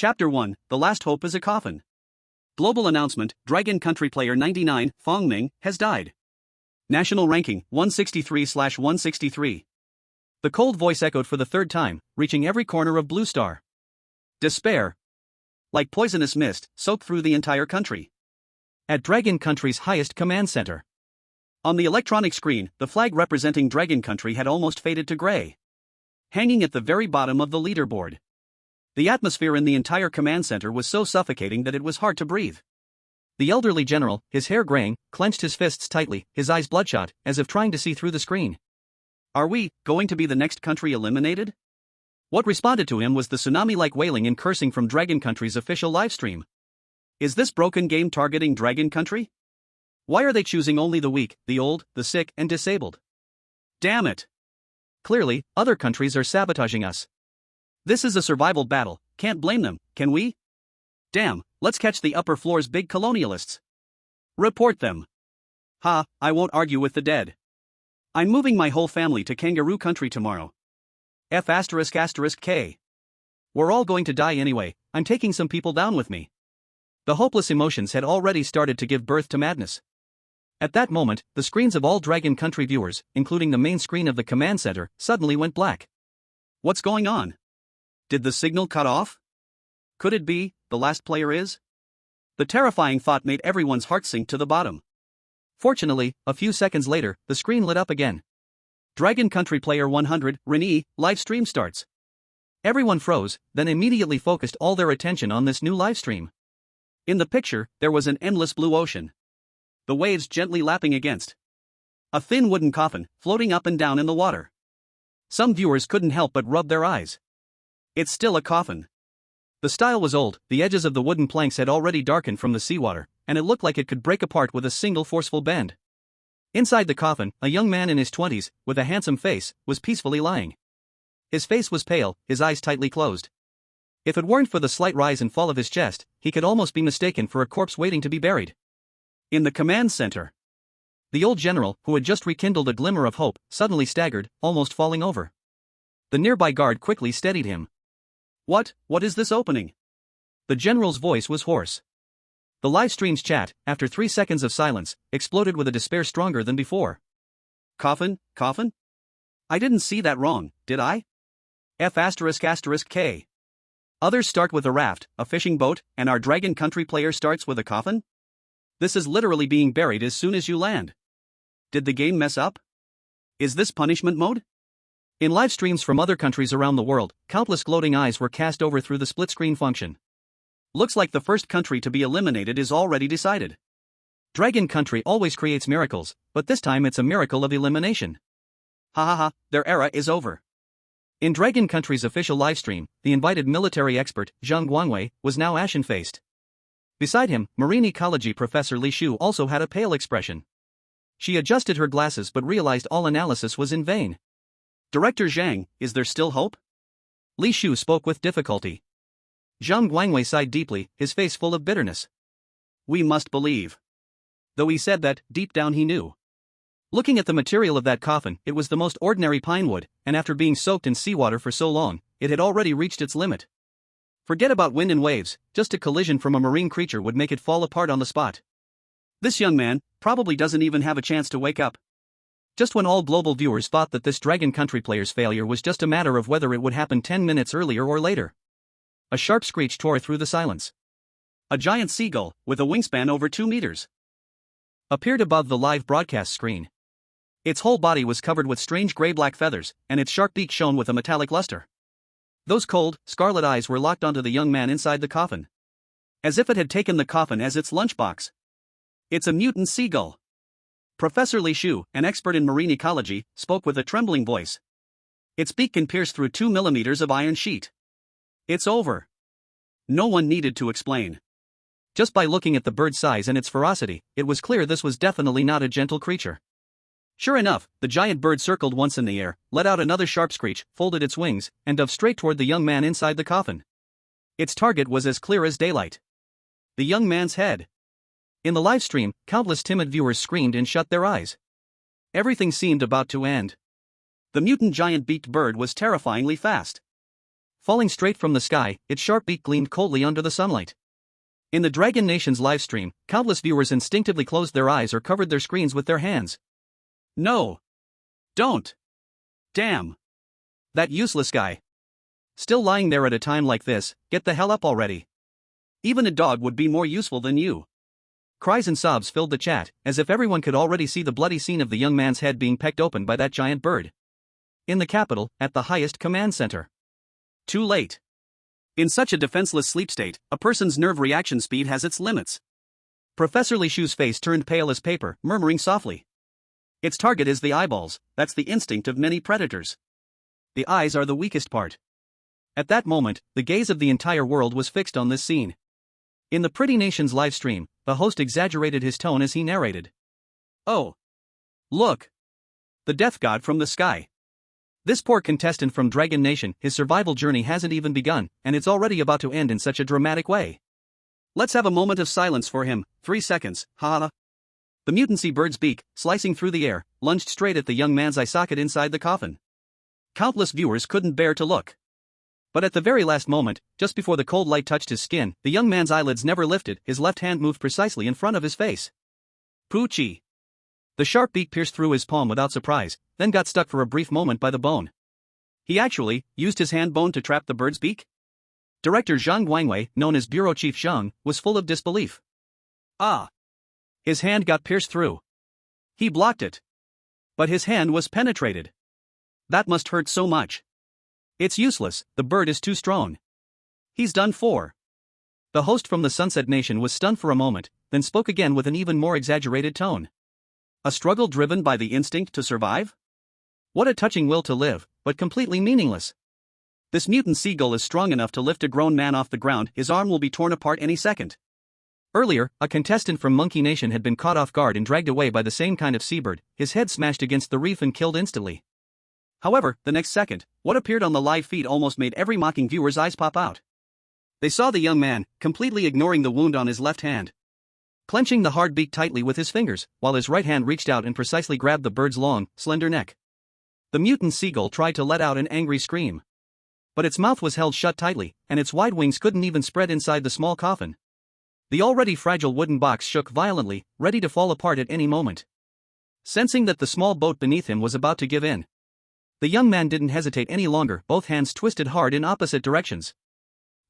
Chapter 1, The Last Hope is a Coffin. Global announcement, Dragon Country player 99, Fong Ming, has died. National ranking, 163/163. The cold voice echoed for the third time, reaching every corner of Blue Star. Despair, like poisonous mist, soaked through the entire country. At Dragon Country's highest command center. On the electronic screen, the flag representing Dragon Country had almost faded to gray. Hanging at the very bottom of the leaderboard. The atmosphere in the entire command center was so suffocating that it was hard to breathe. The elderly general, his hair graying, clenched his fists tightly, his eyes bloodshot, as if trying to see through the screen. Are we going to be the next country eliminated? What responded to him was the tsunami-like wailing and cursing from Dragon Country's official livestream. Is this broken game targeting Dragon Country? Why are they choosing only the weak, the old, the sick, and disabled? Damn it! Clearly, other countries are sabotaging us. This is a survival battle, can't blame them, can we? Damn, let's catch the upper floor's big colonialists. Report them. Ha, I won't argue with the dead. I'm moving my whole family to Kangaroo Country tomorrow. F***K. We're all going to die anyway, I'm taking some people down with me. The hopeless emotions had already started to give birth to madness. At that moment, the screens of all Dragon Country viewers, including the main screen of the command center, suddenly went black. What's going on? Did the signal cut off? Could it be, the last player is? The terrifying thought made everyone's heart sink to the bottom. Fortunately, a few seconds later, the screen lit up again. Dragon Country player 100, Ren Yi, live stream starts. Everyone froze, then immediately focused all their attention on this new live stream. In the picture, there was an endless blue ocean. The waves gently lapping against a thin wooden coffin, floating up and down in the water. Some viewers couldn't help but rub their eyes. It's still a coffin. The style was old, the edges of the wooden planks had already darkened from the seawater, and it looked like it could break apart with a single forceful bend. Inside the coffin, a young man in his 20s, with a handsome face, was peacefully lying. His face was pale, his eyes tightly closed. If it weren't for the slight rise and fall of his chest, he could almost be mistaken for a corpse waiting to be buried. In the command center, the old general, who had just rekindled a glimmer of hope, suddenly staggered, almost falling over. The nearby guard quickly steadied him. What is this opening? The general's voice was hoarse. The live stream's chat, after 3 seconds of silence, exploded with a despair stronger than before. Coffin? I didn't see that wrong, did I? F***K. Others start with a raft, a fishing boat, and our Dragon Country player starts with a coffin? This is literally being buried as soon as you land. Did the game mess up? Is this punishment mode? In live streams from other countries around the world, countless gloating eyes were cast over through the split-screen function. Looks like the first country to be eliminated is already decided. Dragon Country always creates miracles, but this time it's a miracle of elimination. Their era is over. In Dragon Country's official livestream, the invited military expert, Zhang Guangwei, was now ashen-faced. Beside him, marine ecology professor Li Shu also had a pale expression. She adjusted her glasses but realized all analysis was in vain. Director Zhang, is there still hope? Li Shu spoke with difficulty. Zhang Guangwei sighed deeply, his face full of bitterness. We must believe. Though he said that, deep down he knew. Looking at the material of that coffin, it was the most ordinary pine wood, and after being soaked in seawater for so long, it had already reached its limit. Forget about wind and waves, just a collision from a marine creature would make it fall apart on the spot. This young man probably doesn't even have a chance to wake up. Just when all global viewers thought that this Dragon Country player's failure was just a matter of whether it would happen 10 minutes earlier or later. A sharp screech tore through the silence. A giant seagull, with a wingspan over 2 meters, appeared above the live broadcast screen. Its whole body was covered with strange gray-black feathers, and its sharp beak shone with a metallic luster. Those cold, scarlet eyes were locked onto the young man inside the coffin. As if it had taken the coffin as its lunchbox. It's a mutant seagull. Professor Li Shu, an expert in marine ecology, spoke with a trembling voice. Its beak can pierce through 2 millimeters of iron sheet. It's over. No one needed to explain. Just by looking at the bird's size and its ferocity, it was clear this was definitely not a gentle creature. Sure enough, the giant bird circled once in the air, let out another sharp screech, folded its wings, and dove straight toward the young man inside the coffin. Its target was as clear as daylight. The young man's head. In the live stream, countless timid viewers screamed and shut their eyes. Everything seemed about to end. The mutant giant beaked bird was terrifyingly fast. Falling straight from the sky, its sharp beak gleamed coldly under the sunlight. In the Dragon Nation's livestream, countless viewers instinctively closed their eyes or covered their screens with their hands. No. Don't. Damn. That useless guy. Still lying there at a time like this, get the hell up already. Even a dog would be more useful than you. Cries and sobs filled the chat, as if everyone could already see the bloody scene of the young man's head being pecked open by that giant bird. In the capital, at the highest command center. Too late. In such a defenseless sleep state, a person's nerve reaction speed has its limits. Professor Li Shu's face turned pale as paper, murmuring softly. Its target is the eyeballs, that's the instinct of many predators. The eyes are the weakest part. At that moment, the gaze of the entire world was fixed on this scene. In the Pretty Nation's live stream, the host exaggerated his tone as he narrated. Oh. Look. The death god from the sky. This poor contestant from Dragon Nation, his survival journey hasn't even begun, and it's already about to end in such a dramatic way. Let's have a moment of silence for him, 3 seconds, ha. The mutancy bird's beak, slicing through the air, lunged straight at the young man's eye socket inside the coffin. Countless viewers couldn't bear to look. But at the very last moment, just before the cold light touched his skin, the young man's eyelids never lifted, his left hand moved precisely in front of his face. Poochie. The sharp beak pierced through his palm without surprise, then got stuck for a brief moment by the bone. He actually used his hand bone to trap the bird's beak? Director Zhang Guangwei, known as Bureau Chief Zhang, was full of disbelief. Ah. His hand got pierced through. He blocked it. But his hand was penetrated. That must hurt so much. It's useless, the bird is too strong. He's done for. The host from the Sunset Nation was stunned for a moment, then spoke again with an even more exaggerated tone. A struggle driven by the instinct to survive? What a touching will to live, but completely meaningless. This mutant seagull is strong enough to lift a grown man off the ground, his arm will be torn apart any second. Earlier, a contestant from Monkey Nation had been caught off guard and dragged away by the same kind of seabird, his head smashed against the reef and killed instantly. However, the next second, what appeared on the live feed almost made every mocking viewer's eyes pop out. They saw the young man, completely ignoring the wound on his left hand, clenching the hard beak tightly with his fingers, while his right hand reached out and precisely grabbed the bird's long, slender neck. The mutant seagull tried to let out an angry scream. But its mouth was held shut tightly, and its wide wings couldn't even spread inside the small coffin. The already fragile wooden box shook violently, ready to fall apart at any moment. Sensing that the small boat beneath him was about to give in, the young man didn't hesitate any longer, both hands twisted hard in opposite directions.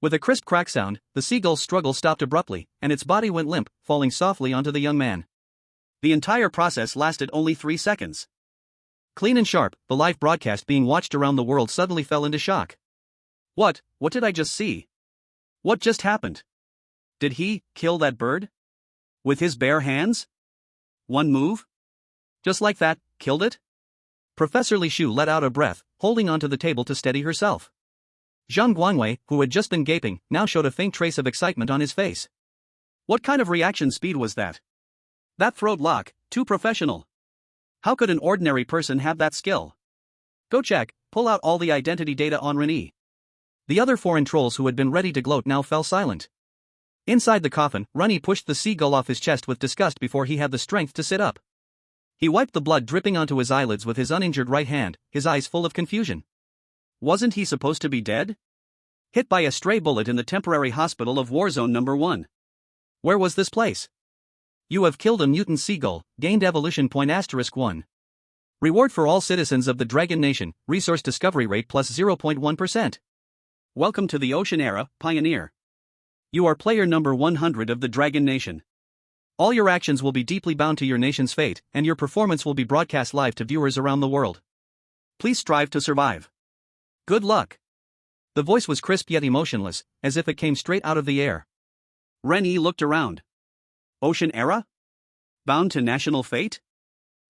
With a crisp crack sound, the seagull's struggle stopped abruptly, and its body went limp, falling softly onto the young man. The entire process lasted only 3 seconds. Clean and sharp, the live broadcast being watched around the world suddenly fell into shock. What did I just see? What just happened? Did he kill that bird? With his bare hands? One move? Just like that, killed it? Professor Li Shu let out a breath, holding onto the table to steady herself. Zhang Guangwei, who had just been gaping, now showed a faint trace of excitement on his face. What kind of reaction speed was that? That throat lock, too professional. How could an ordinary person have that skill? Go check, pull out all the identity data on Ren Yi. The other foreign trolls who had been ready to gloat now fell silent. Inside the coffin, Ren Yi pushed the seagull off his chest with disgust before he had the strength to sit up. He wiped the blood dripping onto his eyelids with his uninjured right hand, his eyes full of confusion. Wasn't he supposed to be dead? Hit by a stray bullet in the temporary hospital of Warzone No. 1. Where was this place? You have killed a mutant seagull, gained evolution point *1. Reward for all citizens of the Dragon Nation, resource discovery rate plus 0.1%. Welcome to the Ocean Era, Pioneer. You are player number 100 of the Dragon Nation. All your actions will be deeply bound to your nation's fate, and your performance will be broadcast live to viewers around the world. Please strive to survive. Good luck. The voice was crisp yet emotionless, as if it came straight out of the air. Ren Yi looked around. Ocean Era? Bound to national fate?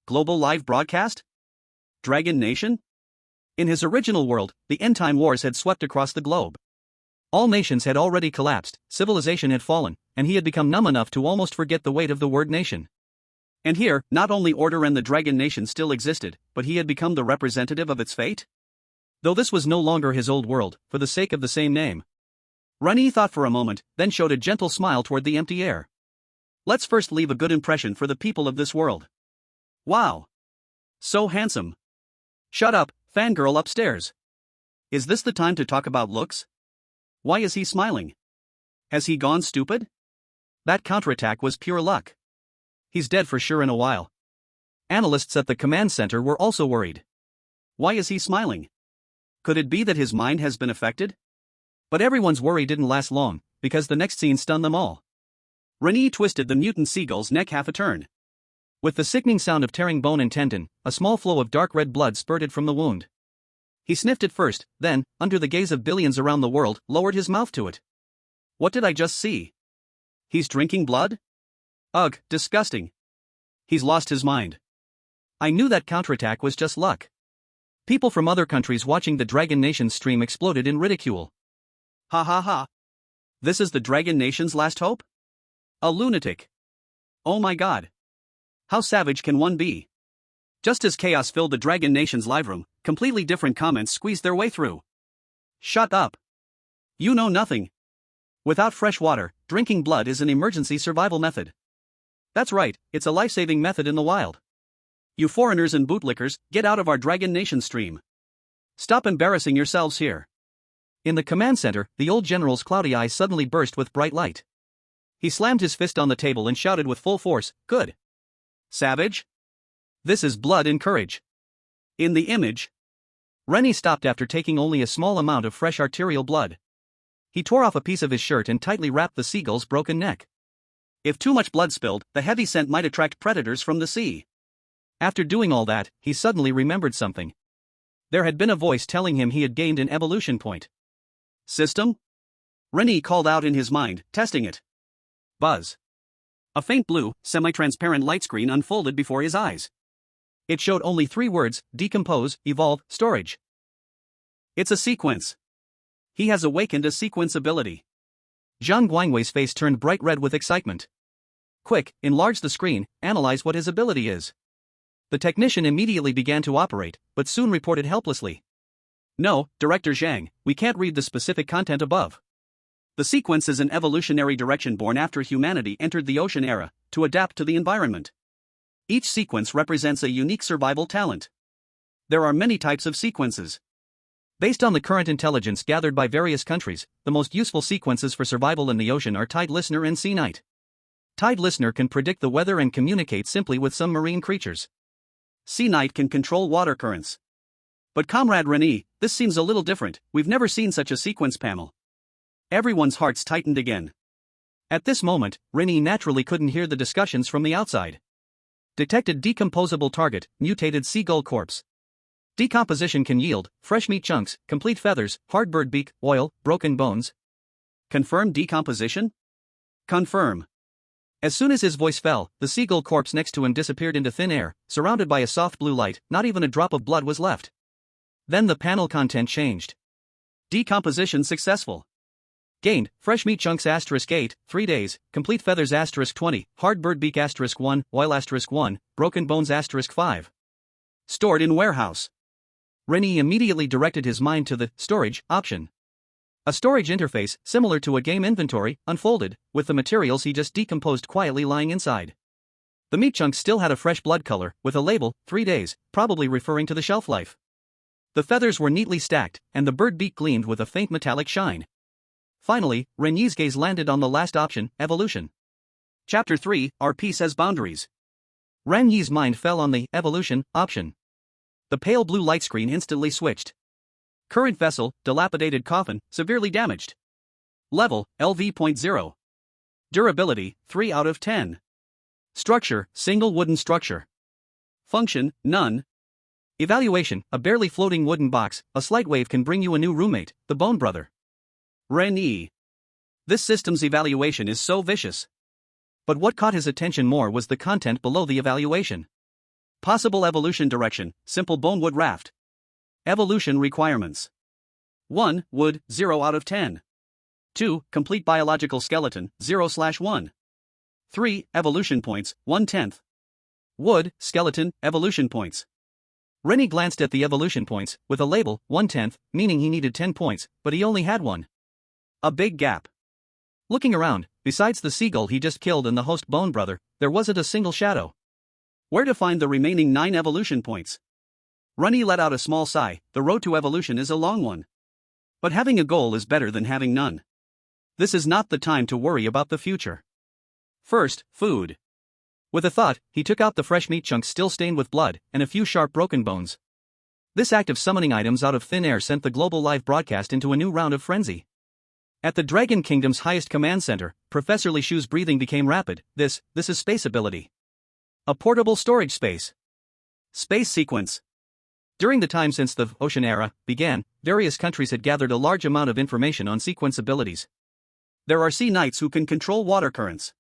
Global live broadcast? Dragon Nation? In his original world, the end-time wars had swept across the globe. All nations had already collapsed, civilization had fallen, and he had become numb enough to almost forget the weight of the word nation. And here, not only Order and the Dragon Nation still existed, but he had become the representative of its fate? Though this was no longer his old world, for the sake of the same name. Ren Yi thought for a moment, then showed a gentle smile toward the empty air. Let's first leave a good impression for the people of this world. Wow! So handsome. Shut up, fangirl upstairs. Is this the time to talk about looks? Why is he smiling? Has he gone stupid? That counterattack was pure luck. He's dead for sure in a while. Analysts at the command center were also worried. Why is he smiling? Could it be that his mind has been affected? But everyone's worry didn't last long, because the next scene stunned them all. Ren Yi twisted the mutant seagull's neck half a turn. With the sickening sound of tearing bone and tendon, a small flow of dark red blood spurted from the wound. He sniffed it first, then, under the gaze of billions around the world, lowered his mouth to it. What did I just see? He's drinking blood? Ugh, disgusting. He's lost his mind. I knew that counterattack was just luck. People from other countries watching the Dragon Nation's stream exploded in ridicule. Ha ha ha. This is the Dragon Nation's last hope? A lunatic. Oh my god. How savage can one be? Just as chaos filled the Dragon Nation's live room, completely different comments squeezed their way through. Shut up. You know nothing. Without fresh water, drinking blood is an emergency survival method. That's right, it's a life-saving method in the wild. You foreigners and bootlickers, get out of our Dragon Nation stream. Stop embarrassing yourselves here. In the command center, the old general's cloudy eyes suddenly burst with bright light. He slammed his fist on the table and shouted with full force, "Good. Savage? This is blood and courage." In the image, Ren Yi stopped after taking only a small amount of fresh arterial blood. He tore off a piece of his shirt and tightly wrapped the seagull's broken neck. If too much blood spilled, the heavy scent might attract predators from the sea. After doing all that, he suddenly remembered something. There had been a voice telling him he had gained an evolution point. System? Ren Yi called out in his mind, testing it. Buzz. A faint blue, semi-transparent light screen unfolded before his eyes. It showed only 3 words: decompose, evolve, storage. It's a sequence. He has awakened a sequence ability. Zhang Guangwei's face turned bright red with excitement. Quick, enlarge the screen, analyze what his ability is. The technician immediately began to operate, but soon reported helplessly. No, Director Zhang, we can't read the specific content above. The sequence is an evolutionary direction born after humanity entered the ocean era, to adapt to the environment. Each sequence represents a unique survival talent. There are many types of sequences. Based on the current intelligence gathered by various countries, the most useful sequences for survival in the ocean are Tide Listener and Sea Knight. Tide Listener can predict the weather and communicate simply with some marine creatures. Sea Knight can control water currents. But Comrade Ren Yi, this seems a little different. We've never seen such a sequence panel. Everyone's hearts tightened again. At this moment, Ren Yi naturally couldn't hear the discussions from the outside. Detected decomposable target, mutated seagull corpse. Decomposition can yield fresh meat chunks, complete feathers, hard bird beak, oil, broken bones. Confirm decomposition? Confirm. As soon as his voice fell, the seagull corpse next to him disappeared into thin air, surrounded by a soft blue light. Not even a drop of blood was left. Then the panel content changed. Decomposition successful. Gained, fresh meat chunks *8, 3 days, complete feathers *20, hard bird beak *1, oil *1, broken bones *5. Stored in warehouse. Ren Yi immediately directed his mind to the storage option. A storage interface, similar to a game inventory, unfolded, with the materials he just decomposed quietly lying inside. The meat chunks still had a fresh blood color, with a label, 3 days, probably referring to the shelf life. The feathers were neatly stacked, and the bird beak gleamed with a faint metallic shine. Finally, Ren Yi's gaze landed on the last option, evolution. Chapter 3, Our Peace Has Boundaries. Ren Yi's mind fell on the evolution option. The pale blue light screen instantly switched. Current vessel, dilapidated coffin, severely damaged. Level, LV.0. Durability, 3 out of 10. Structure, single wooden structure. Function, none. Evaluation, a barely floating wooden box. A slight wave can bring you a new roommate, the Bone Brother. Ren Yi. This system's evaluation is so vicious. But what caught his attention more was the content below the evaluation. Possible evolution direction, simple bonewood raft. Evolution requirements. 1. Wood, 0 out of 10. 2. Complete biological skeleton, 0/1. 3. Evolution points, 1/10. Wood, skeleton, evolution points. Ren Yi glanced at the evolution points, with a label, 1/10, meaning he needed 10 points, but he only had 1. A big gap. Looking around, besides the seagull he just killed and the host Bone Brother, there wasn't a single shadow. Where to find the remaining 9 evolution points? Ren Yi let out a small sigh. The road to evolution is a long one. But having a goal is better than having none. This is not the time to worry about the future. First, food. With a thought, he took out the fresh meat chunks still stained with blood, and a few sharp broken bones. This act of summoning items out of thin air sent the global live broadcast into a new round of frenzy. At the Dragon Kingdom's highest command center, Professor Li Shu's breathing became rapid. This is space ability. A portable storage space. Space sequence. During the time since the Ocean Era began, various countries had gathered a large amount of information on sequence abilities. There are sea knights who can control water currents.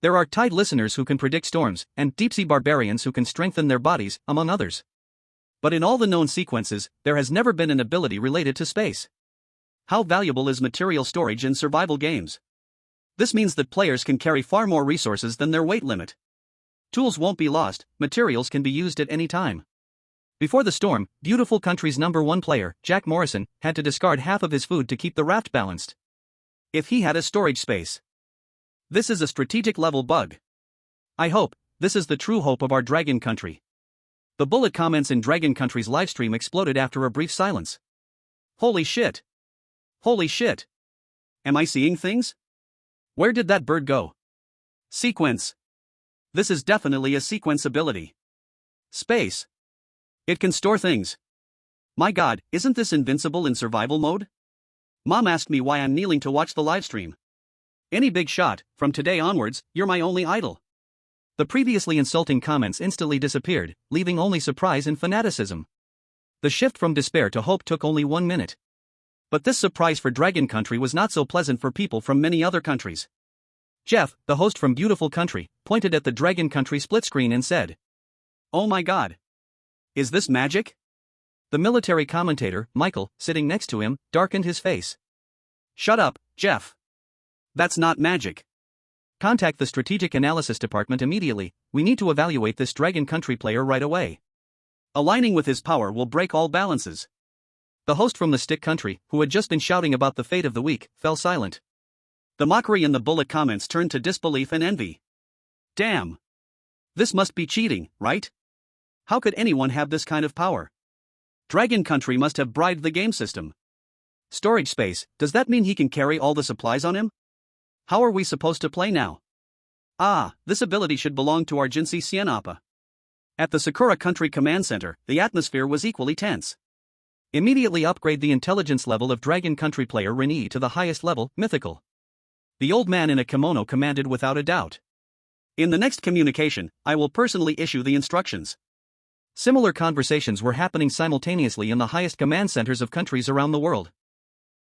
There are tide listeners who can predict storms, and deep-sea barbarians who can strengthen their bodies, among others. But in all the known sequences, there has never been an ability related to space. How valuable is material storage in survival games? This means that players can carry far more resources than their weight limit. Tools won't be lost, materials can be used at any time. Before the storm, Beautiful Country's #1 player, Jack Morrison, had to discard half of his food to keep the raft balanced. If he had a storage space. This is a strategic level bug. I hope this is the true hope of our Dragon Country. The bullet comments in Dragon Country's livestream exploded after a brief silence. Holy shit! Holy shit! Am I seeing things? Where did that bird go? Sequence. This is definitely a sequence ability. Space. It can store things. My god, isn't this invincible in survival mode? Mom asked me why I'm kneeling to watch the livestream. Any big shot, from today onwards, you're my only idol. The previously insulting comments instantly disappeared, leaving only surprise and fanaticism. The shift from despair to hope took only 1 minute. But this surprise for Dragon Country was not so pleasant for people from many other countries. Jeff, the host from Beautiful Country, pointed at the Dragon Country split screen and said, "Oh my god. Is this magic?" The military commentator, Michael, sitting next to him, darkened his face. "Shut up, Jeff. That's not magic. Contact the Strategic Analysis Department immediately. We need to evaluate this Dragon Country player right away. Aligning with his power will break all balances." The host from the Stick Country, who had just been shouting about the fate of the week, fell silent. The mockery in the bullet comments turned to disbelief and envy. Damn. This must be cheating, right? How could anyone have this kind of power? Dragon Country must have bribed the game system. Storage space, does that mean he can carry all the supplies on him? How are we supposed to play now? This ability should belong to our Jinsei Sienappa. At the Sakura Country Command Center, the atmosphere was equally tense. Immediately upgrade the intelligence level of Dragon Country player Ren Yi to the highest level, mythical. The old man in a kimono commanded without a doubt. In the next communication, I will personally issue the instructions. Similar conversations were happening simultaneously in the highest command centers of countries around the world.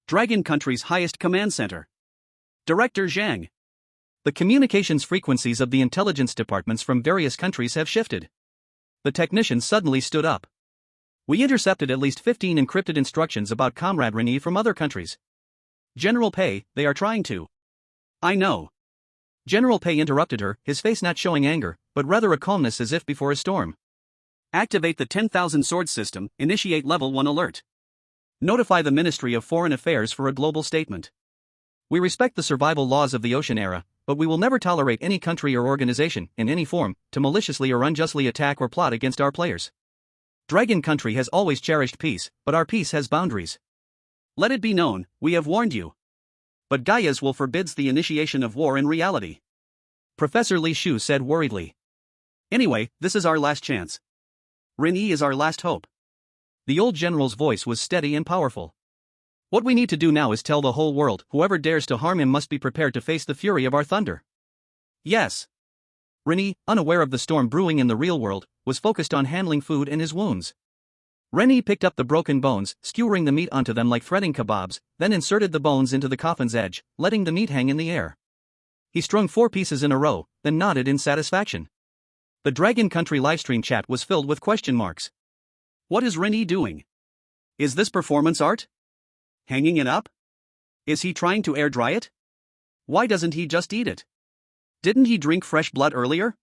Dragon Country's highest command center. Director Zhang. The communications frequencies of the intelligence departments from various countries have shifted. The technicians suddenly stood up. We intercepted at least 15 encrypted instructions about Comrade Ren Yi from other countries. General Pei, they are trying to. I know. General Pei interrupted her, his face not showing anger, but rather a calmness as if before a storm. Activate the 10,000 swords system, initiate level 1 alert. Notify the Ministry of Foreign Affairs for a global statement. We respect the survival laws of the Ocean Era, but we will never tolerate any country or organization, in any form, to maliciously or unjustly attack or plot against our players. Dragon Country has always cherished peace, but our peace has boundaries. Let it be known, we have warned you. But Gaia's will forbids the initiation of war in reality. Professor Li Shu said worriedly. Anyway, this is our last chance. Ren Yi is our last hope. The old general's voice was steady and powerful. What we need to do now is tell the whole world, whoever dares to harm him must be prepared to face the fury of our thunder. Yes. Ren Yi, unaware of the storm brewing in the real world, was focused on handling food and his wounds. Ren Yi picked up the broken bones, skewering the meat onto them like threading kebabs, then inserted the bones into the coffin's edge, letting the meat hang in the air. He strung 4 pieces in a row, then nodded in satisfaction. The Dragon Country livestream chat was filled with question marks. What is Ren Yi doing? Is this performance art? Hanging it up? Is he trying to air dry it? Why doesn't he just eat it? Didn't he drink fresh blood earlier?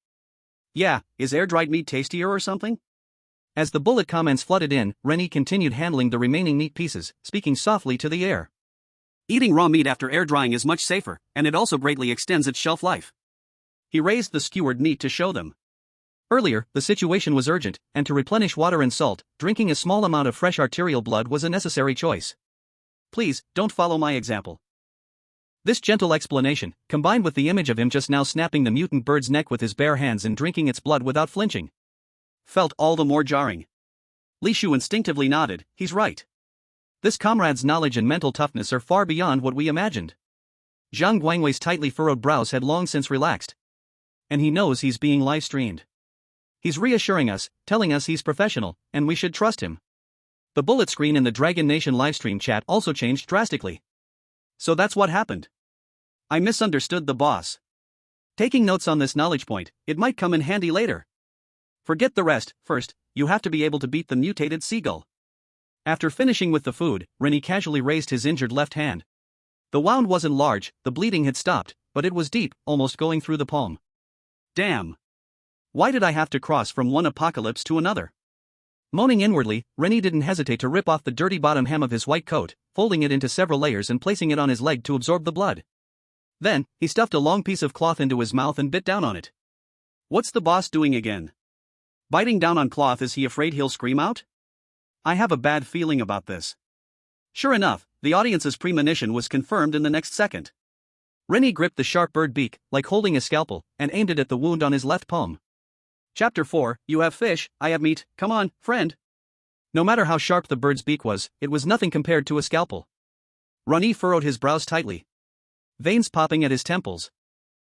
Yeah, is air-dried meat tastier or something? As the bullet comments flooded in, Ren Yi continued handling the remaining meat pieces, speaking softly to the air. Eating raw meat after air drying is much safer, and it also greatly extends its shelf life. He raised the skewered meat to show them. Earlier, the situation was urgent, and to replenish water and salt, drinking a small amount of fresh arterial blood was a necessary choice. Please, don't follow my example. This gentle explanation, combined with the image of him just now snapping the mutant bird's neck with his bare hands and drinking its blood without flinching, felt all the more jarring. Li Shu instinctively nodded. He's right. This comrade's knowledge and mental toughness are far beyond what we imagined. Zhang Guangwei's tightly furrowed brows had long since relaxed. And he knows he's being live-streamed. He's reassuring us, telling us he's professional, and we should trust him. The bullet screen in the Dragon Nation livestream chat also changed drastically. So that's what happened. I misunderstood the boss. Taking notes on this knowledge point, it might come in handy later. Forget the rest. First, you have to be able to beat the mutated seagull. After finishing with the food, Ren Yi casually raised his injured left hand. The wound wasn't large, the bleeding had stopped, but it was deep, almost going through the palm. Damn. Why did I have to cross from one apocalypse to another? Moaning inwardly, Ren Yi didn't hesitate to rip off the dirty bottom hem of his white coat, folding it into several layers and placing it on his leg to absorb the blood. Then, he stuffed a long piece of cloth into his mouth and bit down on it. What's the boss doing again? Biting down on cloth, is he afraid he'll scream out? I have a bad feeling about this. Sure enough, the audience's premonition was confirmed in the next second. Ren Yi gripped the sharp bird beak, like holding a scalpel, and aimed it at the wound on his left palm. Chapter 4, You have fish, I have meat, come on, friend. No matter how sharp the bird's beak was, it was nothing compared to a scalpel. Ren Yi furrowed his brows tightly, veins popping at his temples.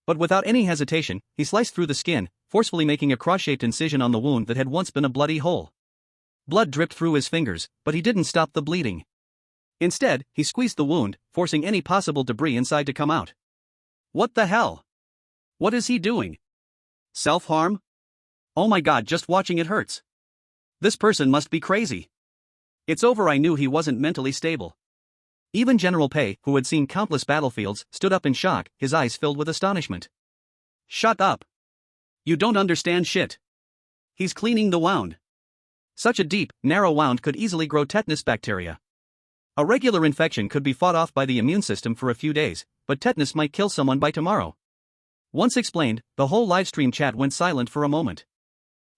But without any hesitation, he sliced through the skin, forcefully making a cross-shaped incision on the wound that had once been a bloody hole. Blood dripped through his fingers, but he didn't stop the bleeding. Instead, he squeezed the wound, forcing any possible debris inside to come out. What the hell? What is he doing? Self-harm? Oh my god, just watching it hurts. This person must be crazy. It's over. I knew he wasn't mentally stable. Even General Pei, who had seen countless battlefields, stood up in shock, his eyes filled with astonishment. Shut up. You don't understand shit. He's cleaning the wound. Such a deep, narrow wound could easily grow tetanus bacteria. A regular infection could be fought off by the immune system for a few days, but tetanus might kill someone by tomorrow. Once explained, the whole livestream chat went silent for a moment.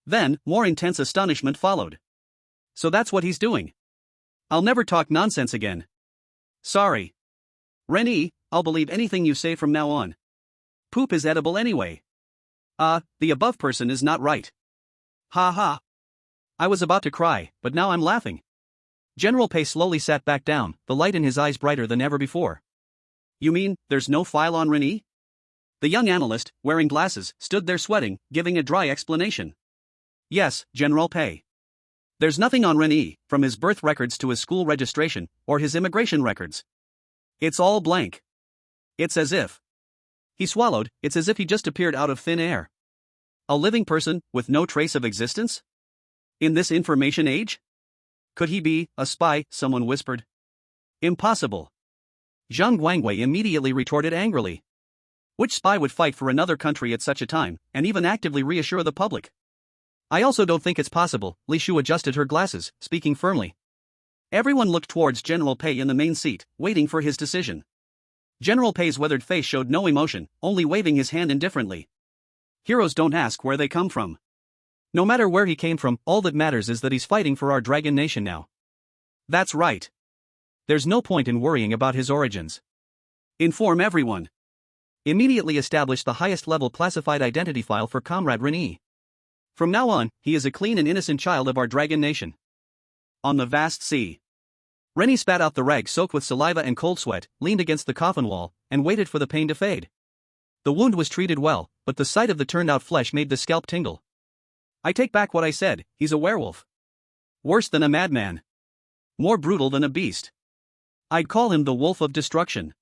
Then, more intense astonishment followed. So that's what he's doing. I'll never talk nonsense again. Sorry. Ren Yi, I'll believe anything you say from now on. Poop is edible anyway. The above person is not right. Ha ha. I was about to cry, but now I'm laughing. General Pei slowly sat back down, the light in his eyes brighter than ever before. You mean, there's no file on Ren Yi? The young analyst, wearing glasses, stood there sweating, giving a dry explanation. Yes, General Pei. There's nothing on Ren Yi, from his birth records to his school registration, or his immigration records. It's all blank. It's as if. He swallowed. It's as if he just appeared out of thin air. A living person, with no trace of existence? In this information age? Could he be a spy? Someone whispered. Impossible. Zhang Guangwei immediately retorted angrily. Which spy would fight for another country at such a time, and even actively reassure the public? I also don't think it's possible. Li Shu adjusted her glasses, speaking firmly. Everyone looked towards General Pei in the main seat, waiting for his decision. General Pei's weathered face showed no emotion, only waving his hand indifferently. Heroes don't ask where they come from. No matter where he came from, all that matters is that he's fighting for our Dragon Nation now. That's right. There's no point in worrying about his origins. Inform everyone. Immediately establish the highest level classified identity file for Comrade Ren Yi. From now on, he is a clean and innocent child of our Dragon Nation. On the vast sea. Ren Yi spat out the rag soaked with saliva and cold sweat, leaned against the coffin wall, and waited for the pain to fade. The wound was treated well, but the sight of the turned-out flesh made the scalp tingle. I take back what I said, he's a werewolf. Worse than a madman. More brutal than a beast. I'd call him the Wolf of Destruction.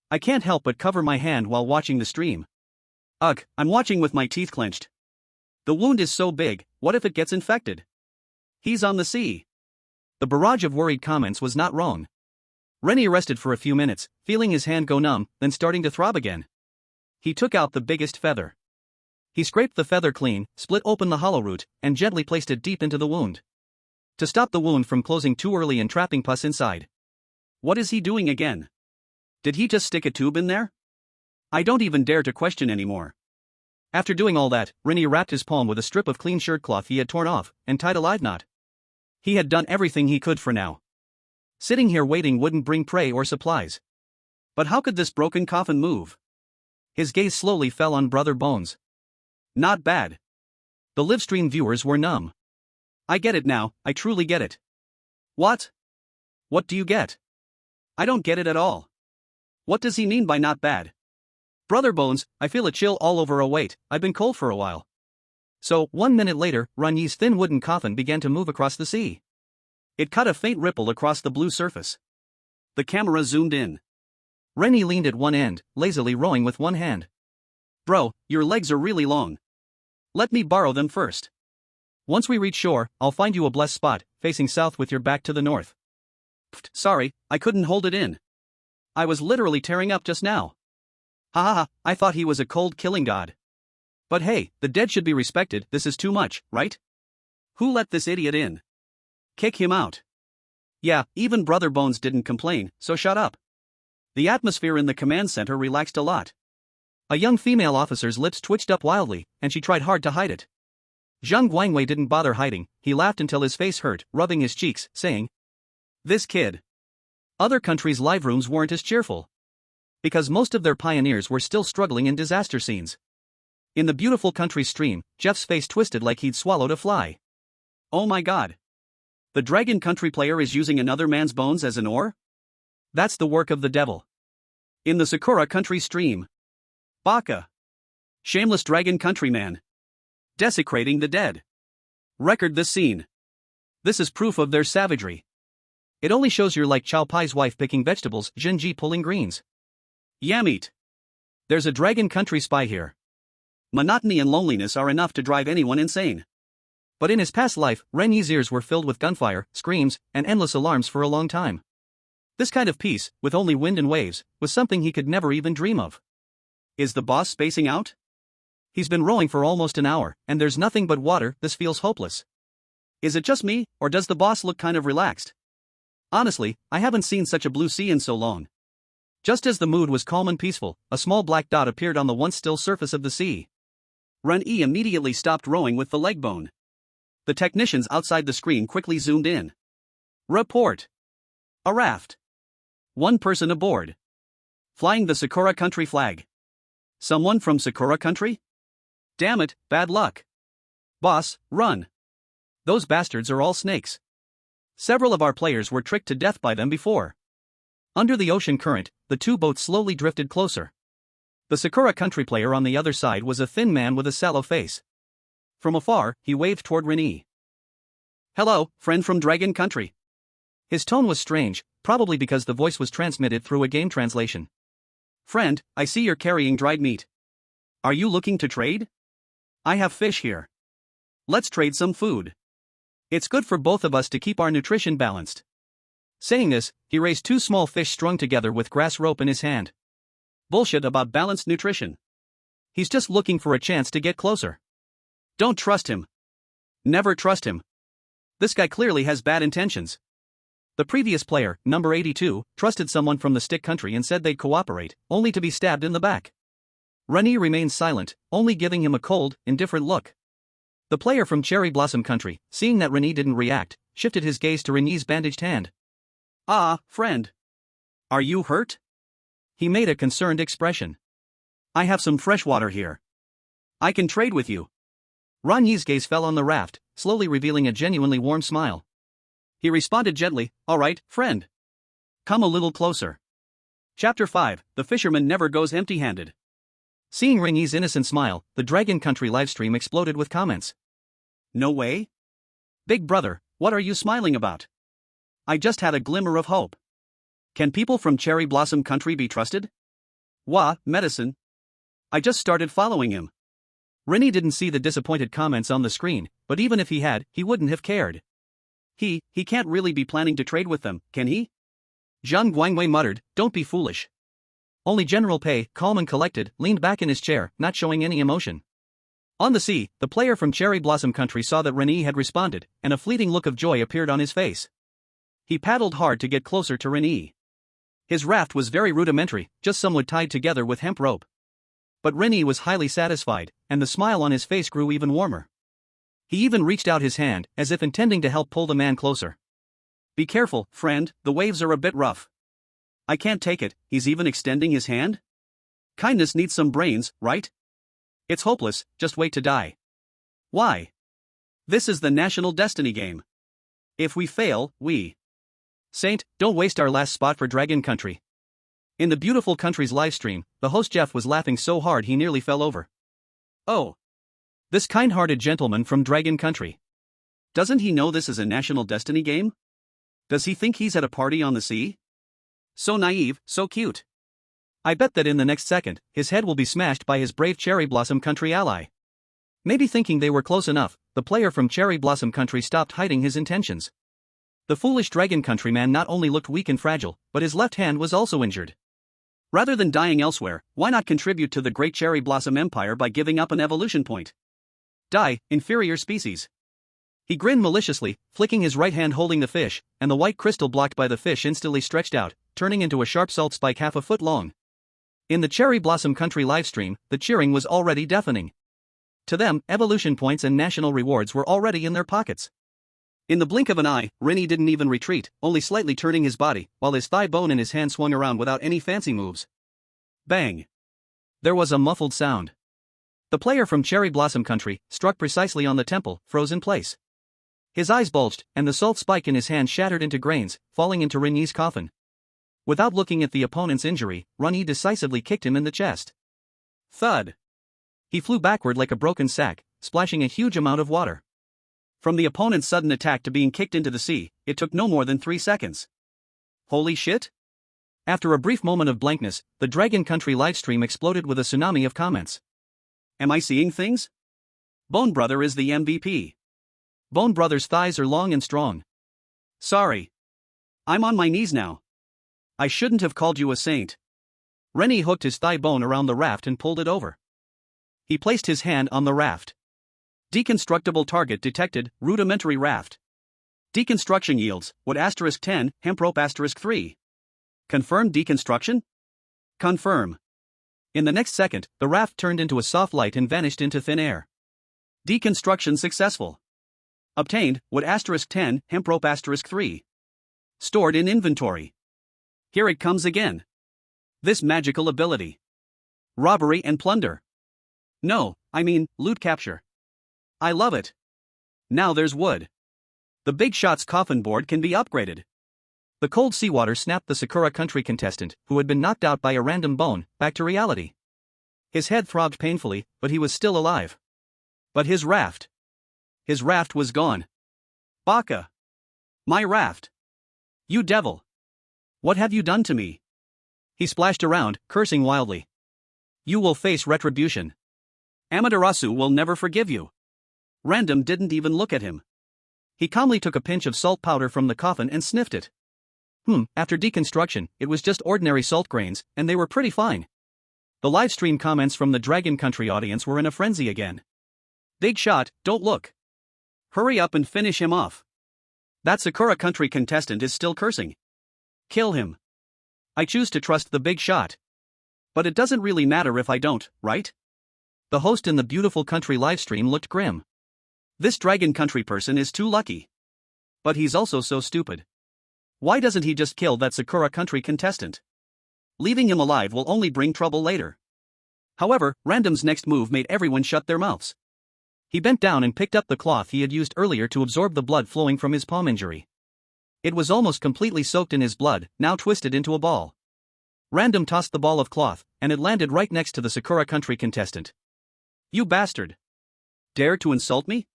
I can't help but cover my hand while watching the stream. Ugh, I'm watching with my teeth clenched. The wound is so big, what if it gets infected? He's on the sea. The barrage of worried comments was not wrong. Ren Yi rested for a few minutes, feeling his hand go numb, then starting to throb again. He took out the biggest feather. He scraped the feather clean, split open the hollow root, and gently placed it deep into the wound. To stop the wound from closing too early and trapping pus inside. What is he doing again? Did he just stick a tube in there? I don't even dare to question anymore. After doing all that, Ren Yi wrapped his palm with a strip of clean shirt cloth he had torn off, and tied a live knot. He had done everything he could for now. Sitting here waiting wouldn't bring prey or supplies. But how could this broken coffin move? His gaze slowly fell on Brother Bones. Not bad. The livestream viewers were numb. I get it now, I truly get it. What? What do you get? I don't get it at all. What does he mean by not bad? Brother Bones, I feel a chill all over. Oh wait, I've been cold for a while. So, 1 minute later, Ren Yi's thin wooden coffin began to move across the sea. It cut a faint ripple across the blue surface. The camera zoomed in. Ren Yi leaned at one end, lazily rowing with one hand. Bro, your legs are really long. Let me borrow them first. Once we reach shore, I'll find you a blessed spot, facing south with your back to the north. Pfft, sorry, I couldn't hold it in. I was literally tearing up just now. Ha ha ha, I thought he was a cold killing god. But hey, the dead should be respected. This is too much, right? Who let this idiot in? Kick him out. Yeah, even Brother Bones didn't complain, so shut up. The atmosphere in the command center relaxed a lot. A young female officer's lips twitched up wildly, and she tried hard to hide it. Zhang Guangwei didn't bother hiding. He laughed until his face hurt, rubbing his cheeks, saying, "This kid." Other countries' live rooms weren't as cheerful. Because most of their pioneers were still struggling in disaster scenes. In the beautiful country stream, Jeff's face twisted like he'd swallowed a fly. Oh my god. The Dragon Country player is using another man's bones as an oar? That's the work of the devil. In the Sakura Country stream. Baka. Shameless Dragon Countryman. Desecrating the dead. Record this scene. This is proof of their savagery. It only shows you're like Chow Pai's wife picking vegetables, Jinji pulling greens. Yammeat. There's a Dragon Country spy here. Monotony and loneliness are enough to drive anyone insane. But in his past life, Ren Yi's ears were filled with gunfire, screams, and endless alarms for a long time. This kind of peace, with only wind and waves, was something he could never even dream of. Is the boss spacing out? He's been rowing for almost an hour, and there's nothing but water. This feels hopeless. Is it just me, or does the boss look kind of relaxed? Honestly, I haven't seen such a blue sea in so long. Just as the mood was calm and peaceful, a small black dot appeared on the once still surface of the sea. Ren Yi immediately stopped rowing with the leg bone. The technicians outside the screen quickly zoomed in. Report. A raft. One person aboard. Flying the Sakura Country flag. Someone from Sakura Country? Damn it, bad luck. Boss, run. Those bastards are all snakes. Several of our players were tricked to death by them before. Under the ocean current, the two boats slowly drifted closer. The Sakura Country player on the other side was a thin man with a sallow face. From afar, he waved toward Ren Yi. Hello, friend from Dragon Country. His tone was strange, probably because the voice was transmitted through a game translation. Friend, I see you're carrying dried meat. Are you looking to trade? I have fish here. Let's trade some food. It's good for both of us to keep our nutrition balanced. Saying this, he raised two small fish strung together with grass rope in his hand. Bullshit about balanced nutrition. He's just looking for a chance to get closer. Don't trust him. Never trust him. This guy clearly has bad intentions. The previous player, number 82, trusted someone from the Stick Country and said they'd cooperate, only to be stabbed in the back. Ren Yi remained silent, only giving him a cold, indifferent look. The player from Cherry Blossom Country, seeing that Ren Yi didn't react, shifted his gaze to Ren Yi's bandaged hand. Ah, friend. Are you hurt? He made a concerned expression. I have some fresh water here. I can trade with you. Ren Yi's gaze fell on the raft, slowly revealing a genuinely warm smile. He responded gently, all right, friend. Come a little closer. Chapter 5, The Fisherman Never Goes Empty-Handed. Seeing Ren Yi's innocent smile, the Dragon Country livestream exploded with comments. No way? Big brother, what are you smiling about? I just had a glimmer of hope. Can people from Cherry Blossom Country be trusted? Wah, medicine. I just started following him. Ren Yi didn't see the disappointed comments on the screen, but even if he had, he wouldn't have cared. He can't really be planning to trade with them, can he? Zhang Guangwei muttered, don't be foolish. Only General Pei, calm and collected, leaned back in his chair, not showing any emotion. On the sea, the player from Cherry Blossom Country saw that Ren Yi had responded, and a fleeting look of joy appeared on his face. He paddled hard to get closer to Ren Yi. His raft was very rudimentary, just some wood tied together with hemp rope. But Ren Yi was highly satisfied, and the smile on his face grew even warmer. He even reached out his hand, as if intending to help pull the man closer. Be careful, friend, the waves are a bit rough. I can't take it, he's even extending his hand? Kindness needs some brains, right? It's hopeless, just wait to die. Why? This is the national destiny game. If we fail, we. Saint, don't waste our last spot for Dragon Country. In the Beautiful Country's livestream, the host Jeff was laughing so hard he nearly fell over. Oh. This kind-hearted gentleman from Dragon Country. Doesn't he know this is a national destiny game? Does he think he's at a party on the sea? So naive, so cute. I bet that in the next second, his head will be smashed by his brave Cherry Blossom Country ally. Maybe thinking they were close enough, the player from Cherry Blossom Country stopped hiding his intentions. The foolish Dragon Country man not only looked weak and fragile, but his left hand was also injured. Rather than dying elsewhere, why not contribute to the great Cherry Blossom Empire by giving up an evolution point? Die, inferior species. He grinned maliciously, flicking his right hand holding the fish, and the white crystal blocked by the fish instantly stretched out, turning into a sharp salt spike half a foot long. In the Cherry Blossom Country livestream, the cheering was already deafening. To them, evolution points and national rewards were already in their pockets. In the blink of an eye, Ren Yi didn't even retreat, only slightly turning his body, while his thigh bone in his hand swung around without any fancy moves. Bang! There was a muffled sound. The player from Cherry Blossom Country, struck precisely on the temple, froze in place. His eyes bulged, and the salt spike in his hand shattered into grains, falling into Ren Yi's coffin. Without looking at the opponent's injury, Ren Yi decisively kicked him in the chest. Thud! He flew backward like a broken sack, splashing a huge amount of water. From the opponent's sudden attack to being kicked into the sea, it took no more than 3 seconds. Holy shit? After a brief moment of blankness, the Dragon Country livestream exploded with a tsunami of comments. Am I seeing things? Bone Brother is the MVP. Bone Brother's thighs are long and strong. Sorry. I'm on my knees now. I shouldn't have called you a saint. Ren Yi hooked his thigh bone around the raft and pulled it over. He placed his hand on the raft. Deconstructible target detected, rudimentary raft. Deconstruction yields, wood *10, hemp rope *3. Confirmed deconstruction? Confirm. In the next second, the raft turned into a soft light and vanished into thin air. Deconstruction successful. Obtained, wood *10, hemp rope *3. Stored in inventory. Here it comes again. This magical ability. Robbery and plunder. No, I mean, loot capture. I love it. Now there's wood. The Big Shot's coffin board can be upgraded. The cold seawater snapped the Sakura Country contestant, who had been knocked out by a random bone, back to reality. His head throbbed painfully, but he was still alive. But his raft. His raft was gone. Baka. My raft. You devil. What have you done to me? He splashed around, cursing wildly. You will face retribution. Amaterasu will never forgive you. Random didn't even look at him. He calmly took a pinch of salt powder from the coffin and sniffed it. After deconstruction, it was just ordinary salt grains, and they were pretty fine. The livestream comments from the Dragon Country audience were in a frenzy again. Big Shot, don't look. Hurry up and finish him off. That Sakura Country contestant is still cursing. Kill him. I choose to trust the Big Shot. But it doesn't really matter if I don't, right? The host in the Beautiful Country livestream looked grim. This Dragon Country person is too lucky. But he's also so stupid. Why doesn't he just kill that Sakura Country contestant? Leaving him alive will only bring trouble later. However, Random's next move made everyone shut their mouths. He bent down and picked up the cloth he had used earlier to absorb the blood flowing from his palm injury. It was almost completely soaked in his blood, now twisted into a ball. Random tossed the ball of cloth, and it landed right next to the Sakura Country contestant. You bastard! Dare to insult me?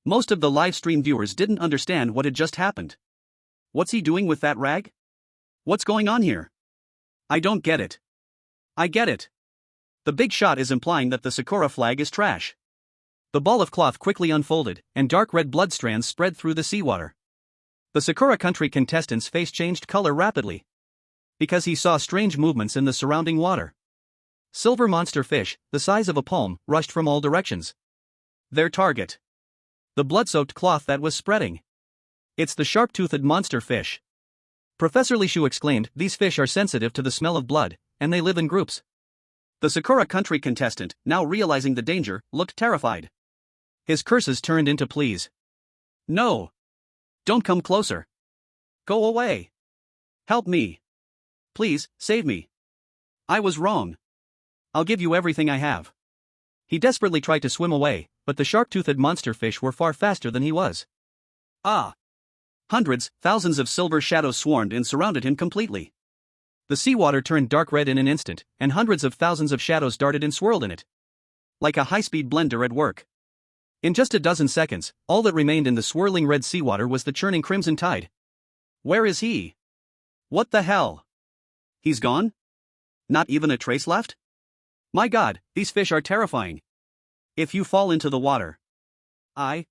Most of the livestream viewers didn't understand what had just happened. What's he doing with that rag? What's going on here? I don't get it. I get it. The Big Shot is implying that the Sakura flag is trash. The ball of cloth quickly unfolded, and dark red blood strands spread through the seawater. The Sakura Country contestant's face changed color rapidly. Because he saw strange movements in the surrounding water. Silver monster fish, the size of a palm, rushed from all directions. Their target. The blood-soaked cloth that was spreading. It's the sharp-toothed monster fish. Professor Lishu exclaimed, these fish are sensitive to the smell of blood, and they live in groups. The Sakura Country contestant, now realizing the danger, looked terrified. His curses turned into pleas. No. Don't come closer. Go away. Help me. Please, save me. I was wrong. I'll give you everything I have. He desperately tried to swim away, but the sharp-toothed monster fish were far faster than he was. Ah! Hundreds, thousands of silver shadows swarmed and surrounded him completely. The seawater turned dark red in an instant, and hundreds of thousands of shadows darted and swirled in it. Like a high-speed blender at work. In just a dozen seconds, all that remained in the swirling red seawater was the churning crimson tide. Where is he? What the hell? He's gone? Not even a trace left? My God, these fish are terrifying. If you fall into the water, I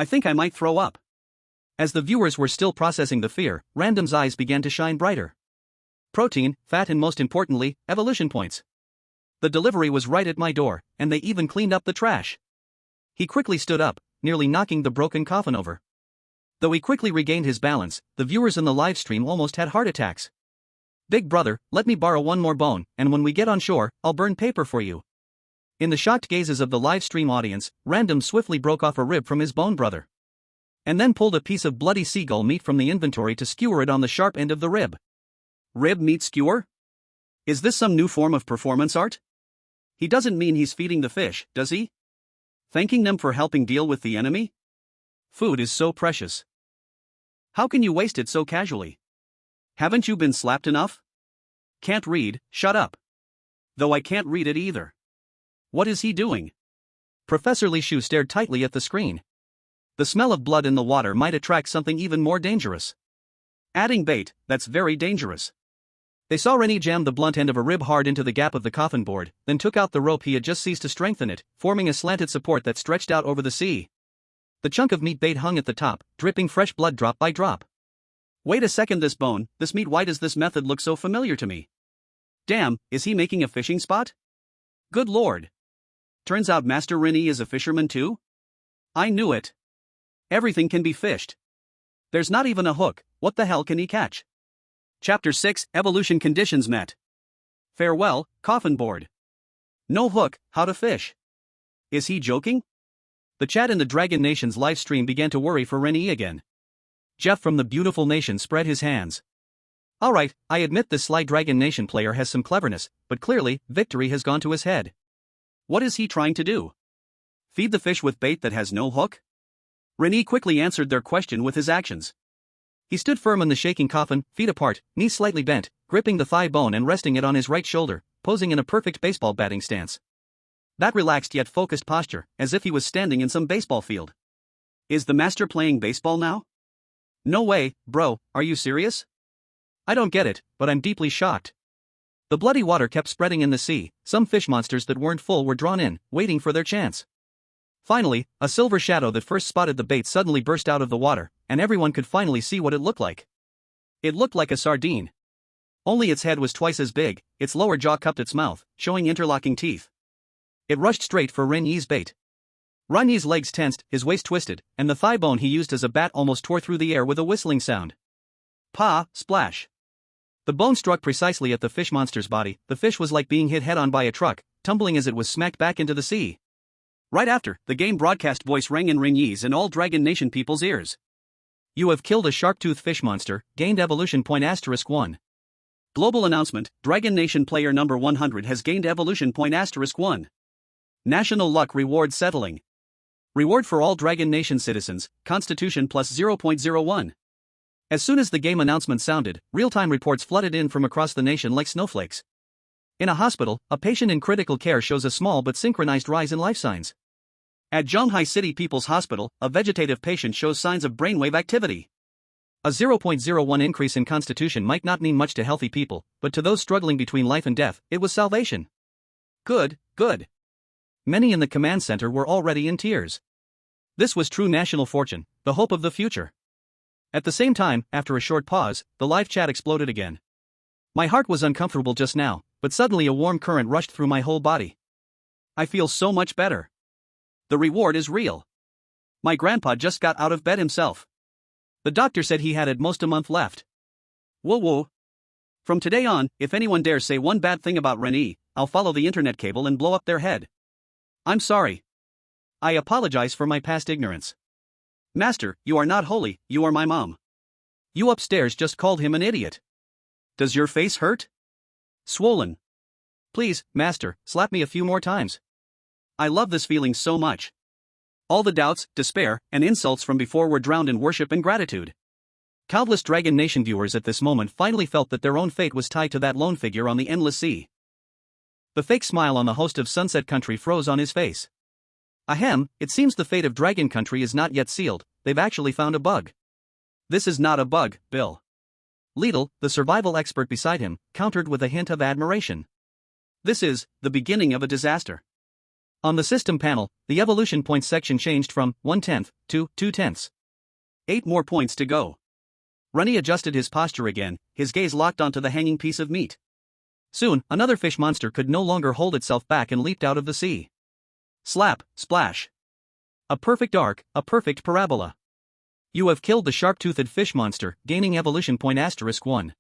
think I might throw up. As the viewers were still processing the fear, Random's eyes began to shine brighter. Protein, fat, and most importantly, evolution points. The delivery was right at my door, and they even cleaned up the trash. He quickly stood up, nearly knocking the broken coffin over. Though he quickly regained his balance, the viewers in the live stream almost had heart attacks. Big brother, let me borrow one more bone, and when we get on shore, I'll burn paper for you. In the shocked gazes of the live stream audience, Random swiftly broke off a rib from his bone brother. And then pulled a piece of bloody seagull meat from the inventory to skewer it on the sharp end of the rib. Rib meat skewer? Is this some new form of performance art? He doesn't mean he's feeding the fish, does he? Thanking them for helping deal with the enemy? Food is so precious. How can you waste it so casually? Haven't you been slapped enough? Can't read, shut up. Though I can't read it either. What is he doing? Professor Li Shu stared tightly at the screen. The smell of blood in the water might attract something even more dangerous. Adding bait, that's very dangerous. They saw Ren Yi jam the blunt end of a rib hard into the gap of the coffin board, then took out the rope he had just seized to strengthen it, forming a slanted support that stretched out over the sea. The chunk of meat bait hung at the top, dripping fresh blood drop by drop. Wait a second, this bone, this meat, why does this method look so familiar to me? Damn, is he making a fishing spot? Good lord. Turns out Master Ren Yi is a fisherman too? I knew it. Everything can be fished. There's not even a hook, what the hell can he catch? Chapter 6, Evolution Conditions Met. Farewell, coffin board. No hook, how to fish. Is he joking? The chat in the Dragon Nation's live stream began to worry for Ren Yi again. Jeff from the beautiful nation spread his hands. Alright, I admit this sly Dragon Nation player has some cleverness, but clearly, victory has gone to his head. What is he trying to do? Feed the fish with bait that has no hook? Ren Yi quickly answered their question with his actions. He stood firm in the shaking coffin, feet apart, knees slightly bent, gripping the thigh bone and resting it on his right shoulder, posing in a perfect baseball batting stance. That relaxed yet focused posture, as if he was standing in some baseball field. Is the master playing baseball now? No way, bro, are you serious? I don't get it, but I'm deeply shocked. The bloody water kept spreading in the sea, some fish monsters that weren't full were drawn in, waiting for their chance. Finally, a silver shadow that first spotted the bait suddenly burst out of the water, and everyone could finally see what it looked like. It looked like a sardine. Only its head was twice as big, its lower jaw cupped its mouth, showing interlocking teeth. It rushed straight for Ren Yi's bait. Ren Yi's legs tensed, his waist twisted, and the thigh bone he used as a bat almost tore through the air with a whistling sound. Pa, splash. The bone struck precisely at the fish monster's body. The fish was like being hit head-on by a truck, tumbling as it was smacked back into the sea. Right after, the game broadcast voice rang in Ren Yi's and all Dragon Nation people's ears. You have killed a shark-toothed fish monster, gained evolution point *1. Global announcement, Dragon Nation player number 100 has gained evolution point *1. National luck reward settling. Reward for all Dragon Nation citizens, Constitution plus 0.01. As soon as the game announcement sounded, real-time reports flooded in from across the nation like snowflakes. In a hospital, a patient in critical care shows a small but synchronized rise in life signs. At Zhonghai City People's Hospital, a vegetative patient shows signs of brainwave activity. A 0.01 increase in constitution might not mean much to healthy people, but to those struggling between life and death, it was salvation. Good, good. Many in the command center were already in tears. This was true national fortune, the hope of the future. At the same time, after a short pause, the live chat exploded again. My heart was uncomfortable just now, but suddenly a warm current rushed through my whole body. I feel so much better. The reward is real. My grandpa just got out of bed himself. The doctor said he had at most a month left. Whoa whoa. From today on, if anyone dares say one bad thing about Ren Yi, I'll follow the internet cable and blow up their head. I'm sorry. I apologize for my past ignorance. Master, you are not holy, you are my mom. You upstairs just called him an idiot. Does your face hurt? Swollen. Please, master, slap me a few more times. I love this feeling so much. All the doubts, despair, and insults from before were drowned in worship and gratitude. Countless Dragon Nation viewers at this moment finally felt that their own fate was tied to that lone figure on the endless sea. The fake smile on the host of Sunset Country froze on his face. Ahem, it seems the fate of Dragon Country is not yet sealed, they've actually found a bug. This is not a bug, Bill. Lidl, the survival expert beside him, countered with a hint of admiration. This is the beginning of a disaster. On the system panel, the evolution points section changed from 1/10 to 2/10. 8 more points to go. Ren Yi adjusted his posture again, his gaze locked onto the hanging piece of meat. Soon, another fish monster could no longer hold itself back and leaped out of the sea. Slap, splash. A perfect arc, a perfect parabola. You have killed the sharp-toothed fish monster, gaining evolution point *1.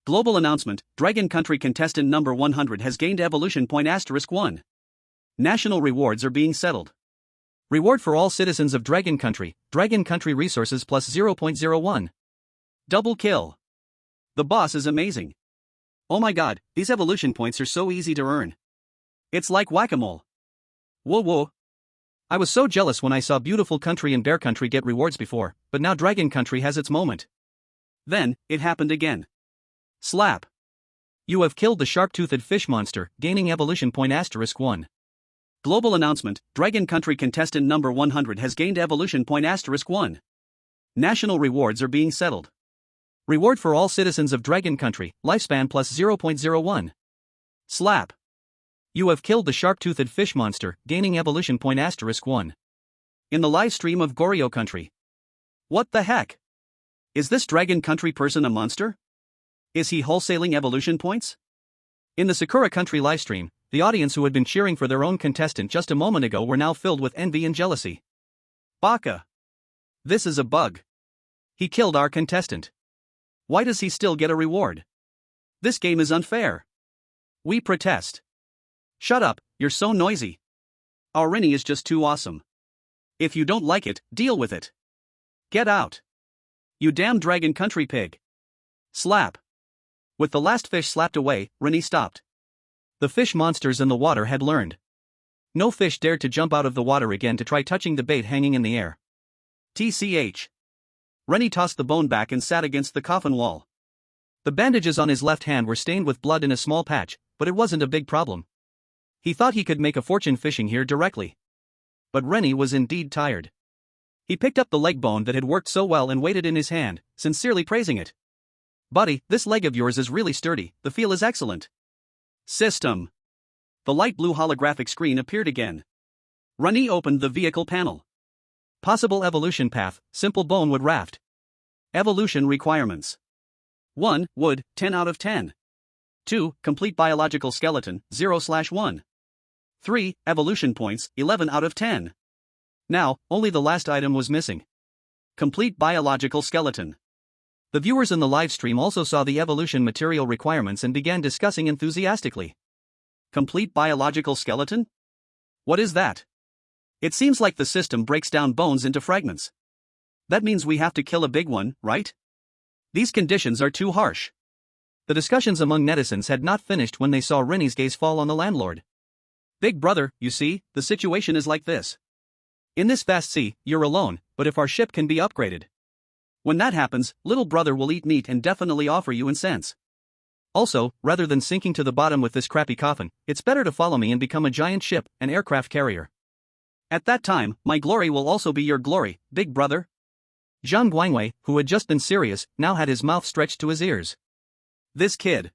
Global announcement, Dragon Country contestant number 100 has gained evolution point *1. National rewards are being settled. Reward for all citizens of Dragon Country resources plus 0.01. Double kill. The boss is amazing. Oh my god, these evolution points are so easy to earn. It's like whack-a-mole. Whoa whoa. I was so jealous when I saw Beautiful Country and Bear Country get rewards before, but now Dragon Country has its moment. Then, it happened again. Slap. You have killed the sharp-toothed fish monster, gaining evolution point *1. Global announcement, Dragon Country contestant number 100 has gained evolution point *1. National rewards are being settled. Reward for all citizens of Dragon Country, lifespan plus 0.01. Slap. You have killed the sharp-toothed fish monster, gaining evolution point *1. In the live stream of Goryo Country. What the heck? Is this Dragon Country person a monster? Is he wholesaling evolution points? In the Sakura Country livestream, the audience who had been cheering for their own contestant just a moment ago were now filled with envy and jealousy. Baka. This is a bug. He killed our contestant. Why does he still get a reward? This game is unfair. We protest. Shut up, you're so noisy. Our Ren Yi is just too awesome. If you don't like it, deal with it. Get out. You damn Dragon Country pig. Slap. With the last fish slapped away, Ren Yi stopped. The fish monsters in the water had learned. No fish dared to jump out of the water again to try touching the bait hanging in the air. TCH. Ren Yi tossed the bone back and sat against the coffin wall. The bandages on his left hand were stained with blood in a small patch, but it wasn't a big problem. He thought he could make a fortune fishing here directly. But Ren Yi was indeed tired. He picked up the leg bone that had worked so well and weighed it in his hand, sincerely praising it. Buddy, this leg of yours is really sturdy, the feel is excellent. System. The light blue holographic screen appeared again. Ren Yi opened the vehicle panel. Possible evolution path, simple bone wood raft. Evolution requirements. 1. Wood, 10 out of 10. 2. Complete biological skeleton, 0/1. 3. Evolution points, 11 out of 10. Now, only the last item was missing. Complete biological skeleton. The viewers in the live stream also saw the evolution material requirements and began discussing enthusiastically. Complete biological skeleton? What is that? It seems like the system breaks down bones into fragments. That means we have to kill a big one, right? These conditions are too harsh. The discussions among netizens had not finished when they saw Ren Yi's gaze fall on the landlord. Big brother, you see, the situation is like this. In this vast sea, you're alone, but if our ship can be upgraded. When that happens, little brother will eat meat and definitely offer you incense. Also, rather than sinking to the bottom with this crappy coffin, it's better to follow me and become a giant ship, an aircraft carrier. At that time, my glory will also be your glory, big brother. Zhang Guangwei, who had just been serious, now had his mouth stretched to his ears. This kid.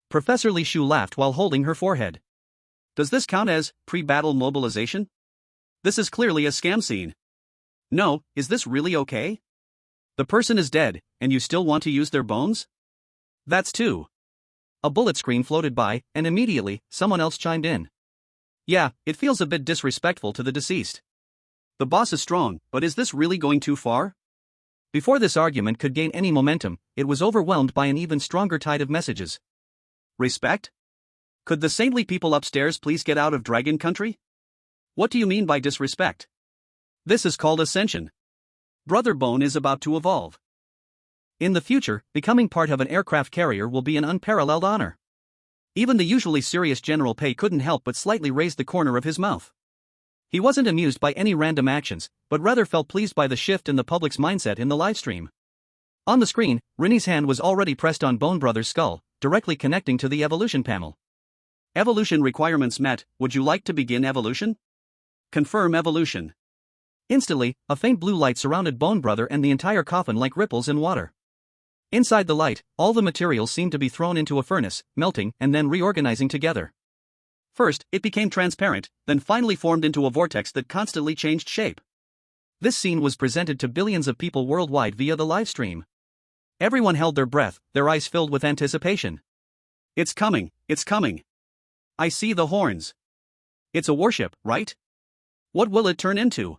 Professor Li Shu laughed while holding her forehead. Does this count as pre-battle mobilization? This is clearly a scam scene. No, is this really okay? The person is dead, and you still want to use their bones? That's two. A bullet screen floated by, and immediately, someone else chimed in. Yeah, it feels a bit disrespectful to the deceased. The boss is strong, but is this really going too far? Before this argument could gain any momentum, it was overwhelmed by an even stronger tide of messages. Respect? Could the saintly people upstairs please get out of Dragon Country? What do you mean by disrespect? This is called ascension. Brother Bone is about to evolve. In the future, becoming part of an aircraft carrier will be an unparalleled honor. Even the usually serious General Pei couldn't help but slightly raise the corner of his mouth. He wasn't amused by any random actions, but rather felt pleased by the shift in the public's mindset in the livestream. On the screen, Ren Yi's hand was already pressed on Bone Brother's skull, directly connecting to the evolution panel. Evolution requirements met, would you like to begin evolution? Confirm evolution. Instantly, a faint blue light surrounded Bone Brother and the entire coffin like ripples in water. Inside the light, all the materials seemed to be thrown into a furnace, melting and then reorganizing together. First, it became transparent, then finally formed into a vortex that constantly changed shape. This scene was presented to billions of people worldwide via the livestream. Everyone held their breath, their eyes filled with anticipation. It's coming, it's coming. I see the horns. It's a warship, right? What will it turn into?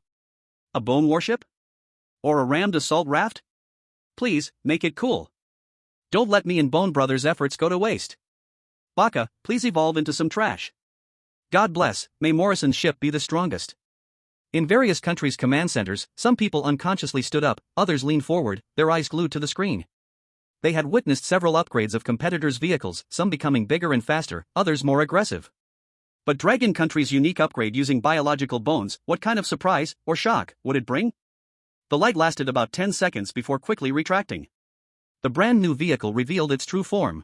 A bone warship? Or a rammed assault raft? Please, make it cool. Don't let me and Bone Brother's efforts go to waste. Baka, please evolve into some trash. God bless, may Morrison's ship be the strongest. In various countries' command centers, some people unconsciously stood up, others leaned forward, their eyes glued to the screen. They had witnessed several upgrades of competitors' vehicles, some becoming bigger and faster, others more aggressive. But Dragon Country's unique upgrade using biological bones, what kind of surprise, or shock, would it bring? The light lasted about 10 seconds before quickly retracting. The brand new vehicle revealed its true form.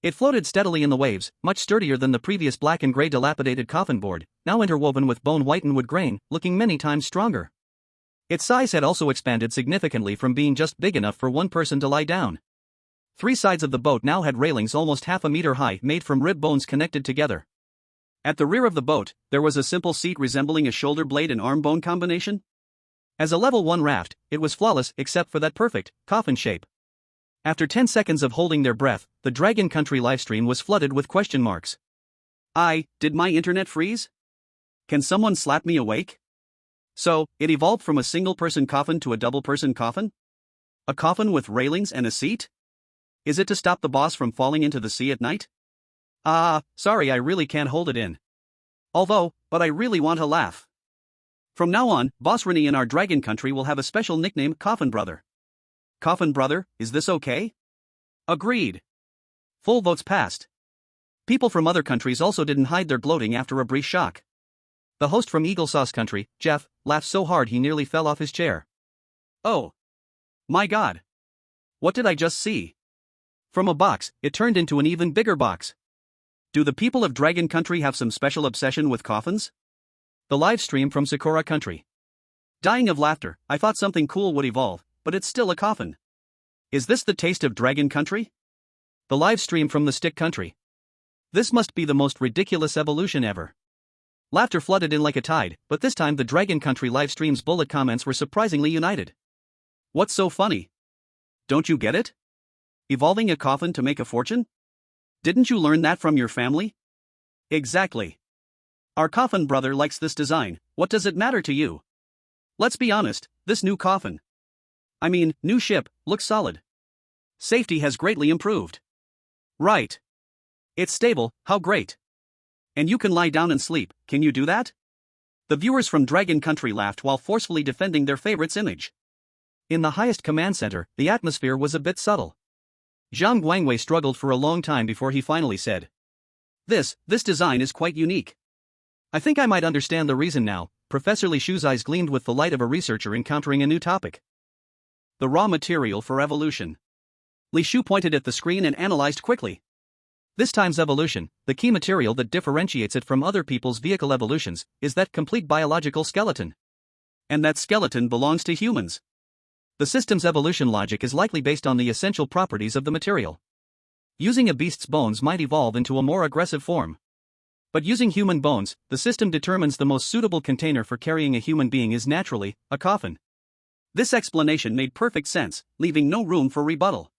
It floated steadily in the waves, much sturdier than the previous black and gray dilapidated coffin board, now interwoven with bone whitened wood grain, looking many times stronger. Its size had also expanded significantly from being just big enough for one person to lie down. 3 sides of the boat now had railings almost half a meter high made from rib bones connected together. At the rear of the boat, there was a simple seat resembling a shoulder blade and arm bone combination. As a level 1 raft, it was flawless except for that perfect, coffin shape. After 10 seconds of holding their breath, the Dragon Country livestream was flooded with question marks. Did my internet freeze? Can someone slap me awake? So, it evolved from a single-person coffin to a double-person coffin? A coffin with railings and a seat? Is it to stop the boss from falling into the sea at night? Sorry, I really can't hold it in. But I really want to laugh. From now on, Boss Ren Yi in our Dragon Country will have a special nickname, Coffin Brother. Coffin Brother, is this okay? Agreed. Full votes passed. People from other countries also didn't hide their gloating after a brief shock. The host from Eagle Sauce Country, Jeff, laughed so hard he nearly fell off his chair. Oh. My God. What did I just see? From a box, it turned into an even bigger box. Do the people of Dragon Country have some special obsession with coffins? The live stream from Sakura Country. Dying of laughter, I thought something cool would evolve, but it's still a coffin. Is this the taste of Dragon Country? The live stream from the Stick Country. This must be the most ridiculous evolution ever. Laughter flooded in like a tide, but this time the Dragon Country live stream's bullet comments were surprisingly united. What's so funny? Don't you get it? Evolving a coffin to make a fortune? Didn't you learn that from your family? Exactly. Our Coffin Brother likes this design, what does it matter to you? Let's be honest, this new coffin. New ship, looks solid. Safety has greatly improved. Right. It's stable, how great. And you can lie down and sleep, can you do that? The viewers from Dragon Country laughed while forcefully defending their favorite's image. In the highest command center, the atmosphere was a bit subtle. Zhang Guangwei struggled for a long time before he finally said. This design is quite unique. I think I might understand the reason now. Professor Li Shu's eyes gleamed with the light of a researcher encountering a new topic. The raw material for evolution. Li Shu pointed at the screen and analyzed quickly. This time's evolution, the key material that differentiates it from other people's vehicle evolutions, is that complete biological skeleton. And that skeleton belongs to humans. The system's evolution logic is likely based on the essential properties of the material. Using a beast's bones might evolve into a more aggressive form. But using human bones, the system determines the most suitable container for carrying a human being is naturally a coffin. This explanation made perfect sense, leaving no room for rebuttal.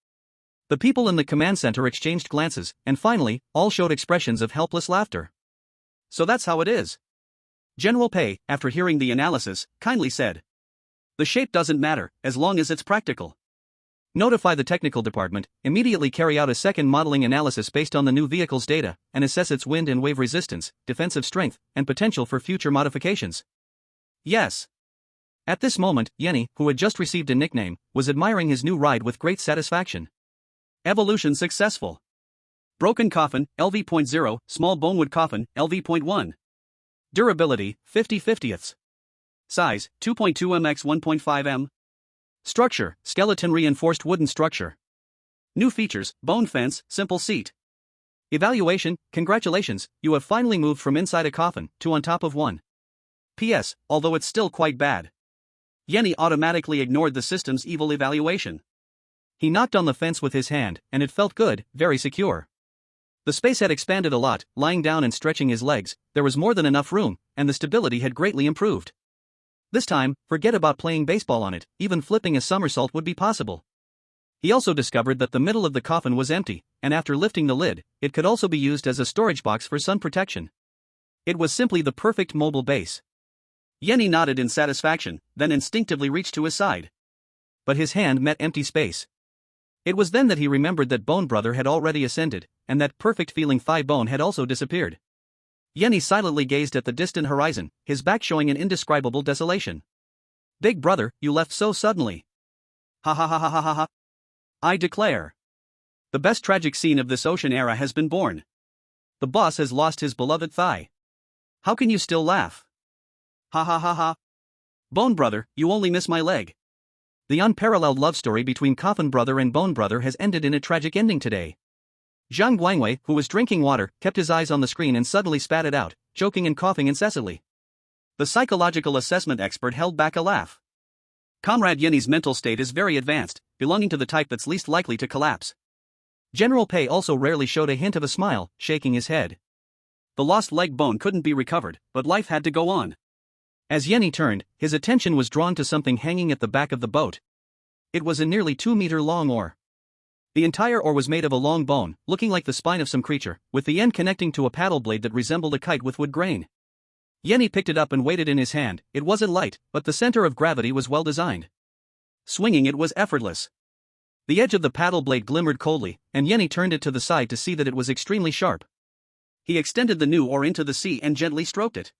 The people in the command center exchanged glances, and finally, all showed expressions of helpless laughter. So that's how it is. General Pei, after hearing the analysis, kindly said. The shape doesn't matter, as long as it's practical. Notify the technical department, immediately carry out a second modeling analysis based on the new vehicle's data, and assess its wind and wave resistance, defensive strength, and potential for future modifications. Yes. At this moment, Ren Yi, who had just received a nickname, was admiring his new ride with great satisfaction. Evolution successful. Broken coffin, LV.0, small bonewood coffin, LV.1. Durability, 50/50ths. Size, 2.2 m x 1.5 m. Structure, skeleton reinforced wooden structure. New features, bone fence, simple seat. Evaluation, congratulations, you have finally moved from inside a coffin to on top of one. PS, although it's still quite bad. Ren Yi automatically ignored the system's evil evaluation. He knocked on the fence with his hand, and it felt good, very secure. The space had expanded a lot, lying down and stretching his legs, there was more than enough room, and the stability had greatly improved. This time, forget about playing baseball on it, even flipping a somersault would be possible. He also discovered that the middle of the coffin was empty, and after lifting the lid, it could also be used as a storage box for sun protection. It was simply the perfect mobile base. Ren Yi nodded in satisfaction, then instinctively reached to his side. But his hand met empty space. It was then that he remembered that Bone Brother had already ascended, and that perfect-feeling thigh bone had also disappeared. Ren Yi silently gazed at the distant horizon, his back showing an indescribable desolation. Big brother, you left so suddenly. Ha ha ha ha ha ha ha. I declare. The best tragic scene of this ocean era has been born. The boss has lost his beloved thigh. How can you still laugh? Ha ha ha ha. Bone Brother, you only miss my leg. The unparalleled love story between Coffin Brother and Bone Brother has ended in a tragic ending today. Zhang Guangwei, who was drinking water, kept his eyes on the screen and suddenly spat it out, choking and coughing incessantly. The psychological assessment expert held back a laugh. Comrade Ren Yi's mental state is very advanced, belonging to the type that's least likely to collapse. General Pei also rarely showed a hint of a smile, shaking his head. The lost leg bone couldn't be recovered, but life had to go on. As Ren Yi turned, his attention was drawn to something hanging at the back of the boat. It was a nearly 2-meter-long oar. The entire oar was made of a long bone, looking like the spine of some creature, with the end connecting to a paddle blade that resembled a kite with wood grain. Ren Yi picked it up and weighed it in his hand. It wasn't light, but the center of gravity was well designed. Swinging it was effortless. The edge of the paddle blade glimmered coldly, and Ren Yi turned it to the side to see that it was extremely sharp. He extended the new oar into the sea and gently stroked it.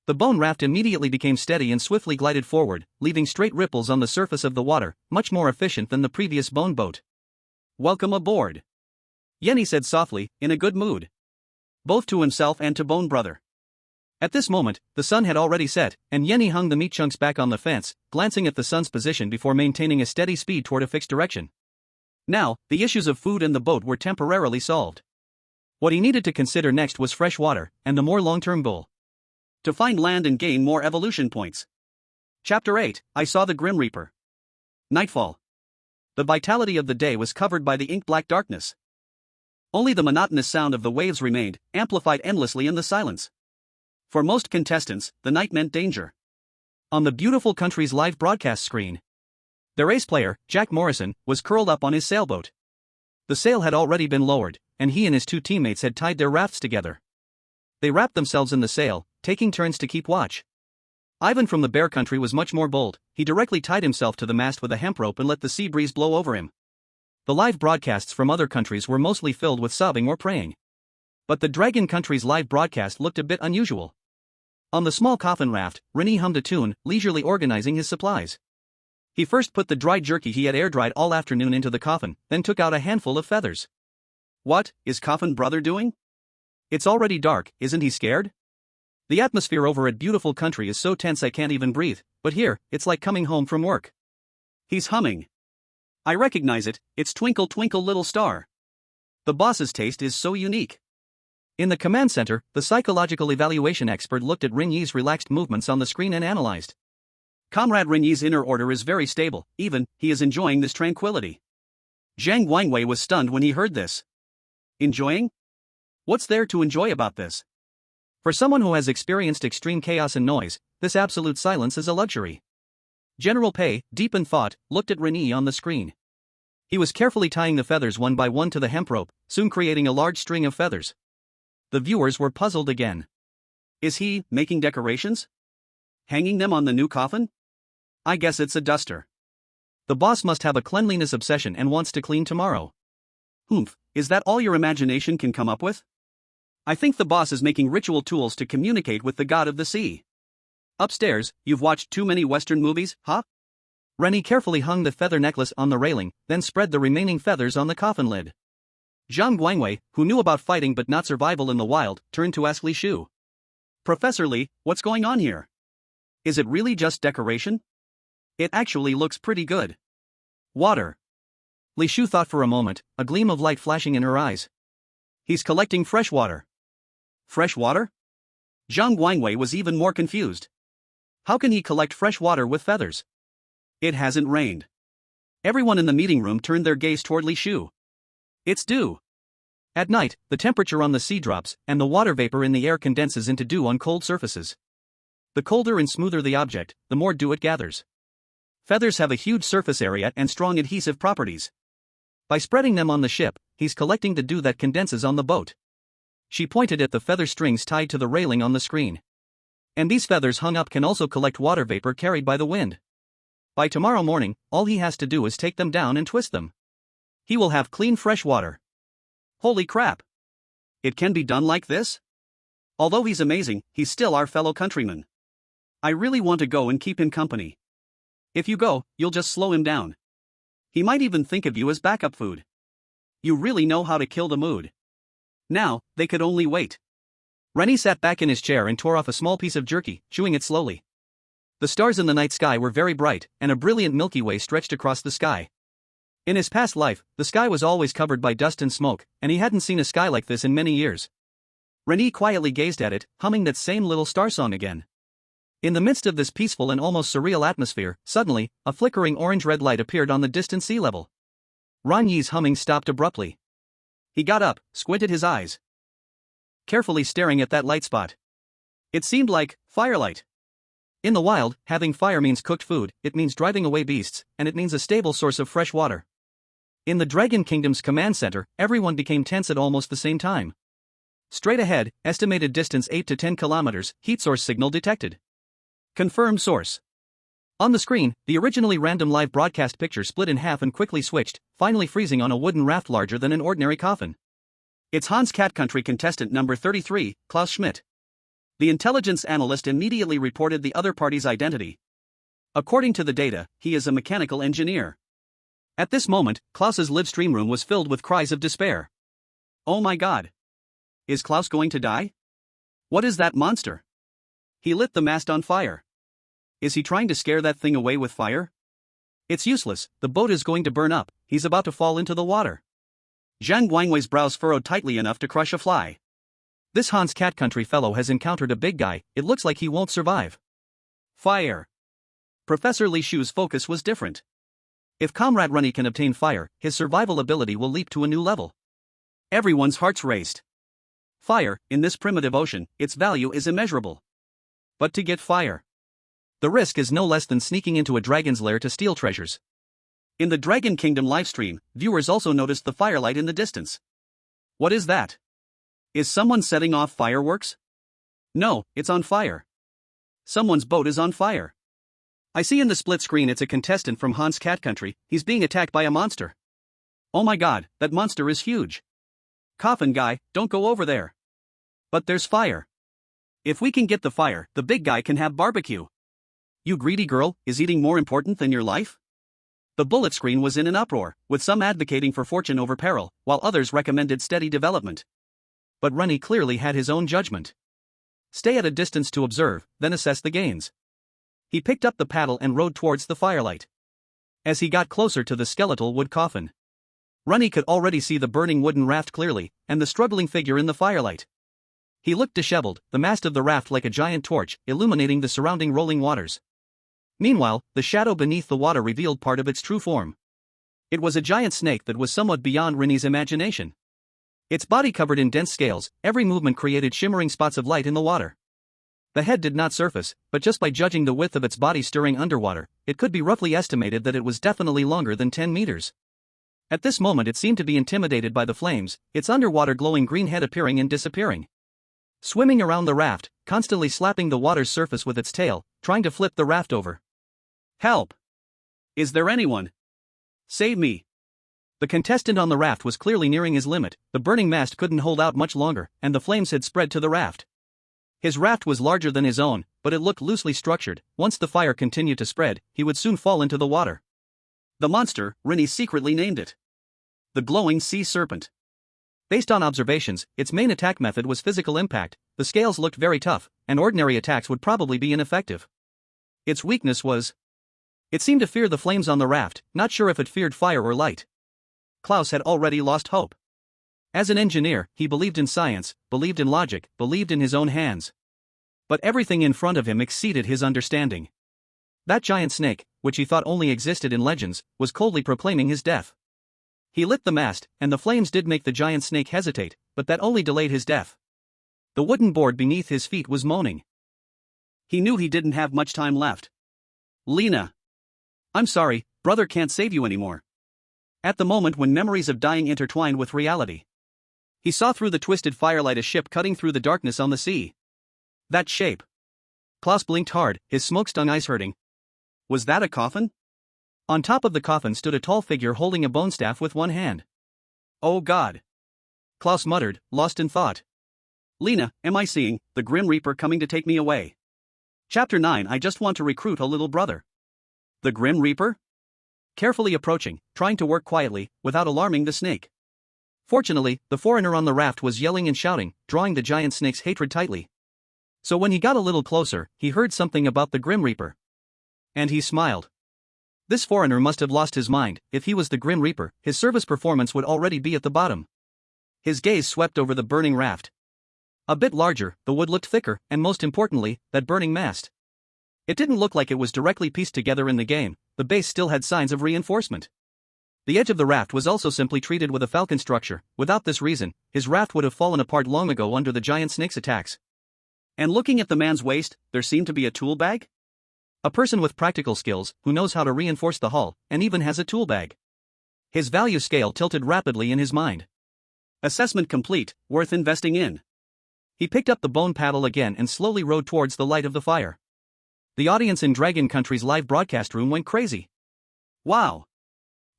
The bone raft immediately became steady and swiftly glided forward, leaving straight ripples on the surface of the water, much more efficient than the previous bone boat. Welcome aboard. Ren Yi said softly, in a good mood. Both to himself and to Bone Brother. At this moment, the sun had already set, and Ren Yi hung the meat chunks back on the fence, glancing at the sun's position before maintaining a steady speed toward a fixed direction. Now, the issues of food and the boat were temporarily solved. What he needed to consider next was fresh water, and the more long-term goal. To find land and gain more evolution points. Chapter 8, I Saw the Grim Reaper. Nightfall. The vitality of the day was covered by the ink-black darkness. Only the monotonous sound of the waves remained, amplified endlessly in the silence. For most contestants, the night meant danger. On the beautiful country's live broadcast screen, their ace player, Jack Morrison, was curled up on his sailboat. The sail had already been lowered, and he and his two teammates had tied their rafts together. They wrapped themselves in the sail, taking turns to keep watch. Ivan from the Bear Country was much more bold. He directly tied himself to the mast with a hemp rope and let the sea breeze blow over him. The live broadcasts from other countries were mostly filled with sobbing or praying. But the Dragon Country's live broadcast looked a bit unusual. On the small coffin raft, Ren Yi hummed a tune, leisurely organizing his supplies. He first put the dried jerky he had air-dried all afternoon into the coffin, then took out a handful of feathers. What is Coffin Brother doing? It's already dark, isn't he scared? The atmosphere over at Beautiful Country is so tense I can't even breathe, but here, it's like coming home from work. He's humming. I recognize it, it's Twinkle Twinkle Little Star. The boss's taste is so unique. In the command center, the psychological evaluation expert looked at Ren Yi's relaxed movements on the screen and analyzed. Comrade Ren Yi's inner order is very stable, he is enjoying this tranquility. Zhang Guangwei was stunned when he heard this. Enjoying? What's there to enjoy about this? For someone who has experienced extreme chaos and noise, this absolute silence is a luxury. General Pei, deep in thought, looked at Ren Yi on the screen. He was carefully tying the feathers one by one to the hemp rope, soon creating a large string of feathers. The viewers were puzzled again. Is he making decorations? Hanging them on the new coffin? I guess it's a duster. The boss must have a cleanliness obsession and wants to clean tomorrow. Humph, is that all your imagination can come up with? I think the boss is making ritual tools to communicate with the god of the sea. Upstairs, you've watched too many Western movies, huh? Ren Yi carefully hung the feather necklace on the railing, then spread the remaining feathers on the coffin lid. Zhang Guangwei, who knew about fighting but not survival in the wild, turned to ask Li Shu. Professor Li, what's going on here? Is it really just decoration? It actually looks pretty good. Water. Li Shu thought for a moment, a gleam of light flashing in her eyes. He's collecting fresh water. Fresh water? Zhang Guangwei was even more confused. How can he collect fresh water with feathers? It hasn't rained. Everyone in the meeting room turned their gaze toward Li Shu. It's dew. At night, the temperature on the sea drops, and the water vapor in the air condenses into dew on cold surfaces. The colder and smoother the object, the more dew it gathers. Feathers have a huge surface area and strong adhesive properties. By spreading them on the ship, he's collecting the dew that condenses on the boat. She pointed at the feather strings tied to the railing on the screen. And these feathers hung up can also collect water vapor carried by the wind. By tomorrow morning, all he has to do is take them down and twist them. He will have clean fresh water. Holy crap! It can be done like this? Although he's amazing, he's still our fellow countryman. I really want to go and keep him company. If you go, you'll just slow him down. He might even think of you as backup food. You really know how to kill the mood. Now, they could only wait. Ren Yi sat back in his chair and tore off a small piece of jerky, chewing it slowly. The stars in the night sky were very bright, and a brilliant Milky Way stretched across the sky. In his past life, the sky was always covered by dust and smoke, and he hadn't seen a sky like this in many years. Ren Yi quietly gazed at it, humming that same little star song again. In the midst of this peaceful and almost surreal atmosphere, suddenly, a flickering orange-red light appeared on the distant sea level. Ren Yi's humming stopped abruptly. He got up, squinted his eyes, carefully staring at that light spot. It seemed like firelight. In the wild, having fire means cooked food, it means driving away beasts, and it means a stable source of fresh water. In the Dragon Kingdom's command center, everyone became tense at almost the same time. Straight ahead, estimated distance 8 to 10 kilometers, heat source signal detected. Confirmed source. On the screen, the originally random live broadcast picture split in half and quickly switched, finally freezing on a wooden raft larger than an ordinary coffin. It's Sakura Country contestant number 33, Klaus Schmidt. The intelligence analyst immediately reported the other party's identity. According to the data, he is a mechanical engineer. At this moment, Klaus's live stream room was filled with cries of despair. Oh my god. Is Klaus going to die? What is that monster? He lit the mast on fire. Is he trying to scare that thing away with fire? It's useless, the boat is going to burn up, he's about to fall into the water. Zhang Guangwei's brows furrowed tightly enough to crush a fly. This Sakura Country fellow has encountered a big guy, it looks like he won't survive. Fire. Professor Li Shu's focus was different. If Comrade Ren Yi can obtain fire, his survival ability will leap to a new level. Everyone's hearts raced. Fire, in this primitive ocean, its value is immeasurable. But to get fire, the risk is no less than sneaking into a dragon's lair to steal treasures. In the Dragon Kingdom livestream, viewers also noticed the firelight in the distance. What is that? Is someone setting off fireworks? No, it's on fire. Someone's boat is on fire. I see in the split screen it's a contestant from Sakura Country, he's being attacked by a monster. Oh my god, that monster is huge. Coffin guy, don't go over there. But there's fire. If we can get the fire, the big guy can have barbecue. You greedy girl, is eating more important than your life? The bullet screen was in an uproar, with some advocating for fortune over peril, while others recommended steady development. But Ren Yi clearly had his own judgment. Stay at a distance to observe, then assess the gains. He picked up the paddle and rowed towards the firelight. As he got closer to the skeletal wood coffin, Ren Yi could already see the burning wooden raft clearly, and the struggling figure in the firelight. He looked disheveled, the mast of the raft like a giant torch, illuminating the surrounding rolling waters. Meanwhile, the shadow beneath the water revealed part of its true form. It was a giant snake that was somewhat beyond Ren Yi's imagination. Its body covered in dense scales, every movement created shimmering spots of light in the water. The head did not surface, but just by judging the width of its body stirring underwater, it could be roughly estimated that it was definitely longer than 10 meters. At this moment it seemed to be intimidated by the flames, its underwater glowing green head appearing and disappearing. Swimming around the raft, constantly slapping the water's surface with its tail, trying to flip the raft over. Help! Is there anyone? Save me! The contestant on the raft was clearly nearing his limit, the burning mast couldn't hold out much longer, and the flames had spread to the raft. His raft was larger than his own, but it looked loosely structured. Once the fire continued to spread, he would soon fall into the water. The monster, Ren Yi secretly named it the glowing sea serpent. Based on observations, its main attack method was physical impact. The scales looked very tough, and ordinary attacks would probably be ineffective. Its weakness was it seemed to fear the flames on the raft, not sure if it feared fire or light. Klaus had already lost hope. As an engineer, he believed in science, believed in logic, believed in his own hands. But everything in front of him exceeded his understanding. That giant snake, which he thought only existed in legends, was coldly proclaiming his death. He lit the mast, and the flames did make the giant snake hesitate, but that only delayed his death. The wooden board beneath his feet was moaning. He knew he didn't have much time left. Lena. I'm sorry, brother can't save you anymore. At the moment when memories of dying intertwined with reality, he saw through the twisted firelight a ship cutting through the darkness on the sea. That shape. Klaus blinked hard, his smoke-stung eyes hurting. Was that a coffin? On top of the coffin stood a tall figure holding a bone staff with one hand. Oh God. Klaus muttered, lost in thought. Lena, am I seeing the Grim Reaper coming to take me away? Chapter 9. I just want to recruit a little brother. The Grim Reaper? Carefully approaching, trying to work quietly, without alarming the snake. Fortunately, the foreigner on the raft was yelling and shouting, drawing the giant snake's hatred tightly. So when he got a little closer, he heard something about the Grim Reaper. And he smiled. This foreigner must have lost his mind. If he was the Grim Reaper, his service performance would already be at the bottom. His gaze swept over the burning raft. A bit larger, the wood looked thicker, and most importantly, that burning mast. It didn't look like it was directly pieced together in the game. The base still had signs of reinforcement. The edge of the raft was also simply treated with a falcon structure. Without this reason, his raft would have fallen apart long ago under the giant snake's attacks. And looking at the man's waist, there seemed to be a tool bag? A person with practical skills, who knows how to reinforce the hull, and even has a tool bag. His value scale tilted rapidly in his mind. Assessment complete, worth investing in. He picked up the bone paddle again and slowly rowed towards the light of the fire. The audience in Dragon Country's live broadcast room went crazy. Wow.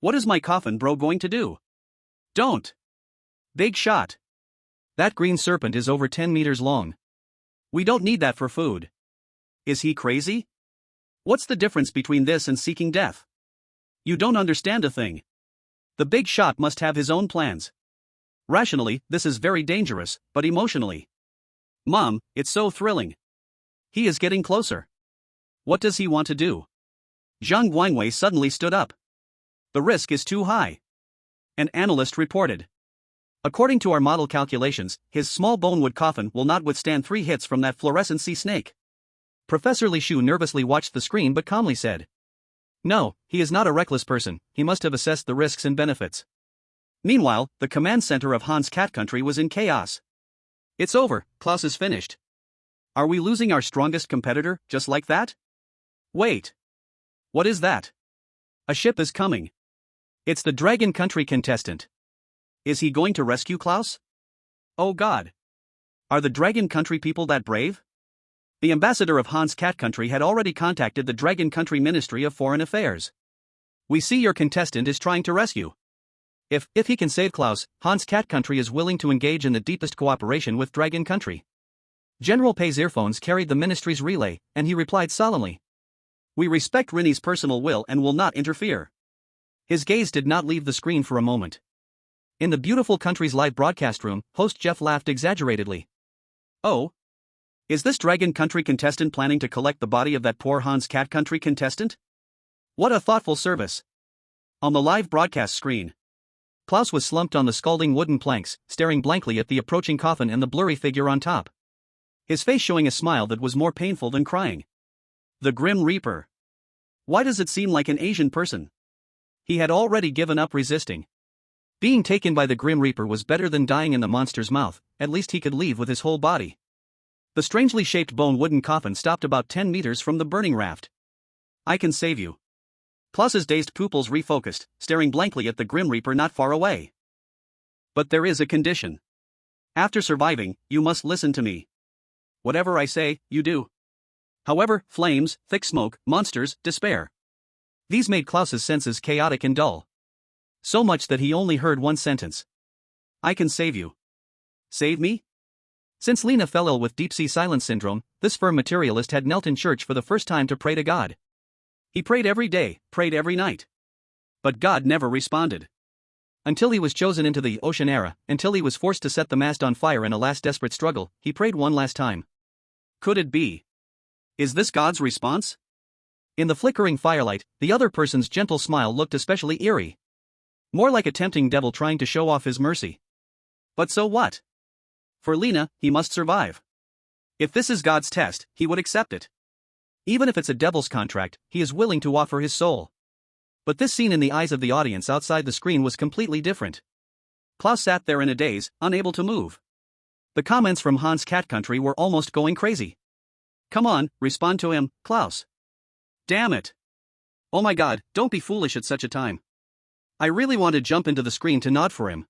What is my coffin bro going to do? Don't. Big shot. That green serpent is over 10 meters long. We don't need that for food. Is he crazy? What's the difference between this and seeking death? You don't understand a thing. The big shot must have his own plans. Rationally, this is very dangerous, but emotionally. Mom, it's so thrilling. He is getting closer. What does he want to do? Zhang Guangwei suddenly stood up. The risk is too high. An analyst reported. According to our model calculations, his small bonewood coffin will not withstand 3 hits from that fluorescent sea snake. Professor Li Shu nervously watched the screen but calmly said. No, he is not a reckless person, he must have assessed the risks and benefits. Meanwhile, the command center of Han's Cat Country was in chaos. It's over, Klaus is finished. Are we losing our strongest competitor, just like that? Wait. What is that? A ship is coming. It's the Dragon Country contestant. Is he going to rescue Klaus? Oh God. Are the Dragon Country people that brave? The ambassador of Han's Cat Country had already contacted the Dragon Country Ministry of Foreign Affairs. We see your contestant is trying to rescue. If he can save Klaus, Han's Cat Country is willing to engage in the deepest cooperation with Dragon Country. General Pei's earphones carried the ministry's relay, and he replied solemnly. We respect Ren Yi's personal will and will not interfere. His gaze did not leave the screen for a moment. In the beautiful country's live broadcast room, host Jeff laughed exaggeratedly. Oh? Is this Dragon Country contestant planning to collect the body of that poor Han's Cat Country contestant? What a thoughtful service. On the live broadcast screen, Klaus was slumped on the scalding wooden planks, staring blankly at the approaching coffin and the blurry figure on top. His face showing a smile that was more painful than crying. The Grim Reaper. Why does it seem like an Asian person? He had already given up resisting. Being taken by the Grim Reaper was better than dying in the monster's mouth, at least he could leave with his whole body. The strangely shaped bone wooden coffin stopped about 10 meters from the burning raft. I can save you. Klaus's dazed pupils refocused, staring blankly at the Grim Reaper not far away. But there is a condition. After surviving, you must listen to me. Whatever I say, you do. However, flames, thick smoke, monsters, despair. These made Klaus's senses chaotic and dull. So much that he only heard one sentence. I can save you. Save me? Since Lena fell ill with deep-sea silence syndrome, this firm materialist had knelt in church for the first time to pray to God. He prayed every day, prayed every night. But God never responded. Until he was chosen into the ocean era, until he was forced to set the mast on fire in a last desperate struggle, he prayed one last time. Could it be? Is this God's response? In the flickering firelight, the other person's gentle smile looked especially eerie. More like a tempting devil trying to show off his mercy. But so what? For Lena, he must survive. If this is God's test, he would accept it. Even if it's a devil's contract, he is willing to offer his soul. But this scene in the eyes of the audience outside the screen was completely different. Klaus sat there in a daze, unable to move. The comments from Hans Cat Country were almost going crazy. Come on, respond to him, Klaus. Damn it. Oh my God, don't be foolish at such a time. I really want to jump into the screen to nod for him.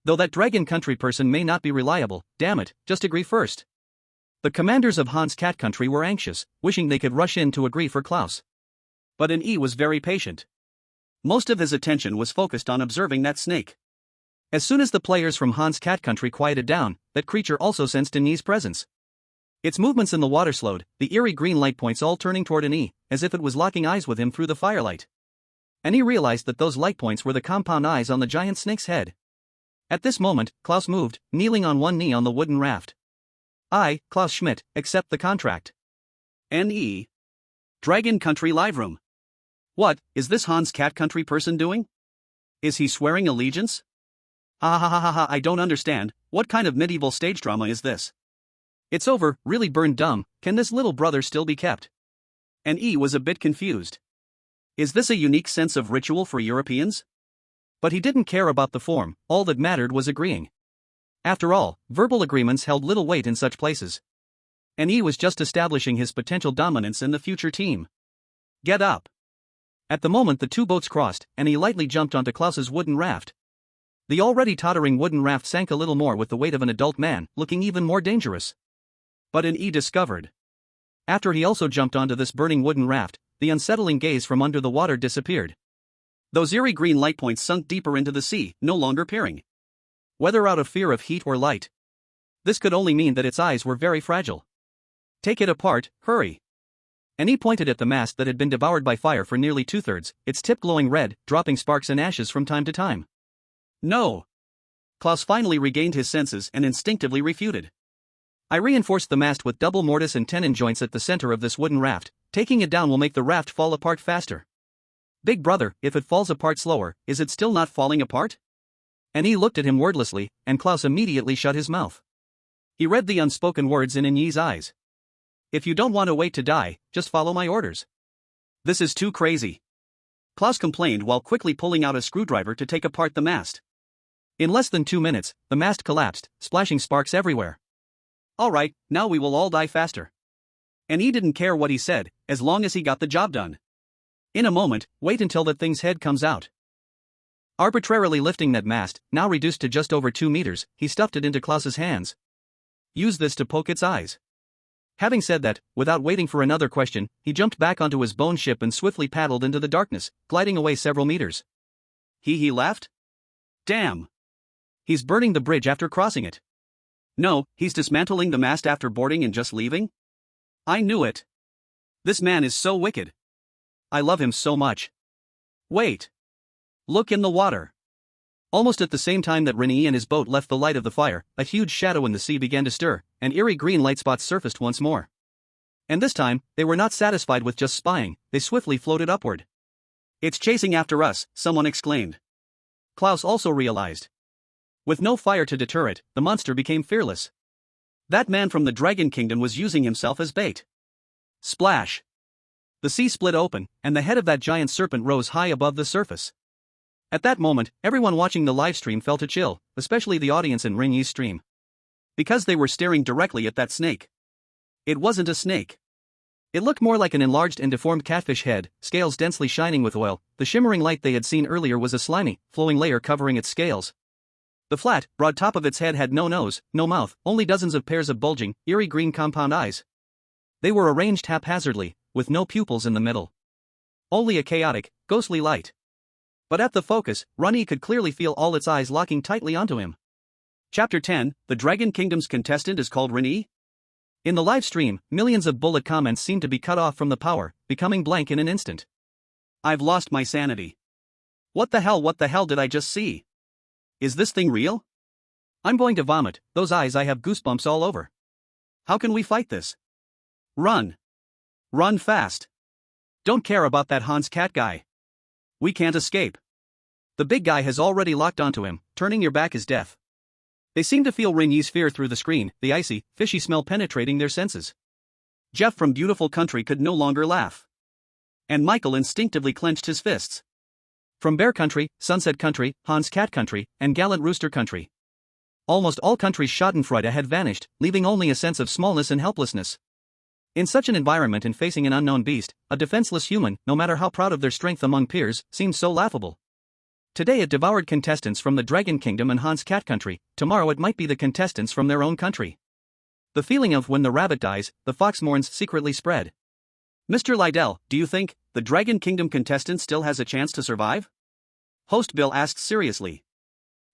Though that Dragon Country person may not be reliable, damn it, just agree first. The commanders of Hans Cat Country were anxious, wishing they could rush in to agree for Klaus. But Ren Yi was very patient. Most of his attention was focused on observing that snake. As soon as the players from Hans Cat Country quieted down, that creature also sensed Ren Yi's presence. Its movements in the water slowed, the eerie green light points all turning toward Ren Yi, as if it was locking eyes with him through the firelight. And he realized that those light points were the compound eyes on the giant snake's head. At this moment, Klaus moved, kneeling on one knee on the wooden raft. I, Klaus Schmidt, accept the contract. Ren Yi. Dragon Country Live Room. What is this Hans Cat Country person doing? Is he swearing allegiance? Ha ha ha ha ha, I don't understand, what kind of medieval stage drama is this? It's over, really burned dumb, can this little brother still be kept? Ren Yi was a bit confused. Is this a unique sense of ritual for Europeans? But he didn't care about the form, all that mattered was agreeing. After all, verbal agreements held little weight in such places. Ren Yi was just establishing his potential dominance in the future team. Get up. At the moment the two boats crossed, and he lightly jumped onto Klaus's wooden raft. The already tottering wooden raft sank a little more with the weight of an adult man, looking even more dangerous. But Ren Yi discovered. After he also jumped onto this burning wooden raft, the unsettling gaze from under the water disappeared. Those eerie green light points sunk deeper into the sea, no longer peering. Whether out of fear of heat or light. This could only mean that its eyes were very fragile. Take it apart, hurry. And he pointed at the mast that had been devoured by fire for nearly 2/3, its tip glowing red, dropping sparks and ashes from time to time. No. Klaus finally regained his senses and instinctively refuted. I reinforced the mast with double mortise and tenon joints at the center of this wooden raft. Taking it down will make the raft fall apart faster. Big brother, if it falls apart slower, is it still not falling apart? And he looked at him wordlessly, and Klaus immediately shut his mouth. He read the unspoken words in Ren Yi's eyes. If you don't want to wait to die, just follow my orders. This is too crazy. Klaus complained while quickly pulling out a screwdriver to take apart the mast. In less than 2 minutes, the mast collapsed, splashing sparks everywhere. Alright, now we will all die faster. And he didn't care what he said, as long as he got the job done. In a moment, wait until that thing's head comes out. Arbitrarily lifting that mast, now reduced to just over 2 meters, he stuffed it into Klaus's hands. Use this to poke its eyes. Having said that, without waiting for another question, he jumped back onto his bone ship and swiftly paddled into the darkness, gliding away several meters. He left? Damn. He's burning the bridge after crossing it. No, he's dismantling the mast after boarding and just leaving? I knew it. This man is so wicked. I love him so much. Wait. Look in the water. Almost at the same time that Ren Yi and his boat left the light of the fire, a huge shadow in the sea began to stir, and eerie green light spots surfaced once more. And this time, they were not satisfied with just spying, they swiftly floated upward. It's chasing after us, someone exclaimed. Klaus also realized. With no fire to deter it, the monster became fearless. That man from the Dragon Kingdom was using himself as bait. Splash! The sea split open, and the head of that giant serpent rose high above the surface. At that moment, everyone watching the livestream felt a chill, especially the audience in Ren Yi's stream. Because they were staring directly at that snake. It wasn't a snake. It looked more like an enlarged and deformed catfish head, scales densely shining with oil. The shimmering light they had seen earlier was a slimy, flowing layer covering its scales. The flat, broad top of its head had no nose, no mouth, only dozens of pairs of bulging, eerie green compound eyes. They were arranged haphazardly, with no pupils in the middle. Only a chaotic, ghostly light. But at the focus, Ren Yi could clearly feel all its eyes locking tightly onto him. Chapter 10, The Dragon Kingdom's contestant is called Ren Yi? In the live stream, millions of bullet comments seem to be cut off from the power, becoming blank in an instant. I've lost my sanity. What the hell did I just see? Is this thing real? I'm going to vomit, those eyes, I have goosebumps all over. How can we fight this? Run. Run fast. Don't care about that Hans cat guy. We can't escape. The big guy has already locked onto him, turning your back is death. They seem to feel Ren Yi's fear through the screen, the icy, fishy smell penetrating their senses. Jeff from Beautiful Country could no longer laugh. And Michael instinctively clenched his fists. From Bear Country, Sunset Country, Hans Cat Country, and Gallant Rooster Country. Almost all countries' schadenfreude had vanished, leaving only a sense of smallness and helplessness. In such an environment and facing an unknown beast, a defenseless human, no matter how proud of their strength among peers, seemed so laughable. Today it devoured contestants from the Dragon Kingdom and Hans Cat Country, tomorrow it might be the contestants from their own country. The feeling of when the rabbit dies, the fox mourns secretly spread. Mr. Liddell, do you think the Dragon Kingdom contestant still has a chance to survive? Host Bill asked seriously.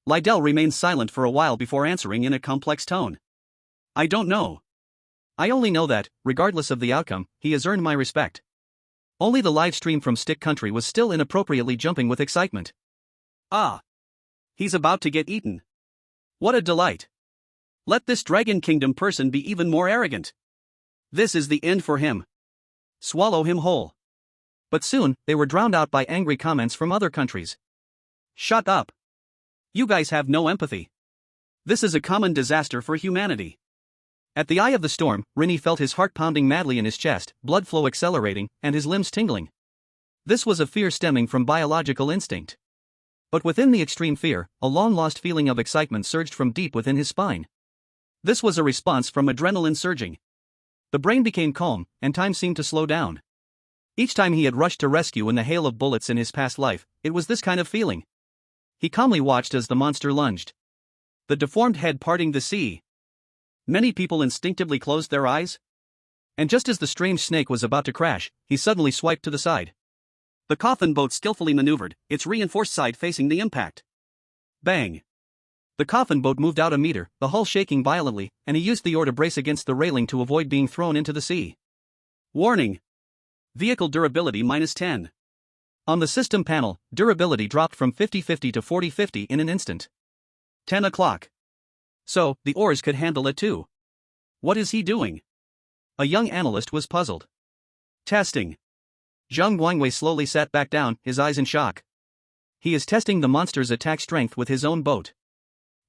Liddell remained silent for a while before answering in a complex tone. I don't know. I only know that, regardless of the outcome, he has earned my respect. Only the live stream from Stick Country was still inappropriately jumping with excitement. Ah! He's about to get eaten. What a delight. Let this Dragon Kingdom person be even more arrogant. This is the end for him. Swallow him whole. But soon, they were drowned out by angry comments from other countries. Shut up. You guys have no empathy. This is a common disaster for humanity. At the eye of the storm, Ren Yi felt his heart pounding madly in his chest, blood flow accelerating, and his limbs tingling. This was a fear stemming from biological instinct. But within the extreme fear, a long-lost feeling of excitement surged from deep within his spine. This was a response from adrenaline surging. The brain became calm, and time seemed to slow down. Each time he had rushed to rescue in the hail of bullets in his past life, it was this kind of feeling. He calmly watched as the monster lunged. The deformed head parting the sea. Many people instinctively closed their eyes. And just as the strange snake was about to crash, he suddenly swiped to the side. The Coffin boat skillfully maneuvered, its reinforced side facing the impact. Bang! The Coffin boat moved out a meter, the hull shaking violently, and he used the oar to brace against the railing to avoid being thrown into the sea. Warning! Vehicle durability -10. On the system panel, durability dropped from 50-50 to 40-50 in an instant. 10 o'clock. So, the oars could handle it too. What is he doing? A young analyst was puzzled. Testing. Zhang Guangwei slowly sat back down, his eyes in shock. He is testing the monster's attack strength with his own boat.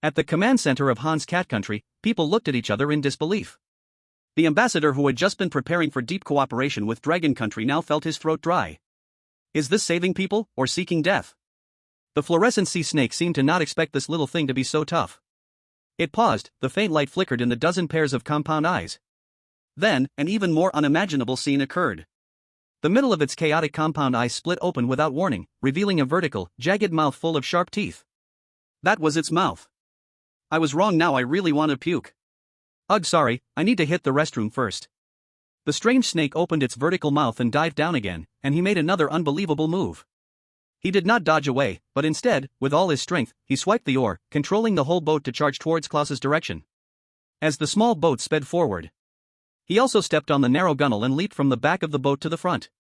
At the command center of Hans Cat Country, people looked at each other in disbelief. The ambassador who had just been preparing for deep cooperation with Dragon Country now felt his throat dry. Is this saving people, or seeking death? The fluorescent sea snake seemed to not expect this little thing to be so tough. It paused, the faint light flickered in the dozen pairs of compound eyes. Then, an even more unimaginable scene occurred. The middle of its chaotic compound eye split open without warning, revealing a vertical, jagged mouth full of sharp teeth. That was its mouth. I was wrong, now I really want to puke. Ugh, sorry, I need to hit the restroom first. The strange snake opened its vertical mouth and dived down again, and he made another unbelievable move. He did not dodge away, but instead, with all his strength, he swiped the oar, controlling the whole boat to charge towards Klaus's direction. As the small boat sped forward, he also stepped on the narrow gunwale and leaped from the back of the boat to the front.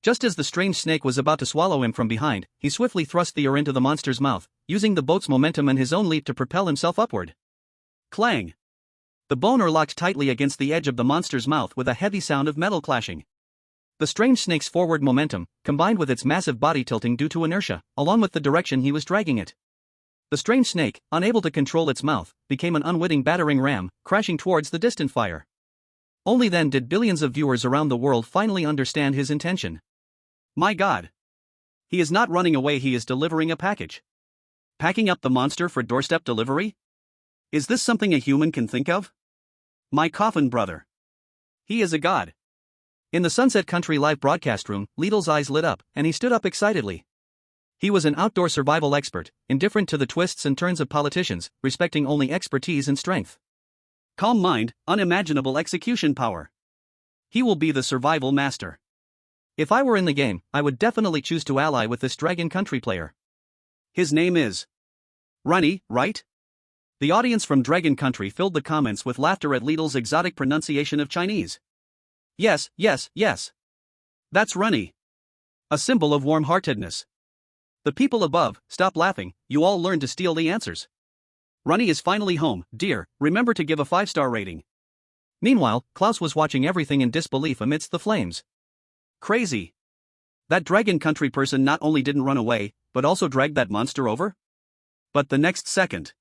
Just as the strange snake was about to swallow him from behind, he swiftly thrust the oar into the monster's mouth, using the boat's momentum and his own leap to propel himself upward. Clang! The bone oar locked tightly against the edge of the monster's mouth with a heavy sound of metal clashing. The strange snake's forward momentum, combined with its massive body tilting due to inertia, along with the direction he was dragging it. The strange snake, unable to control its mouth, became an unwitting battering ram, crashing towards the distant fire. Only then did billions of viewers around the world finally understand his intention. My God! He is not running away, he is delivering a package. Packing up the monster for doorstep delivery? Is this something a human can think of? My Coffin brother. He is a god. In the Sunset Country live broadcast room, Lidl's eyes lit up, and he stood up excitedly. He was an outdoor survival expert, indifferent to the twists and turns of politicians, respecting only expertise and strength. Calm mind, unimaginable execution power. He will be the survival master. If I were in the game, I would definitely choose to ally with this Dragon Country player. His name is Ren Yi, right? The audience from Dragon Country filled the comments with laughter at Lidl's exotic pronunciation of Chinese. Yes, yes, yes. That's Ren Yi. A symbol of warm-heartedness. The people above, stop laughing, you all learned to steal the answers. Ren Yi is finally home, dear, remember to give a 5-star rating. Meanwhile, Klaus was watching everything in disbelief amidst the flames. Crazy. That Dragon Country person not only didn't run away, but also dragged that monster over? But the next second,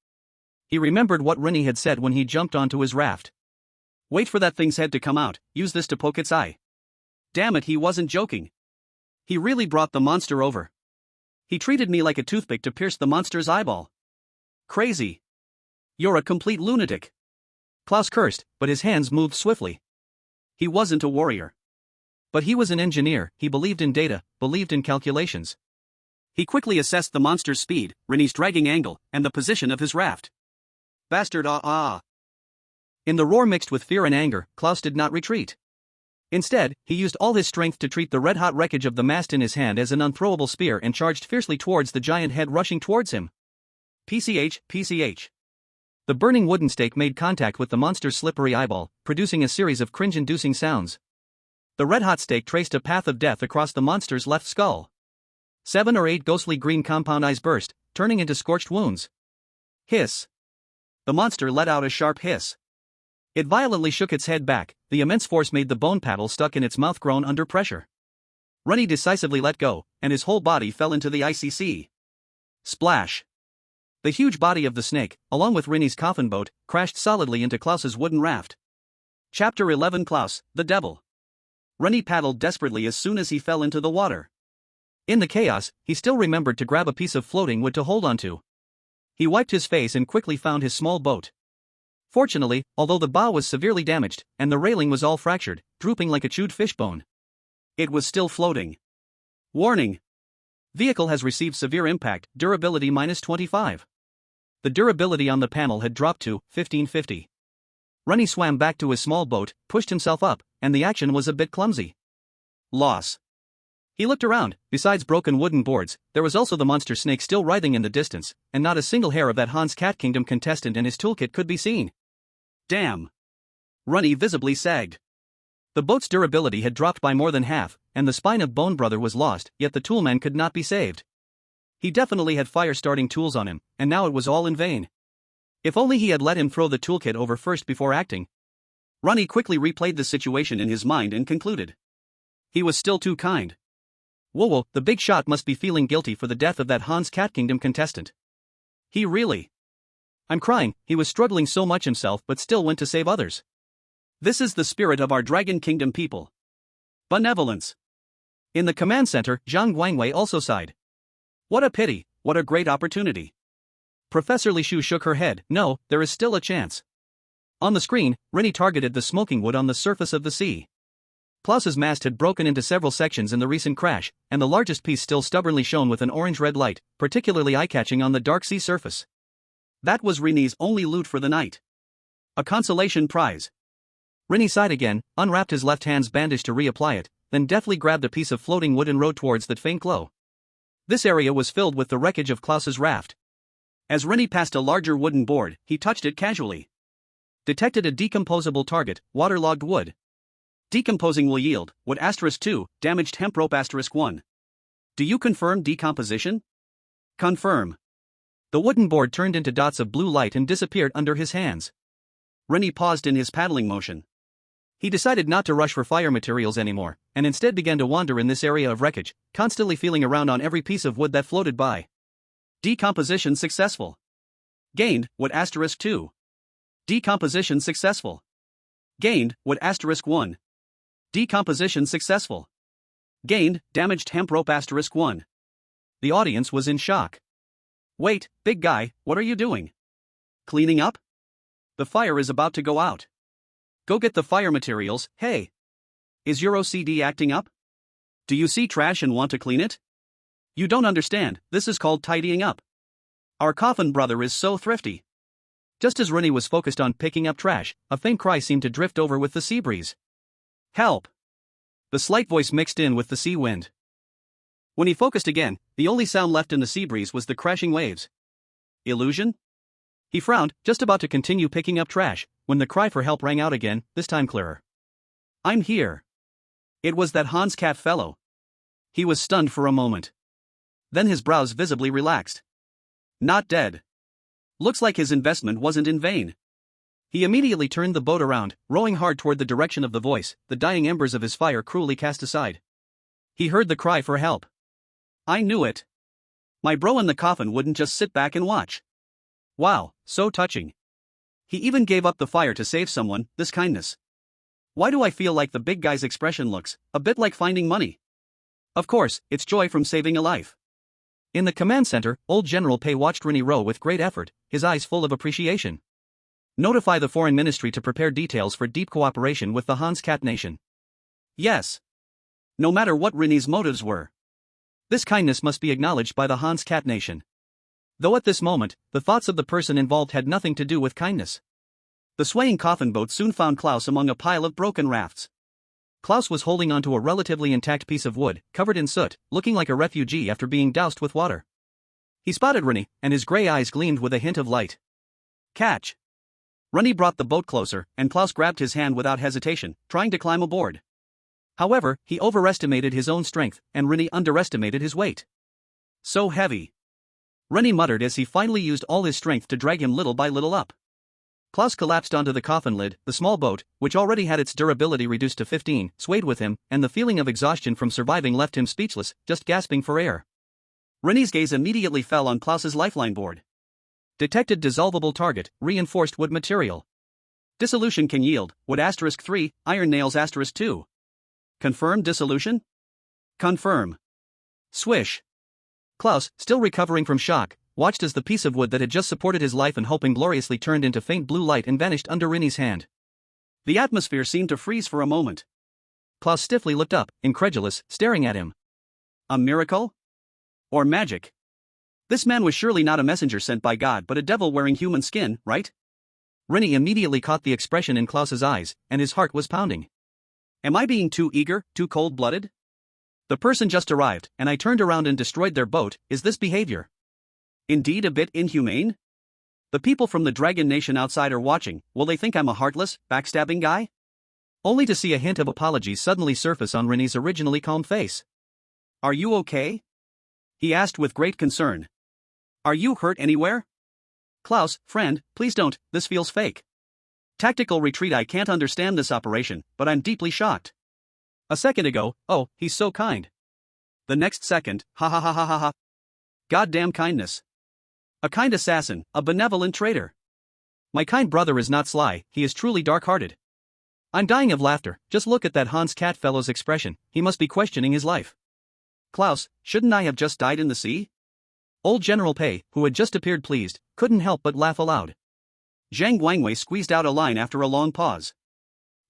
he remembered what Ren Yi had said when he jumped onto his raft. Wait for that thing's head to come out, use this to poke its eye. Damn it, he wasn't joking. He really brought the monster over. He treated me like a toothpick to pierce the monster's eyeball. Crazy. You're a complete lunatic. Klaus cursed, but his hands moved swiftly. He wasn't a warrior. But he was an engineer, he believed in data, believed in calculations. He quickly assessed the monster's speed, Ren Yi's dragging angle, and the position of his raft. Bastard In the roar mixed with fear and anger, Klaus did not retreat. Instead, he used all his strength to treat the red-hot wreckage of the mast in his hand as an unthrowable spear and charged fiercely towards the giant head rushing towards him. PCH, PCH. The burning wooden stake made contact with the monster's slippery eyeball, producing a series of cringe-inducing sounds. The red-hot stake traced a path of death across the monster's left skull. 7 or 8 ghostly green compound eyes burst, turning into scorched wounds. Hiss. The monster let out a sharp hiss. It violently shook its head back, the immense force made the bone paddle stuck in its mouth groan under pressure. Ren Yi decisively let go, and his whole body fell into the icy sea. Splash. The huge body of the snake, along with Ren Yi's coffin boat, crashed solidly into Klaus's wooden raft. Chapter 11 Klaus, the Devil. Ren Yi paddled desperately as soon as he fell into the water. In the chaos, he still remembered to grab a piece of floating wood to hold onto. He wiped his face and quickly found his small boat. Fortunately, although the bow was severely damaged, and the railing was all fractured, drooping like a chewed fishbone, it was still floating. Warning! Vehicle has received severe impact, durability -25. The durability on the panel had dropped to 1550. Ren Yi swam back to his small boat, pushed himself up, and the action was a bit clumsy. Loss. He looked around, besides broken wooden boards, there was also the monster snake still writhing in the distance, and not a single hair of that Han's Cat Kingdom contestant and his toolkit could be seen. Damn. Ren Yi visibly sagged. The boat's durability had dropped by more than half, and the spine of Bone Brother was lost, yet the toolman could not be saved. He definitely had fire-starting tools on him, and now it was all in vain. If only he had let him throw the toolkit over first before acting. Ren Yi quickly replayed the situation in his mind and concluded. He was still too kind. Whoa, the big shot must be feeling guilty for the death of that Han's Cat Kingdom contestant. He really. I'm crying, he was struggling so much himself but still went to save others. This is the spirit of our Dragon Kingdom people. Benevolence. In the command center, Zhang Guangwei also sighed. What a pity, what a great opportunity. Professor Li Shu shook her head, no, there is still a chance. On the screen, Ren Yi targeted the smoking wood on the surface of the sea. Klaus's mast had broken into several sections in the recent crash, and the largest piece still stubbornly shone with an orange-red light, particularly eye-catching on the dark sea surface. That was Ren Yi's only loot for the night. A consolation prize. Ren Yi sighed again, unwrapped his left hand's bandage to reapply it, then deftly grabbed a piece of floating wood and rowed towards that faint glow. This area was filled with the wreckage of Klaus's raft. As Ren Yi passed a larger wooden board, he touched it casually. Detected a decomposable target, waterlogged wood. Decomposing will yield, wood *2, damaged hemp rope *1. Do you confirm decomposition? Confirm. The wooden board turned into dots of blue light and disappeared under his hands. Ren Yi paused in his paddling motion. He decided not to rush for fire materials anymore, and instead began to wander in this area of wreckage, constantly feeling around on every piece of wood that floated by. Decomposition successful. Gained, wood *2. Decomposition successful. Gained, wood *1. Decomposition successful. Gained, damaged hemp rope *1. The audience was in shock. Wait, big guy, what are you doing? Cleaning up? The fire is about to go out. Go get the fire materials, hey. Is your OCD acting up? Do you see trash and want to clean it? You don't understand, this is called tidying up. Our Coffin brother is so thrifty. Just as Ren Yi was focused on picking up trash, a faint cry seemed to drift over with the sea breeze. Help! The slight voice mixed in with the sea wind. When he focused again, the only sound left in the sea breeze was the crashing waves. Illusion? He frowned, just about to continue picking up trash, when the cry for help rang out again, this time clearer. "I'm here." It was that Hans cat fellow. He was stunned for a moment. Then his brows visibly relaxed. Not dead. Looks like his investment wasn't in vain. He immediately turned the boat around, rowing hard toward the direction of the voice, the dying embers of his fire cruelly cast aside. He heard the cry for help. I knew it. My bro in the coffin wouldn't just sit back and watch. Wow, so touching. He even gave up the fire to save someone, this kindness. Why do I feel like the big guy's expression looks a bit like finding money? Of course, it's joy from saving a life. In the command center, old General Pei watched Ren Yi row with great effort, his eyes full of appreciation. Notify the foreign ministry to prepare details for deep cooperation with the Hans Cat Nation. Yes. No matter what Ren Yi's motives were. This kindness must be acknowledged by the Hans Cat Nation. Though at this moment, the thoughts of the person involved had nothing to do with kindness. The swaying coffin boat soon found Klaus among a pile of broken rafts. Klaus was holding onto a relatively intact piece of wood, covered in soot, looking like a refugee after being doused with water. He spotted Ren Yi, and his gray eyes gleamed with a hint of light. Catch! Ren Yi brought the boat closer, and Klaus grabbed his hand without hesitation, trying to climb aboard. However, he overestimated his own strength, and Ren Yi underestimated his weight. So heavy. Ren Yi muttered as he finally used all his strength to drag him little by little up. Klaus collapsed onto the coffin lid, the small boat, which already had its durability reduced to 15, swayed with him, and the feeling of exhaustion from surviving left him speechless, just gasping for air. Ren Yi's gaze immediately fell on Klaus's lifeline board. Detected dissolvable target, reinforced wood material. Dissolution can yield, wood *3, iron nails *2. Confirm dissolution? Confirm. Swish. Klaus, still recovering from shock, watched as the piece of wood that had just supported his life and hope ingloriously turned into faint blue light and vanished under Ren Yi's hand. The atmosphere seemed to freeze for a moment. Klaus stiffly looked up, incredulous, staring at him. A miracle? Or magic? This man was surely not a messenger sent by God but a devil wearing human skin, right? Ren Yi immediately caught the expression in Klaus's eyes, and his heart was pounding. Am I being too eager, too cold-blooded? The person just arrived, and I turned around and destroyed their boat. Is this behavior indeed a bit inhumane? The people from the Dragon Nation outside are watching. Will they think I'm a heartless, backstabbing guy? Only to see a hint of apology suddenly surface on Ren Yi's originally calm face. Are you okay? He asked with great concern. Are you hurt anywhere? Klaus, friend, please don't, this feels fake. Tactical retreat. I can't understand this operation, but I'm deeply shocked. A second ago, oh, he's so kind. The next second, ha ha ha ha ha ha. Goddamn kindness. A kind assassin, a benevolent traitor. My kind brother is not sly, he is truly dark-hearted. I'm dying of laughter, just look at that Hans cat fellow's expression, he must be questioning his life. Klaus, shouldn't I have just died in the sea? Old General Pei, who had just appeared pleased, couldn't help but laugh aloud. Zhang Guangwei squeezed out a line after a long pause.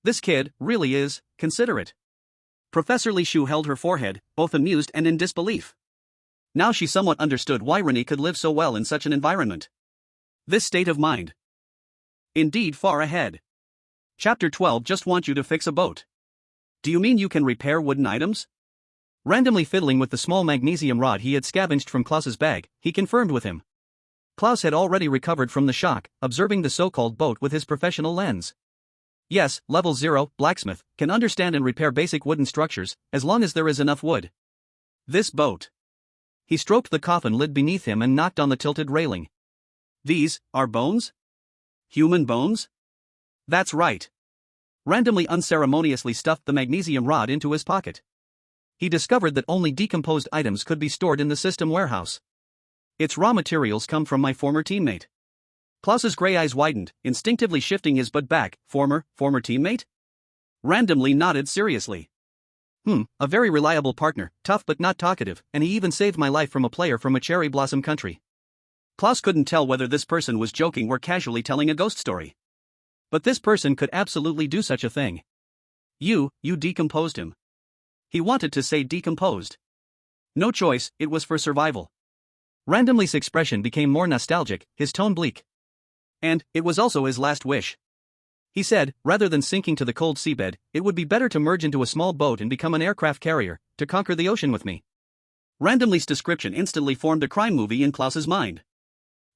This kid really is considerate. Professor Li Shu held her forehead, both amused and in disbelief. Now she somewhat understood why Ren Yi could live so well in such an environment. This state of mind. Indeed far ahead. Chapter 12. Just want you to fix a boat. Do you mean you can repair wooden items? Randomly fiddling with the small magnesium rod he had scavenged from Klaus's bag, he confirmed with him. Klaus had already recovered from the shock, observing the so-called boat with his professional lens. Yes, level 0, blacksmith, can understand and repair basic wooden structures, as long as there is enough wood. This boat. He stroked the coffin lid beneath him and knocked on the tilted railing. These are bones? Human bones? That's right. Randomly unceremoniously stuffed the magnesium rod into his pocket. He discovered that only decomposed items could be stored in the system warehouse. Its raw materials come from my former teammate. Klaus's gray eyes widened, instinctively shifting his butt back. Former teammate? Randomly nodded seriously. A very reliable partner, tough but not talkative, and he even saved my life from a player from a cherry blossom country. Klaus couldn't tell whether this person was joking or casually telling a ghost story. But this person could absolutely do such a thing. You decomposed him. He wanted to say decomposed. No choice, it was for survival. Randomly's expression became more nostalgic, his tone bleak. And it was also his last wish. He said, rather than sinking to the cold seabed, it would be better to merge into a small boat and become an aircraft carrier, to conquer the ocean with me. Randomly's description instantly formed a crime movie in Klaus's mind.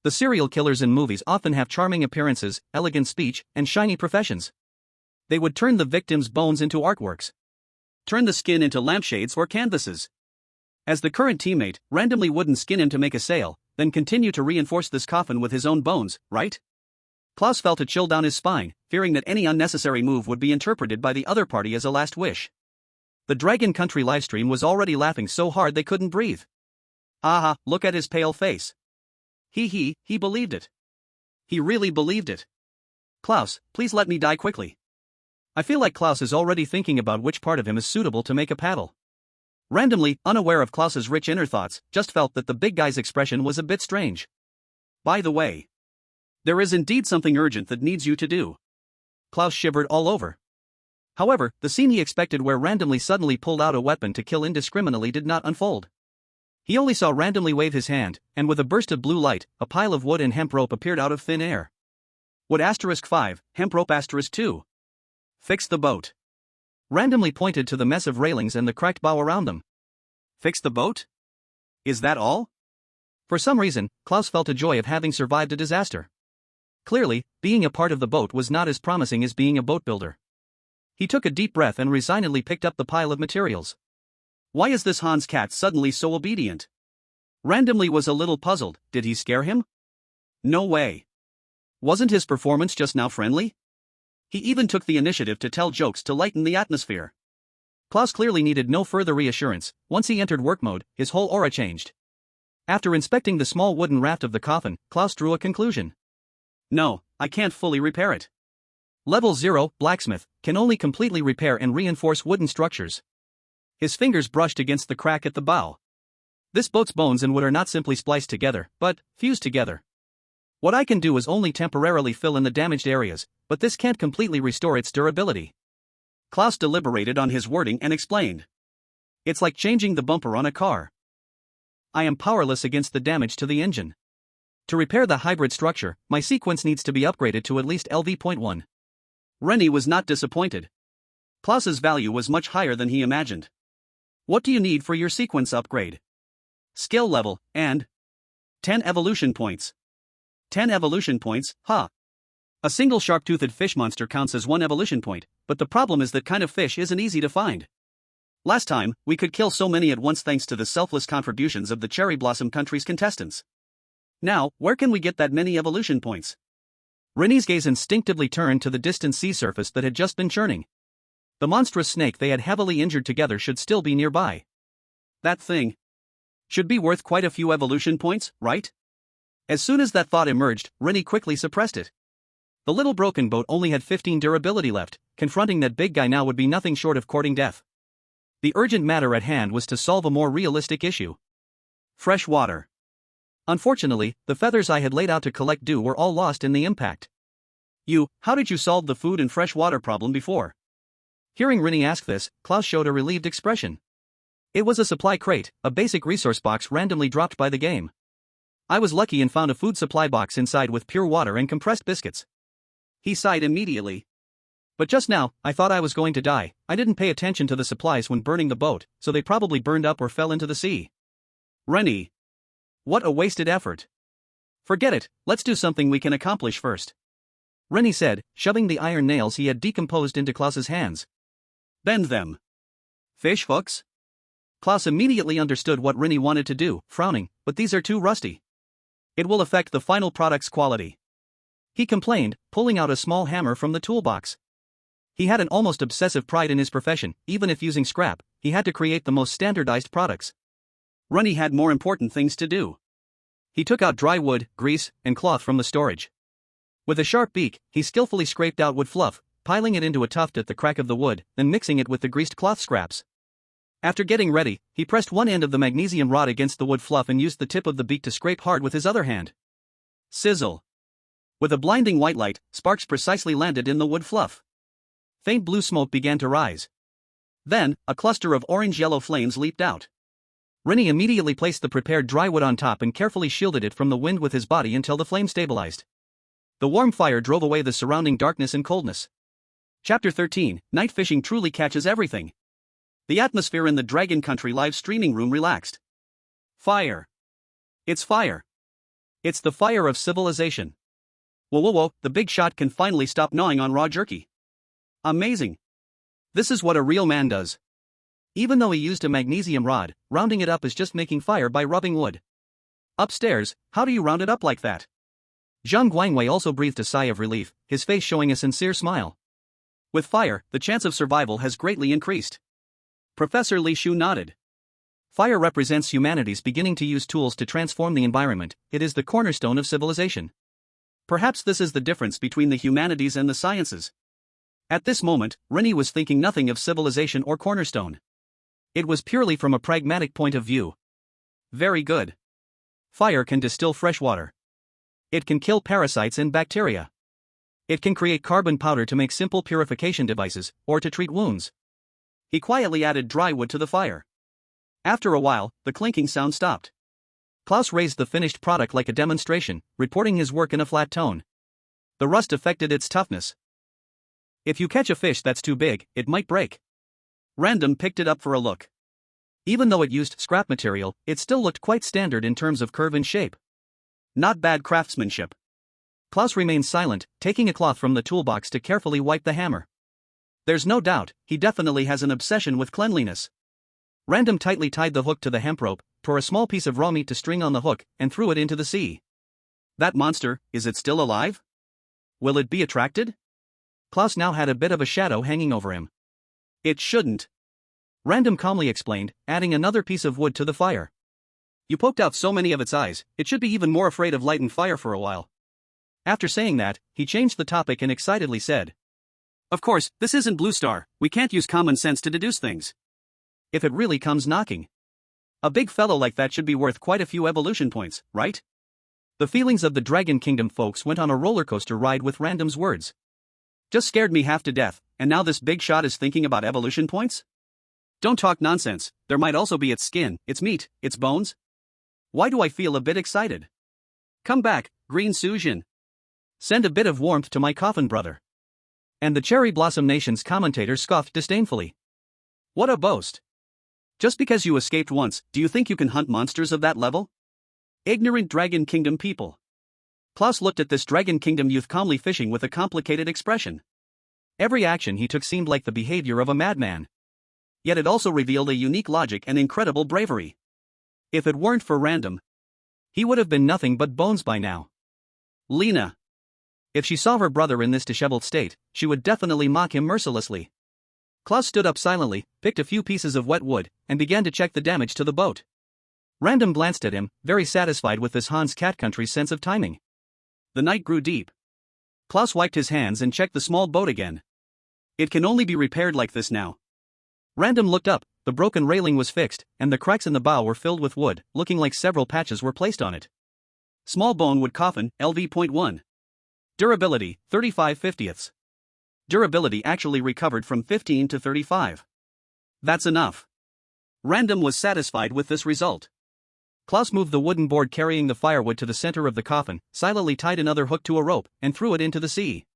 The serial killers in movies often have charming appearances, elegant speech, and shiny professions. They would turn the victim's bones into artworks, turn the skin into lampshades or canvases. As the current teammate, randomly wouldn't skin him to make a sale, then continue to reinforce this coffin with his own bones, right? Klaus felt a chill down his spine, fearing that any unnecessary move would be interpreted by the other party as a last wish. The Dragon Country livestream was already laughing so hard they couldn't breathe. Aha, look at his pale face. He believed it. He really believed it. Klaus, please let me die quickly. I feel like Klaus is already thinking about which part of him is suitable to make a paddle. Randomly, unaware of Klaus's rich inner thoughts, just felt that the big guy's expression was a bit strange. By the way, there is indeed something urgent that needs you to do. Klaus shivered all over. However, the scene he expected where randomly suddenly pulled out a weapon to kill indiscriminately did not unfold. He only saw randomly wave his hand, and with a burst of blue light, a pile of wood and hemp rope appeared out of thin air. Wood *5, hemp rope *2. Fix the boat. Randomly pointed to the mess of railings and the cracked bow around them. Fix the boat? Is that all? For some reason, Klaus felt a joy of having survived a disaster. Clearly, being a part of the boat was not as promising as being a boat builder. He took a deep breath and resignedly picked up the pile of materials. Why is this Hans cat suddenly so obedient? Randomly was a little puzzled. Did he scare him? No way. Wasn't his performance just now friendly? He even took the initiative to tell jokes to lighten the atmosphere. Klaus clearly needed no further reassurance. Once he entered work mode, his whole aura changed. After inspecting the small wooden raft of the coffin, Klaus drew a conclusion. No, I can't fully repair it. Level 0, blacksmith, can only completely repair and reinforce wooden structures. His fingers brushed against the crack at the bow. This boat's bones and wood are not simply spliced together, but fused together. What I can do is only temporarily fill in the damaged areas, but this can't completely restore its durability. Klaus deliberated on his wording and explained. It's like changing the bumper on a car. I am powerless against the damage to the engine. To repair the hybrid structure, my sequence needs to be upgraded to at least LV.1. Ren Yi was not disappointed. Klaus's value was much higher than he imagined. What do you need for your sequence upgrade? Skill level, and 10 evolution points. 10 evolution points, huh? A single sharp-toothed fish monster counts as 1 evolution point, but the problem is that kind of fish isn't easy to find. Last time, we could kill so many at once thanks to the selfless contributions of the Cherry Blossom Country's contestants. Now, where can we get that many evolution points? Ren Yi's gaze instinctively turned to the distant sea surface that had just been churning. The monstrous snake they had heavily injured together should still be nearby. That thing should be worth quite a few evolution points, right? As soon as that thought emerged, Ren Yi quickly suppressed it. The little broken boat only had 15 durability left. Confronting that big guy now would be nothing short of courting death. The urgent matter at hand was to solve a more realistic issue. Fresh water. Unfortunately, the feathers I had laid out to collect dew were all lost in the impact. How did you solve the food and fresh water problem before? Hearing Ren Yi ask this, Klaus showed a relieved expression. It was a supply crate, a basic resource box randomly dropped by the game. I was lucky and found a food supply box inside with pure water and compressed biscuits. He sighed immediately. But just now, I thought I was going to die. I didn't pay attention to the supplies when burning the boat, so they probably burned up or fell into the sea. Ren Yi. What a wasted effort. Forget it, let's do something we can accomplish first. Ren Yi said, shoving the iron nails he had decomposed into Klaus's hands. Bend them. Fish hooks? Klaus immediately understood what Ren Yi wanted to do, frowning, but these are too rusty. It will affect the final product's quality. He complained, pulling out a small hammer from the toolbox. He had an almost obsessive pride in his profession. Even if using scrap, he had to create the most standardized products. Ren Yi had more important things to do. He took out dry wood, grease, and cloth from the storage. With a sharp beak, he skillfully scraped out wood fluff, piling it into a tuft at the crack of the wood, then mixing it with the greased cloth scraps. After getting ready, he pressed one end of the magnesium rod against the wood fluff and used the tip of the beak to scrape hard with his other hand. Sizzle. With a blinding white light, sparks precisely landed in the wood fluff. Faint blue smoke began to rise. Then, a cluster of orange-yellow flames leaped out. Ren Yi immediately placed the prepared dry wood on top and carefully shielded it from the wind with his body until the flame stabilized. The warm fire drove away the surrounding darkness and coldness. Chapter 13, Night Fishing Truly Catches Everything. The atmosphere in the Dragon Country live streaming room relaxed. Fire. It's fire. It's the fire of civilization. Whoa whoa whoa, the big shot can finally stop gnawing on raw jerky. Amazing. This is what a real man does. Even though he used a magnesium rod, rounding it up is just making fire by rubbing wood. Upstairs, how do you round it up like that? Zhang Guangwei also breathed a sigh of relief, his face showing a sincere smile. With fire, the chance of survival has greatly increased. Professor Li Shu nodded. Fire represents humanity's beginning to use tools to transform the environment, it is the cornerstone of civilization. Perhaps this is the difference between the humanities and the sciences. At this moment, Ren Yi was thinking nothing of civilization or cornerstone. It was purely from a pragmatic point of view. Very good. Fire can distill fresh water. It can kill parasites and bacteria. It can create carbon powder to make simple purification devices, or to treat wounds. He quietly added dry wood to the fire. After a while, the clinking sound stopped. Klaus raised the finished product like a demonstration, reporting his work in a flat tone. The rust affected its toughness. If you catch a fish that's too big, it might break. Random picked it up for a look. Even though it used scrap material, it still looked quite standard in terms of curve and shape. Not bad craftsmanship. Klaus remained silent, taking a cloth from the toolbox to carefully wipe the hammer. There's no doubt, he definitely has an obsession with cleanliness. Random tightly tied the hook to the hemp rope, tore a small piece of raw meat to string on the hook, and threw it into the sea. That monster, is it still alive? Will it be attracted? Klaus now had a bit of a shadow hanging over him. It shouldn't. Random calmly explained, adding another piece of wood to the fire. You poked out so many of its eyes, it should be even more afraid of light and fire for a while. After saying that, he changed the topic and excitedly said. Of course, this isn't Blue Star, we can't use common sense to deduce things. If it really comes knocking. A big fellow like that should be worth quite a few evolution points, right? The feelings of the Dragon Kingdom folks went on a roller coaster ride with Random's words. Just scared me half to death, and now this big shot is thinking about evolution points? Don't talk nonsense, there might also be its skin, its meat, its bones. Why do I feel a bit excited? Come back, Green Sujin. Send a bit of warmth to my Coffin brother. And the Cherry Blossom Nation's commentator scoffed disdainfully. What a boast. Just because you escaped once, do you think you can hunt monsters of that level? Ignorant Dragon Kingdom people. Klaus looked at this Dragon Kingdom youth calmly fishing with a complicated expression. Every action he took seemed like the behavior of a madman. Yet it also revealed a unique logic and incredible bravery. If it weren't for Random, he would have been nothing but bones by now. Lena. If she saw her brother in this disheveled state, she would definitely mock him mercilessly. Klaus stood up silently, picked a few pieces of wet wood, and began to check the damage to the boat. Random glanced at him, very satisfied with this Hans Cat Country's sense of timing. The night grew deep. Klaus wiped his hands and checked the small boat again. It can only be repaired like this now. Random looked up, the broken railing was fixed, and the cracks in the bow were filled with wood, looking like several patches were placed on it. Small bone wood coffin, LV.1. Durability, 35/50ths. Durability actually recovered from 15 to 35. That's enough. Random was satisfied with this result. Klaus moved the wooden board carrying the firewood to the center of the coffin, silently tied another hook to a rope, and threw it into the sea.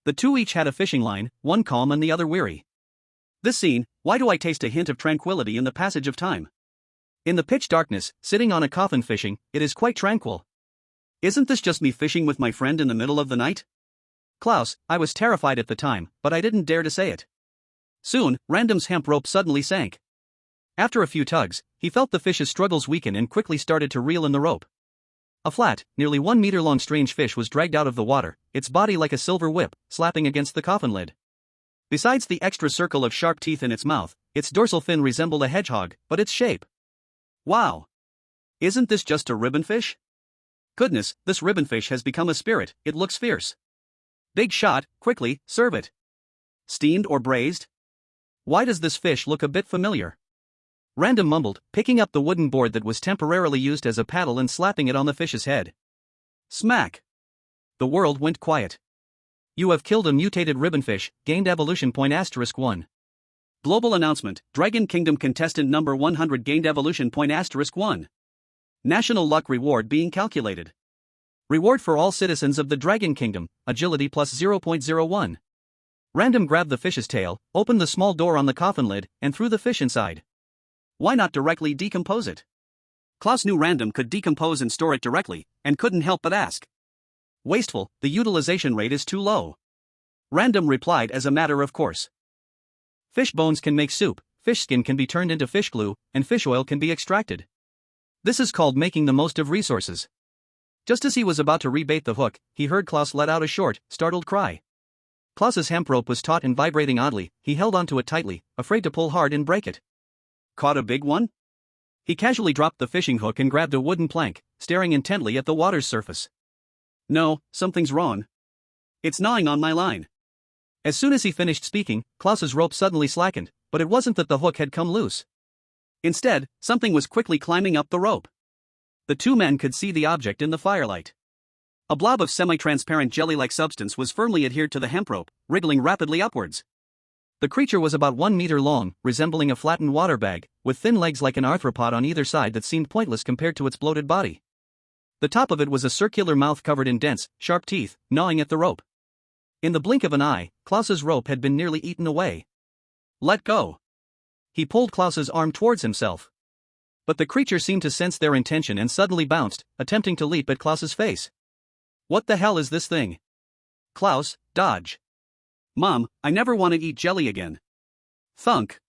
The two each had a fishing line, one calm and the other weary. This scene, why do I taste a hint of tranquility in the passage of time? In the pitch darkness, sitting on a coffin fishing, it is quite tranquil. Isn't this just me fishing with my friend in the middle of the night? Klaus, I was terrified at the time, but I didn't dare to say it. Soon, Random's hemp rope suddenly sank. After a few tugs, he felt the fish's struggles weaken and quickly started to reel in the rope. A flat, nearly 1 meter long strange fish was dragged out of the water, its body like a silver whip, slapping against the coffin lid. Besides the extra circle of sharp teeth in its mouth, its dorsal fin resembled a hedgehog, but its shape. Wow! Isn't this just a ribbonfish? Goodness, this ribbonfish has become a spirit, it looks fierce. Big shot, quickly, serve it. Steamed or braised? Why does this fish look a bit familiar? Random mumbled, picking up the wooden board that was temporarily used as a paddle and slapping it on the fish's head. Smack! The world went quiet. You have killed a mutated ribbonfish, gained evolution point *1. Global announcement, Dragon Kingdom contestant number 100 gained evolution point *1. National luck reward being calculated. Reward for all citizens of the Dragon Kingdom, agility plus 0.01. Random grabbed the fish's tail, opened the small door on the coffin lid, and threw the fish inside. Why not directly decompose it? Klaus knew Random could decompose and store it directly, and couldn't help but ask. Wasteful, the utilization rate is too low. Random replied as a matter of course. Fish bones can make soup, fish skin can be turned into fish glue, and fish oil can be extracted. This is called making the most of resources. Just as he was about to rebait the hook, he heard Klaus let out a short, startled cry. Klaus's hemp rope was taut and vibrating oddly. He held onto it tightly, afraid to pull hard and break it. Caught a big one? He casually dropped the fishing hook and grabbed a wooden plank, staring intently at the water's surface. No, something's wrong. It's gnawing on my line. As soon as he finished speaking, Klaus's rope suddenly slackened, but it wasn't that the hook had come loose. Instead, something was quickly climbing up the rope. The two men could see the object in the firelight. A blob of semi-transparent jelly-like substance was firmly adhered to the hemp rope, wriggling rapidly upwards. The creature was about 1 meter long, resembling a flattened water bag, with thin legs like an arthropod on either side that seemed pointless compared to its bloated body. The top of it was a circular mouth covered in dense, sharp teeth, gnawing at the rope. In the blink of an eye, Klaus's rope had been nearly eaten away. Let go. He pulled Klaus's arm towards himself. But the creature seemed to sense their intention and suddenly bounced, attempting to leap at Klaus's face. What the hell is this thing? Klaus, dodge. Mom, I never want to eat jelly again. Thunk.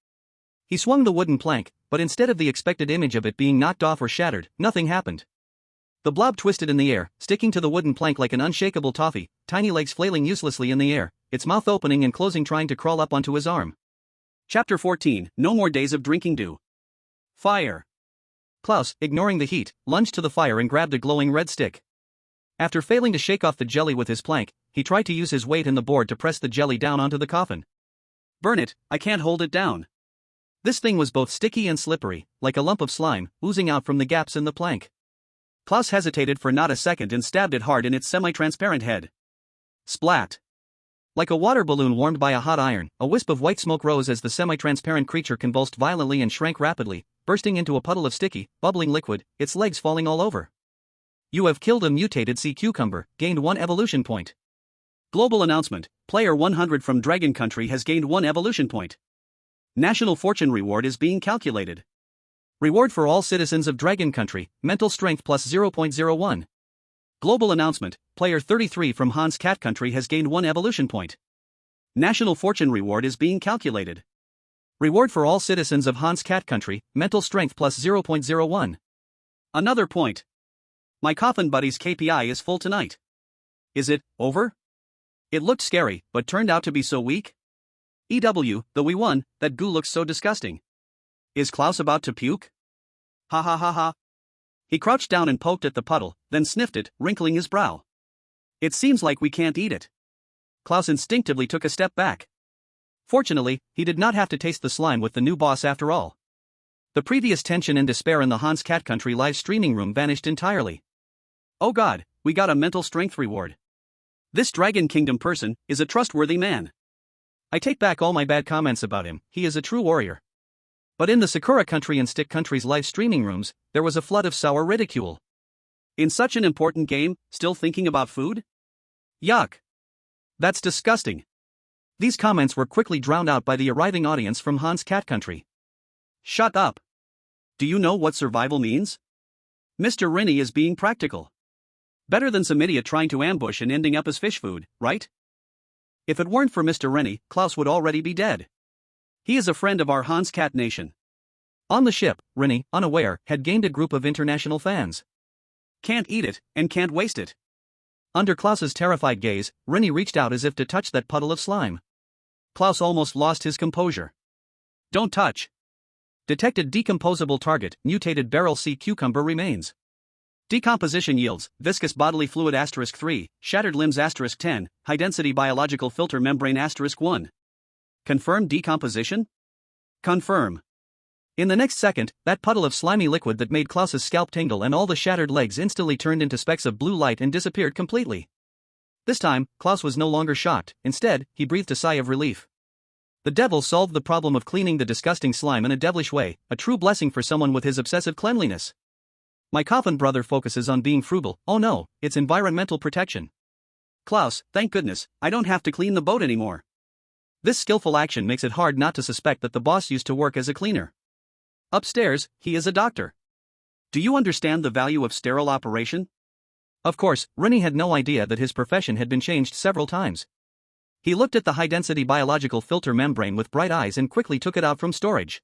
He swung the wooden plank, but instead of the expected image of it being knocked off or shattered, nothing happened. The blob twisted in the air, sticking to the wooden plank like an unshakable toffee, tiny legs flailing uselessly in the air, its mouth opening and closing trying to crawl up onto his arm. Chapter 14, No More Days of Drinking Dew. Fire. Klaus, ignoring the heat, lunged to the fire and grabbed a glowing red stick. After failing to shake off the jelly with his plank, he tried to use his weight and the board to press the jelly down onto the coffin. Burn it, I can't hold it down. This thing was both sticky and slippery, like a lump of slime, oozing out from the gaps in the plank. Klaus hesitated for not a second and stabbed it hard in its semi-transparent head. Splat. Like a water balloon warmed by a hot iron, a wisp of white smoke rose as the semi-transparent creature convulsed violently and shrank rapidly, bursting into a puddle of sticky, bubbling liquid, its legs falling all over. You have killed a mutated sea cucumber, gained 1 evolution point. Global announcement, player 100 from Dragon Country has gained 1 evolution point. National fortune reward is being calculated. Reward for all citizens of Dragon Country, mental strength plus 0.01. Global announcement, player 33 from Hans Cat Country has gained 1 evolution point. National fortune reward is being calculated. Reward for all citizens of Hans Cat Country, mental strength plus 0.01. Another point. My Coffin buddy's KPI is full tonight. Is it over? It looked scary, but turned out to be so weak. EW, though we won, that goo looks so disgusting. Is Klaus about to puke? Ha ha ha ha. He crouched down and poked at the puddle, then sniffed it, wrinkling his brow. It seems like we can't eat it. Klaus instinctively took a step back. Fortunately, he did not have to taste the slime with the new boss after all. The previous tension and despair in the Hans Cat Country live streaming room vanished entirely. Oh god, we got a mental strength reward. This Dragon Kingdom person is a trustworthy man. I take back all my bad comments about him, he is a true warrior. But in the Sakura Country and Stick Country's live streaming rooms, there was a flood of sour ridicule. In such an important game, still thinking about food? Yuck. That's disgusting. These comments were quickly drowned out by the arriving audience from Hans Cat Country. Shut up. Do you know what survival means? Mr. Ren Yi is being practical. Better than some idiot trying to ambush and ending up as fish food, right? If it weren't for Mr. Ren Yi, Klaus would already be dead. He is a friend of our Hans Cat Nation. On the ship, Ren Yi, unaware, had gained a group of international fans. Can't eat it, and can't waste it. Under Klaus's terrified gaze, Ren Yi reached out as if to touch that puddle of slime. Klaus almost lost his composure. Don't touch. Detected decomposable target, mutated barrel sea cucumber remains. Decomposition yields, viscous bodily fluid *3, shattered limbs *10, high density biological filter membrane *1. Confirm decomposition? Confirm. In the next second, that puddle of slimy liquid that made Klaus's scalp tingle and all the shattered legs instantly turned into specks of blue light and disappeared completely. This time, Klaus was no longer shocked, instead, he breathed a sigh of relief. The devil solved the problem of cleaning the disgusting slime in a devilish way, a true blessing for someone with his obsessive cleanliness. My Coffin brother focuses on being frugal, oh no, it's environmental protection. Klaus, thank goodness, I don't have to clean the boat anymore. This skillful action makes it hard not to suspect that the boss used to work as a cleaner. Upstairs, he is a doctor. Do you understand the value of sterile operation? Of course, Ren Yi had no idea that his profession had been changed several times. He looked at the high-density biological filter membrane with bright eyes and quickly took it out from storage.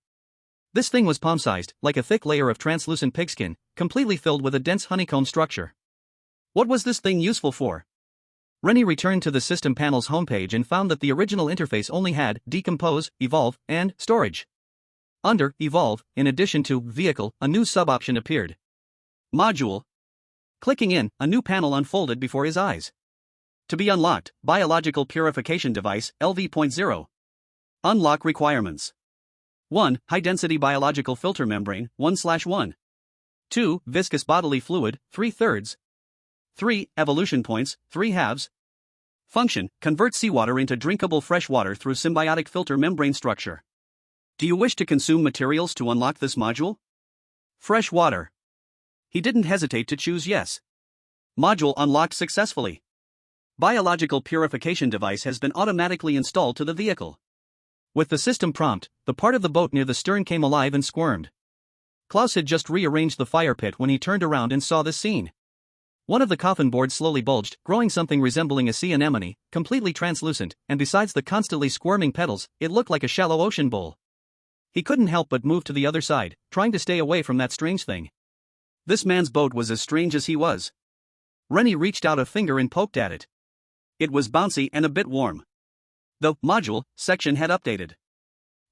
This thing was palm-sized, like a thick layer of translucent pigskin, completely filled with a dense honeycomb structure. What was this thing useful for? Ren Yi returned to the system panel's homepage and found that the original interface only had decompose, evolve, and storage. Under evolve, in addition to vehicle, a new sub-option appeared. Module. Clicking in, a new panel unfolded before his eyes. To be unlocked, biological purification device, LV.0. Unlock requirements. 1. High-density biological filter membrane, 1/1. 2. Viscous bodily fluid, 3/3. 3. Evolution points, 3/2. Function, convert seawater into drinkable fresh water through symbiotic filter membrane structure. Do you wish to consume materials to unlock this module? Fresh water. He didn't hesitate to choose yes. Module unlocked successfully. Biological purification device has been automatically installed to the vehicle. With the system prompt, the part of the boat near the stern came alive and squirmed. Klaus had just rearranged the fire pit when he turned around and saw this scene. One of the coffin boards slowly bulged, growing something resembling a sea anemone, completely translucent, and besides the constantly squirming petals, it looked like a shallow ocean bowl. He couldn't help but move to the other side, trying to stay away from that strange thing. This man's boat was as strange as he was. Ren Yi reached out a finger and poked at it. It was bouncy and a bit warm. The module section had updated.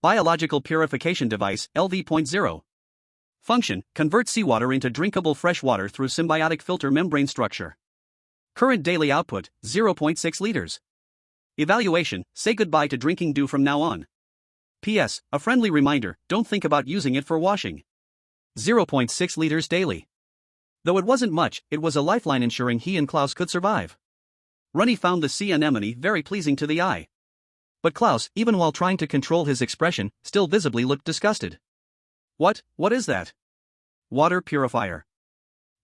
Biological purification device, LV.0. Function, convert seawater into drinkable fresh water through symbiotic filter membrane structure. Current daily output, 0.6 liters. Evaluation, say goodbye to drinking dew from now on. P.S. A friendly reminder, don't think about using it for washing. 0.6 liters daily. Though it wasn't much, it was a lifeline ensuring he and Klaus could survive. Ren Yi found the sea anemone very pleasing to the eye. But Klaus, even while trying to control his expression, still visibly looked disgusted. What is that? Water purifier.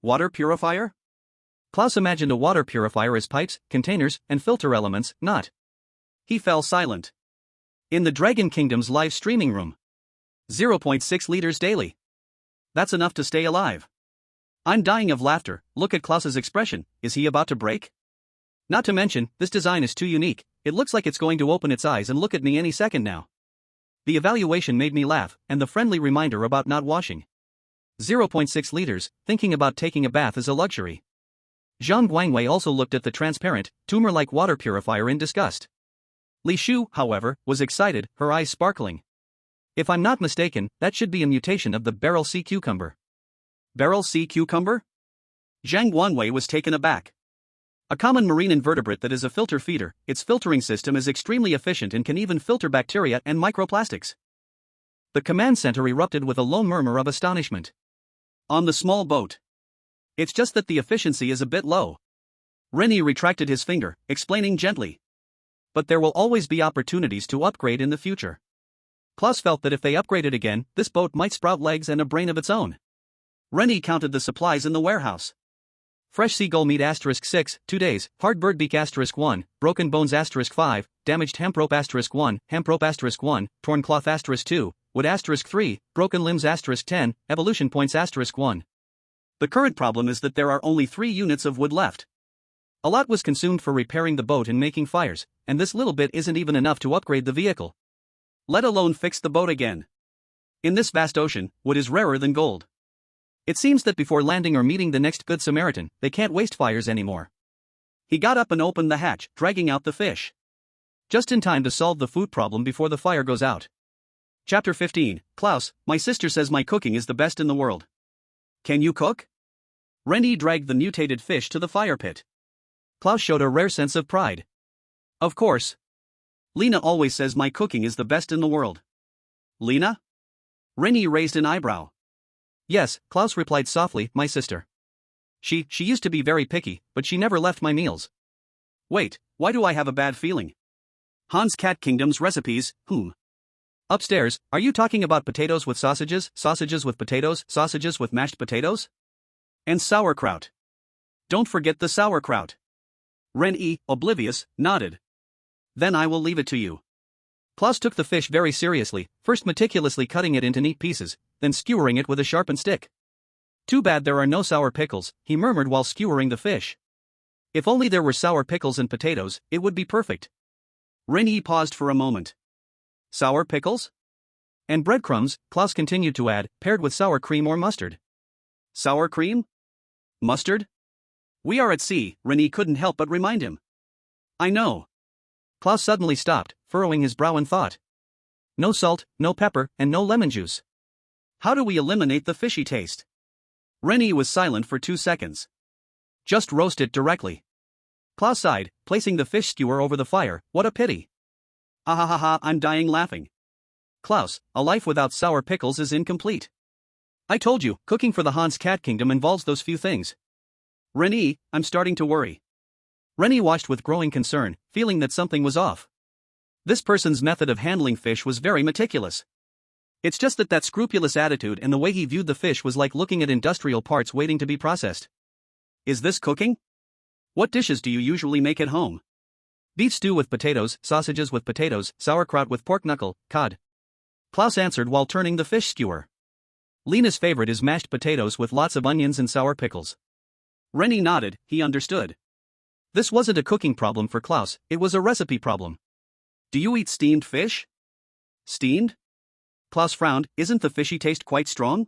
Water purifier? Klaus imagined a water purifier as pipes, containers, and filter elements, not. He fell silent. In the Dragon Kingdom's live streaming room. 0.6 liters daily. That's enough to stay alive. I'm dying of laughter. Look at Klaus's expression. Is he about to break? Not to mention, this design is too unique. It looks like it's going to open its eyes and look at me any second now. The evaluation made me laugh, and the friendly reminder about not washing. 0.6 liters, thinking about taking a bath is a luxury. Zhang Guangwei also looked at the transparent, tumor-like water purifier in disgust. Li Shu, however, was excited, her eyes sparkling. If I'm not mistaken, that should be a mutation of the barrel sea cucumber. Barrel sea cucumber? Zhang Guangwei was taken aback. A common marine invertebrate that is a filter feeder, its filtering system is extremely efficient and can even filter bacteria and microplastics. The command center erupted with a low murmur of astonishment. On the small boat. It's just that the efficiency is a bit low. Ren Yi retracted his finger, explaining gently. But there will always be opportunities to upgrade in the future. Klaus felt that if they upgraded again, this boat might sprout legs and a brain of its own. Ren Yi counted the supplies in the warehouse. Fresh seagull meat *6, 2 days, hard bird beak *1, broken bones *5, damaged hemp rope *1, hemp rope *1, torn cloth *2, wood *3, broken limbs *10, evolution points *1. The current problem is that there are only 3 units of wood left. A lot was consumed for repairing the boat and making fires, and this little bit isn't even enough to upgrade the vehicle. Let alone fix the boat again. In this vast ocean, wood is rarer than gold. It seems that before landing or meeting the next Good Samaritan, they can't waste fires anymore. He got up and opened the hatch, dragging out the fish. Just in time to solve the food problem before the fire goes out. Chapter 15, Klaus, my sister says my cooking is the best in the world. Can you cook? Ren Yi dragged the mutated fish to the fire pit. Klaus showed a rare sense of pride. Of course. Lena always says my cooking is the best in the world. Lena? Ren Yi raised an eyebrow. Yes, Klaus replied softly, my sister. She used to be very picky, but she never left my meals. Wait, why do I have a bad feeling? Hans Cat Kingdom's recipes, Upstairs, are you talking about potatoes with sausages, sausages with potatoes, sausages with mashed potatoes? And sauerkraut. Don't forget the sauerkraut. Ren Yi, oblivious, nodded. Then I will leave it to you. Klaus took the fish very seriously, first meticulously cutting it into neat pieces, then skewering it with a sharpened stick. Too bad there are no sour pickles, he murmured while skewering the fish. If only there were sour pickles and potatoes, it would be perfect. Ren Yi paused for a moment. Sour pickles? And breadcrumbs, Klaus continued to add, paired with sour cream or mustard. Sour cream? Mustard? We are at sea, Ren Yi couldn't help but remind him. I know. Klaus suddenly stopped, furrowing his brow in thought. No salt, no pepper, and no lemon juice. How do we eliminate the fishy taste? Ren Yi was silent for 2 seconds. Just roast it directly. Klaus sighed, placing the fish skewer over the fire. What a pity. Ah ha ha ha, I'm dying laughing. Klaus, a life without sour pickles is incomplete. I told you, cooking for the Hans Cat Kingdom involves those few things. Ren Yi, I'm starting to worry. Ren Yi watched with growing concern, feeling that something was off. This person's method of handling fish was very meticulous. It's just that scrupulous attitude and the way he viewed the fish was like looking at industrial parts waiting to be processed. Is this cooking? What dishes do you usually make at home? Beef stew with potatoes, sausages with potatoes, sauerkraut with pork knuckle, cod. Klaus answered while turning the fish skewer. Lena's favorite is mashed potatoes with lots of onions and sour pickles. Ren Yi nodded, he understood. This wasn't a cooking problem for Klaus, it was a recipe problem. Do you eat steamed fish? Steamed? Klaus frowned, isn't the fishy taste quite strong?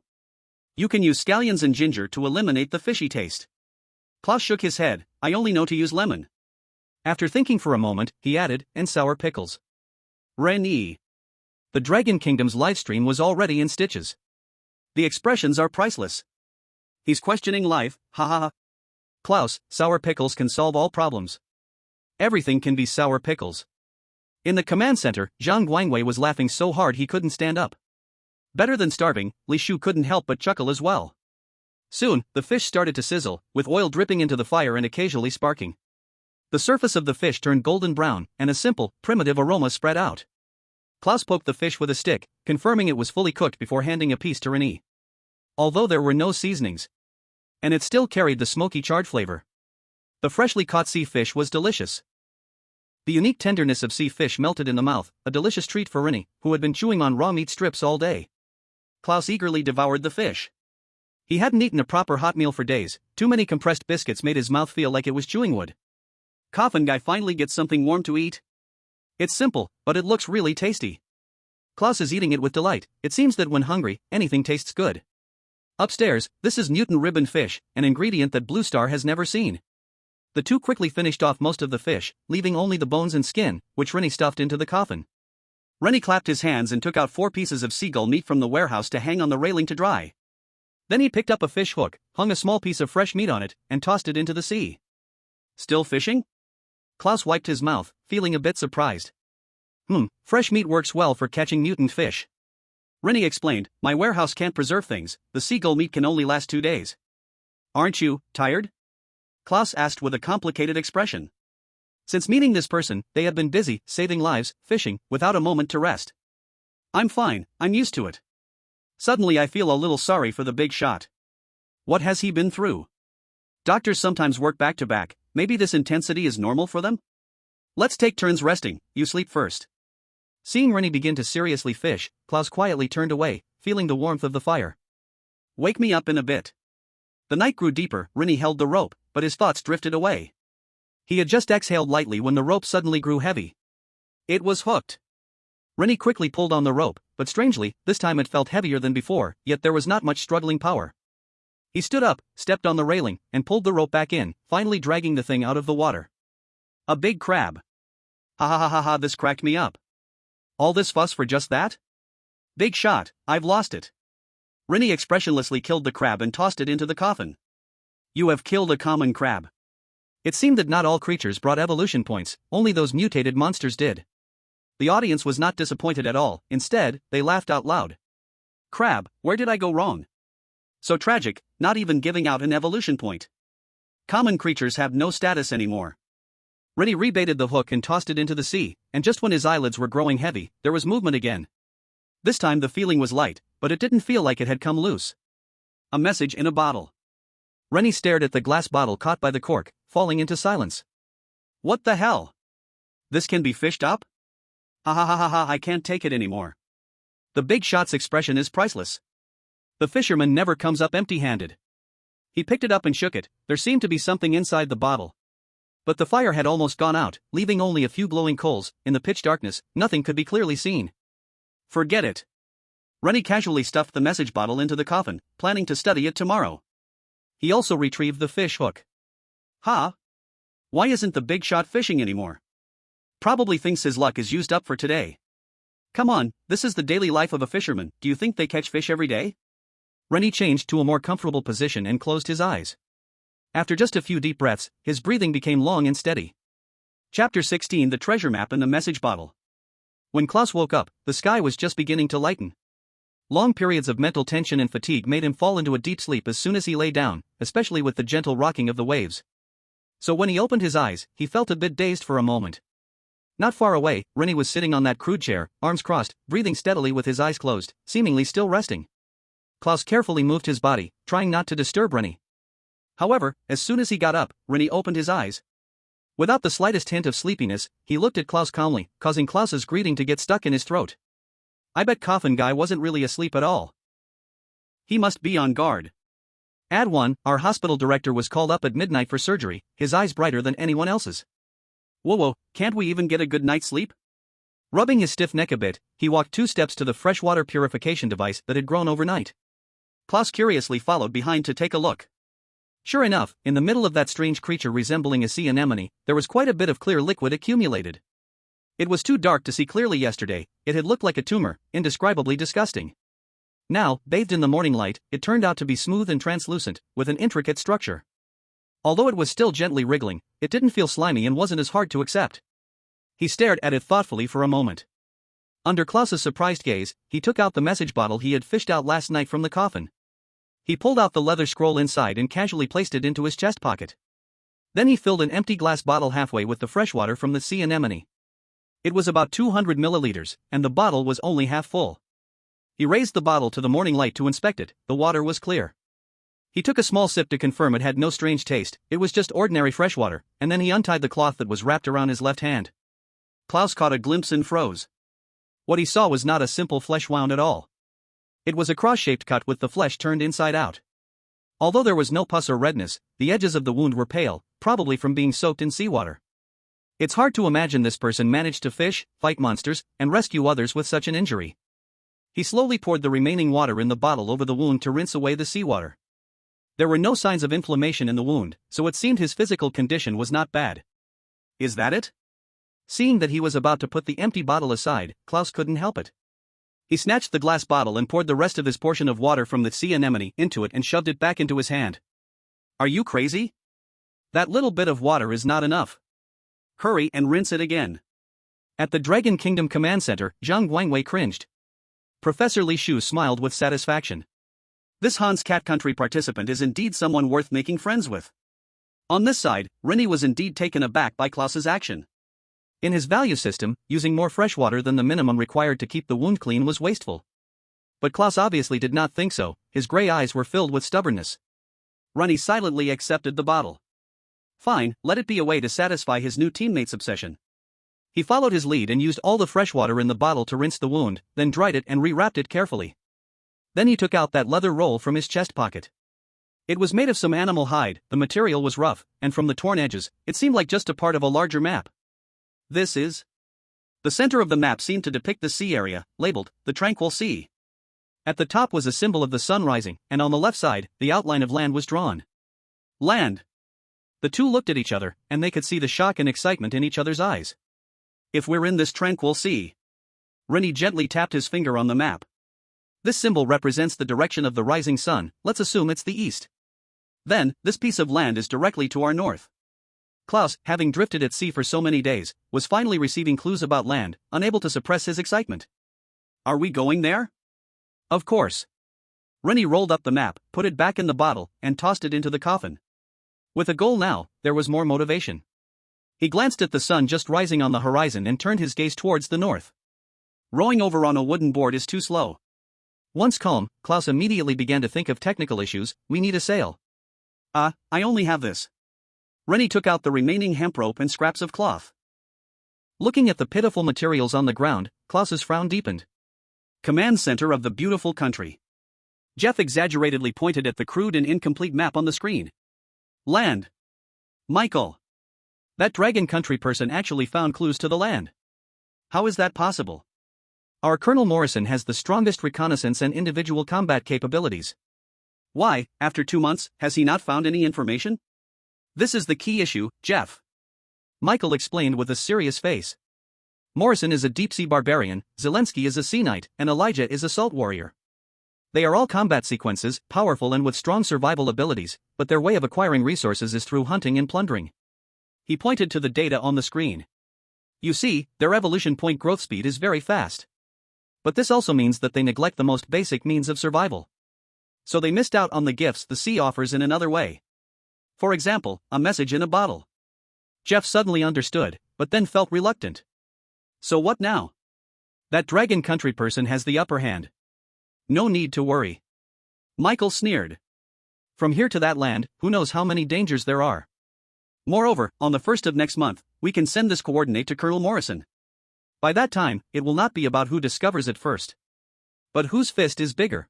You can use scallions and ginger to eliminate the fishy taste. Klaus shook his head, I only know to use lemon. After thinking for a moment, he added, and sour pickles. Ren Yi. The Dragon Kingdom's livestream was already in stitches. The expressions are priceless. He's questioning life, ha ha ha. Klaus, sour pickles can solve all problems. Everything can be sour pickles. In the command center, Zhang Guangwei was laughing so hard he couldn't stand up. Better than starving, Li Shu couldn't help but chuckle as well. Soon, the fish started to sizzle, with oil dripping into the fire and occasionally sparking. The surface of the fish turned golden brown, and a simple, primitive aroma spread out. Klaus poked the fish with a stick, confirming it was fully cooked before handing a piece to Ren Yi. Although there were no seasonings, and it still carried the smoky charred flavor. The freshly caught sea fish was delicious. The unique tenderness of sea fish melted in the mouth, a delicious treat for Ren Yi, who had been chewing on raw meat strips all day. Klaus eagerly devoured the fish. He hadn't eaten a proper hot meal for days, too many compressed biscuits made his mouth feel like it was chewing wood. Coffin guy finally gets something warm to eat? It's simple, but it looks really tasty. Klaus is eating it with delight, it seems that when hungry, anything tastes good. Upstairs, this is Newton ribbon fish, an ingredient that Blue Star has never seen. The two quickly finished off most of the fish, leaving only the bones and skin, which Ren Yi stuffed into the coffin. Ren Yi clapped his hands and took out 4 pieces of seagull meat from the warehouse to hang on the railing to dry. Then he picked up a fish hook, hung a small piece of fresh meat on it, and tossed it into the sea. Still fishing? Klaus wiped his mouth, feeling a bit surprised. Fresh meat works well for catching mutant fish. Ren Yi explained, my warehouse can't preserve things, the seagull meat can only last 2 days. Aren't you tired? Klaus asked with a complicated expression. Since meeting this person, they had been busy, saving lives, fishing, without a moment to rest. I'm fine, I'm used to it. Suddenly I feel a little sorry for the big shot. What has he been through? Doctors sometimes work back to back, maybe this intensity is normal for them? Let's take turns resting, you sleep first. Seeing Ren Yi begin to seriously fish, Klaus quietly turned away, feeling the warmth of the fire. Wake me up in a bit. The night grew deeper, Ren Yi held the rope, but his thoughts drifted away. He had just exhaled lightly when the rope suddenly grew heavy. It was hooked. Ren Yi quickly pulled on the rope, but strangely, this time it felt heavier than before, yet there was not much struggling power. He stood up, stepped on the railing, and pulled the rope back in, finally dragging the thing out of the water. A big crab. Ha ha ha ha ha, this cracked me up. All this fuss for just that? Big shot, I've lost it. Ren Yi expressionlessly killed the crab and tossed it into the coffin. You have killed a common crab. It seemed that not all creatures brought evolution points, only those mutated monsters did. The audience was not disappointed at all, instead, they laughed out loud. Crab, where did I go wrong? So tragic, not even giving out an evolution point. Common creatures have no status anymore. Ren Yi rebaited the hook and tossed it into the sea, and just when his eyelids were growing heavy, there was movement again. This time the feeling was light, but it didn't feel like it had come loose. A message in a bottle. Ren Yi stared at the glass bottle caught by the cork, falling into silence. What the hell? This can be fished up? Ha ha ha ha ha, I can't take it anymore. The big shot's expression is priceless. The fisherman never comes up empty-handed. He picked it up and shook it. There seemed to be something inside the bottle. But the fire had almost gone out, leaving only a few glowing coals. In the pitch darkness, nothing could be clearly seen. Forget it. Ren Yi casually stuffed the message bottle into the coffin, planning to study it tomorrow. He also retrieved the fish hook. Huh? Why isn't the big shot fishing anymore? Probably thinks his luck is used up for today. Come on, this is the daily life of a fisherman. Do you think they catch fish every day? Ren Yi changed to a more comfortable position and closed his eyes. After just a few deep breaths, his breathing became long and steady. Chapter 16: The Treasure Map and the Message Bottle. When Klaus woke up, the sky was just beginning to lighten. Long periods of mental tension and fatigue made him fall into a deep sleep as soon as he lay down, especially with the gentle rocking of the waves. So when he opened his eyes, he felt a bit dazed for a moment. Not far away, Ren Yi was sitting on that crude chair, arms crossed, breathing steadily with his eyes closed, seemingly still resting. Klaus carefully moved his body, trying not to disturb Ren Yi. However, as soon as he got up, Ren Yi opened his eyes. Without the slightest hint of sleepiness, he looked at Klaus calmly, causing Klaus's greeting to get stuck in his throat. I bet Coffin guy wasn't really asleep at all. He must be on guard. Add 1, our hospital director was called up at midnight for surgery, his eyes brighter than anyone else's. Whoa, can't we even get a good night's sleep? Rubbing his stiff neck a bit, he walked 2 steps to the freshwater purification device that had grown overnight. Klaus curiously followed behind to take a look. Sure enough, in the middle of that strange creature resembling a sea anemone, there was quite a bit of clear liquid accumulated. It was too dark to see clearly yesterday. It had looked like a tumor, indescribably disgusting. Now, bathed in the morning light, it turned out to be smooth and translucent, with an intricate structure. Although it was still gently wriggling, it didn't feel slimy and wasn't as hard to accept. He stared at it thoughtfully for a moment. Under Klaus's surprised gaze, he took out the message bottle he had fished out last night from the coffin. He pulled out the leather scroll inside and casually placed it into his chest pocket. Then he filled an empty glass bottle halfway with the freshwater from the sea anemone. It was about 200 milliliters, and the bottle was only half full. He raised the bottle to the morning light to inspect it. The water was clear. He took a small sip to confirm it had no strange taste. It was just ordinary freshwater, and then he untied the cloth that was wrapped around his left hand. Klaus caught a glimpse and froze. What he saw was not a simple flesh wound at all. It was a cross-shaped cut with the flesh turned inside out. Although there was no pus or redness, the edges of the wound were pale, probably from being soaked in seawater. It's hard to imagine this person managed to fish, fight monsters, and rescue others with such an injury. He slowly poured the remaining water in the bottle over the wound to rinse away the seawater. There were no signs of inflammation in the wound, so it seemed his physical condition was not bad. Is that it? Seeing that he was about to put the empty bottle aside, Klaus couldn't help it. He snatched the glass bottle and poured the rest of his portion of water from the sea anemone into it and shoved it back into his hand. Are you crazy? That little bit of water is not enough. Hurry and rinse it again. At the Dragon Kingdom Command Center, Zhang Guangwei cringed. Professor Li Shu smiled with satisfaction. This Han's Cat Country participant is indeed someone worth making friends with. On this side, Ren Yi was indeed taken aback by Klaus's action. In his value system, using more fresh water than the minimum required to keep the wound clean was wasteful. But Klaus obviously did not think so. His gray eyes were filled with stubbornness. Ren Yi silently accepted the bottle. Fine, let it be a way to satisfy his new teammate's obsession. He followed his lead and used all the fresh water in the bottle to rinse the wound, then dried it and rewrapped it carefully. Then he took out that leather roll from his chest pocket. It was made of some animal hide, the material was rough, and from the torn edges, it seemed like just a part of a larger map. This is... The center of the map seemed to depict the sea area, labeled, the Tranquil Sea. At the top was a symbol of the sun rising, and on the left side, the outline of land was drawn. Land. The two looked at each other, and they could see the shock and excitement in each other's eyes. If we're in this tranquil sea... Ren Yi gently tapped his finger on the map. This symbol represents the direction of the rising sun, let's assume it's the east. Then, this piece of land is directly to our north. Klaus, having drifted at sea for so many days, was finally receiving clues about land, unable to suppress his excitement. Are we going there? Of course. Ren Yi rolled up the map, put it back in the bottle, and tossed it into the coffin. With a goal now, there was more motivation. He glanced at the sun just rising on the horizon and turned his gaze towards the north. Rowing over on a wooden board is too slow. Once calm, Klaus immediately began to think of technical issues. We need a sail. I only have this. Ren Yi took out the remaining hemp rope and scraps of cloth. Looking at the pitiful materials on the ground, Klaus's frown deepened. Command center of the beautiful country. Jeff exaggeratedly pointed at the crude and incomplete map on the screen. Land. Michael. That Dragon Country person actually found clues to the land. How is that possible? Our Colonel Morrison has the strongest reconnaissance and individual combat capabilities. Why, after 2 months, has he not found any information? This is the key issue, Jeff. Michael explained with a serious face. Morrison is a deep-sea barbarian, Zelensky is a sea knight, and Elijah is a salt warrior. They are all combat sequences, powerful and with strong survival abilities, but their way of acquiring resources is through hunting and plundering. He pointed to the data on the screen. You see, their evolution point growth speed is very fast. But this also means that they neglect the most basic means of survival. So they missed out on the gifts the sea offers in another way. For example, a message in a bottle. Jeff suddenly understood, but then felt reluctant. So what now? That Dragon Country person has the upper hand. No need to worry. Michael sneered. From here to that land, who knows how many dangers there are. Moreover, on the 1st of next month, we can send this coordinate to Colonel Morrison. By that time, it will not be about who discovers it first, but whose fist is bigger.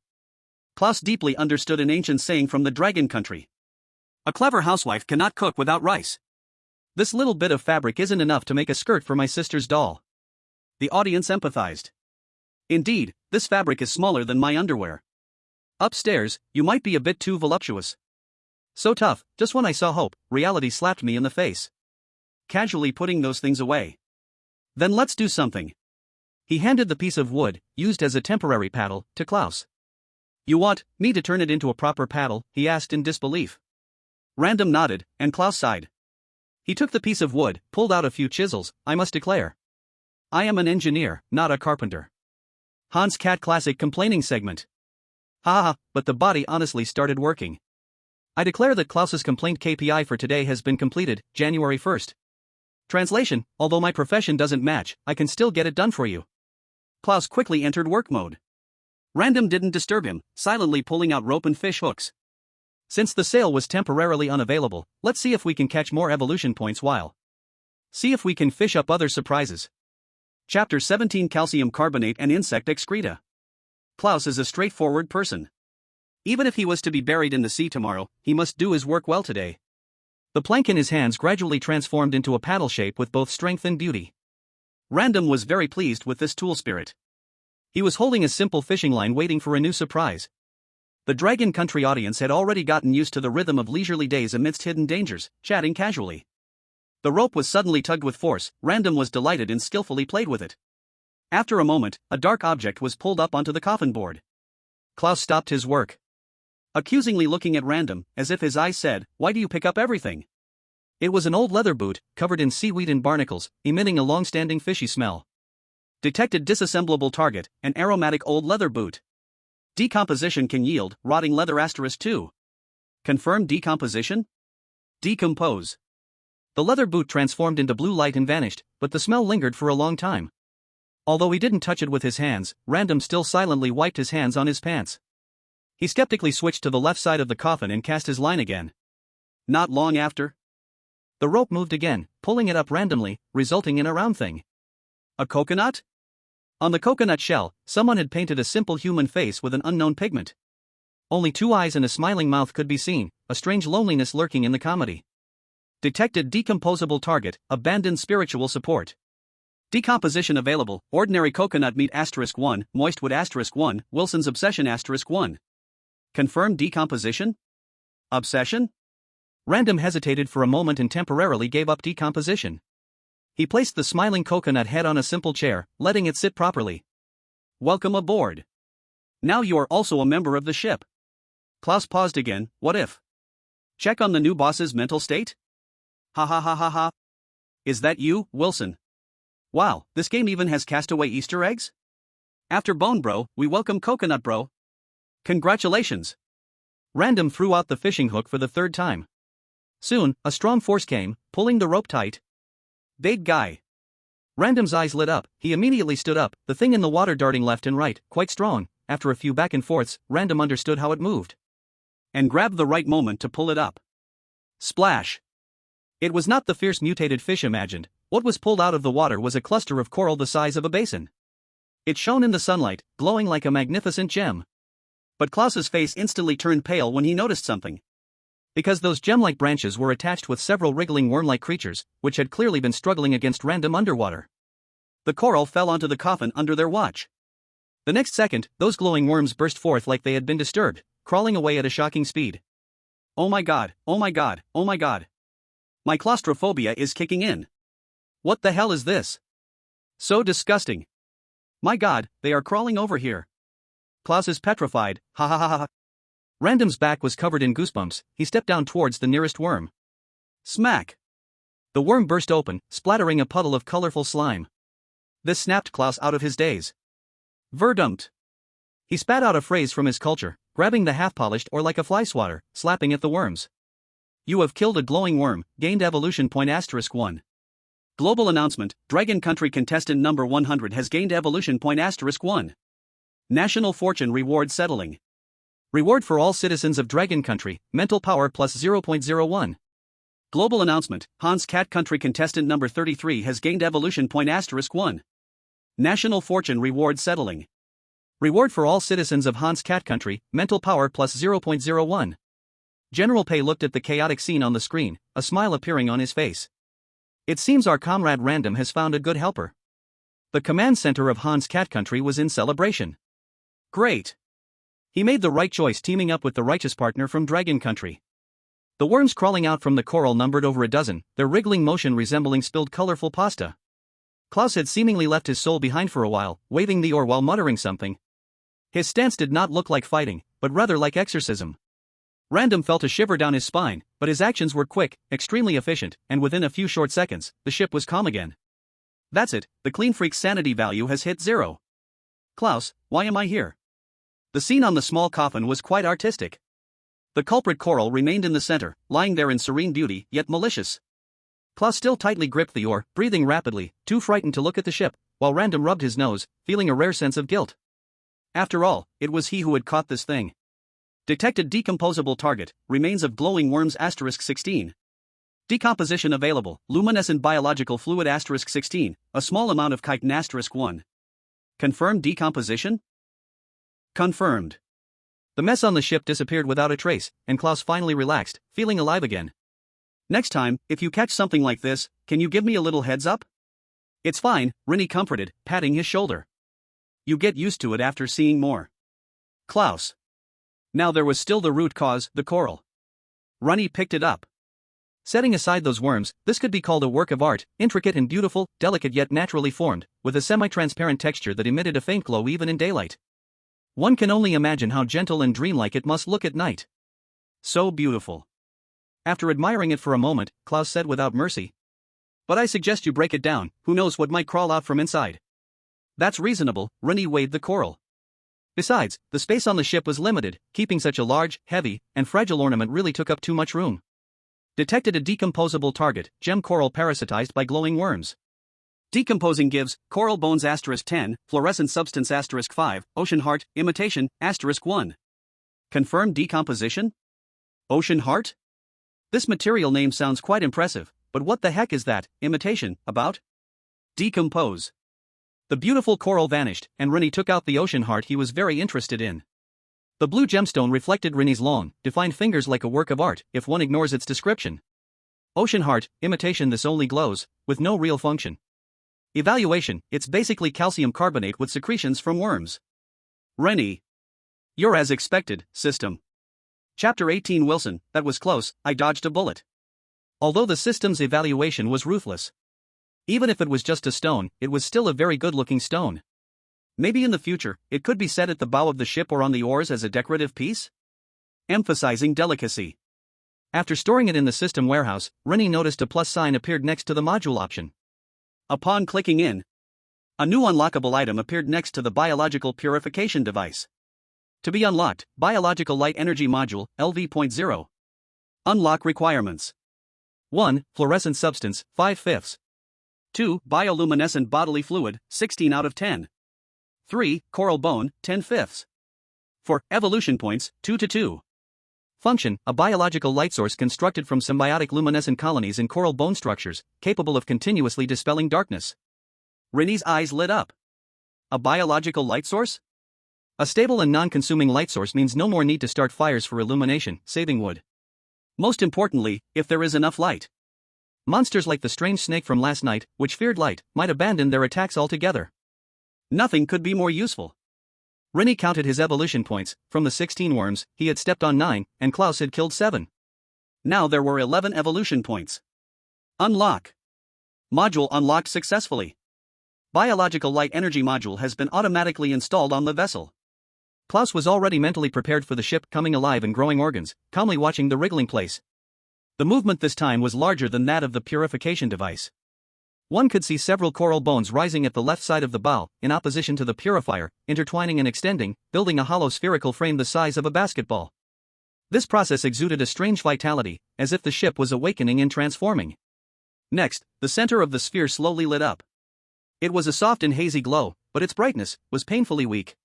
Klaus deeply understood an ancient saying from the Dragon Country. A clever housewife cannot cook without rice. This little bit of fabric isn't enough to make a skirt for my sister's doll. The audience empathized. Indeed, this fabric is smaller than my underwear. Upstairs, you might be a bit too voluptuous. So tough, just when I saw hope, reality slapped me in the face. Casually putting those things away. Then let's do something. He handed the piece of wood, used as a temporary paddle, to Klaus. You want me to turn it into a proper paddle? He asked in disbelief. Random nodded, and Klaus sighed. He took the piece of wood, pulled out a few chisels. I must declare, I am an engineer, not a carpenter. Hans Cat classic complaining segment. Haha, but the body honestly started working. I declare that Klaus's complaint KPI for today has been completed, January 1st. Translation, although my profession doesn't match, I can still get it done for you. Klaus quickly entered work mode. Random didn't disturb him, silently pulling out rope and fish hooks. Since the sail was temporarily unavailable, let's see if we can catch more evolution points while. See if we can fish up other surprises. Chapter 17 Calcium Carbonate and Insect Excreta. Klaus is a straightforward person. Even if he was to be buried in the sea tomorrow, he must do his work well today. The plank in his hands gradually transformed into a paddle shape with both strength and beauty. Random was very pleased with this tool spirit. He was holding a simple fishing line waiting for a new surprise. The Dragon Country audience had already gotten used to the rhythm of leisurely days amidst hidden dangers, chatting casually. The rope was suddenly tugged with force. Random was delighted and skillfully played with it. After a moment, a dark object was pulled up onto the coffin board. Klaus stopped his work, accusingly looking at Random, as if his eyes said, "Why do you pick up everything?" It was an old leather boot, covered in seaweed and barnacles, emitting a long-standing fishy smell. Detected disassemblable target, an aromatic old leather boot. Decomposition can yield rotting leather *2. Confirmed decomposition? Decompose. The leather boot transformed into blue light and vanished, but the smell lingered for a long time. Although he didn't touch it with his hands, Random still silently wiped his hands on his pants. He skeptically switched to the left side of the coffin and cast his line again. Not long after, the rope moved again, pulling it up randomly, resulting in a round thing. A coconut? On the coconut shell, someone had painted a simple human face with an unknown pigment. Only 2 eyes and a smiling mouth could be seen, a strange loneliness lurking in the comedy. Detected decomposable target, abandoned spiritual support. Decomposition available, ordinary coconut meat *1, moist wood *1, Wilson's obsession *1. Confirmed decomposition? Obsession? Random hesitated for a moment and temporarily gave up decomposition. He placed the smiling coconut head on a simple chair, letting it sit properly. Welcome aboard. Now you are also a member of the ship. Klaus paused again. What if? Check on the new boss's mental state? Ha ha ha ha ha. Is that you, Wilson? Wow, this game even has castaway Easter eggs? After Bone Bro, we welcome Coconut Bro. Congratulations. Random threw out the fishing hook for the 3rd time. Soon, a strong force came, pulling the rope tight. Big guy. Random's eyes lit up. He immediately stood up, the thing in the water darting left and right, quite strong. After a few back and forths, Random understood how it moved. And grabbed the right moment to pull it up. Splash. It was not the fierce mutated fish imagined. What was pulled out of the water was a cluster of coral the size of a basin. It shone in the sunlight, glowing like a magnificent gem. But Klaus's face instantly turned pale when he noticed something. Because those gem-like branches were attached with several wriggling worm-like creatures, which had clearly been struggling against random underwater. The coral fell onto the coffin under their watch. The next second, those glowing worms burst forth like they had been disturbed, crawling away at a shocking speed. Oh my god, oh my god, oh my god. My claustrophobia is kicking in. What the hell is this? So disgusting. My god, they are crawling over here. Klaus is petrified, ha ha ha ha. Random's back was covered in goosebumps. He stepped down towards the nearest worm. Smack! The worm burst open, splattering a puddle of colorful slime. This snapped Klaus out of his daze. Verdammt! He spat out a phrase from his culture, grabbing the half-polished or like a fly swatter, slapping at the worms. You have killed a glowing worm, gained evolution point *1. Global announcement, Dragon Country contestant number 100 has gained evolution point *1. National fortune reward settling. Reward for all citizens of Dragon Country, mental power plus 0.01. Global announcement, Hans Cat Country contestant number 33 has gained evolution point *1. National fortune reward settling. Reward for all citizens of Hans Cat Country, mental power plus 0.01. General Pei looked at the chaotic scene on the screen, a smile appearing on his face. It seems our comrade Random has found a good helper. The command center of Hans Cat Country was in celebration. Great! He made the right choice teaming up with the righteous partner from Dragon Country. The worms crawling out from the coral numbered over a dozen, their wriggling motion resembling spilled colorful pasta. Klaus had seemingly left his soul behind for a while, waving the oar while muttering something. His stance did not look like fighting, but rather like exorcism. Random felt a shiver down his spine, but his actions were quick, extremely efficient, and within a few short seconds, the ship was calm again. That's it, the clean freak's sanity value has hit 0. Klaus, why am I here? The scene on the small coffin was quite artistic. The culprit coral remained in the center, lying there in serene beauty, yet malicious. Klaus still tightly gripped the oar, breathing rapidly, too frightened to look at the ship, while Random rubbed his nose, feeling a rare sense of guilt. After all, it was he who had caught this thing. Detected decomposable target, remains of glowing worms *16. Decomposition available, luminescent biological fluid *16, a small amount of chitin *1. Confirmed decomposition? Confirmed. The mess on the ship disappeared without a trace, and Klaus finally relaxed, feeling alive again. Next time, if you catch something like this, can you give me a little heads up? It's fine, Ren Yi comforted, patting his shoulder. You get used to it after seeing more. Klaus. Now there was still the root cause, the coral. Ren Yi picked it up. Setting aside those worms, this could be called a work of art, intricate and beautiful, delicate yet naturally formed, with a semi-transparent texture that emitted a faint glow even in daylight. One can only imagine how gentle and dreamlike it must look at night. So beautiful. After admiring it for a moment, Klaus said without mercy. But I suggest you break it down, who knows what might crawl out from inside. That's reasonable, Ren Yi weighed the coral. Besides, the space on the ship was limited, keeping such a large, heavy, and fragile ornament really took up too much room. Detected a decomposable target, gem coral parasitized by glowing worms. Decomposing gives, coral bones *10, fluorescent substance *5, ocean heart, imitation, *1. Confirmed decomposition? Ocean heart? This material name sounds quite impressive, but what the heck is that, imitation, about? Decompose. The beautiful coral vanished, and Ren Yi took out the ocean heart he was very interested in. The blue gemstone reflected Ren Yi's long, defined fingers like a work of art, if one ignores its description. Ocean heart, imitation. This only glows, with no real function. Evaluation, it's basically calcium carbonate with secretions from worms. Ren Yi. You're as expected, system. Chapter 18 Wilson, that was close, I dodged a bullet. Although the system's evaluation was ruthless. Even if it was just a stone, it was still a very good-looking stone. Maybe in the future, it could be set at the bow of the ship or on the oars as a decorative piece? Emphasizing delicacy. After storing it in the system warehouse, Ren Yi noticed a plus sign appeared next to the module option. Upon clicking in, a new unlockable item appeared next to the biological purification device. To be unlocked, Biological Light Energy Module, LV.0. Unlock requirements. 1. Fluorescent substance, 5/5. 2. Bioluminescent bodily fluid, 16 out of 10. 3. Coral bone, 10/5. 4. Evolution points, 2/2. Function, a biological light source constructed from symbiotic luminescent colonies in coral bone structures, capable of continuously dispelling darkness. Ren Yi's eyes lit up. A biological light source? A stable and non-consuming light source means no more need to start fires for illumination, saving wood. Most importantly, if there is enough light. Monsters like the strange snake from last night, which feared light, might abandon their attacks altogether. Nothing could be more useful. Ren Yi counted his evolution points. From the 16 worms, he had stepped on 9, and Klaus had killed 7. Now there were 11 evolution points. Unlock. Module unlocked successfully. Biological light energy module has been automatically installed on the vessel. Klaus was already mentally prepared for the ship coming alive and growing organs, calmly watching the wriggling place. The movement this time was larger than that of the purification device. One could see several coral bones rising at the left side of the bow, in opposition to the purifier, intertwining and extending, building a hollow spherical frame the size of a basketball. This process exuded a strange vitality, as if the ship was awakening and transforming. Next, the center of the sphere slowly lit up. It was a soft and hazy glow, but its brightness was painfully weak.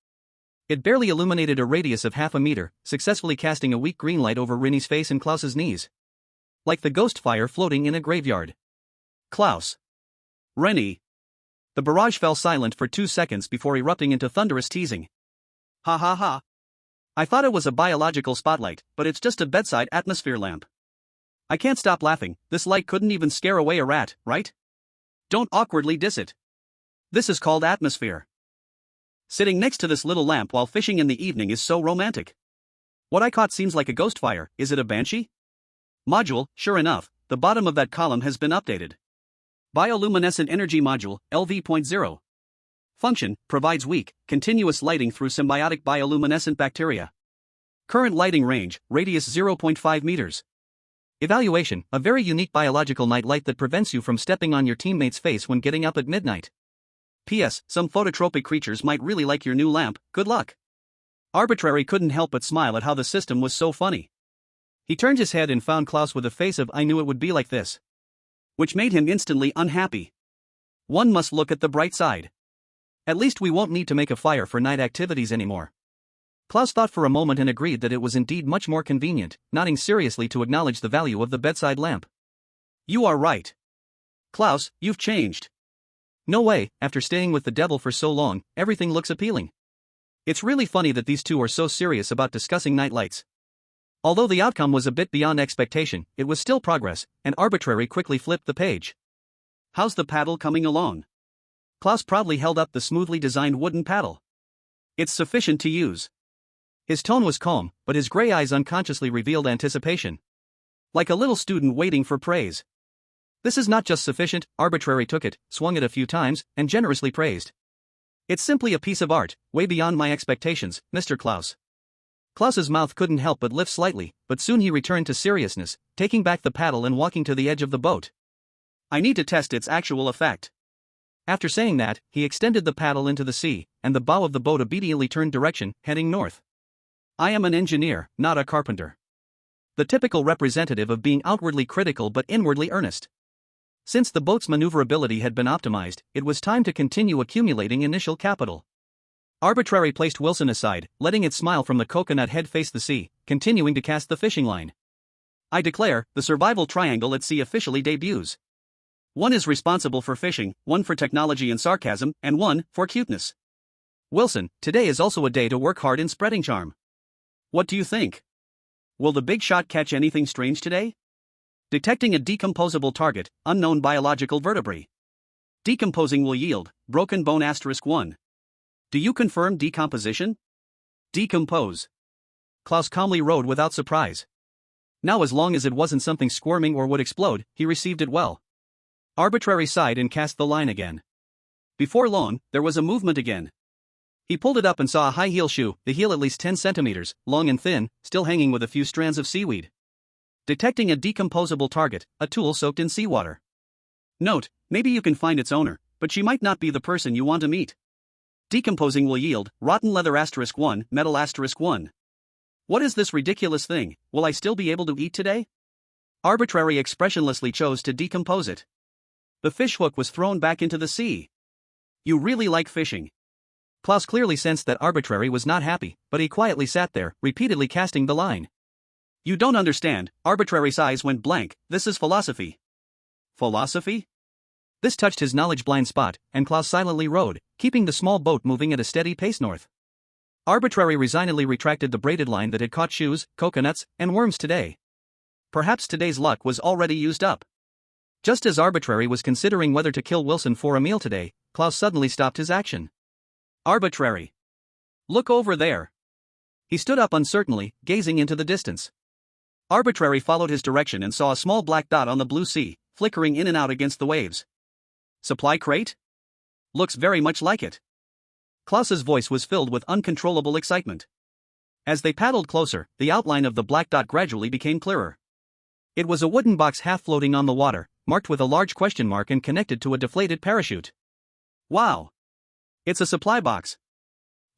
It barely illuminated a radius of half a meter, successfully casting a weak green light over Ren Yi's face and Klaus's knees. Like the ghost fire floating in a graveyard. Klaus. Ren Yi. The barrage fell silent for 2 seconds before erupting into thunderous teasing. Ha ha ha. I thought it was a biological spotlight, but it's just a bedside atmosphere lamp. I can't stop laughing. This light couldn't even scare away a rat, right? Don't awkwardly diss it. This is called atmosphere. Sitting next to this little lamp while fishing in the evening is so romantic. What I caught seems like a ghost fire. Is it a banshee? Module, sure enough, the bottom of that column has been updated. Bioluminescent Energy Module, LV.0. Function, provides weak, continuous lighting through symbiotic bioluminescent bacteria. Current lighting range, radius 0.5 meters. Evaluation, a very unique biological night light that prevents you from stepping on your teammate's face when getting up at midnight. P.S. Some phototropic creatures might really like your new lamp, good luck. Arbitrary couldn't help but smile at how the system was so funny. He turned his head and found Klaus with a face of "I knew it would be like this," which made him instantly unhappy. One must look at the bright side. At least we won't need to make a fire for night activities anymore. Klaus thought for a moment and agreed that it was indeed much more convenient, nodding seriously to acknowledge the value of the bedside lamp. You are right. Klaus, you've changed. No way, after staying with the devil for so long, everything looks appealing. It's really funny that these two are so serious about discussing night lights. Although the outcome was a bit beyond expectation, it was still progress, and Arbitrary quickly flipped the page. How's the paddle coming along? Klaus proudly held up the smoothly designed wooden paddle. It's sufficient to use. His tone was calm, but his gray eyes unconsciously revealed anticipation. Like a little student waiting for praise. This is not just sufficient. Arbitrary took it, swung it a few times, and generously praised. It's simply a piece of art, way beyond my expectations, Mr. Klaus. Klaus's mouth couldn't help but lift slightly, but soon he returned to seriousness, taking back the paddle and walking to the edge of the boat. I need to test its actual effect. After saying that, he extended the paddle into the sea, and the bow of the boat obediently turned direction, heading north. I am an engineer, not a carpenter. The typical representative of being outwardly critical but inwardly earnest. Since the boat's maneuverability had been optimized, it was time to continue accumulating initial capital. Arbitrary placed Wilson aside, letting it smile from the coconut head face the sea, continuing to cast the fishing line. I declare, the survival triangle at sea officially debuts. One is responsible for fishing, one for technology and sarcasm, and one for cuteness. Wilson, today is also a day to work hard in spreading charm. What do you think? Will the big shot catch anything strange today? Detecting a decomposable target, unknown biological vertebrae. Decomposing will yield, broken bone *1. Do you confirm decomposition? Decompose. Klaus calmly rowed without surprise. Now as long as it wasn't something squirming or would explode, he received it well. Arbitrary sighed and cast the line again. Before long, there was a movement again. He pulled it up and saw a high heel shoe, the heel at least 10 centimeters, long and thin, still hanging with a few strands of seaweed. Detecting a decomposable target, a tool soaked in seawater. Note, maybe you can find its owner, but she might not be the person you want to meet. Decomposing will yield, rotten leather *1, metal *1. What is this ridiculous thing? Will I still be able to eat today? Arbitrary expressionlessly chose to decompose it. The fish hook was thrown back into the sea. You really like fishing. Klaus clearly sensed that Arbitrary was not happy, but he quietly sat there, repeatedly casting the line. You don't understand. Arbitrary's eyes went blank. This is philosophy. Philosophy? This touched his knowledge blind spot, and Klaus silently rowed, keeping the small boat moving at a steady pace north. Arbitrary resignedly retracted the braided line that had caught shoes, coconuts, and worms today. Perhaps today's luck was already used up. Just as Arbitrary was considering whether to kill Wilson for a meal today, Klaus suddenly stopped his action. Arbitrary. Look over there. He stood up uncertainly, gazing into the distance. Arbitrary followed his direction and saw a small black dot on the blue sea, flickering in and out against the waves. Supply crate? Looks very much like it. Klaus's voice was filled with uncontrollable excitement. As they paddled closer, the outline of the black dot gradually became clearer. It was a wooden box half floating on the water, marked with a large question mark and connected to a deflated parachute. Wow! It's a supply box.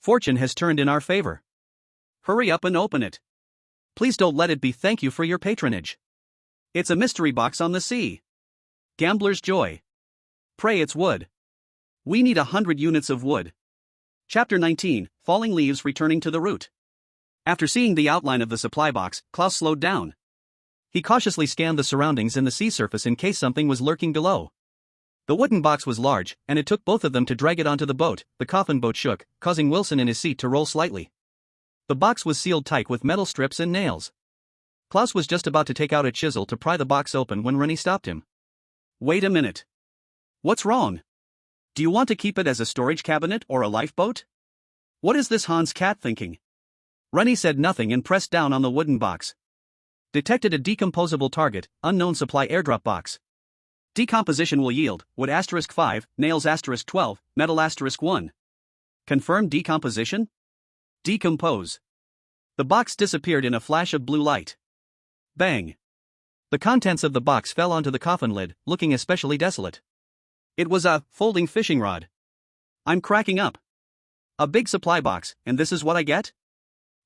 Fortune has turned in our favor. Hurry up and open it. Please don't let it be thank you for your patronage. It's a mystery box on the sea. Gambler's joy. Pray it's wood. We need 100 units of wood. Chapter 19, Falling Leaves Returning to the Root. After seeing the outline of the supply box, Klaus slowed down. He cautiously scanned the surroundings and the sea surface in case something was lurking below. The wooden box was large, and it took both of them to drag it onto the boat. The coffin boat shook, causing Wilson in his seat to roll slightly. The box was sealed tight with metal strips and nails. Klaus was just about to take out a chisel to pry the box open when Ren Yi stopped him. Wait a minute. What's wrong? Do you want to keep it as a storage cabinet or a lifeboat? What is this Hans cat thinking? Ren Yi said nothing and pressed down on the wooden box. Detected a decomposable target, unknown supply airdrop box. Decomposition will yield, wood *5, nails *12, metal *1. Confirm decomposition? Decompose. The box disappeared in a flash of blue light. Bang. The contents of the box fell onto the coffin lid, looking especially desolate. It was a folding fishing rod. I'm cracking up. A big supply box, and this is what I get?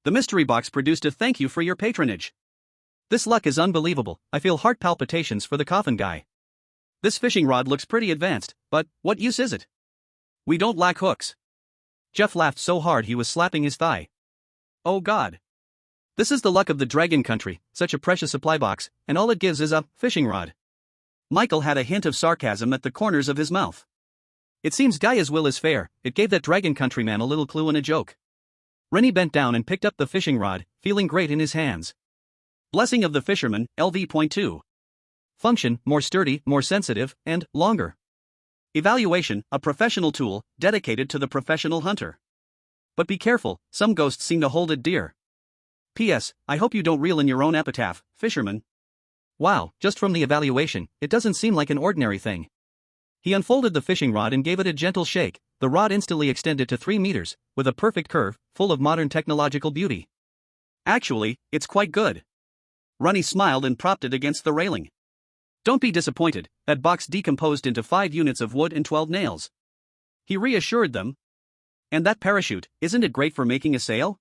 The mystery box produced a thank you for your patronage. This luck is unbelievable. I feel heart palpitations for the coffin guy. This fishing rod looks pretty advanced, but what use is it? We don't lack hooks. Jeff laughed so hard he was slapping his thigh. Oh God. This is the luck of the Dragon Country, such a precious supply box, and all it gives is a fishing rod. Michael had a hint of sarcasm at the corners of his mouth. It seems Gaia's will is fair. It gave that Dragon Country man a little clue and a joke. Ren Yi bent down and picked up the fishing rod, feeling great in his hands. Blessing of the Fisherman, LV.2. Function, more sturdy, more sensitive, and longer. Evaluation, a professional tool, dedicated to the professional hunter. But be careful, some ghosts seem to hold it dear. P.S. I hope you don't reel in your own epitaph, fisherman. Wow, just from the evaluation, it doesn't seem like an ordinary thing. He unfolded the fishing rod and gave it a gentle shake. The rod instantly extended to 3 meters, with a perfect curve, full of modern technological beauty. Actually, it's quite good. Ren Yi smiled and propped it against the railing. Don't be disappointed, that box decomposed into 5 units of wood and 12 nails. He reassured them. And that parachute, isn't it great for making a sail?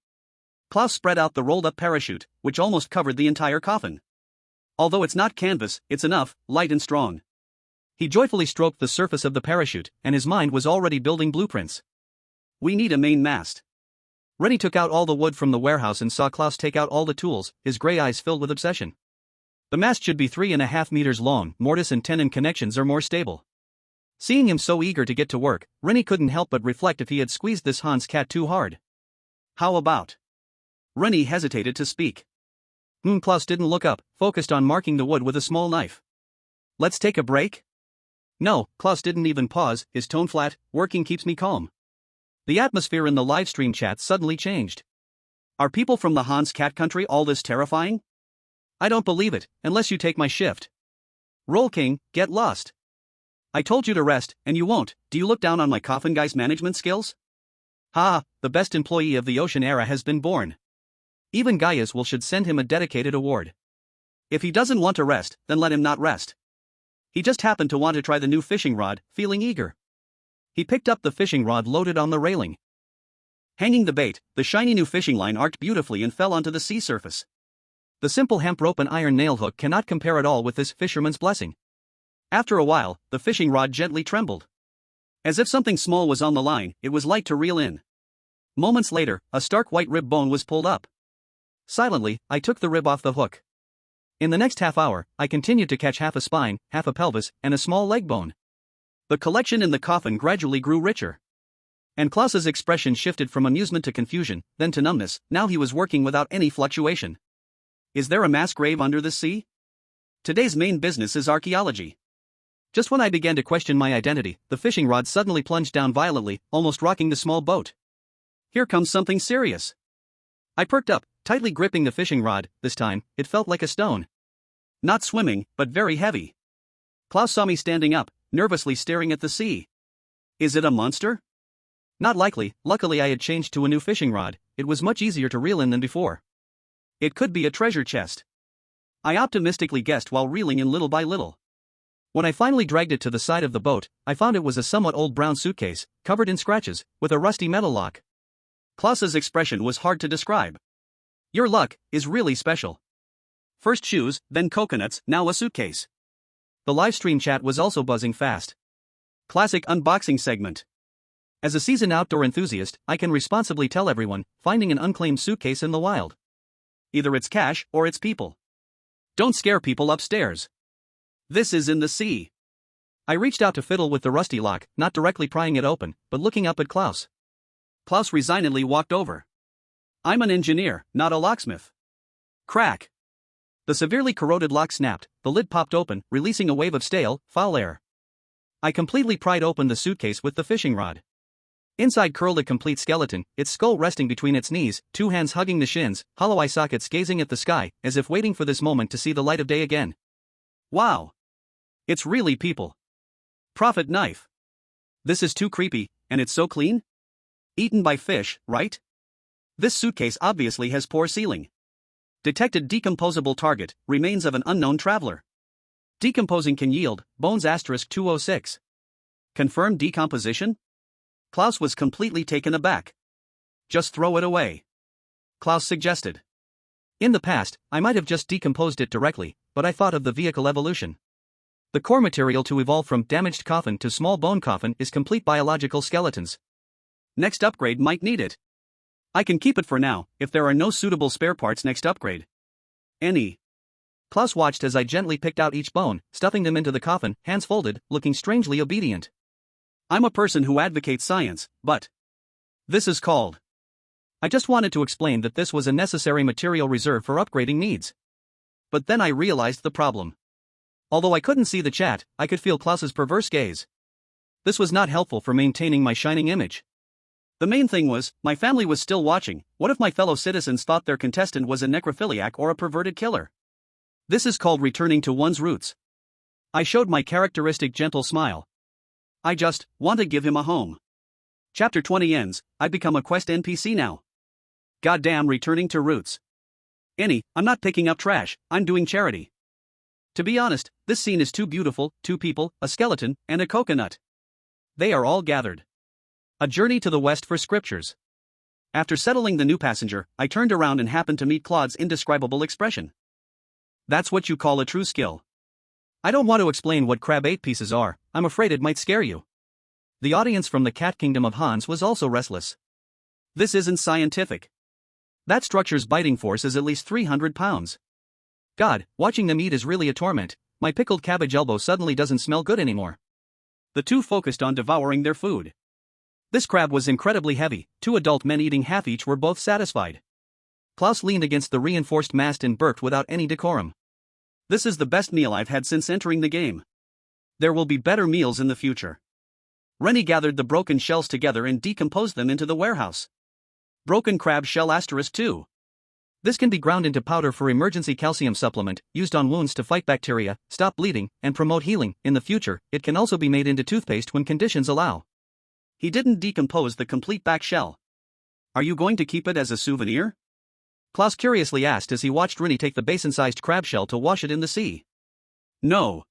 Klaus spread out the rolled-up parachute, which almost covered the entire coffin. Although it's not canvas, it's enough, light and strong. He joyfully stroked the surface of the parachute, and his mind was already building blueprints. We need a main mast. Ren Yi took out all the wood from the warehouse and saw Klaus take out all the tools, his gray eyes filled with obsession. The mast should be 3.5 meters long, mortise and tenon connections are more stable. Seeing him so eager to get to work, Ren Yi couldn't help but reflect if he had squeezed this Hans cat too hard. How about? Ren Yi hesitated to speak. Klaus didn't look up, focused on marking the wood with a small knife. Let's take a break? No, Klaus didn't even pause, his tone flat. Working keeps me calm. The atmosphere in the livestream chat suddenly changed. Are people from the Hans cat country all this terrifying? I don't believe it, unless you take my shift. Roll King, get lost. I told you to rest, and you won't. Do you look down on my coffin guy's management skills? Ha, the best employee of the ocean era has been born. Even Gaia's will should send him a dedicated award. If he doesn't want to rest, then let him not rest. He just happened to want to try the new fishing rod, feeling eager. He picked up the fishing rod loaded on the railing. Hanging the bait, the shiny new fishing line arced beautifully and fell onto the sea surface. The simple hemp rope and iron nail hook cannot compare at all with this fisherman's blessing. After a while, the fishing rod gently trembled. As if something small was on the line, it was light to reel in. Moments later, a stark white rib bone was pulled up. Silently, I took the rib off the hook. In the next half hour, I continued to catch half a spine, half a pelvis, and a small leg bone. The collection in the coffin gradually grew richer. And Klaus's expression shifted from amusement to confusion, then to numbness. Now he was working without any fluctuation. Is there a mass grave under the sea? Today's main business is archaeology. Just when I began to question my identity, the fishing rod suddenly plunged down violently, almost rocking the small boat. Here comes something serious. I perked up, tightly gripping the fishing rod. This time, it felt like a stone. Not swimming, but very heavy. Klaus saw me standing up, nervously staring at the sea. Is it a monster? Not likely. Luckily I had changed to a new fishing rod. It was much easier to reel in than before. It could be a treasure chest, I optimistically guessed while reeling in little by little. When I finally dragged it to the side of the boat, I found it was a somewhat old brown suitcase, covered in scratches, with a rusty metal lock. Klaus's expression was hard to describe. Your luck is really special. First shoes, then coconuts, now a suitcase. The livestream chat was also buzzing fast. Classic unboxing segment. As a seasoned outdoor enthusiast, I can responsibly tell everyone, finding an unclaimed suitcase in the wild. Either it's cash or it's people. Don't scare people upstairs. This is in the sea. I reached out to fiddle with the rusty lock, not directly prying it open, but looking up at Klaus. Klaus resignedly walked over. I'm an engineer, not a locksmith. Crack. The severely corroded lock snapped, the lid popped open, releasing a wave of stale, foul air. I completely pried open the suitcase with the fishing rod. Inside curled a complete skeleton, its skull resting between its knees, two hands hugging the shins, hollow eye sockets gazing at the sky, as if waiting for this moment to see the light of day again. Wow. It's really people. Prophet knife. This is too creepy, and it's so clean? Eaten by fish, right? This suitcase obviously has poor sealing. Detected decomposable target, remains of an unknown traveler. Decomposing can yield, bones *206. Confirmed decomposition? Klaus was completely taken aback. Just throw it away, Klaus suggested. In the past, I might have just decomposed it directly, but I thought of the vehicle evolution. The core material to evolve from damaged coffin to small bone coffin is complete biological skeletons. Next upgrade might need it. I can keep it for now, if there are no suitable spare parts next upgrade. Any. Klaus watched as I gently picked out each bone, stuffing them into the coffin, hands folded, looking strangely obedient. I'm a person who advocates science, but this is called. I just wanted to explain that this was a necessary material reserve for upgrading needs. But then I realized the problem. Although I couldn't see the chat, I could feel Klaus's perverse gaze. This was not helpful for maintaining my shining image. The main thing was, my family was still watching. What if my fellow citizens thought their contestant was a necrophiliac or a perverted killer? This is called returning to one's roots. I showed my characteristic gentle smile. I just want to give him a home. Chapter 20 ends. I become a quest NPC now. Goddamn returning to roots. I'm not picking up trash, I'm doing charity. To be honest, this scene is too beautiful, two people, a skeleton, and a coconut. They are all gathered. A journey to the west for scriptures. After settling the new passenger, I turned around and happened to meet Claude's indescribable expression. That's what you call a true skill. I don't want to explain what crab 8 pieces are, I'm afraid it might scare you. The audience from the cat kingdom of Hans was also restless. This isn't scientific. That structure's biting force is at least 300 pounds. God, watching them eat is really a torment. My pickled cabbage elbow suddenly doesn't smell good anymore. The two focused on devouring their food. This crab was incredibly heavy, 2 adult men eating half each were both satisfied. Klaus leaned against the reinforced mast and burped without any decorum. This is the best meal I've had since entering the game. There will be better meals in the future. Ren Yi gathered the broken shells together and decomposed them into the warehouse. Broken crab shell *2. This can be ground into powder for emergency calcium supplement, used on wounds to fight bacteria, stop bleeding, and promote healing. In the future, it can also be made into toothpaste when conditions allow. He didn't decompose the complete back shell. Are you going to keep it as a souvenir? Klaus curiously asked as he watched Ren Yi take the basin-sized crab shell to wash it in the sea. No.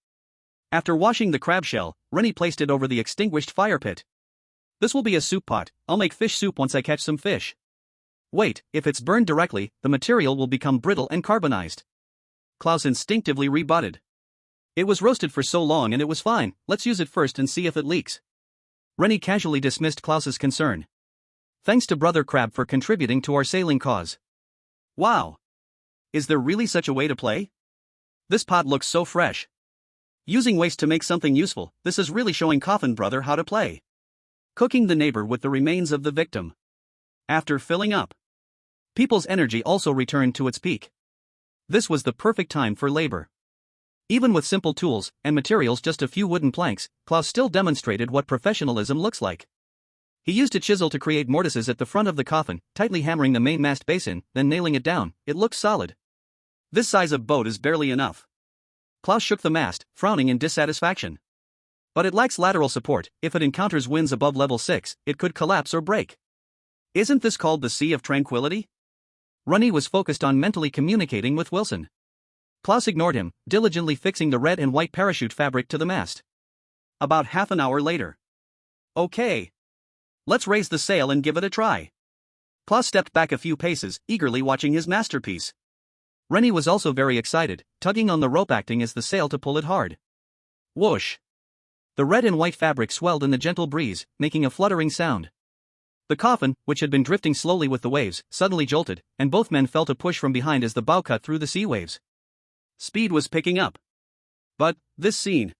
After washing the crab shell, Ren Yi placed it over the extinguished fire pit. This will be a soup pot. I'll make fish soup once I catch some fish. Wait, if it's burned directly, the material will become brittle and carbonized. Klaus instinctively rebutted. It was roasted for so long and it was fine, let's use it first and see if it leaks. Ren Yi casually dismissed Klaus's concern. Thanks to Brother Crab for contributing to our sailing cause. Wow. Is there really such a way to play? This pot looks so fresh. Using waste to make something useful, this is really showing Coffin Brother how to play. cooking the neighbor with the remains of the victim. After filling up, people's energy also returned to its peak. This was the perfect time for labor. Even with simple tools and materials, just a few wooden planks, Klaus still demonstrated what professionalism looks like. He used a chisel to create mortises at the front of the coffin, tightly hammering the mainmast base in, then nailing it down. It looks solid. This size of boat is barely enough. Klaus shook the mast, frowning in dissatisfaction. But it lacks lateral support. If it encounters winds above level 6, it could collapse or break. Isn't this called the Sea of Tranquility? Ren Yi was focused on mentally communicating with Wilson. Klaus ignored him, diligently fixing the red and white parachute fabric to the mast. About half an hour later. Okay. Let's raise the sail and give it a try. Klaus stepped back a few paces, eagerly watching his masterpiece. Ren Yi was also very excited, tugging on the rope, acting as the sail to pull it hard. Whoosh! The red and white fabric swelled in the gentle breeze, making a fluttering sound. The coffin, which had been drifting slowly with the waves, suddenly jolted, and both men felt a push from behind as the bow cut through the sea waves. Speed was picking up. But, this scene.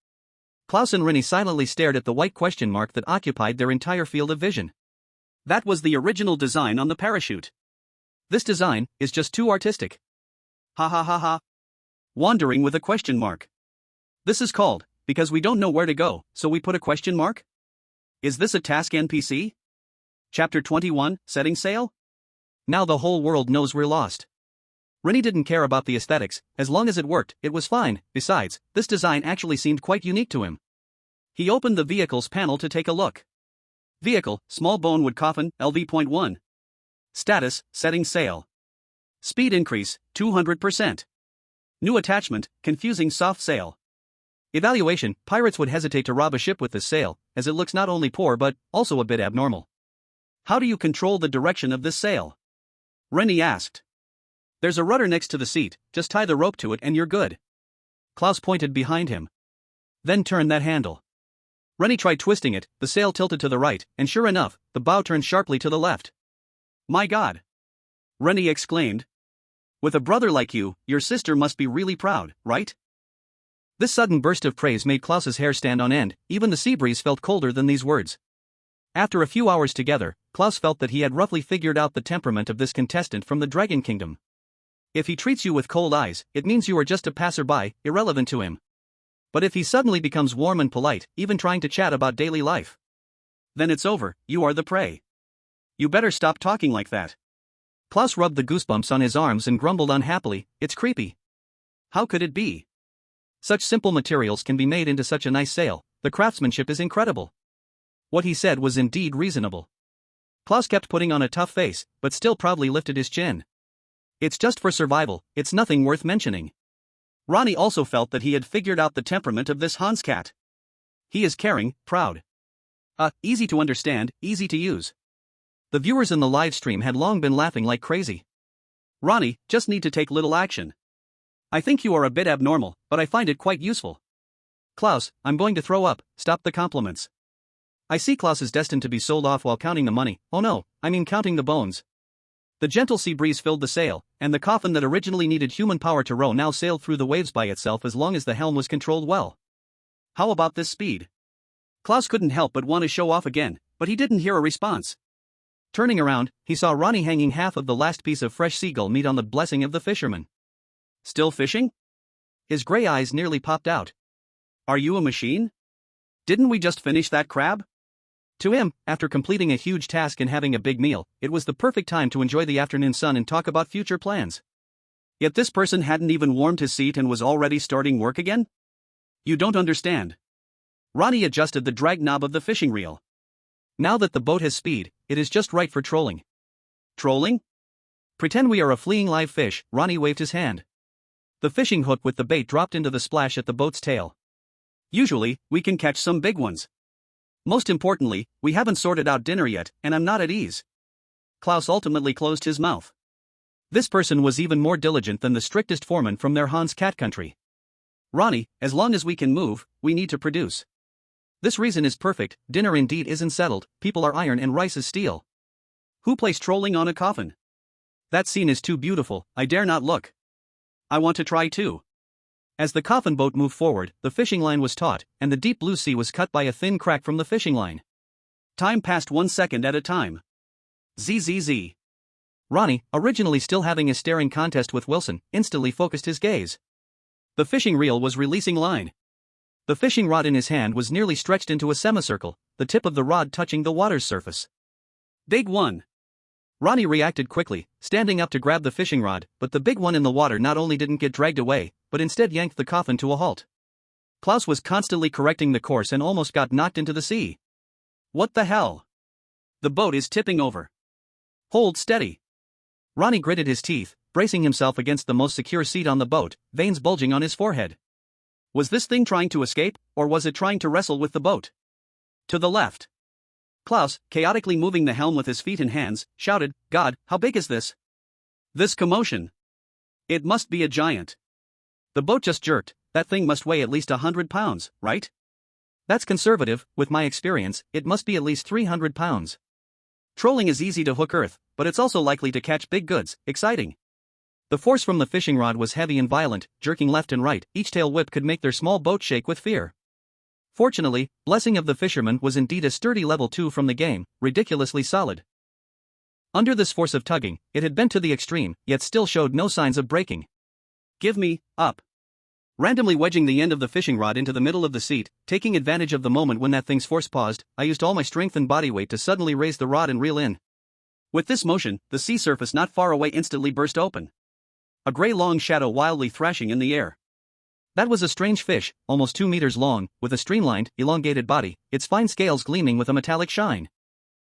Klaus and Ren Yi silently stared at the white question mark that occupied their entire field of vision. That was the original design on the parachute. This design is just too artistic. Ha ha ha ha. Wandering with a question mark. This is called, because we don't know where to go, so we put a question mark? Is this a task NPC? Chapter 21, Setting Sail? Now the whole world knows we're lost. Ren Yi didn't care about the aesthetics, as long as it worked, it was fine. Besides, this design actually seemed quite unique to him. He opened the vehicle's panel to take a look. Vehicle, small bonewood coffin, LV.1. Status, setting sail. Speed increase, 200%. New attachment, confusing soft sail. Evaluation, pirates would hesitate to rob a ship with this sail, as it looks not only poor but also a bit abnormal. How do you control the direction of this sail? Ren Yi asked. There's a rudder next to the seat, just tie the rope to it and you're good. Klaus pointed behind him. Then turn that handle. Ren Yi tried twisting it, the sail tilted to the right, and sure enough, the bow turned sharply to the left. My God! Ren Yi exclaimed. With a brother like you, your sister must be really proud, right? This sudden burst of praise made Klaus's hair stand on end. Even the sea breeze felt colder than these words. After a few hours together, Klaus felt that he had roughly figured out the temperament of this contestant from the Dragon Kingdom. If he treats you with cold eyes, it means you are just a passerby, irrelevant to him. But if he suddenly becomes warm and polite, even trying to chat about daily life, then it's over, you are the prey. You better stop talking like that. Klaus rubbed the goosebumps on his arms and grumbled unhappily, it's creepy. How could it be? Such simple materials can be made into such a nice sail, the craftsmanship is incredible. What he said was indeed reasonable. Klaus kept putting on a tough face, but still proudly lifted his chin. It's just for survival, it's nothing worth mentioning. Ren Yi also felt that he had figured out the temperament of this Hans cat. He is caring, proud. Easy to understand, easy to use. The viewers in the live stream had long been laughing like crazy. Ren Yi, just need to take little action. I think you are a bit abnormal, but I find it quite useful. Klaus, I'm going to throw up, stop the compliments. I see Klaus is destined to be sold off while counting the money. Oh no, I mean counting the bones. The gentle sea breeze filled the sail, and the coffin that originally needed human power to row now sailed through the waves by itself as long as the helm was controlled well. How about this speed? Klaus couldn't help but want to show off again, but he didn't hear a response. Turning around, he saw Ren Yi hanging half of the last piece of fresh seagull meat on the blessing of the fisherman. Still fishing? His gray eyes nearly popped out. Are you a machine? Didn't we just finish that crab? To him, after completing a huge task and having a big meal, it was the perfect time to enjoy the afternoon sun and talk about future plans. Yet this person hadn't even warmed his seat and was already starting work again? You don't understand. Ren Yi adjusted the drag knob of the fishing reel. Now that the boat has speed, it is just right for trolling. Trolling? Pretend we are a fleeing live fish, Ren Yi waved his hand. The fishing hook with the bait dropped into the splash at the boat's tail. Usually, we can catch some big ones. Most importantly, we haven't sorted out dinner yet, and I'm not at ease. Klaus ultimately closed his mouth. This person was even more diligent than the strictest foreman from their Hans Cat Country. Ren Yi, as long as we can move, we need to produce. This reason is perfect, dinner indeed isn't settled, people are iron and rice is steel. Who plays trolling on a coffin? That scene is too beautiful, I dare not look. I want to try too. As the coffin boat moved forward, the fishing line was taut, and the deep blue sea was cut by a thin crack from the fishing line. Time passed 1 second at a time. ZZZ. Ronnie, originally still having a staring contest with Wilson, instantly focused his gaze. The fishing reel was releasing line. The fishing rod in his hand was nearly stretched into a semicircle, the tip of the rod touching the water's surface. Big one. Ronnie reacted quickly, standing up to grab the fishing rod, but the big one in the water not only didn't get dragged away, but instead yanked the coffin to a halt. Klaus was constantly correcting the course and almost got knocked into the sea. What the hell? The boat is tipping over. Hold steady. Ronnie gritted his teeth, bracing himself against the most secure seat on the boat, veins bulging on his forehead. Was this thing trying to escape, or was it trying to wrestle with the boat? To the left. Klaus, chaotically moving the helm with his feet and hands, shouted, "God, how big is this? This commotion. It must be a giant. The boat just jerked, that thing must weigh at least 100 pounds, right? That's conservative, with my experience, it must be at least 300 pounds. Trolling is easy to hook earth, but it's also likely to catch big goods, exciting." The force from the fishing rod was heavy and violent, jerking left and right, each tail whip could make their small boat shake with fear. Fortunately, Blessing of the Fisherman was indeed a sturdy level 2 from the game, ridiculously solid. Under this force of tugging, it had bent to the extreme, yet still showed no signs of breaking. "Give me, up." Randomly wedging the end of the fishing rod into the middle of the seat, taking advantage of the moment when that thing's force paused, I used all my strength and body weight to suddenly raise the rod and reel in. With this motion, the sea surface not far away instantly burst open. A gray long shadow wildly thrashing in the air. That was a strange fish, almost 2 meters long, with a streamlined, elongated body, its fine scales gleaming with a metallic shine.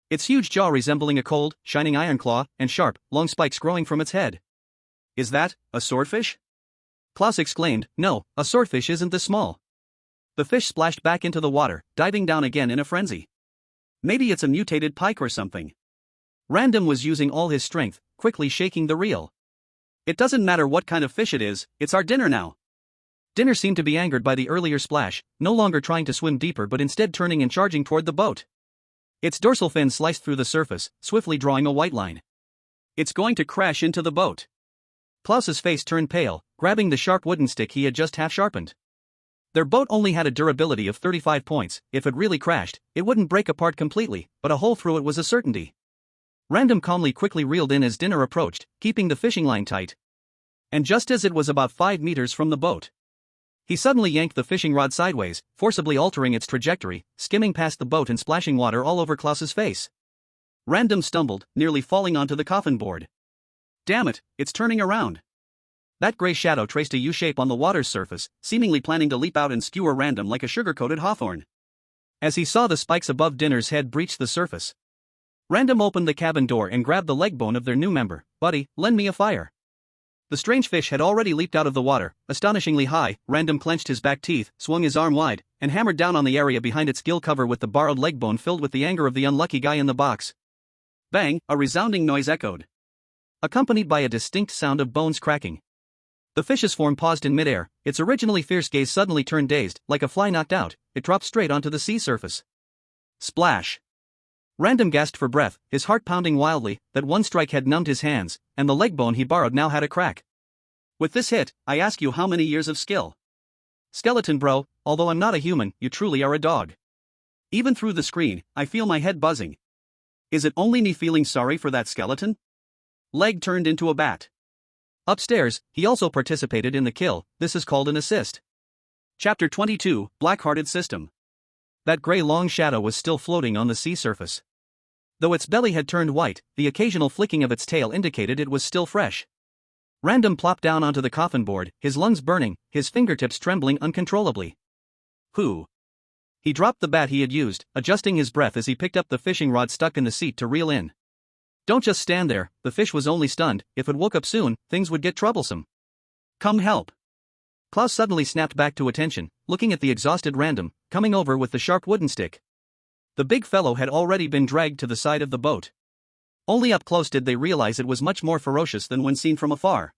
Its huge jaw resembling a cold, shining iron claw, and sharp, long spikes growing from its head. "Is that a swordfish?" Klaus exclaimed. "No, a swordfish isn't this small." The fish splashed back into the water, diving down again in a frenzy. "Maybe it's a mutated pike or something." Random was using all his strength, quickly shaking the reel. "It doesn't matter what kind of fish it is, it's our dinner now." Dinner seemed to be angered by the earlier splash, no longer trying to swim deeper but instead turning and charging toward the boat. Its dorsal fin sliced through the surface, swiftly drawing a white line. "It's going to crash into the boat." Klaus's face turned pale, grabbing the sharp wooden stick he had just half-sharpened. Their boat only had a durability of 35 points, if it really crashed, it wouldn't break apart completely, but a hole through it was a certainty. Random calmly quickly reeled in as Dinner approached, keeping the fishing line tight. And just as it was about 5 meters from the boat, he suddenly yanked the fishing rod sideways, forcibly altering its trajectory, skimming past the boat and splashing water all over Klaus's face. Random stumbled, nearly falling onto the coffin board. "Damn it, it's turning around." That gray shadow traced a U-shape on the water's surface, seemingly planning to leap out and skewer Random like a sugar-coated hawthorn. As he saw the spikes above Dinner's head breach the surface, Random opened the cabin door and grabbed the leg bone of their new member. "Buddy, lend me a fire." The strange fish had already leaped out of the water, astonishingly high. Random clenched his back teeth, swung his arm wide, and hammered down on the area behind its gill cover with the borrowed leg bone filled with the anger of the unlucky guy in the box. Bang, a resounding noise echoed, accompanied by a distinct sound of bones cracking. The fish's form paused in midair, its originally fierce gaze suddenly turned dazed, like a fly knocked out. It dropped straight onto the sea surface. Splash! Random gasped for breath, his heart pounding wildly. That one strike had numbed his hands, and the leg bone he borrowed now had a crack. "With this hit, I ask you how many years of skill?" "Skeleton bro, although I'm not a human, you truly are a dog." Even through the screen, I feel my head buzzing. Is it only me feeling sorry for that skeleton? Leg turned into a bat. Upstairs, he also participated in the kill. This is called an assist. Chapter 22, Black-Hearted System. That gray long shadow was still floating on the sea surface. Though its belly had turned white, the occasional flicking of its tail indicated it was still fresh. Random plopped down onto the coffin board, his lungs burning, his fingertips trembling uncontrollably. Who? He dropped the bat he had used, adjusting his breath as he picked up the fishing rod stuck in the seat to reel in. Don't just stand there, the fish was only stunned. If it woke up soon, things would get troublesome. Come help. Klaus suddenly snapped back to attention, looking at the exhausted Random, coming over with the sharp wooden stick. The big fellow had already been dragged to the side of the boat. Only up close did they realize it was much more ferocious than when seen from afar.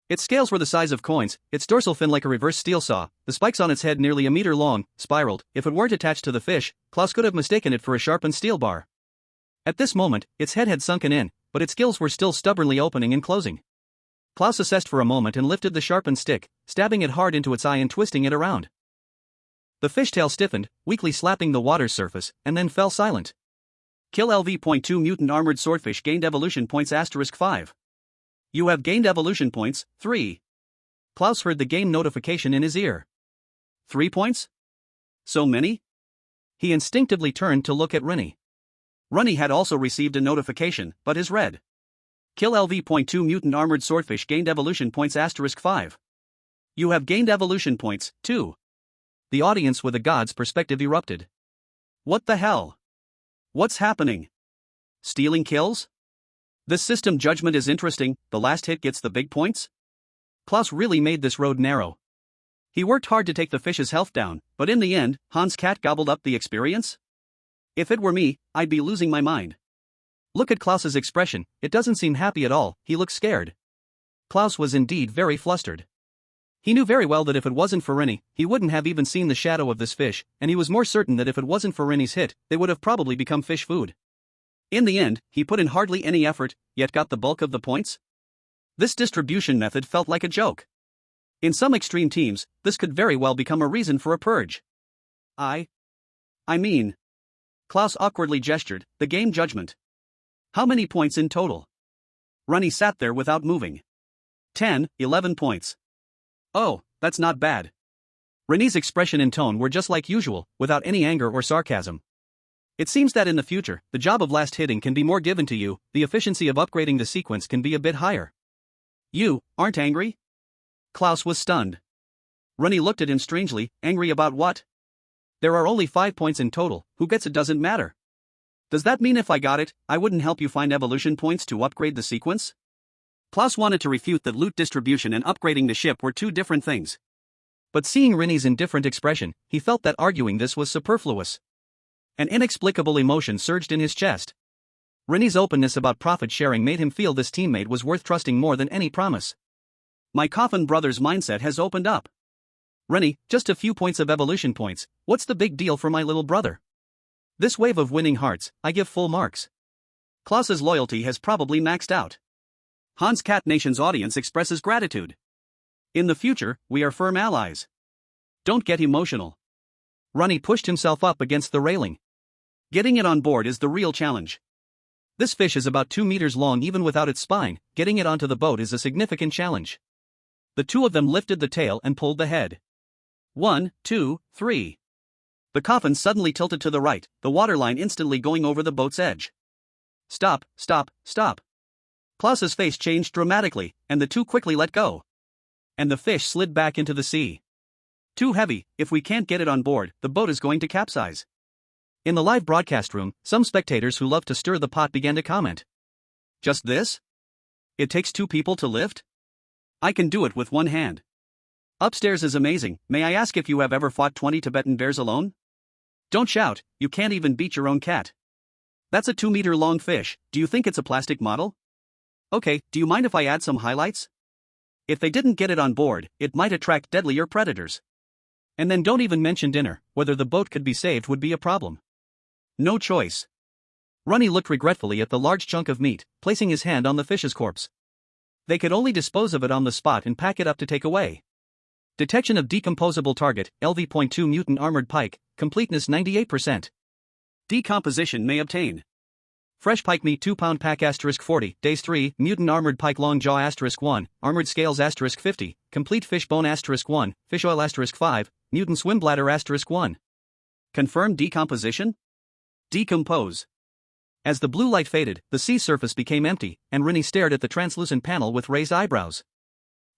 Its scales were the size of coins, its dorsal fin like a reverse steel saw, the spikes on its head nearly a meter long, spiraled. If it weren't attached to the fish, Klaus could have mistaken it for a sharpened steel bar. At this moment, its head had sunken in, but its gills were still stubbornly opening and closing. Klaus assessed for a moment and lifted the sharpened stick, stabbing it hard into its eye and twisting it around. The fishtail stiffened, weakly slapping the water's surface, and then fell silent. Kill LV.2 mutant armored swordfish gained evolution points *5. You have gained evolution points, 3. Klaus heard the game notification in his ear. 3 points? So many? He instinctively turned to look at Ren Yi. Ren Yi had also received a notification, but his read. Kill LV.2 mutant armored swordfish gained evolution points *5. You have gained evolution points, 2. The audience with a god's perspective erupted. What the hell? What's happening? Stealing kills? This system judgment is interesting, the last hit gets the big points? Klaus really made this road narrow. He worked hard to take the fish's health down, but in the end, Hans' cat gobbled up the experience? If it were me, I'd be losing my mind. Look at Klaus's expression, it doesn't seem happy at all, he looks scared. Klaus was indeed very flustered. He knew very well that if it wasn't for Ren Yi, he wouldn't have even seen the shadow of this fish, and he was more certain that if it wasn't for Ren Yi's hit, they would have probably become fish food. In the end, he put in hardly any effort, yet got the bulk of the points? This distribution method felt like a joke. In some extreme teams, this could very well become a reason for a purge. I mean. Klaus awkwardly gestured, the game judgment. How many points in total? Ren Yi sat there without moving. 10, 11 points. Oh, that's not bad. Ren Yi's expression and tone were just like usual, without any anger or sarcasm. It seems that in the future, the job of last hitting can be more given to you, the efficiency of upgrading the sequence can be a bit higher. You aren't angry? Klaus was stunned. Ren Yi looked at him strangely, angry about what? There are only 5 points in total, who gets it doesn't matter. Does that mean if I got it, I wouldn't help you find evolution points to upgrade the sequence? Klaus wanted to refute that loot distribution and upgrading the ship were two different things. But seeing Ren Yi's indifferent expression, he felt that arguing this was superfluous. An inexplicable emotion surged in his chest. Ren Yi's openness about profit sharing made him feel this teammate was worth trusting more than any promise. My Coffin brother's mindset has opened up. Ren Yi, just a few points of evolution points, what's the big deal for my little brother? This wave of winning hearts, I give full marks. Klaus's loyalty has probably maxed out. Hans Cat Nation's audience expresses gratitude. In the future, we are firm allies. Don't get emotional. Ren Yi pushed himself up against the railing. Getting it on board is the real challenge. This fish is about 2 meters long even without its spine, getting it onto the boat is a significant challenge. The two of them lifted the tail and pulled the head. 1, 2, 3. The coffin suddenly tilted to the right, the waterline instantly going over the boat's edge. Stop, stop, stop. Klaus's face changed dramatically, and the two quickly let go. And the fish slid back into the sea. Too heavy, if we can't get it on board, the boat is going to capsize. In the live broadcast room, some spectators who love to stir the pot began to comment. Just this? It takes 2 people to lift? I can do it with 1 hand. Upstairs is amazing, may I ask if you have ever fought 20 Tibetan bears alone? Don't shout, you can't even beat your own cat. That's a 2-meter-long fish, do you think it's a plastic model? Okay, do you mind if I add some highlights? If they didn't get it on board, it might attract deadlier predators. And then don't even mention dinner, whether the boat could be saved would be a problem. No choice. Ren Yi looked regretfully at the large chunk of meat, placing his hand on the fish's corpse. They could only dispose of it on the spot and pack it up to take away. Detection of decomposable target, LV.2 mutant armored pike, completeness 98%. Decomposition may obtain. Fresh pike meat 2 pound pack *40, days 3, mutant armored pike long jaw *1, armored scales *50, complete fish bone *1, fish oil *5, mutant swim bladder *1. Confirmed decomposition? Decompose. As the blue light faded, the sea surface became empty, and Ren Yi stared at the translucent panel with raised eyebrows.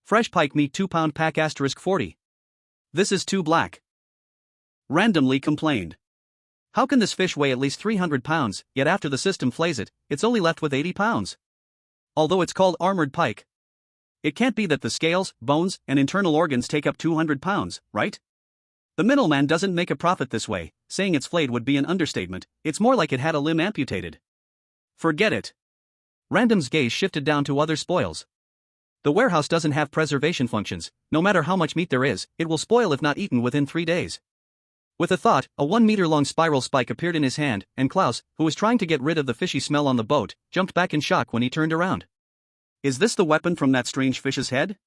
Fresh pike meat 2 pound pack *40. This is too black. Randomly complained. How can this fish weigh at least 300 pounds, yet after the system flays it, it's only left with 80 pounds? Although it's called armored pike. It can't be that the scales, bones, and internal organs take up 200 pounds, right? The middleman doesn't make a profit this way, saying it's flayed would be an understatement, it's more like it had a limb amputated. Forget it. Random's gaze shifted down to other spoils. The warehouse doesn't have preservation functions, no matter how much meat there is, it will spoil if not eaten within 3 days. With a thought, a 1-meter-long spiral spike appeared in his hand, and Klaus, who was trying to get rid of the fishy smell on the boat, jumped back in shock when he turned around. Is this the weapon from that strange fish's head?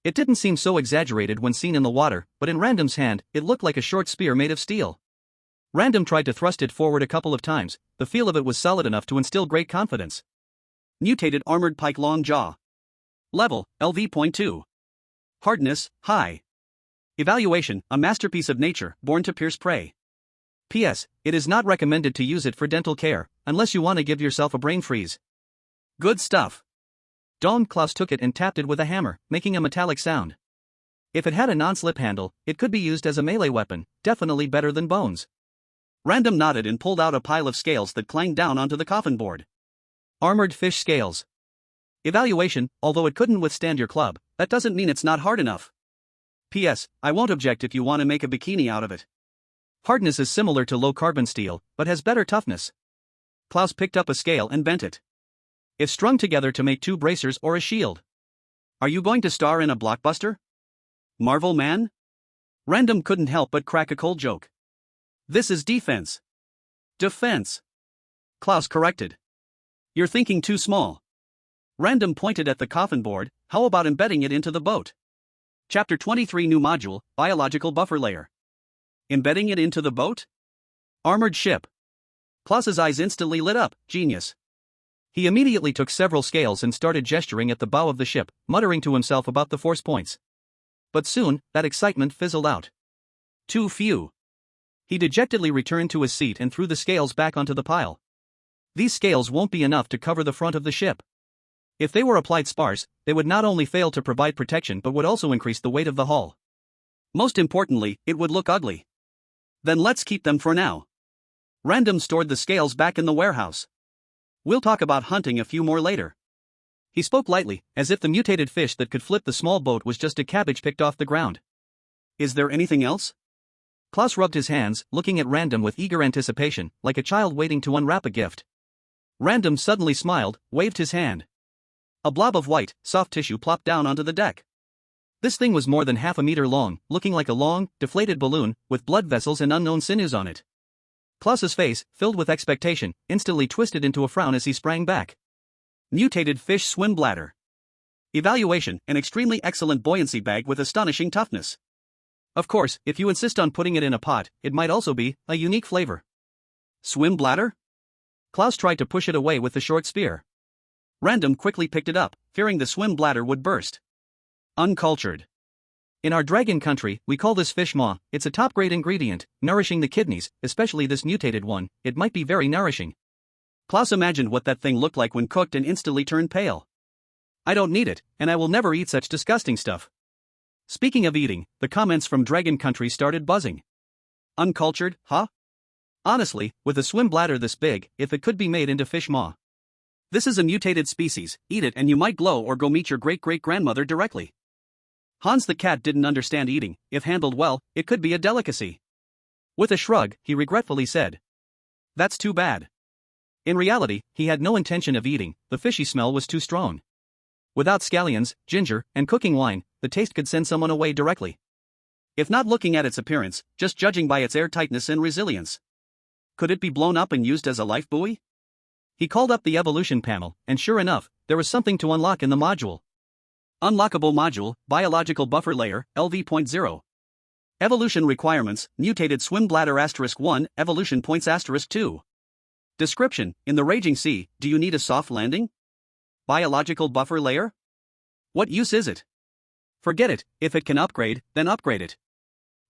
It didn't seem so exaggerated when seen in the water, but in Random's hand, it looked like a short spear made of steel. Random tried to thrust it forward a couple of times. The feel of it was solid enough to instill great confidence. Mutated Armored Pike Long Jaw. Level, LV.2. Hardness, high. Evaluation, a masterpiece of nature, born to pierce prey. P.S. It is not recommended to use it for dental care, unless you want to give yourself a brain freeze. Good stuff. Klaus took it and tapped it with a hammer, making a metallic sound. If it had a non-slip handle, it could be used as a melee weapon, definitely better than bones. Random nodded and pulled out a pile of scales that clanged down onto the coffin board. Armored fish scales. Evaluation, although it couldn't withstand your club, that doesn't mean it's not hard enough. P.S. I won't object if you want to make a bikini out of it. Hardness is similar to low-carbon steel, but has better toughness. Klaus picked up a scale and bent it. If strung together to make two bracers or a shield. Are you going to star in a blockbuster? Marvel Man? Random couldn't help but crack a cold joke. This is defense. Defense. Klaus corrected. You're thinking too small. Random pointed at the coffin board. How about embedding it into the boat? Chapter 23 New Module, Biological Buffer Layer. Embedding it into the boat? Armored ship. Klaus's eyes instantly lit up. Genius. He immediately took several scales and started gesturing at the bow of the ship, muttering to himself about the force points. But soon, that excitement fizzled out. Too few. He dejectedly returned to his seat and threw the scales back onto the pile. These scales won't be enough to cover the front of the ship. If they were applied sparse, they would not only fail to provide protection but would also increase the weight of the hull. Most importantly, it would look ugly. Then let's keep them for now. Random stored the scales back in the warehouse. We'll talk about hunting a few more later. He spoke lightly, as if the mutated fish that could flip the small boat was just a cabbage picked off the ground. Is there anything else? Klaus rubbed his hands, looking at Random with eager anticipation, like a child waiting to unwrap a gift. Random suddenly smiled, waved his hand. A blob of white, soft tissue plopped down onto the deck. This thing was more than half a meter long, looking like a long, deflated balloon, with blood vessels and unknown sinews on it. Klaus's face, filled with expectation, instantly twisted into a frown as he sprang back. Mutated fish swim bladder. Evaluation, an extremely excellent buoyancy bag with astonishing toughness. Of course, if you insist on putting it in a pot, it might also be a unique flavor. Swim bladder? Klaus tried to push it away with the short spear. Random quickly picked it up, fearing the swim bladder would burst. Uncultured. In our dragon country, we call this fish maw. It's a top-grade ingredient, nourishing the kidneys, especially this mutated one. It might be very nourishing. Klaus imagined what that thing looked like when cooked and instantly turned pale. I don't need it, and I will never eat such disgusting stuff. Speaking of eating, the comments from Dragon Country started buzzing. Uncultured, huh? Honestly, with a swim bladder this big, if it could be made into fish maw. This is a mutated species, eat it and you might glow or go meet your great-great-grandmother directly. Hans the cat didn't understand eating. If handled well, it could be a delicacy. With a shrug, he regretfully said. That's too bad. In reality, he had no intention of eating. The fishy smell was too strong. Without scallions, ginger, and cooking wine, the taste could send someone away directly. If not looking at its appearance, just judging by its airtightness and resilience. Could it be blown up and used as a life buoy? He called up the evolution panel, and sure enough, there was something to unlock in the module. Unlockable module, biological buffer layer, LV.0. Evolution requirements, mutated swim bladder *1, evolution points *2. Description, in the raging sea, do you need a soft landing? Biological buffer layer? What use is it? Forget it, if it can upgrade, then upgrade it.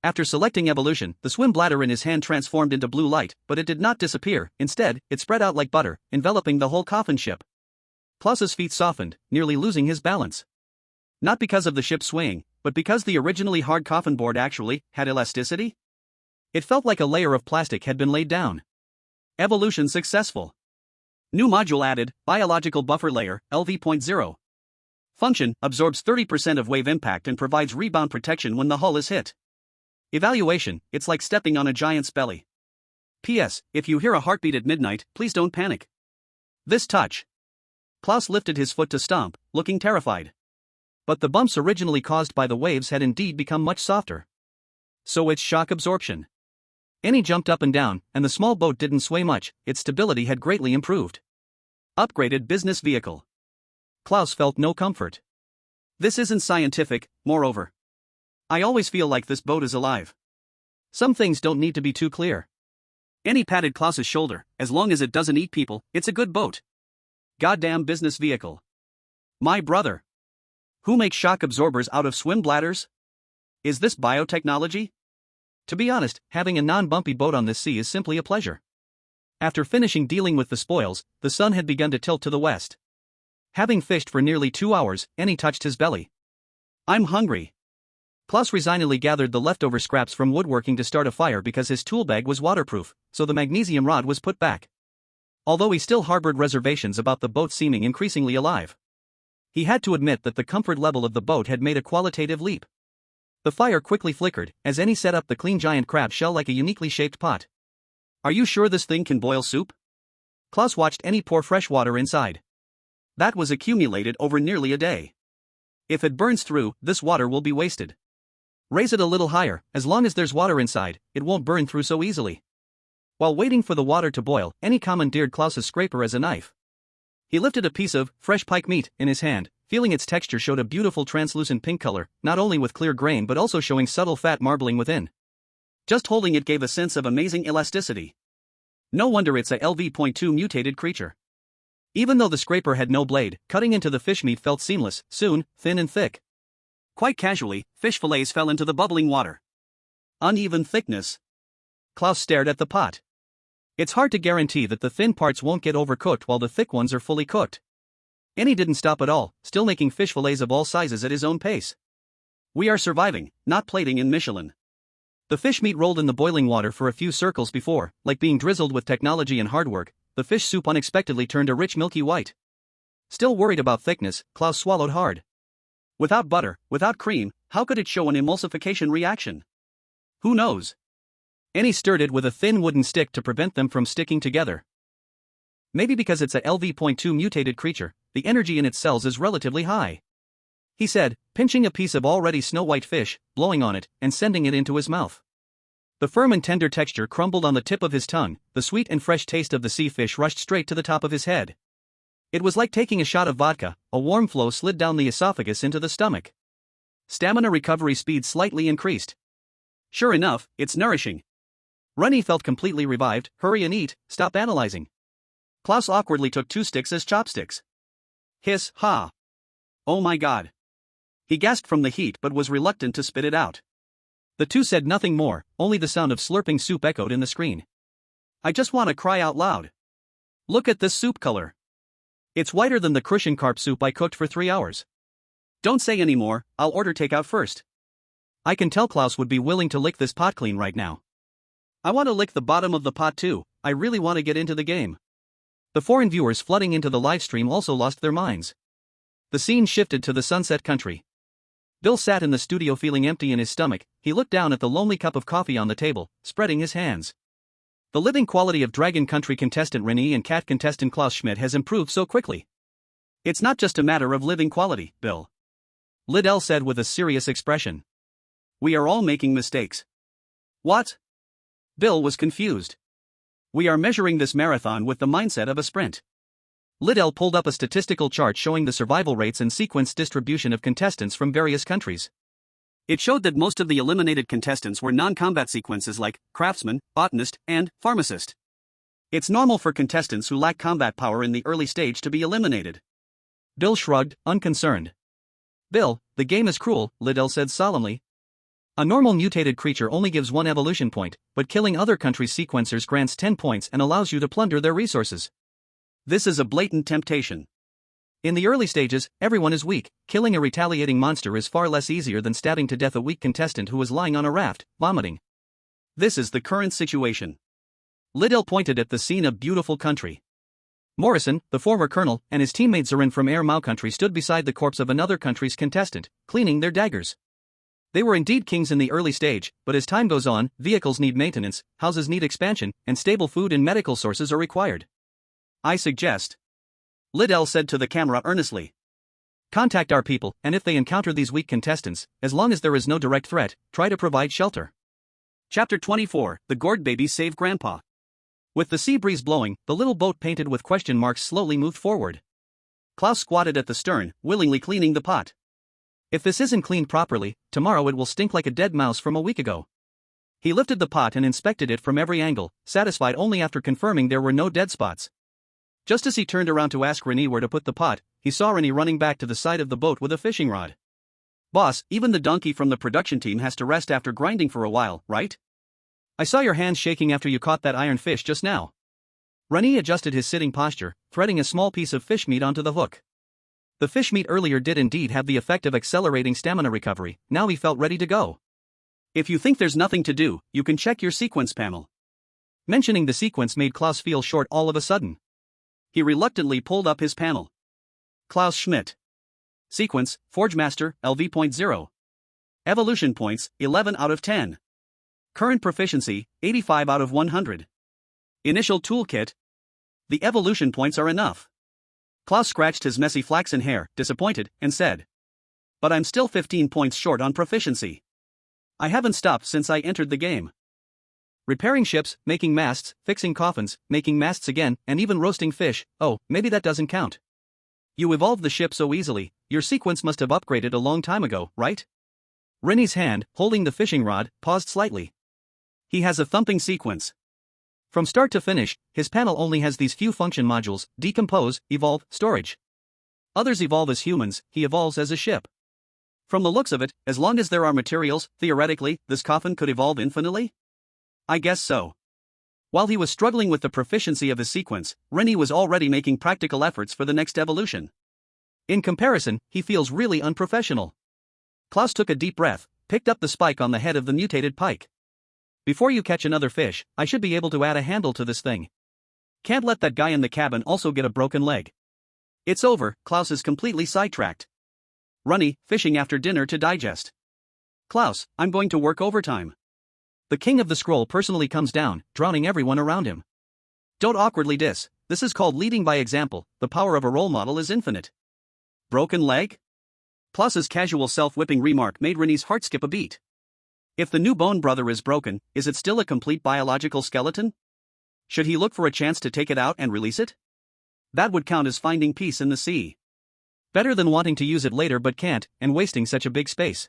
After selecting evolution, the swim bladder in his hand transformed into blue light, but it did not disappear. Instead, it spread out like butter, enveloping the whole coffin ship. Klaus's feet softened, nearly losing his balance. Not because of the ship swaying, but because the originally hard coffin board actually had elasticity? It felt like a layer of plastic had been laid down. Evolution successful. New module added, biological buffer layer, LV.0. Function, absorbs 30% of wave impact and provides rebound protection when the hull is hit. Evaluation, it's like stepping on a giant's belly. P.S. If you hear a heartbeat at midnight, please don't panic. This touch. Klaus lifted his foot to stomp, looking terrified. But the bumps originally caused by the waves had indeed become much softer. So it's shock absorption. Annie jumped up and down, and the small boat didn't sway much. Its stability had greatly improved. Upgraded business vehicle. Klaus felt no comfort. This isn't scientific, moreover. I always feel like this boat is alive. Some things don't need to be too clear. Any patted Klaus's shoulder, as long as it doesn't eat people, it's a good boat. Goddamn business vehicle. My brother. Who makes shock absorbers out of swim bladders? Is this biotechnology? To be honest, having a non-bumpy boat on this sea is simply a pleasure. After finishing dealing with the spoils, the sun had begun to tilt to the west. Having fished for nearly 2 hours, Annie touched his belly. I'm hungry. Klaus resignedly gathered the leftover scraps from woodworking to start a fire because his tool bag was waterproof, so the magnesium rod was put back. Although he still harbored reservations about the boat seeming increasingly alive. He had to admit that the comfort level of the boat had made a qualitative leap. The fire quickly flickered, as Annie set up the clean giant crab shell like a uniquely shaped pot. Are you sure this thing can boil soup? Klaus watched Annie pour fresh water inside. That was accumulated over nearly a day. If it burns through, this water will be wasted. Raise it a little higher, as long as there's water inside, it won't burn through so easily. While waiting for the water to boil, Annie commandeered Klaus's scraper as a knife. He lifted a piece of fresh pike meat in his hand, feeling its texture showed a beautiful translucent pink color, not only with clear grain but also showing subtle fat marbling within. Just holding it gave a sense of amazing elasticity. No wonder it's a LV.2 mutated creature. Even though the scraper had no blade, cutting into the fish meat felt seamless, soon, thin and thick. Quite casually, fish fillets fell into the bubbling water. Uneven thickness. Klaus stared at the pot. It's hard to guarantee that the thin parts won't get overcooked while the thick ones are fully cooked. Annie didn't stop at all, still making fish fillets of all sizes at his own pace. We are surviving, not plating in Michelin. The fish meat rolled in the boiling water for a few circles before, like being drizzled with technology and hard work, the fish soup unexpectedly turned a rich milky white. Still worried about thickness, Klaus swallowed hard. Without butter, without cream, how could it show an emulsification reaction? Who knows? Annie stirred it with a thin wooden stick to prevent them from sticking together. Maybe because it's a LV.2 mutated creature, the energy in its cells is relatively high. He said, pinching a piece of already snow-white fish, blowing on it, and sending it into his mouth. The firm and tender texture crumbled on the tip of his tongue, the sweet and fresh taste of the sea fish rushed straight to the top of his head. It was like taking a shot of vodka, a warm flow slid down the esophagus into the stomach. Stamina recovery speed slightly increased. Sure enough, it's nourishing. Ren Yi felt completely revived. Hurry and eat, stop analyzing. Klaus awkwardly took 2 sticks as chopsticks. Hiss, ha. Oh my god. He gasped from the heat but was reluctant to spit it out. The two said nothing more, only the sound of slurping soup echoed in the screen. I just want to cry out loud. Look at this soup color. It's whiter than the Crucian carp soup I cooked for 3 hours. Don't say any more, I'll order takeout first. I can tell Klaus would be willing to lick this pot clean right now. I want to lick the bottom of the pot too, I really want to get into the game. The foreign viewers flooding into the livestream also lost their minds. The scene shifted to the Sunset Country. Bill sat in the studio feeling empty in his stomach. He looked down at the lonely cup of coffee on the table, spreading his hands. The living quality of Dragon Country contestant Ren Yi and cat contestant Klaus Schmidt has improved so quickly. It's not just a matter of living quality, Bill. Liddell said with a serious expression. We are all making mistakes. What? Bill was confused. We are measuring this marathon with the mindset of a sprint. Liddell pulled up a statistical chart showing the survival rates and sequence distribution of contestants from various countries. It showed that most of the eliminated contestants were non-combat sequences like craftsman, botanist, and pharmacist. It's normal for contestants who lack combat power in the early stage to be eliminated. Bill shrugged, unconcerned. Bill, the game is cruel, Liddell said solemnly. A normal mutated creature only gives 1 evolution point, but killing other countries' sequencers grants 10 points and allows you to plunder their resources. This is a blatant temptation. In the early stages, everyone is weak. Killing a retaliating monster is far less easier than stabbing to death a weak contestant who was lying on a raft, vomiting. This is the current situation. Liddell pointed at the scene of beautiful country. Morrison, the former colonel, and his teammate Zarin from Air Mau country stood beside the corpse of another country's contestant, cleaning their daggers. They were indeed kings in the early stage, but as time goes on, vehicles need maintenance, houses need expansion, and stable food and medical sources are required. I suggest, Liddell said to the camera earnestly, contact our people, and if they encounter these weak contestants, as long as there is no direct threat, try to provide shelter. Chapter 24, The Gourd Babies Save Grandpa. With the sea breeze blowing, the little boat painted with question marks slowly moved forward. Klaus squatted at the stern, willingly cleaning the pot. If this isn't cleaned properly, tomorrow it will stink like a dead mouse from a week ago. He lifted the pot and inspected it from every angle, satisfied only after confirming there were no dead spots. Just as he turned around to ask Ren Yi where to put the pot, he saw Ren Yi running back to the side of the boat with a fishing rod. "Boss, even the donkey from the production team has to rest after grinding for a while, right? I saw your hands shaking after you caught that iron fish just now." Ren Yi adjusted his sitting posture, threading a small piece of fish meat onto the hook. The fish meat earlier did indeed have the effect of accelerating stamina recovery, now he felt ready to go. "If you think there's nothing to do, you can check your sequence panel." Mentioning the sequence made Klaus feel short all of a sudden. He reluctantly pulled up his panel. Klaus Schmidt. Sequence, Forgemaster, LV.0. Evolution points, 11 out of 10. Current proficiency, 85 out of 100. Initial toolkit. The evolution points are enough. Klaus scratched his messy flaxen hair, disappointed, and said, "But I'm still 15 points short on proficiency. I haven't stopped since I entered the game. Repairing ships, making masts, fixing coffins, making masts again, and even roasting fish. Oh, maybe that doesn't count. You evolved the ship so easily, your sequence must have upgraded a long time ago, right?" Ren Yi's hand, holding the fishing rod, paused slightly. He has a thumping sequence. From start to finish, his panel only has these few function modules: decompose, evolve, storage. Others evolve as humans, he evolves as a ship. From the looks of it, as long as there are materials, theoretically, this coffin could evolve infinitely? I guess so. While he was struggling with the proficiency of his sequence, Ren Yi was already making practical efforts for the next evolution. In comparison, he feels really unprofessional. Klaus took a deep breath, picked up the spike on the head of the mutated pike. "Before you catch another fish, I should be able to add a handle to this thing. Can't let that guy in the cabin also get a broken leg." It's over, Klaus is completely sidetracked. Ren Yi, fishing after dinner to digest. "Klaus, I'm going to work overtime." The king of the scroll personally comes down, drowning everyone around him. "Don't awkwardly diss, this is called leading by example, the power of a role model is infinite." Broken leg? Klaus's casual self-whipping remark made Ren Yi's heart skip a beat. If the new bone brother is broken, is it still a complete biological skeleton? Should he look for a chance to take it out and release it? That would count as finding peace in the sea. Better than wanting to use it later but can't, and wasting such a big space.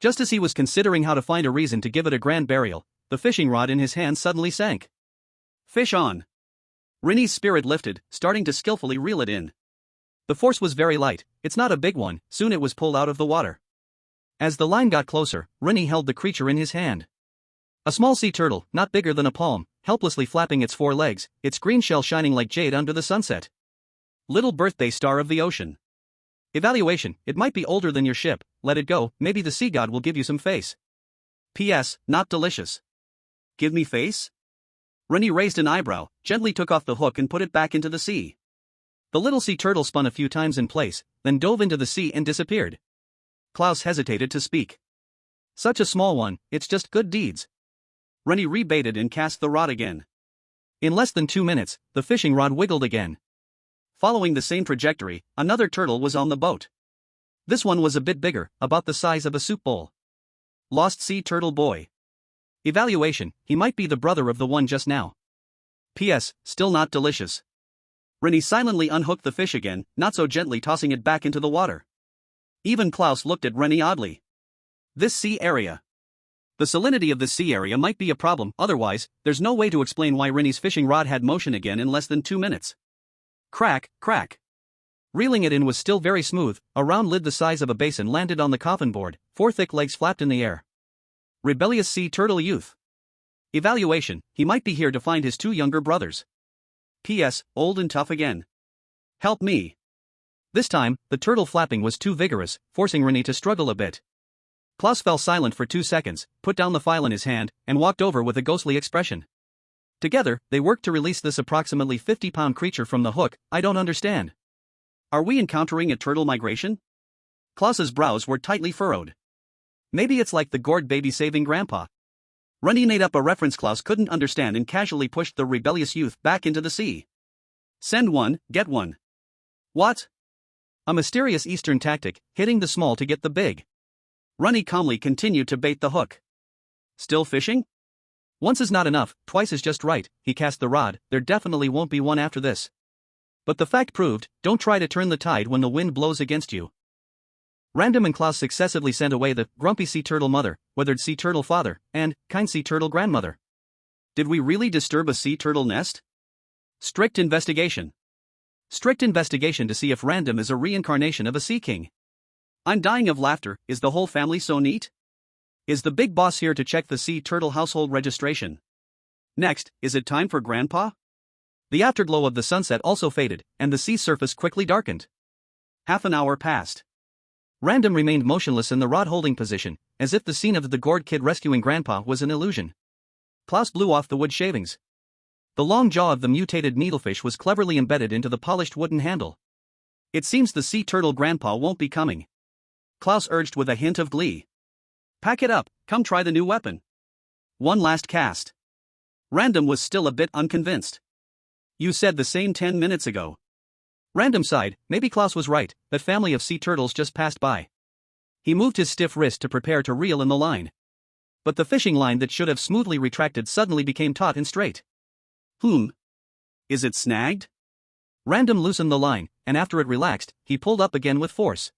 Just as he was considering how to find a reason to give it a grand burial, the fishing rod in his hand suddenly sank. Fish on. Ren Yi's spirit lifted, starting to skillfully reel it in. The force was very light, it's not a big one, soon it was pulled out of the water. As the line got closer, Ren Yi held the creature in his hand. A small sea turtle, not bigger than a palm, helplessly flapping its 4 legs, its green shell shining like jade under the sunset. Little birthday star of the ocean. Evaluation, it might be older than your ship, let it go, maybe the sea god will give you some face. P.S. Not delicious. Give me face? Ren Yi raised an eyebrow, gently took off the hook and put it back into the sea. The little sea turtle spun a few times in place, then dove into the sea and disappeared. Klaus hesitated to speak. Such a small one, it's just good deeds. Ren Yi rebaited and cast the rod again. In less than 2 minutes, the fishing rod wiggled again. Following the same trajectory, another turtle was on the boat. This one was a bit bigger, about the size of a soup bowl. Lost sea turtle boy. Evaluation, he might be the brother of the one just now. P.S. Still not delicious. Ren Yi silently unhooked the fish again, not so gently tossing it back into the water. Even Klaus looked at Ren Yi oddly. This sea area. The salinity of this sea area might be a problem, otherwise, there's no way to explain why Ren Yi's fishing rod had motion again in less than 2 minutes. Crack, crack. Reeling it in was still very smooth, a round lid the size of a basin landed on the coffin board, 4 thick legs flapped in the air. Rebellious sea turtle youth. Evaluation, he might be here to find his 2 younger brothers. P.S. Old and tough again. Help me. This time, the turtle flapping was too vigorous, forcing Ren Yi to struggle a bit. Klaus fell silent for 2 seconds, put down the file in his hand, and walked over with a ghostly expression. Together, they worked to release this approximately 50-pound creature from the hook. I don't understand. Are we encountering a turtle migration? Klaus's brows were tightly furrowed. Maybe it's like the gourd baby saving grandpa. Ren Yi made up a reference Klaus couldn't understand and casually pushed the rebellious youth back into the sea. Send one, get one. What? A mysterious Eastern tactic, hitting the small to get the big. Ren Yi calmly continued to bait the hook. Still fishing? Once is not enough, twice is just right, he cast the rod, there definitely won't be one after this. But the fact proved, don't try to turn the tide when the wind blows against you. Random and Klaus successively sent away the grumpy sea turtle mother, weathered sea turtle father, and kind sea turtle grandmother. Did we really disturb a sea turtle nest? Strict investigation. Strict investigation to see if Random is a reincarnation of a sea king. I'm dying of laughter. Is the whole family so neat? Is the big boss here to check the sea turtle household registration? Next, is it time for Grandpa? The afterglow of the sunset also faded, and the sea surface quickly darkened. Half an hour passed. Random remained motionless in the rod-holding position, as if the scene of the gourd kid rescuing Grandpa was an illusion. Klaus blew off the wood shavings. The long jaw of the mutated needlefish was cleverly embedded into the polished wooden handle. It seems the sea turtle Grandpa won't be coming. Klaus urged with a hint of glee. Pack it up, come try the new weapon. One last cast. Random was still a bit unconvinced. You said the same 10 minutes ago. Random sighed. Maybe Klaus was right, that family of sea turtles just passed by. He moved his stiff wrist to prepare to reel in the line. But the fishing line that should have smoothly retracted suddenly became taut and straight. Is it snagged? Random loosened the line, and after it relaxed, he pulled up again with force.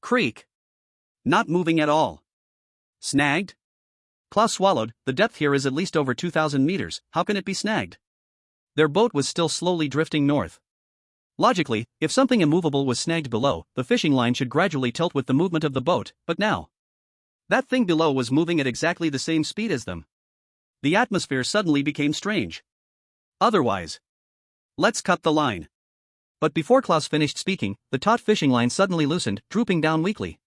Creak. Not moving at all. Snagged? Klaus swallowed. The depth here is at least over 2,000 meters, how can it be snagged? Their boat was still slowly drifting north. Logically, if something immovable was snagged below, the fishing line should gradually tilt with the movement of the boat, but now, that thing below was moving at exactly the same speed as them. The atmosphere suddenly became strange. Otherwise, let's cut the line. But before Klaus finished speaking, the taut fishing line suddenly loosened, drooping down weakly.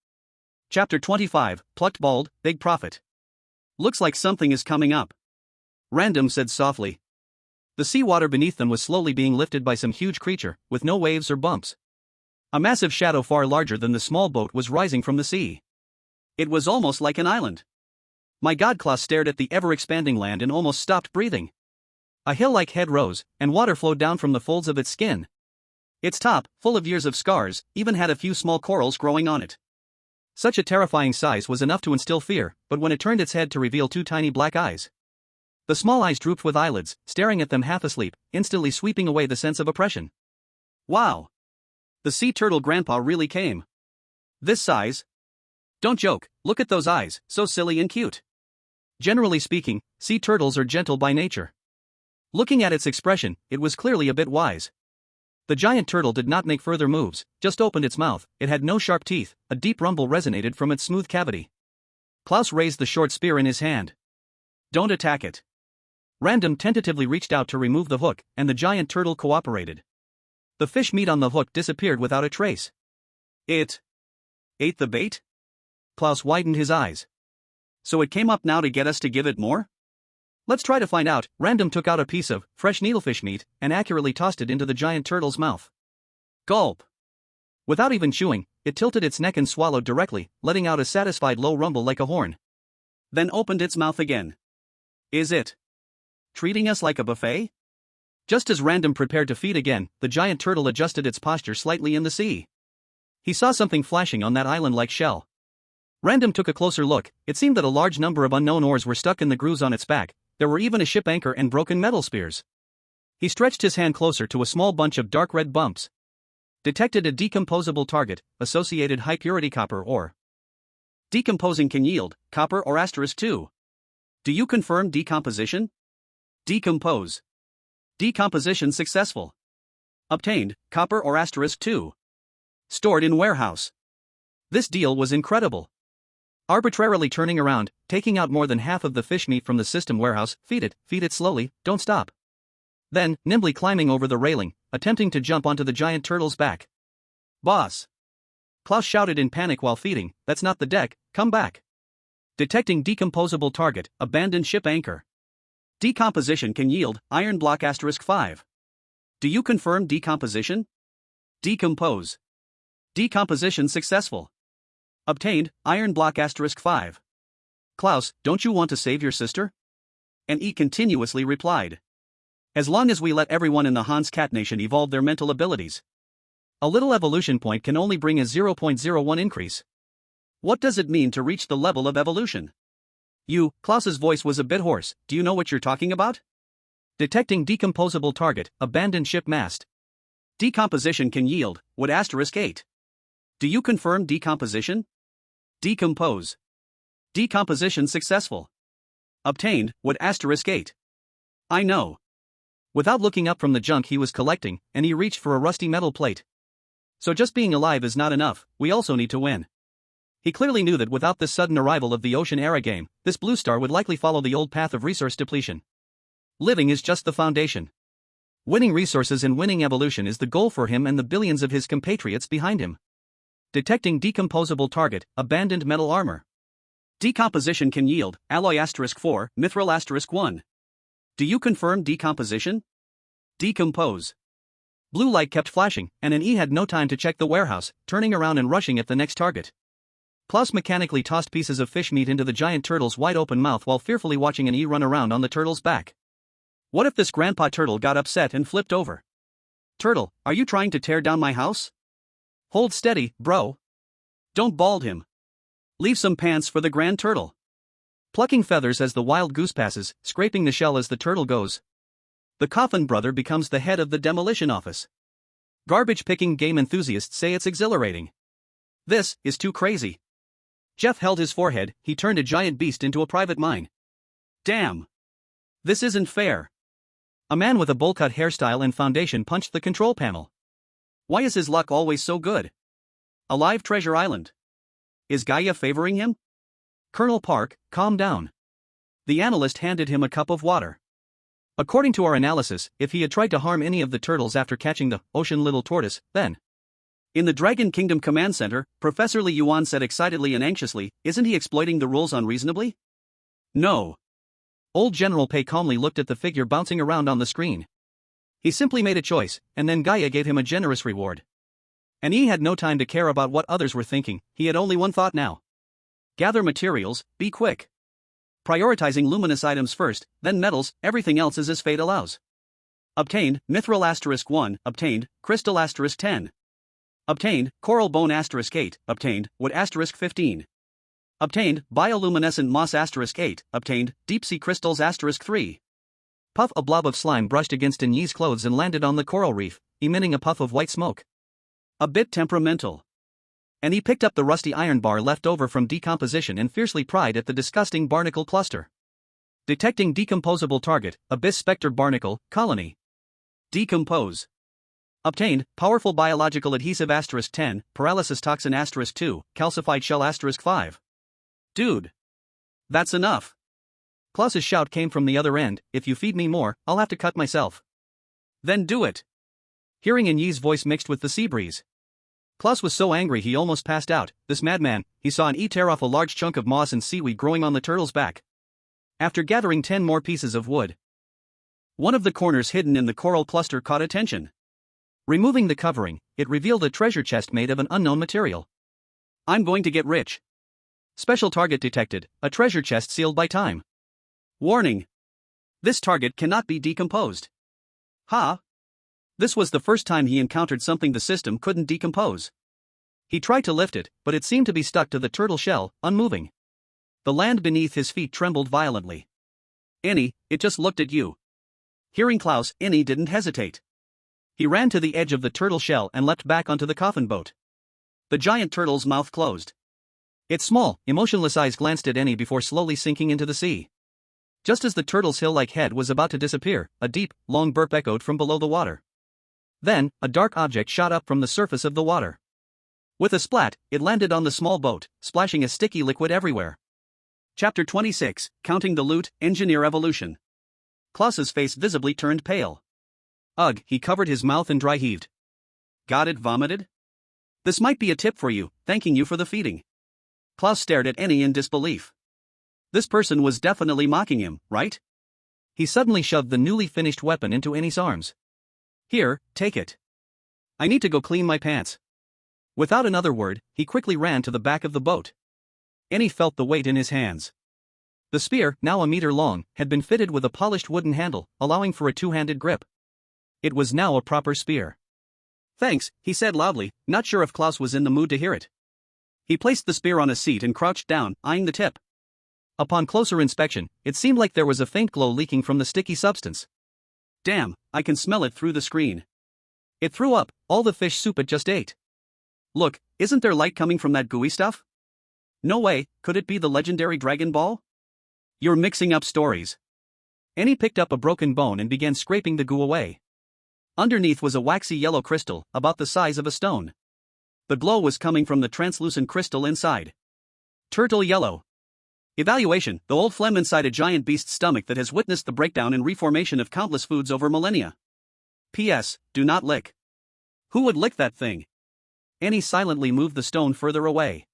Chapter 25, Plucked Bald, Big Profit. Looks like something is coming up. Random said softly. The seawater beneath them was slowly being lifted by some huge creature, with no waves or bumps. A massive shadow far larger than the small boat was rising from the sea. It was almost like an island. My God, Klaus stared at the ever-expanding land and almost stopped breathing. A hill-like head rose, and water flowed down from the folds of its skin. Its top, full of years of scars, even had a few small corals growing on it. Such a terrifying size was enough to instill fear, but when it turned its head to reveal two tiny black eyes. The small eyes drooped with eyelids, staring at them half asleep, instantly sweeping away the sense of oppression. Wow! The sea turtle Grandpa really came. This size? Don't joke, look at those eyes, so silly and cute. Generally speaking, sea turtles are gentle by nature. Looking at its expression, it was clearly a bit wise. The giant turtle did not make further moves, just opened its mouth. It had no sharp teeth, a deep rumble resonated from its smooth cavity. Klaus raised the short spear in his hand. Don't attack it. Random tentatively reached out to remove the hook, and the giant turtle cooperated. The fish meat on the hook disappeared without a trace. It ate the bait? Klaus widened his eyes. So it came up now to get us to give it more? Let's try to find out. Random took out a piece of fresh needlefish meat and accurately tossed it into the giant turtle's mouth. Gulp! Without even chewing, it tilted its neck and swallowed directly, letting out a satisfied low rumble like a horn. Then opened its mouth again. Is it treating us like a buffet? Just as Random prepared to feed again, the giant turtle adjusted its posture slightly in the sea. He saw something flashing on that island-like shell. Random took a closer look. It seemed that a large number of unknown oars were stuck in the grooves on its back. There were even a ship anchor and broken metal spears. He stretched his hand closer to a small bunch of dark red bumps. Detected a decomposable target, associated high-purity copper ore. Decomposing can yield copper or *2. Do you confirm decomposition? Decompose. Decomposition successful. Obtained, copper or *2. Stored in warehouse. This deal was incredible. Arbitrarily turning around, taking out more than half of the fish meat from the system warehouse, feed it slowly, don't stop. Then, nimbly climbing over the railing, attempting to jump onto the giant turtle's back. Boss! Klaus shouted in panic while feeding, that's not the deck, come back. Detecting decomposable target, abandoned ship anchor. Decomposition can yield iron block *5. Do you confirm decomposition? Decompose. Decomposition successful. Obtained, iron block *5. Klaus, don't you want to save your sister? And E continuously replied. As long as we let everyone in the Hans Cat Nation evolve their mental abilities. A little evolution point can only bring a 0.01 increase. What does it mean to reach the level of evolution? Klaus's voice was a bit hoarse, do you know what you're talking about? Detecting decomposable target, abandoned ship mast. Decomposition can yield, would *8. Do you confirm decomposition? Decompose. Decomposition successful. Obtained, wood *8. I know. Without looking up from the junk he was collecting, and he reached for a rusty metal plate. So just being alive is not enough, we also need to win. He clearly knew that without this sudden arrival of the Ocean Era game, this blue star would likely follow the old path of resource depletion. Living is just the foundation. Winning resources and winning evolution is the goal for him and the billions of his compatriots behind him. Detecting decomposable target, abandoned metal armor. Decomposition can yield, alloy *4, mithril *1. Do you confirm decomposition? Decompose. Blue light kept flashing, and an E had no time to check the warehouse, turning around and rushing at the next target. Klaus mechanically tossed pieces of fish meat into the giant turtle's wide-open mouth while fearfully watching an E run around on the turtle's back. What if this grandpa turtle got upset and flipped over? Turtle, are you trying to tear down my house? Hold steady, bro. Don't bald him. Leave some pants for the grand turtle. Plucking feathers as the wild goose passes, scraping the shell as the turtle goes. The Coffin brother becomes the head of the demolition office. Garbage-picking game enthusiasts say it's exhilarating. This is too crazy. Jeff held his forehead, he turned a giant beast into a private mine. Damn. This isn't fair. A man with a bowl-cut hairstyle and foundation punched the control panel. Why is his luck always so good? A live treasure island. Is Gaia favoring him? Colonel Park, calm down. The analyst handed him a cup of water. According to our analysis, if he had tried to harm any of the turtles after catching the ocean little tortoise, then... In the Dragon Kingdom Command Center, Professor Li Yuan said excitedly and anxiously, isn't he exploiting the rules unreasonably? No. Old General Pei calmly looked at the figure bouncing around on the screen. He simply made a choice, and then Gaia gave him a generous reward. And he had no time to care about what others were thinking, he had only one thought now. Gather materials, be quick. Prioritizing luminous items first, then metals, everything else is as fate allows. Obtained, mithril *1, obtained, crystal *10. Obtained, coral bone *8, obtained, wood *15. Obtained, bioluminescent moss *8, obtained, deep-sea crystals *3. Puff. A blob of slime brushed against Ren Yi's clothes and landed on the coral reef, emitting a puff of white smoke. A bit temperamental. And he picked up the rusty iron bar left over from decomposition and fiercely pried at the disgusting barnacle cluster. Detecting decomposable target, abyss specter barnacle, colony. Decompose. Obtained, powerful biological adhesive *10, paralysis toxin *2, calcified shell *5. Dude. That's enough. Klaus's shout came from the other end, if you feed me more, I'll have to cut myself. Then do it. Hearing Ren Yi's voice mixed with the sea breeze. Klaus was so angry he almost passed out, this madman, he saw an E tear off a large chunk of moss and seaweed growing on the turtle's back. After gathering 10 more pieces of wood. One of the corners hidden in the coral cluster caught attention. Removing the covering, it revealed a treasure chest made of an unknown material. I'm going to get rich. Special target detected, a treasure chest sealed by time. Warning. This target cannot be decomposed. Ha! This was the first time he encountered something the system couldn't decompose. He tried to lift it, but it seemed to be stuck to the turtle shell, unmoving. The land beneath his feet trembled violently. Annie, it just looked at you. Hearing Klaus, Annie didn't hesitate. He ran to the edge of the turtle shell and leapt back onto the coffin boat. The giant turtle's mouth closed. Its small, emotionless eyes glanced at Annie before slowly sinking into the sea. Just as the turtle's hill-like head was about to disappear, a deep, long burp echoed from below the water. Then, a dark object shot up from the surface of the water. With a splat, it landed on the small boat, splashing a sticky liquid everywhere. Chapter 26, Counting the Loot, Engineer Evolution. Klaus's face visibly turned pale. Ugh, he covered his mouth and dry heaved. Got it vomited? This might be a tip for you, thanking you for the feeding. Klaus stared at Annie in disbelief. This person was definitely mocking him, right? He suddenly shoved the newly finished weapon into Annie's arms. Here, take it. I need to go clean my pants. Without another word, he quickly ran to the back of the boat. Annie felt the weight in his hands. The spear, now a meter long, had been fitted with a polished wooden handle, allowing for a two-handed grip. It was now a proper spear. Thanks, he said loudly, not sure if Klaus was in the mood to hear it. He placed the spear on a seat and crouched down, eyeing the tip. Upon closer inspection, it seemed like there was a faint glow leaking from the sticky substance. Damn, I can smell it through the screen. It threw up all the fish soup it just ate. Look, isn't there light coming from that gooey stuff? No way, could it be the legendary Dragon Ball? You're mixing up stories. Annie picked up a broken bone and began scraping the goo away. Underneath was a waxy yellow crystal, about the size of a stone. The glow was coming from the translucent crystal inside. Turtle yellow. Evaluation: the old phlegm inside a giant beast's stomach that has witnessed the breakdown and reformation of countless foods over millennia. P.S. Do not lick. Who would lick that thing? Annie silently moved the stone further away.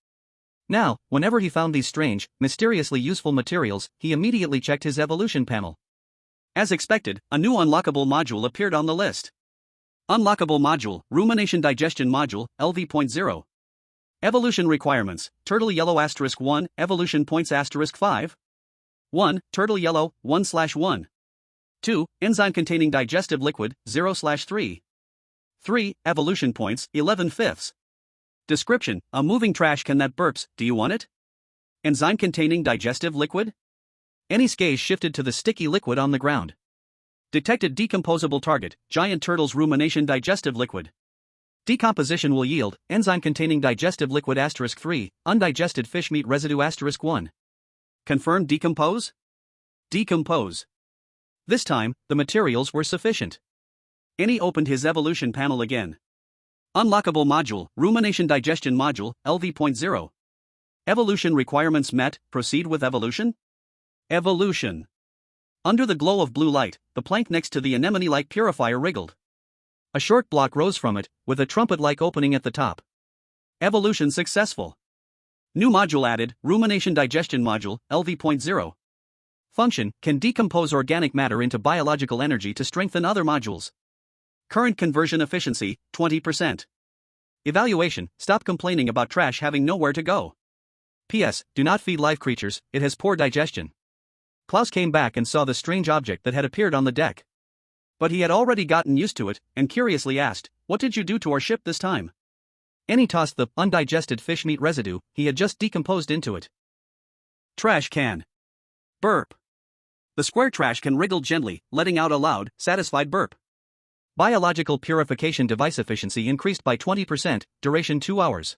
Now, whenever he found these strange, mysteriously useful materials, he immediately checked his evolution panel. As expected, a new unlockable module appeared on the list. Unlockable module, Rumination Digestion Module, LV.0. Evolution requirements: Turtle Yellow *1, Evolution Points *5. 1. Turtle Yellow, 1/1. 2. Enzyme containing digestive liquid, 0/3. 3. Evolution points, 11/5. Description: a moving trash can that burps, do you want it? Enzyme containing digestive liquid? Annie's gaze shifted to the sticky liquid on the ground. Detected decomposable target, giant turtle's rumination digestive liquid. Decomposition will yield, enzyme containing digestive liquid *3, undigested fish meat residue *1. Confirmed decompose? Decompose. This time, the materials were sufficient. Annie opened his evolution panel again. Unlockable module, Rumination Digestion Module, LV.0. Evolution requirements met, proceed with evolution? Evolution. Under the glow of blue light, the plank next to the anemone-like purifier wriggled. A short block rose from it, with a trumpet-like opening at the top. Evolution successful. New module added, Rumination Digestion Module, LV.0. Function: can decompose organic matter into biological energy to strengthen other modules. Current conversion efficiency, 20%. Evaluation: stop complaining about trash having nowhere to go. P.S. Do not feed live creatures, it has poor digestion. Klaus came back and saw the strange object that had appeared on the deck. But he had already gotten used to it, and curiously asked, "What did you do to our ship this time?" Annie tossed the undigested fish meat residue he had just decomposed into it. Trash can. Burp. The square trash can wriggled gently, letting out a loud, satisfied burp. Biological purification device efficiency increased by 20%, duration 2 hours.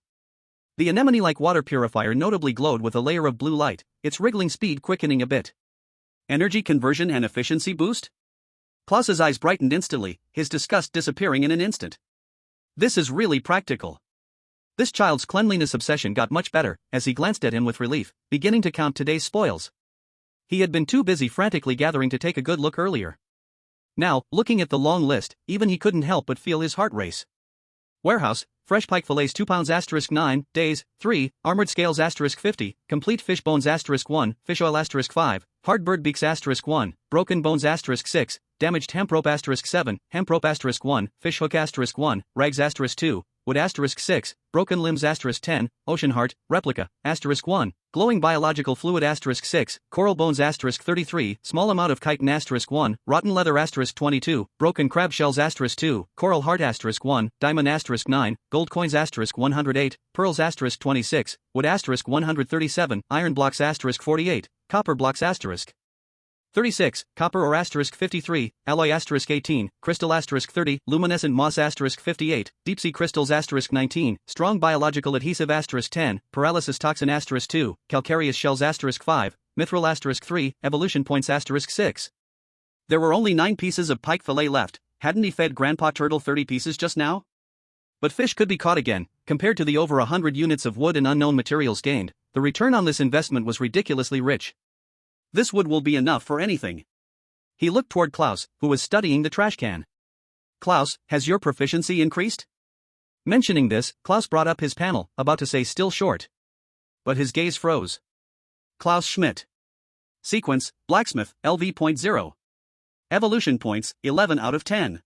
The anemone-like water purifier notably glowed with a layer of blue light, its wriggling speed quickening a bit. Energy conversion and efficiency boost? Klaus's eyes brightened instantly, his disgust disappearing in an instant. This is really practical. This child's cleanliness obsession got much better, as he glanced at him with relief, beginning to count today's spoils. He had been too busy frantically gathering to take a good look earlier. Now, looking at the long list, even he couldn't help but feel his heart race. Warehouse: fresh pike fillets 2 pounds *9 days, 3, armored scales *50, complete fish bones *1, fish oil *5, hard bird beaks *1, broken bones *6, damaged hemp rope *7, hemp rope *1, fish hook *1, rags *2, wood *6, broken limbs *10, ocean heart, replica *1, glowing biological fluid *6, coral bones *33, small amount of chitin *1, rotten leather *22, broken crab shells *2, coral heart *1, diamond *9, gold coins *108, pearls *26, wood *137, iron blocks *48, copper blocks *36, copper ore *53, alloy *18, crystal *30, luminescent moss *58, deep sea crystals *19, strong biological adhesive *10, paralysis toxin *2, calcareous shells *5, mithril *3, evolution points *6. There were only 9 pieces of pike fillet left. Hadn't he fed Grandpa Turtle 30 pieces just now? But fish could be caught again. Compared to the over 100 units of wood and unknown materials gained, the return on this investment was ridiculously rich. This wood will be enough for anything. He looked toward Klaus, who was studying the trash can. Klaus, has your proficiency increased? Mentioning this, Klaus brought up his panel, about to say still short. But his gaze froze. Klaus Schmidt. Sequence: Blacksmith, LV.0. Evolution points, 11 out of 10.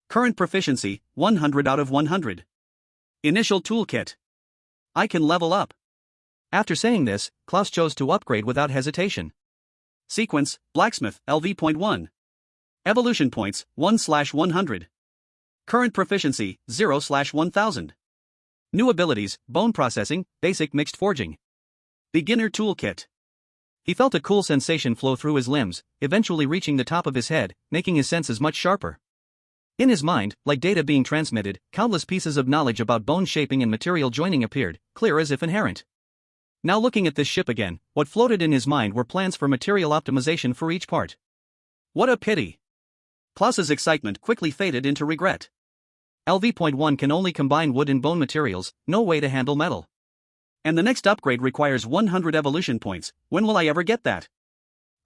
Current proficiency, 100 out of 100. Initial toolkit. I can level up. After saying this, Klaus chose to upgrade without hesitation. Sequence: Blacksmith, LV.1. Evolution points, 1/100. Current proficiency, 0/1000. New abilities: Bone Processing, Basic Mixed Forging. Beginner Toolkit. He felt a cool sensation flow through his limbs, eventually reaching the top of his head, making his senses much sharper. In his mind, like data being transmitted, countless pieces of knowledge about bone shaping and material joining appeared, clear as if inherent. Now looking at this ship again, what floated in his mind were plans for material optimization for each part. What a pity! Klaus's excitement quickly faded into regret. LV.1 can only combine wood and bone materials, no way to handle metal. And the next upgrade requires 100 evolution points. When will I ever get that?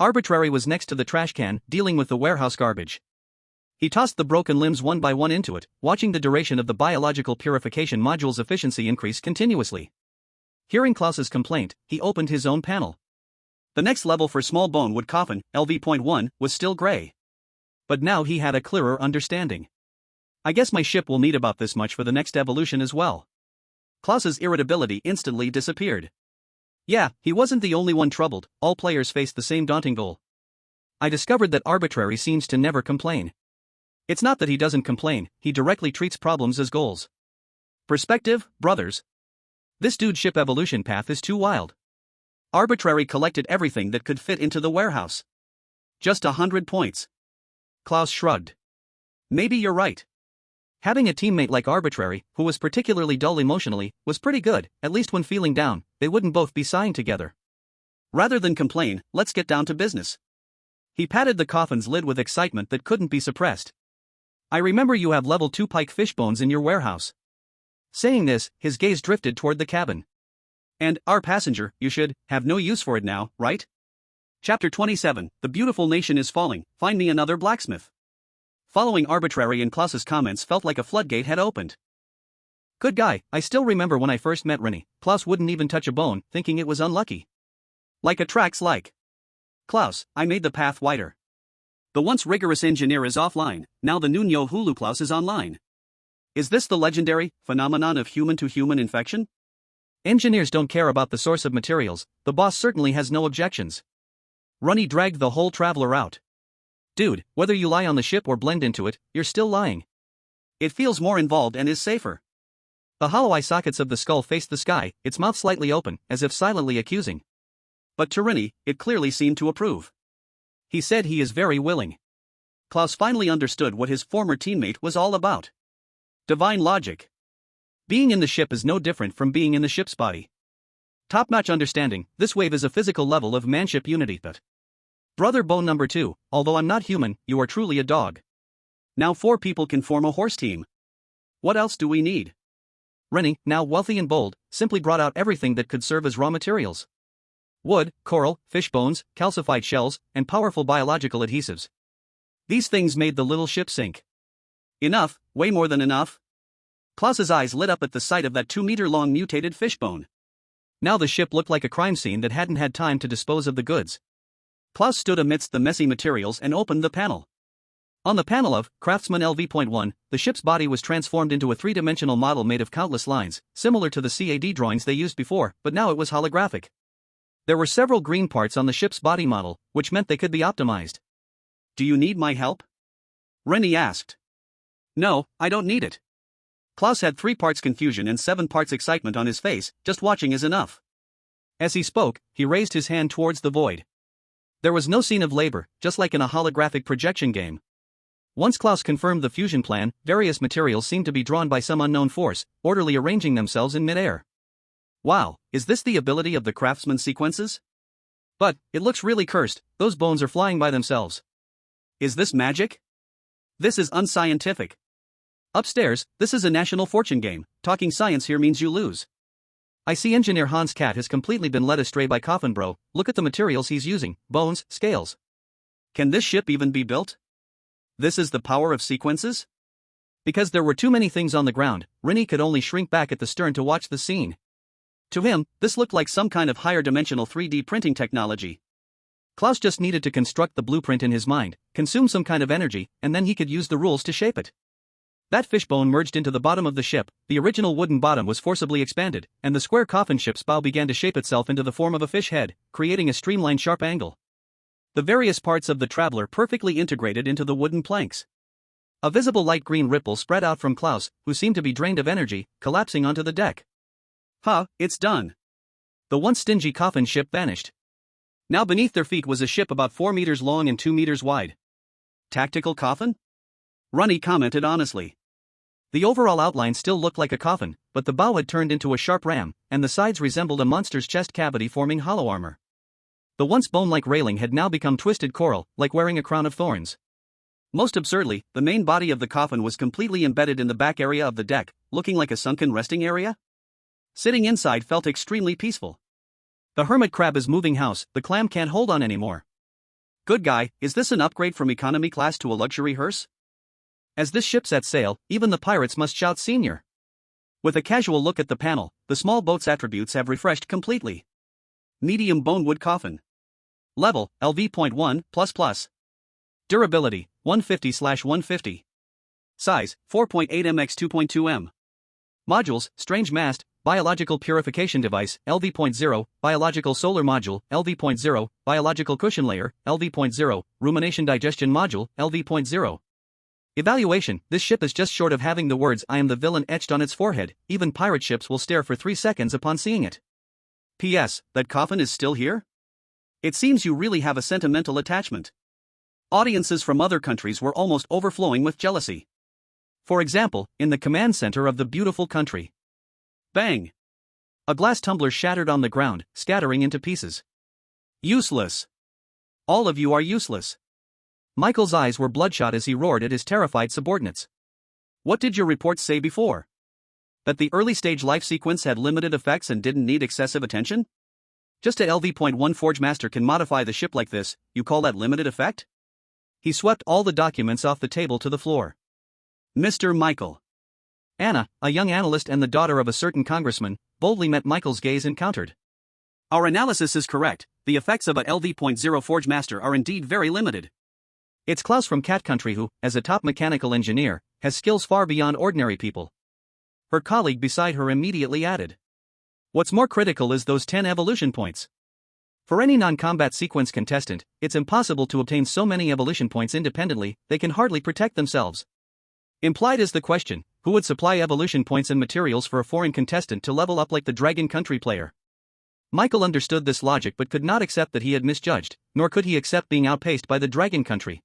Arbitrary was next to the trash can, dealing with the warehouse garbage. He tossed the broken limbs one by one into it, watching the duration of the biological purification module's efficiency increase continuously. Hearing Klaus's complaint, he opened his own panel. The next level for small bone wood coffin, LV.1, was still gray. But now he had a clearer understanding. I guess my ship will need about this much for the next evolution as well. Klaus's irritability instantly disappeared. Yeah, he wasn't the only one troubled, all players faced the same daunting goal. I discovered that Arbitrary seems to never complain. It's not that he doesn't complain, he directly treats problems as goals. Perspective, brothers. This dude's ship evolution path is too wild. Arbitrary collected everything that could fit into the warehouse. Just 100 points. Klaus shrugged. Maybe you're right. Having a teammate like Arbitrary, who was particularly dull emotionally, was pretty good, at least when feeling down, they wouldn't both be sighing together. Rather than complain, let's get down to business. He patted the coffin's lid with excitement that couldn't be suppressed. I remember you have level 2 pike fish bones in your warehouse. Saying this, his gaze drifted toward the cabin. And, our passenger, you should have no use for it now, right? Chapter 27, The Beautiful Nation is Falling, Find Me Another Blacksmith. Following Arbitrary and Klaus's comments felt like a floodgate had opened. Good guy, I still remember when I first met Ren Yi, Klaus wouldn't even touch a bone, thinking it was unlucky. Like attracts like. Klaus, I made the path wider. The once rigorous engineer is offline, now the new Nyo Hulu Klaus is online. Is this the legendary phenomenon of human-to-human infection? Engineers don't care about the source of materials, the boss certainly has no objections. Ren Yi dragged the whole traveler out. Dude, whether you lie on the ship or blend into it, you're still lying. It feels more involved and is safer. The hollow eye sockets of the skull faced the sky, its mouth slightly open, as if silently accusing. But to Ren Yi, it clearly seemed to approve. He said he is very willing. Klaus finally understood what his former teammate was all about. Divine logic. Being in the ship is no different from being in the ship's body. Top-notch understanding, this wave is a physical level of manship unity. But Brother Bone number 2, although I'm not human, you are truly a dog. Now 4 people can form a horse team. What else do we need? Ren Yi, now wealthy and bold, simply brought out everything that could serve as raw materials. Wood, coral, fish bones, calcified shells, and powerful biological adhesives. These things made the little ship sink. Enough, way more than enough. Klaus's eyes lit up at the sight of that 2-meter-long mutated fishbone. Now the ship looked like a crime scene that hadn't had time to dispose of the goods. Klaus stood amidst the messy materials and opened the panel. On the panel of Craftsman LV.1, the ship's body was transformed into a 3-dimensional model made of countless lines, similar to the CAD drawings they used before, but now it was holographic. There were several green parts on the ship's body model, which meant they could be optimized. Do you need my help? Ren Yi asked. No, I don't need it. Klaus had 3 parts confusion and 7 parts excitement on his face, just watching is enough. As he spoke, he raised his hand towards the void. There was no scene of labor, just like in a holographic projection game. Once Klaus confirmed the fusion plan, various materials seemed to be drawn by some unknown force, orderly arranging themselves in midair. Wow, is this the ability of the craftsman sequences? But, it looks really cursed, those bones are flying by themselves. Is this magic? This is unscientific. Upstairs, this is a national fortune game, talking science here means you lose. I see Engineer Hans' cat has completely been led astray by Coffin bro, look at the materials he's using, bones, scales. Can this ship even be built? This is the power of sequences? Because there were too many things on the ground, Ren Yi could only shrink back at the stern to watch the scene. To him, this looked like some kind of higher-dimensional 3D printing technology. Klaus just needed to construct the blueprint in his mind, consume some kind of energy, and then he could use the rules to shape it. That fishbone merged into the bottom of the ship, the original wooden bottom was forcibly expanded, and the square coffin ship's bow began to shape itself into the form of a fish head, creating a streamlined sharp angle. The various parts of the traveler perfectly integrated into the wooden planks. A visible light green ripple spread out from Klaus, who seemed to be drained of energy, collapsing onto the deck. It's done. The once stingy coffin ship vanished. Now beneath their feet was a ship about 4 meters long and 2 meters wide. Tactical coffin? Ren Yi commented honestly. The overall outline still looked like a coffin, but the bow had turned into a sharp ram, and the sides resembled a monster's chest cavity forming hollow armor. The once bone-like railing had now become twisted coral, like wearing a crown of thorns. Most absurdly, the main body of the coffin was completely embedded in the back area of the deck, looking like a sunken resting area. Sitting inside felt extremely peaceful. The hermit crab is moving house, the clam can't hold on anymore. Good guy, is this an upgrade from economy class to a luxury hearse? As this ship sets sail, even the pirates must shout senior. With a casual look at the panel, the small boat's attributes have refreshed completely. Medium bonewood coffin. Level, LV.1++. Durability, 150/150. Size, 4.8 mx 2.2 m. Modules, strange mast, biological purification device, LV.0, biological solar module, LV.0, biological cushion layer, LV.0, rumination digestion module, LV.0. Evaluation, this ship is just short of having the words "I am the villain" etched on its forehead, even pirate ships will stare for 3 seconds upon seeing it. P.S. That coffin is still here? It seems you really have a sentimental attachment. Audiences from other countries were almost overflowing with jealousy. For example, in the command center of the beautiful country. Bang! A glass tumbler shattered on the ground, scattering into pieces. Useless! All of you are useless! Michael's eyes were bloodshot as he roared at his terrified subordinates. What did your reports say before? That the early-stage life sequence had limited effects and didn't need excessive attention? Just a LV.1 Forge Master can modify the ship like this, you call that limited effect? He swept all the documents off the table to the floor. Mr. Michael. Anna, a young analyst and the daughter of a certain congressman, boldly met Michael's gaze and countered. Our analysis is correct, the effects of a LV.0 Forge Master are indeed very limited. It's Klaus from Cat Country who, as a top mechanical engineer, has skills far beyond ordinary people. Her colleague beside her immediately added. What's more critical is those 10 evolution points. For any non-combat sequence contestant, it's impossible to obtain so many evolution points independently, they can hardly protect themselves. Implied is the question, who would supply evolution points and materials for a foreign contestant to level up like the Dragon Country player? Michael understood this logic but could not accept that he had misjudged, nor could he accept being outpaced by the Dragon Country.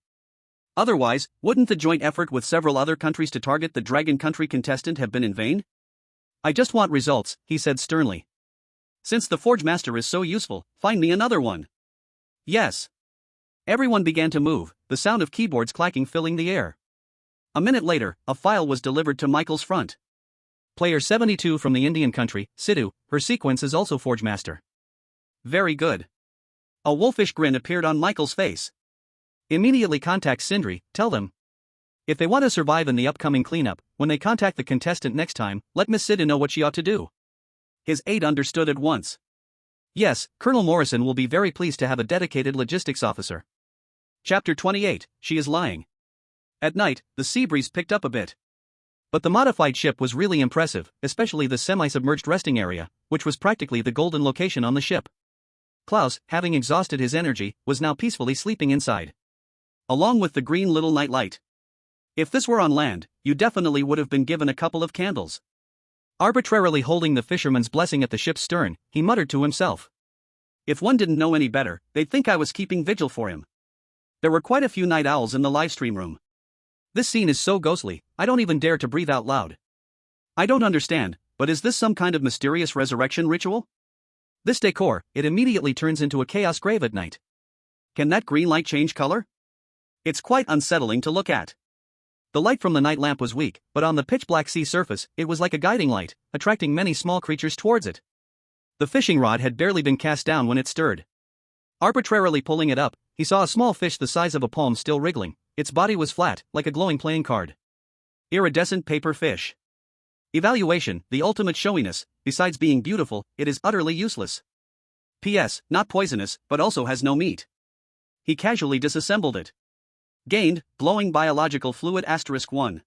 Otherwise, wouldn't the joint effort with several other countries to target the Dragon Country contestant have been in vain? I just want results, he said sternly. Since the Forge Master is so useful, find me another one. Yes. Everyone began to move, the sound of keyboards clacking filling the air. A minute later, a file was delivered to Michael's front. Player 72 from the Indian country, Sidhu, her sequence is also Forge Master. Very good. A wolfish grin appeared on Michael's face. Immediately contact Sindri, tell them. If they want to survive in the upcoming cleanup, when they contact the contestant next time, let Miss Sidhu know what she ought to do. His aide understood at once. Yes, Colonel Morrison will be very pleased to have a dedicated logistics officer. Chapter 28, She is Lying. At night, the sea breeze picked up a bit. But the modified ship was really impressive, especially the semi-submerged resting area, which was practically the golden location on the ship. Klaus, having exhausted his energy, was now peacefully sleeping inside. Along with the green little night light. If this were on land, you definitely would have been given a couple of candles. Arbitrarily holding the fisherman's blessing at the ship's stern, he muttered to himself. If one didn't know any better, they'd think I was keeping vigil for him. There were quite a few night owls in the livestream room. This scene is so ghostly, I don't even dare to breathe out loud. I don't understand, but is this some kind of mysterious resurrection ritual? This decor, it immediately turns into a chaos grave at night. Can that green light change color? It's quite unsettling to look at. The light from the night lamp was weak, but on the pitch-black sea surface, it was like a guiding light, attracting many small creatures towards it. The fishing rod had barely been cast down when it stirred. Arbitrarily pulling it up, he saw a small fish the size of a palm still wriggling. Its body was flat, like a glowing playing card. Iridescent paper fish. Evaluation, the ultimate showiness, besides being beautiful, it is utterly useless. P.S. Not poisonous, but also has no meat. He casually disassembled it. Gained, glowing biological fluid *1.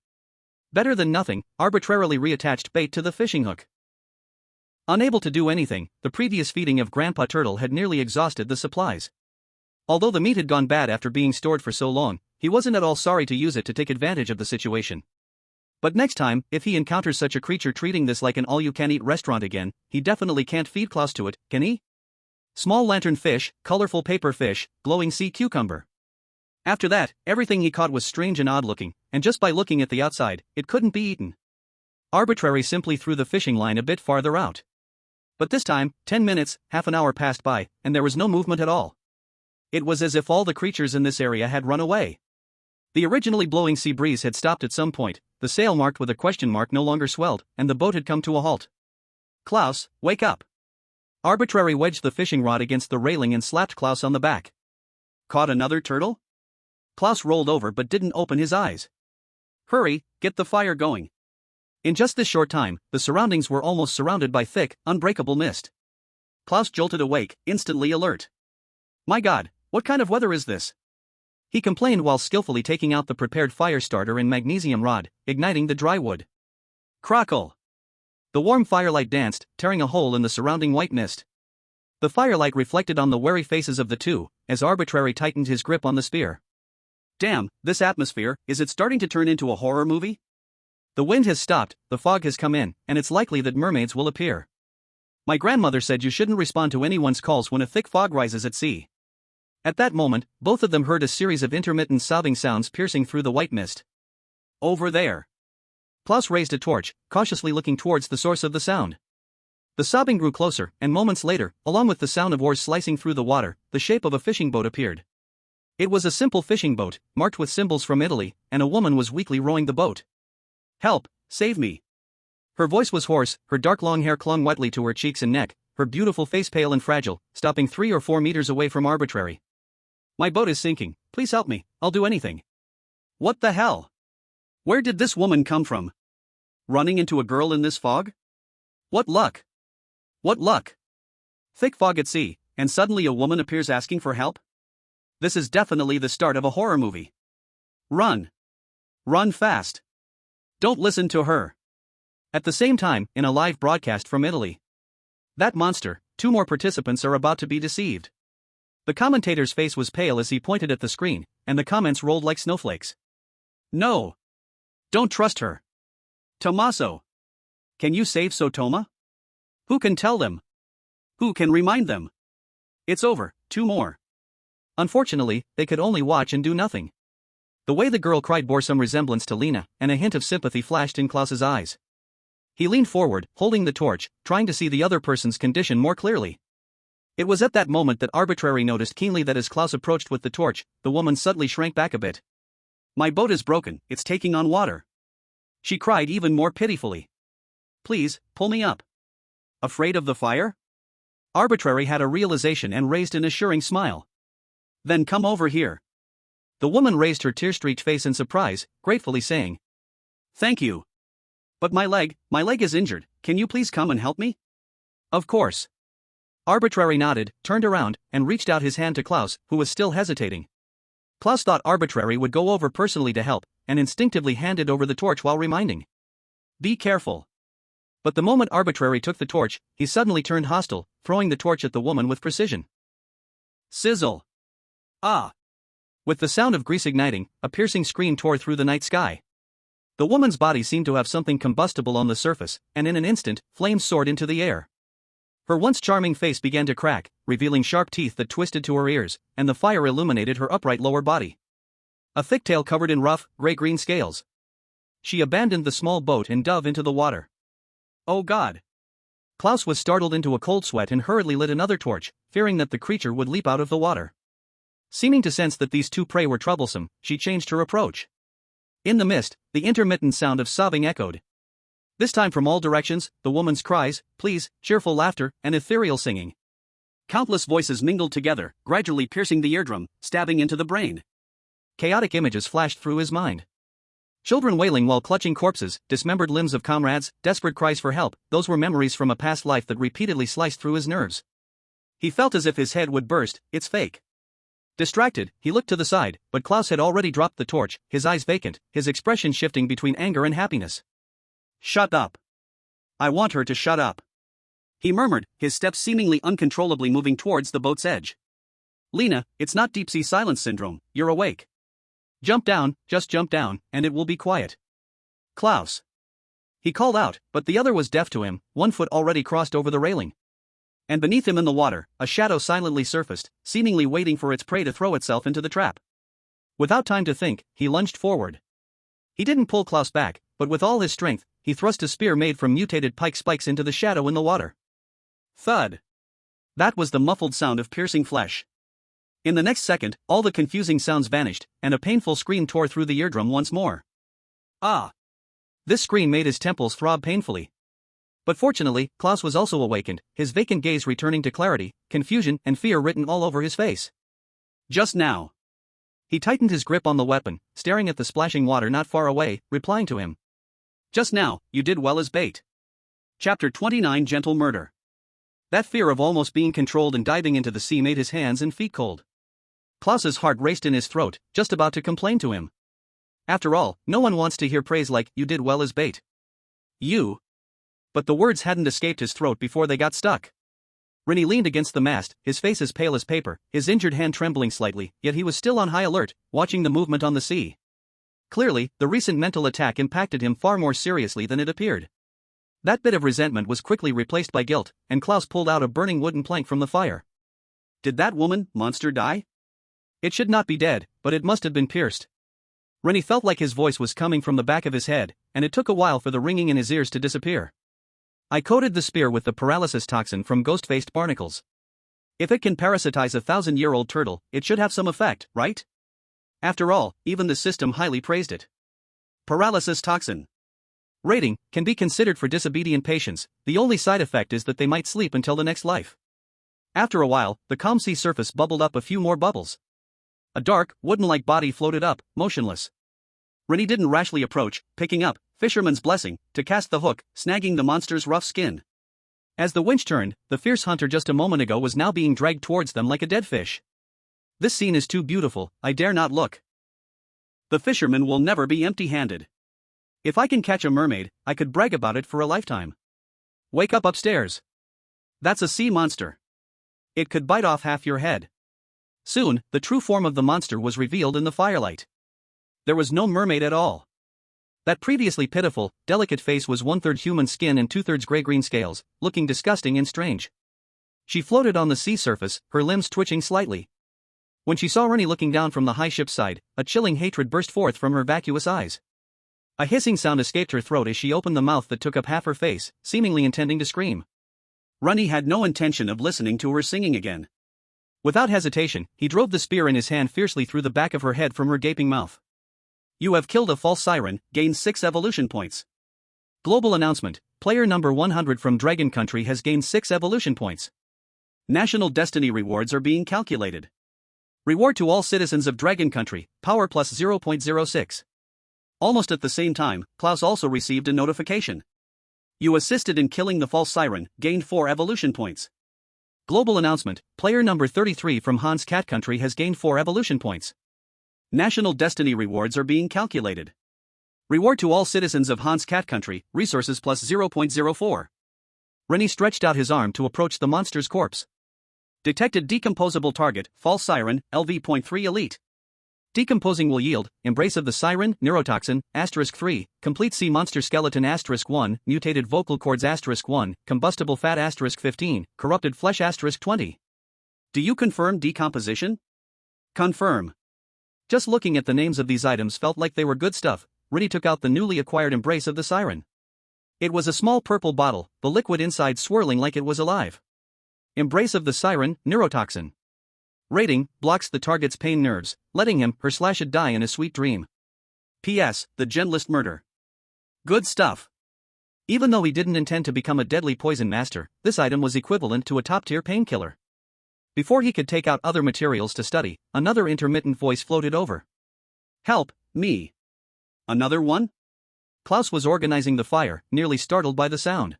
Better than nothing, arbitrarily reattached bait to the fishing hook. Unable to do anything, the previous feeding of Grandpa Turtle had nearly exhausted the supplies. Although the meat had gone bad after being stored for so long, he wasn't at all sorry to use it to take advantage of the situation. But next time, if he encounters such a creature treating this like an all-you-can-eat restaurant again, he definitely can't feed Klaus to it, can he? Small lantern fish, colorful paper fish, glowing sea cucumber. After that, everything he caught was strange and odd-looking, and just by looking at the outside, it couldn't be eaten. Arbitrary simply threw the fishing line a bit farther out. But this time, 10 minutes, half an hour passed by, and there was no movement at all. It was as if all the creatures in this area had run away. The originally blowing sea breeze had stopped at some point, the sail marked with a question mark no longer swelled, and the boat had come to a halt. Klaus, wake up! Arbitrary wedged the fishing rod against the railing and slapped Klaus on the back. Caught another turtle? Klaus rolled over but didn't open his eyes. Hurry, get the fire going. In just this short time, the surroundings were almost surrounded by thick, unbreakable mist. Klaus jolted awake, instantly alert. My God, what kind of weather is this? He complained while skillfully taking out the prepared fire starter and magnesium rod, igniting the dry wood. Crackle! The warm firelight danced, tearing a hole in the surrounding white mist. The firelight reflected on the wary faces of the two, as Arbitrary tightened his grip on the spear. Damn, this atmosphere, is it starting to turn into a horror movie? The wind has stopped, the fog has come in, and it's likely that mermaids will appear. My grandmother said you shouldn't respond to anyone's calls when a thick fog rises at sea. At that moment, both of them heard a series of intermittent sobbing sounds piercing through the white mist. Over there. Klaus raised a torch, cautiously looking towards the source of the sound. The sobbing grew closer, and moments later, along with the sound of oars slicing through the water, the shape of a fishing boat appeared. It was a simple fishing boat, marked with symbols from Italy, and a woman was weakly rowing the boat. Help, save me. Her voice was hoarse, her dark long hair clung wetly to her cheeks and neck, her beautiful face pale and fragile, stopping 3 or 4 meters away from Arbitrary. My boat is sinking, please help me, I'll do anything. What the hell? Where did this woman come from? Running into a girl in this fog? What luck? What luck? Thick fog at sea, and suddenly a woman appears asking for help? This is definitely the start of a horror movie. Run. Run fast. Don't listen to her. At the same time, in a live broadcast from Italy. That monster, 2 more participants are about to be deceived. The commentator's face was pale as he pointed at the screen, and the comments rolled like snowflakes. No. Don't trust her. Tommaso. Can you save Sotoma? Who can tell them? Who can remind them? It's over, 2 more. Unfortunately, they could only watch and do nothing. The way the girl cried bore some resemblance to Lena, and a hint of sympathy flashed in Klaus's eyes. He leaned forward, holding the torch, trying to see the other person's condition more clearly. It was at that moment that Arbitrary noticed keenly that as Klaus approached with the torch, the woman suddenly shrank back a bit. My boat is broken, it's taking on water. She cried even more pitifully. Please, pull me up. Afraid of the fire? Arbitrary had a realization and raised an assuring smile. Then come over here. The woman raised her tear-streaked face in surprise, gratefully saying, Thank you. But my leg is injured, can you please come and help me? Of course. Arbitrary nodded, turned around, and reached out his hand to Klaus, who was still hesitating. Klaus thought Arbitrary would go over personally to help, and instinctively handed over the torch while reminding. Be careful. But the moment Arbitrary took the torch, he suddenly turned hostile, throwing the torch at the woman with precision. Sizzle. Ah. With the sound of grease igniting, a piercing scream tore through the night sky. The woman's body seemed to have something combustible on the surface, and in an instant, flames soared into the air. Her once charming face began to crack, revealing sharp teeth that twisted to her ears, and the fire illuminated her upright lower body. A thick tail covered in rough, gray-green scales. She abandoned the small boat and dove into the water. Oh God! Klaus was startled into a cold sweat and hurriedly lit another torch, fearing that the creature would leap out of the water. Seeming to sense that these two prey were troublesome, she changed her approach. In the mist, the intermittent sound of sobbing echoed. This time from all directions, the woman's cries, pleas, cheerful laughter, and ethereal singing. Countless voices mingled together, gradually piercing the eardrum, stabbing into the brain. Chaotic images flashed through his mind. Children wailing while clutching corpses, dismembered limbs of comrades, desperate cries for help, those were memories from a past life that repeatedly sliced through his nerves. He felt as if his head would burst, it's fake. Distracted, he looked to the side, but Klaus had already dropped the torch, his eyes vacant, his expression shifting between anger and happiness. Shut up. I want her to shut up. He murmured, his steps seemingly uncontrollably moving towards the boat's edge. Lena, it's not deep-sea silence syndrome, you're awake. Jump down, just jump down, and it will be quiet. Klaus. He called out, but the other was deaf to him, 1 foot already crossed over the railing. And beneath him in the water, a shadow silently surfaced, seemingly waiting for its prey to throw itself into the trap. Without time to think, he lunged forward. He didn't pull Klaus back, but with all his strength, he thrust a spear made from mutated pike spikes into the shadow in the water. Thud. That was the muffled sound of piercing flesh. In the next second, all the confusing sounds vanished, and a painful scream tore through the eardrum once more. Ah! This scream made his temples throb painfully. But fortunately, Klaus was also awakened, his vacant gaze returning to clarity, confusion and fear written all over his face. Just now. He tightened his grip on the weapon, staring at the splashing water not far away, replying to him. Just now, you did well as bait. Chapter 29 Gentle Murder. That fear of almost being controlled and diving into the sea made his hands and feet cold. Klaus's heart raced in his throat, just about to complain to him. After all, no one wants to hear praise like, you did well as bait. You. But the words hadn't escaped his throat before they got stuck. Ren Yi leaned against the mast, his face as pale as paper, his injured hand trembling slightly, yet he was still on high alert, watching the movement on the sea. Clearly, the recent mental attack impacted him far more seriously than it appeared. That bit of resentment was quickly replaced by guilt, and Klaus pulled out a burning wooden plank from the fire. Did that monster die? It should not be dead, but it must have been pierced. Ren Yi felt like his voice was coming from the back of his head, and it took a while for the ringing in his ears to disappear. I coated the spear with the paralysis toxin from ghost-faced barnacles. If it can parasitize a 1,000-year-old turtle, it should have some effect, right? After all, even the system highly praised it. Paralysis toxin. Rating, can be considered for disobedient patients, the only side effect is that they might sleep until the next life. After a while, the calm sea surface bubbled up a few more bubbles. A dark, wooden-like body floated up, motionless. Ren Yi didn't rashly approach, picking up, fisherman's blessing, to cast the hook, snagging the monster's rough skin. As the winch turned, the fierce hunter just a moment ago was now being dragged towards them like a dead fish. This scene is too beautiful, I dare not look. The fisherman will never be empty-handed. If I can catch a mermaid, I could brag about it for a lifetime. Wake up upstairs. That's a sea monster. It could bite off half your head. Soon, the true form of the monster was revealed in the firelight. There was no mermaid at all. That previously pitiful, delicate face was 1/3 human skin and 2/3 gray-green scales, looking disgusting and strange. She floated on the sea surface, her limbs twitching slightly. When she saw Ren Yi looking down from the high ship's side, a chilling hatred burst forth from her vacuous eyes. A hissing sound escaped her throat as she opened the mouth that took up half her face, seemingly intending to scream. Ren Yi had no intention of listening to her singing again. Without hesitation, he drove the spear in his hand fiercely through the back of her head from her gaping mouth. You have killed a false siren, gained 6 evolution points. Global announcement, player number 100 from Dragon Country has gained 6 evolution points. National Destiny rewards are being calculated. Reward to all citizens of Dragon Country, power plus 0.06. Almost at the same time, Klaus also received a notification. You assisted in killing the false siren, gained 4 evolution points. Global announcement, player number 33 from Hans Cat Country has gained 4 evolution points. National Destiny rewards are being calculated. Reward to all citizens of Hans Cat Country, resources plus 0.04. Ren Yi stretched out his arm to approach the monster's corpse. Detected decomposable target, false siren, LV.3 elite. Decomposing will yield, embrace of the siren, neurotoxin, *3, complete sea monster skeleton *1, mutated vocal cords *1, combustible fat *15, corrupted flesh *20. Do you confirm decomposition? Confirm. Just looking at the names of these items felt like they were good stuff. Ren Yi took out the newly acquired embrace of the siren. It was a small purple bottle, the liquid inside swirling like it was alive. Embrace of the siren, neurotoxin. Rating, blocks the target's pain nerves, letting him/it die in a sweet dream. P.S. The gentlest murder. Good stuff. Even though he didn't intend to become a deadly poison master, this item was equivalent to a top-tier painkiller. Before he could take out other materials to study, another intermittent voice floated over. Help, me. Another one? Klaus was organizing the fire, nearly startled by the sound.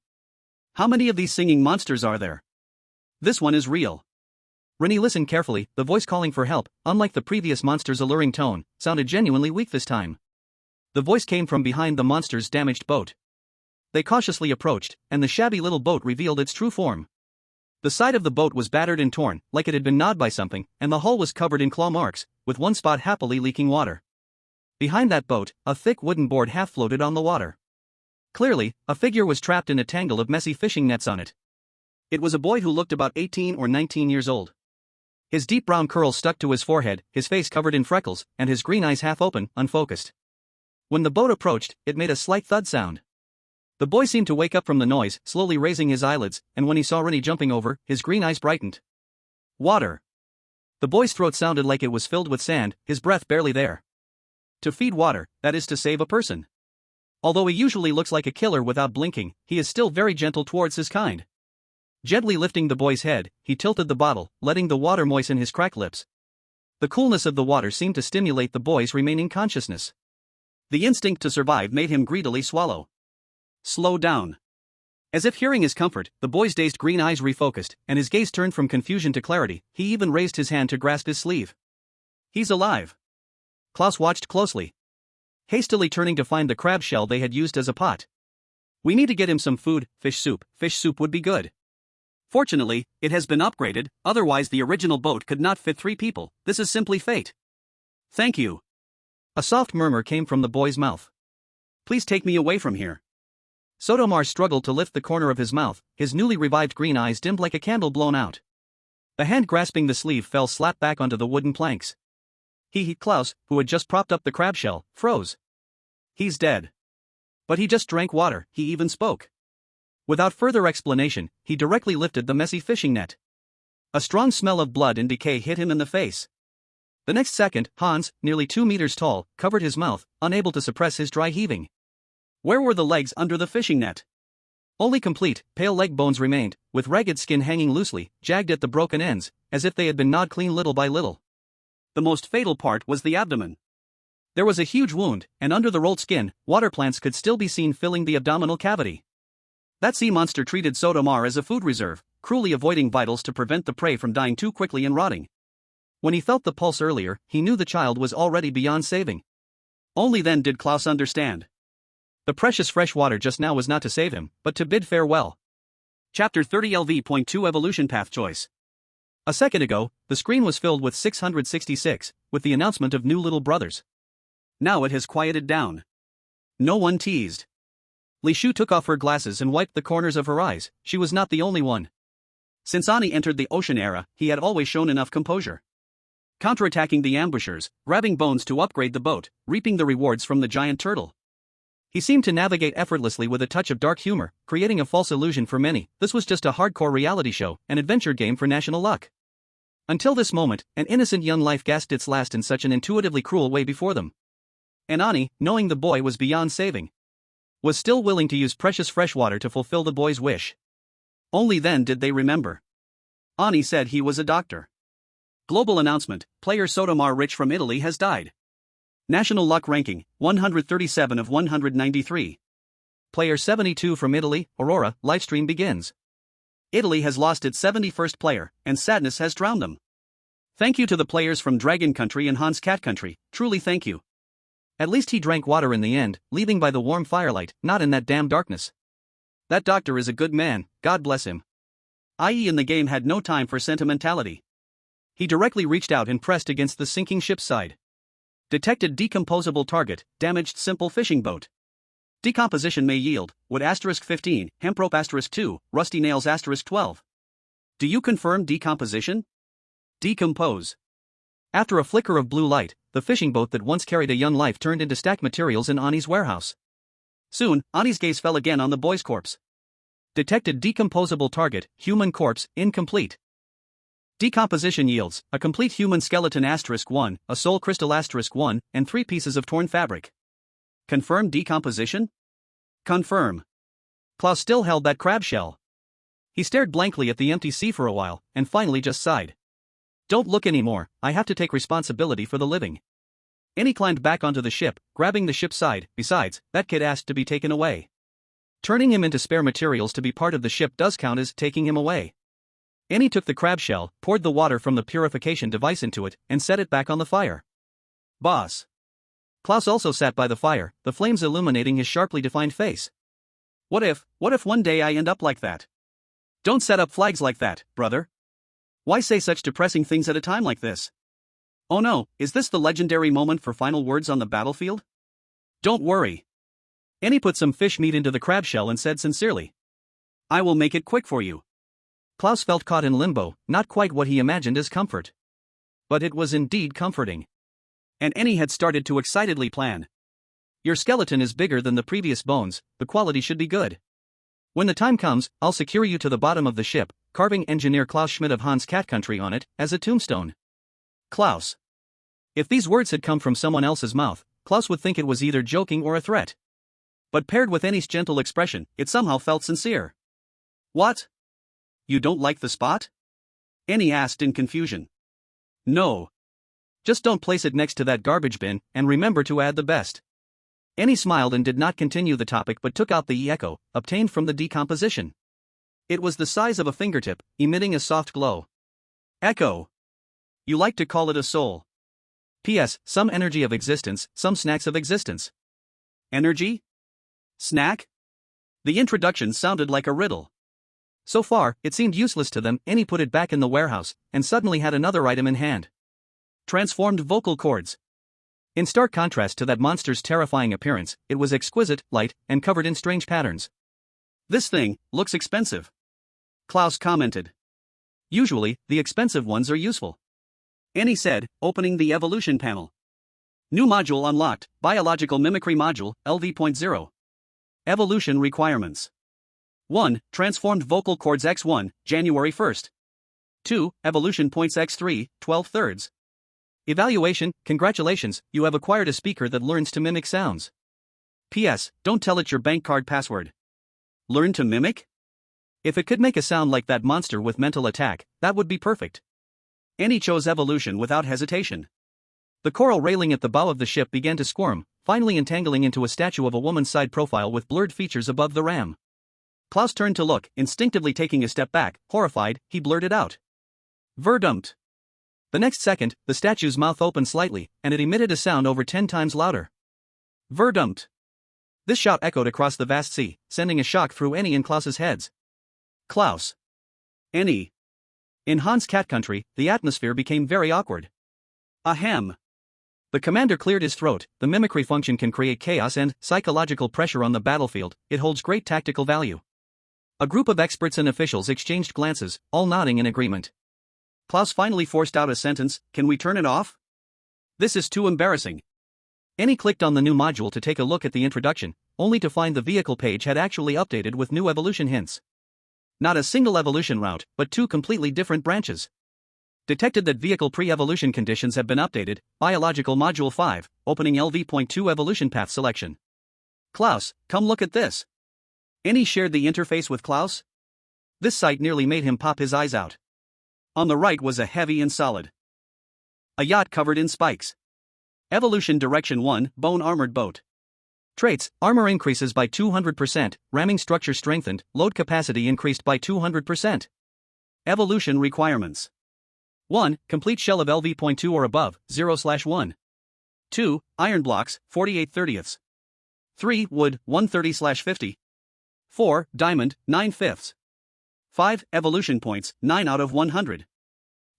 How many of these singing monsters are there? This one is real. Ren Yi listened carefully, the voice calling for help, unlike the previous monster's alluring tone, sounded genuinely weak this time. The voice came from behind the monster's damaged boat. They cautiously approached, and the shabby little boat revealed its true form. The side of the boat was battered and torn, like it had been gnawed by something, and the hull was covered in claw marks, with one spot happily leaking water. Behind that boat, a thick wooden board half floated on the water. Clearly, a figure was trapped in a tangle of messy fishing nets on it. It was a boy who looked about 18 or 19 years old. His deep brown curls stuck to his forehead, his face covered in freckles, and his green eyes half open, unfocused. When the boat approached, it made a slight thud sound. The boy seemed to wake up from the noise, slowly raising his eyelids, and when he saw Ren Yi jumping over, his green eyes brightened. Water. The boy's throat sounded like it was filled with sand, his breath barely there. To feed water, that is to save a person. Although he usually looks like a killer without blinking, he is still very gentle towards his kind. Gently lifting the boy's head, he tilted the bottle, letting the water moisten his cracked lips. The coolness of the water seemed to stimulate the boy's remaining consciousness. The instinct to survive made him greedily swallow. Slow down. As if hearing his comfort, the boy's dazed green eyes refocused, and his gaze turned from confusion to clarity. He even raised his hand to grasp his sleeve. He's alive. Klaus watched closely, hastily turning to find the crab shell they had used as a pot. We need to get him some food. Fish soup would be good. Fortunately, it has been upgraded, otherwise the original boat could not fit 3 people. This is simply fate. Thank you. A soft murmur came from the boy's mouth. Please take me away from here. Sotomar struggled to lift the corner of his mouth, his newly revived green eyes dimmed like a candle blown out. The hand grasping the sleeve fell slap back onto the wooden planks. Klaus, who had just propped up the crab shell, froze. He's dead. But he just drank water, he even spoke. Without further explanation, he directly lifted the messy fishing net. A strong smell of blood and decay hit him in the face. The next second, Hans, nearly 2 meters tall, covered his mouth, unable to suppress his dry heaving. Where were the legs under the fishing net? Only complete, pale leg bones remained, with ragged skin hanging loosely, jagged at the broken ends, as if they had been gnawed clean little by little. The most fatal part was the abdomen. There was a huge wound, and under the rolled skin, water plants could still be seen filling the abdominal cavity. That sea monster treated Sotomar as a food reserve, cruelly avoiding vitals to prevent the prey from dying too quickly and rotting. When he felt the pulse earlier, he knew the child was already beyond saving. Only then did Klaus understand. The precious fresh water just now was not to save him, but to bid farewell. Chapter 30 LV.2 Evolution Path Choice. A second ago, the screen was filled with 666, with the announcement of new little brothers. Now it has quieted down. No one teased. Li Shu took off her glasses and wiped the corners of her eyes. She was not the only one. Since Ani entered the ocean era, he had always shown enough composure. Counterattacking the ambushers, grabbing bones to upgrade the boat, reaping the rewards from the giant turtle. He seemed to navigate effortlessly with a touch of dark humor, creating a false illusion for many. This was just a hardcore reality show, an adventure game for national luck. Until this moment, an innocent young life gasped its last in such an intuitively cruel way before them. And Ani, knowing the boy was beyond saving, was still willing to use precious fresh water to fulfill the boy's wish. Only then did they remember. Ani said he was a doctor. Global announcement: player Sotomar Rich from Italy has died. National luck ranking, 137 of 193. Player 72 from Italy, Aurora, livestream begins. Italy has lost its 71st player, and sadness has drowned them. Thank you to the players from Dragon Country and Hans Cat Country, truly thank you. At least he drank water in the end, leaving by the warm firelight, not in that damn darkness. That doctor is a good man, God bless him. IE in the game had no time for sentimentality. He directly reached out and pressed against the sinking ship's side. Detected decomposable target, damaged simple fishing boat. Decomposition may yield, wood *15, hemp rope *2, rusty nails *12. Do you confirm decomposition? Decompose. After a flicker of blue light, the fishing boat that once carried a young life turned into stacked materials in Ani's warehouse. Soon, Ani's gaze fell again on the boy's corpse. Detected decomposable target, human corpse, incomplete. Decomposition yields, a complete human skeleton *1, a soul crystal *1, and 3 pieces of torn fabric. Confirm decomposition? Confirm. Klaus still held that crab shell. He stared blankly at the empty sea for a while, and finally just sighed. Don't look anymore, I have to take responsibility for the living. Annie climbed back onto the ship, grabbing the ship's side. Besides, that kid asked to be taken away. Turning him into spare materials to be part of the ship does count as taking him away. Annie took the crab shell, poured the water from the purification device into it, and set it back on the fire. Boss. Klaus also sat by the fire, the flames illuminating his sharply defined face. What if one day I end up like that? Don't set up flags like that, brother. Why say such depressing things at a time like this? Oh no, is this the legendary moment for final words on the battlefield? Don't worry. Annie put some fish meat into the crab shell and said sincerely, I will make it quick for you. Klaus felt caught in limbo, not quite what he imagined as comfort. but it was indeed comforting. And Annie had started to excitedly plan. Your skeleton is bigger than the previous bones, the quality should be good. When the time comes, I'll secure you to the bottom of the ship, carving engineer Klaus Schmidt of Hans Cat Country on it, as a tombstone. Klaus. If these words had come from someone else's mouth, Klaus would think it was either joking or a threat. But paired with Annie's gentle expression, it somehow felt sincere. What? You don't like the spot? Annie asked in confusion. No. Just don't place it next to that garbage bin, and remember to add the best. Annie smiled and did not continue the topic but took out the echo, obtained from the decomposition. It was the size of a fingertip, emitting a soft glow. Echo. You like to call it a soul. P.S. Some energy of existence, some snacks of existence. Energy? Snack? The introduction sounded like a riddle. So far, it seemed useless to them. Annie put it back in the warehouse, and suddenly had another item in hand. Transformed vocal cords. In stark contrast to that monster's terrifying appearance, it was exquisite, light, and covered in strange patterns. This thing looks expensive. Klaus commented. Usually, the expensive ones are useful. Annie said, opening the evolution panel. New module unlocked, biological mimicry module, LV.0. Evolution requirements. 1. Transformed vocal cords X1, January 1st. 2. Evolution points X3, 12 thirds. Evaluation, congratulations, you have acquired a speaker that learns to mimic sounds. P.S. Don't tell it your bank card password. Learn to mimic? If it could make a sound like that monster with mental attack, that would be perfect. Annie chose evolution without hesitation. The coral railing at the bow of the ship began to squirm, finally entangling into a statue of a woman's side profile with blurred features above the ram. Klaus turned to look, instinctively taking a step back, horrified, he blurted out. Verdammt. The next second, the statue's mouth opened slightly, and it emitted a sound over 10 times louder. Verdammt. This shout echoed across the vast sea, sending a shock through Annie and Klaus's heads. Klaus. Annie. In Hans Cat Country, the atmosphere became very awkward. Ahem. The commander cleared his throat. The mimicry function can create chaos and psychological pressure on the battlefield. It holds great tactical value. A group of experts and officials exchanged glances, all nodding in agreement. Klaus finally forced out a sentence, can we turn it off? This is too embarrassing. Annie clicked on the new module to take a look at the introduction, only to find the vehicle page had actually updated with new evolution hints. Not a single evolution route, but 2 completely different branches. Detected that vehicle pre-evolution conditions have been updated, biological module 5, opening LV.2 evolution path selection. Klaus, come look at this. Annie shared the interface with Klaus. This sight nearly made him pop his eyes out. On the right was a heavy and solid. A yacht covered in spikes. Evolution Direction 1, Bone-Armored Boat. Traits, armor increases by 200%, ramming structure strengthened, load capacity increased by 200%. Evolution requirements. 1. Complete shell of LV.2 or above, 0/1. 2. Iron blocks, 48/30. 3. Wood, 130/50. 4. Diamond, 9/5. 5. Evolution points, 9 out of 100.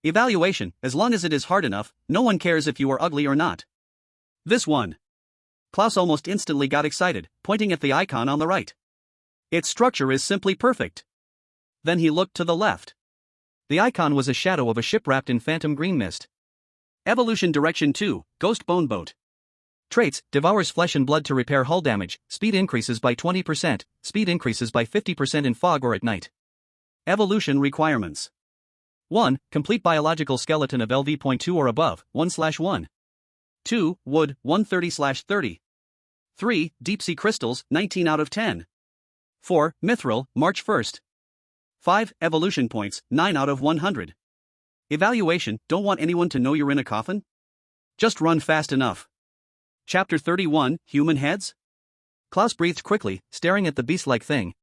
Evaluation, as long as it is hard enough, no one cares if you are ugly or not. This one. Klaus almost instantly got excited, pointing at the icon on the right. Its structure is simply perfect. Then he looked to the left. The icon was a shadow of a ship wrapped in phantom green mist. Evolution Direction 2, Ghost Bone Boat. Traits, devours flesh and blood to repair hull damage, speed increases by 20%, speed increases by 50% in fog or at night. Evolution requirements. 1. Complete biological skeleton of LV.2 or above, 1/1. 2. Wood, 130/30. 3. Deep sea crystals, 19 out of 10. 4. Mithril, March 1st. 5. Evolution points, 9 out of 100. Evaluation, don't want anyone to know you're in a coffin? Just run fast enough. Chapter 31, Human Heads? Klaus breathed quickly, staring at the beast-like thing.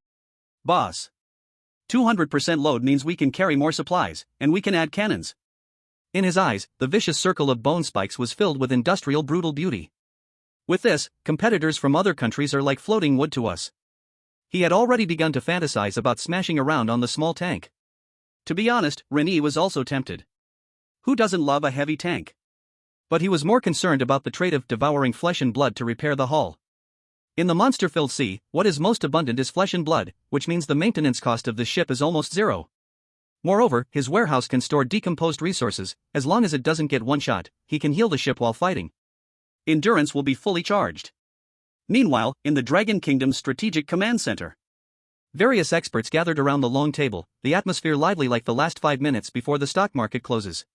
Boss. 200% load means we can carry more supplies, and we can add cannons. In his eyes, the vicious circle of bone spikes was filled with industrial brutal beauty. With this, competitors from other countries are like floating wood to us. He had already begun to fantasize about smashing around on the small tank. To be honest, Ren Yi was also tempted. Who doesn't love a heavy tank? But he was more concerned about the trait of devouring flesh and blood to repair the hull. In the monster-filled sea, what is most abundant is flesh and blood, which means the maintenance cost of the ship is almost zero. Moreover, his warehouse can store decomposed resources. As long as it doesn't get one shot, he can heal the ship while fighting. Endurance will be fully charged. Meanwhile, in the Dragon Kingdom's Strategic Command Center, various experts gathered around the long table, the atmosphere lively like the last 5 minutes before the stock market closes.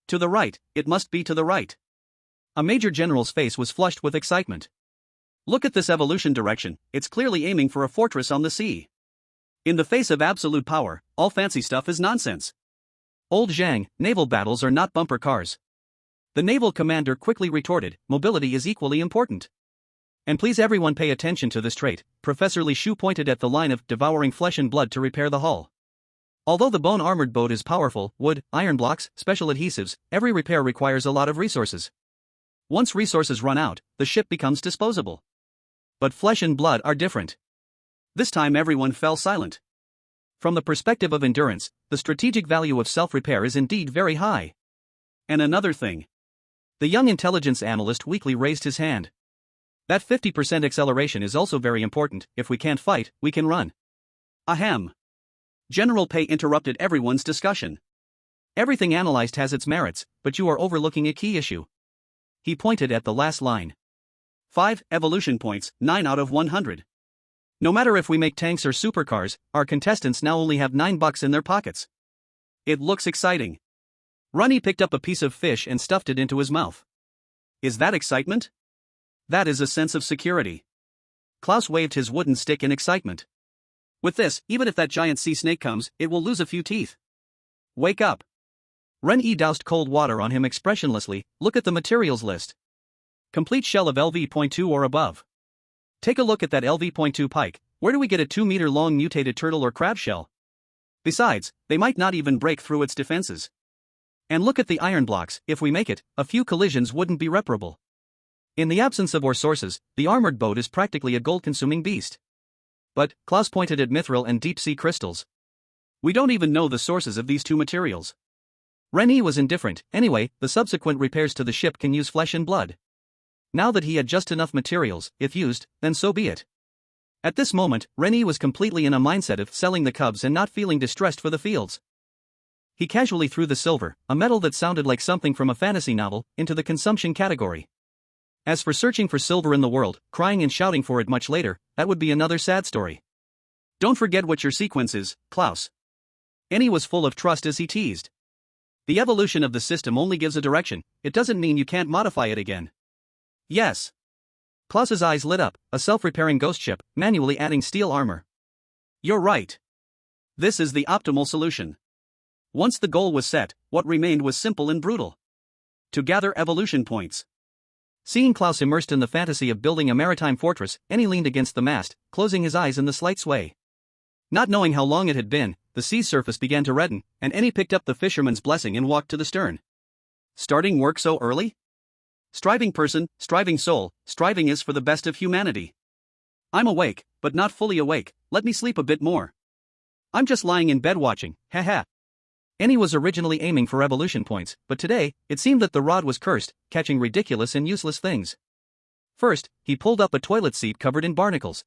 To the right, it must be to the right. A major general's face was flushed with excitement. Look at this evolution direction, it's clearly aiming for a fortress on the sea. In the face of absolute power, all fancy stuff is nonsense. Old Zhang, naval battles are not bumper cars. The naval commander quickly retorted, mobility is equally important. And please everyone pay attention to this trait. Professor Li Shu pointed at the line of devouring flesh and blood to repair the hull. Although the bone-armored boat is powerful, wood, iron blocks, special adhesives, every repair requires a lot of resources. Once resources run out, the ship becomes disposable. But flesh and blood are different. This time everyone fell silent. From the perspective of endurance, the strategic value of self-repair is indeed very high. And another thing. The young intelligence analyst weakly raised his hand. That 50% acceleration is also very important. If we can't fight, we can run. Ahem. General Pei interrupted everyone's discussion. Everything analyzed has its merits, but you are overlooking a key issue. He pointed at the last line. 5 evolution points, 9 out of 100. No matter if we make tanks or supercars, our contestants now only have $9 in their pockets. It looks exciting. Ren Yi picked up a piece of fish and stuffed it into his mouth. Is that excitement? That is a sense of security. Klaus waved his wooden stick in excitement. With this, even if that giant sea snake comes, it will lose a few teeth. Wake up. Ren Yi doused cold water on him expressionlessly. Look at the materials list. Complete shell of LV.2 or above. Take a look at that LV.2 pike. Where do we get a 2-meter long mutated turtle or crab shell? Besides, they might not even break through its defenses. And look at the iron blocks. If we make it, a few collisions wouldn't be reparable. In the absence of ore sources, the armored boat is practically a gold-consuming beast. But, Klaus pointed at mithril and deep-sea crystals. We don't even know the sources of these two materials. Ren Yi was indifferent. Anyway, the subsequent repairs to the ship can use flesh and blood. Now that he had just enough materials, if used, then so be it. At this moment, Ren Yi was completely in a mindset of selling the cubs and not feeling distressed for the fields. He casually threw the silver, a metal that sounded like something from a fantasy novel, into the consumption category. As for searching for silver in the world, crying and shouting for it much later, that would be another sad story. Don't forget what your sequence is, Klaus. Annie was full of trust as he teased. The evolution of the system only gives a direction, it doesn't mean you can't modify it again. Yes. Klaus's eyes lit up, a self-repairing ghost ship, manually adding steel armor. You're right. This is the optimal solution. Once the goal was set, what remained was simple and brutal. To gather evolution points. Seeing Klaus immersed in the fantasy of building a maritime fortress, Annie leaned against the mast, closing his eyes in the slight sway. Not knowing how long it had been, the sea's surface began to redden, and Annie picked up the fisherman's blessing and walked to the stern. Starting work so early? Striving person, striving soul, striving is for the best of humanity. I'm awake, but not fully awake, let me sleep a bit more. I'm just lying in bed watching, haha. Annie was originally aiming for evolution points, but today, it seemed that the rod was cursed, catching ridiculous and useless things. First, he pulled up a toilet seat covered in barnacles.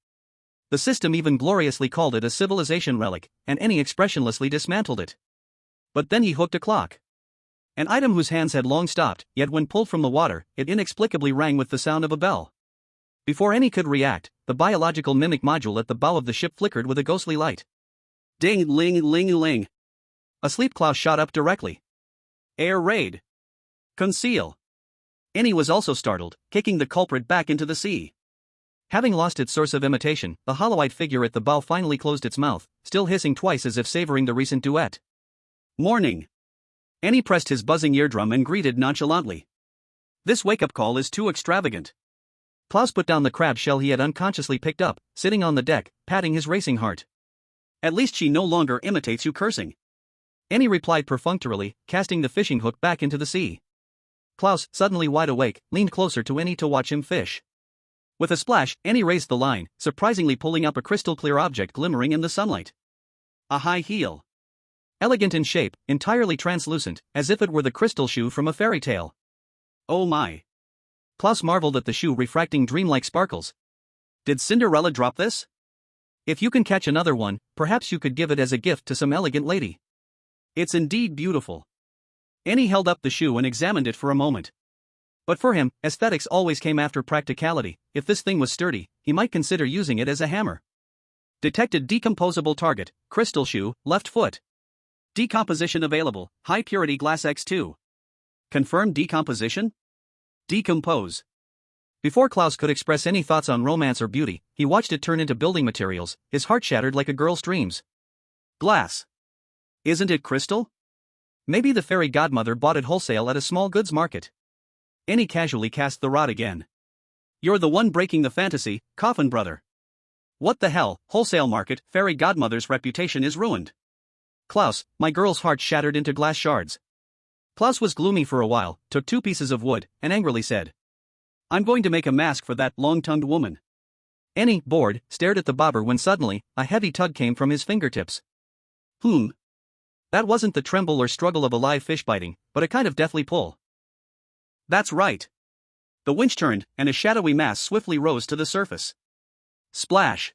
The system even gloriously called it a civilization relic, and Annie expressionlessly dismantled it. But then he hooked a clock. An item whose hands had long stopped, yet when pulled from the water, it inexplicably rang with the sound of a bell. Before Annie could react, the biological mimic module at the bow of the ship flickered with a ghostly light. Ding ling ling ling. A sleep Klaus shot up directly. Air raid. Conceal. Annie was also startled, kicking the culprit back into the sea. Having lost its source of imitation, the hollow-eyed figure at the bow finally closed its mouth, still hissing twice as if savoring the recent duet. Morning. Annie pressed his buzzing eardrum and greeted nonchalantly. This wake-up call is too extravagant. Klaus put down the crab shell he had unconsciously picked up, sitting on the deck, patting his racing heart. At least she no longer imitates you cursing. Annie replied perfunctorily, casting the fishing hook back into the sea. Klaus, suddenly wide awake, leaned closer to Annie to watch him fish. With a splash, Annie raised the line, surprisingly pulling up a crystal-clear object glimmering in the sunlight. A high heel. Elegant in shape, entirely translucent, as if it were the crystal shoe from a fairy tale. Oh my. Klaus marveled at the shoe refracting dreamlike sparkles. Did Cinderella drop this? If you can catch another one, perhaps you could give it as a gift to some elegant lady. It's indeed beautiful. Annie held up the shoe and examined it for a moment. But for him, aesthetics always came after practicality. If this thing was sturdy, he might consider using it as a hammer. Detected decomposable target, crystal shoe, left foot. Decomposition available, high purity glass X2. Confirmed decomposition? Decompose. Before Klaus could express any thoughts on romance or beauty, he watched it turn into building materials, his heart shattered like a girl's dreams. Glass. Isn't it crystal? Maybe the fairy godmother bought it wholesale at a small goods market. Annie casually cast the rod again. You're the one breaking the fantasy, Coffin brother. What the hell, wholesale market, fairy godmother's reputation is ruined. Klaus, my girl's heart shattered into glass shards. Klaus was gloomy for a while, took 2 pieces of wood, and angrily said, I'm going to make a mask for that long-tongued woman. Annie, bored, stared at the bobber when suddenly, a heavy tug came from his fingertips. That wasn't the tremble or struggle of a live fish biting, but a kind of deathly pull. That's right. The winch turned, and a shadowy mass swiftly rose to the surface. Splash.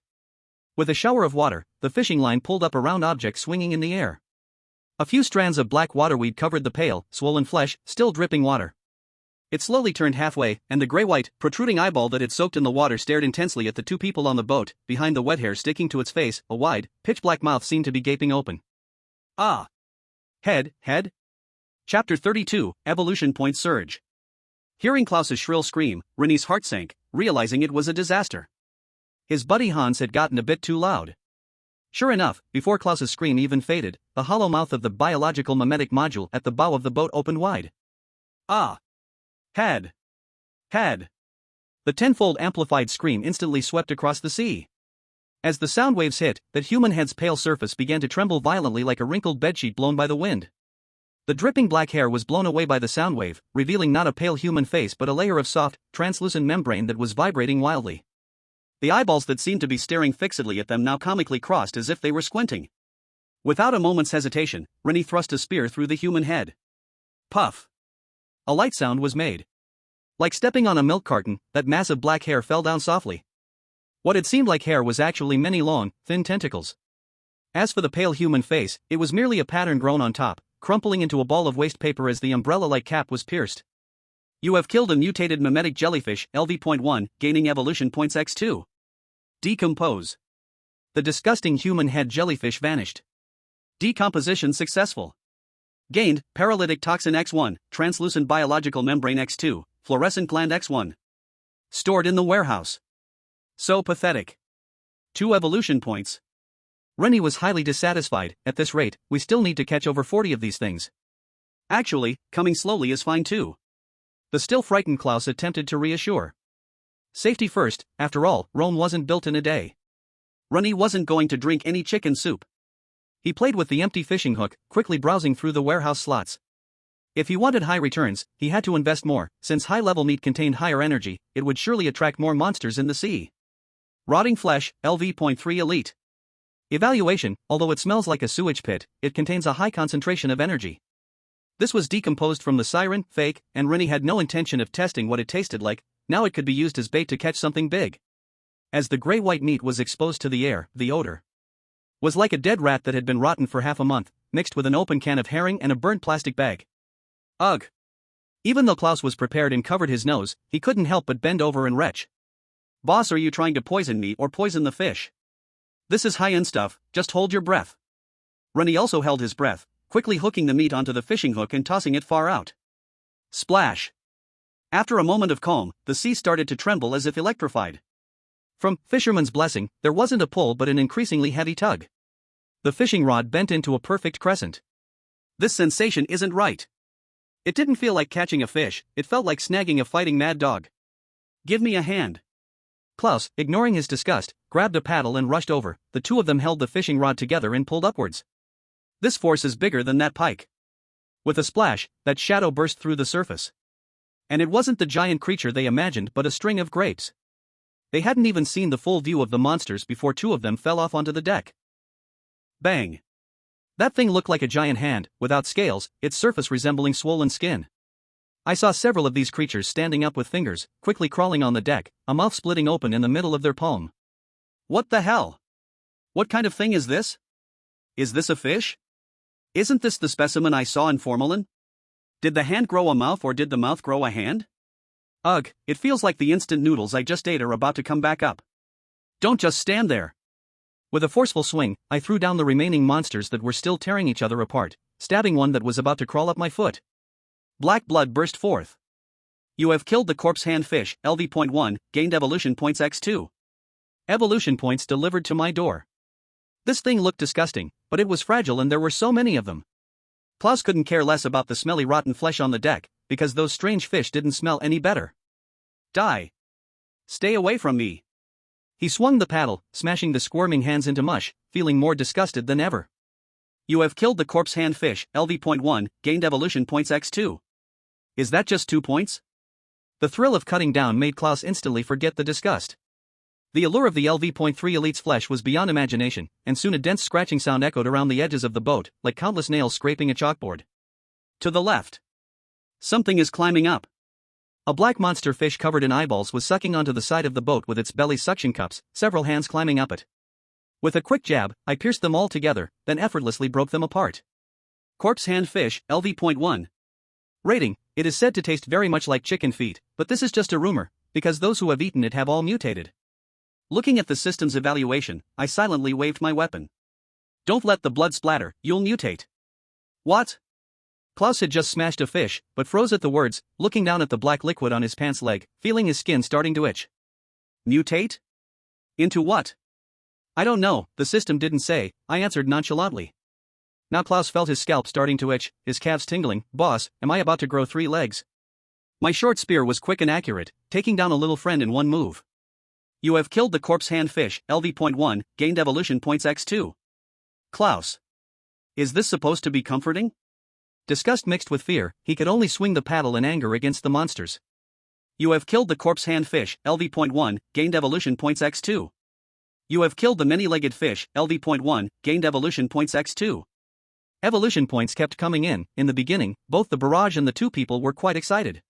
With a shower of water, the fishing line pulled up a round object swinging in the air. A few strands of black waterweed covered the pale, swollen flesh, still dripping water. It slowly turned halfway, and the gray-white, protruding eyeball that had soaked in the water stared intensely at the 2 people on the boat. Behind the wet hair sticking to its face, a wide, pitch-black mouth seemed to be gaping open. Ah! Head. Chapter 32, Evolution Point Surge. Hearing Klaus's shrill scream, Ren Yi's heart sank, realizing it was a disaster. His buddy Hans had gotten a bit too loud. Sure enough, before Klaus's scream even faded, the hollow mouth of the biological mimetic module at the bow of the boat opened wide. Ah! Had. The tenfold amplified scream instantly swept across the sea. As the sound waves hit, that human head's pale surface began to tremble violently like a wrinkled bedsheet blown by the wind. The dripping black hair was blown away by the sound wave, revealing not a pale human face but a layer of soft, translucent membrane that was vibrating wildly. The eyeballs that seemed to be staring fixedly at them now comically crossed as if they were squinting. Without a moment's hesitation, Ren Yi thrust a spear through the human head. Puff! A light sound was made. Like stepping on a milk carton, that mass of black hair fell down softly. What had seemed like hair was actually many long, thin tentacles. As for the pale human face, it was merely a pattern grown on top, crumpling into a ball of waste paper as the umbrella-like cap was pierced. You have killed a mutated mimetic jellyfish, LV.1, gaining evolution points X2. Decompose. The disgusting human head jellyfish vanished. Decomposition successful. Gained, paralytic toxin X1, translucent biological membrane X2, fluorescent gland X1. Stored in the warehouse. So pathetic. 2 evolution points. Ren Yi was highly dissatisfied. At this rate, we still need to catch over 40 of these things. Actually, coming slowly is fine too. The still frightened Klaus attempted to reassure. Safety first, after all, Rome wasn't built in a day. Ren Yi wasn't going to drink any chicken soup. He played with the empty fishing hook, quickly browsing through the warehouse slots. If he wanted high returns, he had to invest more. Since high-level meat contained higher energy, it would surely attract more monsters in the sea. Rotting flesh, LV.3 Elite. Evaluation, although it smells like a sewage pit, it contains a high concentration of energy. This was decomposed from the siren, fake, and Ren Yi had no intention of testing what it tasted like. Now it could be used as bait to catch something big. As the gray-white meat was exposed to the air, the odor was like a dead rat that had been rotten for half a month, mixed with an open can of herring and a burnt plastic bag. Ugh! Even though Klaus was prepared and covered his nose, he couldn't help but bend over and retch. Boss, are you trying to poison me or poison the fish? This is high-end stuff, just hold your breath. Ren Yi also held his breath, quickly hooking the meat onto the fishing hook and tossing it far out. Splash! After a moment of calm, the sea started to tremble as if electrified. From fisherman's blessing, there wasn't a pull but an increasingly heavy tug. The fishing rod bent into a perfect crescent. This sensation isn't right. It didn't feel like catching a fish, it felt like snagging a fighting mad dog. Give me a hand. Klaus, ignoring his disgust, grabbed a paddle and rushed over. The 2 of them held the fishing rod together and pulled upwards. This force is bigger than that pike. With a splash, that shadow burst through the surface. And it wasn't the giant creature they imagined but a string of grapes. They hadn't even seen the full view of the monsters before 2 of them fell off onto the deck. Bang! That thing looked like a giant hand, without scales, its surface resembling swollen skin. I saw several of these creatures standing up with fingers, quickly crawling on the deck, a mouth splitting open in the middle of their palm. What the hell? What kind of thing is this? Is this a fish? Isn't this the specimen I saw in formalin? Did the hand grow a mouth or did the mouth grow a hand? Ugh, it feels like the instant noodles I just ate are about to come back up. Don't just stand there. With a forceful swing, I threw down the remaining monsters that were still tearing each other apart, stabbing one that was about to crawl up my foot. Black blood burst forth. You have killed the corpse hand fish, LV.1, gained evolution points x2. Evolution points delivered to my door. This thing looked disgusting, but it was fragile and there were so many of them. Klaus couldn't care less about the smelly rotten flesh on the deck, because those strange fish didn't smell any better. Die. Stay away from me. He swung the paddle, smashing the squirming hands into mush, feeling more disgusted than ever. You have killed the corpse hand fish, LV.1, gained evolution points x2. Is that just 2 points? The thrill of cutting down made Klaus instantly forget the disgust. The allure of the LV.3 elite's flesh was beyond imagination, and soon a dense scratching sound echoed around the edges of the boat, like countless nails scraping a chalkboard. To the left. Something is climbing up. A black monster fish covered in eyeballs was sucking onto the side of the boat with its belly suction cups, several hands climbing up it. With a quick jab, I pierced them all together, then effortlessly broke them apart. Corpse hand fish, LV.1. Rating: it is said to taste very much like chicken feet, but this is just a rumor, because those who have eaten it have all mutated. Looking at the system's evaluation, I silently waved my weapon. Don't let the blood splatter, you'll mutate. What? Klaus had just smashed a fish, but froze at the words, looking down at the black liquid on his pants leg, feeling his skin starting to itch. Mutate? Into what? I don't know, the system didn't say, I answered nonchalantly. Now Klaus felt his scalp starting to itch, his calves tingling. Boss, am I about to grow 3 legs? My short spear was quick and accurate, taking down a little friend in one move. You have killed the corpse hand fish, LV.1, gained evolution points x2. Klaus. Is this supposed to be comforting? Disgust mixed with fear, he could only swing the paddle in anger against the monsters. You have killed the corpse hand fish, LV.1, gained evolution points x2. You have killed the many-legged fish, LV.1, gained evolution points x2. Evolution points kept coming in the beginning, both the barrage and the 2 people were quite excited.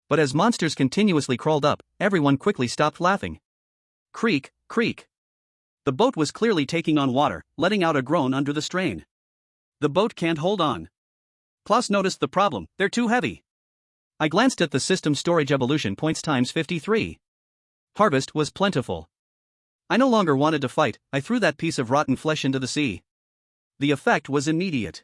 But as monsters continuously crawled up, everyone quickly stopped laughing. Creak, creak. The boat was clearly taking on water, letting out a groan under the strain. The boat can't hold on. Klaus noticed the problem, they're too heavy. I glanced at the system storage evolution points times 53. Harvest was plentiful. I no longer wanted to fight, I threw that piece of rotten flesh into the sea. The effect was immediate.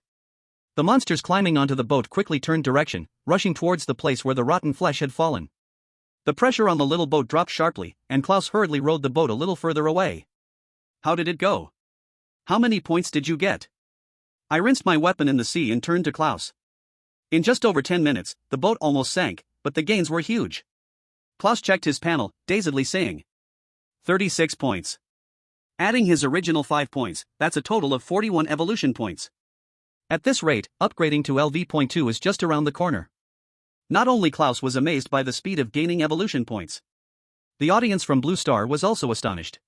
The monsters climbing onto the boat quickly turned direction, rushing towards the place where the rotten flesh had fallen. The pressure on the little boat dropped sharply, and Klaus hurriedly rowed the boat a little further away. How did it go? How many points did you get? I rinsed my weapon in the sea and turned to Klaus. In just over 10 minutes, the boat almost sank, but the gains were huge. Klaus checked his panel, dazedly saying, 36 points. Adding his original 5 points, that's a total of 41 evolution points. At this rate, upgrading to LV.2 is just around the corner. Not only Klaus was amazed by the speed of gaining evolution points. The audience from Blue Star was also astonished.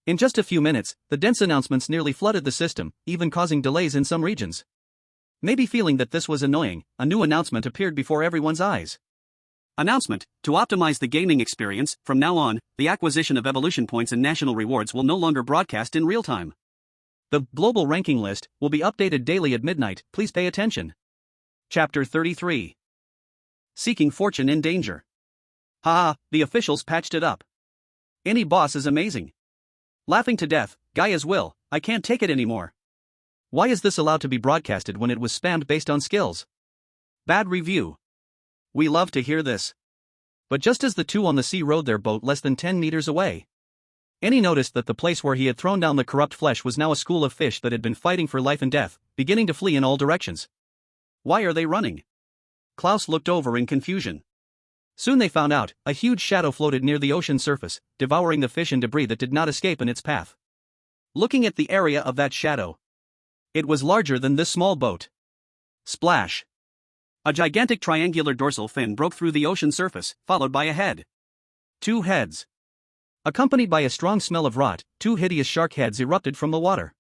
In just a few minutes, the dense announcements nearly flooded the system, even causing delays in some regions. Maybe feeling that this was annoying, a new announcement appeared before everyone's eyes. Announcement: to optimize the gaming experience, from now on, the acquisition of evolution points and national rewards will no longer broadcast in real time. The global ranking list will be updated daily at midnight, please pay attention. Chapter 33. Seeking fortune in danger. Haha, the officials patched it up. Any boss is amazing. Laughing to death, guy as will, I can't take it anymore. Why is this allowed to be broadcasted when it was spammed based on skills? Bad review. We love to hear this. But just as the 2 on the sea rowed their boat less than 10 meters away, Annie noticed that the place where he had thrown down the corrupt flesh was now a school of fish that had been fighting for life and death, beginning to flee in all directions. Why are they running? Klaus looked over in confusion. Soon they found out, a huge shadow floated near the ocean surface, devouring the fish and debris that did not escape in its path. Looking at the area of that shadow, it was larger than this small boat. Splash. A gigantic triangular dorsal fin broke through the ocean surface, followed by a head. 2 heads. Accompanied by a strong smell of rot, 2 hideous shark heads erupted from the water.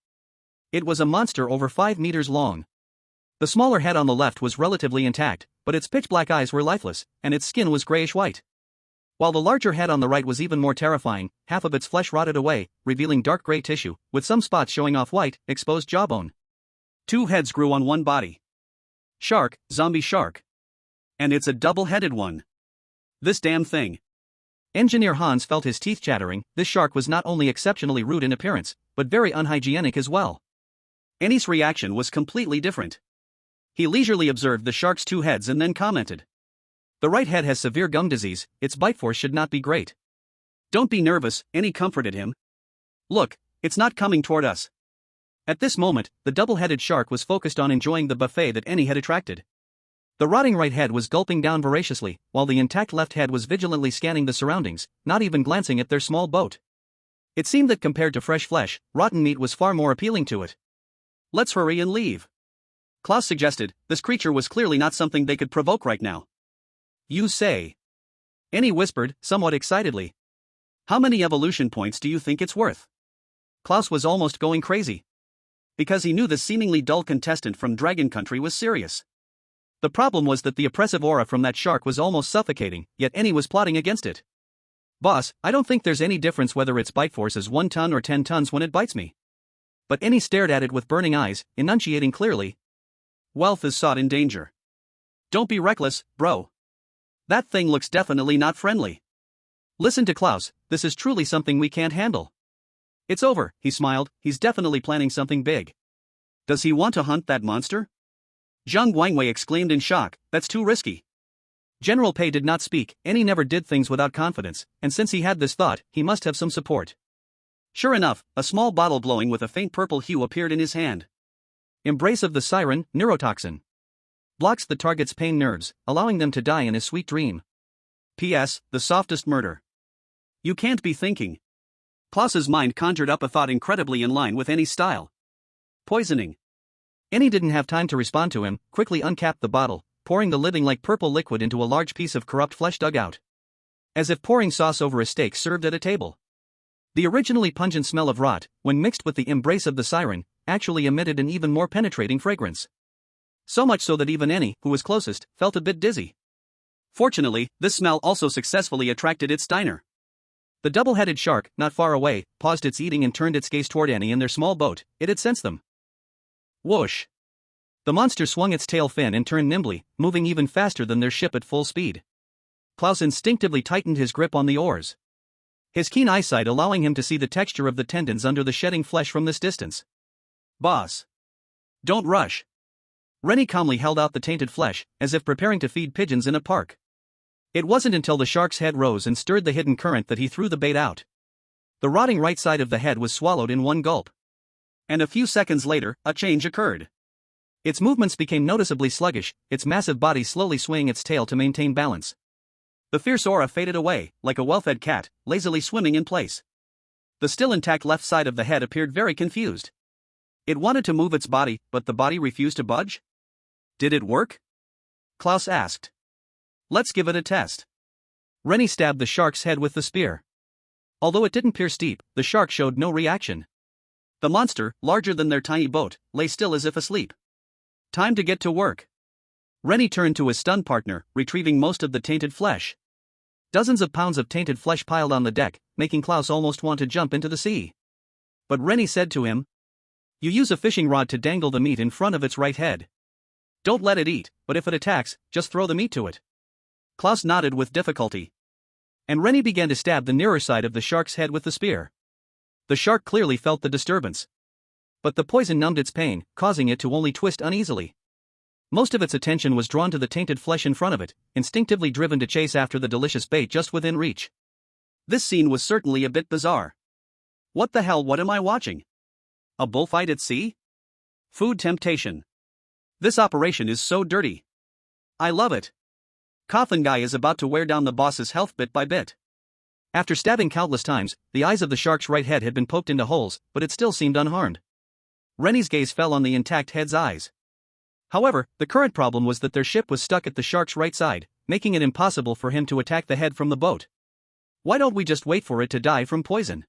It was a monster over 5 meters long. The smaller head on the left was relatively intact, but its pitch-black eyes were lifeless, and its skin was grayish-white. While the larger head on the right was even more terrifying, half of its flesh rotted away, revealing dark gray tissue, with some spots showing off white, exposed jawbone. Two heads grew on one body. Shark, zombie shark. And it's a double-headed one. This damn thing. Engineer Hans felt his teeth chattering. This shark was not only exceptionally rude in appearance, but very unhygienic as well. Annie's reaction was completely different. He leisurely observed the shark's two heads and then commented. The right head has severe gum disease, its bite force should not be great. Don't be nervous, Annie comforted him. Look, it's not coming toward us. At this moment, the double-headed shark was focused on enjoying the buffet that Annie had attracted. The rotting right head was gulping down voraciously, while the intact left head was vigilantly scanning the surroundings, not even glancing at their small boat. It seemed that compared to fresh flesh, rotten meat was far more appealing to it. Let's hurry and leave. Klaus suggested. This creature was clearly not something they could provoke right now. You say? Annie whispered, somewhat excitedly. How many evolution points do you think it's worth? Klaus was almost going crazy. Because he knew the seemingly dull contestant from Dragon Country was serious. The problem was that the oppressive aura from that shark was almost suffocating, yet Annie was plotting against it. Boss, I don't think there's any difference whether its bite force is 1 ton or 10 tons when it bites me. But Annie stared at it with burning eyes, enunciating clearly. Wealth is sought in danger. Don't be reckless, bro. That thing looks definitely not friendly. Listen to Klaus, this is truly something we can't handle. It's over, he smiled, he's definitely planning something big. Does he want to hunt that monster? Zhang Guangwei exclaimed in shock, that's too risky. General Pei did not speak, and he never did things without confidence, and since he had this thought, he must have some support. Sure enough, a small bottle glowing with a faint purple hue appeared in his hand. Embrace of the Siren, neurotoxin. Blocks the target's pain nerves, allowing them to die in a sweet dream. P.S. The softest murder. You can't be thinking. Klaus's mind conjured up a thought incredibly in line with Annie's style. Poisoning. Annie didn't have time to respond to him, quickly uncapped the bottle, pouring the living-like purple liquid into a large piece of corrupt flesh dug out. As if pouring sauce over a steak served at a table. The originally pungent smell of rot, when mixed with the embrace of the siren, actually emitted an even more penetrating fragrance. So much so that even Annie, who was closest, felt a bit dizzy. Fortunately, this smell also successfully attracted its diner. The double-headed shark, not far away, paused its eating and turned its gaze toward Annie and their small boat. It had sensed them. Whoosh! The monster swung its tail fin and turned nimbly, moving even faster than their ship at full speed. Klaus instinctively tightened his grip on the oars. His keen eyesight allowing him to see the texture of the tendons under the shedding flesh from this distance. Boss! Don't rush! Ren Yi calmly held out the tainted flesh, as if preparing to feed pigeons in a park. It wasn't until the shark's head rose and stirred the hidden current that he threw the bait out. The rotting right side of the head was swallowed in one gulp. And a few seconds later, a change occurred. Its movements became noticeably sluggish, its massive body slowly swaying its tail to maintain balance. The fierce aura faded away, like a well-fed cat, lazily swimming in place. The still intact left side of the head appeared very confused. It wanted to move its body, but the body refused to budge? Did it work? Klaus asked. Let's give it a test. Ren Yi stabbed the shark's head with the spear. Although it didn't pierce deep, the shark showed no reaction. The monster, larger than their tiny boat, lay still as if asleep. Time to get to work. Ren Yi turned to his stunned partner, retrieving most of the tainted flesh. Dozens of pounds of tainted flesh piled on the deck, making Klaus almost want to jump into the sea. But Ren Yi said to him, You use a fishing rod to dangle the meat in front of its right head. Don't let it eat, but if it attacks, just throw the meat to it. Klaus nodded with difficulty. And Ren Yi began to stab the nearer side of the shark's head with the spear. The shark clearly felt the disturbance. But the poison numbed its pain, causing it to only twist uneasily. Most of its attention was drawn to the tainted flesh in front of it, instinctively driven to chase after the delicious bait just within reach. This scene was certainly a bit bizarre. What the hell, what am I watching? A bullfight at sea? Food temptation. This operation is so dirty. I love it. Coffin guy is about to wear down the boss's health bit by bit. After stabbing countless times, the eyes of the shark's right head had been poked into holes, but it still seemed unharmed. Ren Yi's gaze fell on the intact head's eyes. However, the current problem was that their ship was stuck at the shark's right side, making it impossible for him to attack the head from the boat. Why don't we just wait for it to die from poison?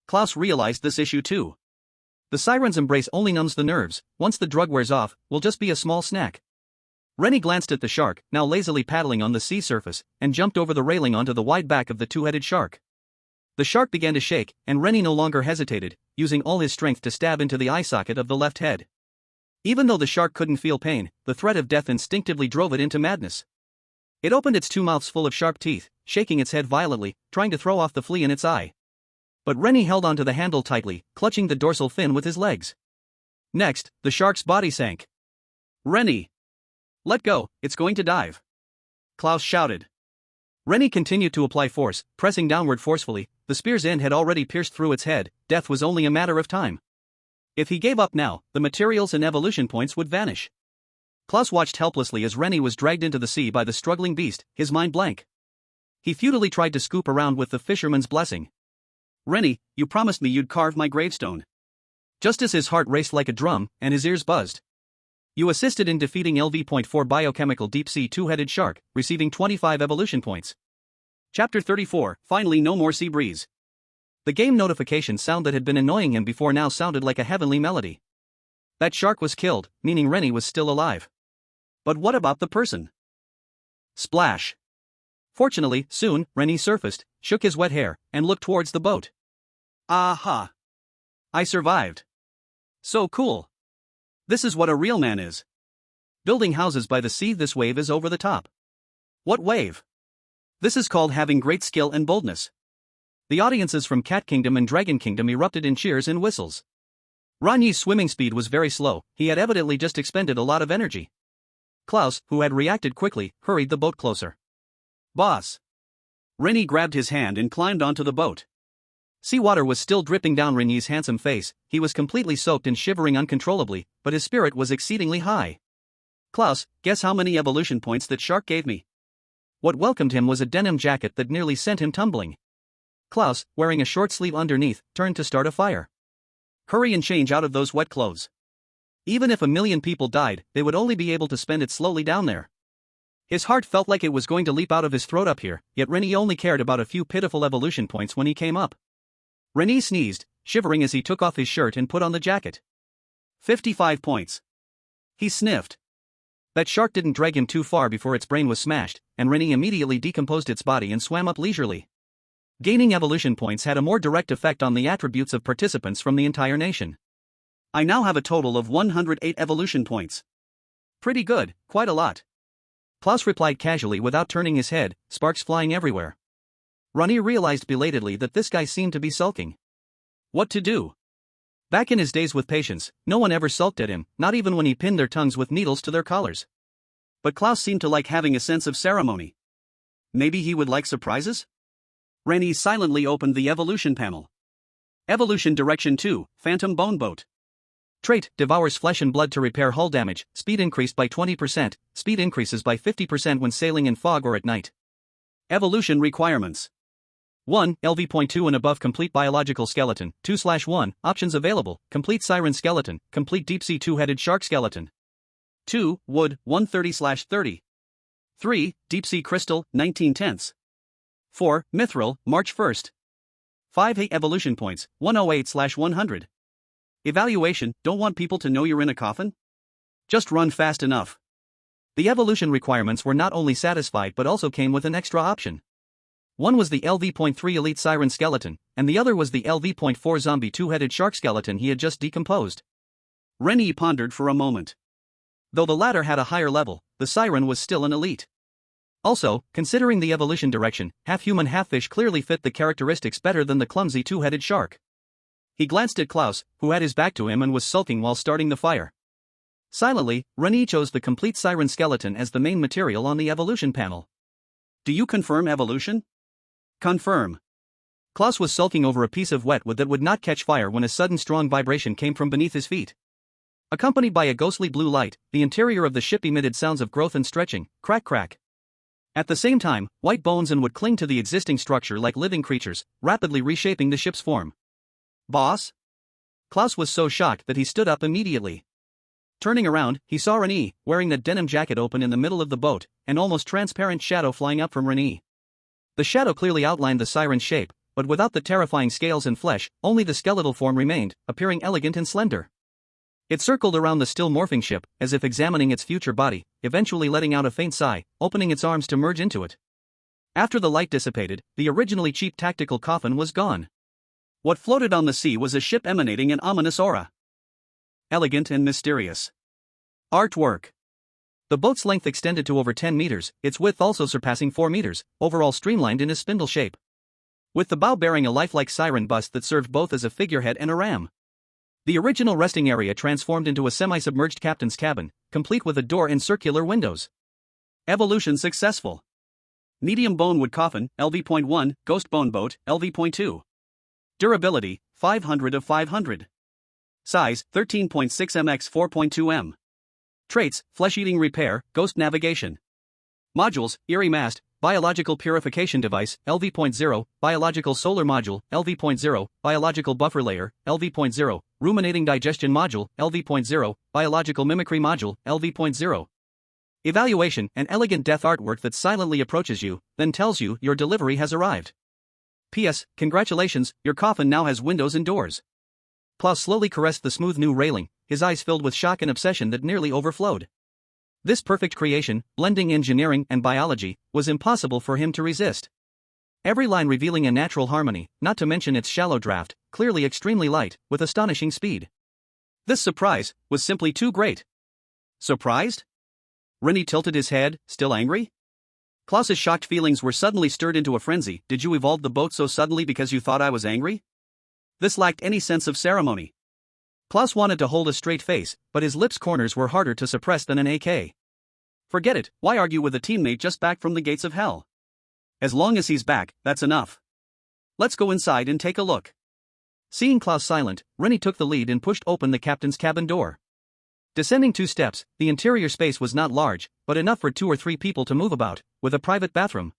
Klaus realized this issue too. The siren's embrace only numbs the nerves, once the drug wears off, will just be a small snack. Ren Yi glanced at the shark, now lazily paddling on the sea surface, and jumped over the railing onto the wide back of the two-headed shark. The shark began to shake, and Ren Yi no longer hesitated, using all his strength to stab into the eye socket of the left head. Even though the shark couldn't feel pain, the threat of death instinctively drove it into madness. It opened its two mouths full of sharp teeth, shaking its head violently, trying to throw off the flea in its eye. But Ren Yi held onto the handle tightly, clutching the dorsal fin with his legs. Next, the shark's body sank. "Ren Yi! Let go, it's going to dive!" Klaus shouted. Ren Yi continued to apply force, pressing downward forcefully. The spear's end had already pierced through its head. Death was only a matter of time. If he gave up now, the materials and evolution points would vanish. Klaus watched helplessly as Ren Yi was dragged into the sea by the struggling beast, his mind blank. He futilely tried to scoop around with the fisherman's blessing. "Ren Yi, you promised me you'd carve my gravestone." Just as his heart raced like a drum, and his ears buzzed. "You assisted in defeating LV.4 biochemical deep-sea two-headed shark, receiving 25 evolution points." Chapter 34, finally no more sea breeze. The game notification sound that had been annoying him before now sounded like a heavenly melody. That shark was killed, meaning Ren Yi was still alive. But what about the person? Splash. Fortunately, soon, Ren Yi surfaced, shook his wet hair, and looked towards the boat. "Aha! I survived. So cool. This is what a real man is. Building houses by the sea. This wave is over the top." "What wave?" "This is called having great skill and boldness." The audiences from Cat Kingdom and Dragon Kingdom erupted in cheers and whistles. Ren Yi's swimming speed was very slow. He had evidently just expended a lot of energy. Klaus, who had reacted quickly, hurried the boat closer. "Boss." Ren Yi grabbed his hand and climbed onto the boat. Seawater was still dripping down Ren Yi's handsome face. He was completely soaked and shivering uncontrollably, but his spirit was exceedingly high. "Klaus, guess how many evolution points that shark gave me?" What welcomed him was a denim jacket that nearly sent him tumbling. Klaus, wearing a short sleeve underneath, turned to start a fire. "Hurry and change out of those wet clothes. Even if 1,000,000 people died, they would only be able to spend it slowly down there." His heart felt like it was going to leap out of his throat up here, yet Ren Yi only cared about a few pitiful evolution points when he came up. Ren Yi sneezed, shivering as he took off his shirt and put on the jacket. 55 points. He sniffed. That shark didn't drag him too far before its brain was smashed, and Ren Yi immediately decomposed its body and swam up leisurely. Gaining evolution points had a more direct effect on the attributes of participants from the entire nation. "I now have a total of 108 evolution points. Pretty good, quite a lot." Klaus replied casually without turning his head, sparks flying everywhere. Ren Yi realized belatedly that this guy seemed to be sulking. What to do? Back in his days with Patience, no one ever sulked at him, not even when he pinned their tongues with needles to their collars. But Klaus seemed to like having a sense of ceremony. Maybe he would like surprises? Ren Yi silently opened the evolution panel. Evolution Direction 2, Phantom Bone Boat. Trait, devours flesh and blood to repair hull damage, speed increased by 20%, speed increases by 50% when sailing in fog or at night. Evolution Requirements. 1. LV.2 and above complete biological skeleton, 2/1, options available, complete siren skeleton, complete deep-sea two-headed shark skeleton. 2. Wood, 130/30. 3. Deep-sea crystal, 19/10. 4. Mithril, March 1st. 5. Evolution points, 108/100. Evaluation, don't want people to know you're in a coffin? Just run fast enough. The evolution requirements were not only satisfied but also came with an extra option. One was the LV.3 Elite Siren Skeleton, and the other was the LV.4 Zombie two-headed shark skeleton he had just decomposed. Ren Yi pondered for a moment. Though the latter had a higher level, the Siren was still an elite. Also, considering the evolution direction, half-human half-fish clearly fit the characteristics better than the clumsy two-headed shark. He glanced at Klaus, who had his back to him and was sulking while starting the fire. Silently, Ren Yi chose the complete Siren Skeleton as the main material on the evolution panel. "Do you confirm evolution?" "Confirm." Klaus was sulking over a piece of wet wood that would not catch fire when a sudden strong vibration came from beneath his feet. Accompanied by a ghostly blue light, the interior of the ship emitted sounds of growth and stretching, crack crack. At the same time, white bones and wood cling to the existing structure like living creatures, rapidly reshaping the ship's form. "Boss?" Klaus was so shocked that he stood up immediately. Turning around, he saw Ren Yi, wearing the denim jacket open in the middle of the boat, an almost transparent shadow flying up from Ren Yi. The shadow clearly outlined the siren's shape, but without the terrifying scales and flesh, only the skeletal form remained, appearing elegant and slender. It circled around the still morphing ship, as if examining its future body, eventually letting out a faint sigh, opening its arms to merge into it. After the light dissipated, the originally cheap tactical coffin was gone. What floated on the sea was a ship emanating an ominous aura. Elegant and mysterious. Artwork. The boat's length extended to over 10 meters, its width also surpassing 4 meters, overall streamlined in a spindle shape. With the bow bearing a lifelike siren bust that served both as a figurehead and a ram. The original resting area transformed into a semi-submerged captain's cabin, complete with a door and circular windows. Evolution successful. Medium bone wood coffin, LV.1, ghost bone boat, LV.2. Durability, 500 of 500. Size, 13.6 mx 4.2 m. Traits, flesh-eating repair, ghost navigation. Modules, Eerie mast, biological purification device, LV.0, biological solar module, LV.0, biological buffer layer, LV.0, ruminating digestion module, LV.0, biological mimicry module, LV.0. Evaluation, an elegant death artwork that silently approaches you, then tells you your delivery has arrived. P.S. Congratulations, your coffin now has windows and doors. Klaus slowly caressed the smooth new railing, his eyes filled with shock and obsession that nearly overflowed. This perfect creation, blending engineering and biology, was impossible for him to resist. Every line revealing a natural harmony, not to mention its shallow draft, clearly extremely light, with astonishing speed. This surprise was simply too great. Surprised? Ren Yi tilted his head, still angry? Klaus's shocked feelings were suddenly stirred into a frenzy. Did you evolve the boat so suddenly because you thought I was angry? This lacked any sense of ceremony. Klaus wanted to hold a straight face, but his lips' corners were harder to suppress than an AK. Forget it, why argue with a teammate just back from the gates of hell? As long as he's back, that's enough. Let's go inside and take a look. Seeing Klaus silent, Ren Yi took the lead and pushed open the captain's cabin door. Descending 2 steps, the interior space was not large, but enough for 2 or 3 people to move about, with a private bathroom.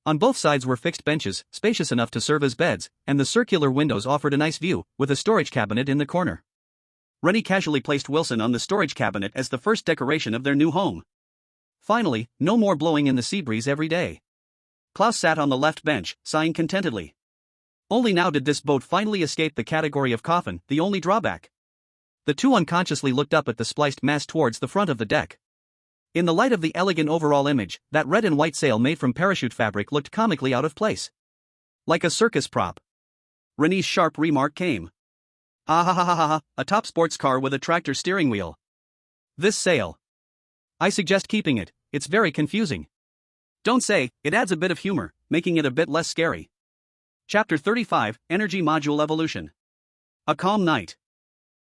On both sides were fixed benches, spacious enough to serve as beds, and the circular windows offered a nice view, with a storage cabinet in the corner. Ren Yi casually placed Wilson on the storage cabinet as the first decoration of their new home. Finally, no more blowing in the sea breeze every day. Klaus sat on the left bench, sighing contentedly. Only now did this boat finally escape the category of coffin, the only drawback. The two unconsciously looked up at the spliced mast towards the front of the deck. In the light of the elegant overall image, that red and white sail made from parachute fabric looked comically out of place. Like a circus prop. Ren Yi's sharp remark came. Ah ha ha ha ha, a top sports car with a tractor steering wheel. This sail. I suggest keeping it, it's very confusing. Don't say, it adds a bit of humor, making it a bit less scary. Chapter 35, Energy Module Evolution. A calm night.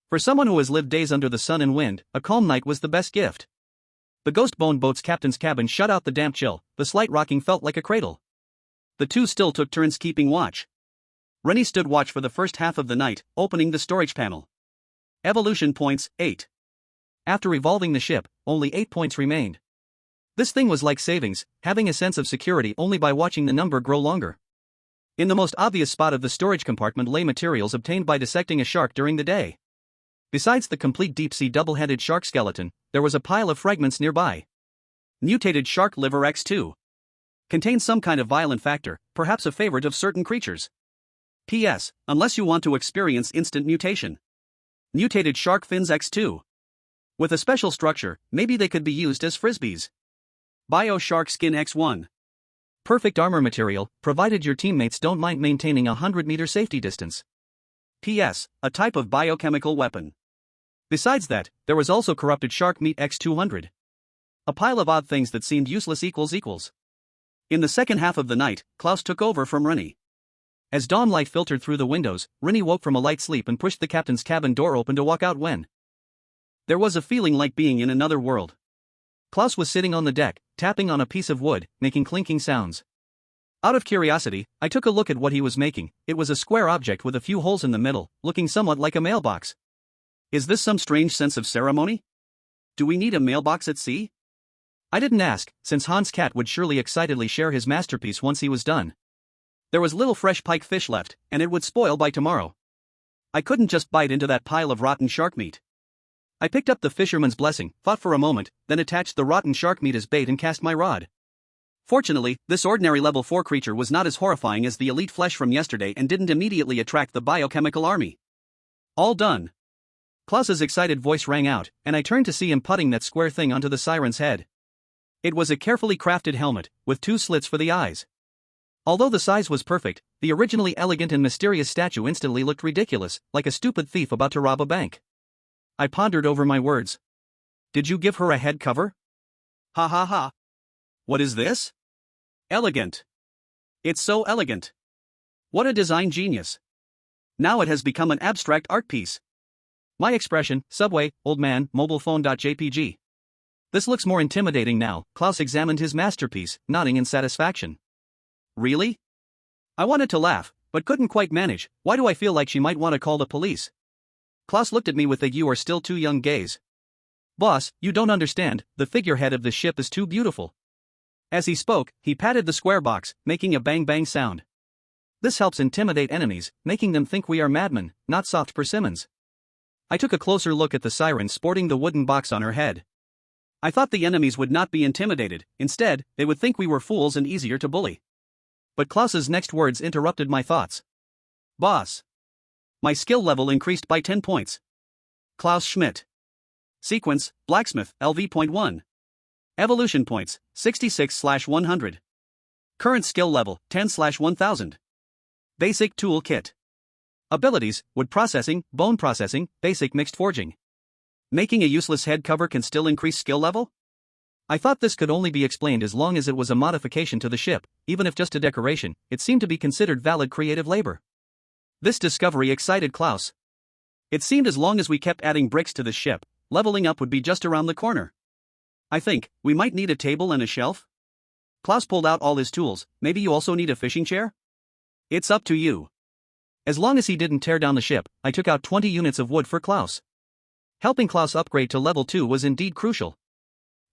For someone who has lived days under the sun and wind, a calm night was the best gift. The ghost bone boat's captain's cabin shut out the damp chill, the slight rocking felt like a cradle. The two still took turns keeping watch. Ren Yi stood watch for the first half of the night, opening the storage panel. Evolution points, 8. After revolving the ship, only 8 points remained. This thing was like savings, having a sense of security only by watching the number grow longer. In the most obvious spot of the storage compartment lay materials obtained by dissecting a shark during the day. Besides the complete deep-sea double-headed shark skeleton, there was a pile of fragments nearby. Mutated shark liver X2. Contains some kind of violent factor, perhaps a favorite of certain creatures. P.S. Unless you want to experience instant mutation. Mutated shark fins X2. With a special structure, maybe they could be used as frisbees. Bio shark skin X1. Perfect armor material, provided your teammates don't mind maintaining a 100-meter safety distance. P.S. A type of biochemical weapon. Besides that, there was also corrupted shark meat X200. A pile of odd things that seemed useless equals. In the second half of the night, Klaus took over from Ren Yi. As dawn light filtered through the windows, Ren Yi woke from a light sleep and pushed the captain's cabin door open to walk out when. There was a feeling like being in another world. Klaus was sitting on the deck, tapping on a piece of wood, making clinking sounds. Out of curiosity, I took a look at what he was making. It was a square object with a few holes in the middle, looking somewhat like a mailbox. Is this some strange sense of ceremony? Do we need a mailbox at sea? I didn't ask, since Hans' cat would surely excitedly share his masterpiece once he was done. There was little fresh pike fish left, and it would spoil by tomorrow. I couldn't just bite into that pile of rotten shark meat. I picked up the fisherman's blessing, thought for a moment, then attached the rotten shark meat as bait and cast my rod. Fortunately, this ordinary level 4 creature was not as horrifying as the elite flesh from yesterday and didn't immediately attract the biochemical army. All done. Klaus's excited voice rang out, and I turned to see him putting that square thing onto the siren's head. It was a carefully crafted helmet, with 2 slits for the eyes. Although the size was perfect, the originally elegant and mysterious statue instantly looked ridiculous, like a stupid thief about to rob a bank. I pondered over my words. Did you give her a head cover? Ha ha ha. What is this? Elegant. It's so elegant. What a design genius. Now it has become an abstract art piece. My expression, Subway, old man, mobile phone.jpg. This looks more intimidating now. Klaus examined his masterpiece, nodding in satisfaction. Really? I wanted to laugh, but couldn't quite manage. Why do I feel like she might want to call the police? Klaus looked at me with a "you are still too young" gaze. Boss, you don't understand, the figurehead of the ship is too beautiful. As he spoke, he patted the square box, making a bang-bang sound. This helps intimidate enemies, making them think we are madmen, not soft persimmons. I took a closer look at the siren sporting the wooden box on her head. I thought the enemies would not be intimidated, instead, they would think we were fools and easier to bully. But Klaus's next words interrupted my thoughts. Boss. My skill level increased by 10 points. Klaus Schmidt. Sequence, Blacksmith, LV.1. Evolution points, 66/100. Current skill level, 10/1000. Basic tool kit. Abilities, wood processing, bone processing, basic mixed forging. Making a useless head cover can still increase skill level? I thought this could only be explained as long as it was a modification to the ship, even if just a decoration, it seemed to be considered valid creative labor. This discovery excited Klaus. It seemed as long as we kept adding bricks to the ship, leveling up would be just around the corner. I think, we might need a table and a shelf? Klaus pulled out all his tools. Maybe you also need a fishing chair? It's up to you. As long as he didn't tear down the ship, I took out 20 units of wood for Klaus. Helping Klaus upgrade to level 2 was indeed crucial.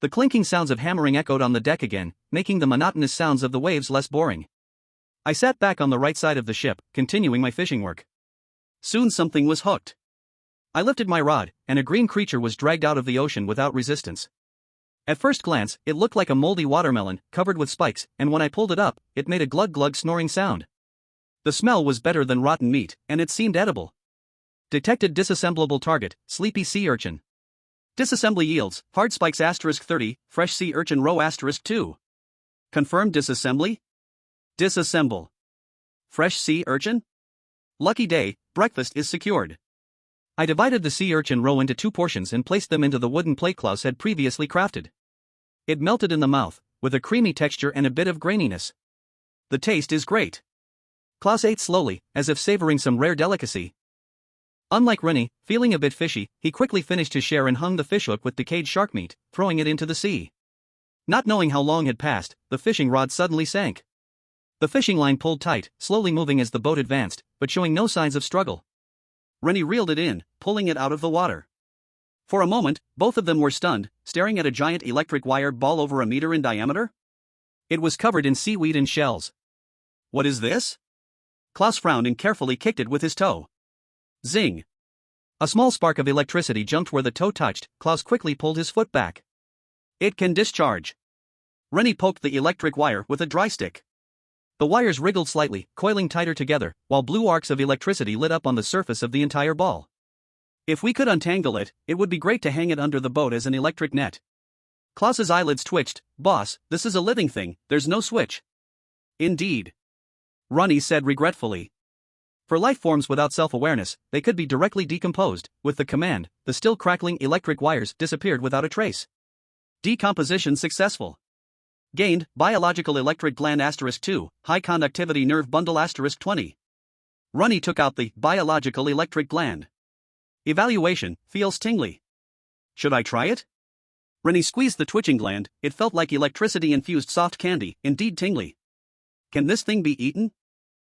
The clinking sounds of hammering echoed on the deck again, making the monotonous sounds of the waves less boring. I sat back on the right side of the ship, continuing my fishing work. Soon something was hooked. I lifted my rod, and a green creature was dragged out of the ocean without resistance. At first glance, it looked like a moldy watermelon, covered with spikes, and when I pulled it up, it made a glug-glug snoring sound. The smell was better than rotten meat, and it seemed edible. Detected disassemblable target, sleepy sea urchin. Disassembly yields, hard spikes *30, fresh sea urchin roe *2. Confirmed disassembly? Disassemble. Fresh sea urchin? Lucky day, breakfast is secured. I divided the sea urchin roe into 2 portions and placed them into the wooden plate Klaus had previously crafted. It melted in the mouth, with a creamy texture and a bit of graininess. The taste is great. Klaus ate slowly, as if savoring some rare delicacy. Unlike Ren Yi, feeling a bit fishy, he quickly finished his share and hung the fishhook with decayed shark meat, throwing it into the sea. Not knowing how long had passed, the fishing rod suddenly sank. The fishing line pulled tight, slowly moving as the boat advanced, but showing no signs of struggle. Ren Yi reeled it in, pulling it out of the water. For a moment, both of them were stunned, staring at a giant electric wire ball over a meter in diameter. It was covered in seaweed and shells. What is this? Klaus frowned and carefully kicked it with his toe. Zing! A small spark of electricity jumped where the toe touched. Klaus quickly pulled his foot back. It can discharge. Ren Yi poked the electric wire with a dry stick. The wires wriggled slightly, coiling tighter together, while blue arcs of electricity lit up on the surface of the entire ball. If we could untangle it, it would be great to hang it under the boat as an electric net. Klaus's eyelids twitched. Boss, this is a living thing, there's no switch. Indeed. Ren Yi said regretfully. For life forms without self-awareness, they could be directly decomposed. With the command, the still crackling electric wires disappeared without a trace. Decomposition successful. Gained, biological electric gland *2, high conductivity nerve bundle *20. Ren Yi took out the biological electric gland. Evaluation, feels tingly. Should I try it? Ren Yi squeezed the twitching gland. It felt like electricity-infused soft candy, indeed tingly. Can this thing be eaten?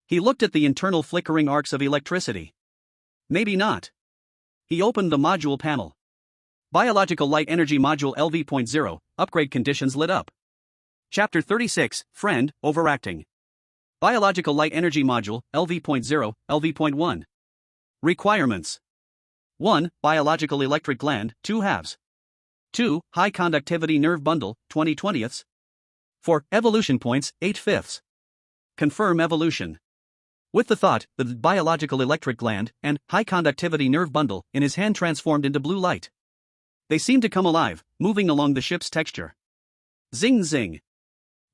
He looked at the internal flickering arcs of electricity. Maybe not. He opened the module panel. Biological Light Energy Module LV.0, upgrade conditions lit up. Chapter 36, Friend, Overacting. Biological Light Energy Module, LV.0, LV.1. Requirements. 1. Biological Electric Gland, 2 halves. 2. High Conductivity Nerve Bundle, 20/20ths. 4. Evolution points, 8/5. Confirm evolution. With the thought, the biological electric gland and high conductivity nerve bundle in his hand transformed into blue light. They seemed to come alive, moving along the ship's texture. Zing zing.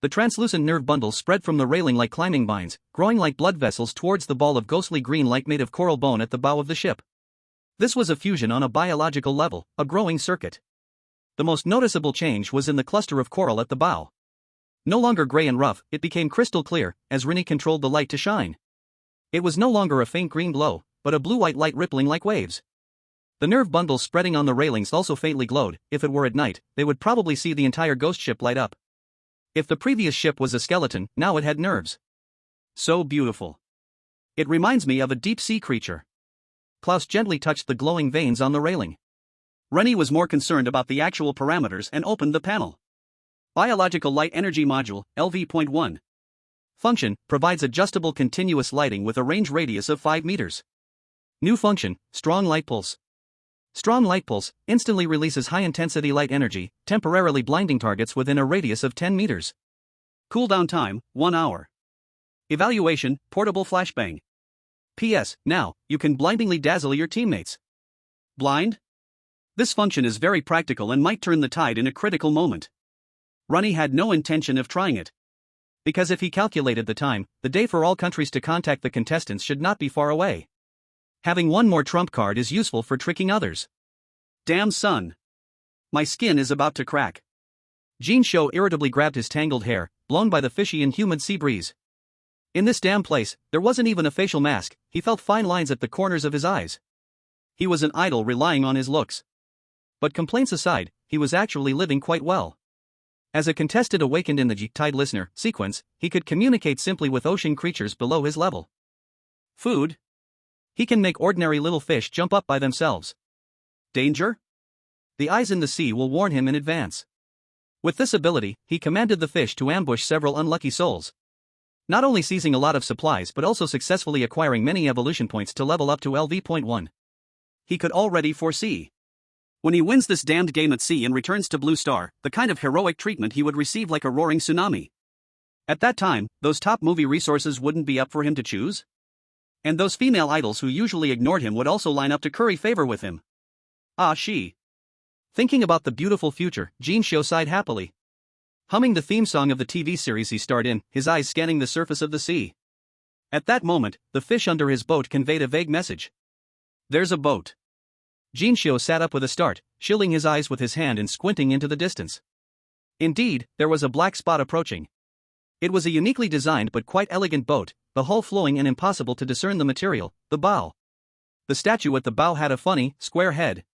The translucent nerve bundle spread from the railing like climbing vines, growing like blood vessels towards the ball of ghostly green light made of coral bone at the bow of the ship. This was a fusion on a biological level, a growing circuit. The most noticeable change was in the cluster of coral at the bow. No longer gray and rough, it became crystal clear as Ren Yi controlled the light to shine. It was no longer a faint green glow, but a blue-white light rippling like waves. The nerve bundles spreading on the railings also faintly glowed. If it were at night, they would probably see the entire ghost ship light up. If the previous ship was a skeleton, now it had nerves. So beautiful. It reminds me of a deep-sea creature. Klaus gently touched the glowing veins on the railing. Ren Yi was more concerned about the actual parameters and opened the panel. Biological Light Energy Module, LV.1. Function, provides adjustable continuous lighting with a range radius of 5 meters. New function, Strong Light Pulse. Strong Light Pulse instantly releases high-intensity light energy, temporarily blinding targets within a radius of 10 meters. Cooldown time, 1 hour. Evaluation, Portable Flashbang. PS, now, you can blindingly dazzle your teammates. Blind? This function is very practical and might turn the tide in a critical moment. Ren Yi had no intention of trying it. Because if he calculated the time, the day for all countries to contact the contestants should not be far away. Having one more trump card is useful for tricking others. Damn son. My skin is about to crack. Jin Shou irritably grabbed his tangled hair, blown by the fishy and humid sea breeze. In this damn place, there wasn't even a facial mask. He felt fine lines at the corners of his eyes. He was an idol relying on his looks. But complaints aside, he was actually living quite well. As a contestant awakened in the G-Tide listener sequence, he could communicate simply with ocean creatures below his level. Food? He can make ordinary little fish jump up by themselves. Danger? The eyes in the sea will warn him in advance. With this ability, he commanded the fish to ambush several unlucky souls. Not only seizing a lot of supplies but also successfully acquiring many evolution points to level up to LV.1. He could already foresee. When he wins this damned game at sea and returns to Blue Star, the kind of heroic treatment he would receive like a roaring tsunami. At that time, those top movie resources wouldn't be up for him to choose? And those female idols who usually ignored him would also line up to curry favor with him. Ah, she. Thinking about the beautiful future, Jin Shou sighed happily. Humming the theme song of the TV series he starred in, his eyes scanning the surface of the sea. At that moment, the fish under his boat conveyed a vague message. There's a boat. Jin Shou sat up with a start, shielding his eyes with his hand and squinting into the distance. Indeed, there was a black spot approaching. It was a uniquely designed but quite elegant boat, the hull flowing and impossible to discern the material, the bow. The statue at the bow had a funny, square head.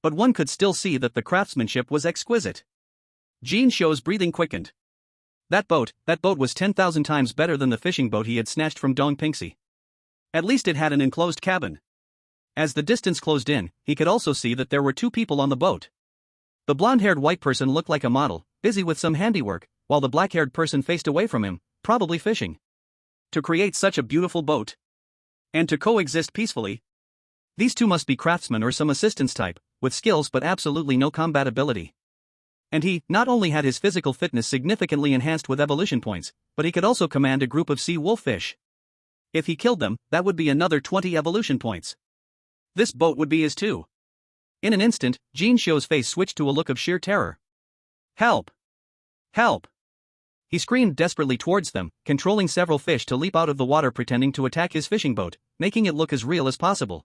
But one could still see that the craftsmanship was exquisite. Jin Shou's breathing quickened. That boat was 10,000 times better than the fishing boat he had snatched from Dong Pingxi. At least it had an enclosed cabin. As the distance closed in, he could also see that there were 2 people on the boat. The blonde-haired white person looked like a model, busy with some handiwork, while the black-haired person faced away from him, probably fishing. To create such a beautiful boat, and to coexist peacefully, these 2 must be craftsmen or some assistance type, with skills but absolutely no combat ability. And he not only had his physical fitness significantly enhanced with evolution points, but he could also command a group of sea wolf fish. If he killed them, that would be another 20 evolution points. This boat would be his too. In an instant, Jin Shou's face switched to a look of sheer terror. Help! Help! He screamed desperately towards them, controlling several fish to leap out of the water pretending to attack his fishing boat, making it look as real as possible.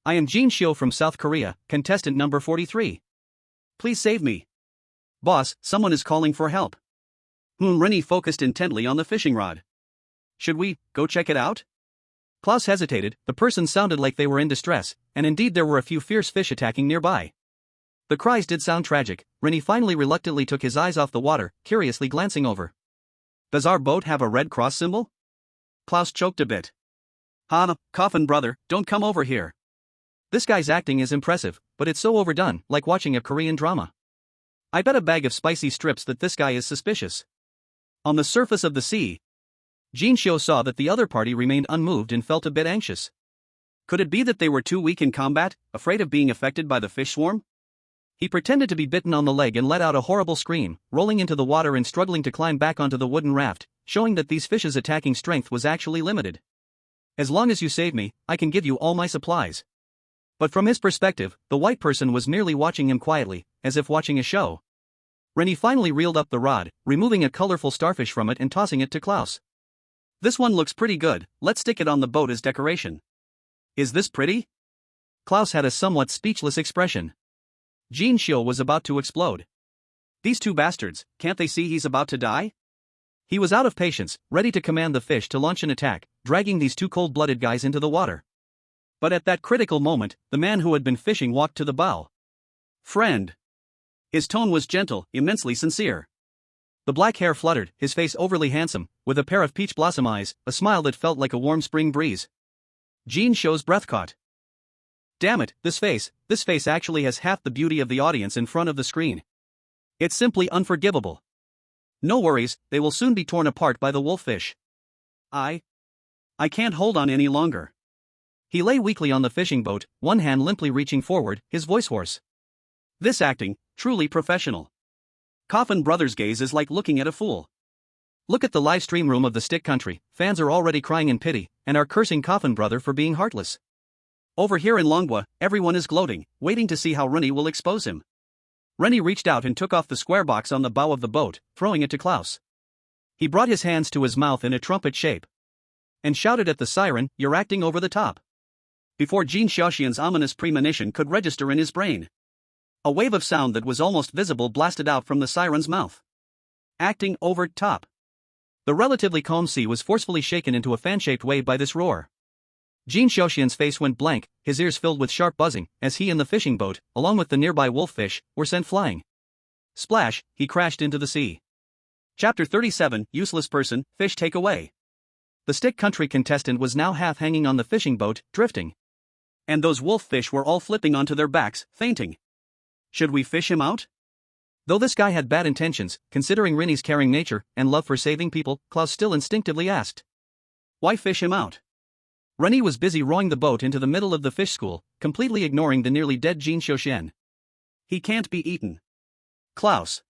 I am Jin Shou from South Korea, contestant number 43. Please save me. Boss, someone is calling for help. Ren Yi focused intently on the fishing rod. Should we go check it out? Klaus hesitated. The person sounded like they were in distress, and indeed there were a few fierce fish attacking nearby. The cries did sound tragic. Ren Yi finally reluctantly took his eyes off the water, curiously glancing over. Does our boat have a red cross symbol? Klaus choked a bit. Coffin brother, don't come over here. This guy's acting is impressive, but it's so overdone, like watching a Korean drama. I bet a bag of spicy strips that this guy is suspicious. On the surface of the sea, Jin Shou saw that the other party remained unmoved and felt a bit anxious. Could it be that they were too weak in combat, afraid of being affected by the fish swarm? He pretended to be bitten on the leg and let out a horrible scream, rolling into the water and struggling to climb back onto the wooden raft, showing that these fish's attacking strength was actually limited. As long as you save me, I can give you all my supplies. But from his perspective, the white person was merely watching him quietly, as if watching a show. Ren Yi finally reeled up the rod, removing a colorful starfish from it and tossing it to Klaus. This one looks pretty good, let's stick it on the boat as decoration. Is this pretty? Klaus had a somewhat speechless expression. Jin Xiu was about to explode. These two bastards, can't they see he's about to die? He was out of patience, ready to command the fish to launch an attack, dragging these two cold-blooded guys into the water. But at that critical moment, the man who had been fishing walked to the bow. "Friend." His tone was gentle, immensely sincere. The black hair fluttered, his face overly handsome, with a pair of peach blossom eyes, a smile that felt like a warm spring breeze. Jin Xiu's breath caught. Damn it, this face actually has half the beauty of the audience in front of the screen. It's simply unforgivable. No worries, they will soon be torn apart by the wolffish. I can't hold on any longer. He lay weakly on the fishing boat, one hand limply reaching forward, his voice hoarse. This acting, truly professional. Coffin Brothers' gaze is like looking at a fool. Look at the live stream room of the Stick Country, fans are already crying in pity, and are cursing Coffin Brother for being heartless. Over here in Longwa, everyone is gloating, waiting to see how Ren Yi will expose him. Ren Yi reached out and took off the square box on the bow of the boat, throwing it to Klaus. He brought his hands to his mouth in a trumpet shape. And shouted at the siren, "You're acting over the top." Before Jin Xiaoxian's ominous premonition could register in his brain, a wave of sound that was almost visible blasted out from the siren's mouth. Acting over top. The relatively calm sea was forcefully shaken into a fan-shaped wave by this roar. Jin Xiaoxian's face went blank, his ears filled with sharp buzzing, as he and the fishing boat, along with the nearby wolffish, were sent flying. Splash, he crashed into the sea. Chapter 37, Useless Person, Fish Take Away. The Stick Country contestant was now half hanging on the fishing boat, drifting. And those wolffish were all flipping onto their backs, fainting. Should we fish him out? Though this guy had bad intentions, considering Ren Yi's caring nature and love for saving people, Klaus still instinctively asked. Why fish him out? Ren Yi was busy rowing the boat into the middle of the fish school, completely ignoring the nearly dead Jin Xiaoxian. He can't be eaten. Klaus.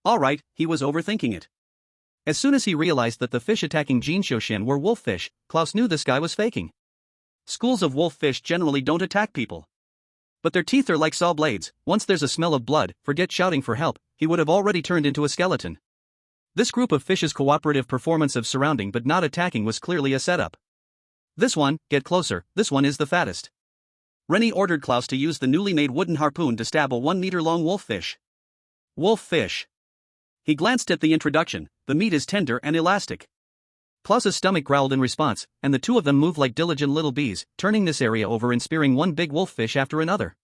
Alright, he was overthinking it. As soon as he realized that the fish attacking Jin Xiaoxian were wolffish, Klaus knew this guy was faking. Schools of wolffish generally don't attack people. But their teeth are like saw blades, once there's a smell of blood, forget shouting for help, he would have already turned into a skeleton. This group of fish's cooperative performance of surrounding but not attacking was clearly a setup. This one, get closer, this one is the fattest. Ren Yi ordered Klaus to use the newly made wooden harpoon to stab a 1-meter-long wolffish. Wolffish. He glanced at the introduction, the meat is tender and elastic. Klaus's stomach growled in response, and the two of them moved like diligent little bees, turning this area over and spearing one big wolffish after another.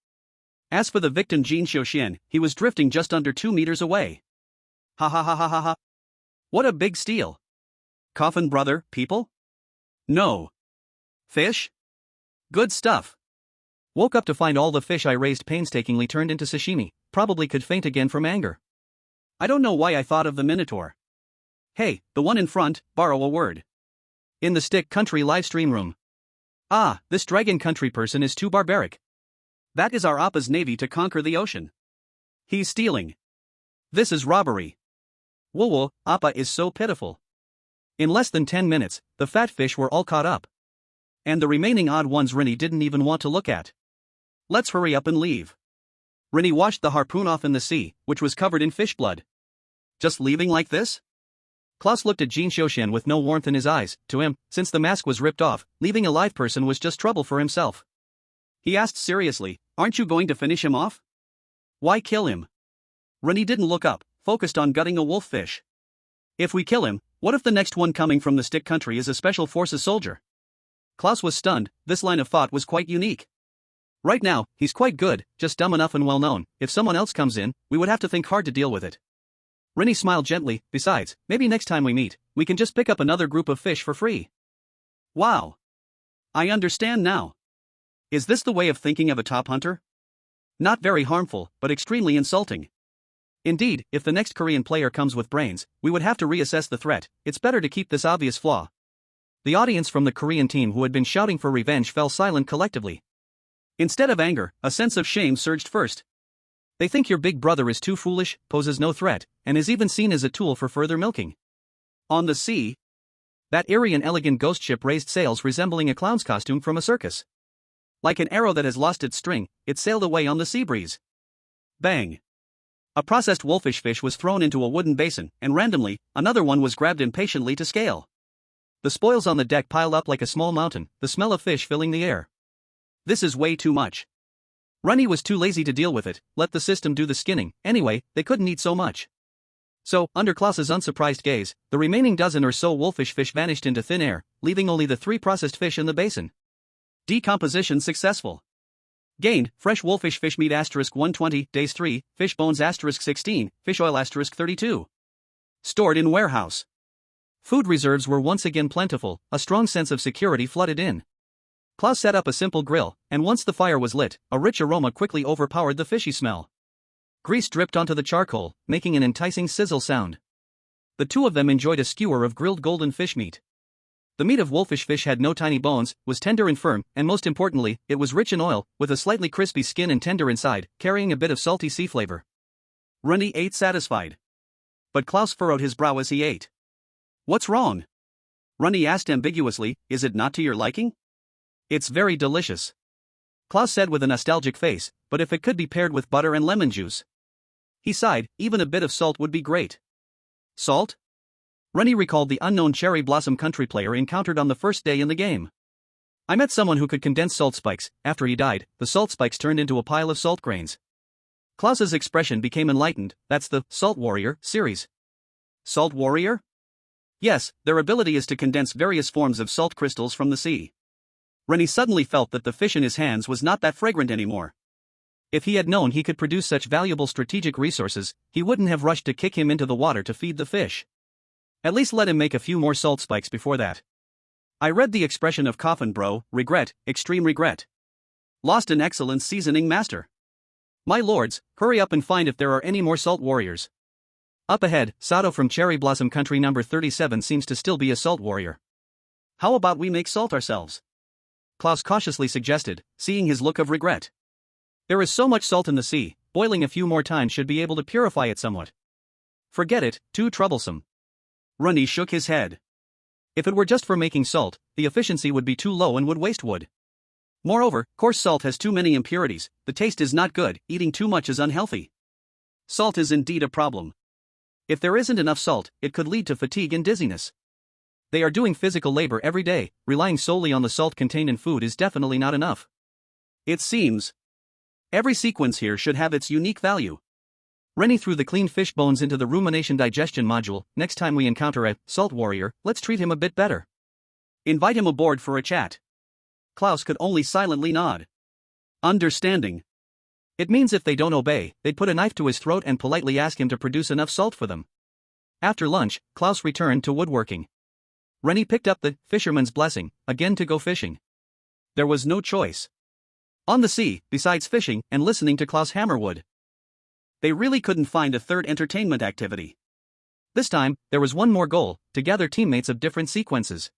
As for the victim Jin Xiaoxian, he was drifting just under 2 meters away. Ha ha ha ha ha ha. What a big steal. Coffin Brother, people? No. Fish? Good stuff. Woke up to find all the fish I raised painstakingly turned into sashimi, probably could faint again from anger. I don't know why I thought of the Minotaur. Hey, the one in front, borrow a word. In the Stick Country live stream room. Ah, this Dragon Country person is too barbaric. That is our Appa's navy to conquer the ocean. He's stealing. This is robbery. Whoa, Appa is so pitiful. In less than 10 minutes, the fat fish were all caught up. And the remaining odd ones Ren Yi didn't even want to look at. Let's hurry up and leave. Ren Yi washed the harpoon off in the sea, which was covered in fish blood. Just leaving like this? Klaus looked at Jin Xiaoxian with no warmth in his eyes. To him, since the mask was ripped off, leaving a live person was just trouble for himself. He asked seriously, aren't you going to finish him off? Why kill him? Ren Yi didn't look up, focused on gutting a wolffish. If we kill him, what if the next one coming from the Stick Country is a special forces soldier? Klaus was stunned, this line of thought was quite unique. Right now, he's quite good, just dumb enough and well known. If someone else comes in, we would have to think hard to deal with it. Ren Yi smiled gently, besides, maybe next time we meet, we can just pick up another group of fish for free. Wow. I understand now. Is this the way of thinking of a top hunter? Not very harmful, but extremely insulting. Indeed, if the next Korean player comes with brains, we would have to reassess the threat. It's better to keep this obvious flaw. The audience from the Korean team who had been shouting for revenge fell silent collectively. Instead of anger, a sense of shame surged first. They think your big brother is too foolish, poses no threat, and is even seen as a tool for further milking. On the sea, that eerie and elegant ghost ship raised sails resembling a clown's costume from a circus. Like an arrow that has lost its string, it sailed away on the sea breeze. Bang! A processed wolfish fish was thrown into a wooden basin, and randomly, another one was grabbed impatiently to scale. The spoils on the deck piled up like a small mountain, the smell of fish filling the air. This is way too much. Ren Yi was too lazy to deal with it, let the system do the skinning, anyway, they couldn't eat so much. So, under Klaus's unsurprised gaze, the remaining dozen or so wolfish fish vanished into thin air, leaving only the 3 processed fish in the basin. Decomposition successful. Gained, fresh wolfish fish meat asterisk 120, days 3, fish bones asterisk 16, fish oil asterisk 32. Stored in warehouse. Food reserves were once again plentiful, a strong sense of security flooded in. Klaus set up a simple grill, and once the fire was lit, a rich aroma quickly overpowered the fishy smell. Grease dripped onto the charcoal, making an enticing sizzle sound. The two of them enjoyed a skewer of grilled golden fish meat. The meat of wolfish fish had no tiny bones, was tender and firm, and most importantly, it was rich in oil, with a slightly crispy skin and tender inside, carrying a bit of salty sea flavor. Ren Yi ate satisfied. But Klaus furrowed his brow as he ate. What's wrong? Ren Yi asked ambiguously, is it not to your liking? It's very delicious. Klaus said with a nostalgic face, but if it could be paired with butter and lemon juice. He sighed, even a bit of salt would be great. Salt? Ren Yi recalled the unknown Cherry Blossom Country player encountered on the first day in the game. I met someone who could condense salt spikes. After he died, the salt spikes turned into a pile of salt grains. Klaus's expression became enlightened. That's the Salt Warrior series. Salt Warrior? Yes, their ability is to condense various forms of salt crystals from the sea. Ren Yi suddenly felt that the fish in his hands was not that fragrant anymore. If he had known he could produce such valuable strategic resources, he wouldn't have rushed to kick him into the water to feed the fish. At least let him make a few more salt spikes before that. I read the expression of Coffin, bro, regret, extreme regret. Lost an excellent seasoning master. My lords, hurry up and find if there are any more salt warriors. Up ahead, Sato from Cherry Blossom Country number 37 seems to still be a salt warrior. How about we make salt ourselves? Klaus cautiously suggested, seeing his look of regret. There is so much salt in the sea, boiling a few more times should be able to purify it somewhat. Forget it, too troublesome. Ren Yi shook his head. If it were just for making salt, the efficiency would be too low and would waste wood. Moreover, coarse salt has too many impurities, the taste is not good, eating too much is unhealthy. Salt is indeed a problem. If there isn't enough salt, it could lead to fatigue and dizziness. They are doing physical labor every day, relying solely on the salt contained in food is definitely not enough. It seems. Every sequence here should have its unique value. Ren Yi threw the clean fish bones into the rumination digestion module. Next time we encounter a salt warrior, let's treat him a bit better. Invite him aboard for a chat. Klaus could only silently nod. Understanding. It means if they don't obey, they'd put a knife to his throat and politely ask him to produce enough salt for them. After lunch, Klaus returned to woodworking. Ren Yi picked up the fisherman's blessing, again to go fishing. There was no choice. On the sea, besides fishing and listening to Klaus hammer wood, they really couldn't find a third entertainment activity. This time, there was one more goal, to gather teammates of different sequences.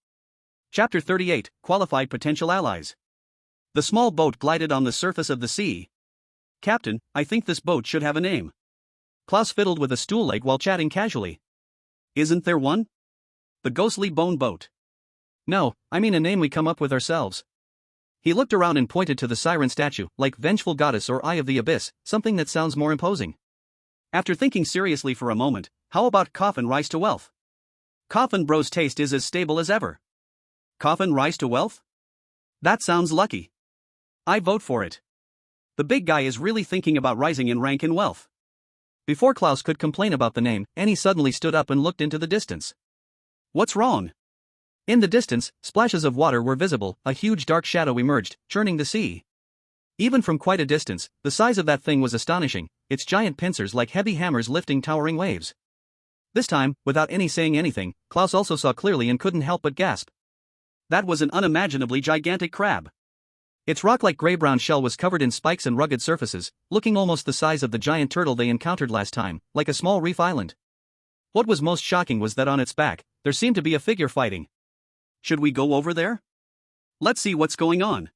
Chapter 38, Qualified Potential Allies. The small boat glided on the surface of the sea. Captain, I think this boat should have a name. Klaus fiddled with a stool leg while chatting casually. Isn't there one? The ghostly bone boat. No, I mean a name we come up with ourselves. He looked around and pointed to the siren statue, like Vengeful Goddess or Eye of the Abyss, something that sounds more imposing. After thinking seriously for a moment, how about Coffin Rise to Wealth? Coffin Bro's taste is as stable as ever. Coffin Rise to Wealth? That sounds lucky. I vote for it. The big guy is really thinking about rising in rank and wealth. Before Klaus could complain about the name, Annie suddenly stood up and looked into the distance. What's wrong? In the distance, splashes of water were visible, a huge dark shadow emerged, churning the sea. Even from quite a distance, the size of that thing was astonishing, its giant pincers like heavy hammers lifting towering waves. This time, without Annie saying anything, Klaus also saw clearly and couldn't help but gasp. That was an unimaginably gigantic crab. Its rock-like gray-brown shell was covered in spikes and rugged surfaces, looking almost the size of the giant turtle they encountered last time, like a small reef island. What was most shocking was that on its back, there seemed to be a figure fighting. Should we go over there? Let's see what's going on.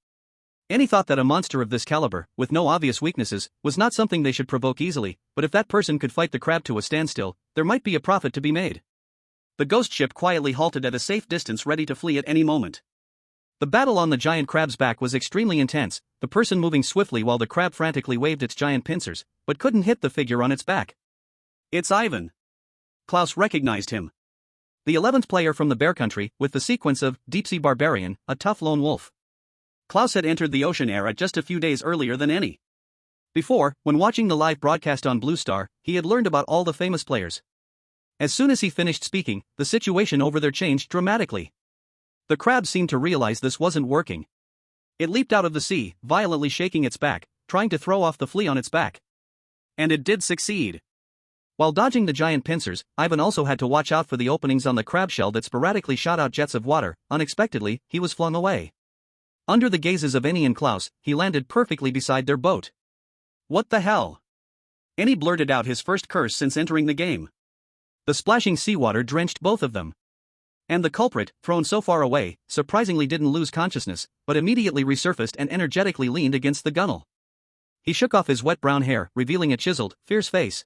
Annie thought that a monster of this caliber, with no obvious weaknesses, was not something they should provoke easily, but if that person could fight the crab to a standstill, there might be a profit to be made. The ghost ship quietly halted at a safe distance ready to flee at any moment. The battle on the giant crab's back was extremely intense, the person moving swiftly while the crab frantically waved its giant pincers, but couldn't hit the figure on its back. It's Ivan. Klaus recognized him. The 11th player from the Bear Country, with the sequence of Deep-Sea Barbarian, a tough lone wolf. Klaus had entered the ocean era just a few days earlier than Annie. Before, when watching the live broadcast on Blue Star, he had learned about all the famous players. As soon as he finished speaking, the situation over there changed dramatically. The crab seemed to realize this wasn't working. It leaped out of the sea, violently shaking its back, trying to throw off the flea on its back. And it did succeed. While dodging the giant pincers, Ivan also had to watch out for the openings on the crab shell that sporadically shot out jets of water. Unexpectedly, he was flung away. Under the gazes of Annie and Klaus, he landed perfectly beside their boat. What the hell? Annie blurted out his first curse since entering the game. The splashing seawater drenched both of them. And the culprit, thrown so far away, surprisingly didn't lose consciousness, but immediately resurfaced and energetically leaned against the gunwale. He shook off his wet brown hair, revealing a chiseled, fierce face.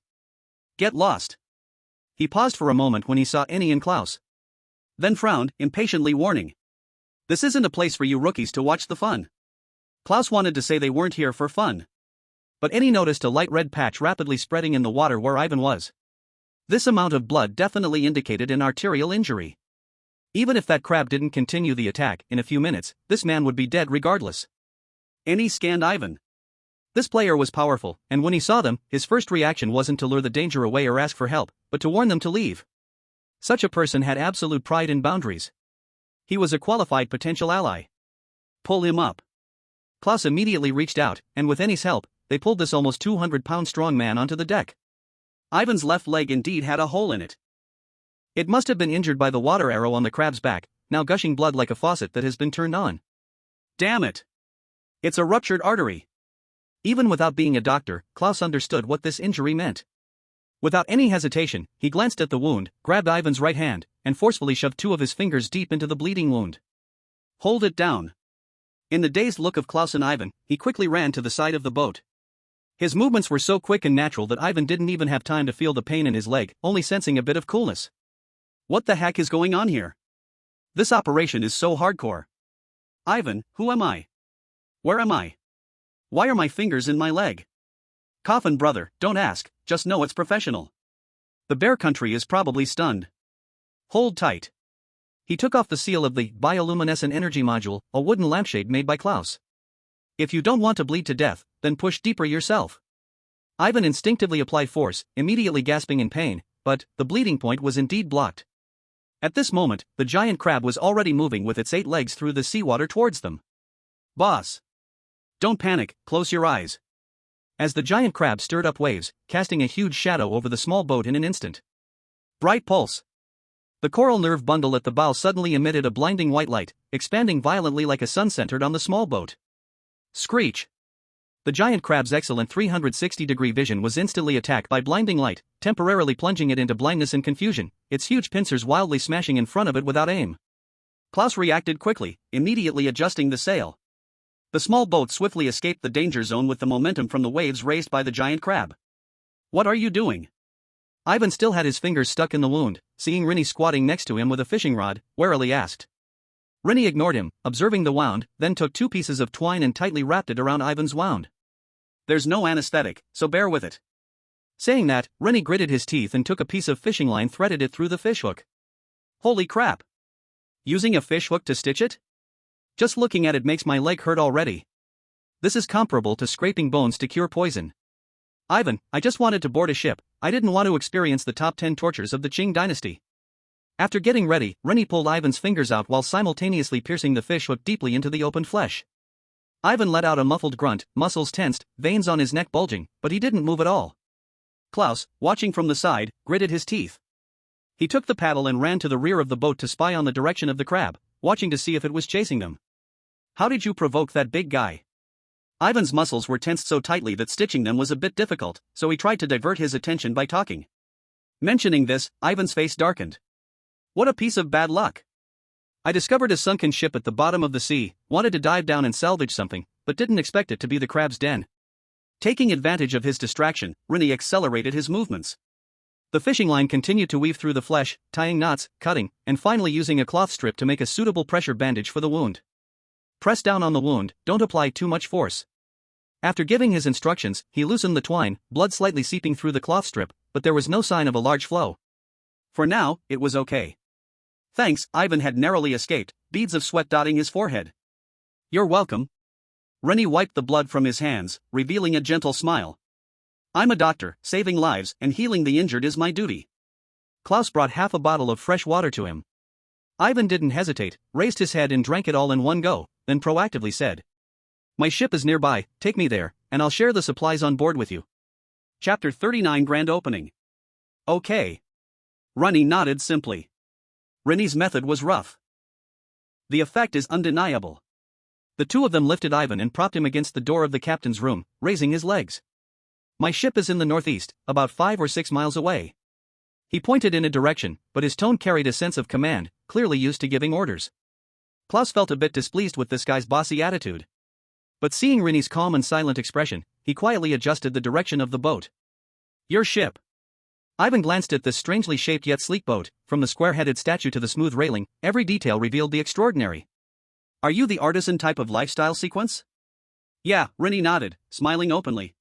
Get lost. He paused for a moment when he saw Annie and Klaus. Then frowned, impatiently warning. This isn't a place for you rookies to watch the fun. Klaus wanted to say they weren't here for fun. But Annie noticed a light red patch rapidly spreading in the water where Ivan was. This amount of blood definitely indicated an arterial injury. Even if that crab didn't continue the attack in a few minutes, this man would be dead regardless. Annie scanned Ivan. This player was powerful, and when he saw them, his first reaction wasn't to lure the danger away or ask for help, but to warn them to leave. Such a person had absolute pride in boundaries. He was a qualified potential ally. Pull him up. Klaus immediately reached out, and with Annie's help, they pulled this almost 200-pound strong man onto the deck. Ivan's left leg indeed had a hole in it. It must have been injured by the water arrow on the crab's back, now gushing blood like a faucet that has been turned on. Damn it! It's a ruptured artery. Even without being a doctor, Klaus understood what this injury meant. Without any hesitation, he glanced at the wound, grabbed Ivan's right hand, and forcefully shoved two of his fingers deep into the bleeding wound. Hold it down. In the dazed look of Klaus and Ivan, he quickly ran to the side of the boat. His movements were so quick and natural that Ivan didn't even have time to feel the pain in his leg, only sensing a bit of coolness. What the heck is going on here? This operation is so hardcore. Ivan, who am I? Where am I? Why are my fingers in my leg? Coffin brother, don't ask, just know it's professional. The bear country is probably stunned. Hold tight. He took off the seal of the bioluminescent energy module, a wooden lampshade made by Klaus. If you don't want to bleed to death, then push deeper yourself. Ivan instinctively applied force, immediately gasping in pain, but the bleeding point was indeed blocked. At this moment, the giant crab was already moving with its 8 legs through the seawater towards them. Boss! Don't panic, close your eyes. As the giant crab stirred up waves, casting a huge shadow over the small boat in an instant. Bright pulse. The coral nerve bundle at the bow suddenly emitted a blinding white light, expanding violently like a sun centered on the small boat. Screech. The giant crab's excellent 360-degree vision was instantly attacked by blinding light, temporarily plunging it into blindness and confusion, its huge pincers wildly smashing in front of it without aim. Klaus reacted quickly, immediately adjusting the sail. The small boat swiftly escaped the danger zone with the momentum from the waves raised by the giant crab. What are you doing? Ivan still had his fingers stuck in the wound, seeing Ren Yi squatting next to him with a fishing rod, warily asked. Ren Yi ignored him, observing the wound, then took 2 pieces of twine and tightly wrapped it around Ivan's wound. There's no anesthetic, so bear with it. Saying that, Ren Yi gritted his teeth and took a piece of fishing line, threaded it through the fishhook. Holy crap! Using a fishhook to stitch it? Just looking at it makes my leg hurt already. This is comparable to scraping bones to cure poison. Ivan, I just wanted to board a ship, I didn't want to experience the top 10 tortures of the Qing dynasty. After getting ready, Ren Yi pulled Ivan's fingers out while simultaneously piercing the fishhook deeply into the open flesh. Ivan let out a muffled grunt, muscles tensed, veins on his neck bulging, but he didn't move at all. Klaus, watching from the side, gritted his teeth. He took the paddle and ran to the rear of the boat to spy on the direction of the crab, watching to see if it was chasing them. How did you provoke that big guy? Ivan's muscles were tensed so tightly that stitching them was a bit difficult, so he tried to divert his attention by talking. Mentioning this, Ivan's face darkened. What a piece of bad luck. I discovered a sunken ship at the bottom of the sea, wanted to dive down and salvage something, but didn't expect it to be the crab's den. Taking advantage of his distraction, Ren Yi accelerated his movements. The fishing line continued to weave through the flesh, tying knots, cutting, and finally using a cloth strip to make a suitable pressure bandage for the wound. Press down on the wound, don't apply too much force. After giving his instructions, he loosened the twine, blood slightly seeping through the cloth strip, but there was no sign of a large flow. For now, it was okay. Thanks, Ivan had narrowly escaped, beads of sweat dotting his forehead. You're welcome. Ren Yi wiped the blood from his hands, revealing a gentle smile. I'm a doctor, saving lives and healing the injured is my duty. Klaus brought half a bottle of fresh water to him. Ivan didn't hesitate, raised his head and drank it all in one go, then proactively said, my ship is nearby, take me there, and I'll share the supplies on board with you. Chapter 39 Grand Opening. Okay. Ren Yi nodded simply. Ren Yi's method was rough. The effect is undeniable. The two of them lifted Ivan and propped him against the door of the captain's room, raising his legs. My ship is in the northeast, about 5 or 6 miles away. He pointed in a direction, but his tone carried a sense of command, clearly used to giving orders. Klaus felt a bit displeased with this guy's bossy attitude. But seeing Ren Yi's calm and silent expression, he quietly adjusted the direction of the boat. Your ship. Ivan glanced at this strangely shaped yet sleek boat, from the square-headed statue to the smooth railing, every detail revealed the extraordinary. Are you the artisan type of lifestyle sequence? Yeah, Ren Yi nodded, smiling openly.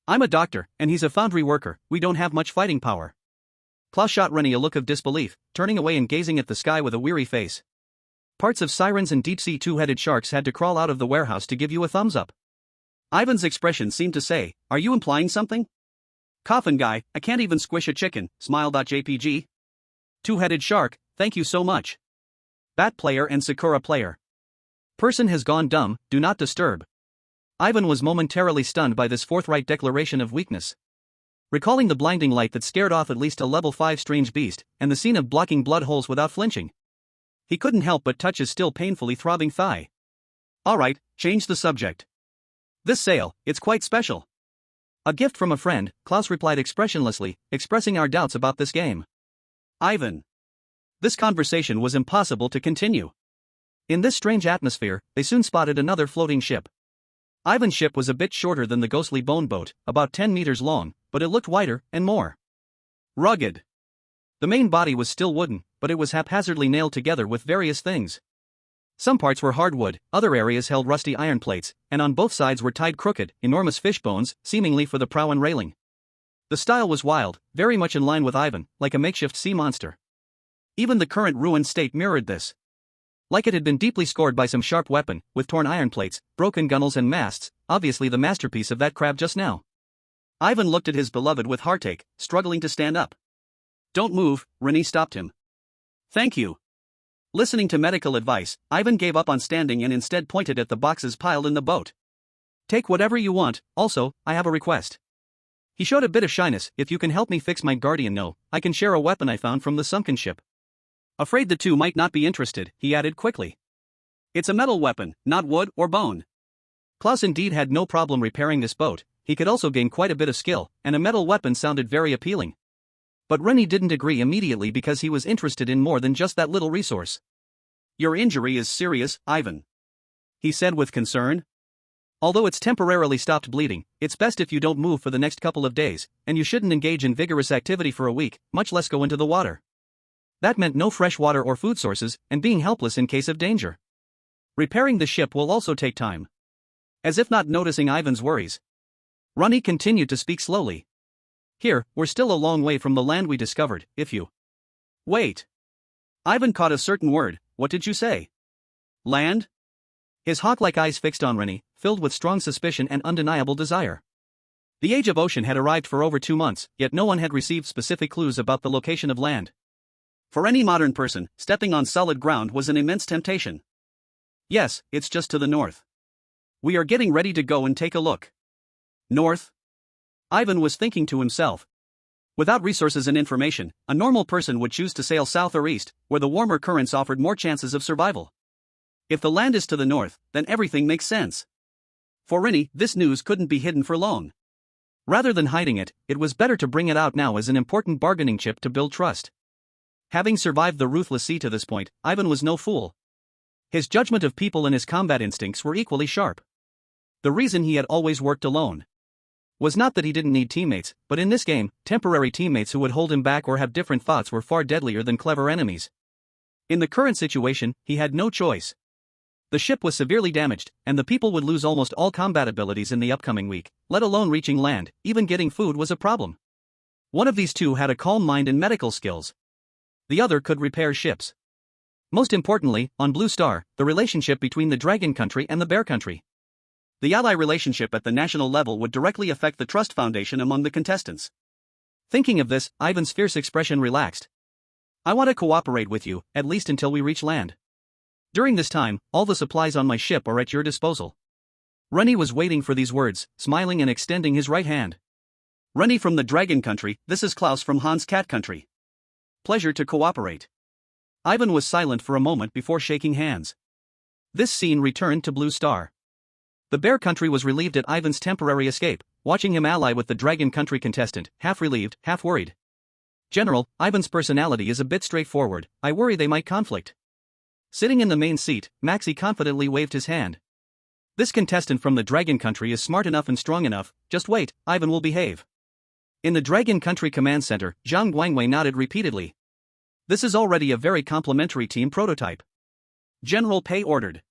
I'm a doctor, and he's a foundry worker, we don't have much fighting power. Klaus shot Ren Yi a look of disbelief, turning away and gazing at the sky with a weary face. Parts of sirens and deep-sea two-headed sharks had to crawl out of the warehouse to give you a thumbs up. Ivan's expression seemed to say, are you implying something? Coffin guy, I can't even squish a chicken, smile.jpg. Two-headed shark, thank you so much. Bat player and Sakura player. Person has gone dumb, do not disturb. Ivan was momentarily stunned by this forthright declaration of weakness. Recalling the blinding light that scared off at least a level 5 strange beast, and the scene of blocking blood holes without flinching. He couldn't help but touch his still painfully throbbing thigh. Alright, change the subject. This sail, it's quite special. A gift from a friend, Klaus replied expressionlessly, expressing our doubts about this game. Ivan. This conversation was impossible to continue. In this strange atmosphere, they soon spotted another floating ship. Ivan's ship was a bit shorter than the ghostly bone boat, about 10 meters long, but it looked wider and more rugged. The main body was still wooden, but it was haphazardly nailed together with various things. Some parts were hardwood, other areas held rusty iron plates, and on both sides were tied crooked, enormous fish bones, seemingly for the prow and railing. The style was wild, very much in line with Ivan, like a makeshift sea monster. Even the current ruined state mirrored this. Like it had been deeply scored by some sharp weapon, with torn iron plates, broken gunnels and masts, obviously the masterpiece of that crab just now. Ivan looked at his beloved with heartache, struggling to stand up. Don't move, Ren Yi stopped him. Thank you. Listening to medical advice, Ivan gave up on standing and instead pointed at the boxes piled in the boat. Take whatever you want, also, I have a request. He showed a bit of shyness, if you can help me fix my guardian no, I can share a weapon I found from the sunken ship. Afraid the two might not be interested, he added quickly. It's a metal weapon, not wood or bone. Klaus indeed had no problem repairing this boat, he could also gain quite a bit of skill, and a metal weapon sounded very appealing. But Ren Yi didn't agree immediately because he was interested in more than just that little resource. Your injury is serious, Ivan. He said with concern. Although it's temporarily stopped bleeding, it's best if you don't move for the next couple of days, and you shouldn't engage in vigorous activity for a week, much less go into the water. That meant no fresh water or food sources, and being helpless in case of danger. Repairing the ship will also take time. As if not noticing Ivan's worries, Ren Yi continued to speak slowly. Here, we're still a long way from the land we discovered, if you... Wait. Ivan caught a certain word, what did you say? Land? His hawk-like eyes fixed on Ren Yi, filled with strong suspicion and undeniable desire. The age of ocean had arrived for over 2 months, yet no one had received specific clues about the location of land. For any modern person, stepping on solid ground was an immense temptation. Yes, it's just to the north. We are getting ready to go and take a look. North? Ivan was thinking to himself. Without resources and information, a normal person would choose to sail south or east, where the warmer currents offered more chances of survival. If the land is to the north, then everything makes sense. For Ren Yi, this news couldn't be hidden for long. Rather than hiding it, it was better to bring it out now as an important bargaining chip to build trust. Having survived the ruthless sea to this point, Ivan was no fool. His judgment of people and his combat instincts were equally sharp. The reason he had always worked alone was not that he didn't need teammates, but in this game, temporary teammates who would hold him back or have different thoughts were far deadlier than clever enemies. In the current situation, he had no choice. The ship was severely damaged, and the people would lose almost all combat abilities in the upcoming week, let alone reaching land, even getting food was a problem. One of these two had a calm mind and medical skills. The other could repair ships. Most importantly, on Blue Star, the relationship between the Dragon Country and the Bear Country. The ally relationship at the national level would directly affect the trust foundation among the contestants. Thinking of this, Ivan's fierce expression relaxed. I want to cooperate with you, at least until we reach land. During this time, all the supplies on my ship are at your disposal. Ren Yi was waiting for these words, smiling and extending his right hand. Ren Yi from the Dragon Country, this is Klaus from Han's Cat Country. Pleasure to cooperate. Ivan was silent for a moment before shaking hands. This scene returned to Blue Star. The Bear Country was relieved at Ivan's temporary escape, watching him ally with the Dragon Country contestant, half relieved, half worried. General, Ivan's personality is a bit straightforward, I worry they might conflict. Sitting in the main seat, Maxie confidently waved his hand. This contestant from the Dragon Country is smart enough and strong enough, just wait, Ivan will behave. In the Dragon Country Command Center, Zhang Guangwei nodded repeatedly. This is already a very complimentary team prototype. General Pei ordered.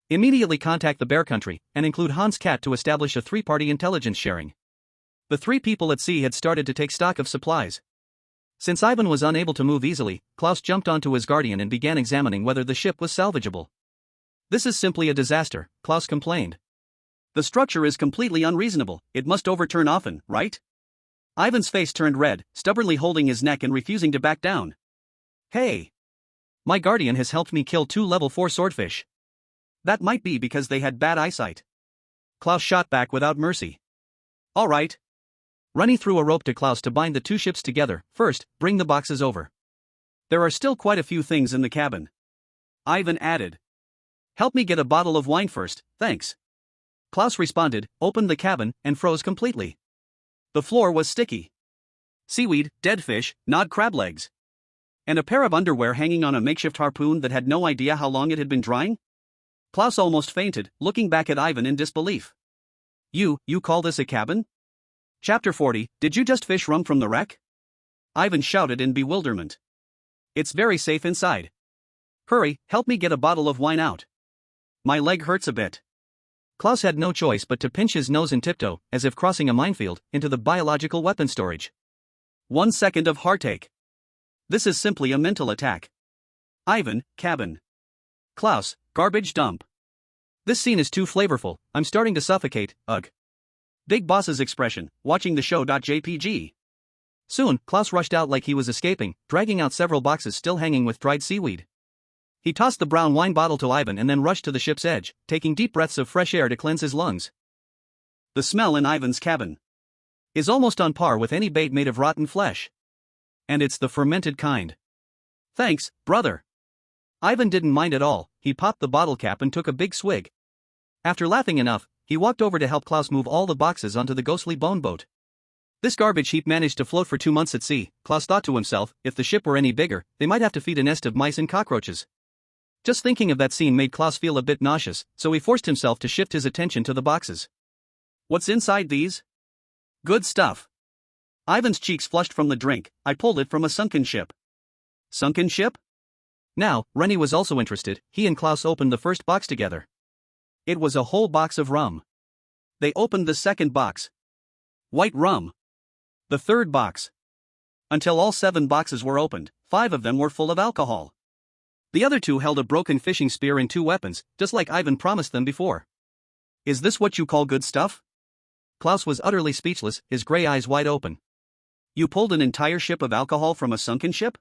Immediately contact the Bear Country, and include Han's Cat to establish a three-party intelligence sharing. The three people at sea had started to take stock of supplies. Since Ivan was unable to move easily, Klaus jumped onto his guardian and began examining whether the ship was salvageable. This is simply a disaster, Klaus complained. The structure is completely unreasonable, it must overturn often, right? Ivan's face turned red, stubbornly holding his neck and refusing to back down. Hey! My guardian has helped me kill 2 level 4 swordfish. That might be because they had bad eyesight. Klaus shot back without mercy. All right. Ren Yi threw a rope to Klaus to bind the 2 ships together. First, bring the boxes over. There are still quite a few things in the cabin. Ivan added. Help me get a bottle of wine first, thanks. Klaus responded, opened the cabin, and froze completely. The floor was sticky. Seaweed, dead fish, gnawed crab legs. And a pair of underwear hanging on a makeshift harpoon that had no idea how long it had been drying? Klaus almost fainted, looking back at Ivan in disbelief. You call this a cabin? Chapter 40, did you just fish rum from the wreck? Ivan shouted in bewilderment. It's very safe inside. Hurry, help me get a bottle of wine out. My leg hurts a bit. Klaus had no choice but to pinch his nose and tiptoe, as if crossing a minefield, into the biological weapon storage. 1 second of heartache. This is simply a mental attack. Ivan, cabin. Klaus, garbage dump. This scene is too flavorful, I'm starting to suffocate, ugh. Big Boss's expression, watching the show.jpg. Soon, Klaus rushed out like he was escaping, dragging out several boxes still hanging with dried seaweed. He tossed the brown wine bottle to Ivan and then rushed to the ship's edge, taking deep breaths of fresh air to cleanse his lungs. The smell in Ivan's cabin is almost on par with any bait made of rotten flesh. And it's the fermented kind. Thanks, brother. Ivan didn't mind at all, he popped the bottle cap and took a big swig. After laughing enough, he walked over to help Klaus move all the boxes onto the ghostly bone boat. This garbage heap managed to float for 2 months at sea, Klaus thought to himself, if the ship were any bigger, they might have to feed a nest of mice and cockroaches. Just thinking of that scene made Klaus feel a bit nauseous, so he forced himself to shift his attention to the boxes. What's inside these? Good stuff. Ivan's cheeks flushed from the drink, I pulled it from a sunken ship. Sunken ship? Now, Ren Yi was also interested, he and Klaus opened the first box together. It was a whole box of rum. They opened the second box. White rum. The third box. Until all 7 boxes were opened, 5 of them were full of alcohol. The other 2 held a broken fishing spear and 2 weapons, just like Ivan promised them before. Is this what you call good stuff? Klaus was utterly speechless, his gray eyes wide open. You pulled an entire ship of alcohol from a sunken ship?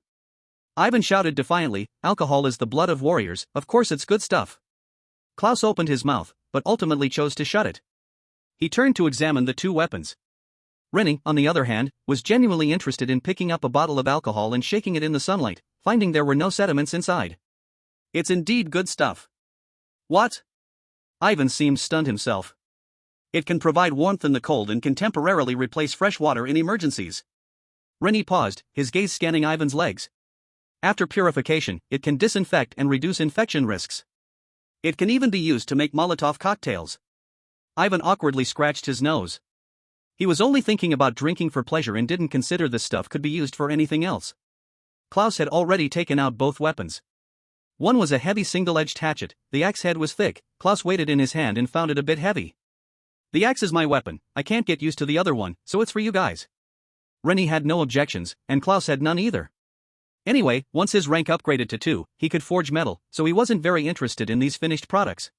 Ivan shouted defiantly, alcohol is the blood of warriors, of course it's good stuff. Klaus opened his mouth, but ultimately chose to shut it. He turned to examine the 2 weapons. Ren Yi, on the other hand, was genuinely interested in picking up a bottle of alcohol and shaking it in the sunlight, finding there were no sediments inside. It's indeed good stuff. What? Ivan seemed stunned himself. It can provide warmth in the cold and can temporarily replace fresh water in emergencies. Ren Yi paused, his gaze scanning Ivan's legs. After purification, it can disinfect and reduce infection risks. It can even be used to make Molotov cocktails. Ivan awkwardly scratched his nose. He was only thinking about drinking for pleasure and didn't consider this stuff could be used for anything else. Klaus had already taken out both weapons. One was a heavy single-edged hatchet, the axe head was thick, Klaus weighed it in his hand and found it a bit heavy. The axe is my weapon, I can't get used to the other one, so it's for you guys. Ren Yi had no objections, and Klaus had none either. Anyway, once his rank upgraded to 2, he could forge metal, so he wasn't very interested in these finished products.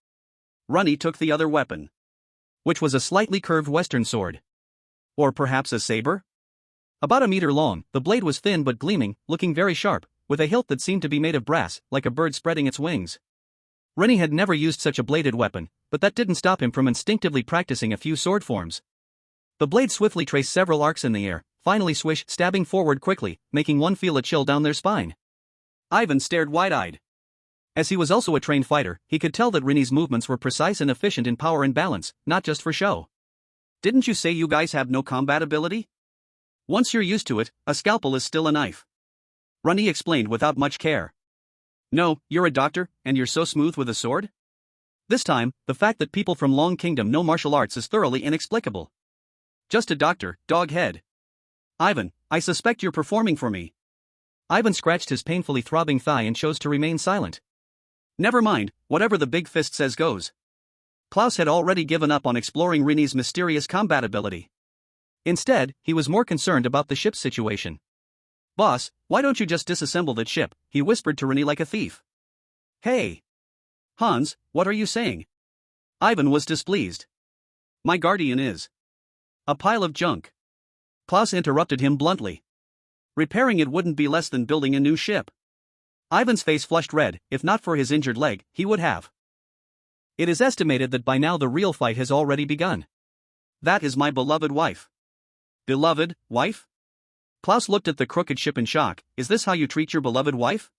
Ren Yi took the other weapon. which was a slightly curved western sword. Or perhaps a saber? About a meter long, the blade was thin but gleaming, looking very sharp, with a hilt that seemed to be made of brass, like a bird spreading its wings. Ren Yi had never used such a bladed weapon, but that didn't stop him from instinctively practicing a few sword forms. The blade swiftly traced several arcs in the air, finally swish, stabbing forward quickly, making one feel a chill down their spine. Ivan stared wide-eyed. As he was also a trained fighter, he could tell that Ren Yi's movements were precise and efficient in power and balance, not just for show. Didn't you say you guys have no combat ability? Once you're used to it, a scalpel is still a knife. Ren Yi explained without much care. No, you're a doctor, and you're so smooth with a sword? This time, the fact that people from Long Kingdom know martial arts is thoroughly inexplicable. Just a doctor, dog head. Ivan, I suspect you're performing for me. Ivan scratched his painfully throbbing thigh and chose to remain silent. Never mind, whatever the big fist says goes. Klaus had already given up on exploring Ren Yi's mysterious combat ability. Instead, he was more concerned about the ship's situation. Boss, why don't you just disassemble that ship? He whispered to Ren Yi like a thief. Hey! Hans, what are you saying? Ivan was displeased. My guardian is a pile of junk. Klaus interrupted him bluntly. Repairing it wouldn't be less than building a new ship. Ivan's face flushed red. If not for his injured leg, he would have. It is estimated that by now the real fight has already begun. That is my beloved wife. Beloved wife? Klaus looked at the crooked ship in shock. Is this how you treat your beloved wife?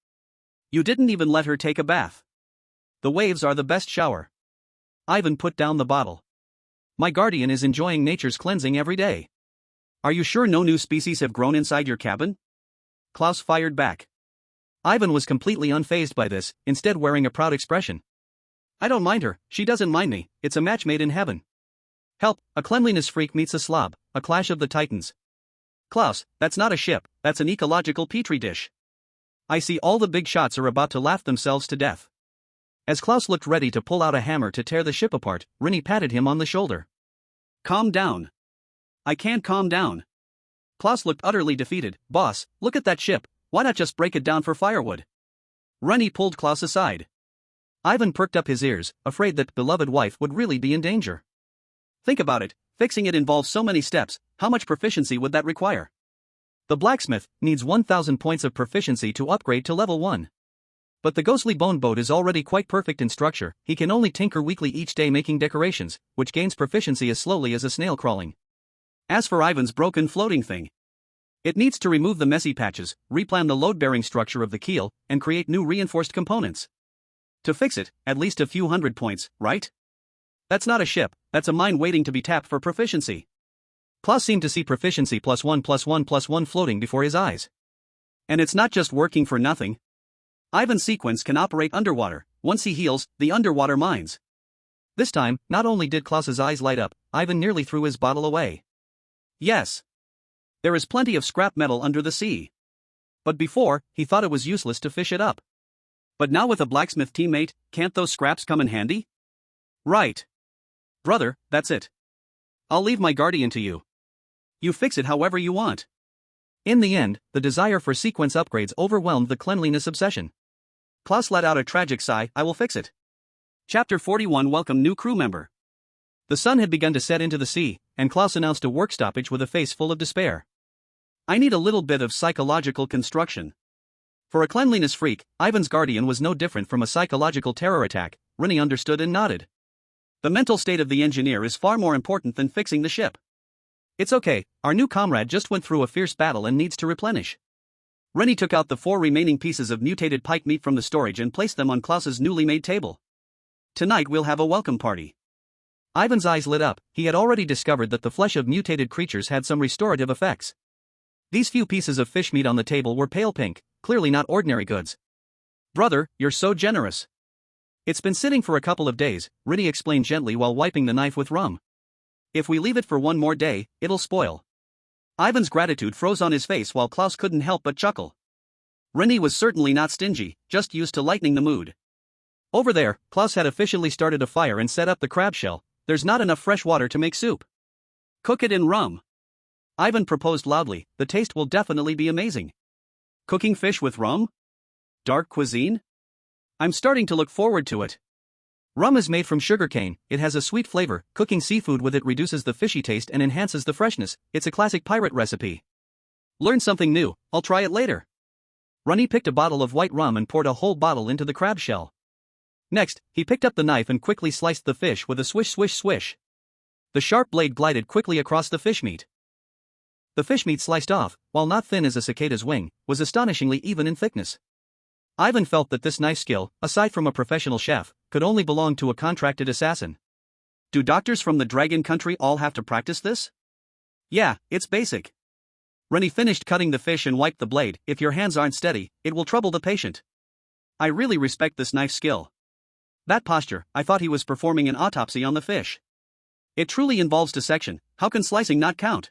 You didn't even let her take a bath. The waves are the best shower. Ivan put down the bottle. My guardian is enjoying nature's cleansing every day. Are you sure no new species have grown inside your cabin? Klaus fired back. Ivan was completely unfazed by this, instead wearing a proud expression. I don't mind her, she doesn't mind me, it's a match made in heaven. Help, a cleanliness freak meets a slob, a clash of the titans. Klaus, that's not a ship, that's an ecological petri dish. I see all the big shots are about to laugh themselves to death. As Klaus looked ready to pull out a hammer to tear the ship apart, Ren Yi patted him on the shoulder. Calm down. I can't calm down. Klaus looked utterly defeated. Boss, look at that ship, why not just break it down for firewood? Ren Yi pulled Klaus aside. Ivan perked up his ears, afraid that beloved wife would really be in danger. Think about it, fixing it involves so many steps, how much proficiency would that require? The blacksmith needs 1,000 points of proficiency to upgrade to level 1. But the ghostly bone boat is already quite perfect in structure, he can only tinker weekly each day making decorations, which gains proficiency as slowly as a snail crawling. As for Ivan's broken floating thing, it needs to remove the messy patches, replan the load-bearing structure of the keel, and create new reinforced components. To fix it, at least a few hundred points, right? That's not a ship, that's a mine waiting to be tapped for proficiency. Klaus seemed to see proficiency +1+1+1 floating before his eyes. And it's not just working for nothing. Ivan's sequence can operate underwater, once he heals, the underwater mines. This time, not only did Klaus's eyes light up, Ivan nearly threw his bottle away. Yes. There is plenty of scrap metal under the sea. But before, he thought it was useless to fish it up. But now with a blacksmith teammate, can't those scraps come in handy? Right. Brother, that's it. I'll leave my guardian to you. You fix it however you want. In the end, the desire for sequence upgrades overwhelmed the cleanliness obsession. Klaus let out a tragic sigh. I will fix it. Chapter 41. Welcome new crew member. The sun had begun to set into the sea, and Klaus announced a work stoppage with a face full of despair. I need a little bit of psychological construction. For a cleanliness freak, Ivan's guardian was no different from a psychological terror attack. Ren Yi understood and nodded. The mental state of the engineer is far more important than fixing the ship. It's okay, our new comrade just went through a fierce battle and needs to replenish. Ren Yi took out the 4 remaining pieces of mutated pike meat from the storage and placed them on Klaus's newly made table. Tonight we'll have a welcome party. Ivan's eyes lit up. He had already discovered that the flesh of mutated creatures had some restorative effects. These few pieces of fish meat on the table were pale pink, clearly not ordinary goods. Brother, you're so generous. It's been sitting for a couple of days, Ren Yi explained gently while wiping the knife with rum. If we leave it for one more day, it'll spoil. Ivan's gratitude froze on his face while Klaus couldn't help but chuckle. Ren Yi was certainly not stingy, just used to lightening the mood. Over there, Klaus had officially started a fire and set up the crab shell. There's not enough fresh water to make soup. Cook it in rum. Ivan proposed loudly, the taste will definitely be amazing. Cooking fish with rum? Dark cuisine? I'm starting to look forward to it. Rum is made from sugarcane, it has a sweet flavor, cooking seafood with it reduces the fishy taste and enhances the freshness, it's a classic pirate recipe. Learn something new, I'll try it later. Ren Yi picked a bottle of white rum and poured a whole bottle into the crab shell. Next, he picked up the knife and quickly sliced the fish with a swish swish swish. The sharp blade glided quickly across the fish meat. The fish meat sliced off, while not thin as a cicada's wing, was astonishingly even in thickness. Ivan felt that this knife skill, aside from a professional chef, could only belong to a contracted assassin. Do doctors from the Dragon Country all have to practice this? Yeah, it's basic. Ren Yi finished cutting the fish and wiped the blade. If your hands aren't steady, it will trouble the patient. I really respect this knife skill. That posture, I thought he was performing an autopsy on the fish. It truly involves dissection, how can slicing not count?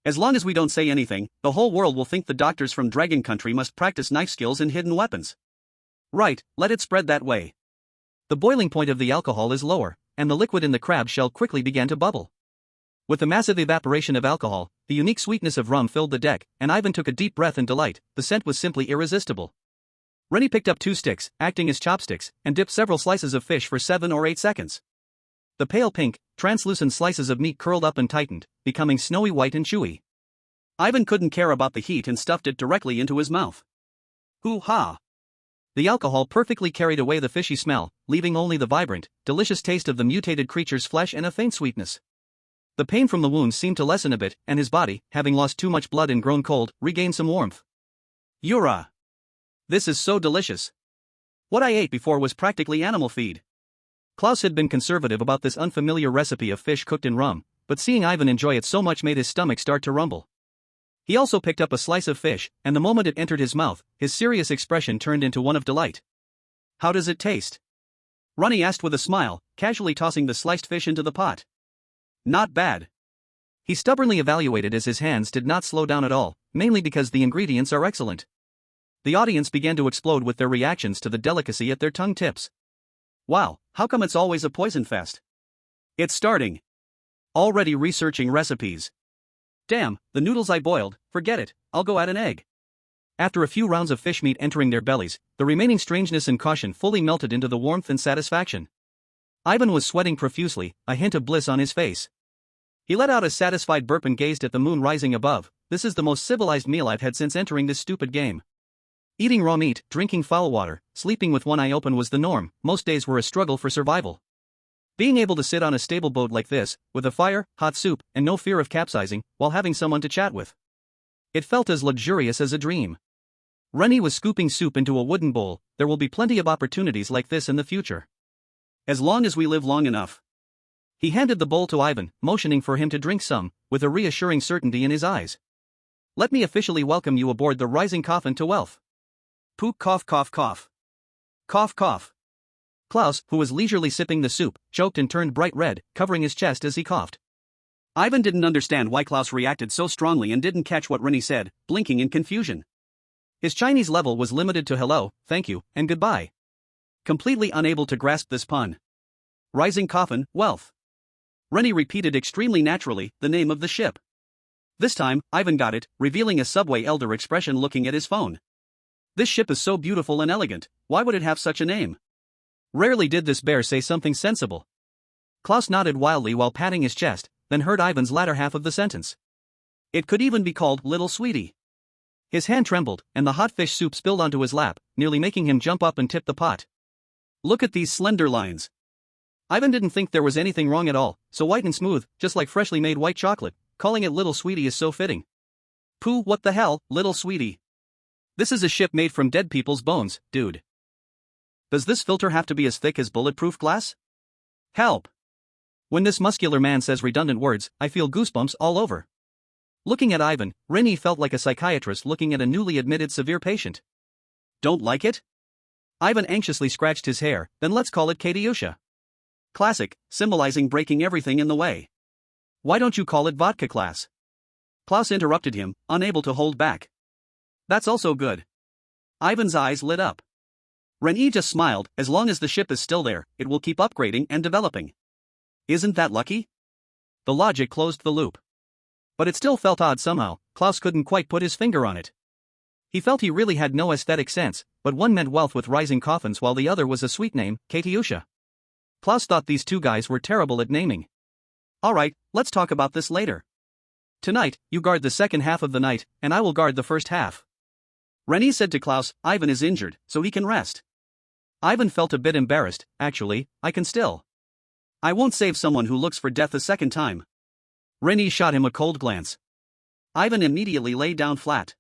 As long as we don't say anything, the whole world will think the doctors from Dragon Country must practice knife skills and hidden weapons. Right, let it spread that way. The boiling point of the alcohol is lower, and the liquid in the crab shell quickly began to bubble. With the massive evaporation of alcohol, the unique sweetness of rum filled the deck, and Ivan took a deep breath in delight. The scent was simply irresistible. Ren Yi picked up 2 sticks, acting as chopsticks, and dipped several slices of fish for 7 or 8 seconds. The pale pink, translucent slices of meat curled up and tightened, becoming snowy white and chewy. Ivan couldn't care about the heat and stuffed it directly into his mouth. Hoo-ha! The alcohol perfectly carried away the fishy smell, leaving only the vibrant, delicious taste of the mutated creature's flesh and a faint sweetness. The pain from the wounds seemed to lessen a bit, and his body, having lost too much blood and grown cold, regained some warmth. Yura! This is so delicious. What I ate before was practically animal feed. Klaus had been conservative about this unfamiliar recipe of fish cooked in rum, but seeing Ivan enjoy it so much made his stomach start to rumble. He also picked up a slice of fish, and the moment it entered his mouth, his serious expression turned into one of delight. How does it taste? Ren Yi asked with a smile, casually tossing the sliced fish into the pot. Not bad. He stubbornly evaluated as his hands did not slow down at all, mainly because the ingredients are excellent. The audience began to explode with their reactions to the delicacy at their tongue tips. Wow, how come it's always a poison fest? It's starting. Already researching recipes. Damn, the noodles I boiled, forget it, I'll go add an egg. After a few rounds of fish meat entering their bellies, the remaining strangeness and caution fully melted into the warmth and satisfaction. Ivan was sweating profusely, a hint of bliss on his face. He let out a satisfied burp and gazed at the moon rising above. This is the most civilized meal I've had since entering this stupid game. Eating raw meat, drinking foul water, sleeping with one eye open was the norm. Most days were a struggle for survival. Being able to sit on a stable boat like this, with a fire, hot soup, and no fear of capsizing, while having someone to chat with. It felt as luxurious as a dream. Ren Yi was scooping soup into a wooden bowl. There will be plenty of opportunities like this in the future. As long as we live long enough. He handed the bowl to Ivan, motioning for him to drink some, with a reassuring certainty in his eyes. Let me officially welcome you aboard the rising Coffin to wealth. Pook cough cough cough. Cough cough. Klaus, who was leisurely sipping the soup, choked and turned bright red, covering his chest as he coughed. Ivan didn't understand why Klaus reacted so strongly and didn't catch what Ren Yi said, blinking in confusion. His Chinese level was limited to hello, thank you, and goodbye. Completely unable to grasp this pun. Rising Coffin, wealth. Ren Yi repeated extremely naturally the name of the ship. This time, Ivan got it, revealing a subway elder expression looking at his phone. This ship is so beautiful and elegant, why would it have such a name? Rarely did this bear say something sensible. Klaus nodded wildly while patting his chest, then heard Ivan's latter half of the sentence. It could even be called Little Sweetie. His hand trembled, and the hot fish soup spilled onto his lap, nearly making him jump up and tip the pot. Look at these slender lines. Ivan didn't think there was anything wrong at all, so white and smooth, just like freshly made white chocolate. Calling it Little Sweetie is so fitting. Pooh, what the hell, Little Sweetie? This is a ship made from dead people's bones, dude. Does this filter have to be as thick as bulletproof glass? Help! When this muscular man says redundant words, I feel goosebumps all over. Looking at Ivan, Ren Yi felt like a psychiatrist looking at a newly admitted severe patient. Don't like it? Ivan anxiously scratched his hair, then let's call it Katyusha. Classic, symbolizing breaking everything in the way. Why don't you call it vodka class? Klaus interrupted him, unable to hold back. That's also good. Ivan's eyes lit up. Ren Yi just smiled. As long as the ship is still there, it will keep upgrading and developing. Isn't that lucky? The logic closed the loop. But it still felt odd somehow. Klaus couldn't quite put his finger on it. He felt he really had no aesthetic sense, but one meant wealth with rising coffins while the other was a sweet name, Katyusha. Klaus thought these two guys were terrible at naming. Alright, let's talk about this later. Tonight, you guard the second half of the night, and I will guard the first half. Ren Yi said to Klaus, Ivan is injured, so he can rest. Ivan felt a bit embarrassed. Actually, I can still. I won't save someone who looks for death a second time. Ren Yi shot him a cold glance. Ivan immediately lay down flat.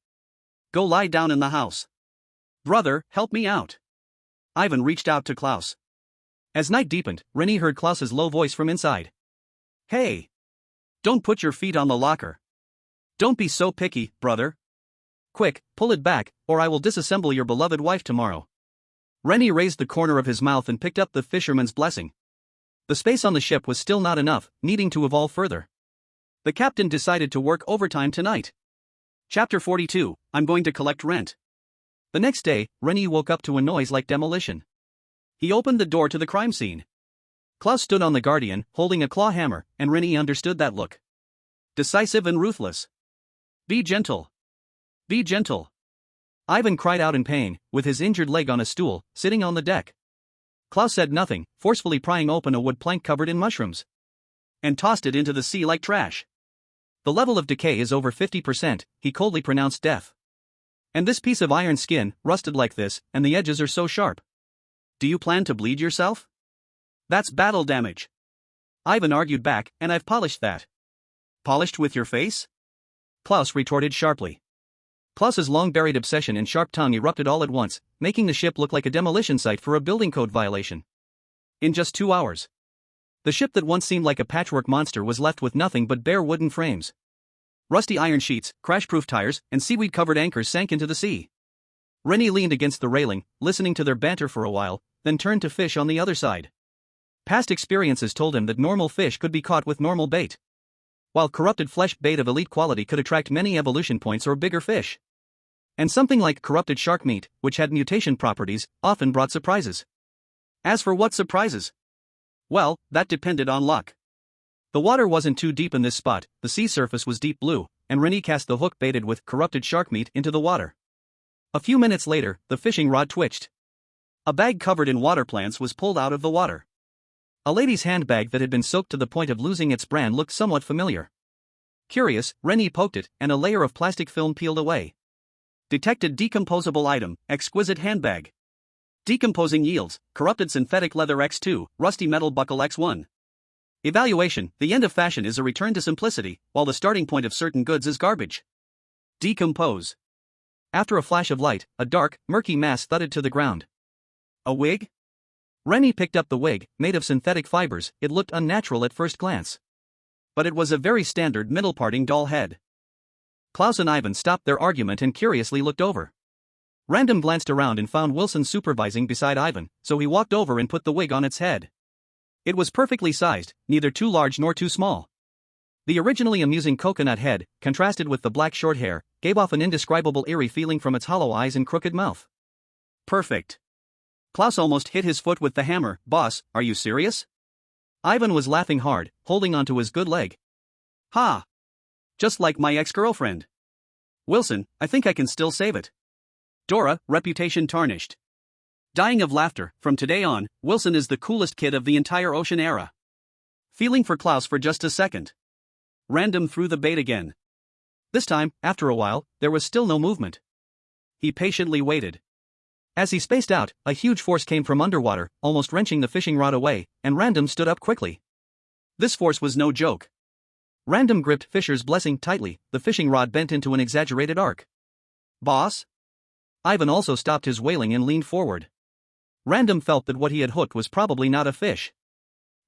Go lie down in the house. Brother, help me out. Ivan reached out to Klaus. As night deepened, Ren Yi heard Klaus's low voice from inside. Hey! Don't put your feet on the locker. Don't be so picky, brother. Quick, pull it back, or I will disassemble your beloved wife tomorrow. Ren Yi raised the corner of his mouth and picked up the fisherman's blessing. The space on the ship was still not enough, needing to evolve further. The captain decided to work overtime tonight. Chapter 42, I'm going to collect rent. The next day, Ren Yi woke up to a noise like demolition. He opened the door to the crime scene. Klaus stood on the guardian, holding a claw hammer, and Ren Yi understood that look. Decisive and ruthless. Be gentle. Be gentle. Ivan cried out in pain, with his injured leg on a stool, sitting on the deck. Klaus said nothing, forcefully prying open a wood plank covered in mushrooms. And tossed it into the sea like trash. The level of decay is over 50%, he coldly pronounced death. And this piece of iron skin, rusted like this, and the edges are so sharp. Do you plan to bleed yourself? That's battle damage. Ivan argued back, and I've polished that. Polished with your face? Klaus retorted sharply. Klaus's long-buried obsession and sharp tongue erupted all at once, making the ship look like a demolition site for a building code violation. In just 2 hours. The ship that once seemed like a patchwork monster was left with nothing but bare wooden frames. Rusty iron sheets, crash-proof tires, and seaweed-covered anchors sank into the sea. Ren Yi leaned against the railing, listening to their banter for a while, then turned to fish on the other side. Past experiences told him that normal fish could be caught with normal bait, while corrupted flesh bait of elite quality could attract many evolution points or bigger fish. And something like corrupted shark meat, which had mutation properties, often brought surprises. As for what surprises? Well, that depended on luck. The water wasn't too deep in this spot, the sea surface was deep blue, and Ren Yi cast the hook baited with corrupted shark meat into the water. A few minutes later, the fishing rod twitched. A bag covered in water plants was pulled out of the water. A lady's handbag that had been soaked to the point of losing its brand looked somewhat familiar. Curious, Ren Yi poked it, and a layer of plastic film peeled away. Detected decomposable item, exquisite handbag. Decomposing yields, corrupted synthetic leather X2, rusty metal buckle X1. Evaluation, the end of fashion is a return to simplicity, while the starting point of certain goods is garbage. Decompose. After a flash of light, a dark, murky mass thudded to the ground. A wig? Ren Yi picked up the wig, made of synthetic fibers. It looked unnatural at first glance. But it was a very standard middle-parting doll head. Klaus and Ivan stopped their argument and curiously looked over. Random glanced around and found Wilson supervising beside Ivan, so he walked over and put the wig on its head. It was perfectly sized, neither too large nor too small. The originally amusing coconut head, contrasted with the black short hair, gave off an indescribable eerie feeling from its hollow eyes and crooked mouth. Perfect. Klaus almost hit his foot with the hammer. Boss, are you serious? Ivan was laughing hard, holding onto his good leg. Ha! Just like my ex-girlfriend. Wilson, I think I can still save it. Dora, reputation tarnished. Dying of laughter, from today on, Wilson is the coolest kid of the entire ocean era. Feeling for Klaus for just a second. Random threw the bait again. This time, after a while, there was still no movement. He patiently waited. As he spaced out, a huge force came from underwater, almost wrenching the fishing rod away, and Random stood up quickly. This force was no joke. Random gripped Fisher's blessing tightly, the fishing rod bent into an exaggerated arc. Boss? Ivan also stopped his wailing and leaned forward. Random felt that what he had hooked was probably not a fish.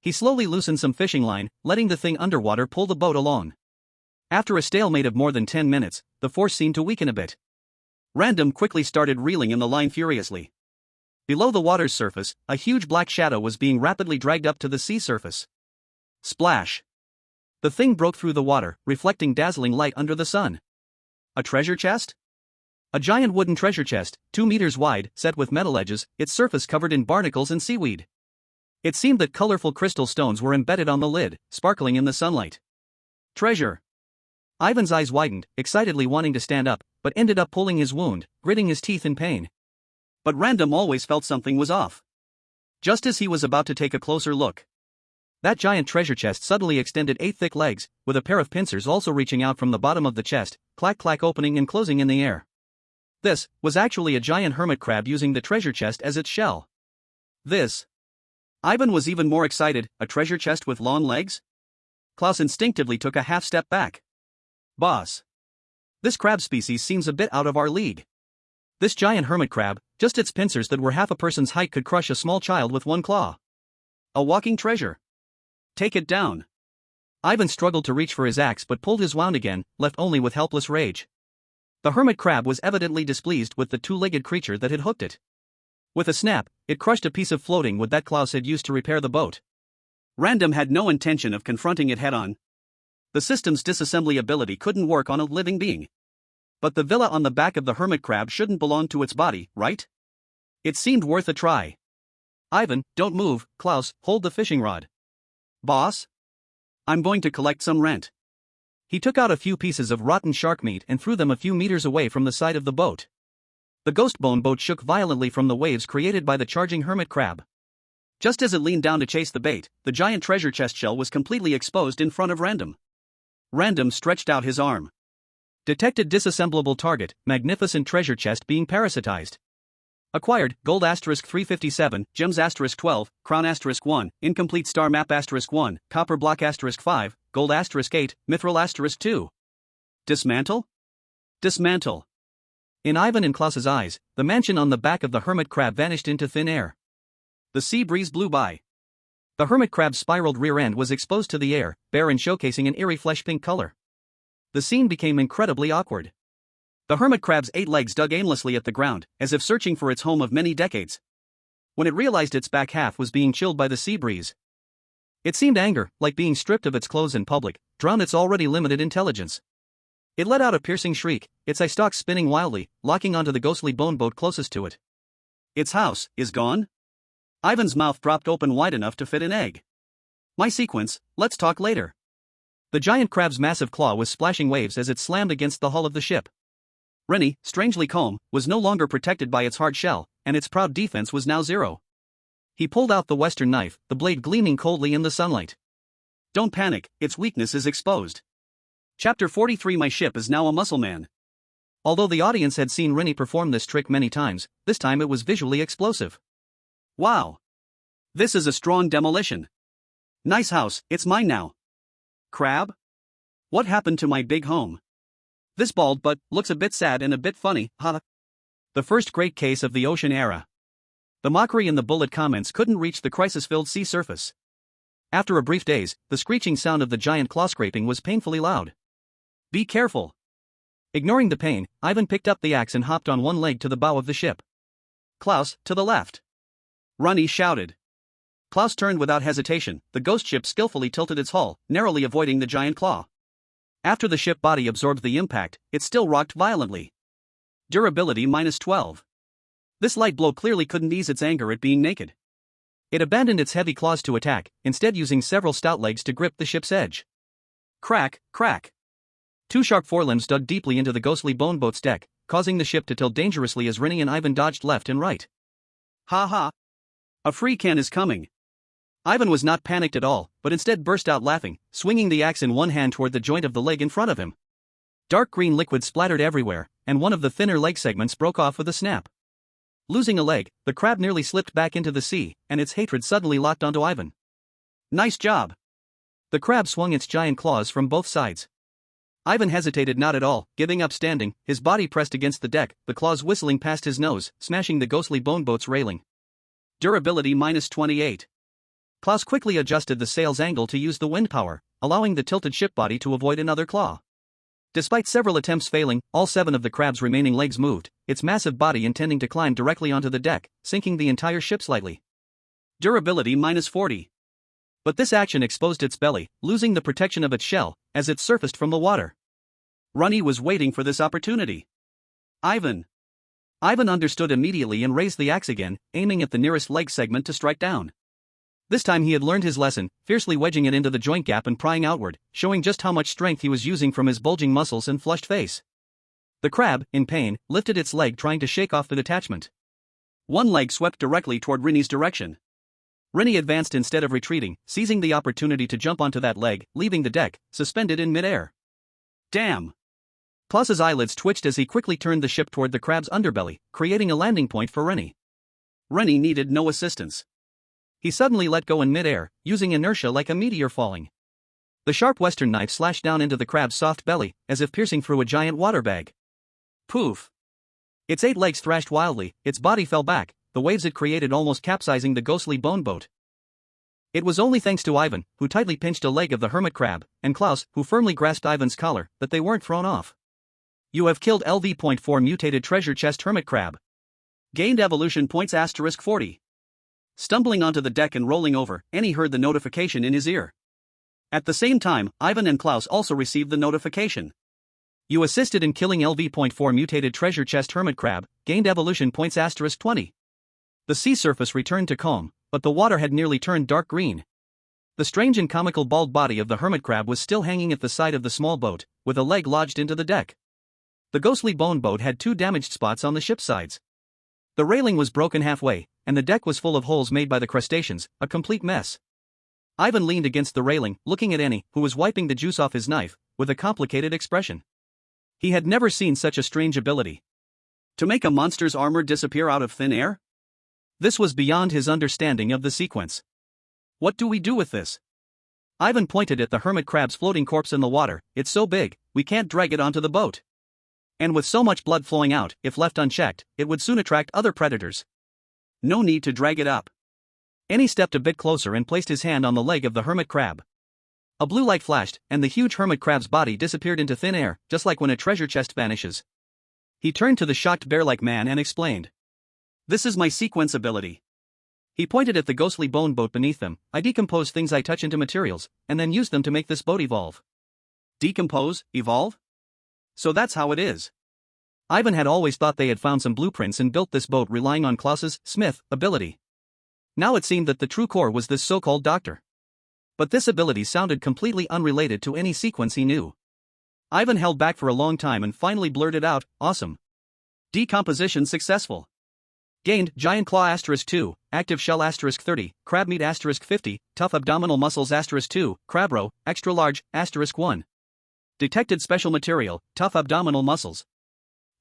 He slowly loosened some fishing line, letting the thing underwater pull the boat along. After a stalemate of more than 10 minutes, the force seemed to weaken a bit. Random quickly started reeling in the line furiously. Below the water's surface, a huge black shadow was being rapidly dragged up to the sea surface. Splash! The thing broke through the water, reflecting dazzling light under the sun. A treasure chest? A giant wooden treasure chest, 2 meters wide, set with metal edges, its surface covered in barnacles and seaweed. It seemed that colorful crystal stones were embedded on the lid, sparkling in the sunlight. Treasure! Ivan's eyes widened, excitedly wanting to stand up, but ended up pulling his wound, gritting his teeth in pain. But Random always felt something was off. Just as he was about to take a closer look, that giant treasure chest suddenly extended 8 thick legs, with a pair of pincers also reaching out from the bottom of the chest, clack opening and closing in the air. This was actually a giant hermit crab using the treasure chest as its shell. This. Ivan was even more excited, a treasure chest with long legs? Klaus instinctively took a half step back. Boss. This crab species seems a bit out of our league. This giant hermit crab, just its pincers that were half a person's height could crush a small child with one claw. A walking treasure. Take it down. Ivan struggled to reach for his axe but pulled his wand again, left only with helpless rage. The hermit crab was evidently displeased with the two-legged creature that had hooked it. With a snap, it crushed a piece of floating wood that Klaus had used to repair the boat. Random had no intention of confronting it head-on. The system's disassembly ability couldn't work on a living being. But the villa on the back of the hermit crab shouldn't belong to its body, right? It seemed worth a try. Ivan, don't move, Klaus, hold the fishing rod. Boss? I'm going to collect some rent. He took out a few pieces of rotten shark meat and threw them a few meters away from the side of the boat. The ghost bone boat shook violently from the waves created by the charging hermit crab. Just as it leaned down to chase the bait, the giant treasure chest shell was completely exposed in front of Random. Random stretched out his arm. Detected disassemblable target, magnificent treasure chest being parasitized. Acquired, gold asterisk 357, gems asterisk 12, crown asterisk 1, incomplete star map asterisk 1, copper block asterisk 5, gold asterisk 8, mithril asterisk 2. Dismantle? Dismantle. In Ivan and Klaus's eyes, the mansion on the back of the hermit crab vanished into thin air. The sea breeze blew by. The hermit crab's spiraled rear end was exposed to the air, bare and showcasing an eerie flesh-pink color. The scene became incredibly awkward. The hermit crab's 8 legs dug aimlessly at the ground, as if searching for its home of many decades. When it realized its back half was being chilled by the sea breeze, it seemed anger, like being stripped of its clothes in public, drowned its already limited intelligence. It let out a piercing shriek, its eye stalks spinning wildly, locking onto the ghostly bone boat closest to it. Its house is gone? Ivan's mouth dropped open wide enough to fit an egg. My sequence, let's talk later. The giant crab's massive claw was splashing waves as it slammed against the hull of the ship. Ren Yi, strangely calm, was no longer protected by its hard shell, and its proud defense was now zero. He pulled out the western knife, the blade gleaming coldly in the sunlight. Don't panic, its weakness is exposed. Chapter 43. My ship is now a muscle man. Although the audience had seen Ren Yi perform this trick many times, this time it was visually explosive. Wow. This is a strong demolition. Nice house, it's mine now. Crab? What happened to my big home? This bald butt looks a bit sad and a bit funny, huh? The first great case of the ocean era. The mockery in the bullet comments couldn't reach the crisis-filled sea surface. After a brief daze, the screeching sound of the giant claw scraping was painfully loud. Be careful. Ignoring the pain, Ivan picked up the axe and hopped on one leg to the bow of the ship. Klaus, to the left. Ren Yi shouted. Klaus turned without hesitation. The ghost ship skillfully tilted its hull, narrowly avoiding the giant claw. After the ship body absorbed the impact, it still rocked violently. Durability -12. This light blow clearly couldn't ease its anger at being naked. It abandoned its heavy claws to attack, instead using several stout legs to grip the ship's edge. Crack, crack. 2 sharp forelimbs dug deeply into the ghostly bone boat's deck, causing the ship to tilt dangerously as Ren Yi and Ivan dodged left and right. Ha ha. A free can is coming. Ivan was not panicked at all, but instead burst out laughing, swinging the axe in one hand toward the joint of the leg in front of him. Dark green liquid splattered everywhere, and one of the thinner leg segments broke off with a snap. Losing a leg, the crab nearly slipped back into the sea, and its hatred suddenly locked onto Ivan. Nice job. The crab swung its giant claws from both sides. Ivan hesitated not at all, giving up standing, his body pressed against the deck, the claws whistling past his nose, smashing the ghostly bone boat's railing. Durability -28. Klaus quickly adjusted the sail's angle to use the wind power, allowing the tilted ship body to avoid another claw. Despite several attempts failing, all 7 of the crab's remaining legs moved, its massive body intending to climb directly onto the deck, sinking the entire ship slightly. Durability -40. But this action exposed its belly, losing the protection of its shell, as it surfaced from the water. Ren Yi was waiting for this opportunity. Ivan. Ivan understood immediately and raised the axe again, aiming at the nearest leg segment to strike down. This time he had learned his lesson, fiercely wedging it into the joint gap and prying outward, showing just how much strength he was using from his bulging muscles and flushed face. The crab, in pain, lifted its leg trying to shake off the detachment. One leg swept directly toward Ren Yi's direction. Ren Yi advanced instead of retreating, seizing the opportunity to jump onto that leg, leaving the deck, suspended in midair. Damn! Klaus's eyelids twitched as he quickly turned the ship toward the crab's underbelly, creating a landing point for Ren Yi. Ren Yi needed no assistance. He suddenly let go in midair, using inertia like a meteor falling. The sharp western knife slashed down into the crab's soft belly, as if piercing through a giant water bag. Poof! Its 8 legs thrashed wildly, its body fell back, the waves it created almost capsizing the ghostly bone boat. It was only thanks to Ivan, who tightly pinched a leg of the hermit crab, and Klaus, who firmly grasped Ivan's collar, that they weren't thrown off. You have killed LV.4 mutated treasure chest hermit crab. Gained evolution points *40. Stumbling onto the deck and rolling over, Annie heard the notification in his ear. At the same time, Ivan and Klaus also received the notification. You assisted in killing LV.4 mutated treasure chest hermit crab, gained evolution points *20. The sea surface returned to calm, but the water had nearly turned dark green. The strange and comical bald body of the hermit crab was still hanging at the side of the small boat, with a leg lodged into the deck. The ghostly bone boat had 2 damaged spots on the ship's sides. The railing was broken halfway, and the deck was full of holes made by the crustaceans, a complete mess. Ivan leaned against the railing, looking at Annie, who was wiping the juice off his knife, with a complicated expression. He had never seen such a strange ability. To make a monster's armor disappear out of thin air? This was beyond his understanding of the sequence. What do we do with this? Ivan pointed at the hermit crab's floating corpse in the water. It's so big, we can't drag it onto the boat. And with so much blood flowing out, if left unchecked, it would soon attract other predators. No need to drag it up. Annie stepped a bit closer and placed his hand on the leg of the hermit crab. A blue light flashed, and the huge hermit crab's body disappeared into thin air, just like when a treasure chest vanishes. He turned to the shocked bear-like man and explained. This is my sequence ability. He pointed at the ghostly bone boat beneath them. I decompose things I touch into materials, and then use them to make this boat evolve. Decompose, evolve? So that's how it is. Ivan had always thought they had found some blueprints and built this boat relying on Klaus's Smith ability. Now it seemed that the true core was this so-called doctor. But this ability sounded completely unrelated to any sequence he knew. Ivan held back for a long time and finally blurted out, awesome. Decomposition successful. Gained, giant claw *2, active shell *30, crab meat *50, tough abdominal muscles *2, crab roe, extra large, *1. Detected special material, tough abdominal muscles.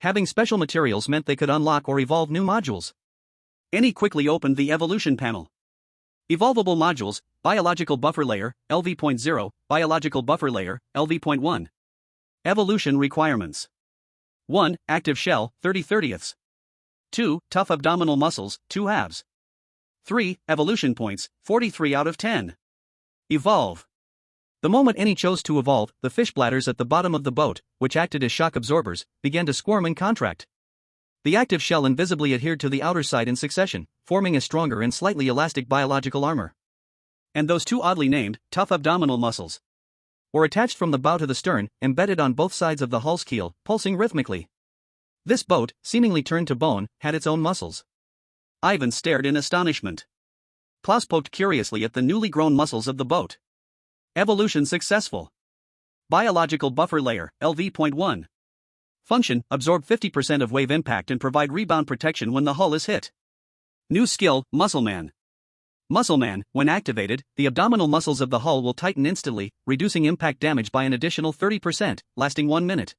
Having special materials meant they could unlock or evolve new modules. Annie quickly opened the evolution panel. Evolvable modules, biological buffer layer, LV.0, biological buffer layer, LV.1. Evolution requirements. 1. Active shell, 30/30. 2. Tough abdominal muscles, 2 halves. 3. Evolution points, 43 out of 10. Evolve. The moment Annie chose to evolve, the fish bladders at the bottom of the boat, which acted as shock absorbers, began to squirm and contract. The active shell invisibly adhered to the outer side in succession, forming a stronger and slightly elastic biological armor. And those 2 oddly named, tough abdominal muscles, were attached from the bow to the stern, embedded on both sides of the hull's keel, pulsing rhythmically. This boat, seemingly turned to bone, had its own muscles. Ivan stared in astonishment. Klaus poked curiously at the newly grown muscles of the boat. Evolution successful. Biological buffer layer, LV.1. Function, absorb 50% of wave impact and provide rebound protection when the hull is hit. New skill, Muscle Man. Muscle Man, when activated, the abdominal muscles of the hull will tighten instantly, reducing impact damage by an additional 30%, lasting 1 minute.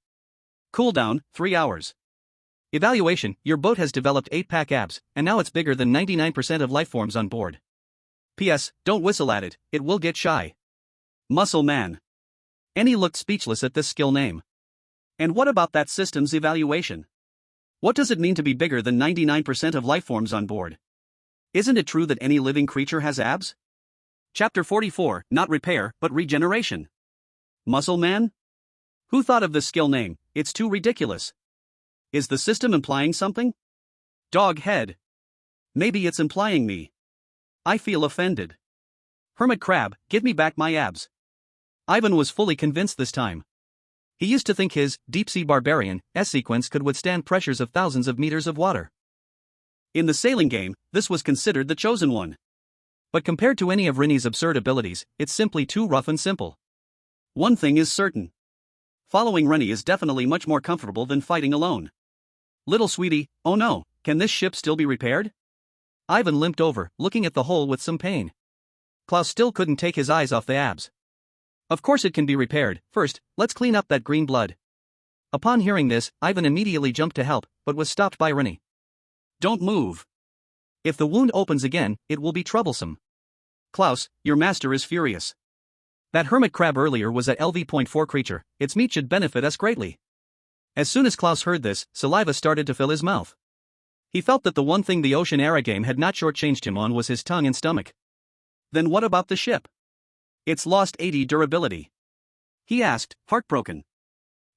Cooldown, 3 hours. Evaluation, your boat has developed 8-pack abs, and now it's bigger than 99% of lifeforms on board. P.S. Don't whistle at it, it will get shy. Muscle Man. Annie looked speechless at this skill name. And what about that system's evaluation? What does it mean to be bigger than 99% of lifeforms on board? Isn't it true that any living creature has abs? Chapter 44, not repair, but regeneration. Muscle Man? Who thought of this skill name? It's too ridiculous. Is the system implying something? Dog head. Maybe it's implying me. I feel offended. Hermit crab, give me back my abs. Ivan was fully convinced this time. He used to think his deep-sea barbarian sequence could withstand pressures of thousands of meters of water. In the sailing game, this was considered the chosen one. But compared to any of Ren Yi's absurd abilities, it's simply too rough and simple. One thing is certain. Following Ren Yi is definitely much more comfortable than fighting alone. Little sweetie, oh no, can this ship still be repaired? Ivan limped over, looking at the hole with some pain. Klaus still couldn't take his eyes off the abs. Of course it can be repaired. First, let's clean up that green blood. Upon hearing this, Ivan immediately jumped to help, but was stopped by Ren Yi. Don't move. If the wound opens again, it will be troublesome. Klaus, your master is furious. That hermit crab earlier was a LV.4 creature, its meat should benefit us greatly. As soon as Klaus heard this, saliva started to fill his mouth. He felt that the one thing the Ocean Era game had not shortchanged him on was his tongue and stomach. Then what about the ship? It's lost 80 durability. He asked, heartbroken.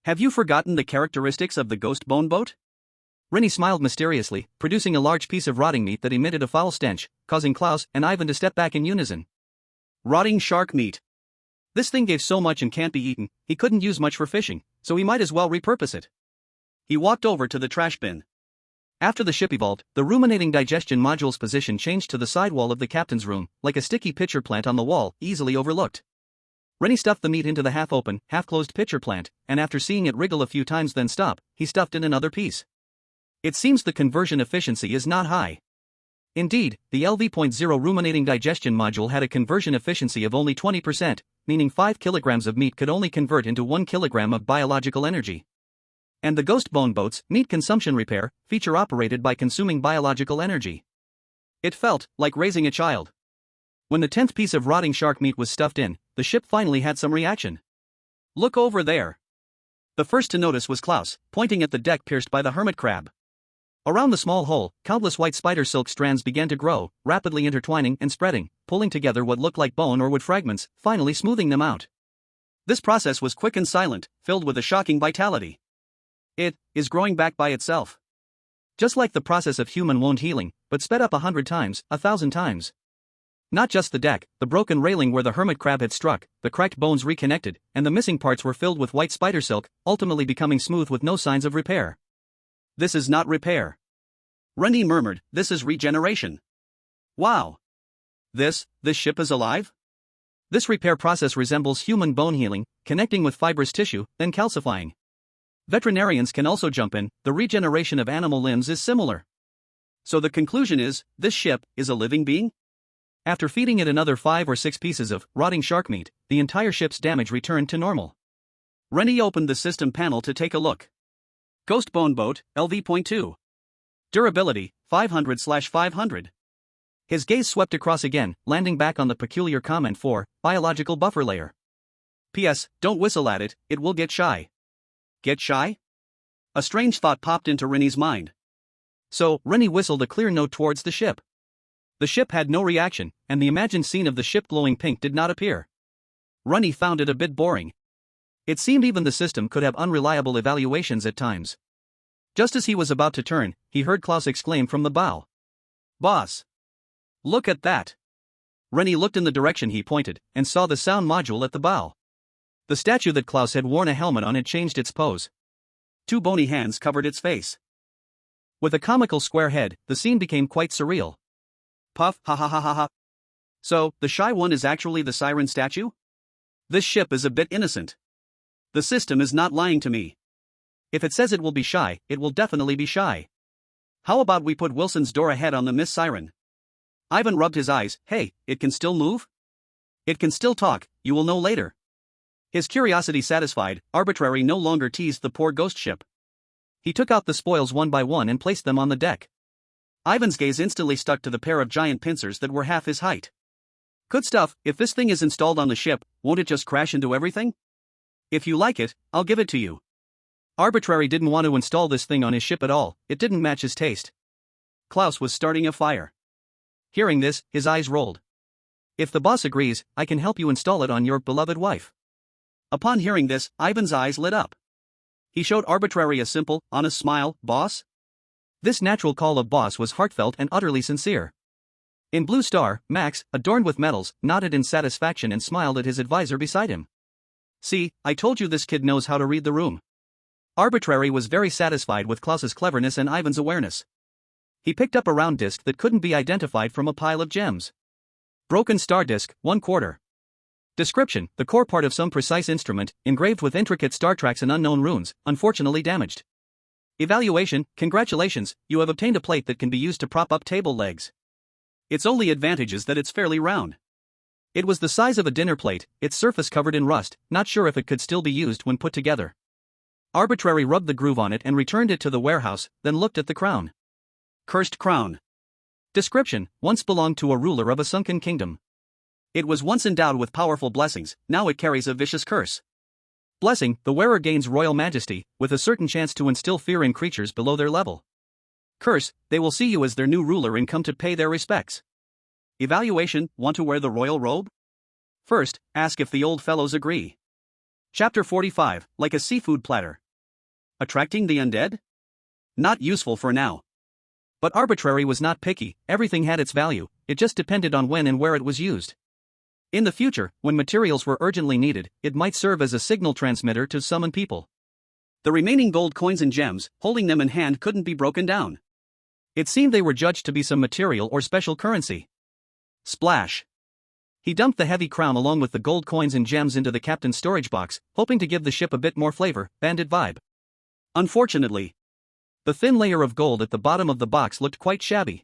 Have you forgotten the characteristics of the ghost bone boat? Ren Yi smiled mysteriously, producing a large piece of rotting meat that emitted a foul stench, causing Klaus and Ivan to step back in unison. Rotting shark meat. This thing gave so much and can't be eaten, he couldn't use much for fishing, so he might as well repurpose it. He walked over to the trash bin. After the ship evolved, the ruminating digestion module's position changed to the sidewall of the captain's room, like a sticky pitcher plant on the wall, easily overlooked. Ren Yi stuffed the meat into the half-open, half-closed pitcher plant, and after seeing it wriggle a few times then stop, he stuffed in another piece. It seems the conversion efficiency is not high. Indeed, the LV.0 ruminating digestion module had a conversion efficiency of only 20%, meaning 5 kilograms of meat could only convert into 1 kilogram of biological energy. And the ghost bone boat's meat consumption repair feature operated by consuming biological energy. It felt like raising a child. When the 10th piece of rotting shark meat was stuffed in, the ship finally had some reaction. Look over there. The first to notice was Klaus, pointing at the deck pierced by the hermit crab. Around the small hole, countless white spider silk strands began to grow, rapidly intertwining and spreading, pulling together what looked like bone or wood fragments, finally smoothing them out. This process was quick and silent, filled with a shocking vitality. It is growing back by itself. Just like the process of human wound healing, but sped up 100 times, 1,000 times. Not just the deck, the broken railing where the hermit crab had struck, the cracked bones reconnected, and the missing parts were filled with white spider silk, ultimately becoming smooth with no signs of repair. This is not repair. Ren Yi murmured, this is regeneration. Wow. This ship is alive? This repair process resembles human bone healing, connecting with fibrous tissue, then calcifying. Veterinarians can also jump in, the regeneration of animal limbs is similar. So the conclusion is, this ship is a living being? After feeding it another 5 or 6 pieces of rotting shark meat, the entire ship's damage returned to normal. Ren Yi opened the system panel to take a look. Ghost bone boat, LV.2. Durability, 500/500. His gaze swept across again, landing back on the peculiar comment for biological buffer layer. P.S. Don't whistle at it, it will get shy. Get shy? A strange thought popped into Ren Yi's mind. So, Ren Yi whistled a clear note towards the ship. The ship had no reaction, and the imagined scene of the ship glowing pink did not appear. Ren Yi found it a bit boring. It seemed even the system could have unreliable evaluations at times. Just as he was about to turn, he heard Klaus exclaim from the bow. Boss! Look at that! Ren Yi looked in the direction he pointed, and saw the sound module at the bow. The statue that Klaus had worn a helmet on had changed its pose. 2 bony hands covered its face. With a comical square head, the scene became quite surreal. Puff, ha ha ha ha ha. So, the shy one is actually the siren statue? This ship is a bit innocent. The system is not lying to me. If it says it will be shy, it will definitely be shy. How about we put Wilson's door ahead on the Miss Siren? Ivan rubbed his eyes. Hey, it can still move? It can still talk, you will know later. His curiosity satisfied, Arbitrary no longer teased the poor ghost ship. He took out the spoils one by one and placed them on the deck. Ivan's gaze instantly stuck to the pair of giant pincers that were half his height. Good stuff. If this thing is installed on the ship, won't it just crash into everything? If you like it, I'll give it to you. Arbitrary didn't want to install this thing on his ship at all, it didn't match his taste. Klaus was starting a fire. Hearing this, his eyes rolled. If the boss agrees, I can help you install it on your beloved wife. Upon hearing this, Ivan's eyes lit up. He showed Arbitrary a simple, honest smile. Boss? This natural call of boss was heartfelt and utterly sincere. In Blue Star, Max, adorned with medals, nodded in satisfaction and smiled at his advisor beside him. See, I told you this kid knows how to read the room. Arbitrary was very satisfied with Klaus's cleverness and Ivan's awareness. He picked up a round disc that couldn't be identified from a pile of gems. Broken star disc, 1/4. Description: the core part of some precise instrument, engraved with intricate star tracks and unknown runes, unfortunately damaged. Evaluation: congratulations, you have obtained a plate that can be used to prop up table legs. Its only advantage is that it's fairly round. It was the size of a dinner plate, its surface covered in rust, not sure if it could still be used when put together. Arbitrary rubbed the groove on it and returned it to the warehouse, then looked at the crown. Cursed crown. Description: once belonged to a ruler of a sunken kingdom. It was once endowed with powerful blessings, now it carries a vicious curse. Blessing: the wearer gains royal majesty, with a certain chance to instill fear in creatures below their level. Curse: they will see you as their new ruler and come to pay their respects. Evaluation: want to wear the royal robe? First, ask if the old fellows agree. Chapter 45, like a seafood platter. Attracting the undead? Not useful for now. But arbitrary was not picky, everything had its value, it just depended on when and where it was used. In the future, when materials were urgently needed, it might serve as a signal transmitter to summon people. The remaining gold coins and gems, holding them in hand, couldn't be broken down. It seemed they were judged to be some material or special currency. Splash. He dumped the heavy crown along with the gold coins and gems into the captain's storage box, hoping to give the ship a bit more flavor, bandit vibe. Unfortunately, the thin layer of gold at the bottom of the box looked quite shabby.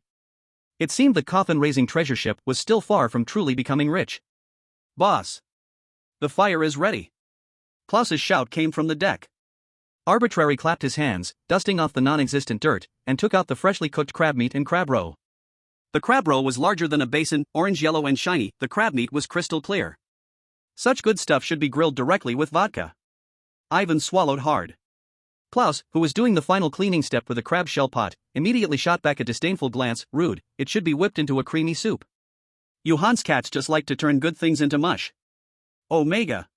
It seemed the coffin-raising treasure ship was still far from truly becoming rich. Boss. The fire is ready. Klaus's shout came from the deck. Arbitrary clapped his hands, dusting off the non-existent dirt, and took out the freshly cooked crab meat and crab roe. The crab roe was larger than a basin, orange-yellow and shiny, the crab meat was crystal clear. Such good stuff should be grilled directly with vodka. Ivan swallowed hard. Klaus, who was doing the final cleaning step with a crab shell pot, immediately shot back a disdainful glance. Rude, it should be whipped into a creamy soup. You Hans cats just like to turn good things into mush. Omega.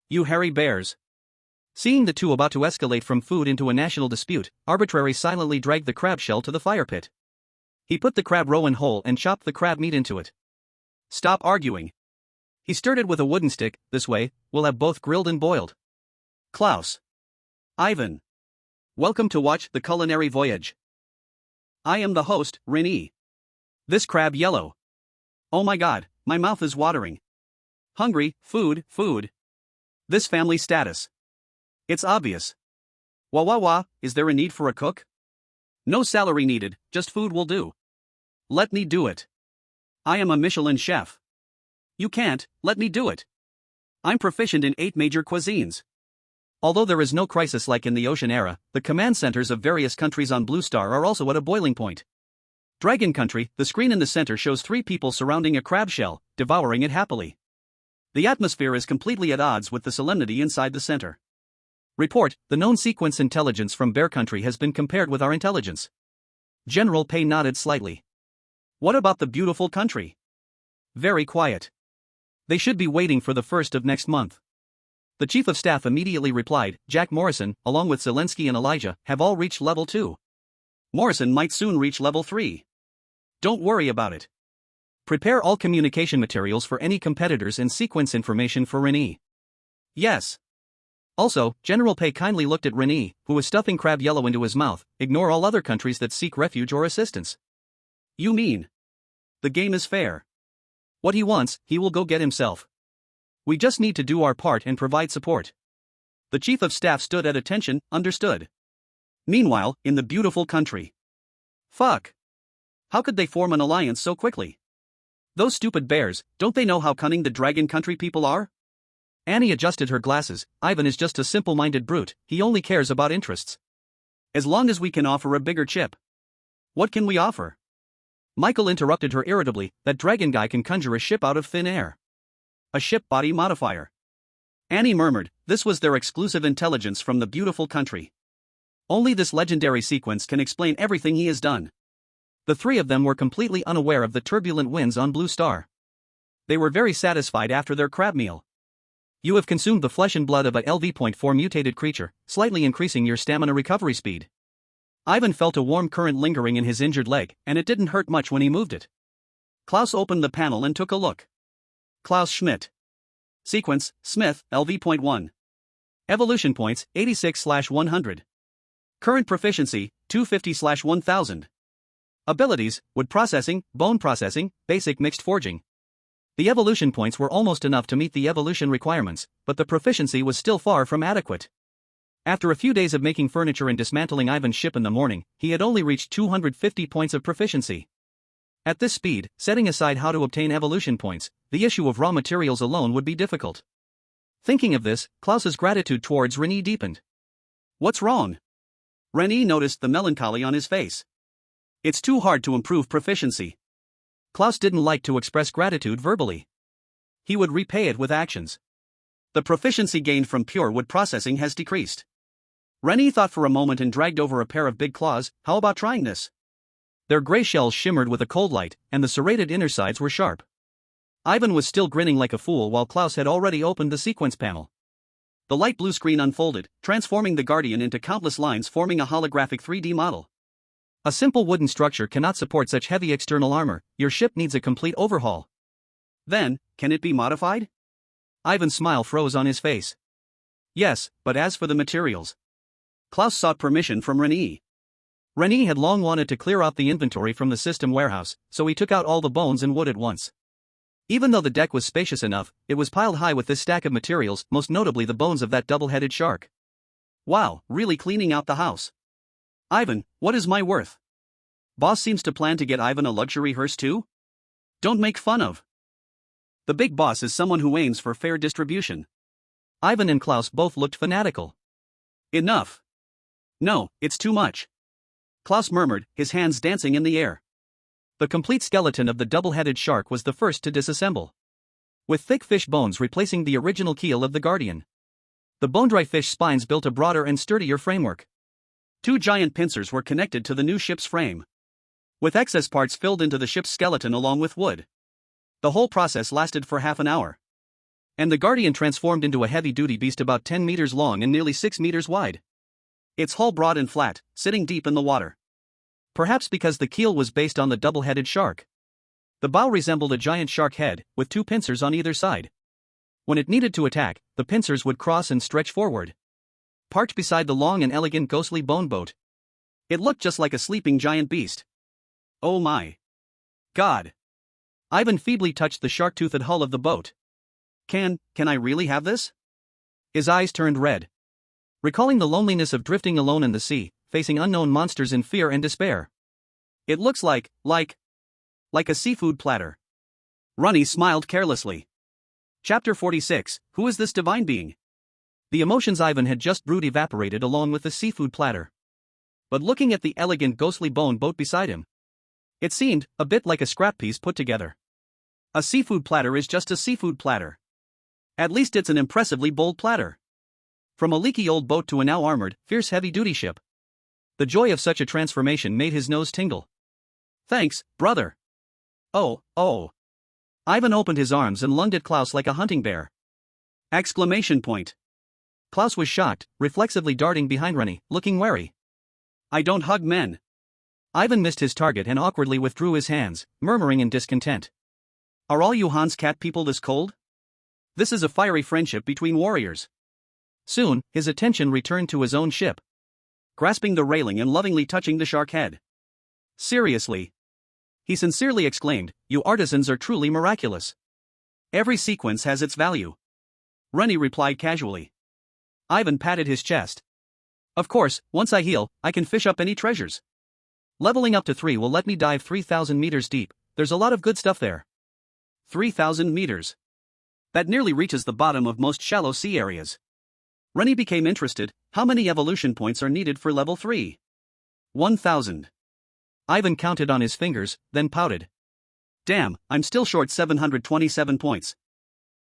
You hairy bears. Seeing the two about to escalate from food into a national dispute, Arbitrary silently dragged the crab shell to the fire pit. He put the crab roe in whole and chopped the crab meat into it. Stop arguing. He stirred it with a wooden stick. This way, we'll have both grilled and boiled. Klaus. Ivan. Welcome to watch the culinary voyage. I am the host, Ren Yi. This crab yellow. Oh my god, my mouth is watering. Hungry, food, food. This family status. It's obvious. Wah wah wah, is there a need for a cook? No salary needed, just food will do. Let me do it. I am a Michelin chef. You can't, let me do it. I'm proficient in 8 major cuisines. Although there is no crisis like in the ocean era, the command centers of various countries on Blue Star are also at a boiling point. Dragon Country, the screen in the center shows 3 people surrounding a crab shell, devouring it happily. The atmosphere is completely at odds with the solemnity inside the center. Report: the known sequence intelligence from Bear Country has been compared with our intelligence. General Pei nodded slightly. What about the beautiful country? Very quiet. They should be waiting for the 1st of next month. The chief of staff immediately replied. Jack Morrison, along with Zelensky and Elijah, have all reached level 2. Morrison might soon reach level 3. Don't worry about it. Prepare all communication materials for any competitors and sequence information for Ren Yi. Yes. Also, General Pei kindly looked at Ren Yi, who was stuffing crab yellow into his mouth. Ignore all other countries that seek refuge or assistance. You mean? The game is fair. What he wants, he will go get himself. We just need to do our part and provide support. The chief of staff stood at attention. Understood. Meanwhile, in the beautiful country. Fuck. How could they form an alliance so quickly? Those stupid bears, don't they know how cunning the Dragon Country people are? Annie adjusted her glasses. Ivan is just a simple-minded brute, he only cares about interests. As long as we can offer a bigger chip. What can we offer? Michael interrupted her irritably. That dragon guy can conjure a ship out of thin air. A ship body modifier. Annie murmured. This was their exclusive intelligence from the beautiful country. Only this legendary sequence can explain everything he has done. The 3 of them were completely unaware of the turbulent winds on Blue Star. They were very satisfied after their crab meal. You have consumed the flesh and blood of a LV.4 mutated creature, slightly increasing your stamina recovery speed. Ivan felt a warm current lingering in his injured leg, and it didn't hurt much when he moved it. Klaus opened the panel and took a look. Klaus Schmidt. Sequence, Smith, LV.1. Evolution points, 86/100. Current proficiency, 250/1000. Abilities, wood processing, bone processing, basic mixed forging. The evolution points were almost enough to meet the evolution requirements, but the proficiency was still far from adequate. After a few days of making furniture and dismantling Ivan's ship in the morning, he had only reached 250 points of proficiency. At this speed, setting aside how to obtain evolution points, the issue of raw materials alone would be difficult. Thinking of this, Klaus's gratitude towards Ren Yi deepened. What's wrong? Ren Yi noticed the melancholy on his face. It's too hard to improve proficiency. Klaus didn't like to express gratitude verbally. He would repay it with actions. The proficiency gained from pure wood processing has decreased. Ren Yi thought for a moment and dragged over a pair of big claws. How about trying this? Their gray shells shimmered with a cold light, and the serrated inner sides were sharp. Ivan was still grinning like a fool while Klaus had already opened the sequence panel. The light blue screen unfolded, transforming the Guardian into countless lines forming a holographic 3D model. A simple wooden structure cannot support such heavy external armor. Your ship needs a complete overhaul. Then, can it be modified? Ivan's smile froze on his face. Yes, but as for the materials. Klaus sought permission from Ren Yi. Ren Yi had long wanted to clear out the inventory from the system warehouse, so he took out all the bones and wood at once. Even though the deck was spacious enough, it was piled high with this stack of materials, most notably the bones of that double-headed shark. Wow, really cleaning out the house. Ivan, what is my worth? Boss seems to plan to get Ivan a luxury hearse too? Don't make fun of. The big boss is someone who aims for fair distribution. Ivan and Klaus both looked fanatical. Enough. No, it's too much. Klaus murmured, his hands dancing in the air. The complete skeleton of the double-headed shark was the first to disassemble. With thick fish bones replacing the original keel of the Guardian. The bone-dry fish spines built a broader and sturdier framework. 2 giant pincers were connected to the new ship's frame. With excess parts filled into the ship's skeleton along with wood. The whole process lasted for half an hour. And the Guardian transformed into a heavy-duty beast about 10 meters long and nearly 6 meters wide. Its hull broad and flat, sitting deep in the water. Perhaps because the keel was based on the double-headed shark. The bow resembled a giant shark head, with 2 pincers on either side. When it needed to attack, the pincers would cross and stretch forward. Parked beside the long and elegant ghostly bone boat. It looked just like a sleeping giant beast. Oh my God. Ivan feebly touched the shark-toothed hull of the boat. Can I really have this? His eyes turned red. Recalling the loneliness of drifting alone in the sea, facing unknown monsters in fear and despair. It looks like a seafood platter. Ronnie smiled carelessly. Chapter 46, Who is this divine being? The emotions Ivan had just brewed evaporated along with the seafood platter. But looking at the elegant ghostly bone boat beside him, it seemed a bit like a scrap piece put together. A seafood platter is just a seafood platter. At least it's an impressively bold platter. From a leaky old boat to a now armored, fierce heavy-duty ship. The joy of such a transformation made his nose tingle. Thanks, brother. Oh. Ivan opened his arms and lunged at Klaus like a hunting bear. Exclamation point. Klaus was shocked, reflexively darting behind Ren Yi, looking wary. I don't hug men. Ivan missed his target and awkwardly withdrew his hands, murmuring in discontent. Are all you Hans cat people this cold? This is a fiery friendship between warriors. Soon, his attention returned to his own ship. Grasping the railing and lovingly touching the shark head. Seriously. He sincerely exclaimed, you artisans are truly miraculous. Every sequence has its value. Ren Yi replied casually. Ivan patted his chest. Of course, once I heal, I can fish up any treasures. Leveling up to 3 will let me dive 3,000 meters deep. There's a lot of good stuff there. 3,000 meters. That nearly reaches the bottom of most shallow sea areas. Ren Yi became interested. How many evolution points are needed for level 3? 1,000. Ivan counted on his fingers, then pouted. Damn, I'm still short 727 points.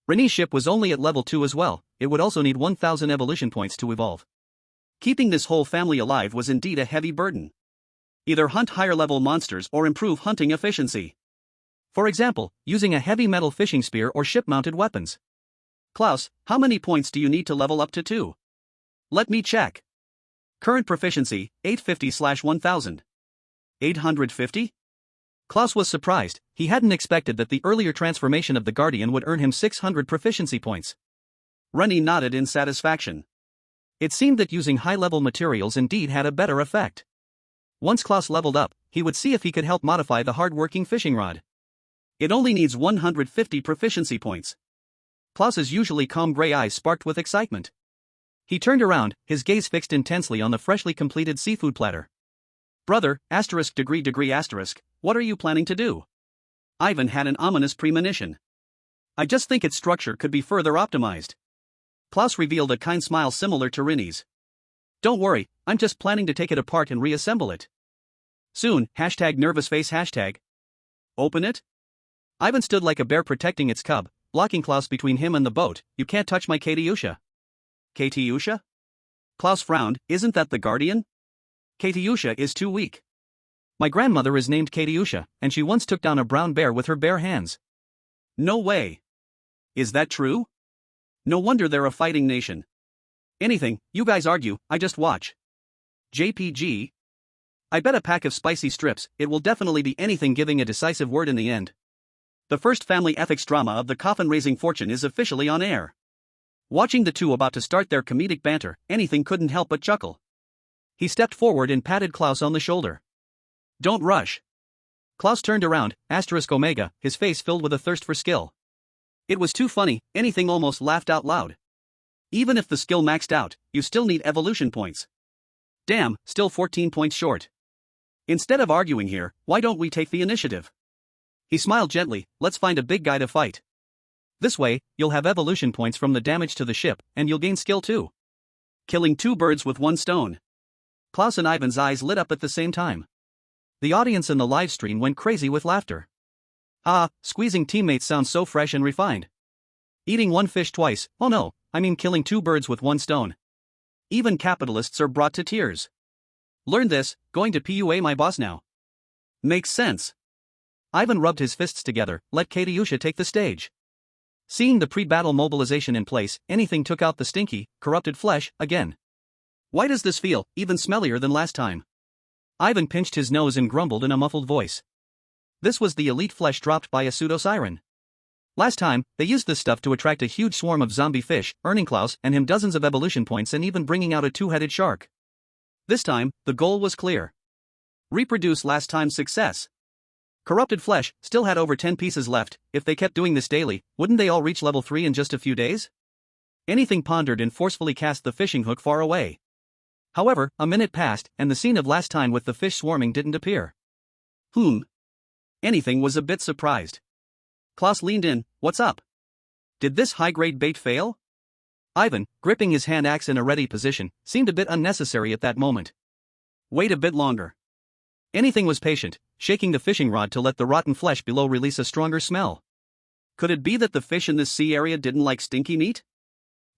Ren Yi's ship was only at level 2 as well. It would also need 1,000 evolution points to evolve. Keeping this whole family alive was indeed a heavy burden. Either hunt higher-level monsters or improve hunting efficiency. For example, using a heavy metal fishing spear or ship-mounted weapons. Klaus, how many points do you need to level up to 2? Let me check. Current proficiency, 850/1000. 850? Klaus was surprised. He hadn't expected that the earlier transformation of the Guardian would earn him 600 proficiency points. Ren Yi nodded in satisfaction. It seemed that using high-level materials indeed had a better effect. Once Klaus leveled up, he would see if he could help modify the hard-working fishing rod. It only needs 150 proficiency points. Klaus's usually calm gray eyes sparked with excitement. He turned around, his gaze fixed intensely on the freshly completed seafood platter. Brother, degree asterisk, what are you planning to do? Ivan had an ominous premonition. I just think its structure could be further optimized. Klaus revealed a kind smile similar to Rinny's. Don't worry, I'm just planning to take it apart and reassemble it. Soon, #nervous face #. Open it? Ivan stood like a bear protecting its cub, blocking Klaus between him and the boat. You can't touch my Katyusha. Katyusha? Klaus frowned, isn't that the guardian? Katyusha is too weak. My grandmother is named Katyusha, and she once took down a brown bear with her bare hands. No way. Is that true? No wonder they're a fighting nation. Anything, you guys argue, I just watch. JPG? I bet a pack of spicy strips, it will definitely be anything giving a decisive word in the end. The first family ethics drama of the Coffin raising fortune is officially on air. Watching the two about to start their comedic banter, anything couldn't help but chuckle. He stepped forward and patted Klaus on the shoulder. Don't rush. Klaus turned around, *Omega, his face filled with a thirst for skill. It was too funny, anything almost laughed out loud. Even if the skill maxed out, you still need evolution points. Damn, still 14 points short. Instead of arguing here, why don't we take the initiative? He smiled gently, let's find a big guy to fight. This way, you'll have evolution points from the damage to the ship, and you'll gain skill too. Killing two birds with one stone. Klaus and Ivan's eyes lit up at the same time. The audience in the live stream went crazy with laughter. Squeezing teammates sounds so fresh and refined. Eating one fish twice, oh no, I mean killing two birds with one stone. Even capitalists are brought to tears. Learn this, going to PUA my boss now. Makes sense. Ivan rubbed his fists together, let Katyusha take the stage. Seeing the pre-battle mobilization in place, anything took out the stinky, corrupted flesh, again. Why does this feel even smellier than last time? Ivan pinched his nose and grumbled in a muffled voice. This was the elite flesh dropped by a pseudo-siren. Last time, they used this stuff to attract a huge swarm of zombie fish, earning Klaus and him dozens of evolution points and even bringing out a two-headed shark. This time, the goal was clear. Reproduce last time's success. Corrupted flesh still had over 10 pieces left. If they kept doing this daily, wouldn't they all reach level 3 in just a few days? Anything pondered and forcefully cast the fishing hook far away. However, a minute passed, and the scene of last time with the fish swarming didn't appear. Anything was a bit surprised. Klaus leaned in, what's up? Did this high-grade bait fail? Ivan, gripping his hand axe in a ready position, seemed a bit unnecessary at that moment. Wait a bit longer. Anything was patient, shaking the fishing rod to let the rotten flesh below release a stronger smell. Could it be that the fish in this sea area didn't like stinky meat?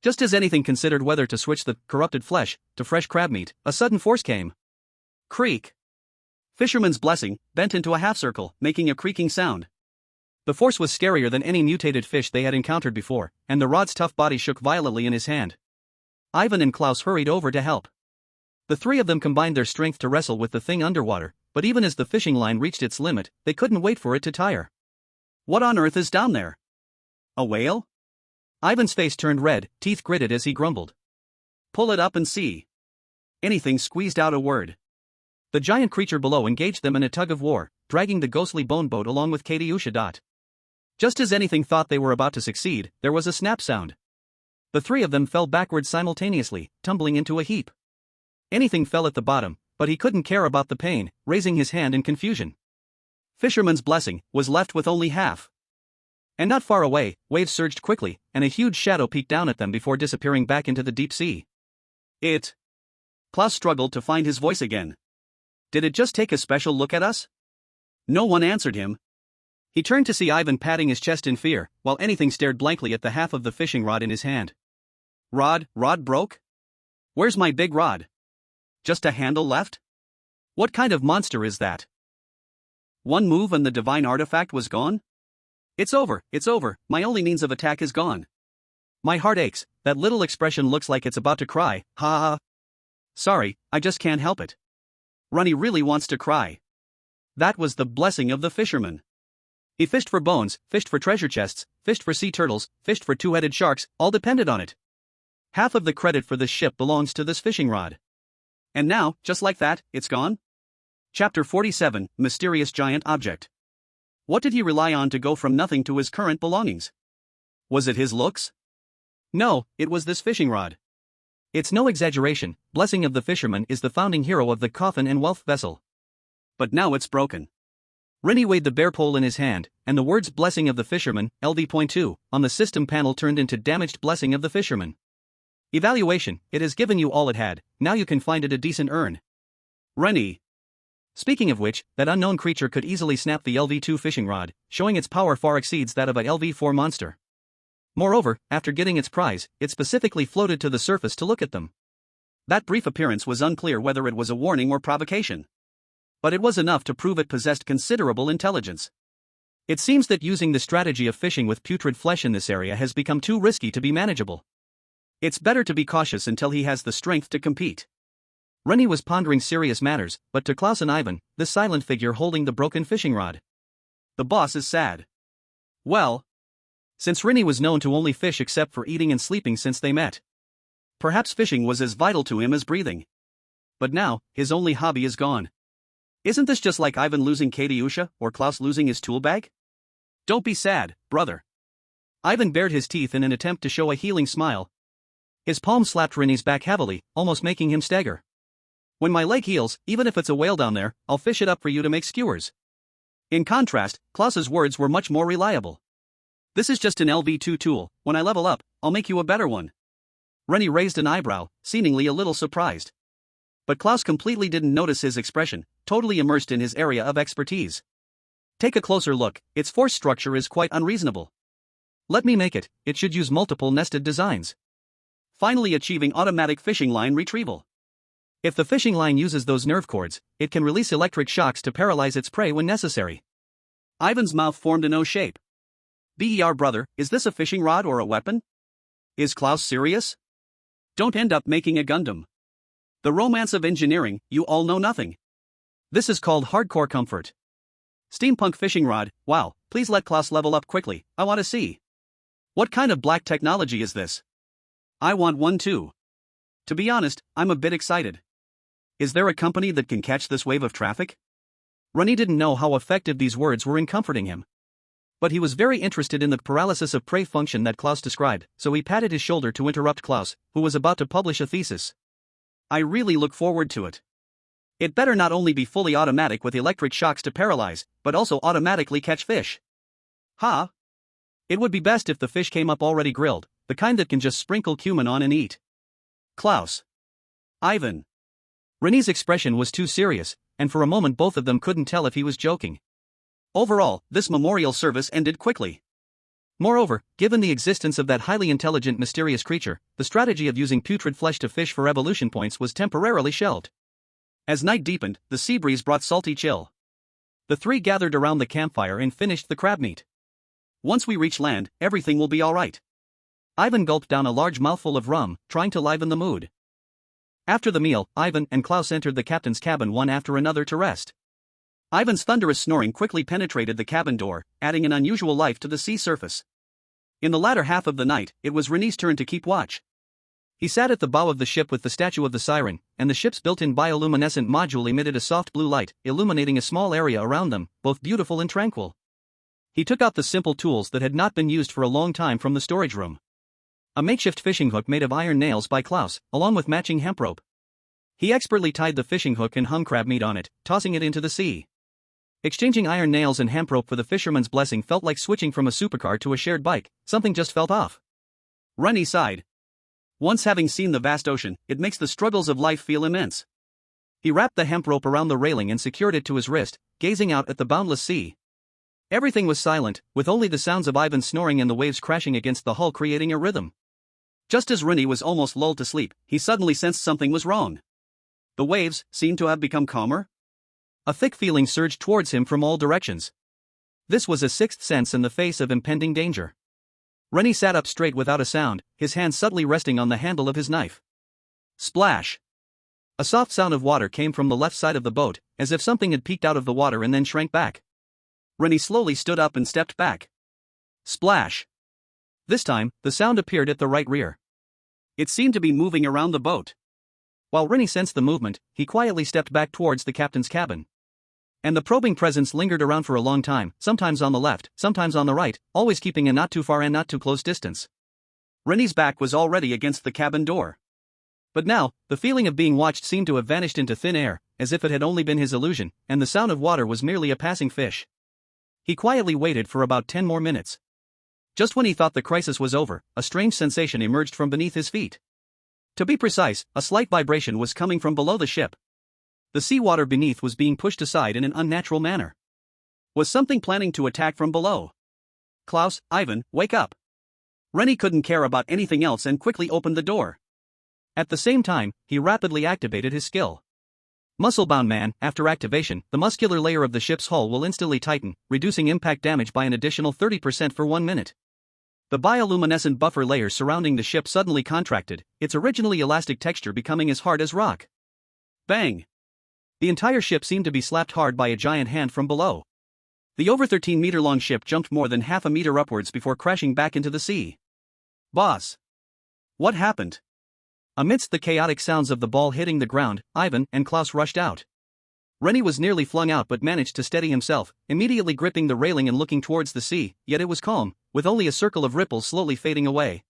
Just as anything considered whether to switch the corrupted flesh to fresh crab meat, a sudden force came. Creak. Fisherman's blessing bent into a half circle, making a creaking sound. The force was scarier than any mutated fish they had encountered before, and the rod's tough body shook violently in his hand. Ivan and Klaus hurried over to help. The three of them combined their strength to wrestle with the thing underwater, but even as the fishing line reached its limit, they couldn't wait for it to tire. What on earth is down there? A whale? Ivan's face turned red, teeth gritted as he grumbled. Pull it up and see. Anything squeezed out a word. The giant creature below engaged them in a tug of war, dragging the ghostly bone boat along with Katyusha. Just as anything thought they were about to succeed, there was a snap sound. The three of them fell backwards simultaneously, tumbling into a heap. Anything fell at the bottom, but he couldn't care about the pain, raising his hand in confusion. Fisherman's blessing was left with only half. And not far away, waves surged quickly, and a huge shadow peeked down at them before disappearing back into the deep sea. Klaus struggled to find his voice again. Did it just take a special look at us? No one answered him. He turned to see Ivan patting his chest in fear, while anything stared blankly at the half of the fishing rod in his hand. Rod broke? Where's my big rod? Just a handle left? What kind of monster is that? One move and the divine artifact was gone? It's over, my only means of attack is gone. My heart aches, that little expression looks like it's about to cry, ha ha. Sorry, I just can't help it. Ren Yi really wants to cry. That was the blessing of the fisherman. He fished for bones, fished for treasure chests, fished for sea turtles, fished for two-headed sharks, all depended on it. Half of the credit for this ship belongs to this fishing rod. And now, just like that, it's gone? Chapter 47, Mysterious Giant Object. What did he rely on to go from nothing to his current belongings? Was it his looks? No, it was this fishing rod. It's no exaggeration, Blessing of the Fisherman is the founding hero of the Coffin and Wealth vessel. But now it's broken. Ren Yi weighed the bare pole in his hand, and the words Blessing of the Fisherman, LV.2, on the system panel turned into Damaged Blessing of the Fisherman. Evaluation, it has given you all it had, now you can find it a decent earn. Ren Yi. Speaking of which, that unknown creature could easily snap the LV2 fishing rod, showing its power far exceeds that of a LV4 monster. Moreover, after getting its prize, it specifically floated to the surface to look at them. That brief appearance was unclear whether it was a warning or provocation. But it was enough to prove it possessed considerable intelligence. It seems that using the strategy of fishing with putrid flesh in this area has become too risky to be manageable. It's better to be cautious until he has the strength to compete. Ren Yi was pondering serious matters, but to Klaus and Ivan, the silent figure holding the broken fishing rod. The boss is sad. Well, since Ren Yi was known to only fish except for eating and sleeping since they met. Perhaps fishing was as vital to him as breathing. But now, his only hobby is gone. Isn't this just like Ivan losing Katyusha or Klaus losing his tool bag? Don't be sad, brother. Ivan bared his teeth in an attempt to show a healing smile. His palm slapped Ren Yi's back heavily, almost making him stagger. When my leg heals, even if it's a whale down there, I'll fish it up for you to make skewers. In contrast, Klaus's words were much more reliable. This is just an LV2 tool, when I level up, I'll make you a better one. Ren Yi raised an eyebrow, seemingly a little surprised. But Klaus completely didn't notice his expression, totally immersed in his area of expertise. Take a closer look, its force structure is quite unreasonable. Let me make it, it should use multiple nested designs. Finally achieving automatic fishing line retrieval. If the fishing line uses those nerve cords, it can release electric shocks to paralyze its prey when necessary. Ivan's mouth formed an O shape. Brother, is this a fishing rod or a weapon? Is Klaus serious? Don't end up making a Gundam. The romance of engineering, you all know nothing. This is called hardcore comfort. Steampunk fishing rod, wow, please let Klaus level up quickly, I want to see. What kind of black technology is this? I want one too. To be honest, I'm a bit excited. Is there a company that can catch this wave of traffic? Ren Yi didn't know how effective these words were in comforting him. But he was very interested in the paralysis of prey function that Klaus described, so he patted his shoulder to interrupt Klaus, who was about to publish a thesis. I really look forward to it. It better not only be fully automatic with electric shocks to paralyze, but also automatically catch fish. Ha! It would be best if the fish came up already grilled, the kind that can just sprinkle cumin on and eat. Klaus. Ivan. Ren Yi's expression was too serious, and for a moment both of them couldn't tell if he was joking. Overall, this memorial service ended quickly. Moreover, given the existence of that highly intelligent mysterious creature, the strategy of using putrid flesh to fish for evolution points was temporarily shelved. As night deepened, the sea breeze brought salty chill. The three gathered around the campfire and finished the crab meat. Once we reach land, everything will be alright. Ivan gulped down a large mouthful of rum, trying to liven the mood. After the meal, Ivan and Klaus entered the captain's cabin one after another to rest. Ivan's thunderous snoring quickly penetrated the cabin door, adding an unusual life to the sea surface. In the latter half of the night, it was Ren Yi's turn to keep watch. He sat at the bow of the ship with the statue of the siren, and the ship's built-in bioluminescent module emitted a soft blue light, illuminating a small area around them, both beautiful and tranquil. He took out the simple tools that had not been used for a long time from the storage room. A makeshift fishing hook made of iron nails by Klaus, along with matching hemp rope. He expertly tied the fishing hook and hung crab meat on it, tossing it into the sea. Exchanging iron nails and hemp rope for the fisherman's blessing felt like switching from a supercar to a shared bike, something just felt off. Ren Yi sighed. Once having seen the vast ocean, it makes the struggles of life feel immense. He wrapped the hemp rope around the railing and secured it to his wrist, gazing out at the boundless sea. Everything was silent, with only the sounds of Ivan snoring and the waves crashing against the hull creating a rhythm. Just as Ren Yi was almost lulled to sleep, he suddenly sensed something was wrong. The waves seemed to have become calmer. A thick feeling surged towards him from all directions. This was a sixth sense in the face of impending danger. Ren Yi sat up straight without a sound, his hand subtly resting on the handle of his knife. Splash! A soft sound of water came from the left side of the boat, as if something had peeked out of the water and then shrank back. Ren Yi slowly stood up and stepped back. Splash! This time, the sound appeared at the right rear. It seemed to be moving around the boat. While Ren Yi sensed the movement, he quietly stepped back towards the captain's cabin. And the probing presence lingered around for a long time, sometimes on the left, sometimes on the right, always keeping a not too far and not too close distance. Ren Yi's back was already against the cabin door. But now, the feeling of being watched seemed to have vanished into thin air, as if it had only been his illusion, and the sound of water was merely a passing fish. He quietly waited for about 10 more minutes. Just when he thought the crisis was over, a strange sensation emerged from beneath his feet. To be precise, a slight vibration was coming from below the ship. The seawater beneath was being pushed aside in an unnatural manner. Was something planning to attack from below? Klaus, Ivan, wake up. Ren Yi couldn't care about anything else and quickly opened the door. At the same time, he rapidly activated his skill. Muscle-bound man, after activation, the muscular layer of the ship's hull will instantly tighten, reducing impact damage by an additional 30% for 1 minute. The bioluminescent buffer layer surrounding the ship suddenly contracted, its originally elastic texture becoming as hard as rock. Bang! The entire ship seemed to be slapped hard by a giant hand from below. The over 13-meter-long ship jumped more than half a meter upwards before crashing back into the sea. Boss! What happened? Amidst the chaotic sounds of the ball hitting the ground, Ivan and Klaus rushed out. Ren Yi was nearly flung out but managed to steady himself, immediately gripping the railing and looking towards the sea, yet it was calm, with only a circle of ripples slowly fading away.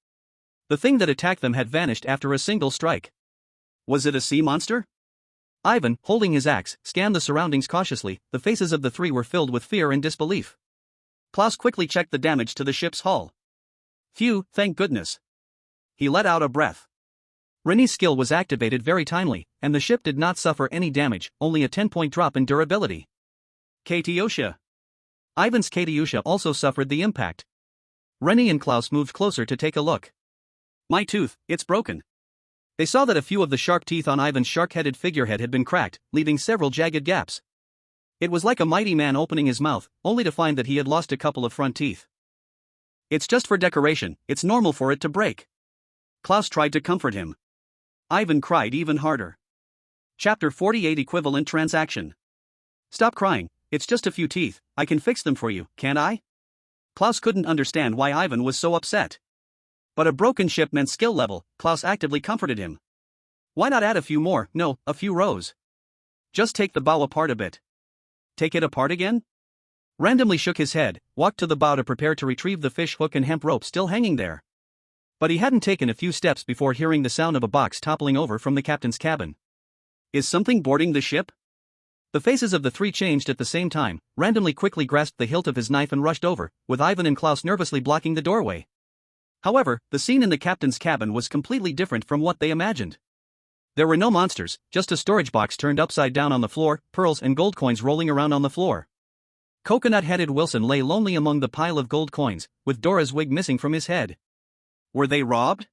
The thing that attacked them had vanished after a single strike. Was it a sea monster? Ivan, holding his axe, scanned the surroundings cautiously. The faces of the three were filled with fear and disbelief. Klaus quickly checked the damage to the ship's hull. Phew, thank goodness. He let out a breath. Ren Yi's skill was activated very timely, and the ship did not suffer any damage, only a 10-point drop in durability. Katyusha. Ivan's Katyusha also suffered the impact. Ren Yi and Klaus moved closer to take a look. My tooth, it's broken. They saw that a few of the sharp teeth on Ivan's shark-headed figurehead had been cracked, leaving several jagged gaps. It was like a mighty man opening his mouth, only to find that he had lost a couple of front teeth. It's just for decoration, it's normal for it to break. Klaus tried to comfort him. Ivan cried even harder. Chapter 48 Equivalent Transaction. Stop crying, it's just a few teeth, I can fix them for you, can't I? Klaus couldn't understand why Ivan was so upset. But a broken ship meant skill level. Klaus actively comforted him. Why not add a few more, no, a few rows? Just take the bow apart a bit. Take it apart again? Randomly shook his head, walked to the bow to prepare to retrieve the fish hook and hemp rope still hanging there. But he hadn't taken a few steps before hearing the sound of a box toppling over from the captain's cabin. Is something boarding the ship? The faces of the three changed at the same time. Randomly quickly grasped the hilt of his knife and rushed over, with Ivan and Klaus nervously blocking the doorway. However, the scene in the captain's cabin was completely different from what they imagined. There were no monsters, just a storage box turned upside down on the floor, pearls and gold coins rolling around on the floor. Coconut-headed Wilson lay lonely among the pile of gold coins, with Dora's wig missing from his head. Were they robbed?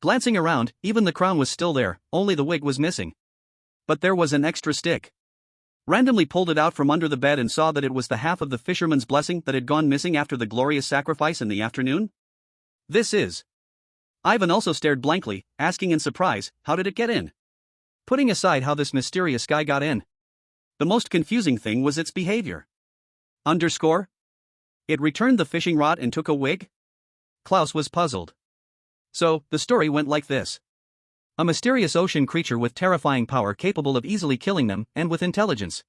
Glancing around, even the crown was still there, only the wig was missing. But there was an extra stick. Randomly pulled it out from under the bed and saw that it was the half of the fisherman's blessing that had gone missing after the glorious sacrifice in the afternoon. This is. Ivan also stared blankly, asking in surprise, how did it get in? Putting aside how this mysterious guy got in. The most confusing thing was its behavior. Underscore? It returned the fishing rod and took a wig? Klaus was puzzled. So, the story went like this. A mysterious ocean creature with terrifying power capable of easily killing them, and with intelligence.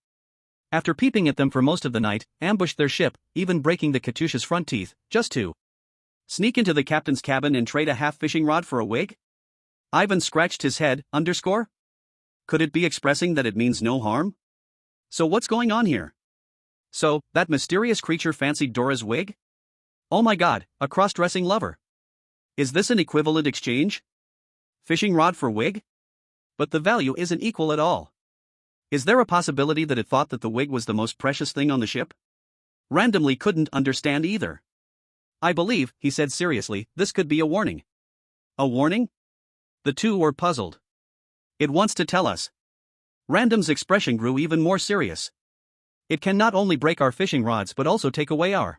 After peeping at them for most of the night, ambushed their ship, even breaking the Katyusha's front teeth, just to sneak into the captain's cabin and trade a half-fishing rod for a wig? Ivan scratched his head, underscore? Could it be expressing that it means no harm? So what's going on here? So, that mysterious creature fancied Dora's wig? Oh my god, a cross-dressing lover. Is this an equivalent exchange? Fishing rod for wig? But the value isn't equal at all. Is there a possibility that it thought that the wig was the most precious thing on the ship? Randomly couldn't understand either. I believe, he said seriously, this could be a warning. A warning? The two were puzzled. It wants to tell us. Random's expression grew even more serious. It can not only break our fishing rods but also take away our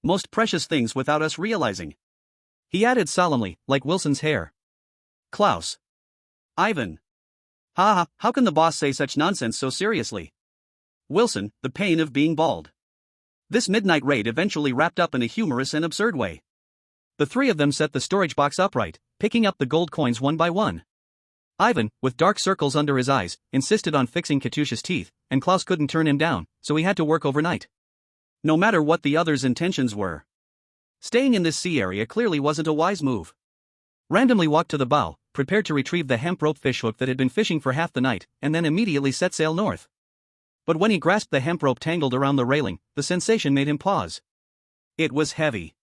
most precious things without us realizing. He added solemnly, like Wilson's hair. Klaus. Ivan. Ha, how can the boss say such nonsense so seriously? Wilson, the pain of being bald. This midnight raid eventually wrapped up in a humorous and absurd way. The three of them set the storage box upright, picking up the gold coins one by one. Ivan, with dark circles under his eyes, insisted on fixing Katyusha's teeth, and Klaus couldn't turn him down, so he had to work overnight. No matter what the others' intentions were. Staying in this sea area clearly wasn't a wise move. Randomly walked to the bow, prepared to retrieve the hemp rope fishhook that had been fishing for half the night, and then immediately set sail north. But when he grasped the hemp rope tangled around the railing, the sensation made him pause. It was heavy.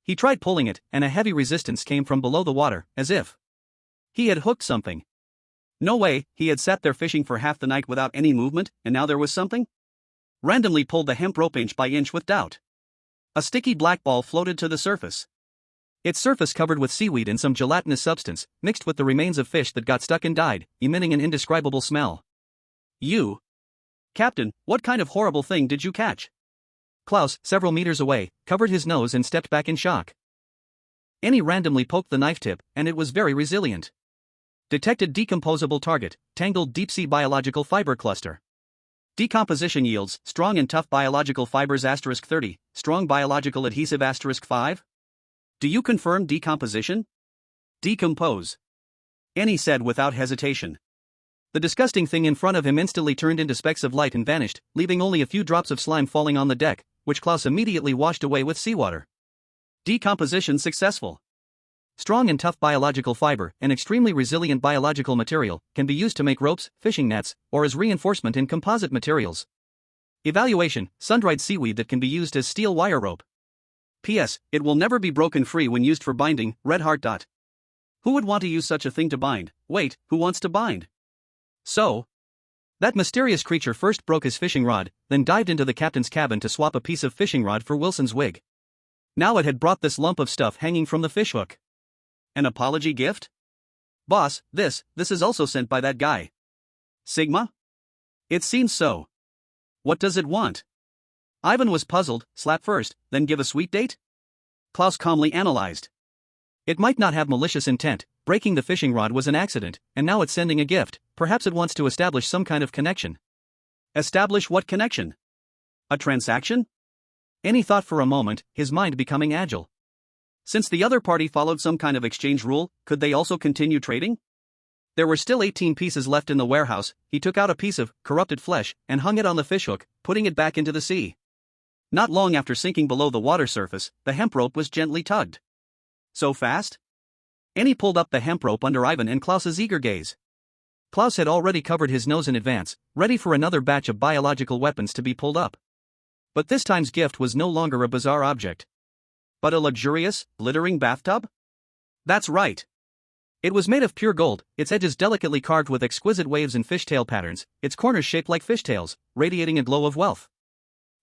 He tried pulling it, and a heavy resistance came from below the water, as if he had hooked something. No way, he had sat there fishing for half the night without any movement, and now there was something? Randomly pulled the hemp rope inch by inch with doubt. A sticky black ball floated to the surface. Its surface covered with seaweed and some gelatinous substance, mixed with the remains of fish that got stuck and died, emitting an indescribable smell. You, Captain, what kind of horrible thing did you catch? Klaus, several meters away, covered his nose and stepped back in shock. Annie randomly poked the knife tip, and it was very resilient. Detected decomposable target, tangled deep-sea biological fiber cluster. Decomposition yields, strong and tough biological fibers *30, strong biological adhesive *5? Do you confirm decomposition? Decompose. Annie said without hesitation. The disgusting thing in front of him instantly turned into specks of light and vanished, leaving only a few drops of slime falling on the deck, which Klaus immediately washed away with seawater. Decomposition successful. Strong and tough biological fiber, an extremely resilient biological material, can be used to make ropes, fishing nets, or as reinforcement in composite materials. Evaluation: sun-dried seaweed that can be used as steel wire rope. P.S. It will never be broken free when used for binding. Red heart. Who would want to use such a thing to bind? Wait, who wants to bind? So, that mysterious creature first broke his fishing rod, then dived into the captain's cabin to swap a piece of fishing rod for Wilson's wig. Now it had brought this lump of stuff hanging from the fishhook. An apology gift? Boss, this is also sent by that guy. Sigma? It seems so. What does it want? Ivan was puzzled. Slap first, then give a sweet date? Klaus calmly analyzed. It might not have malicious intent. Breaking the fishing rod was an accident, and now it's sending a gift. Perhaps it wants to establish some kind of connection. Establish what connection? A transaction? Annie thought for a moment, his mind becoming agile. Since the other party followed some kind of exchange rule, could they also continue trading? There were still 18 pieces left in the warehouse. He took out a piece of corrupted flesh and hung it on the fishhook, putting it back into the sea. Not long after sinking below the water surface, the hemp rope was gently tugged. So fast? Annie pulled up the hemp rope under Ivan and Klaus's eager gaze. Klaus had already covered his nose in advance, ready for another batch of biological weapons to be pulled up. But this time's gift was no longer a bizarre object, but a luxurious, glittering bathtub? That's right. It was made of pure gold, its edges delicately carved with exquisite waves and fishtail patterns, its corners shaped like fishtails, radiating a glow of wealth.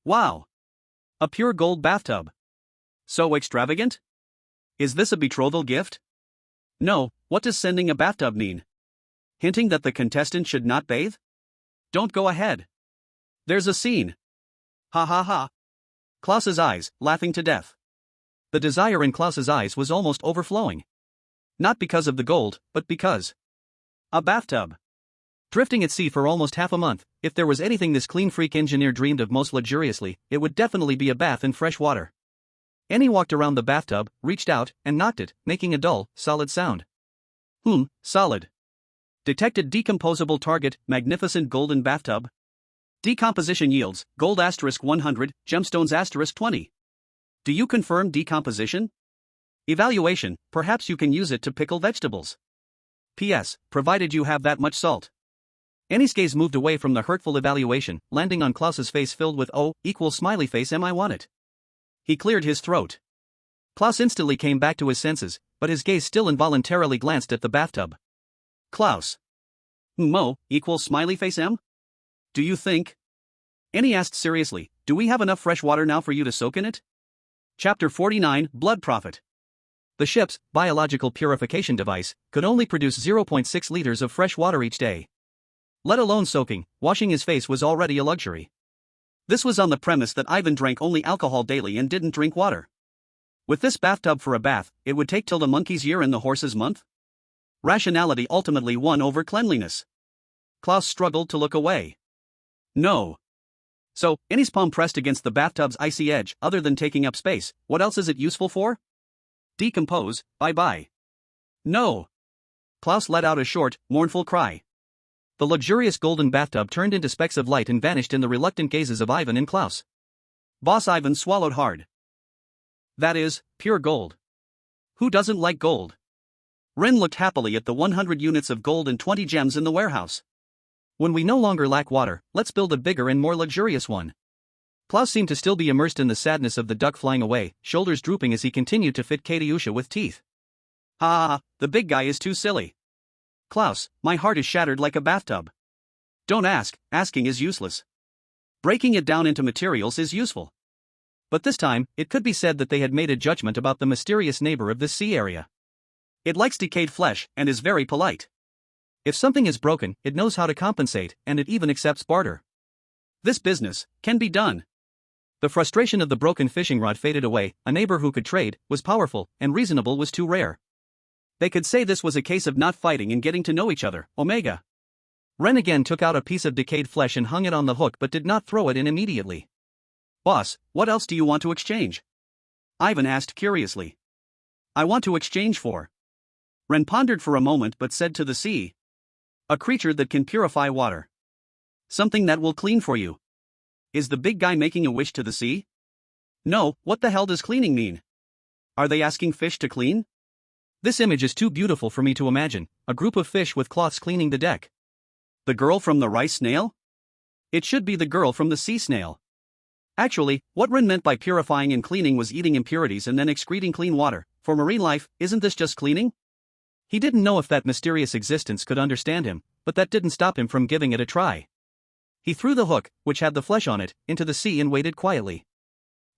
Wow! A pure gold bathtub. So extravagant? Is this a betrothal gift? No, what does sending a bathtub mean? Hinting that the contestant should not bathe? Don't go ahead. There's a scene. Ha ha ha. Klaus's eyes, laughing to death. The desire in Klaus's eyes was almost overflowing. Not because of the gold, but because. A bathtub. Drifting at sea for almost half a month, if there was anything this clean freak engineer dreamed of most luxuriously, it would definitely be a bath in fresh water. Annie walked around the bathtub, reached out, and knocked it, making a dull, solid sound. Solid. Detected decomposable target, magnificent golden bathtub. Decomposition yields, gold *100, gemstones *20. Do you confirm decomposition? Evaluation, perhaps you can use it to pickle vegetables. P.S., provided you have that much salt. Annie's gaze moved away from the hurtful evaluation, landing on Klaus's face filled with smiley face I want it. He cleared his throat. Klaus instantly came back to his senses, but his gaze still involuntarily glanced at the bathtub. Klaus. Smiley face M? Do you think? Annie asked seriously, do we have enough fresh water now for you to soak in it? Chapter 49, Blood Prophet. The ship's biological purification device could only produce 0.6 liters of fresh water each day. Let alone soaking, washing his face was already a luxury. This was on the premise that Ivan drank only alcohol daily and didn't drink water. With this bathtub for a bath, it would take till the monkey's year and the horse's month? Rationality ultimately won over cleanliness. Klaus struggled to look away. No. So, Annie's palm pressed against the bathtub's icy edge. Other than taking up space, what else is it useful for? Decompose, bye-bye. No. Klaus let out a short, mournful cry. The luxurious golden bathtub turned into specks of light and vanished in the reluctant gazes of Ivan and Klaus. Boss Ivan swallowed hard. That is, pure gold. Who doesn't like gold? Ren looked happily at the 100 units of gold and 20 gems in the warehouse. When we no longer lack water, let's build a bigger and more luxurious one. Klaus seemed to still be immersed in the sadness of the duck flying away, shoulders drooping as he continued to fit Katyusha with teeth. Ha ha ha, the big guy is too silly. Klaus, my heart is shattered like a bathtub. Don't ask, asking is useless. Breaking it down into materials is useful. But this time, it could be said that they had made a judgment about the mysterious neighbor of this sea area. It likes decayed flesh and is very polite. If something is broken, it knows how to compensate, and it even accepts barter. This business can be done. The frustration of the broken fishing rod faded away. A neighbor who could trade, was powerful, and reasonable was too rare. They could say this was a case of not fighting and getting to know each other. Omega. Ren again took out a piece of decayed flesh and hung it on the hook but did not throw it in immediately. Boss, what else do you want to exchange? Ivan asked curiously. I want to exchange for. Ren pondered for a moment but said to the sea. A creature that can purify water. Something that will clean for you. Is the big guy making a wish to the sea? No, what the hell does cleaning mean? Are they asking fish to clean? This image is too beautiful for me to imagine, a group of fish with cloths cleaning the deck. The girl from the rice snail? It should be the girl from the sea snail. Actually, what Ren meant by purifying and cleaning was eating impurities and then excreting clean water. For marine life, isn't this just cleaning? He didn't know if that mysterious existence could understand him, but that didn't stop him from giving it a try. He threw the hook, which had the flesh on it, into the sea and waited quietly.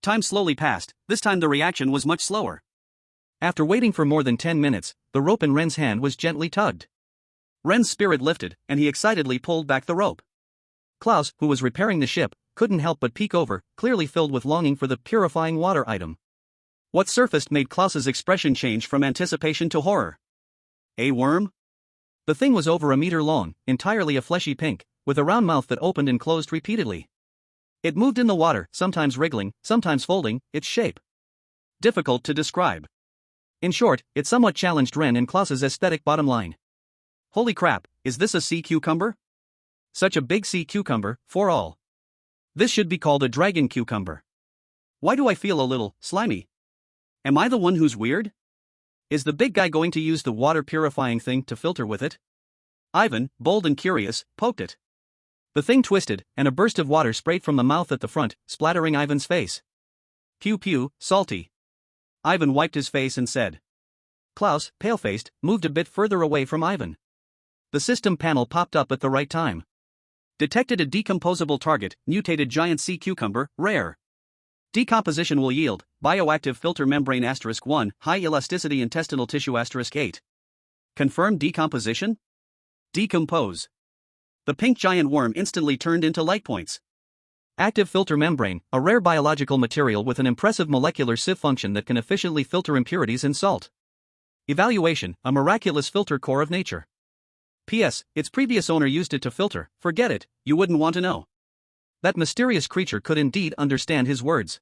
Time slowly passed, this time the reaction was much slower. After waiting for more than 10 minutes, the rope in Ren's hand was gently tugged. Ren's spirit lifted, and he excitedly pulled back the rope. Klaus, who was repairing the ship, couldn't help but peek over, clearly filled with longing for the purifying water item. What surfaced made Klaus's expression change from anticipation to horror. A worm? The thing was over a meter long, entirely a fleshy pink, with a round mouth that opened and closed repeatedly. It moved in the water, sometimes wriggling, sometimes folding, its shape difficult to describe. In short, it somewhat challenged Ren and Klaus's aesthetic bottom line. Holy crap, is this a sea cucumber? Such a big sea cucumber, for all. This should be called a dragon cucumber. Why do I feel a little slimy? Am I the one who's weird? Is the big guy going to use the water purifying thing to filter with it? Ivan, bold and curious, poked it. The thing twisted, and a burst of water sprayed from the mouth at the front, splattering Ivan's face. Pew pew, salty. Ivan wiped his face and said. Klaus, pale-faced, moved a bit further away from Ivan. The system panel popped up at the right time. Detected a decomposable target, mutated giant sea cucumber, rare. Decomposition will yield, bioactive filter membrane *1, high elasticity intestinal tissue *8. Confirmed decomposition? Decompose. The pink giant worm instantly turned into light points. Active filter membrane, a rare biological material with an impressive molecular sieve function that can efficiently filter impurities in salt. Evaluation, a miraculous filter core of nature. P.S. Its previous owner used it to filter, forget it, you wouldn't want to know. That mysterious creature could indeed understand his words.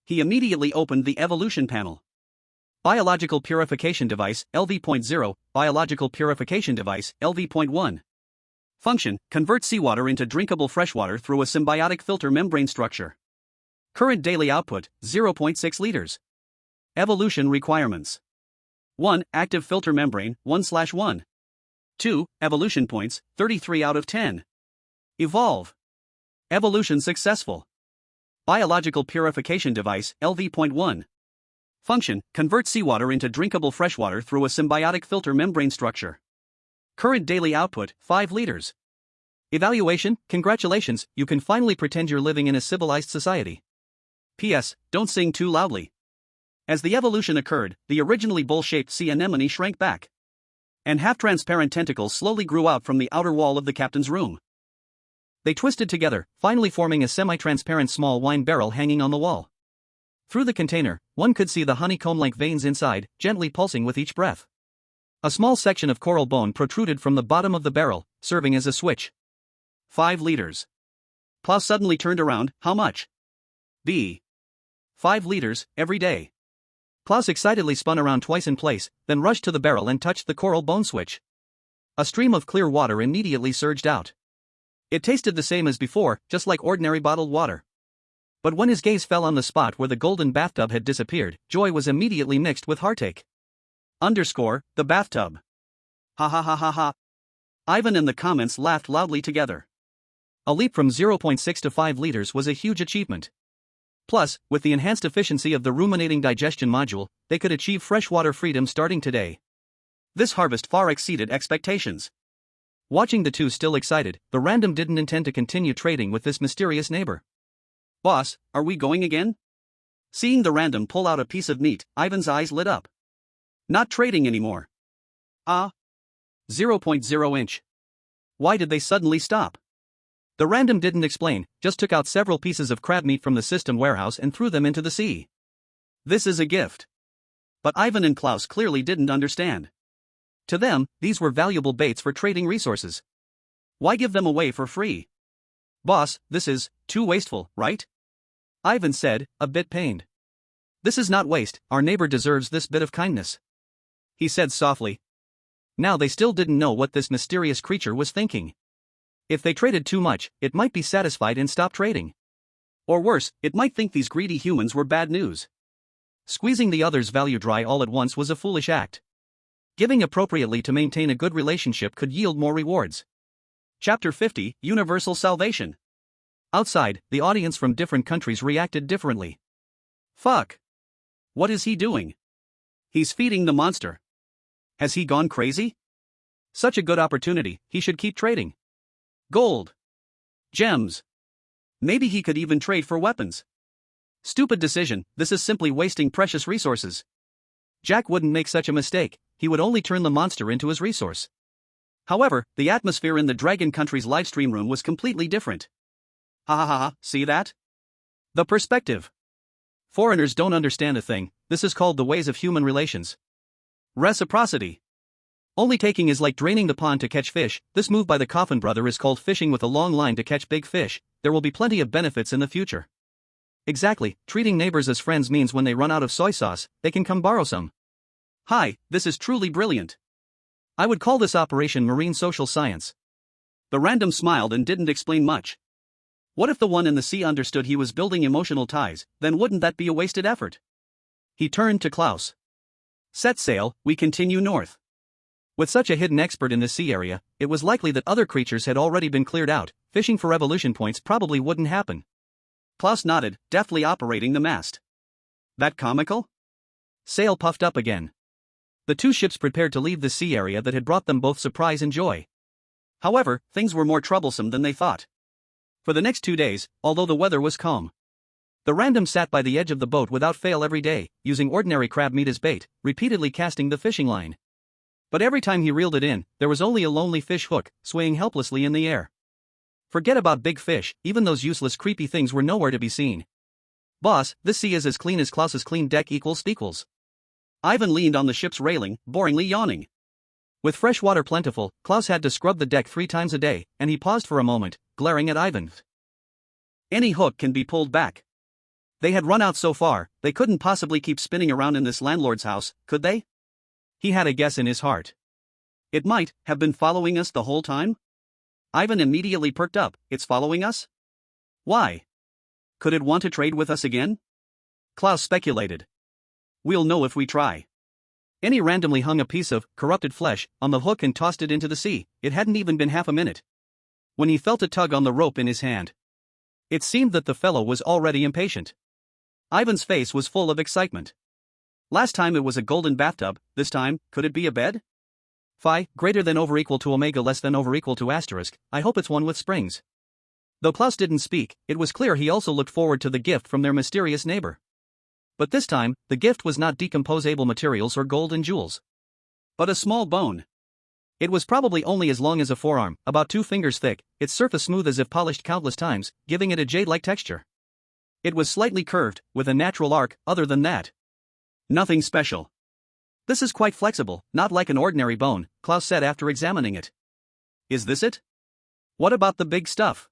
He immediately opened the evolution panel. Biological Purification Device, LV.0, Biological Purification Device, LV.1. Function, convert seawater into drinkable freshwater through a symbiotic filter membrane structure. Current daily output, 0.6 liters. Evolution requirements. 1. Active filter membrane, 1/1. 2. Evolution points, 33 out of 10. Evolve. Evolution successful. Biological Purification Device, LV.1. Function, convert seawater into drinkable freshwater through a symbiotic filter membrane structure. Current daily output, 5 liters. Evaluation, congratulations, you can finally pretend you're living in a civilized society. P.S. Don't sing too loudly. As the evolution occurred, the originally bowl-shaped sea anemone shrank back. And half-transparent tentacles slowly grew out from the outer wall of the captain's room. They twisted together, finally forming a semi-transparent small wine barrel hanging on the wall. Through the container, one could see the honeycomb-like veins inside, gently pulsing with each breath. A small section of coral bone protruded from the bottom of the barrel, serving as a switch. 5 liters. Klaus suddenly turned around, how much? B. 5 liters, every day. Klaus excitedly spun around twice in place, then rushed to the barrel and touched the coral bone switch. A stream of clear water immediately surged out. It tasted the same as before, just like ordinary bottled water. But when his gaze fell on the spot where the golden bathtub had disappeared, joy was immediately mixed with heartache. The bathtub. Ha ha ha ha ha. Ivan and the comments laughed loudly together. A leap from 0.6 to 5 liters was a huge achievement. Plus, with the enhanced efficiency of the ruminating digestion module, they could achieve freshwater freedom starting today. This harvest far exceeded expectations. Watching the two still excited, the random didn't intend to continue trading with this mysterious neighbor. Boss, are we going again? Seeing the random pull out a piece of meat, Ivan's eyes lit up. Not trading anymore. 0.0 inch. Why did they suddenly stop? The random didn't explain, just took out several pieces of crab meat from the system warehouse and threw them into the sea. This is a gift. But Ivan and Klaus clearly didn't understand. To them, these were valuable baits for trading resources. Why give them away for free? Boss, this is too wasteful, right? Ivan said, a bit pained. This is not waste, our neighbor deserves this bit of kindness. He said softly. Now they still didn't know what this mysterious creature was thinking. If they traded too much, it might be satisfied and stop trading. Or worse, it might think these greedy humans were bad news. Squeezing the other's value dry all at once was a foolish act. Giving appropriately to maintain a good relationship could yield more rewards. Chapter 50, Universal Salvation. Outside, the audience from different countries reacted differently. Fuck. What is he doing? He's feeding the monster. Has he gone crazy? Such a good opportunity, he should keep trading. Gold. Gems. Maybe he could even trade for weapons. Stupid decision, this is simply wasting precious resources. Jack wouldn't make such a mistake, he would only turn the monster into his resource. However, the atmosphere in the Dragon Country's livestream room was completely different. Ha ha ha ha, see that? The perspective. Foreigners don't understand a thing, this is called the ways of human relations. Reciprocity. Only taking is like draining the pond to catch fish. This move by the Coffin brother is called fishing with a long line to catch big fish. There will be plenty of benefits in the future. Exactly, treating neighbors as friends means when they run out of soy sauce, they can come borrow some. Hi, this is truly brilliant. I would call this operation marine social science. The random smiled and didn't explain much. What if the one in the sea understood he was building emotional ties, then wouldn't that be a wasted effort? He turned to Klaus. Set sail, we continue north. With such a hidden expert in the sea area, it was likely that other creatures had already been cleared out, fishing for evolution points probably wouldn't happen. Klaus nodded, deftly operating the mast. That comical? Sail puffed up again. The two ships prepared to leave the sea area that had brought them both surprise and joy. However, things were more troublesome than they thought. For the next 2 days, although the weather was calm, the random sat by the edge of the boat without fail every day, using ordinary crab meat as bait, repeatedly casting the fishing line. But every time he reeled it in, there was only a lonely fish hook, swaying helplessly in the air. Forget about big fish, even those useless creepy things were nowhere to be seen. Boss, this sea is as clean as Klaus's clean deck equals. Ivan leaned on the ship's railing, boringly yawning. With fresh water plentiful, Klaus had to scrub the deck 3 times a day, and he paused for a moment, glaring at Ivan. Any hook can be pulled back. They had run out so far, they couldn't possibly keep spinning around in this landlord's house, could they? He had a guess in his heart. It might have been following us the whole time? Ivan immediately perked up, it's following us? Why? Could it want to trade with us again? Klaus speculated. We'll know if we try. Annie randomly hung a piece of corrupted flesh on the hook and tossed it into the sea. It hadn't even been half a minute when he felt a tug on the rope in his hand. It seemed that the fellow was already impatient. Ivan's face was full of excitement. Last time it was a golden bathtub, this time, could it be a bed? Phi, greater than over equal to omega less than over equal to asterisk, I hope it's one with springs. Though Klaus didn't speak, it was clear he also looked forward to the gift from their mysterious neighbor. But this time, the gift was not decomposable materials or gold and jewels, but a small bone. It was probably only as long as a forearm, about 2 fingers thick, its surface smooth as if polished countless times, giving it a jade-like texture. It was slightly curved, with a natural arc, other than that. Nothing special. This is quite flexible, not like an ordinary bone, Klaus said after examining it. Is this it? What about the big stuff?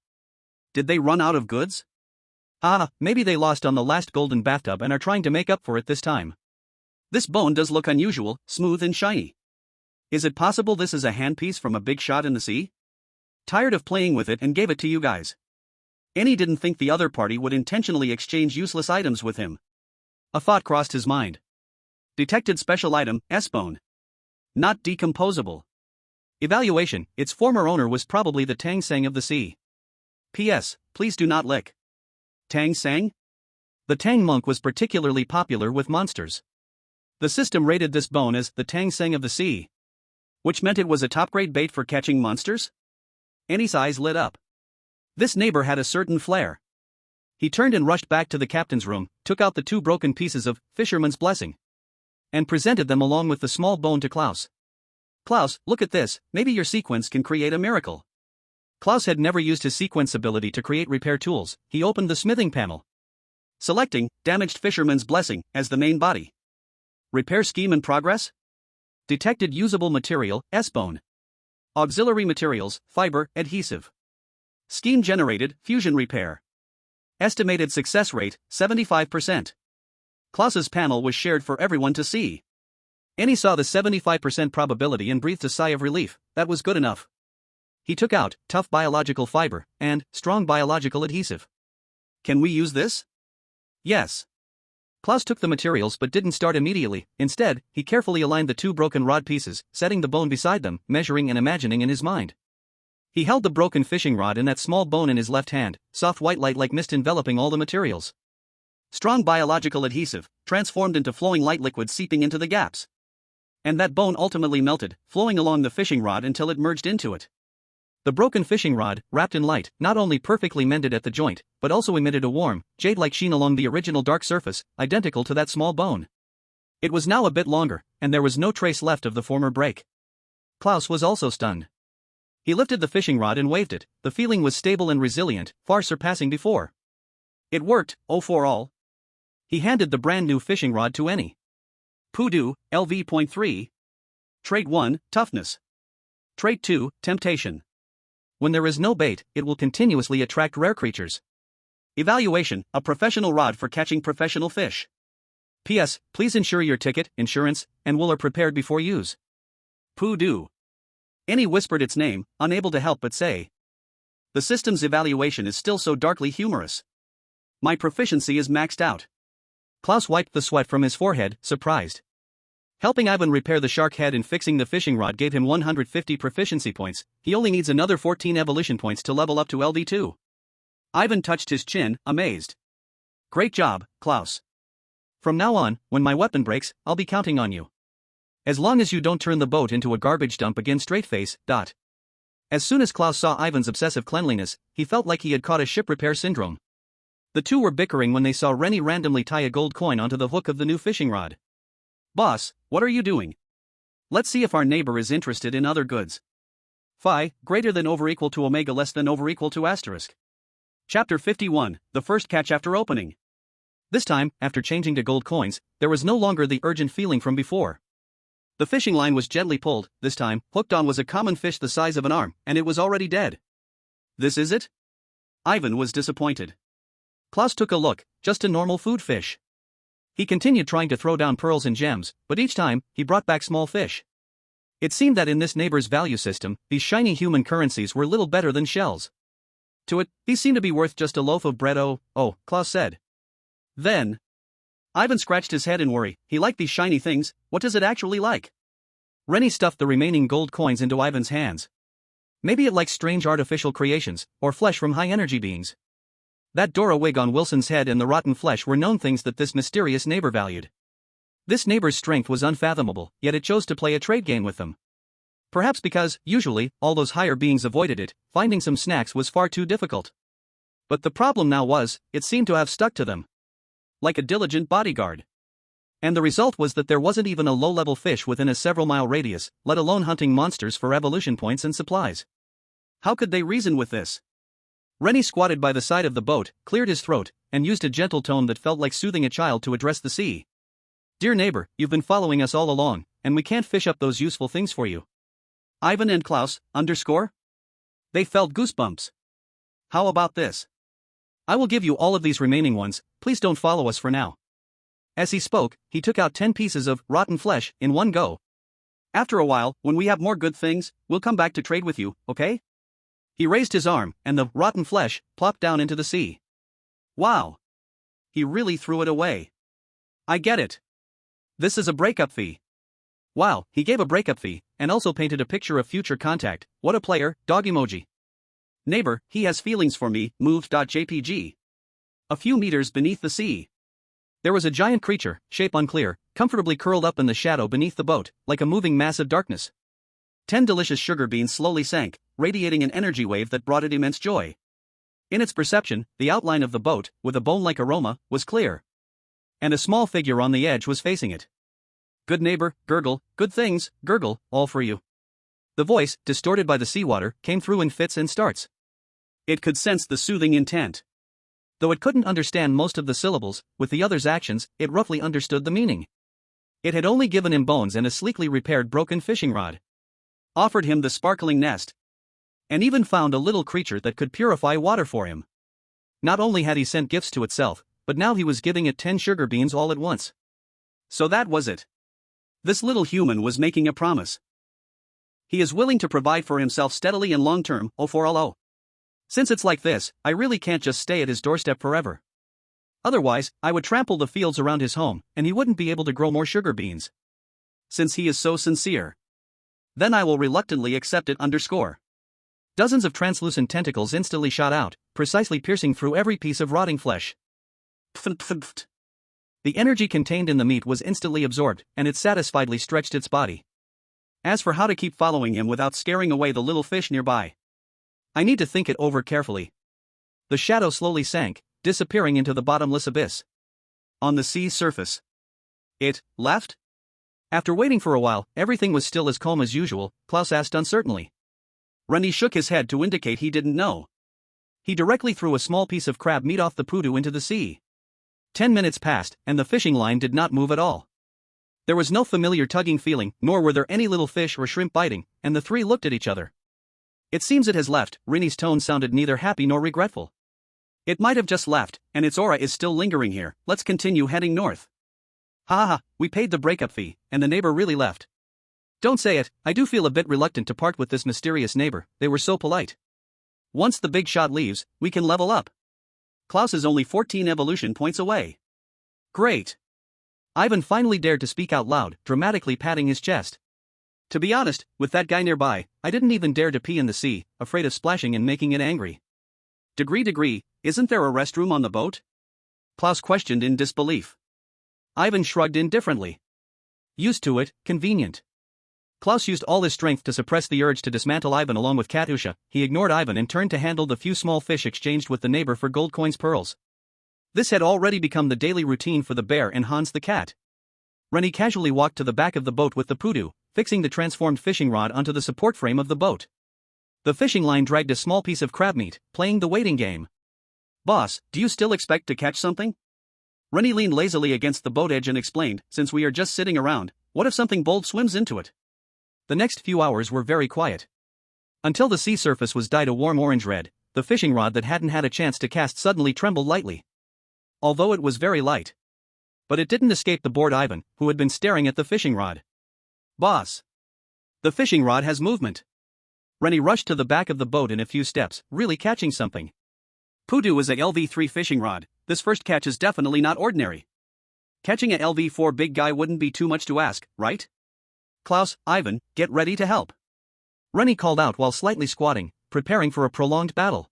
Did they run out of goods? Maybe they lost on the last golden bathtub and are trying to make up for it this time. This bone does look unusual, smooth and shiny. Is it possible this is a handpiece from a big shot in the sea? Tired of playing with it and gave it to you guys. Annie didn't think the other party would intentionally exchange useless items with him. A thought crossed his mind. Detected special item, S-bone. Not decomposable. Evaluation, its former owner was probably the Tang Sang of the sea. P.S. Please do not lick. Tang Sang? The Tang monk was particularly popular with monsters. The system rated this bone as the Tang Sang of the sea, which meant it was a top-grade bait for catching monsters? Annie's eyes lit up. This neighbor had a certain flair. He turned and rushed back to the captain's room, took out the 2 broken pieces of fisherman's blessing, and presented them along with the small bone to Klaus. Klaus, look at this, maybe your sequence can create a miracle. Klaus had never used his sequence ability to create repair tools. He opened the smithing panel, selecting damaged fisherman's blessing as the main body. Repair scheme in progress? Detected usable material, S-bone. Auxiliary materials, fiber, adhesive. Scheme generated, fusion repair. Estimated success rate, 75%. Klaus's panel was shared for everyone to see. Annie saw the 75% probability and breathed a sigh of relief. That was good enough. He took out tough biological fiber and strong biological adhesive. Can we use this? Yes. Klaus took the materials but didn't start immediately. Instead, he carefully aligned the 2 broken rod pieces, setting the bone beside them, measuring and imagining in his mind. He held the broken fishing rod and that small bone in his left hand, soft white light like mist enveloping all the materials. Strong biological adhesive, transformed into flowing light liquid seeping into the gaps. And that bone ultimately melted, flowing along the fishing rod until it merged into it. The broken fishing rod, wrapped in light, not only perfectly mended at the joint, but also emitted a warm, jade-like sheen along the original dark surface, identical to that small bone. It was now a bit longer, and there was no trace left of the former break. Klaus was also stunned. He lifted the fishing rod and waved it. The feeling was stable and resilient, far surpassing before. It worked, oh for all. He handed the brand new fishing rod to Annie. Poodoo, LV.3. Trait 1, Toughness. Trait 2, Temptation. When there is no bait, it will continuously attract rare creatures. Evaluation, a professional rod for catching professional fish. P.S. Please ensure your ticket, insurance, and wool are prepared before use. Poodoo. Annie whispered its name, unable to help but say. The system's evaluation is still so darkly humorous. My proficiency is maxed out. Klaus wiped the sweat from his forehead, surprised. Helping Ivan repair the shark head and fixing the fishing rod gave him 150 proficiency points. He only needs another 14 evolution points to level up to LV2. Ivan touched his chin, amazed. Great job, Klaus. From now on, when my weapon breaks, I'll be counting on you. As long as you don't turn the boat into a garbage dump again straight face. As soon as Klaus saw Ivan's obsessive cleanliness, he felt like he had caught a ship repair syndrome. The two were bickering when they saw Ren Yi randomly tie a gold coin onto the hook of the new fishing rod. Boss, what are you doing? Let's see if our neighbor is interested in other goods. Phi, greater than over equal to omega less than over equal to asterisk. Chapter 51, the first catch after opening. This time, after changing to gold coins, there was no longer the urgent feeling from before. The fishing line was gently pulled. This time, hooked on was a common fish the size of an arm, and it was already dead. This is it? Ivan was disappointed. Klaus took a look, just a normal food fish. He continued trying to throw down pearls and gems, but each time, he brought back small fish. It seemed that in this neighbor's value system, these shiny human currencies were little better than shells. To it, these seemed to be worth just a loaf of bread. Oh, Klaus said. Then, Ivan scratched his head in worry. He liked these shiny things. What does it actually like? Ren Yi stuffed the remaining gold coins into Ivan's hands. Maybe it likes strange artificial creations, or flesh from high-energy beings. That Dora wig on Wilson's head and the rotten flesh were known things that this mysterious neighbor valued. This neighbor's strength was unfathomable, yet it chose to play a trade game with them. Perhaps because, usually, all those higher beings avoided it, finding some snacks was far too difficult. But the problem now was, it seemed to have stuck to them. Like a diligent bodyguard. And the result was that there wasn't even a low-level fish within a several-mile radius, let alone hunting monsters for evolution points and supplies. How could they reason with this? Ren Yi squatted by the side of the boat, cleared his throat, and used a gentle tone that felt like soothing a child to address the sea. Dear neighbor, you've been following us all along, and we can't fish up those useful things for you. Ivan and Klaus, underscore? They felt goosebumps. How about this? I will give you all of these remaining ones, please don't follow us for now. As he spoke, he took out 10 pieces of rotten flesh in one go. After a while, when we have more good things, we'll come back to trade with you, okay? He raised his arm, and the rotten flesh plopped down into the sea. Wow! He really threw it away. I get it. This is a breakup fee. Wow, he gave a breakup fee, and also painted a picture of future contact. What a player, dog emoji. Neighbor, he has feelings for me, moved.jpg. A few meters beneath the sea. There was a giant creature, shape unclear, comfortably curled up in the shadow beneath the boat, like a moving mass of darkness. 10 delicious sugar beans slowly sank, radiating an energy wave that brought it immense joy. In its perception, the outline of the boat, with a bone-like aroma, was clear. And a small figure on the edge was facing it. Good neighbor, gurgle, good things, gurgle, all for you. The voice, distorted by the seawater, came through in fits and starts. It could sense the soothing intent. Though it couldn't understand most of the syllables, with the other's actions, it roughly understood the meaning. It had only given him bones and a sleekly repaired broken fishing rod. Offered him the sparkling nest. And even found a little creature that could purify water for him. Not only had he sent gifts to itself, but now he was giving it 10 sugar beans all at once. So that was it. This little human was making a promise. He is willing to provide for himself steadily and long term, oh for all oh. Since it's like this, I really can't just stay at his doorstep forever. Otherwise, I would trample the fields around his home, and he wouldn't be able to grow more sugar beans. Since he is so sincere. Then I will reluctantly accept it underscore. Dozens of translucent tentacles instantly shot out, precisely piercing through every piece of rotting flesh. Pft. The energy contained in the meat was instantly absorbed, and it satisfiedly stretched its body. As for how to keep following him without scaring away the little fish nearby, I need to think it over carefully. The shadow slowly sank, disappearing into the bottomless abyss. On the sea's surface. It left? After waiting for a while, everything was still as calm as usual, Klaus asked uncertainly. Ren Yi shook his head to indicate he didn't know. He directly threw a small piece of crab meat off the poodoo into the sea. 10 minutes passed, and the fishing line did not move at all. There was no familiar tugging feeling, nor were there any little fish or shrimp biting, and the three looked at each other. It seems it has left. Ren Yi's tone sounded neither happy nor regretful. It might have just left, and its aura is still lingering here. Let's continue heading north. Ha, we paid the breakup fee, and the neighbor really left. Don't say it, I do feel a bit reluctant to part with this mysterious neighbor, they were so polite. Once the big shot leaves, we can level up. Klaus is only 14 evolution points away. Great. Ivan finally dared to speak out loud, dramatically patting his chest. To be honest, with that guy nearby, I didn't even dare to pee in the sea, afraid of splashing and making it angry. Degree, isn't there a restroom on the boat? Klaus questioned in disbelief. Ivan shrugged indifferently. Used to it, convenient. Klaus used all his strength to suppress the urge to dismantle Ivan along with Katusha. He ignored Ivan and turned to handle the few small fish exchanged with the neighbor for gold coins pearls. This had already become the daily routine for the bear and Hans the cat. Ren Yi casually walked to the back of the boat with the poodoo, fixing the transformed fishing rod onto the support frame of the boat. The fishing line dragged a small piece of crab meat, playing the waiting game. Boss, do you still expect to catch something? Ren Yi leaned lazily against the boat edge and explained, since we are just sitting around, what if something bold swims into it? The next few hours were very quiet. Until the sea surface was dyed a warm orange red, the fishing rod that hadn't had a chance to cast suddenly trembled lightly. Although it was very light. But it didn't escape the bored Ivan, who had been staring at the fishing rod. Boss! The fishing rod has movement. Ren Yi rushed to the back of the boat in a few steps, really catching something. Poodoo is a LV3 fishing rod, this first catch is definitely not ordinary. Catching a LV4 big guy wouldn't be too much to ask, right? Klaus, Ivan, get ready to help. Ren Yi called out while slightly squatting, preparing for a prolonged battle.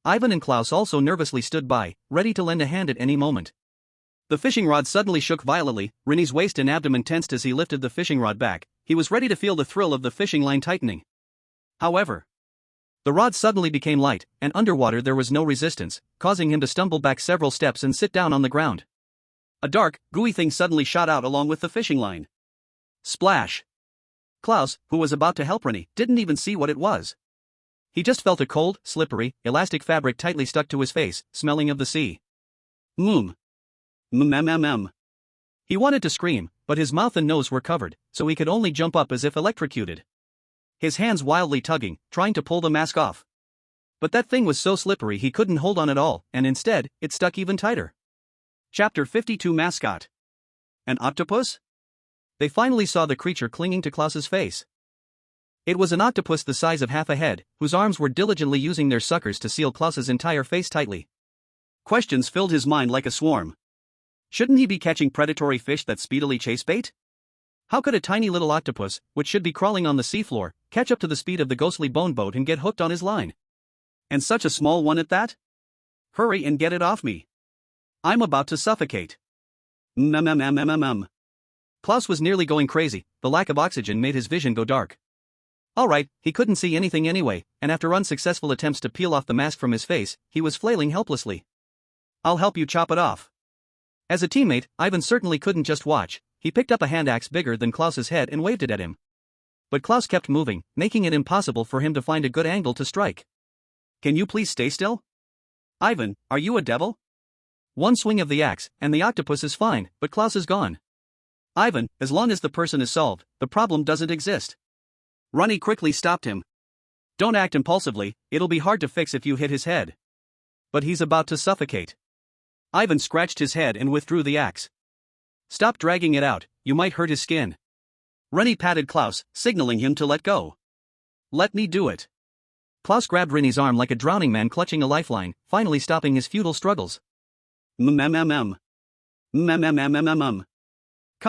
Ivan and Klaus also nervously stood by, ready to lend a hand at any moment. The fishing rod suddenly shook violently, Ren Yi's waist and abdomen tensed as he lifted the fishing rod back. He was ready to feel the thrill of the fishing line tightening. However, the rod suddenly became light, and underwater there was no resistance, causing him to stumble back several steps and sit down on the ground. A dark, gooey thing suddenly shot out along with the fishing line. Splash! Klaus, who was about to help Ren Yi, didn't even see what it was. He just felt a cold, slippery, elastic fabric tightly stuck to his face, smelling of the sea. He wanted to scream, but his mouth and nose were covered, so he could only jump up as if electrocuted. His hands wildly tugging, trying to pull the mask off. But that thing was so slippery he couldn't hold on at all, and instead, it stuck even tighter. Chapter 52 Mascot. An octopus? They finally saw the creature clinging to Klaus's face. It was an octopus the size of half a head, whose arms were diligently using their suckers to seal Klaus's entire face tightly. Questions filled his mind like a swarm. Shouldn't he be catching predatory fish that speedily chase bait? How could a tiny little octopus, which should be crawling on the seafloor, catch up to the speed of the ghostly bone boat and get hooked on his line? And such a small one at that? Hurry and get it off me. I'm about to suffocate. Klaus was nearly going crazy. The lack of oxygen made his vision go dark. Alright, he couldn't see anything anyway, and after unsuccessful attempts to peel off the mask from his face, he was flailing helplessly. I'll help you chop it off. As a teammate, Ivan certainly couldn't just watch. He picked up a hand axe bigger than Klaus's head and waved it at him. But Klaus kept moving, making it impossible for him to find a good angle to strike. Can you please stay still? Ivan, are you a devil? One swing of the axe, and the octopus is fine, but Klaus is gone. Ivan, as long as the person is solved, the problem doesn't exist. Ren Yi quickly stopped him. Don't act impulsively, it'll be hard to fix if you hit his head. But he's about to suffocate. Ivan scratched his head and withdrew the axe. Stop dragging it out, you might hurt his skin. Ren Yi patted Klaus, signaling him to let go. Let me do it. Klaus grabbed Ren Yi's arm like a drowning man clutching a lifeline, finally stopping his futile struggles. Come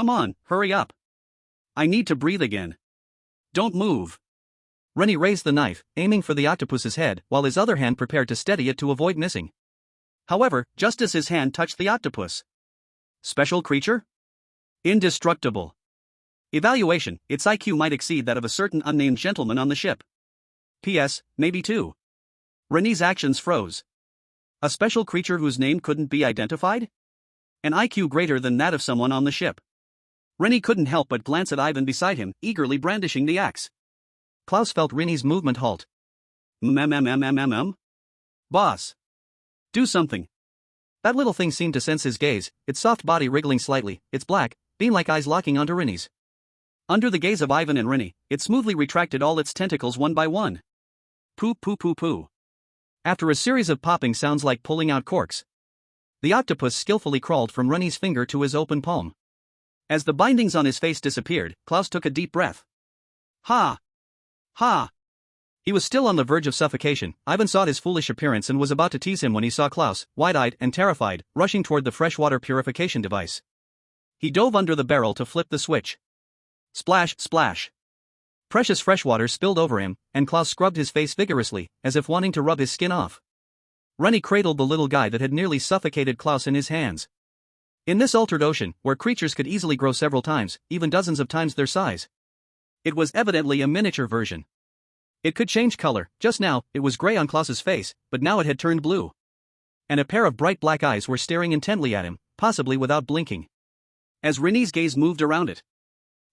on, hurry up. I need to breathe again. Don't move. Ren Yi raised the knife, aiming for the octopus's head, while his other hand prepared to steady it to avoid missing. However, just as his hand touched the octopus. Special creature? Indestructible. Evaluation, its IQ might exceed that of a certain unnamed gentleman on the ship. P.S. Maybe two. Ren Yi's actions froze. A special creature whose name couldn't be identified? An IQ greater than that of someone on the ship. Ren Yi couldn't help but glance at Ivan beside him, eagerly brandishing the axe. Klaus felt Ren Yi's movement halt. Boss. Do something. That little thing seemed to sense his gaze, its soft body wriggling slightly, its black, bean-like eyes locking onto Ren Yi's. Under the gaze of Ivan and Ren Yi, it smoothly retracted all its tentacles one by one. Poo poo poo poo. After a series of popping sounds like pulling out corks, the octopus skillfully crawled from Ren Yi's finger to his open palm. As the bindings on his face disappeared, Klaus took a deep breath. Ha! Ha! He was still on the verge of suffocation. Ivan saw his foolish appearance and was about to tease him when he saw Klaus, wide-eyed and terrified, rushing toward the freshwater purification device. He dove under the barrel to flip the switch. Splash, splash. Precious freshwater spilled over him, and Klaus scrubbed his face vigorously, as if wanting to rub his skin off. Ren Yi cradled the little guy that had nearly suffocated Klaus in his hands. In this altered ocean, where creatures could easily grow several times, even dozens of times their size, it was evidently a miniature version. It could change color. Just now, it was gray on Klaus's face, but now it had turned blue. And a pair of bright black eyes were staring intently at him, possibly without blinking. As Ren Yi's gaze moved around it,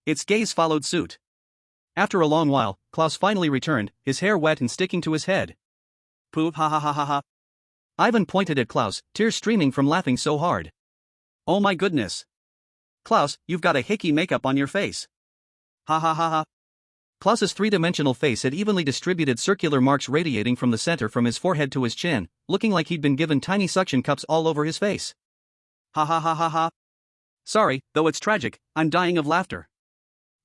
its gaze followed suit. After a long while, Klaus finally returned, his hair wet and sticking to his head. Poop ha ha ha ha ha. Ivan pointed at Klaus, tears streaming from laughing so hard. Oh my goodness. Klaus, you've got a hickey makeup on your face. Ha ha ha ha. Klaus's three-dimensional face had evenly distributed circular marks radiating from the center from his forehead to his chin, looking like he'd been given tiny suction cups all over his face. Ha ha ha ha ha. Sorry, though it's tragic, I'm dying of laughter.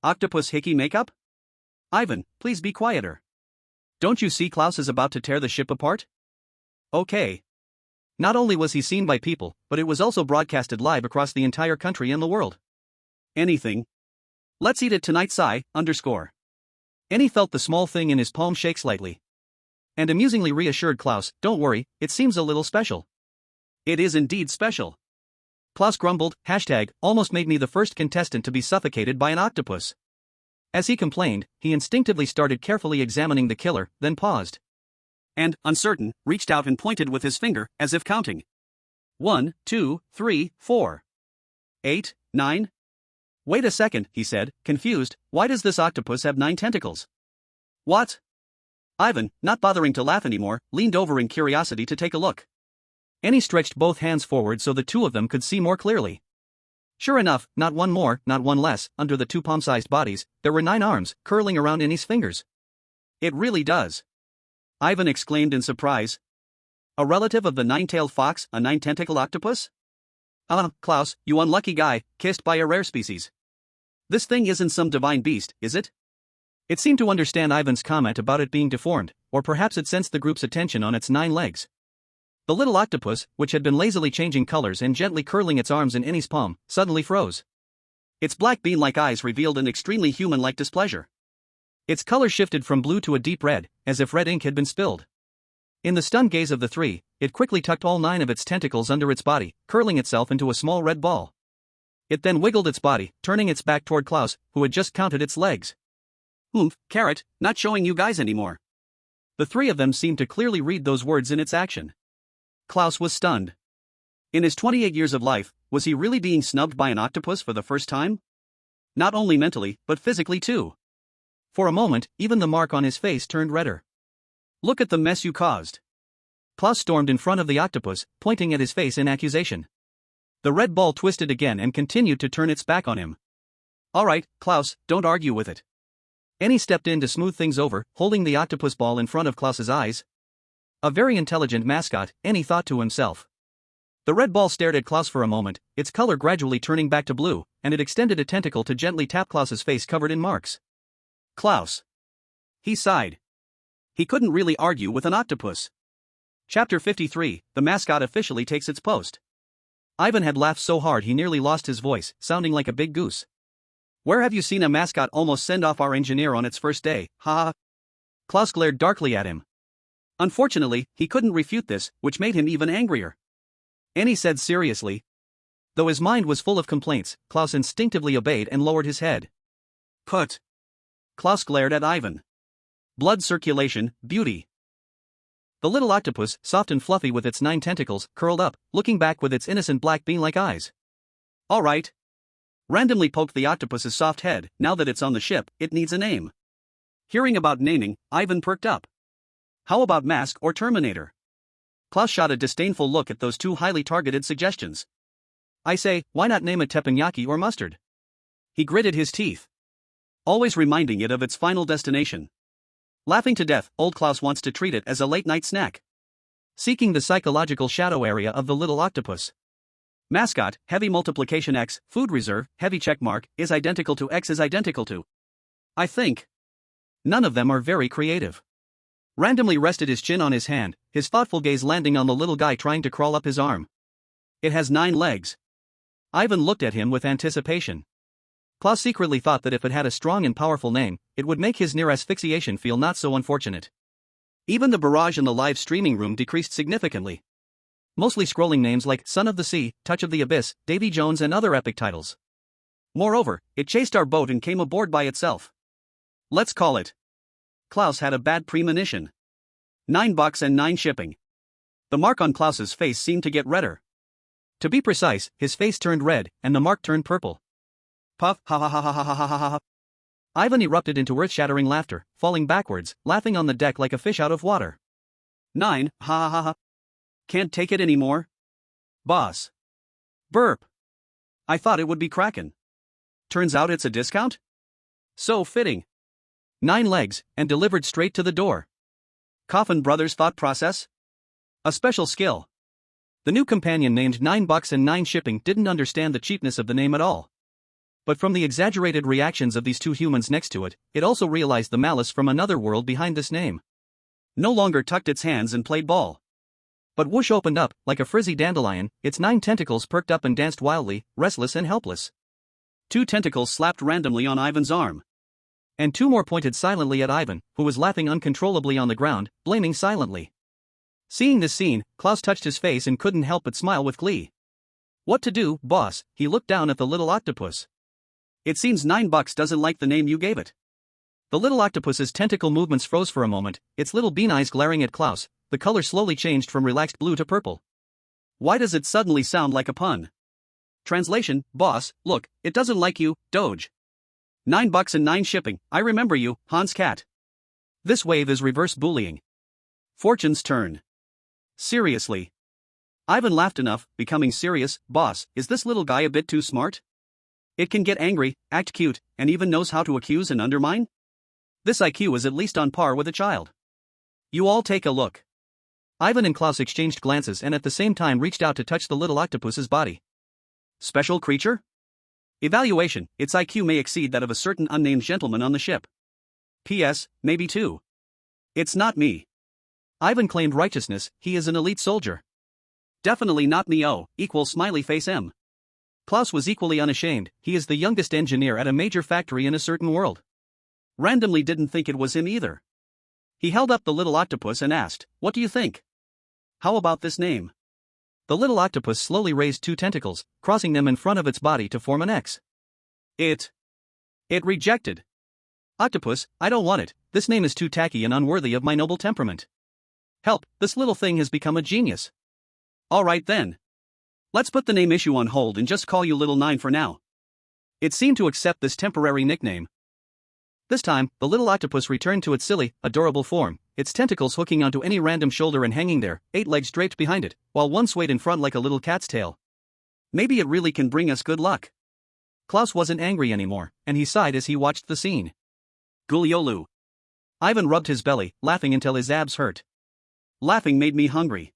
Octopus hickey makeup? Ivan, please be quieter. Don't you see Klaus is about to tear the ship apart? Okay. Not only was he seen by people, but it was also broadcasted live across the entire country and the world. Anything. Let's eat it tonight, _. Annie felt the small thing in his palm shake slightly. And amusingly reassured Klaus, don't worry, it seems a little special. It is indeed special. Klaus grumbled, almost made me the first contestant to be suffocated by an octopus. As he complained, he instinctively started carefully examining the killer, then paused. And, uncertain, reached out and pointed with his finger, as if counting. 1, 2, 3, 4. 8, 9. Wait a second, he said, confused, why does this octopus have 9 tentacles? What? Ivan, not bothering to laugh anymore, leaned over in curiosity to take a look. Annie stretched both hands forward so the two of them could see more clearly. Sure enough, not one more, not one less, under the 2 palm-sized bodies, there were 9 arms, curling around Annie's fingers. It really does. Ivan exclaimed in surprise. A relative of the 9-tailed fox, a 9-tentacle octopus? Klaus, you unlucky guy, kissed by a rare species. This thing isn't some divine beast, is it? It seemed to understand Ivan's comment about it being deformed, or perhaps it sensed the group's attention on its 9 legs. The little octopus, which had been lazily changing colors and gently curling its arms in Annie's palm, suddenly froze. Its black bean-like eyes revealed an extremely human-like displeasure. Its color shifted from blue to a deep red, as if red ink had been spilled. In the stunned gaze of the three, it quickly tucked all 9 of its tentacles under its body, curling itself into a small red ball. It then wiggled its body, turning its back toward Klaus, who had just counted its legs. Carrot, not showing you guys anymore. The 3 of them seemed to clearly read those words in its action. Klaus was stunned. In his 28 years of life, was he really being snubbed by an octopus for the first time? Not only mentally, but physically too. For a moment, even the mark on his face turned redder. Look at the mess you caused. Klaus stormed in front of the octopus, pointing at his face in accusation. The red ball twisted again and continued to turn its back on him. All right, Klaus, don't argue with it. Annie stepped in to smooth things over, holding the octopus ball in front of Klaus's eyes. A very intelligent mascot, Annie thought to himself. The red ball stared at Klaus for a moment, its color gradually turning back to blue, and it extended a tentacle to gently tap Klaus's face covered in marks. Klaus. He sighed. He couldn't really argue with an octopus. Chapter 53, The Mascot Officially Takes Its Post. Ivan had laughed so hard he nearly lost his voice, sounding like a big goose. Where have you seen a mascot almost send off our engineer on its first day, ha ha? Klaus glared darkly at him. Unfortunately, he couldn't refute this, which made him even angrier. Annie said seriously. Though his mind was full of complaints, Klaus instinctively obeyed and lowered his head. Put. Klaus glared at Ivan. Blood circulation, beauty. The little octopus, soft and fluffy with its 9 tentacles, curled up, looking back with its innocent black bean-like eyes. All right. Randomly poked the octopus's soft head. Now that it's on the ship, it needs a name. Hearing about naming, Ivan perked up. How about Mask or Terminator? Klaus shot a disdainful look at those 2 highly targeted suggestions. I say, why not name it teppanyaki or mustard? He gritted his teeth. Always reminding it of its final destination. Laughing to death, old Klaus wants to treat it as a late-night snack. Seeking the psychological shadow area of the little octopus. Mascot, heavy multiplication X, food reserve, heavy checkmark, is identical to X is identical to. I think. None of them are very creative. Randomly rested his chin on his hand, his thoughtful gaze landing on the little guy trying to crawl up his arm. It has 9 legs. Ivan looked at him with anticipation. Klaus secretly thought that if it had a strong and powerful name, it would make his near asphyxiation feel not so unfortunate. Even the barrage in the live streaming room decreased significantly. Mostly scrolling names like Son of the Sea, Touch of the Abyss, Davy Jones and other epic titles. Moreover, it chased our boat and came aboard by itself. Let's call it. Klaus had a bad premonition. $9 and 9 shipping. The mark on Klaus's face seemed to get redder. To be precise, his face turned red, and the mark turned purple. Puff, ha ha ha ha ha ha ha ha. Ivan erupted into earth-shattering laughter, falling backwards, laughing on the deck like a fish out of water. 9, ha ha ha ha. Can't take it anymore? Boss. Burp. I thought it would be Kraken. Turns out it's a discount? So fitting. 9 legs, and delivered straight to the door. Coffin Brothers thought process? A special skill. The new companion named $9 and 9 shipping didn't understand the cheapness of the name at all. But from the exaggerated reactions of these 2 humans next to it, it also realized the malice from another world behind this name. No longer tucked its hands and played ball. But whoosh opened up, like a frizzy dandelion, its 9 tentacles perked up and danced wildly, restless and helpless. 2 tentacles slapped randomly on Ivan's arm. And 2 more pointed silently at Ivan, who was laughing uncontrollably on the ground, blaming silently. Seeing this scene, Klaus touched his face and couldn't help but smile with glee. What to do, boss? He looked down at the little octopus. It seems $9 doesn't like the name you gave it. The little octopus's tentacle movements froze for a moment, its little bean eyes glaring at Klaus. The color slowly changed from relaxed blue to purple. Why does it suddenly sound like a pun? Translation, boss, look, it doesn't like you, Doge. $9 and 9 shipping, I remember you, Hans Cat. This wave is reverse bullying. Fortune's turn. Seriously. Ivan laughed enough, becoming serious. Boss, is this little guy a bit too smart? It can get angry, act cute, and even knows how to accuse and undermine? This IQ is at least on par with a child. You all take a look. Ivan and Klaus exchanged glances and at the same time reached out to touch the little octopus's body. Special creature? Evaluation, its IQ may exceed that of a certain unnamed gentleman on the ship. P.S., maybe 2. It's not me. Ivan claimed righteousness, he is an elite soldier. Definitely not Neo, equal smiley face M. Klaus was equally unashamed, he is the youngest engineer at a major factory in a certain world. Randomly didn't think it was him either. He held up the little octopus and asked, "What do you think? How about this name?" The little octopus slowly raised two tentacles, crossing them in front of its body to form an X. It rejected. "Octopus, I don't want it, this name is too tacky and unworthy of my noble temperament. Help, this little thing has become a genius." "Alright then. Let's put the name issue on hold and just call you Little Nine for now." It seemed to accept this temporary nickname. This time, the little octopus returned to its silly, adorable form, its tentacles hooking onto any random shoulder and hanging there, 8 legs draped behind it, while one swayed in front like a little cat's tail. Maybe it really can bring us good luck. Klaus wasn't angry anymore, and he sighed as he watched the scene. Guliolu. Ivan rubbed his belly, laughing until his abs hurt. Laughing made me hungry.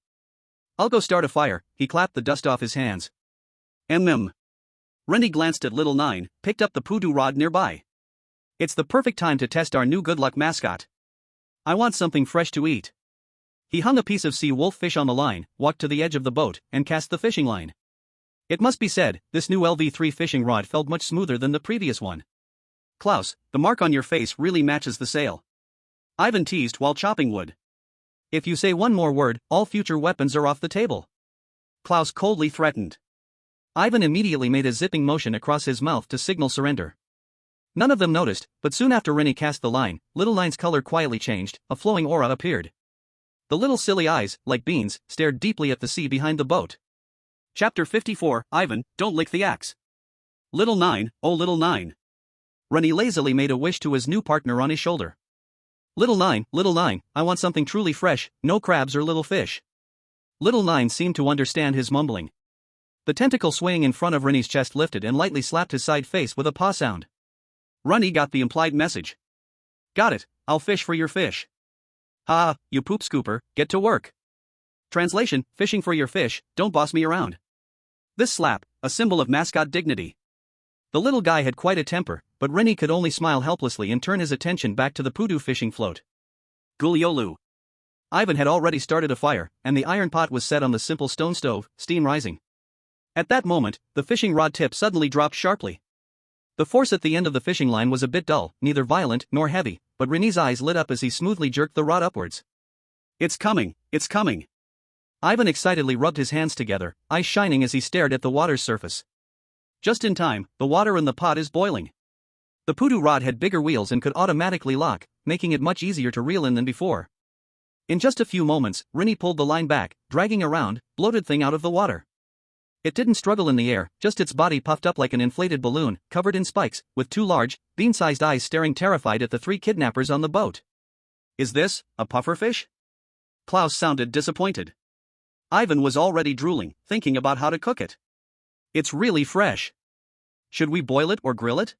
"I'll go start a fire," he clapped the dust off his hands. Ren Yi glanced at Little Nine, picked up the poodoo rod nearby. "It's the perfect time to test our new good luck mascot. I want something fresh to eat." He hung a piece of sea wolf fish on the line, walked to the edge of the boat, and cast the fishing line. It must be said, this new LV3 fishing rod felt much smoother than the previous one. "Klaus, the mark on your face really matches the sail," Ivan teased while chopping wood. "If you say one more word, all future weapons are off the table," Klaus coldly threatened. Ivan immediately made a zipping motion across his mouth to signal surrender. None of them noticed, but soon after Ren Yi cast the line, Little Nine's color quietly changed, a flowing aura appeared. The little silly eyes, like beans, stared deeply at the sea behind the boat. Chapter 54, Ivan, don't lick the axe. Little Nine, oh Little Nine. Ren Yi lazily made a wish to his new partner on his shoulder. Little Nine, I want something truly fresh, no crabs or little fish." Little Nine seemed to understand his mumbling. The tentacle swaying in front of Ren Yi's chest lifted and lightly slapped his side face with a paw sound. Ren Yi got the implied message. "Got it, I'll fish for your fish." "Ha, you poop scooper, get to work." Translation, fishing for your fish, don't boss me around. This slap, a symbol of mascot dignity. The little guy had quite a temper, but Ren Yi could only smile helplessly and turn his attention back to the poodoo fishing float. Guliolu. Ivan had already started a fire, and the iron pot was set on the simple stone stove, steam rising. At that moment, the fishing rod tip suddenly dropped sharply. The force at the end of the fishing line was a bit dull, neither violent nor heavy, but Ren Yi's eyes lit up as he smoothly jerked the rod upwards. It's coming, it's coming." Ivan excitedly rubbed his hands together, eyes shining as he stared at the water's surface. Just in time, the water in the pot is boiling. The poodoo rod had bigger wheels and could automatically lock, making it much easier to reel in than before. In just a few moments, Ren Yi pulled the line back, dragging a round, bloated thing out of the water. It didn't struggle in the air, just its body puffed up like an inflated balloon, covered in spikes, with two large, bean-sized eyes staring terrified at the 3 kidnappers on the boat. "Is this a pufferfish?" Klaus sounded disappointed. Ivan was already drooling, thinking about how to cook it. "It's really fresh. Should we boil it or grill it?"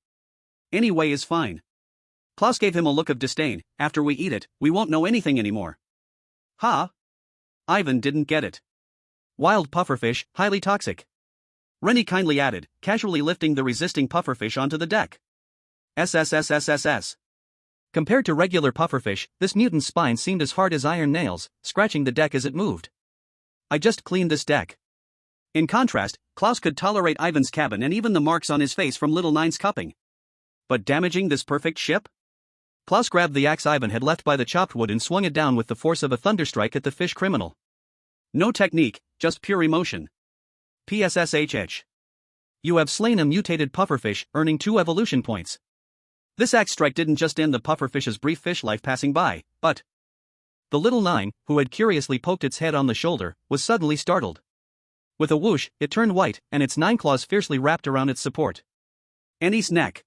"Any way is fine." Klaus gave him a look of disdain. "After we eat it, we won't know anything anymore." "Ha?" Ivan didn't get it. "Wild pufferfish, highly toxic." Ren Yi kindly added, casually lifting the resisting pufferfish onto the deck. SSSSSS. Compared to regular pufferfish, this mutant's spine seemed as hard as iron nails, scratching the deck as it moved. "I just cleaned this deck." In contrast, Klaus could tolerate Ivan's cabin and even the marks on his face from Little Nine's cupping. But damaging this perfect ship? Klaus grabbed the axe Ivan had left by the chopped wood and swung it down with the force of a thunderstrike at the fish criminal. No technique, just pure emotion. PSSHH. You have slain a mutated pufferfish, earning 2 evolution points. This axe strike didn't just end the pufferfish's brief fish life passing by, but the Little Nine, who had curiously poked its head on the shoulder, was suddenly startled. With a whoosh, it turned white, and its 9 claws fiercely wrapped around its support. Annie's neck.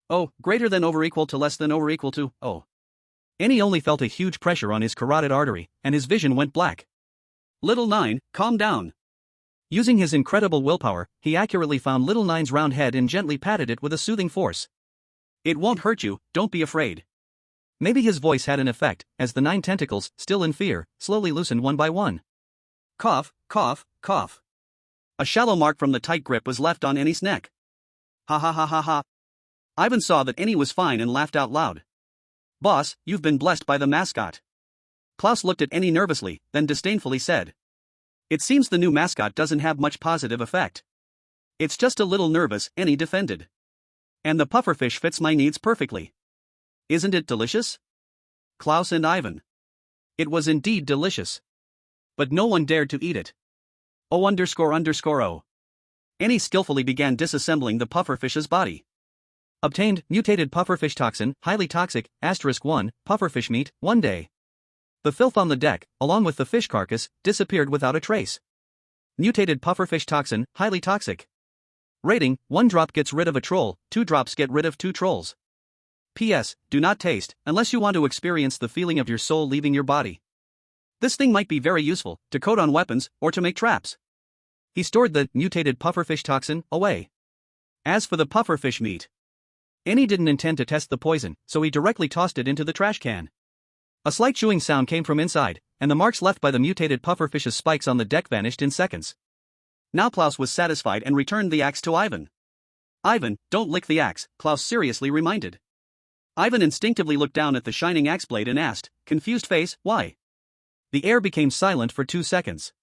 Oh, greater than over equal to less than over equal to, oh. Annie only felt a huge pressure on his carotid artery, and his vision went black. Little Nine, calm down. Using his incredible willpower, he accurately found Little Nine's round head and gently patted it with a soothing force. It won't hurt you, don't be afraid. Maybe his voice had an effect, as the 9 tentacles, still in fear, slowly loosened one by one. Cough, cough, cough. A shallow mark from the tight grip was left on Annie's neck. Ha ha ha ha ha. Ivan saw that Annie was fine and laughed out loud. Boss, you've been blessed by the mascot. Klaus looked at Annie nervously, then disdainfully said. It seems the new mascot doesn't have much positive effect. It's just a little nervous, and he defended. And the pufferfish fits my needs perfectly. Isn't it delicious? Klaus and Ivan. It was indeed delicious. But no one dared to eat it. O___O. Annie skillfully began disassembling the pufferfish's body. Obtained, mutated pufferfish toxin, highly toxic, *1, pufferfish meat, 1 day. The filth on the deck, along with the fish carcass, disappeared without a trace. Mutated pufferfish toxin, highly toxic. Rating, 1 drop gets rid of a troll, 2 drops get rid of 2 trolls. P.S. Do not taste, unless you want to experience the feeling of your soul leaving your body. This thing might be very useful, to coat on weapons, or to make traps. He stored the mutated pufferfish toxin away. As for the pufferfish meat, Annie didn't intend to test the poison, so he directly tossed it into the trash can. A slight chewing sound came from inside, and the marks left by the mutated pufferfish's spikes on the deck vanished in seconds. Now Klaus was satisfied and returned the axe to Ivan. Ivan, don't lick the axe, Klaus seriously reminded. Ivan instinctively looked down at the shining axe blade and asked, confused face, why? The air became silent for 2 seconds.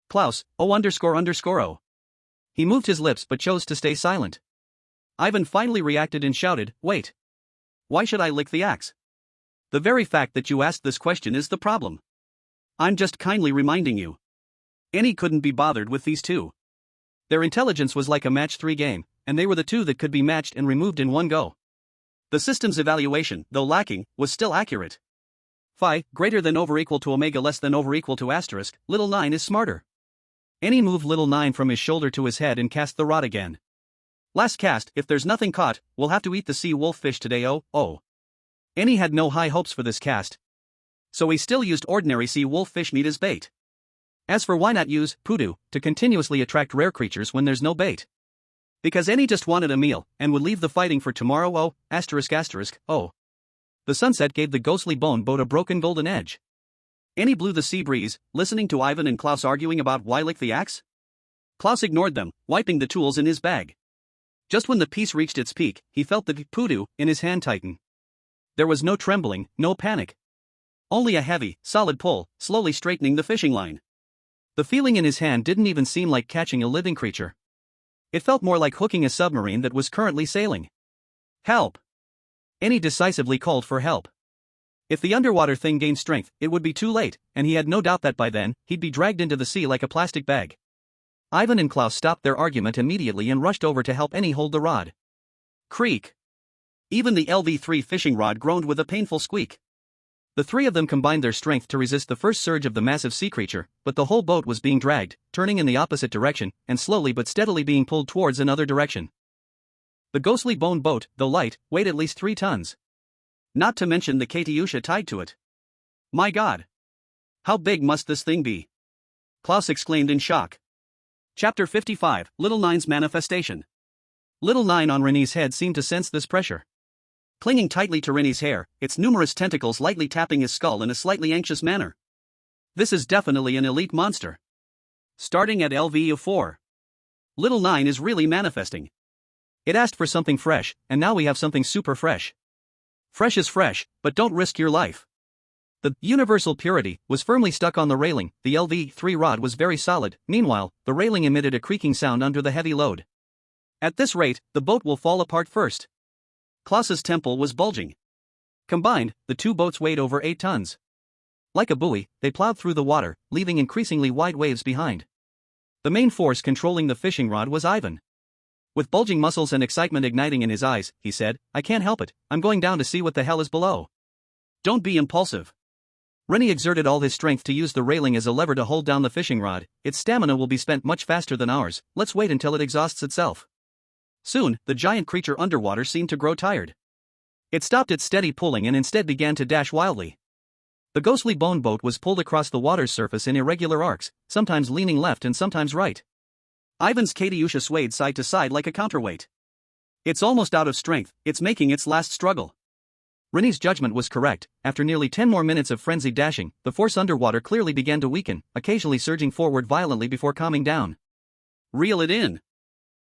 Klaus, O___O. He moved his lips but chose to stay silent. Ivan finally reacted and shouted, wait. Why should I lick the axe? The very fact that you asked this question is the problem. I'm just kindly reminding you. Annie couldn't be bothered with these two. Their intelligence was like a match 3 game, and they were the two that could be matched and removed in one go. The system's evaluation, though lacking, was still accurate. Phi, greater than over equal to omega less than over equal to asterisk, little 9 is smarter. Annie moved little 9 from his shoulder to his head and cast the rod again. Last cast, if there's nothing caught, we'll have to eat the sea wolf fish today. Annie had no high hopes for this cast. So he still used ordinary sea wolf fish meat as bait. As for why not use poodoo to continuously attract rare creatures when there's no bait? Because Annie just wanted a meal, and would leave the fighting for tomorrow. The sunset gave the ghostly bone boat a broken golden edge. Annie blew the sea breeze, listening to Ivan and Klaus arguing about why lick the axe. Klaus ignored them, wiping the tools in his bag. Just when the piece reached its peak, he felt the poodoo in his hand tighten. There was no trembling, no panic. Only a heavy, solid pull, slowly straightening the fishing line. The feeling in his hand didn't even seem like catching a living creature. It felt more like hooking a submarine that was currently sailing. Help! Annie decisively called for help. If the underwater thing gained strength, it would be too late, and he had no doubt that by then, he'd be dragged into the sea like a plastic bag. Ivan and Klaus stopped their argument immediately and rushed over to help Annie hold the rod. Creak! Even the LV3 fishing rod groaned with a painful squeak. The three of them combined their strength to resist the first surge of the massive sea creature, but the whole boat was being dragged, turning in the opposite direction, and slowly but steadily being pulled towards another direction. The ghostly bone boat, though light, weighed at least 3 tons. Not to mention the Katyusha tied to it. My God! How big must this thing be? Klaus exclaimed in shock. Chapter 55, Little Nine's Manifestation. Little Nine on Ren Yi's head seemed to sense this pressure. Clinging tightly to Ren Yi's hair, its numerous tentacles lightly tapping his skull in a slightly anxious manner. This is definitely an elite monster. Starting at LV4. Little Nine is really manifesting. It asked for something fresh, and now we have something super fresh. Fresh is fresh, but don't risk your life. The universal purity was firmly stuck on the railing. The LV3 rod was very solid. Meanwhile, the railing emitted a creaking sound under the heavy load. At this rate, the boat will fall apart first. Klaus's temple was bulging. Combined, the two boats weighed over 8 tons. Like a buoy, they plowed through the water, leaving increasingly wide waves behind. The main force controlling the fishing rod was Ivan. With bulging muscles and excitement igniting in his eyes, he said, I can't help it, I'm going down to see what the hell is below. Don't be impulsive. Ren Yi exerted all his strength to use the railing as a lever to hold down the fishing rod. Its stamina will be spent much faster than ours, let's wait until it exhausts itself. Soon, the giant creature underwater seemed to grow tired. It stopped its steady pulling and instead began to dash wildly. The ghostly bone boat was pulled across the water's surface in irregular arcs, sometimes leaning left and sometimes right. Ivan's Katyusha swayed side to side like a counterweight. It's almost out of strength, it's making its last struggle. Ren Yi's judgment was correct. After nearly 10 more minutes of frenzied dashing, the force underwater clearly began to weaken, occasionally surging forward violently before calming down. Reel it in.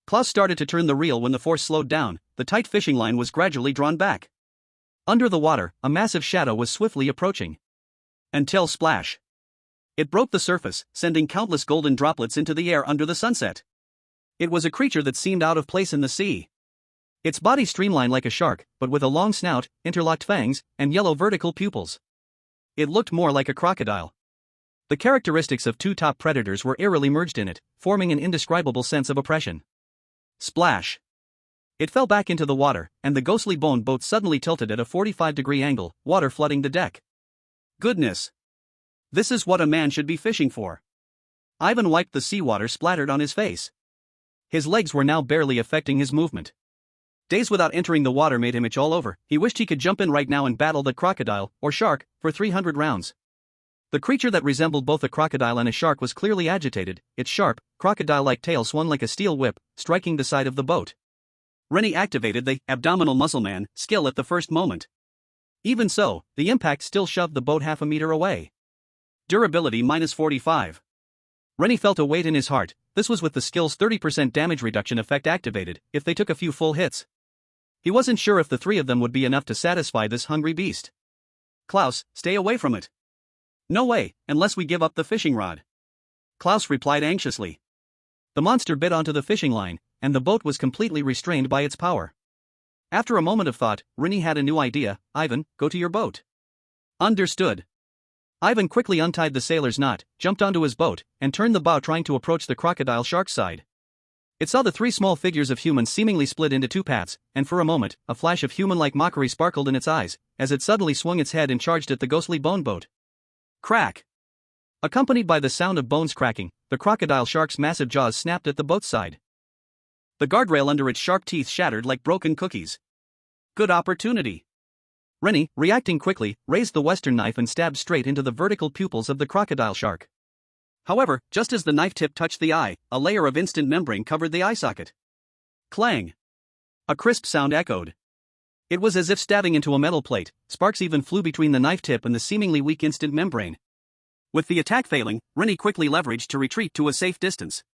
Klaus started to turn the reel when the force slowed down. The tight fishing line was gradually drawn back. Under the water, a massive shadow was swiftly approaching. Until splash. It broke the surface, sending countless golden droplets into the air under the sunset. It was a creature that seemed out of place in the sea. Its body streamlined like a shark, but with a long snout, interlocked fangs, and yellow vertical pupils. It looked more like a crocodile. The characteristics of two top predators were eerily merged in it, forming an indescribable sense of oppression. Splash! It fell back into the water, and the ghostly bone boat suddenly tilted at a 45-degree angle, water flooding the deck. Goodness! This is what a man should be fishing for. Ivan wiped the seawater splattered on his face. His legs were now barely affecting his movement. Days without entering the water made him itch all over. He wished he could jump in right now and battle the crocodile, or shark, for 300 rounds. The creature that resembled both a crocodile and a shark was clearly agitated, its sharp, crocodile-like tail swung like a steel whip, striking the side of the boat. Ren Yi activated the abdominal muscle man skill at the first moment. Even so, the impact still shoved the boat half a meter away. Durability -45. Ren Yi felt a weight in his heart. This was with the skill's 30% damage reduction effect activated, if they took a few full hits. He wasn't sure if the three of them would be enough to satisfy this hungry beast. Klaus, stay away from it. No way, unless we give up the fishing rod. Klaus replied anxiously. The monster bit onto the fishing line, and the boat was completely restrained by its power. After a moment of thought, Ren Yi had a new idea. Ivan, go to your boat. Understood. Ivan quickly untied the sailor's knot, jumped onto his boat, and turned the bow trying to approach the crocodile shark's side. It saw the three small figures of humans seemingly split into two paths, and for a moment, a flash of human-like mockery sparkled in its eyes, as it suddenly swung its head and charged at the ghostly bone boat. Crack! Accompanied by the sound of bones cracking, the crocodile shark's massive jaws snapped at the boat's side. The guardrail under its sharp teeth shattered like broken cookies. Good opportunity. Ren Yi, reacting quickly, raised the western knife and stabbed straight into the vertical pupils of the crocodile shark. However, just as the knife tip touched the eye, a layer of instant membrane covered the eye socket. Clang! A crisp sound echoed. It was as if stabbing into a metal plate. Sparks even flew between the knife tip and the seemingly weak instant membrane. With the attack failing, Ren Yi quickly leveraged to retreat to a safe distance.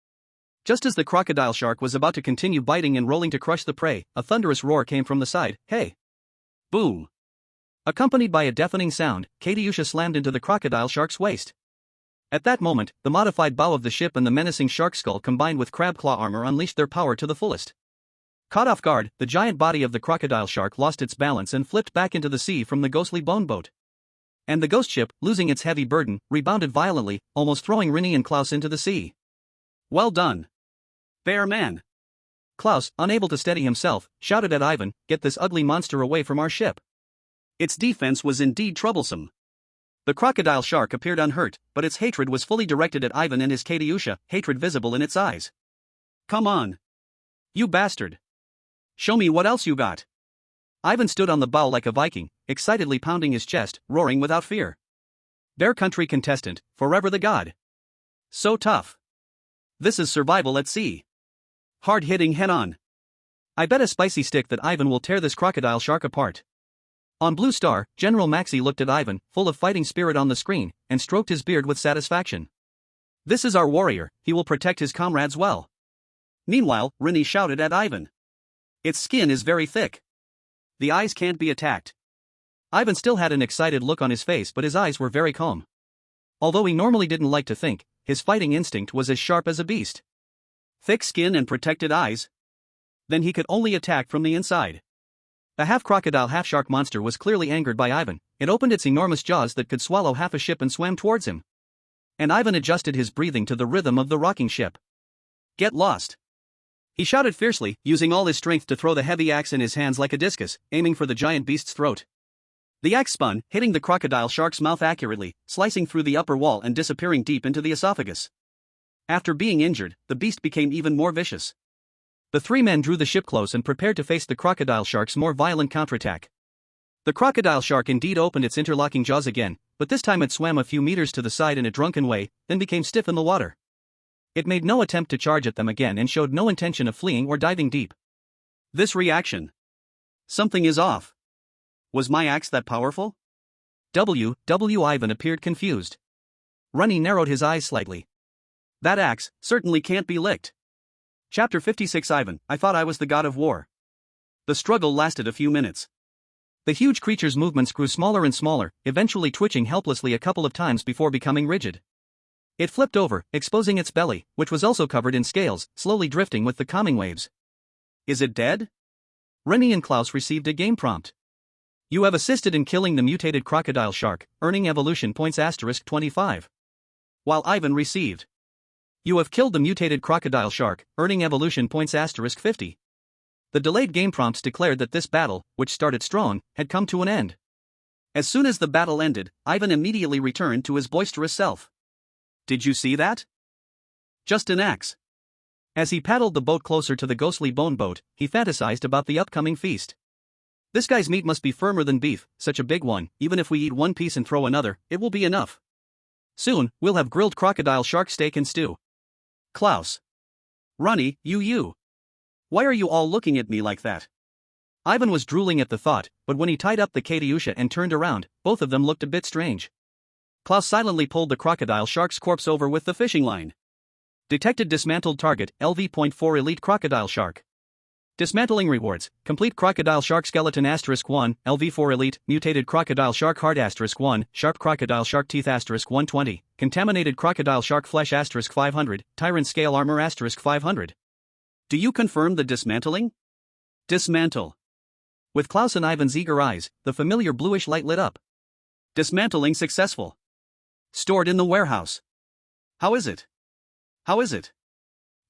Just as the crocodile shark was about to continue biting and rolling to crush the prey, a thunderous roar came from the side. Hey! Boom! Accompanied by a deafening sound, Katyusha slammed into the crocodile shark's waist. At that moment, the modified bow of the ship and the menacing shark skull combined with crab claw armor unleashed their power to the fullest. Caught off guard, the giant body of the crocodile shark lost its balance and flipped back into the sea from the ghostly bone boat. And the ghost ship, losing its heavy burden, rebounded violently, almost throwing Ren Yi and Klaus into the sea. Well done. Bear man. Klaus, unable to steady himself, shouted at Ivan, "Get this ugly monster away from our ship." Its defense was indeed troublesome. The crocodile shark appeared unhurt, but its hatred was fully directed at Ivan and his Katyusha, hatred visible in its eyes. Come on. You bastard. Show me what else you got. Ivan stood on the bow like a Viking, excitedly pounding his chest, roaring without fear. Bear Country contestant, forever the god. So tough. This is survival at sea. Hard-hitting head-on. I bet a spicy stick that Ivan will tear this crocodile shark apart. On Blue Star, General Maxi looked at Ivan, full of fighting spirit on the screen, and stroked his beard with satisfaction. This is our warrior, he will protect his comrades well. Meanwhile, Ren Yi shouted at Ivan. Its skin is very thick. The eyes can't be attacked. Ivan still had an excited look on his face, but his eyes were very calm. Although he normally didn't like to think, his fighting instinct was as sharp as a beast. Thick skin and protected eyes? Then he could only attack from the inside. The half-crocodile half-shark monster was clearly angered by Ivan. It opened its enormous jaws that could swallow half a ship and swam towards him. And Ivan adjusted his breathing to the rhythm of the rocking ship. Get lost. He shouted fiercely, using all his strength to throw the heavy axe in his hands like a discus, aiming for the giant beast's throat. The axe spun, hitting the crocodile shark's mouth accurately, slicing through the upper wall and disappearing deep into the esophagus. After being injured, the beast became even more vicious. The three men drew the ship close and prepared to face the crocodile shark's more violent counterattack. The crocodile shark indeed opened its interlocking jaws again, but this time it swam a few meters to the side in a drunken way, then became stiff in the water. It made no attempt to charge at them again and showed no intention of fleeing or diving deep. This reaction. Something is off. Was my axe that powerful? Ivan appeared confused. Ren Yi narrowed his eyes slightly. That axe certainly can't be licked. Chapter 56 Ivan, I thought I was the god of war. The struggle lasted a few minutes. The huge creature's movements grew smaller and smaller, eventually twitching helplessly a couple of times before becoming rigid. It flipped over, exposing its belly, which was also covered in scales, slowly drifting with the calming waves. Is it dead? Ren Yi and Klaus received a game prompt. You have assisted in killing the mutated crocodile shark, earning evolution points *25. While Ivan received. You have killed the mutated crocodile shark, earning evolution points *50. The delayed game prompts declared that this battle, which started strong, had come to an end. As soon as the battle ended, Ivan immediately returned to his boisterous self. Did you see that? Just an axe. As he paddled the boat closer to the ghostly bone boat, he fantasized about the upcoming feast. This guy's meat must be firmer than beef, such a big one. Even if we eat one piece and throw another, it will be enough. Soon, we'll have grilled crocodile shark steak and stew. Klaus. Ronnie, you. Why are you all looking at me like that? Ivan was drooling at the thought, but when he tied up the Katyusha and turned around, both of them looked a bit strange. Klaus silently pulled the crocodile shark's corpse over with the fishing line. Detected dismantled target, LV.4 Elite Crocodile Shark. Dismantling rewards, complete crocodile shark skeleton *1, LV4 Elite, mutated crocodile shark heart *1, sharp crocodile shark teeth *120, contaminated crocodile shark flesh *500, tyrant scale armor *500. Do you confirm the dismantling? Dismantle. With Klaus and Ivan's eager eyes, the familiar bluish light lit up. Dismantling successful. Stored in the warehouse. How is it?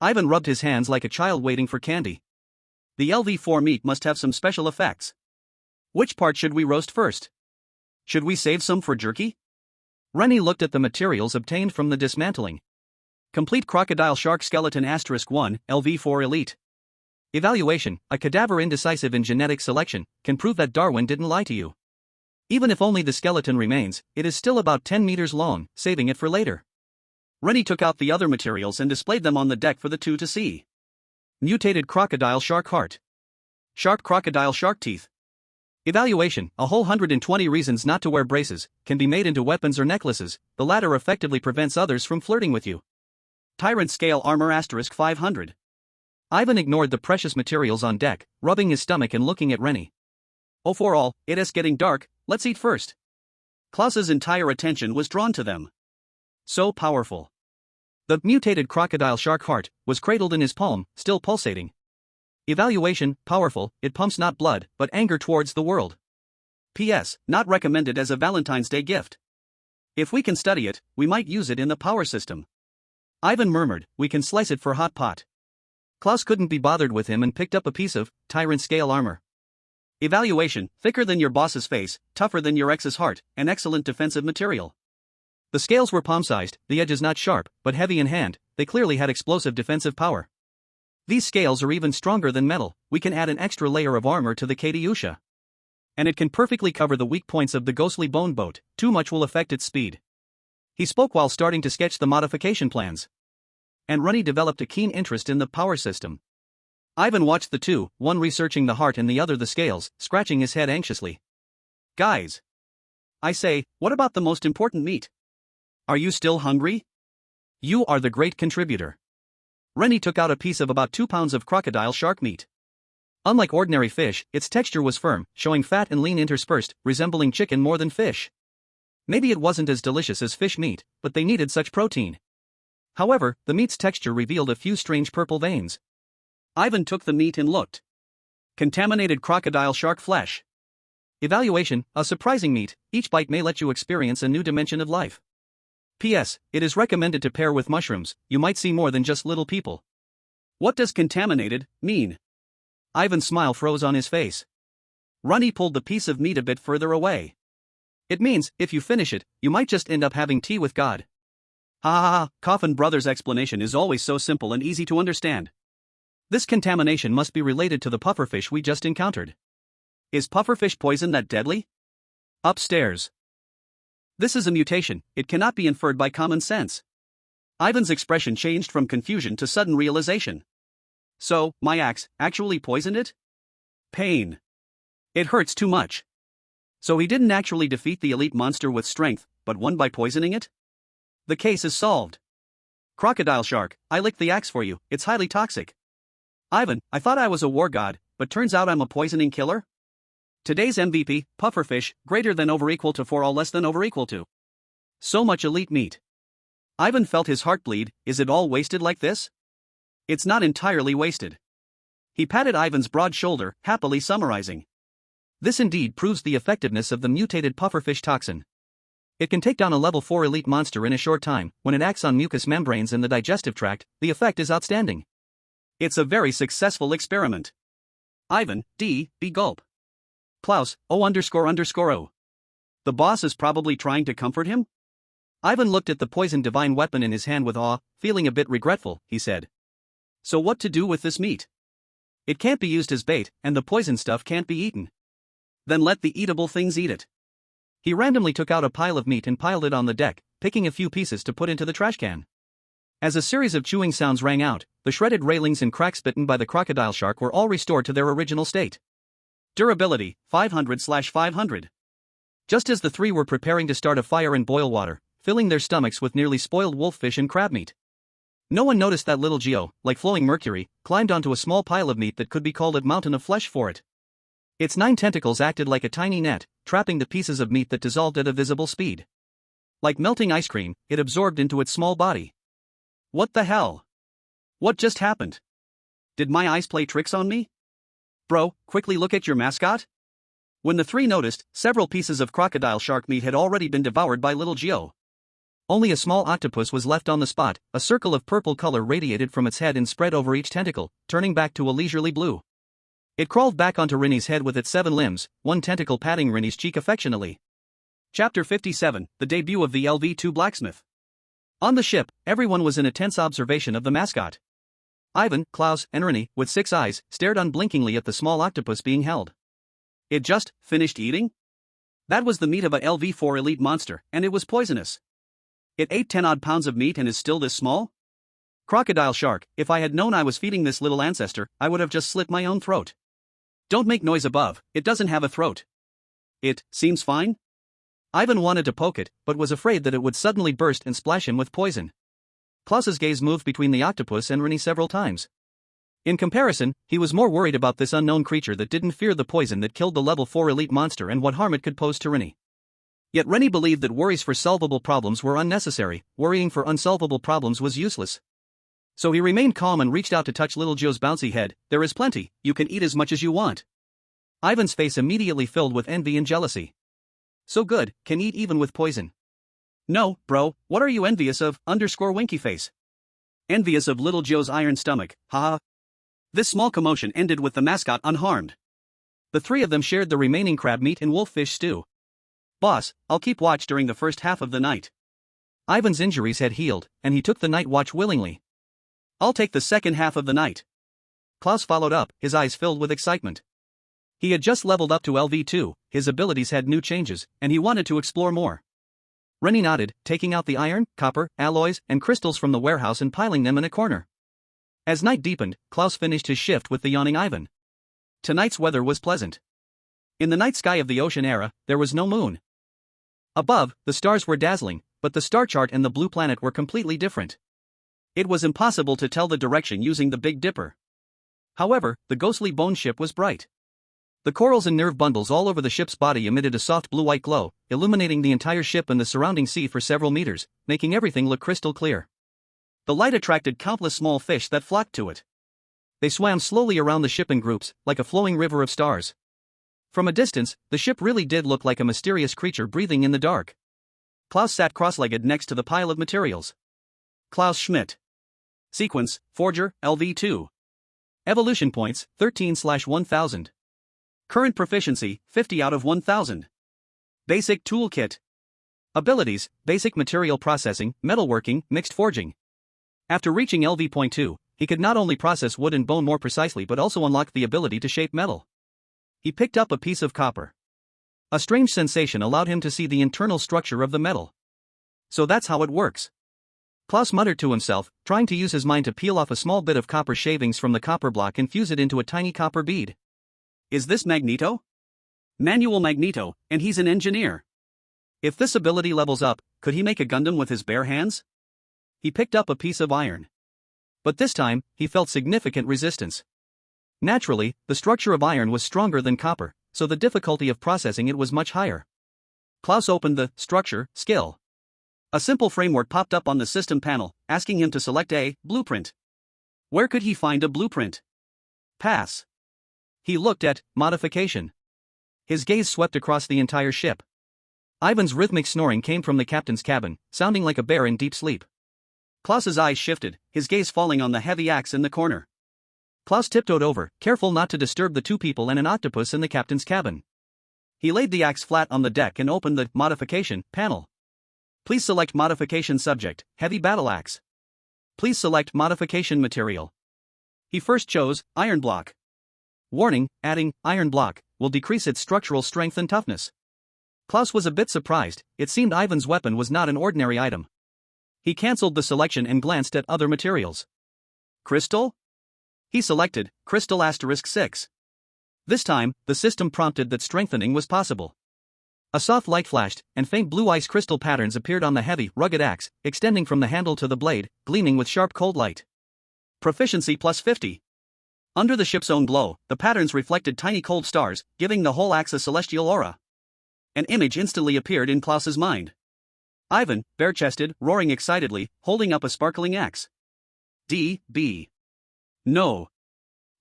Ivan rubbed his hands like a child waiting for candy. The LV4 meat must have some special effects. Which part should we roast first? Should we save some for jerky? Ren Yi looked at the materials obtained from the dismantling. Complete crocodile shark skeleton *1, LV4 Elite. Evaluation: a cadaver indecisive in genetic selection can prove that Darwin didn't lie to you. Even if only the skeleton remains, it is still about 10 meters long, saving it for later. Ren Yi took out the other materials and displayed them on the deck for the two to see. Mutated crocodile shark heart. Sharp crocodile shark teeth. Evaluation: a whole 120 reasons not to wear braces can be made into weapons or necklaces. The latter effectively prevents others from flirting with you. Tyrant scale armor *500. Ivan ignored the precious materials on deck, rubbing his stomach and looking at Ren Yi. Oh, for all, it is getting dark, let's eat first. Klaus's entire attention was drawn to them. So powerful. The mutated crocodile shark heart was cradled in his palm, still pulsating. Evaluation: powerful, it pumps not blood, but anger towards the world. P.S. Not recommended as a Valentine's Day gift. If we can study it, we might use it in the power system. Ivan murmured, we can slice it for hot pot. Klaus couldn't be bothered with him and picked up a piece of tyrant scale armor. Evaluation: thicker than your boss's face, tougher than your ex's heart, an excellent defensive material. The scales were palm-sized, the edges not sharp, but heavy in hand. They clearly had explosive defensive power. These scales are even stronger than metal. We can add an extra layer of armor to the Katyusha. And it can perfectly cover the weak points of the ghostly bone boat. Too much will affect its speed. He spoke while starting to sketch the modification plans. And Ren Yi developed a keen interest in the power system. Ivan watched the two, one researching the heart and the other the scales, scratching his head anxiously. Guys. I say, what about the most important meat? Are you still hungry? You are the great contributor. Ren Yi took out a piece of about 2 pounds of crocodile shark meat. Unlike ordinary fish, its texture was firm, showing fat and lean interspersed, resembling chicken more than fish. Maybe it wasn't as delicious as fish meat, but they needed such protein. However, the meat's texture revealed a few strange purple veins. Ivan took the meat and looked. Contaminated crocodile shark flesh. Evaluation: a surprising meat, each bite may let you experience a new dimension of life. P.S. It is recommended to pair with mushrooms, you might see more than just little people. What does contaminated mean? Ivan's smile froze on his face. Ren Yi pulled the piece of meat a bit further away. It means, if you finish it, you might just end up having tea with God. Ha ha ha, Coffin Brothers' explanation is always so simple and easy to understand. This contamination must be related to the pufferfish we just encountered. Is pufferfish poison that deadly? Upstairs. This is a mutation, it cannot be inferred by common sense. Ivan's expression changed from confusion to sudden realization. So, my axe actually poisoned it? Pain. It hurts too much. So he didn't actually defeat the elite monster with strength, but won by poisoning it? The case is solved. Crocodile shark, I licked the axe for you, it's highly toxic. Ivan, I thought I was a war god, but turns out I'm a poisoning killer? Today's MVP, pufferfish, greater than over equal to for all less than over equal to. So much elite meat. Ivan felt his heart bleed. Is it all wasted like this? It's not entirely wasted. He patted Ivan's broad shoulder, happily summarizing. This indeed proves the effectiveness of the mutated pufferfish toxin. It can take down a level 4 elite monster in a short time. When it acts on mucous membranes in the digestive tract, the effect is outstanding. It's a very successful experiment. Ivan, B gulp. Klaus, O__O. The boss is probably trying to comfort him? Ivan looked at the poisoned divine weapon in his hand with awe, feeling a bit regretful, he said. So what to do with this meat? It can't be used as bait, and the poison stuff can't be eaten. Then let the eatable things eat it. He randomly took out a pile of meat and piled it on the deck, picking a few pieces to put into the trash can. As a series of chewing sounds rang out, the shredded railings and cracks bitten by the crocodile shark were all restored to their original state. Durability, 500/500. Just as the three were preparing to start a fire and boil water, filling their stomachs with nearly spoiled wolffish and crab meat, no one noticed that little Geo, like flowing mercury, climbed onto a small pile of meat that could be called a mountain of flesh for it. Its 9 tentacles acted like a tiny net, trapping the pieces of meat that dissolved at a visible speed. Like melting ice cream, it absorbed into its small body. What the hell? What just happened? Did my eyes play tricks on me? Bro, quickly look at your mascot? When the three noticed, several pieces of crocodile shark meat had already been devoured by little Geo. Only a small octopus was left on the spot. A circle of purple color radiated from its head and spread over each tentacle, turning back to a leisurely blue. It crawled back onto Rennie's head with its 7 limbs, one tentacle patting Rennie's cheek affectionately. Chapter 57, The Debut of the LV-2 Blacksmith. On the ship, everyone was in a tense observation of the mascot. Ivan, Klaus, and Rennie, with 6 eyes, stared unblinkingly at the small octopus being held. It just finished eating? That was the meat of a LV-4 elite monster, and it was poisonous. It ate 10-odd pounds of meat and is still this small? Crocodile shark, if I had known I was feeding this little ancestor, I would have just slit my own throat. Don't make noise above, it doesn't have a throat. It seems fine? Ivan wanted to poke it, but was afraid that it would suddenly burst and splash him with poison. Klaus's gaze moved between the octopus and Rennie several times. In comparison, he was more worried about this unknown creature that didn't fear the poison that killed the level 4 elite monster and what harm it could pose to Rennie. Yet Rennie believed that worries for solvable problems were unnecessary. Worrying for unsolvable problems was useless. So he remained calm and reached out to touch little Joe's bouncy head. There is plenty, you can eat as much as you want. Ivan's face immediately filled with envy and jealousy. So good, can eat even with poison. No, bro, what are you envious of, _winky face? Envious of little Joe's iron stomach, haha. This small commotion ended with the mascot unharmed. The three of them shared the remaining crab meat and wolffish stew. Boss, I'll keep watch during the first half of the night. Ivan's injuries had healed, and he took the night watch willingly. I'll take the second half of the night. Klaus followed up, his eyes filled with excitement. He had just leveled up to LV-2, his abilities had new changes, and he wanted to explore more. Rennie nodded, taking out the iron, copper, alloys, and crystals from the warehouse and piling them in a corner. As night deepened, Klaus finished his shift with the yawning Ivan. Tonight's weather was pleasant. In the night sky of the ocean era, there was no moon. Above, the stars were dazzling, but the star chart and the blue planet were completely different. It was impossible to tell the direction using the Big Dipper. However, the ghostly bone ship was bright. The corals and nerve bundles all over the ship's body emitted a soft blue-white glow, illuminating the entire ship and the surrounding sea for several meters, making everything look crystal clear. The light attracted countless small fish that flocked to it. They swam slowly around the ship in groups, like a flowing river of stars. From a distance, the ship really did look like a mysterious creature breathing in the dark. Klaus sat cross-legged next to the pile of materials. Klaus Schmidt. Sequence, Forger, LV-2. Evolution points, 13/1000. Current proficiency, 50 out of 1000. Basic toolkit. Abilities, basic material processing, metalworking, mixed forging. After reaching LV.2, he could not only process wood and bone more precisely but also unlock the ability to shape metal. He picked up a piece of copper. A strange sensation allowed him to see the internal structure of the metal. So that's how it works. Klaus muttered to himself, trying to use his mind to peel off a small bit of copper shavings from the copper block and fuse it into a tiny copper bead. Is this Magneto? Manual Magneto, and he's an engineer. If this ability levels up, could he make a Gundam with his bare hands? He picked up a piece of iron. But this time, he felt significant resistance. Naturally, the structure of iron was stronger than copper, so the difficulty of processing it was much higher. Klaus opened the structure skill. A simple framework popped up on the system panel, asking him to select a blueprint. Where could he find a blueprint? Pass. He looked at modification. His gaze swept across the entire ship. Ivan's rhythmic snoring came from the captain's cabin, sounding like a bear in deep sleep. Klaus's eyes shifted, his gaze falling on the heavy axe in the corner. Klaus tiptoed over, careful not to disturb the two people and an octopus in the captain's cabin. He laid the axe flat on the deck and opened the modification panel. Please select modification subject, heavy battle axe. Please select modification material. He first chose iron block. Warning, adding iron block will decrease its structural strength and toughness. Klaus was a bit surprised, it seemed Ivan's weapon was not an ordinary item. He cancelled the selection and glanced at other materials. Crystal? He selected crystal *6. This time, the system prompted that strengthening was possible. A soft light flashed, and faint blue ice crystal patterns appeared on the heavy, rugged axe, extending from the handle to the blade, gleaming with sharp cold light. Proficiency +50. Under the ship's own glow, the patterns reflected tiny cold stars, giving the whole axe a celestial aura. An image instantly appeared in Klaus's mind. Ivan, bare-chested, roaring excitedly, holding up a sparkling axe. D.B. No.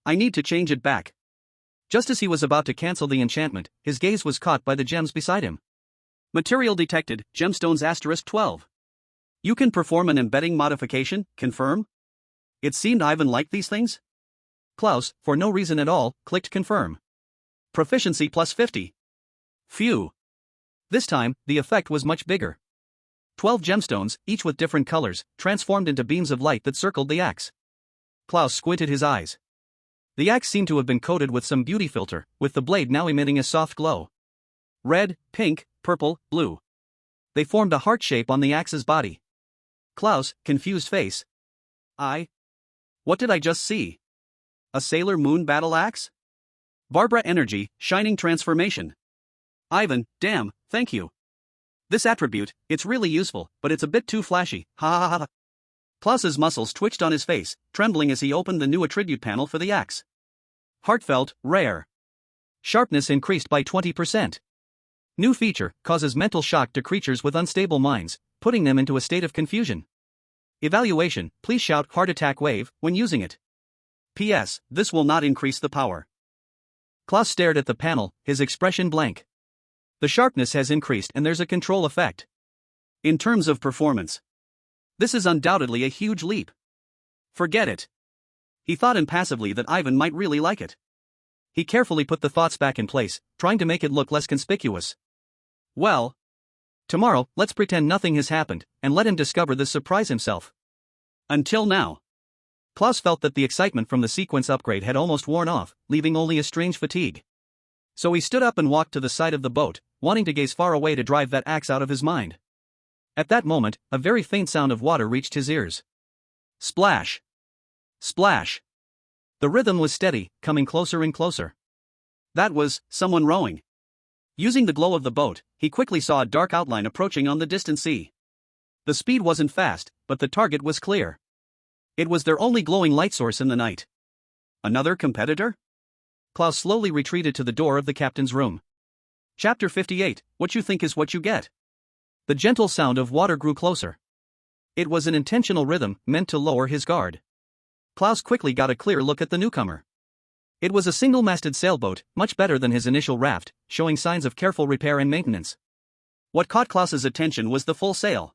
I need to change it back. Just as he was about to cancel the enchantment, his gaze was caught by the gems beside him. Material detected, gemstones *12. You can perform an embedding modification, confirm? It seemed Ivan liked these things. Klaus, for no reason at all, clicked confirm. Proficiency +50. Phew. This time, the effect was much bigger. 12 gemstones, each with different colors, transformed into beams of light that circled the axe. Klaus squinted his eyes. The axe seemed to have been coated with some beauty filter, with the blade now emitting a soft glow. Red, pink, purple, blue. They formed a heart shape on the axe's body. Klaus, confused face. What did I just see? A Sailor Moon battle axe? Barbara energy, shining transformation. Ivan, damn, thank you. This attribute, it's really useful, but it's a bit too flashy, ha ha ha ha. Klaus's muscles twitched on his face, trembling as he opened the new attribute panel for the axe. Heartfelt, rare. Sharpness increased by 20%. New feature, causes mental shock to creatures with unstable minds, putting them into a state of confusion. Evaluation, please shout heart attack wave when using it. P.S. This will not increase the power. Klaus stared at the panel, his expression blank. The sharpness has increased and there's a control effect. In terms of performance, this is undoubtedly a huge leap. Forget it. He thought impassively that Ivan might really like it. He carefully put the thoughts back in place, trying to make it look less conspicuous. Well, tomorrow, let's pretend nothing has happened, and let him discover this surprise himself. Until now, Klaus felt that the excitement from the sequence upgrade had almost worn off, leaving only a strange fatigue. So he stood up and walked to the side of the boat, wanting to gaze far away to drive that axe out of his mind. At that moment, a very faint sound of water reached his ears. Splash! Splash! The rhythm was steady, coming closer and closer. That was someone rowing. Using the glow of the boat, he quickly saw a dark outline approaching on the distant sea. The speed wasn't fast, but the target was clear. It was their only glowing light source in the night. Another competitor? Klaus slowly retreated to the door of the captain's room. Chapter 58, What You Think Is What You Get. The gentle sound of water grew closer. It was an intentional rhythm, meant to lower his guard. Klaus quickly got a clear look at the newcomer. It was a single-masted sailboat, much better than his initial raft, showing signs of careful repair and maintenance. What caught Klaus's attention was the full sail.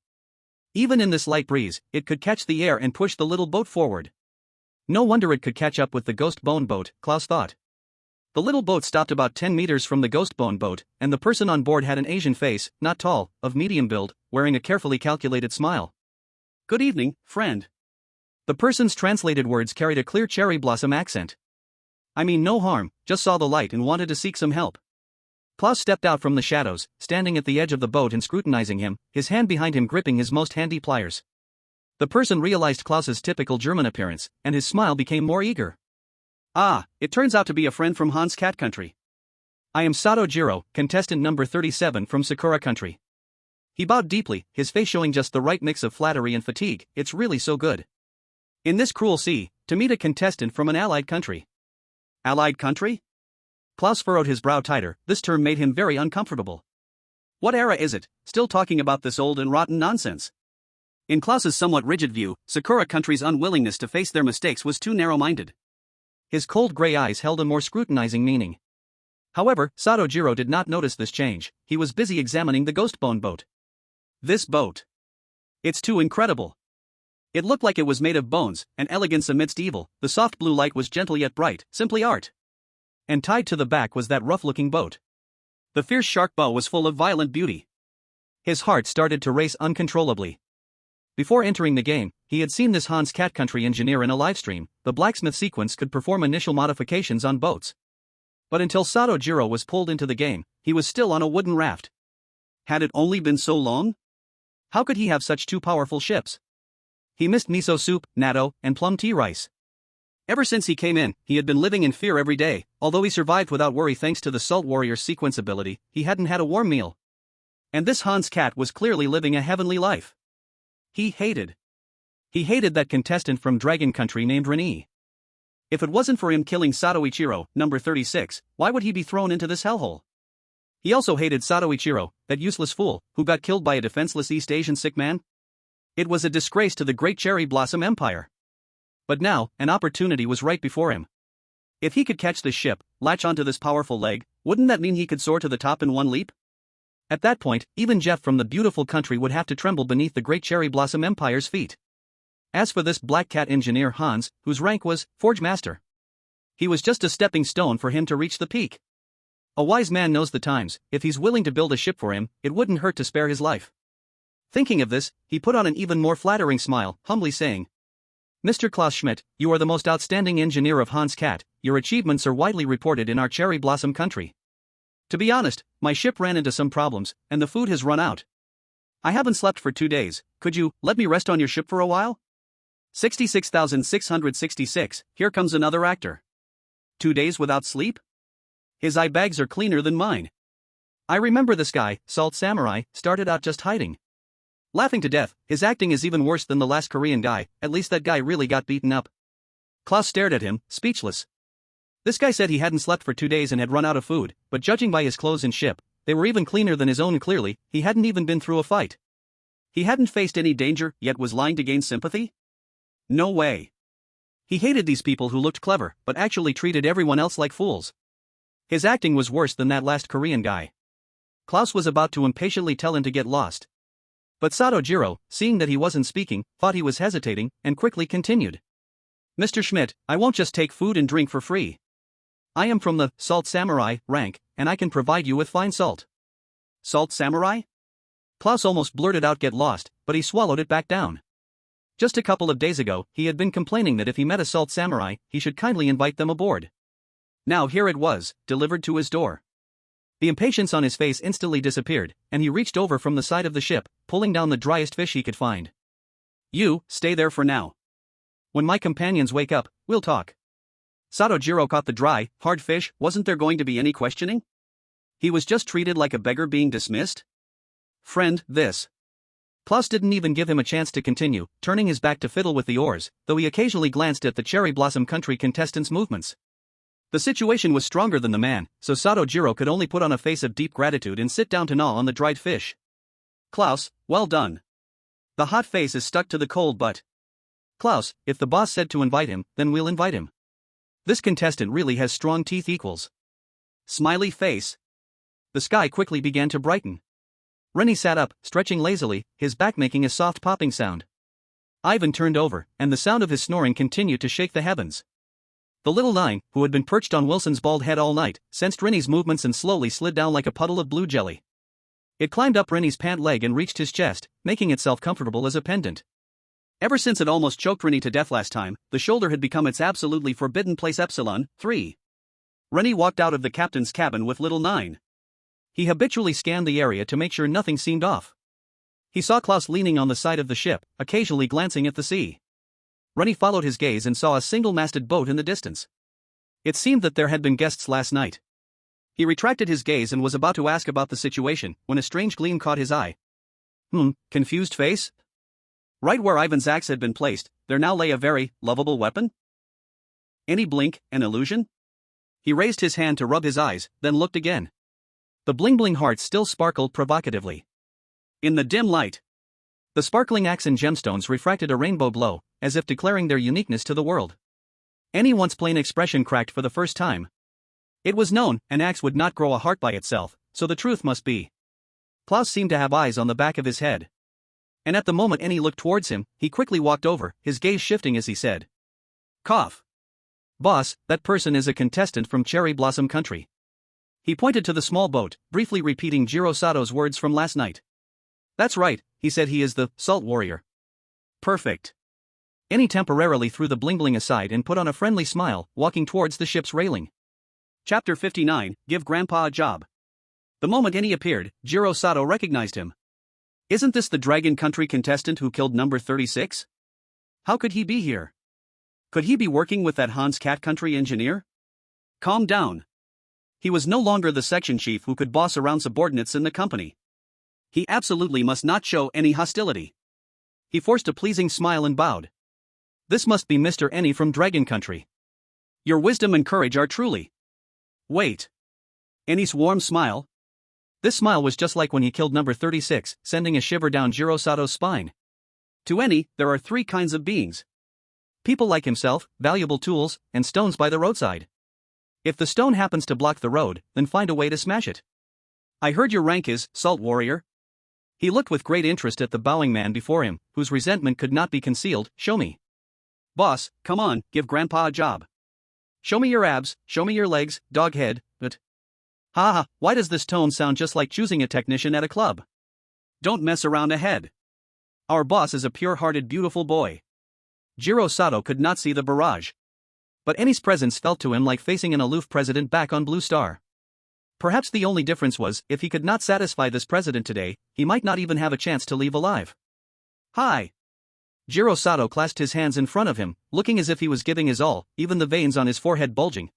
Even in this light breeze, it could catch the air and push the little boat forward. No wonder it could catch up with the ghost bone boat, Klaus thought. The little boat stopped about 10 meters from the ghost bone boat, and the person on board had an Asian face, not tall, of medium build, wearing a carefully calculated smile. Good evening, friend. The person's translated words carried a clear cherry blossom accent. I mean no harm, just saw the light and wanted to seek some help. Klaus stepped out from the shadows, standing at the edge of the boat and scrutinizing him, his hand behind him gripping his most handy pliers. The person realized Klaus's typical German appearance, and his smile became more eager. Ah, it turns out to be a friend from Sakura Country. I am Sato Jiro, contestant number 37 from Sakura Country. He bowed deeply, his face showing just the right mix of flattery and fatigue. It's really so good. In this cruel sea, to meet a contestant from an allied country. Allied country? Klaus furrowed his brow tighter, this term made him very uncomfortable. What era is it, still talking about this old and rotten nonsense? In Klaus's somewhat rigid view, Sakura Country's unwillingness to face their mistakes was too narrow-minded. His cold gray eyes held a more scrutinizing meaning. However, Satojiro did not notice this change. He was busy examining the ghost bone boat. This boat. It's too incredible. It looked like it was made of bones, an elegance amidst evil. The soft blue light was gentle yet bright, simply art. And tied to the back was that rough-looking boat. The fierce shark bow was full of violent beauty. His heart started to race uncontrollably. Before entering the game, he had seen this Hans Cat Country engineer in a livestream. The blacksmith sequence could perform initial modifications on boats. But until Satojiro was pulled into the game, he was still on a wooden raft. Had it only been so long? How could he have such two powerful ships? He missed miso soup, natto, and plum tea rice. Ever since he came in, he had been living in fear every day. Although he survived without worry thanks to the Salt Warrior sequence ability, he hadn't had a warm meal. And this Hans Cat was clearly living a heavenly life. He hated that contestant from Dragon Country named Ren Yi. If it wasn't for him killing Satoichiro, number 36, why would he be thrown into this hellhole? He also hated Satoichiro, that useless fool, who got killed by a defenseless East Asian sick man. It was a disgrace to the great Cherry Blossom Empire. But now, an opportunity was right before him. If he could catch this ship, latch onto this powerful leg, wouldn't that mean he could soar to the top in one leap? At that point, even Jeff from the beautiful country would have to tremble beneath the great Cherry Blossom Empire's feet. As for this Black Cat engineer Hans, whose rank was Forge Master, he was just a stepping stone for him to reach the peak. A wise man knows the times. If he's willing to build a ship for him, it wouldn't hurt to spare his life. Thinking of this, he put on an even more flattering smile, humbly saying, "Mr. Klaus Schmidt, you are the most outstanding engineer of Hans Cat. Your achievements are widely reported in our Cherry Blossom Country. To be honest, my ship ran into some problems, and the food has run out. I haven't slept for 2 days. Could you let me rest on your ship for a while?" 66,666, here comes another actor. 2 days without sleep? His eye bags are cleaner than mine. I remember this guy, Salt Samurai, started out just hiding. Laughing to death. His acting is even worse than the last Korean guy. At least that guy really got beaten up. Klaus stared at him, speechless. This guy said he hadn't slept for 2 days and had run out of food, but judging by his clothes and ship, they were even cleaner than his own. Clearly, he hadn't even been through a fight. He hadn't faced any danger, yet was lying to gain sympathy? No way. He hated these people who looked clever, but actually treated everyone else like fools. His acting was worse than that last Korean guy. Klaus was about to impatiently tell him to get lost. But Satojiro, seeing that he wasn't speaking, thought he was hesitating, and quickly continued. "Mr. Schmidt, I won't just take food and drink for free. I am from the Salt Samurai rank, and I can provide you with fine salt." Salt Samurai? Klaus almost blurted out "get lost," but he swallowed it back down. Just a couple of days ago, he had been complaining that if he met a Salt Samurai, he should kindly invite them aboard. Now here it was, delivered to his door. The impatience on his face instantly disappeared, and he reached over from the side of the ship, pulling down the driest fish he could find. "You, stay there for now. When my companions wake up, we'll talk." Satojiro caught the dry, hard fish. Wasn't there going to be any questioning? He was just treated like a beggar being dismissed? Friend, this. Klaus didn't even give him a chance to continue, turning his back to fiddle with the oars, though he occasionally glanced at the Cherry Blossom Country contestants' movements. The situation was stronger than the man, so Satojiro could only put on a face of deep gratitude and sit down to gnaw on the dried fish. "Klaus, well done. The hot face is stuck to the cold butt. Klaus, if the boss said to invite him, then we'll invite him. This contestant really has strong teeth equals." Smiley face. The sky quickly began to brighten. Ren Yi sat up, stretching lazily, his back making a soft popping sound. Ivan turned over, and the sound of his snoring continued to shake the heavens. The little nine, who had been perched on Wilson's bald head all night, sensed Ren Yi's movements and slowly slid down like a puddle of blue jelly. It climbed up Ren Yi's pant leg and reached his chest, making itself comfortable as a pendant. Ever since it almost choked Ren Yi to death last time, the shoulder had become its absolutely forbidden place. Epsilon 3. Ren Yi walked out of the captain's cabin with little nine. He habitually scanned the area to make sure nothing seemed off. He saw Klaus leaning on the side of the ship, occasionally glancing at the sea. Ren Yi followed his gaze and saw a single-masted boat in the distance. It seemed that there had been guests last night. He retracted his gaze and was about to ask about the situation, when a strange gleam caught his eye. Confused face? Right where Ivan's axe had been placed, there now lay a very lovable weapon? Any blink, an illusion? He raised his hand to rub his eyes, then looked again. The bling-bling hearts still sparkled provocatively. In the dim light, the sparkling axe and gemstones refracted a rainbow glow, as if declaring their uniqueness to the world. Any once plain expression cracked for the first time. It was known, an axe would not grow a heart by itself, so the truth must be. Klaus seemed to have eyes on the back of his head. And at the moment Annie looked towards him, he quickly walked over, his gaze shifting as he said. Cough. Boss, that person is a contestant from Cherry Blossom Country. He pointed to the small boat, briefly repeating Jiro Sato's words from last night. That's right, he said he is the Salt Warrior. Perfect. Annie temporarily threw the bling-bling aside and put on a friendly smile, walking towards the ship's railing. Chapter 59, Give Grandpa a Job. The moment Annie appeared, Jiro Sato recognized him. Isn't this the Dragon Country contestant who killed number 36? How could he be here? Could he be working with that Hans Cat Country engineer? Calm down. He was no longer the section chief who could boss around subordinates in the company. He absolutely must not show any hostility. He forced a pleasing smile and bowed. This must be Mr. Annie from Dragon Country. Your wisdom and courage are truly. Wait. Annie's warm smile? This smile was just like when he killed number 36, sending a shiver down Jiro Sato's spine. To Annie, there are three kinds of beings. People like himself, valuable tools, and stones by the roadside. If the stone happens to block the road, then find a way to smash it. I heard your rank is Salt Warrior. He looked with great interest at the bowing man before him, whose resentment could not be concealed. Show me. Boss, come on, give Grandpa a job. Show me your abs, show me your legs, dog head, but... Haha, why does this tone sound just like choosing a technician at a club? Don't mess around ahead. Our boss is a pure-hearted beautiful boy. Jiro Sato could not see the barrage. But Annie's presence felt to him like facing an aloof president back on Blue Star. Perhaps the only difference was, if he could not satisfy this president today, he might not even have a chance to leave alive. Hi. Jiro Sato clasped his hands in front of him, looking as if he was giving his all, even the veins on his forehead bulging.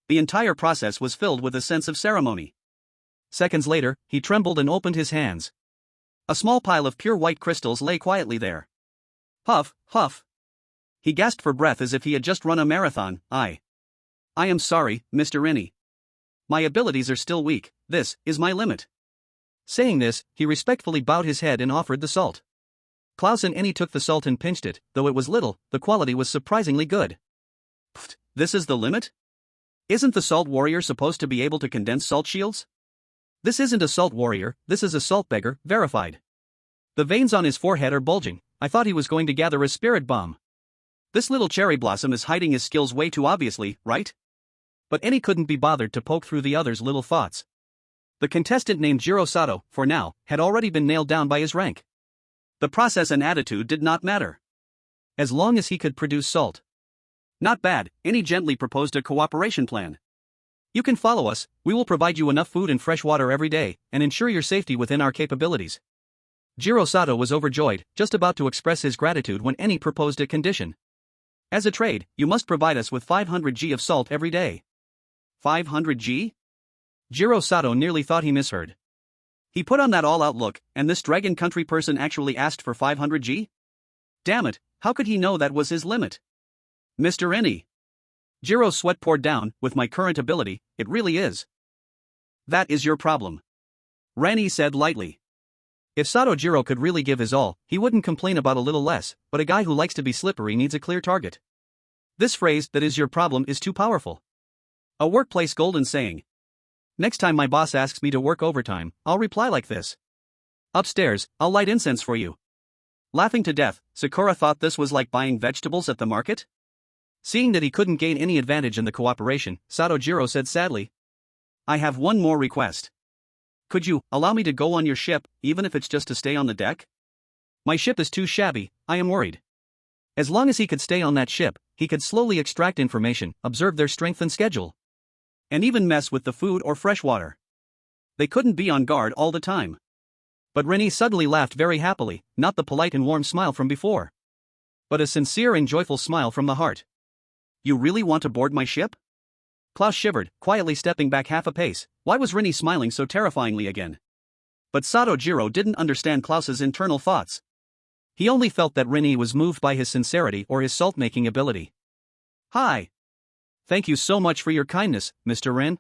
The entire process was filled with a sense of ceremony. Seconds later, he trembled and opened his hands. A small pile of pure white crystals lay quietly there. Huff, huff. He gasped for breath as if he had just run a marathon. I am sorry, Mr. Ren Yi. My abilities are still weak, this is my limit. Saying this, he respectfully bowed his head and offered the salt. Klaus and Annie took the salt and pinched it, though it was little, the quality was surprisingly good. Pfft, this is the limit? Isn't the Salt Warrior supposed to be able to condense salt shields? This isn't a Salt Warrior, this is a Salt Beggar, verified. The veins on his forehead are bulging, I thought he was going to gather a spirit bomb. This little cherry blossom is hiding his skills way too obviously, right? But Annie couldn't be bothered to poke through the other's little thoughts. The contestant named Jiro Sato, for now, had already been nailed down by his rank. The process and attitude did not matter. As long as he could produce salt. Not bad, Annie gently proposed a cooperation plan. You can follow us, we will provide you enough food and fresh water every day, and ensure your safety within our capabilities. Jiro Sato was overjoyed, just about to express his gratitude when Annie proposed a condition. As a trade, you must provide us with 500 G of salt every day. 500 G? Jiro Sato nearly thought he misheard. He put on that all-out look, and this Dragon Country person actually asked for 500 G? Damn it, how could he know that was his limit? Mr. Ren Yi. Jiro's sweat poured down, with my current ability, it really is. That is your problem. Ren Yi said lightly. If Sato Jiro could really give his all, he wouldn't complain about a little less, but a guy who likes to be slippery needs a clear target. This phrase, that is your problem, is too powerful. A workplace golden saying. Next time my boss asks me to work overtime, I'll reply like this. Upstairs, I'll light incense for you. Laughing to death, Sakura thought this was like buying vegetables at the market. Seeing that he couldn't gain any advantage in the cooperation, Sato Jiro said sadly. I have one more request. Could you allow me to go on your ship, even if it's just to stay on the deck? My ship is too shabby, I am worried. As long as he could stay on that ship, he could slowly extract information, observe their strength and schedule. And even mess with the food or fresh water. They couldn't be on guard all the time. But Ren Yi suddenly laughed very happily, not the polite and warm smile from before. But a sincere and joyful smile from the heart. You really want to board my ship? Klaus shivered, quietly stepping back half a pace. Why was Ren Yi smiling so terrifyingly again? But Sato Jiro didn't understand Klaus's internal thoughts. He only felt that Ren Yi was moved by his sincerity or his salt-making ability. Hi. Thank you so much for your kindness, Mr. Ren.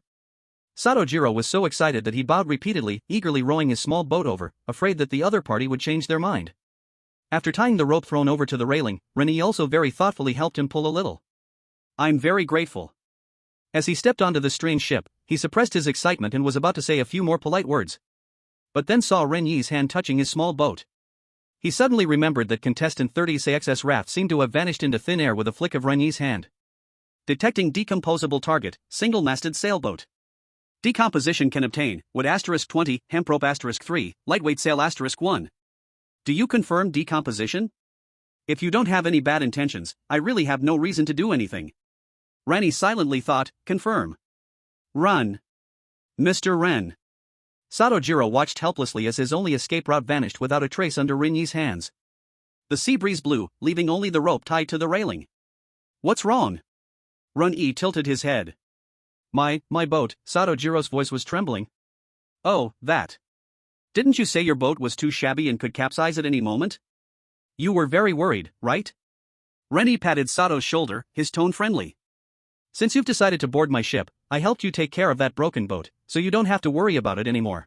Satojiro was so excited that he bowed repeatedly, eagerly rowing his small boat over, afraid that the other party would change their mind. After tying the rope thrown over to the railing, Ren Yi also very thoughtfully helped him pull a little. I'm very grateful. As he stepped onto the strange ship, he suppressed his excitement and was about to say a few more polite words. But then saw Ren Yi's hand touching his small boat. He suddenly remembered that contestant 30's AXS raft seemed to have vanished into thin air with a flick of Ren Yi's hand. Detecting decomposable target, single-masted sailboat. Decomposition can obtain, wood *20, hemp rope *3, lightweight sail *1. Do you confirm decomposition? If you don't have any bad intentions, I really have no reason to do anything. Ren Yi silently thought, confirm. Run. Mr. Ren. Satojiro watched helplessly as his only escape route vanished without a trace under Ren Yi's hands. The sea breeze blew, leaving only the rope tied to the railing. What's wrong? Ren Yi tilted his head. My boat, Satojiro's voice was trembling. Oh, that. Didn't you say your boat was too shabby and could capsize at any moment? You were very worried, right? Ren Yi patted Sato's shoulder, his tone friendly. Since you've decided to board my ship, I helped you take care of that broken boat, so you don't have to worry about it anymore.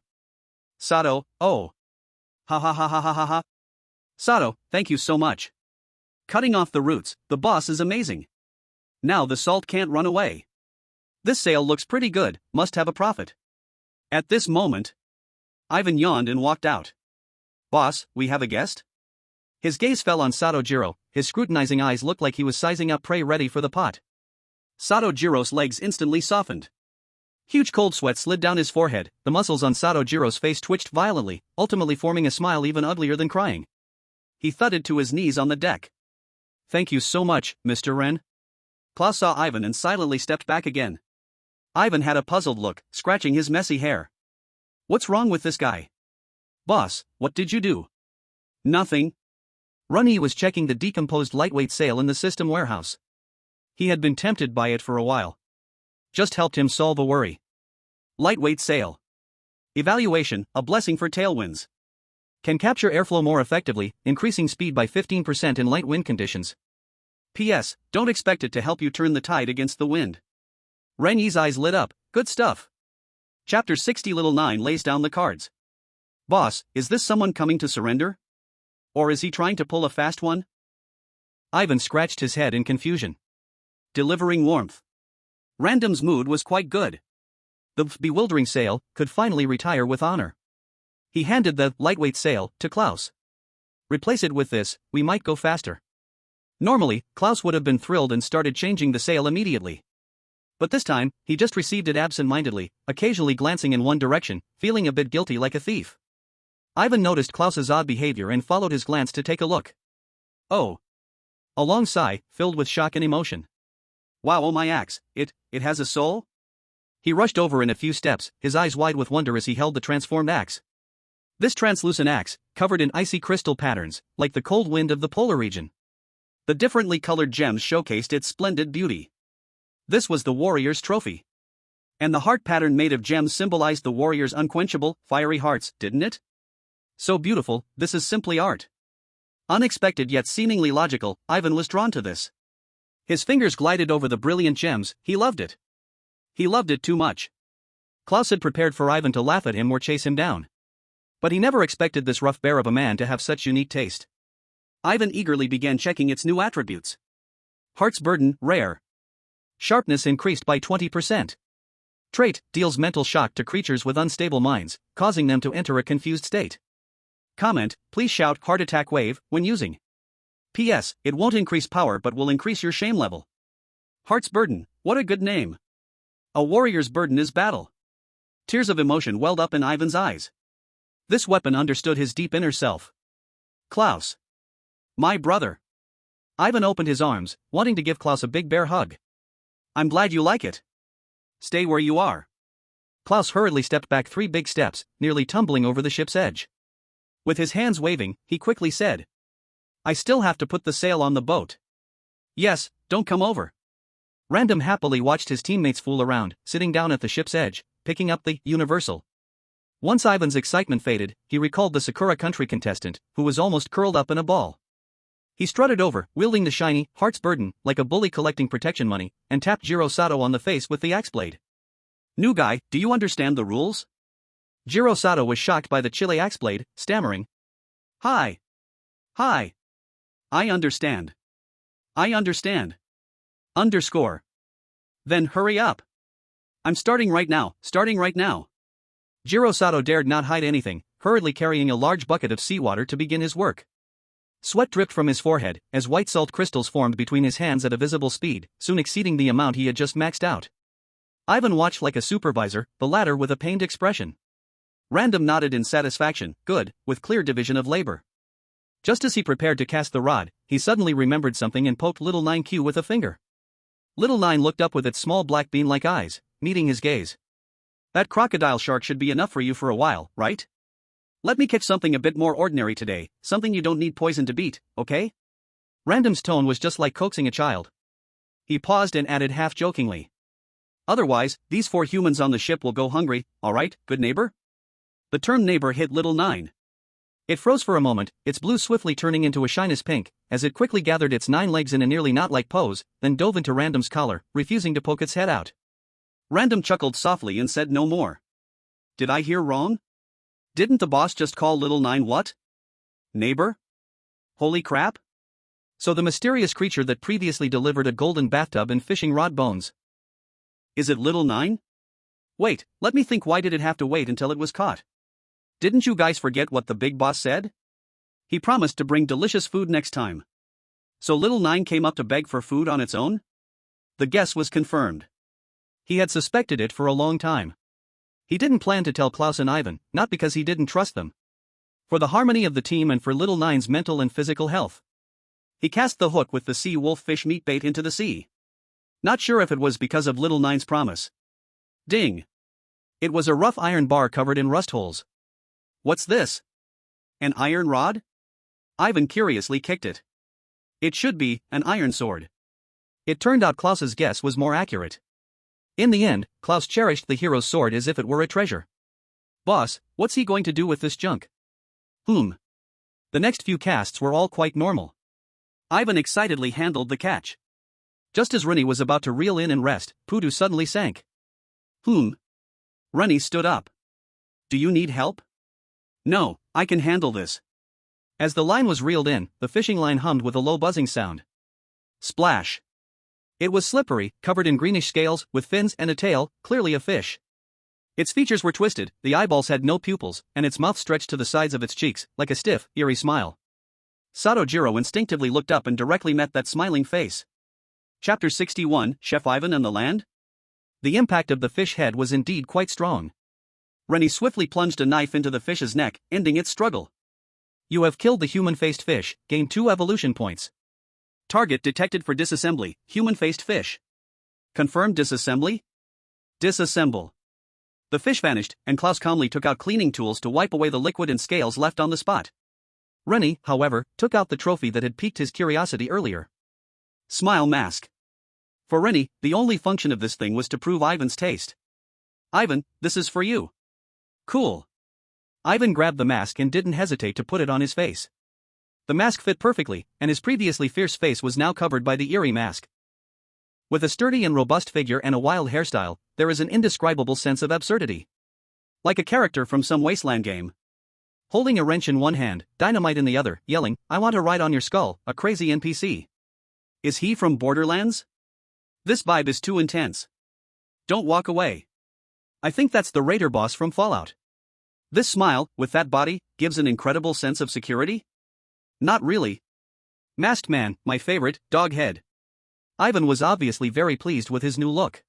Sato, oh. Ha ha ha ha ha ha ha. Sato, thank you so much. Cutting off the roots, the boss is amazing. Now the salt can't run away. This sail looks pretty good, must have a profit. At this moment, Ivan yawned and walked out. Boss, we have a guest? His gaze fell on Satojiro, his scrutinizing eyes looked like he was sizing up prey ready for the pot. Satojiro's legs instantly softened. Huge cold sweat slid down his forehead, the muscles on Satojiro's face twitched violently, ultimately forming a smile even uglier than crying. He thudded to his knees on the deck. Thank you so much, Mr. Ren. Klaus saw Ivan and silently stepped back again. Ivan had a puzzled look, scratching his messy hair. What's wrong with this guy? Boss, what did you do? Nothing. Ren Yi was checking the decomposed lightweight sail in the system warehouse. He had been tempted by it for a while. Just helped him solve a worry. Lightweight sail. Evaluation, a blessing for tailwinds. Can capture airflow more effectively, increasing speed by 15% in light wind conditions. P.S. Don't expect it to help you turn the tide against the wind. Ren Yi's eyes lit up, good stuff. Chapter 60(9) lays down the cards. Boss, is this someone coming to surrender? Or is he trying to pull a fast one? Ivan scratched his head in confusion. Delivering warmth. Random's mood was quite good. The bewildering sail could finally retire with honor. He handed the lightweight sail to Klaus. Replace it with this, we might go faster. Normally, Klaus would have been thrilled and started changing the sail immediately. But this time, he just received it absent-mindedly, occasionally glancing in one direction, feeling a bit guilty like a thief. Ivan noticed Klaus's odd behavior and followed his glance to take a look. Oh. A long sigh, filled with shock and emotion. Wow, oh my axe, it has a soul? He rushed over in a few steps, his eyes wide with wonder as he held the transformed axe. This translucent axe, covered in icy crystal patterns, like the cold wind of the polar region. The differently colored gems showcased its splendid beauty. This was the warrior's trophy. And the heart pattern made of gems symbolized the warrior's unquenchable, fiery hearts, didn't it? So beautiful, this is simply art. Unexpected yet seemingly logical, Ivan was drawn to this. His fingers glided over the brilliant gems, he loved it. He loved it too much. Klaus had prepared for Ivan to laugh at him or chase him down. But he never expected this rough bear of a man to have such unique taste. Ivan eagerly began checking its new attributes. Heart's burden, rare. Sharpness increased by 20%. Trait, deals mental shock to creatures with unstable minds, causing them to enter a confused state. Comment, please shout heart attack wave when using. P.S. It won't increase power but will increase your shame level. Heart's burden, what a good name. A warrior's burden is battle. Tears of emotion welled up in Ivan's eyes. This weapon understood his deep inner self. Klaus. My brother. Ivan opened his arms, wanting to give Klaus a big bear hug. I'm glad you like it. Stay where you are. Klaus hurriedly stepped back 3 big steps, nearly tumbling over the ship's edge. With his hands waving, he quickly said, I still have to put the sail on the boat. Yes, don't come over. Random happily watched his teammates fool around, sitting down at the ship's edge, picking up the universal. Once Ivan's excitement faded, he recalled the Sakura Country contestant, who was almost curled up in a ball. He strutted over, wielding the shiny, heart's burden, like a bully collecting protection money, and tapped Jiro Sato on the face with the axe blade. New guy, do you understand the rules? Jiro Sato was shocked by the Chile axe blade, stammering. Hi. Hi. I understand. I understand. Underscore. Then hurry up. I'm starting right now, starting right now. Jiro Sato dared not hide anything, hurriedly carrying a large bucket of seawater to begin his work. Sweat dripped from his forehead, as white salt crystals formed between his hands at a visible speed, soon exceeding the amount he had just maxed out. Ivan watched like a supervisor, the latter with a pained expression. Random nodded in satisfaction, good, with clear division of labor. Just as he prepared to cast the rod, he suddenly remembered something and poked Little 9Q with a finger. Little 9 looked up with its small black bean-like eyes, meeting his gaze. That crocodile shark should be enough for you for a while, right? Let me catch something a bit more ordinary today, something you don't need poison to beat, okay? Random's tone was just like coaxing a child. He paused and added half-jokingly. Otherwise, these 4 humans on the ship will go hungry, alright, good neighbor? The term neighbor hit Little 9. It froze for a moment, its blue swiftly turning into a shyness pink, as it quickly gathered its 9 legs in a nearly knot-like pose, then dove into Random's collar, refusing to poke its head out. Random chuckled softly and said no more. Did I hear wrong? Didn't the boss just call Little 9 what? Neighbor? Holy crap? So the mysterious creature that previously delivered a golden bathtub and fishing rod bones. Is it Little 9? Wait, let me think, why did it have to wait until it was caught? Didn't you guys forget what the big boss said? He promised to bring delicious food next time. So Little 9 came up to beg for food on its own? The guess was confirmed. He had suspected it for a long time. He didn't plan to tell Klaus and Ivan, not because he didn't trust them. For the harmony of the team and for Little 9's mental and physical health. He cast the hook with the sea wolf fish meat bait into the sea. Not sure if it was because of Little 9's promise. Ding! It was a rough iron bar covered in rust holes. What's this? An iron rod? Ivan curiously kicked it. It should be an iron sword. It turned out Klaus's guess was more accurate. In the end, Klaus cherished the hero's sword as if it were a treasure. Boss, what's he going to do with this junk? The next few casts were all quite normal. Ivan excitedly handled the catch. Just as Ren Yi was about to reel in and rest, Pudu suddenly sank. Ren Yi stood up. Do you need help? No, I can handle this. As the line was reeled in, the fishing line hummed with a low buzzing sound. Splash. It was slippery, covered in greenish scales, with fins and a tail, clearly a fish. Its features were twisted, the eyeballs had no pupils, and its mouth stretched to the sides of its cheeks, like a stiff, eerie smile. Sato Jiro instinctively looked up and directly met that smiling face. Chapter 61, Chef Ivan and the Land? The impact of the fish head was indeed quite strong. Ren Yi swiftly plunged a knife into the fish's neck, ending its struggle. You have killed the human-faced fish, gained 2 evolution points. Target detected for disassembly, human-faced fish. Confirmed disassembly? Disassemble. The fish vanished, and Klaus calmly took out cleaning tools to wipe away the liquid and scales left on the spot. Ren Yi, however, took out the trophy that had piqued his curiosity earlier. Smile mask. For Ren Yi, the only function of this thing was to prove Ivan's taste. Ivan, this is for you. Cool. Ivan grabbed the mask and didn't hesitate to put it on his face. The mask fit perfectly, and his previously fierce face was now covered by the eerie mask. With a sturdy and robust figure and a wild hairstyle, there is an indescribable sense of absurdity. Like a character from some wasteland game. Holding a wrench in one hand, dynamite in the other, yelling, I want to ride on your skull, a crazy NPC. Is he from Borderlands? This vibe is too intense. Don't walk away. I think that's the raider boss from Fallout. This smile, with that body, gives an incredible sense of security? Not really. Masked man, my favorite, dog head. Ivan was obviously very pleased with his new look.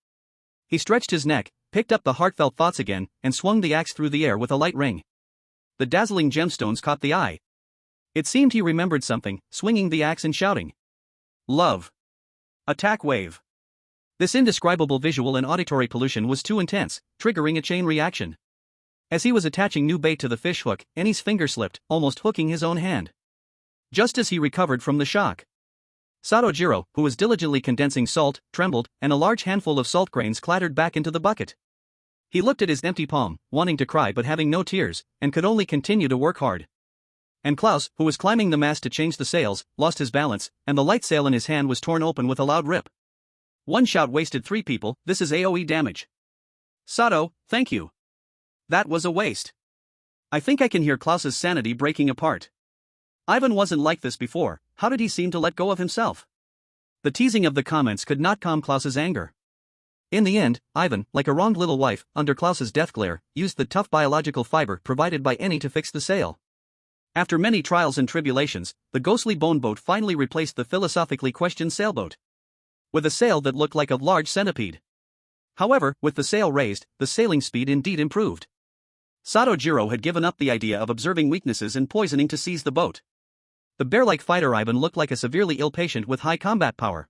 He stretched his neck, picked up the heartfelt thoughts again, and swung the axe through the air with a light ring. The dazzling gemstones caught the eye. It seemed he remembered something, swinging the axe and shouting. Love. Attack wave. This indescribable visual and auditory pollution was too intense, triggering a chain reaction. As he was attaching new bait to the fish hook, Ennie's finger slipped, almost hooking his own hand. Just as he recovered from the shock, Sato Jiro, who was diligently condensing salt, trembled, and a large handful of salt grains clattered back into the bucket. He looked at his empty palm, wanting to cry but having no tears, and could only continue to work hard. And Klaus, who was climbing the mast to change the sails, lost his balance, and the light sail in his hand was torn open with a loud rip. One shot wasted 3 people, this is AoE damage. Sato, thank you. That was a waste. I think I can hear Klaus's sanity breaking apart. Ivan wasn't like this before, how did he seem to let go of himself? The teasing of the comments could not calm Klaus's anger. In the end, Ivan, like a wronged little wife, under Klaus's death glare, used the tough biological fiber provided by Annie to fix the sail. After many trials and tribulations, the ghostly bone boat finally replaced the philosophically questioned sailboat with a sail that looked like a large centipede. However, with the sail raised, the sailing speed indeed improved. Sato Jiro had given up the idea of observing weaknesses and poisoning to seize the boat. The bear-like fighter Ivan looked like a severely ill patient with high combat power,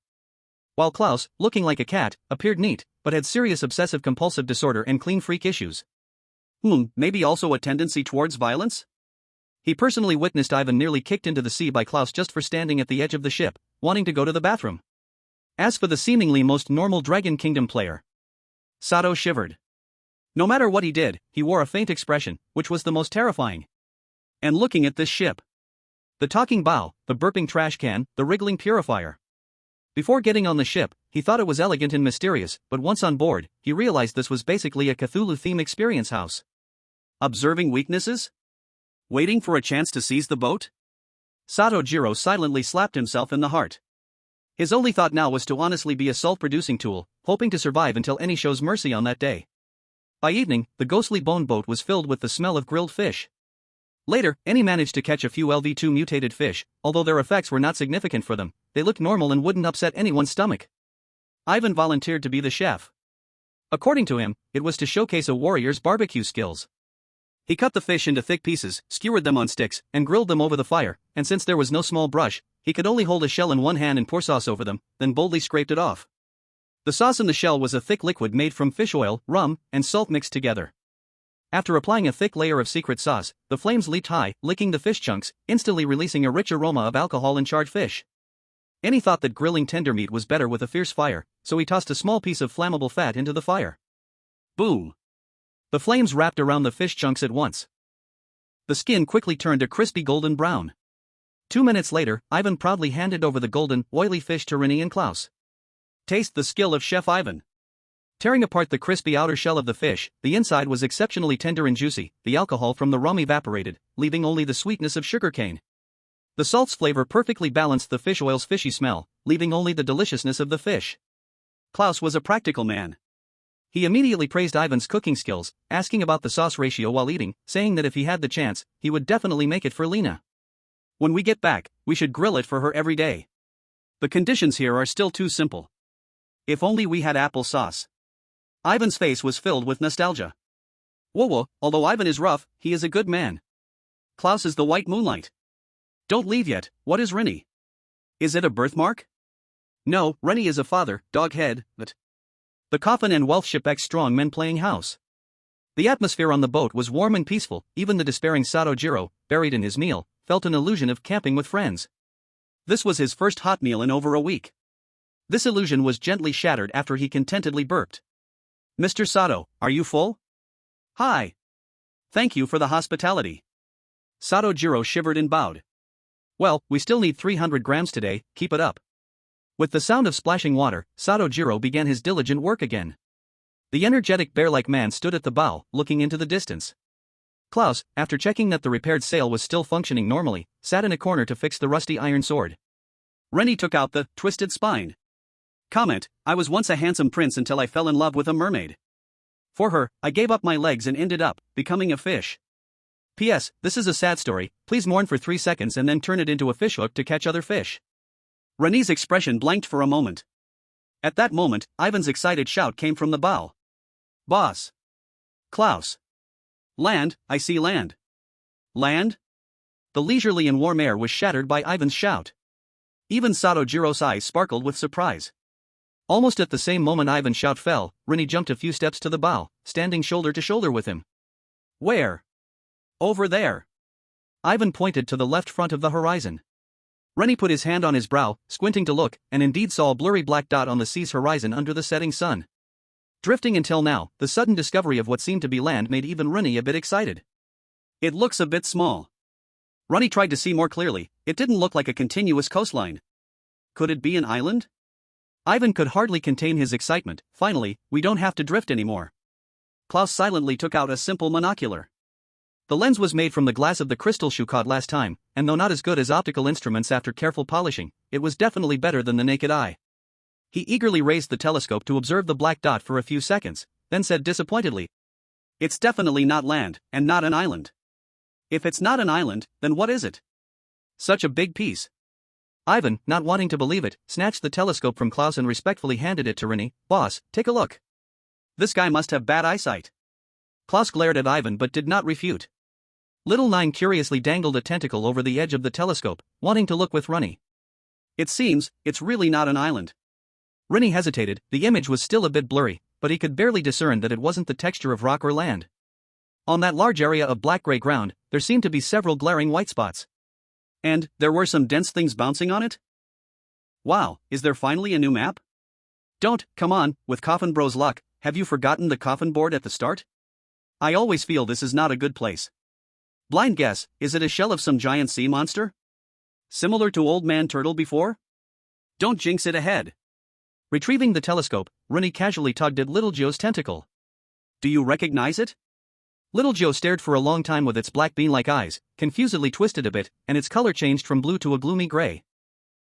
while Klaus, looking like a cat, appeared neat, but had serious obsessive-compulsive disorder and clean freak issues. Maybe also a tendency towards violence? He personally witnessed Ivan nearly kicked into the sea by Klaus just for standing at the edge of the ship, wanting to go to the bathroom. As for the seemingly most normal Dragon Kingdom player, Sato shivered. No matter what he did, he wore a faint expression, which was the most terrifying. And looking at this ship. The talking bow, the burping trash can, the wriggling purifier. Before getting on the ship, he thought it was elegant and mysterious, but once on board, he realized this was basically a Cthulhu-theme experience house. Observing weaknesses? Waiting for a chance to seize the boat? Sato Jiro silently slapped himself in the heart. His only thought now was to honestly be a salt-producing tool, hoping to survive until Annie shows mercy on that day. By evening, the ghostly bone boat was filled with the smell of grilled fish. Later, Annie managed to catch a few LV2 mutated fish, although their effects were not significant for them, they looked normal and wouldn't upset anyone's stomach. Ivan volunteered to be the chef. According to him, it was to showcase a warrior's barbecue skills. He cut the fish into thick pieces, skewered them on sticks, and grilled them over the fire, and since there was no small brush, he could only hold a shell in one hand and pour sauce over them, then boldly scraped it off. The sauce in the shell was a thick liquid made from fish oil, rum, and salt mixed together. After applying a thick layer of secret sauce, the flames leaped high, licking the fish chunks, instantly releasing a rich aroma of alcohol and charred fish. Annie thought that grilling tender meat was better with a fierce fire, so he tossed a small piece of flammable fat into the fire. Boom! The flames wrapped around the fish chunks at once. The skin quickly turned a crispy golden brown. 2 minutes later, Ivan proudly handed over the golden, oily fish to Ren Yi and Klaus. Taste the skill of Chef Ivan. Tearing apart the crispy outer shell of the fish, the inside was exceptionally tender and juicy, the alcohol from the rum evaporated, leaving only the sweetness of sugarcane. The salt's flavor perfectly balanced the fish oil's fishy smell, leaving only the deliciousness of the fish. Klaus was a practical man. He immediately praised Ivan's cooking skills, asking about the sauce ratio while eating, saying that if he had the chance, he would definitely make it for Lena. When we get back, we should grill it for her every day. The conditions here are still too simple. If only we had apple sauce. Ivan's face was filled with nostalgia. Whoa, although Ivan is rough, he is a good man. Klaus is the white moonlight. Don't leave yet, what is Ren Yi? Is it a birthmark? No, Ren Yi is a father, dog head, but... The Coffin and wealth ship X strong men playing house. The atmosphere on the boat was warm and peaceful, even the despairing Sato Jiro, buried in his meal, felt an illusion of camping with friends. This was his first hot meal in over a week. This illusion was gently shattered after he contentedly burped. Mr. Sato, are you full? Hi. Thank you for the hospitality. Sato Jiro shivered and bowed. Well, we still need 300 grams today, keep it up. With the sound of splashing water, Sato Jiro began his diligent work again. The energetic bear-like man stood at the bow, looking into the distance. Klaus, after checking that the repaired sail was still functioning normally, sat in a corner to fix the rusty iron sword. Ren Yi took out the twisted spine. Comment, I was once a handsome prince until I fell in love with a mermaid. For her, I gave up my legs and ended up becoming a fish. P.S. This is a sad story, please mourn for 3 seconds and then turn it into a fishhook to catch other fish. Ren Yi's expression blanked for a moment. At that moment, Ivan's excited shout came from the bow. Boss! Klaus! Land, I see land. Land? The leisurely and warm air was shattered by Ivan's shout. Even Sato Jiro's eyes sparkled with surprise. Almost at the same moment Ivan's shout fell, Ren Yi jumped a few steps to the bow, standing shoulder to shoulder with him. Where? Over there. Ivan pointed to the left front of the horizon. Ren Yi put his hand on his brow, squinting to look, and indeed saw a blurry black dot on the sea's horizon under the setting sun. Drifting until now, the sudden discovery of what seemed to be land made even Ren Yi a bit excited. It looks a bit small. Ren Yi tried to see more clearly, it didn't look like a continuous coastline. Could it be an island? Ivan could hardly contain his excitement. Finally, we don't have to drift anymore. Klaus silently took out a simple monocular. The lens was made from the glass of the crystal shoe caught last time, and though not as good as optical instruments after careful polishing, it was definitely better than the naked eye. He eagerly raised the telescope to observe the black dot for a few seconds, then said disappointedly, "It's definitely not land, and not an island. If it's not an island, then what is it? Such a big piece." Ivan, not wanting to believe it, snatched the telescope from Klaus and respectfully handed it to Ren Yi. "Boss, take a look. This guy must have bad eyesight." Klaus glared at Ivan but did not refute. Little Nine curiously dangled a tentacle over the edge of the telescope, wanting to look with Ren Yi. "It seems, it's really not an island." Ren Yi hesitated. The image was still a bit blurry, but he could barely discern that it wasn't the texture of rock or land. On that large area of black-gray ground, there seemed to be several glaring white spots. And there were some dense things bouncing on it? Wow, is there finally a new map? Come on, with Coffin Bro's luck, have you forgotten the Coffin board at the start? I always feel this is not a good place. Blind guess, is it a shell of some giant sea monster? Similar to Old Man Turtle before? Don't jinx it ahead. Retrieving the telescope, Ren Yi casually tugged at Little Joe's tentacle. Do you recognize it? Little Joe stared for a long time with its black bean-like eyes, confusedly twisted a bit, and its color changed from blue to a gloomy gray.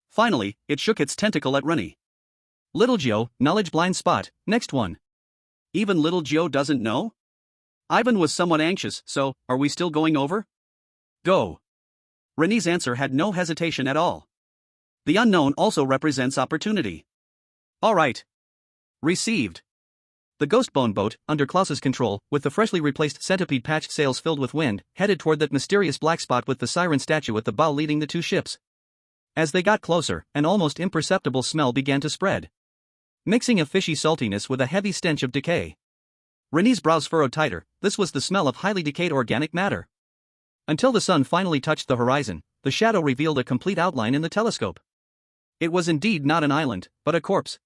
Finally, it shook its tentacle at Ren Yi. Little Joe, knowledge blind spot, next one. Even Little Joe doesn't know? Ivan was somewhat anxious, so, are we still going over? Go. Ren Yi's answer had no hesitation at all. The unknown also represents opportunity. All right. Received. The ghost bone boat, under Klaus's control, with the freshly replaced centipede patched sails filled with wind, headed toward that mysterious black spot with the siren statue at the bow leading the two ships. As they got closer, an almost imperceptible smell began to spread, mixing a fishy saltiness with a heavy stench of decay. Ren Yi's brows furrowed tighter. This was the smell of highly decayed organic matter. Until the sun finally touched the horizon, the shadow revealed a complete outline in the telescope. It was indeed not an island, but a corpse.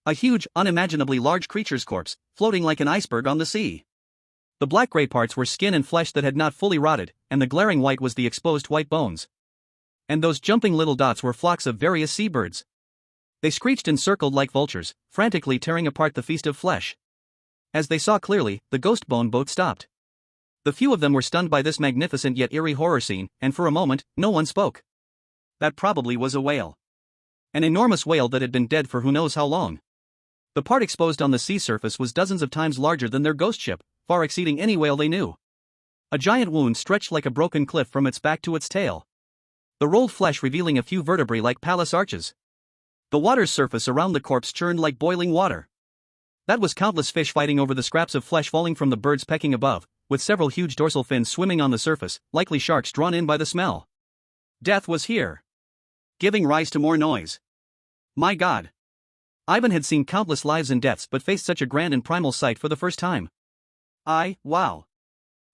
A huge, unimaginably large creature's corpse, floating like an iceberg on the sea. The black-gray parts were skin and flesh that had not fully rotted, and the glaring white was the exposed white bones. And those jumping little dots were flocks of various seabirds. They screeched and circled like vultures, frantically tearing apart the feast of flesh. As they saw clearly, the ghost bone boat stopped. The few of them were stunned by this magnificent yet eerie horror scene, and for a moment, no one spoke. That probably was a whale. An enormous whale that had been dead for who knows how long. The part exposed on the sea surface was dozens of times larger than their ghost ship, far exceeding any whale they knew. A giant wound stretched like a broken cliff from its back to its tail. The rolled flesh revealing a few vertebrae like palace arches. The water's surface around the corpse churned like boiling water. That was countless fish fighting over the scraps of flesh falling from the birds pecking above, with several huge dorsal fins swimming on the surface, likely sharks drawn in by the smell. Death was here, giving rise to more noise. My God. Ivan had seen countless lives and deaths but faced such a grand and primal sight for the first time. Wow.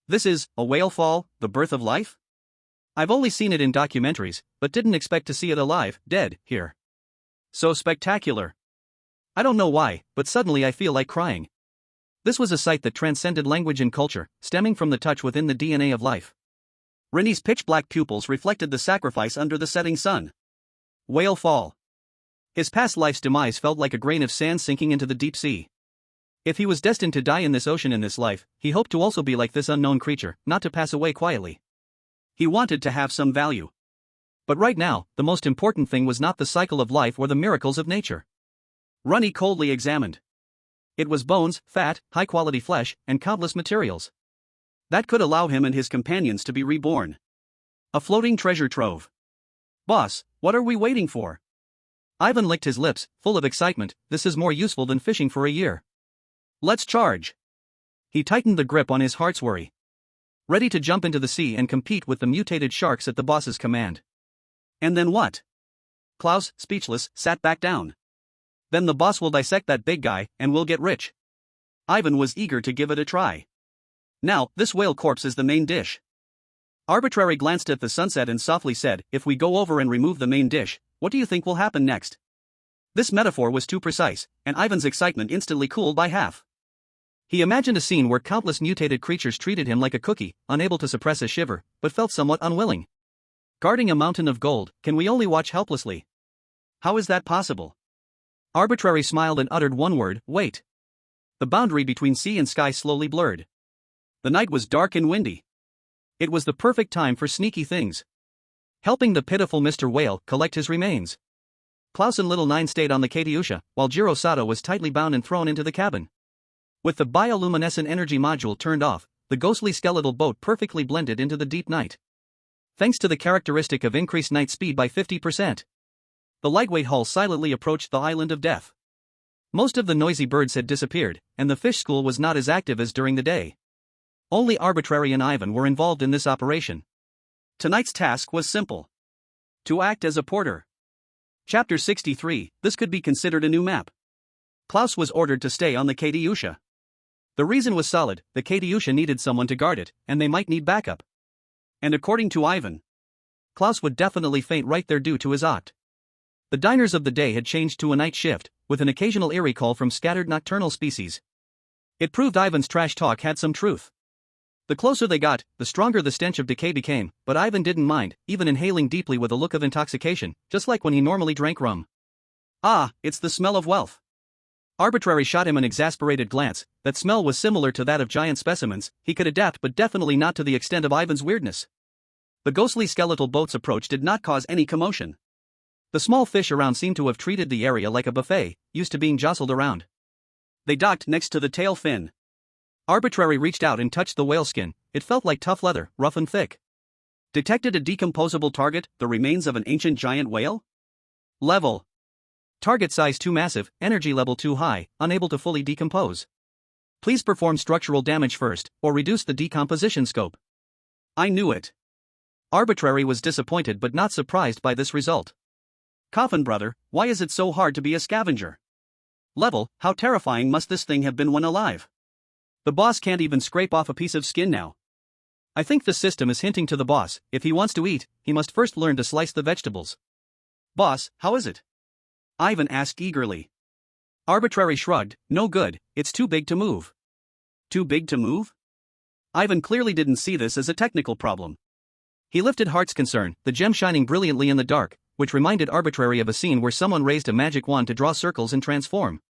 This is, a whale fall, the birth of life? I've only seen it in documentaries, but didn't expect to see it alive, dead, here. So spectacular. I don't know why, but suddenly I feel like crying. This was a sight that transcended language and culture, stemming from the touch within the DNA of life. Ren Yi's pitch-black pupils reflected the sacrifice under the setting sun. Whale fall. His past life's demise felt like a grain of sand sinking into the deep sea. If he was destined to die in this ocean in this life, he hoped to also be like this unknown creature, not to pass away quietly. He wanted to have some value. But right now, the most important thing was not the cycle of life or the miracles of nature. Ren Yi coldly examined. It was bones, fat, high-quality flesh, and countless materials that could allow him and his companions to be reborn. A floating treasure trove. Boss, what are we waiting for? Ivan licked his lips, full of excitement. This is more useful than fishing for a year. Let's charge. He tightened the grip on his heart's worry, ready to jump into the sea and compete with the mutated sharks at the boss's command. And then what? Klaus, speechless, sat back down. Then the boss will dissect that big guy, and we'll get rich. Ivan was eager to give it a try. Now, this whale corpse is the main dish. Arbitrary glanced at the sunset and softly said, if we go over and remove the main dish, what do you think will happen next? This metaphor was too precise, and Ivan's excitement instantly cooled by half. He imagined a scene where countless mutated creatures treated him like a cookie, unable to suppress a shiver, but felt somewhat unwilling. Guarding a mountain of gold, can we only watch helplessly? How is that possible? Arbitrary smiled and uttered one word, wait. The boundary between sea and sky slowly blurred. The night was dark and windy. It was the perfect time for sneaky things. Helping the pitiful Mr. Whale collect his remains. Klaus and Little Nine stayed on the Katyusha, while Jiro Sato was tightly bound and thrown into the cabin. With the bioluminescent energy module turned off, the ghostly skeletal boat perfectly blended into the deep night. Thanks to the characteristic of increased night speed by 50%. The lightweight hull silently approached the island of death. Most of the noisy birds had disappeared, and the fish school was not as active as during the day. Only Arbitrary and Ivan were involved in this operation. Tonight's task was simple. To act as a porter. Chapter 63, this could be considered a new map. Klaus was ordered to stay on the Katyusha. The reason was solid, the Katyusha needed someone to guard it, and they might need backup. And according to Ivan, Klaus would definitely faint right there due to his oct. The diners of the day had changed to a night shift, with an occasional eerie call from scattered nocturnal species. It proved Ivan's trash talk had some truth. The closer they got, the stronger the stench of decay became, but Ivan didn't mind, even inhaling deeply with a look of intoxication, just like when he normally drank rum. Ah, it's the smell of wealth. Arbitrary shot him an exasperated glance. That smell was similar to that of giant specimens. He could adapt, but definitely not to the extent of Ivan's weirdness. The ghostly skeletal boat's approach did not cause any commotion. The small fish around seemed to have treated the area like a buffet, used to being jostled around. They docked next to the tail fin. Arbitrary reached out and touched the whaleskin. It felt like tough leather, rough and thick. Detected a decomposable target, the remains of an ancient giant whale? Level. Target size too massive, energy level too high, unable to fully decompose. Please perform structural damage first, or reduce the decomposition scope. I knew it. Arbitrary was disappointed but not surprised by this result. Coffin brother, why is it so hard to be a scavenger? Level, how terrifying must this thing have been when alive? The boss can't even scrape off a piece of skin now. I think the system is hinting to the boss, if he wants to eat, he must first learn to slice the vegetables. Boss, how is it? Ivan asked eagerly. Arbitrary shrugged, no good, it's too big to move. Too big to move? Ivan clearly didn't see this as a technical problem. He lifted Heart's Concern, the gem shining brilliantly in the dark, which reminded Arbitrary of a scene where someone raised a magic wand to draw circles and transform.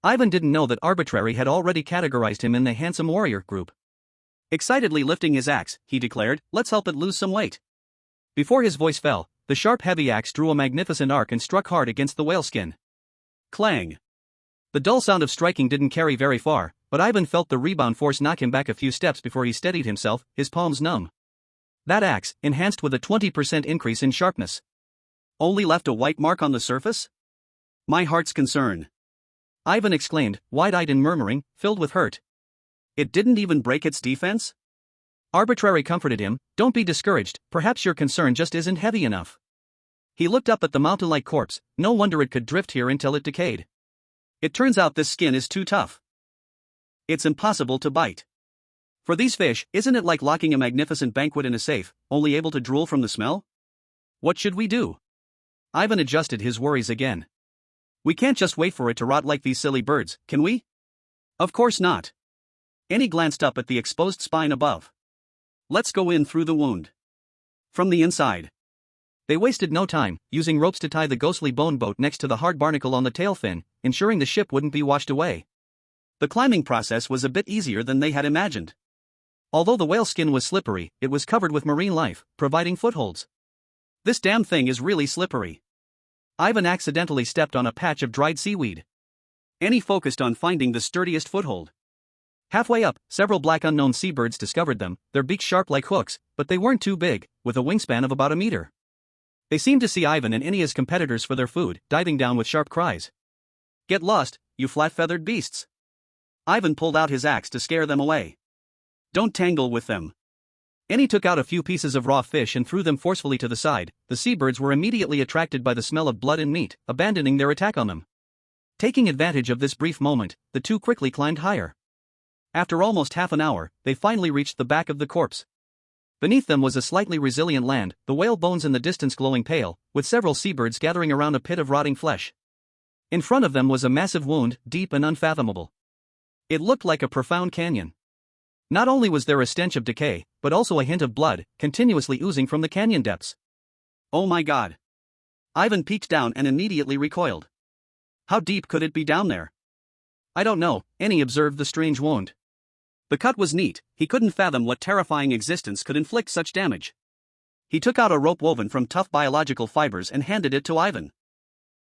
Ivan didn't know that Arbitrary had already categorized him in the handsome warrior group. Excitedly lifting his axe, he declared, let's help it lose some weight. Before his voice fell, the sharp heavy axe drew a magnificent arc and struck hard against the whaleskin. Clang. The dull sound of striking didn't carry very far, but Ivan felt the rebound force knock him back a few steps before he steadied himself, his palms numb. That axe, enhanced with a 20% increase in sharpness. Only left a white mark on the surface? My heart's concern. Ivan exclaimed, wide-eyed and murmuring, filled with hurt. It didn't even break its defense? Arbitrary comforted him, don't be discouraged, perhaps your concern just isn't heavy enough. He looked up at the mountain-like corpse, no wonder it could drift here until it decayed. It turns out this skin is too tough. It's impossible to bite. For these fish, isn't it like locking a magnificent banquet in a safe, only able to drool from the smell? What should we do? Ivan adjusted his worries again. We can't just wait for it to rot like these silly birds, can we? Of course not. Annie glanced up at the exposed spine above. Let's go in through the wound. From the inside. They wasted no time, using ropes to tie the ghostly bone boat next to the hard barnacle on the tail fin, ensuring the ship wouldn't be washed away. The climbing process was a bit easier than they had imagined. Although the whale skin was slippery, it was covered with marine life, providing footholds. This damn thing is really slippery. Ivan accidentally stepped on a patch of dried seaweed. Annie focused on finding the sturdiest foothold. Halfway up, several black unknown seabirds discovered them, their beaks sharp like hooks, but they weren't too big, with a wingspan of about a meter. They seemed to see Ivan and Annie as competitors for their food, diving down with sharp cries. Get lost, you flat-feathered beasts. Ivan pulled out his axe to scare them away. Don't tangle with them. Annie took out a few pieces of raw fish and threw them forcefully to the side. The seabirds were immediately attracted by the smell of blood and meat, abandoning their attack on them. Taking advantage of this brief moment, the two quickly climbed higher. After almost half an hour, they finally reached the back of the corpse. Beneath them was a slightly resilient land, the whale bones in the distance glowing pale, with several seabirds gathering around a pit of rotting flesh. In front of them was a massive wound, deep and unfathomable. It looked like a profound canyon. Not only was there a stench of decay, but also a hint of blood, continuously oozing from the canyon depths. Oh my god. Ivan peeked down and immediately recoiled. How deep could it be down there? I don't know, Annie observed the strange wound. The cut was neat, he couldn't fathom what terrifying existence could inflict such damage. He took out a rope woven from tough biological fibers and handed it to Ivan.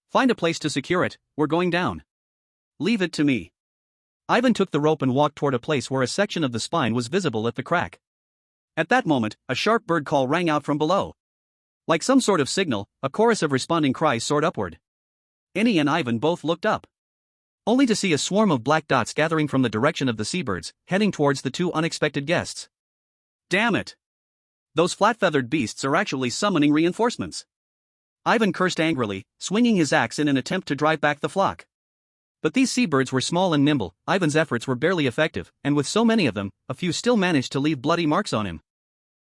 Find a place to secure it, we're going down. Leave it to me. Ivan took the rope and walked toward a place where a section of the spine was visible at the crack. At that moment, a sharp bird call rang out from below. Like some sort of signal, a chorus of responding cries soared upward. Annie and Ivan both looked up, only to see a swarm of black dots gathering from the direction of the seabirds, heading towards the two unexpected guests. Damn it! Those flat-feathered beasts are actually summoning reinforcements. Ivan cursed angrily, swinging his axe in an attempt to drive back the flock. But these seabirds were small and nimble, Ivan's efforts were barely effective, and with so many of them, a few still managed to leave bloody marks on him.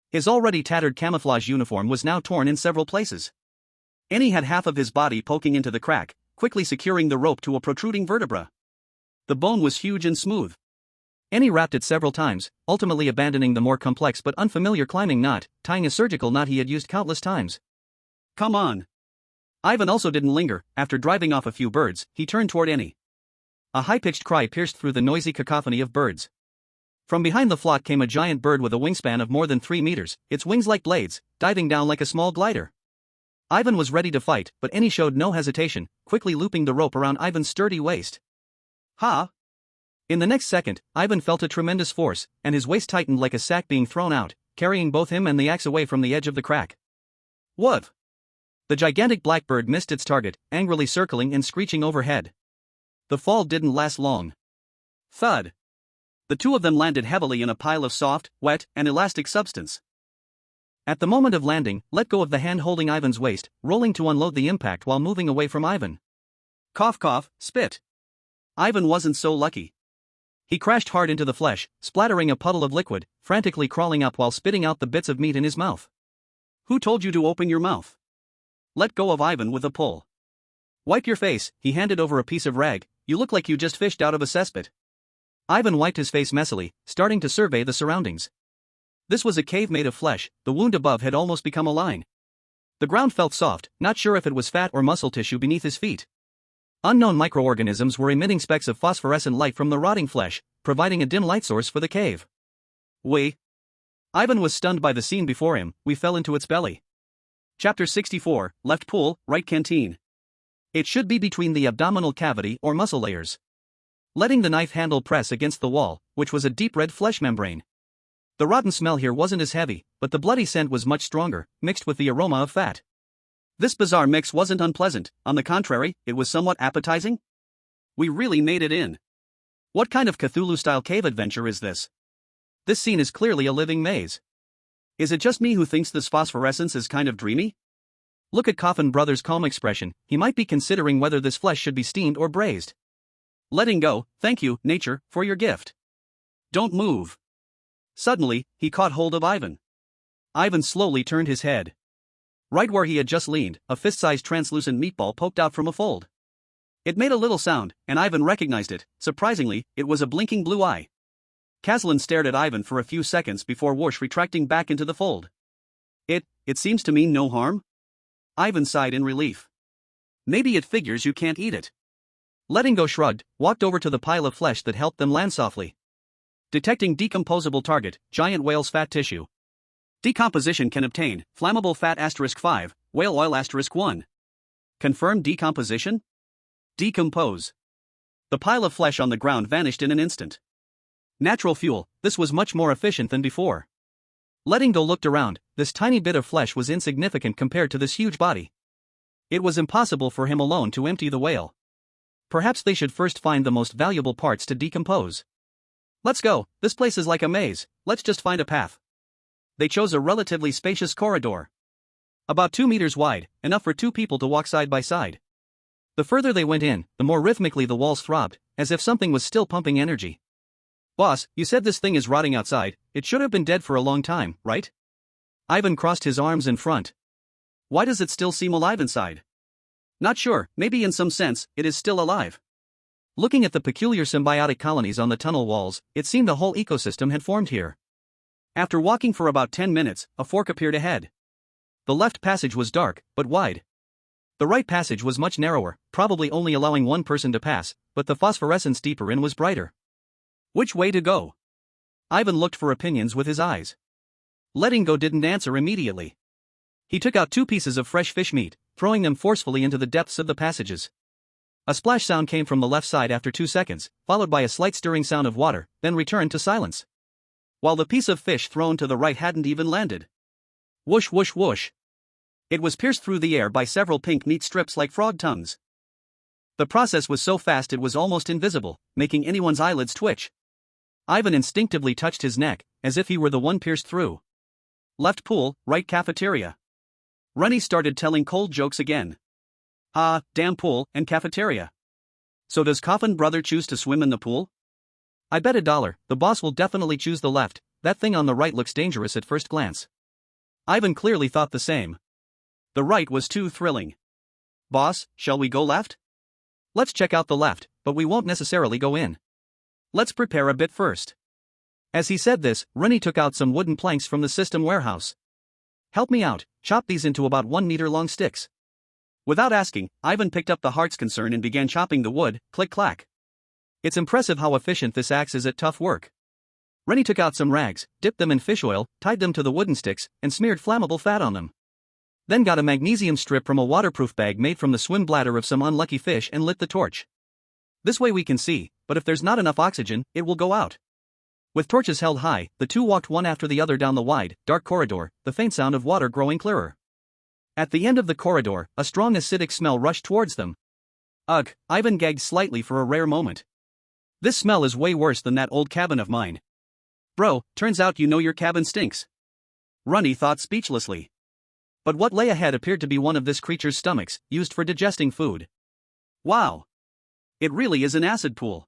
His already tattered camouflage uniform was now torn in several places. Annie had half of his body poking into the crack, quickly securing the rope to a protruding vertebra. The bone was huge and smooth. Annie wrapped it several times, ultimately abandoning the more complex but unfamiliar climbing knot, tying a surgical knot he had used countless times. Come on. Ivan also didn't linger. After driving off a few birds, he turned toward Annie. A high-pitched cry pierced through the noisy cacophony of birds. From behind the flock came a giant bird with a wingspan of more than 3 meters, its wings like blades, diving down like a small glider. Ivan was ready to fight, but Annie showed no hesitation, quickly looping the rope around Ivan's sturdy waist. Ha! In the next second, Ivan felt a tremendous force, and his waist tightened like a sack being thrown out, carrying both him and the axe away from the edge of the crack. What? The gigantic blackbird missed its target, angrily circling and screeching overhead. The fall didn't last long. Thud! The two of them landed heavily in a pile of soft, wet, and elastic substance. At the moment of landing, let go of the hand holding Ivan's waist, rolling to unload the impact while moving away from Ivan. Cough cough, spit. Ivan wasn't so lucky. He crashed hard into the flesh, splattering a puddle of liquid, frantically crawling up while spitting out the bits of meat in his mouth. Who told you to open your mouth? Let go of Ivan with a pull. Wipe your face, he handed over a piece of rag, you look like you just fished out of a cesspit. Ivan wiped his face messily, starting to survey the surroundings. This was a cave made of flesh, the wound above had almost become a line. The ground felt soft, not sure if it was fat or muscle tissue beneath his feet. Unknown microorganisms were emitting specks of phosphorescent light from the rotting flesh, providing a dim light source for the cave. Ivan was stunned by the scene before him. We fell into its belly. Chapter 64, Left Pool, Right Canteen. It should be between the abdominal cavity or muscle layers. Letting the knife handle press against the wall, which was a deep red flesh membrane. The rotten smell here wasn't as heavy, but the bloody scent was much stronger, mixed with the aroma of fat. This bizarre mix wasn't unpleasant, on the contrary, it was somewhat appetizing. We really made it in. What kind of Cthulhu-style cave adventure is this? This scene is clearly a living maze. Is it just me who thinks this phosphorescence is kind of dreamy? Look at Coffin Brothers' calm expression, he might be considering whether this flesh should be steamed or braised. Letting go, thank you, nature, for your gift. Don't move. Suddenly, he caught hold of Ivan. Ivan slowly turned his head. Right where he had just leaned, a fist-sized translucent meatball poked out from a fold. It made a little sound, and Ivan recognized it. Surprisingly, it was a blinking blue eye. Kazlan stared at Ivan for a few seconds before whoosh retracting back into the fold. It seems to mean no harm? Ivan sighed in relief. Maybe it figures you can't eat it. Letting go shrugged, walked over to the pile of flesh that helped them land softly. Detecting decomposable target, giant whale's fat tissue. Decomposition can obtain, flammable fat *5, whale oil *1. Confirmed decomposition? Decompose. The pile of flesh on the ground vanished in an instant. Natural fuel, this was much more efficient than before. Letting go looked around, this tiny bit of flesh was insignificant compared to this huge body. It was impossible for him alone to empty the whale. Perhaps they should first find the most valuable parts to decompose. Let's go, this place is like a maze, let's just find a path. They chose a relatively spacious corridor. About 2 meters wide, enough for 2 people to walk side by side. The further they went in, the more rhythmically the walls throbbed, as if something was still pumping energy. Boss, you said this thing is rotting outside, it should have been dead for a long time, right? Ivan crossed his arms in front. Why does it still seem alive inside? Not sure, maybe in some sense, it is still alive. Looking at the peculiar symbiotic colonies on the tunnel walls, it seemed a whole ecosystem had formed here. After walking for about 10 minutes, a fork appeared ahead. The left passage was dark, but wide. The right passage was much narrower, probably only allowing one person to pass, but the phosphorescence deeper in was brighter. Which way to go? Ivan looked for opinions with his eyes. Letting go didn't answer immediately. He took out 2 pieces of fresh fish meat, throwing them forcefully into the depths of the passages. A splash sound came from the left side after 2 seconds, followed by a slight stirring sound of water, then returned to silence. While the piece of fish thrown to the right hadn't even landed. Whoosh whoosh whoosh. It was pierced through the air by several pink meat strips like frog tongues. The process was so fast it was almost invisible, making anyone's eyelids twitch. Ivan instinctively touched his neck, as if he were the one pierced through. Left pool, right cafeteria. Ren Yi started telling cold jokes again. Ah, damn pool and cafeteria. So does Coffin brother choose to swim in the pool? I bet $1, the boss will definitely choose the left, that thing on the right looks dangerous at first glance. Ivan clearly thought the same. The right was too thrilling. Boss, shall we go left? Let's check out the left, but we won't necessarily go in. Let's prepare a bit first. As he said this, Ren Yi took out some wooden planks from the system warehouse. Help me out, chop these into about 1 meter long sticks. Without asking, Ivan picked up the heart's concern and began chopping the wood, click-clack. It's impressive how efficient this axe is at tough work. Ren Yi took out some rags, dipped them in fish oil, tied them to the wooden sticks, and smeared flammable fat on them. Then got a magnesium strip from a waterproof bag made from the swim bladder of some unlucky fish and lit the torch. This way we can see, but if there's not enough oxygen, it will go out. With torches held high, the two walked one after the other down the wide, dark corridor, the faint sound of water growing clearer. At the end of the corridor, a strong acidic smell rushed towards them. Ugh, Ivan gagged slightly for a rare moment. This smell is way worse than that old cabin of mine. Bro, turns out you know your cabin stinks. Ren Yi thought speechlessly. But what lay ahead appeared to be one of this creature's stomachs, used for digesting food. Wow! It really is an acid pool.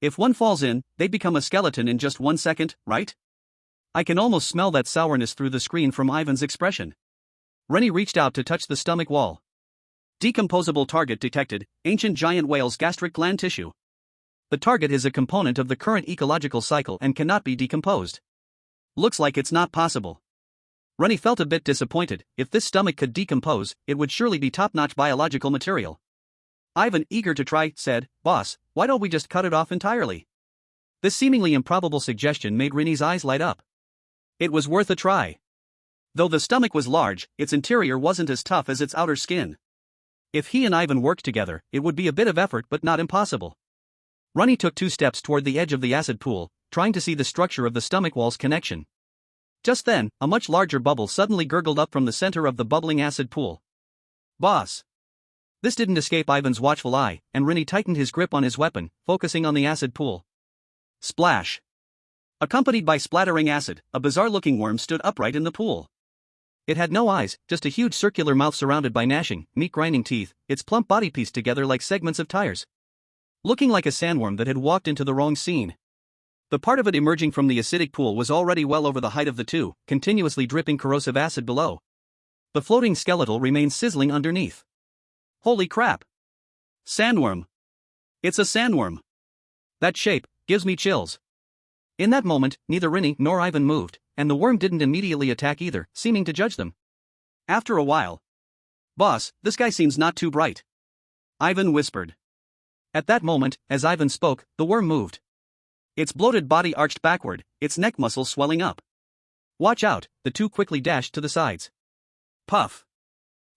If one falls in, they'd become a skeleton in just 1 second, right? I can almost smell that sourness through the screen from Ivan's expression. Ren Yi reached out to touch the stomach wall. Decomposable target detected, ancient giant whale's gastric gland tissue. The target is a component of the current ecological cycle and cannot be decomposed. Looks like it's not possible. Ren Yi felt a bit disappointed. If this stomach could decompose, it would surely be top-notch biological material. Ivan, eager to try, said, "Boss, why don't we just cut it off entirely?" This seemingly improbable suggestion made Ren Yi's eyes light up. It was worth a try. Though the stomach was large, its interior wasn't as tough as its outer skin. If he and Ivan worked together, it would be a bit of effort but not impossible. Ren Yi took 2 steps toward the edge of the acid pool, trying to see the structure of the stomach wall's connection. Just then, a much larger bubble suddenly gurgled up from the center of the bubbling acid pool. Boss! This didn't escape Ivan's watchful eye, and Ren Yi tightened his grip on his weapon, focusing on the acid pool. Splash! Accompanied by splattering acid, a bizarre-looking worm stood upright in the pool. It had no eyes, just a huge circular mouth surrounded by gnashing, meat-grinding teeth, its plump body pieced together like segments of tires. Looking like a sandworm that had walked into the wrong scene. The part of it emerging from the acidic pool was already well over the height of the two, continuously dripping corrosive acid below. The floating skeletal remained sizzling underneath. Holy crap! Sandworm! It's a sandworm! That shape gives me chills. In that moment, neither Ren Yi nor Ivan moved, and the worm didn't immediately attack either, seeming to judge them. After a while, "Boss, this guy seems not too bright," Ivan whispered. At that moment, as Ivan spoke, the worm moved. Its bloated body arched backward, its neck muscles swelling up. Watch out, the two quickly dashed to the sides. Puff!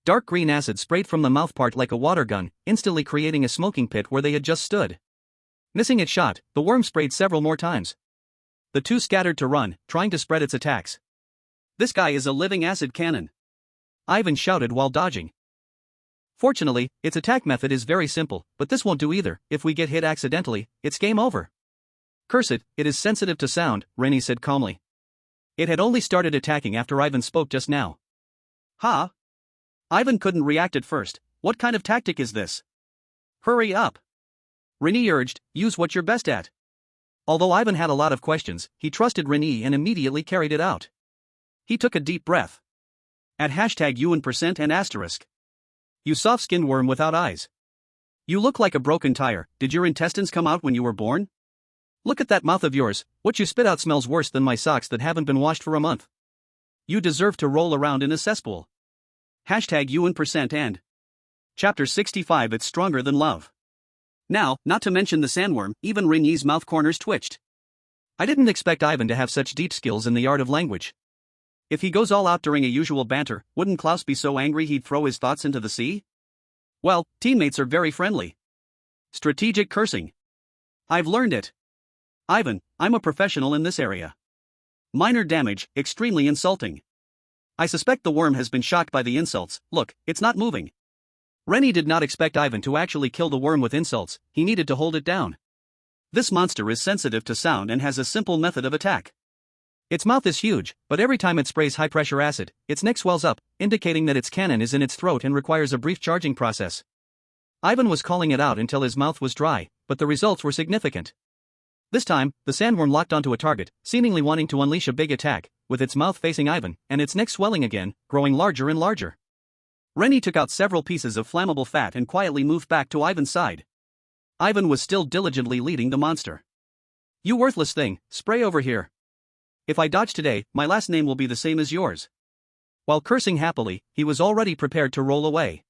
Dark green acid sprayed from the mouthpart like a water gun, instantly creating a smoking pit where they had just stood. Missing its shot, the worm sprayed several more times. The two scattered to run, trying to spread its attacks. This guy is a living acid cannon, Ivan shouted while dodging. Fortunately, its attack method is very simple, but this won't do either. If we get hit accidentally, it's game over. Curse it, it is sensitive to sound, Ren Yi said calmly. It had only started attacking after Ivan spoke just now. Huh? Ivan couldn't react at first. What kind of tactic is this? Hurry up! Ren Yi urged, use what you're best at. Although Ivan had a lot of questions, he trusted Ren Yi and immediately carried it out. He took a deep breath. At #UN% and asterisk. You soft-skinned worm without eyes. You look like a broken tire. Did your intestines come out when you were born? Look at that mouth of yours. What you spit out smells worse than my socks that haven't been washed for a month. You deserve to roll around in a cesspool. #UN% and Chapter 65 It's Stronger Than Love. Now, not to mention the sandworm, even Ren Yi's mouth corners twitched. I didn't expect Ivan to have such deep skills in the art of language. If he goes all out during a usual banter, wouldn't Klaus be so angry he'd throw his thoughts into the sea? Well, teammates are very friendly. Strategic cursing. I've learned it. Ivan, I'm a professional in this area. Minor damage, extremely insulting. I suspect the worm has been shocked by the insults. Look, it's not moving. Ren Yi did not expect Ivan to actually kill the worm with insults, he needed to hold it down. This monster is sensitive to sound and has a simple method of attack. Its mouth is huge, but every time it sprays high-pressure acid, its neck swells up, indicating that its cannon is in its throat and requires a brief charging process. Ivan was calling it out until his mouth was dry, but the results were significant. This time, the sandworm locked onto a target, seemingly wanting to unleash a big attack, with its mouth facing Ivan, and its neck swelling again, growing larger and larger. Ren Yi took out several pieces of flammable fat and quietly moved back to Ivan's side. Ivan was still diligently leading the monster. You worthless thing, spray over here. If I dodge today, my last name will be the same as yours. While cursing happily, he was already prepared to roll away.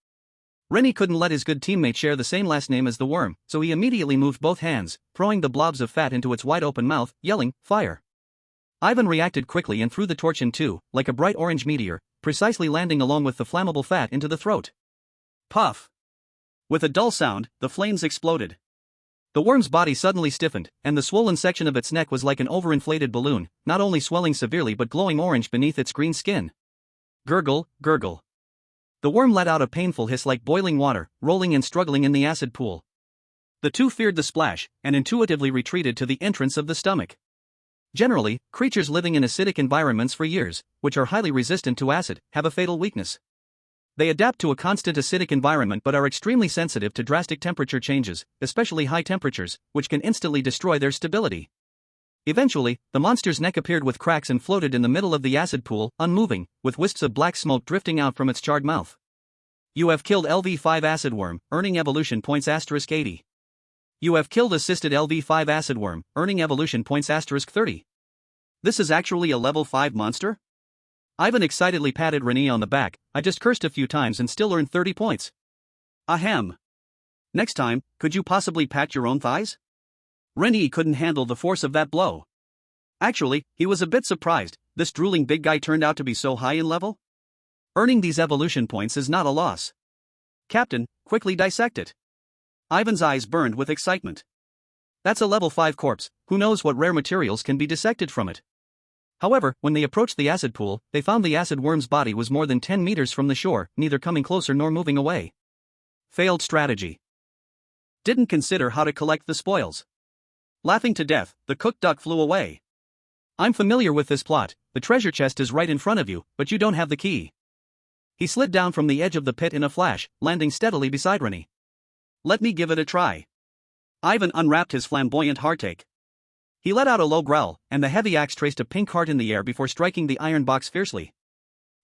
Ren Yi couldn't let his good teammate share the same last name as the worm, so he immediately moved both hands, throwing the blobs of fat into its wide-open mouth, yelling, "Fire!" Ivan reacted quickly and threw the torch in too, like a bright orange meteor, precisely landing along with the flammable fat into the throat. Puff! With a dull sound, the flames exploded. The worm's body suddenly stiffened, and the swollen section of its neck was like an overinflated balloon, not only swelling severely but glowing orange beneath its green skin. Gurgle, gurgle. The worm let out a painful hiss like boiling water, rolling and struggling in the acid pool. The two feared the splash, and intuitively retreated to the entrance of the stomach. Generally, creatures living in acidic environments for years, which are highly resistant to acid, have a fatal weakness. They adapt to a constant acidic environment but are extremely sensitive to drastic temperature changes, especially high temperatures, which can instantly destroy their stability. Eventually, the monster's neck appeared with cracks and floated in the middle of the acid pool, unmoving, with wisps of black smoke drifting out from its charred mouth. You have killed LV5 acid worm, earning evolution points *80. You have killed assisted LV5 acid worm, earning evolution points *30. This is actually a level 5 monster? Ivan excitedly patted Ren Yi on the back. I just cursed a few times and still earned 30 points. Ahem. Next time, could you possibly pat your own thighs? Ren Yi couldn't handle the force of that blow. Actually, he was a bit surprised, this drooling big guy turned out to be so high in level? Earning these evolution points is not a loss. Captain, quickly dissect it. Ivan's eyes burned with excitement. That's a level 5 corpse, who knows what rare materials can be dissected from it. However, when they approached the acid pool, they found the acid worm's body was more than 10 meters from the shore, neither coming closer nor moving away. Failed strategy. Didn't consider how to collect the spoils. Laughing to death, the cooked duck flew away. I'm familiar with this plot, the treasure chest is right in front of you, but you don't have the key. He slid down from the edge of the pit in a flash, landing steadily beside Ren Yi. Let me give it a try. Ivan unwrapped his flamboyant heartache. He let out a low growl, and the heavy axe traced a pink heart in the air before striking the iron box fiercely.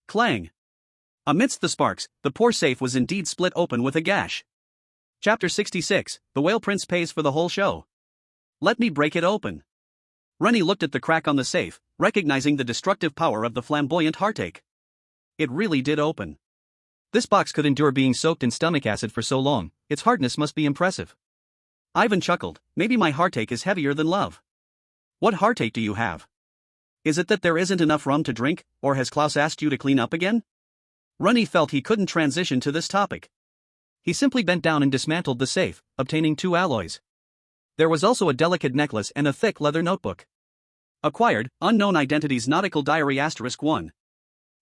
Clang! Amidst the sparks, the poor safe was indeed split open with a gash. Chapter 66, The Whale Prince Pays for the Whole Show. Let me break it open. Ren Yi looked at the crack on the safe, recognizing the destructive power of the flamboyant heartache. It really did open. This box could endure being soaked in stomach acid for so long, its hardness must be impressive. Ivan chuckled, maybe my heartache is heavier than love. What heartache do you have? Is it that there isn't enough rum to drink, or has Klaus asked you to clean up again? Ren Yi felt he couldn't transition to this topic. He simply bent down and dismantled the safe, obtaining 2 alloys. There was also a delicate necklace and a thick leather notebook. Acquired, unknown identities nautical diary *1.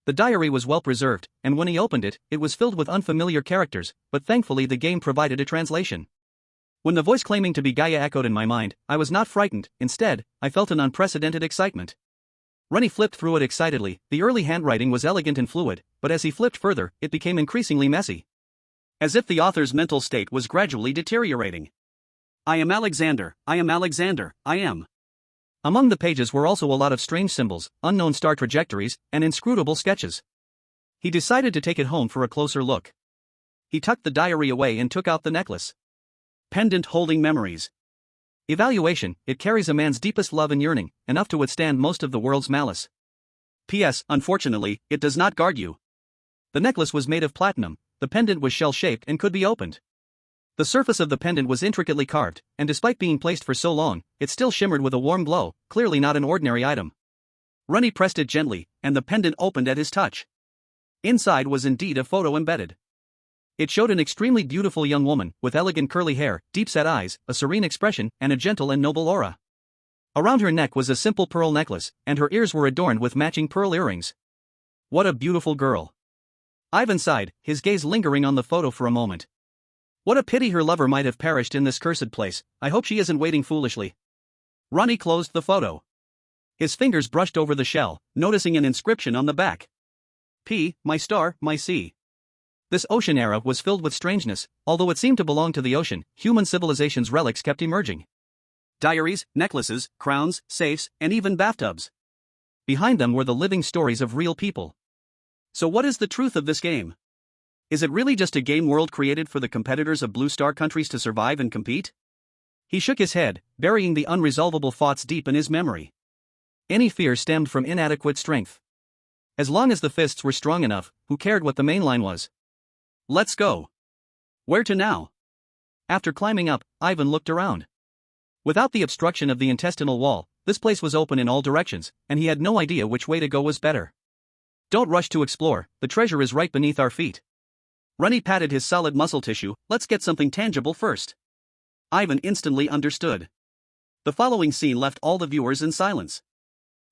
The diary was well preserved, and when he opened it, it was filled with unfamiliar characters, but thankfully the game provided a translation. When the voice claiming to be Gaia echoed in my mind, I was not frightened, instead, I felt an unprecedented excitement. Ren Yi flipped through it excitedly, the early handwriting was elegant and fluid, but as he flipped further, it became increasingly messy. As if the author's mental state was gradually deteriorating. I am Alexander, I am Alexander, I am. Among the pages were also a lot of strange symbols, unknown star trajectories, and inscrutable sketches. He decided to take it home for a closer look. He tucked the diary away and took out the necklace. Pendant holding memories. Evaluation, it carries a man's deepest love and yearning, enough to withstand most of the world's malice. P.S. Unfortunately, it does not guard you. The necklace was made of platinum, the pendant was shell-shaped and could be opened. The surface of the pendant was intricately carved, and despite being placed for so long, it still shimmered with a warm glow, clearly not an ordinary item. Ren Yi pressed it gently, and the pendant opened at his touch. Inside was indeed a photo embedded. It showed an extremely beautiful young woman, with elegant curly hair, deep-set eyes, a serene expression, and a gentle and noble aura. Around her neck was a simple pearl necklace, and her ears were adorned with matching pearl earrings. What a beautiful girl. Ivan sighed, his gaze lingering on the photo for a moment. What a pity her lover might have perished in this cursed place. I hope she isn't waiting foolishly. Ren Yi closed the photo. His fingers brushed over the shell, noticing an inscription on the back. P, my star, my sea. This ocean era was filled with strangeness. Although it seemed to belong to the ocean, human civilization's relics kept emerging. Diaries, necklaces, crowns, safes, and even bathtubs. Behind them were the living stories of real people. So what is the truth of this game? Is it really just a game world created for the competitors of Blue Star countries to survive and compete? He shook his head, burying the unresolvable thoughts deep in his memory. Any fear stemmed from inadequate strength. As long as the fists were strong enough, who cared what the main line was? Let's go. Where to now? After climbing up, Ivan looked around. Without the obstruction of the intestinal wall, this place was open in all directions, and he had no idea which way to go was better. Don't rush to explore, the treasure is right beneath our feet. Ren Yi patted his solid muscle tissue. Let's get something tangible first. Ivan instantly understood. The following scene left all the viewers in silence.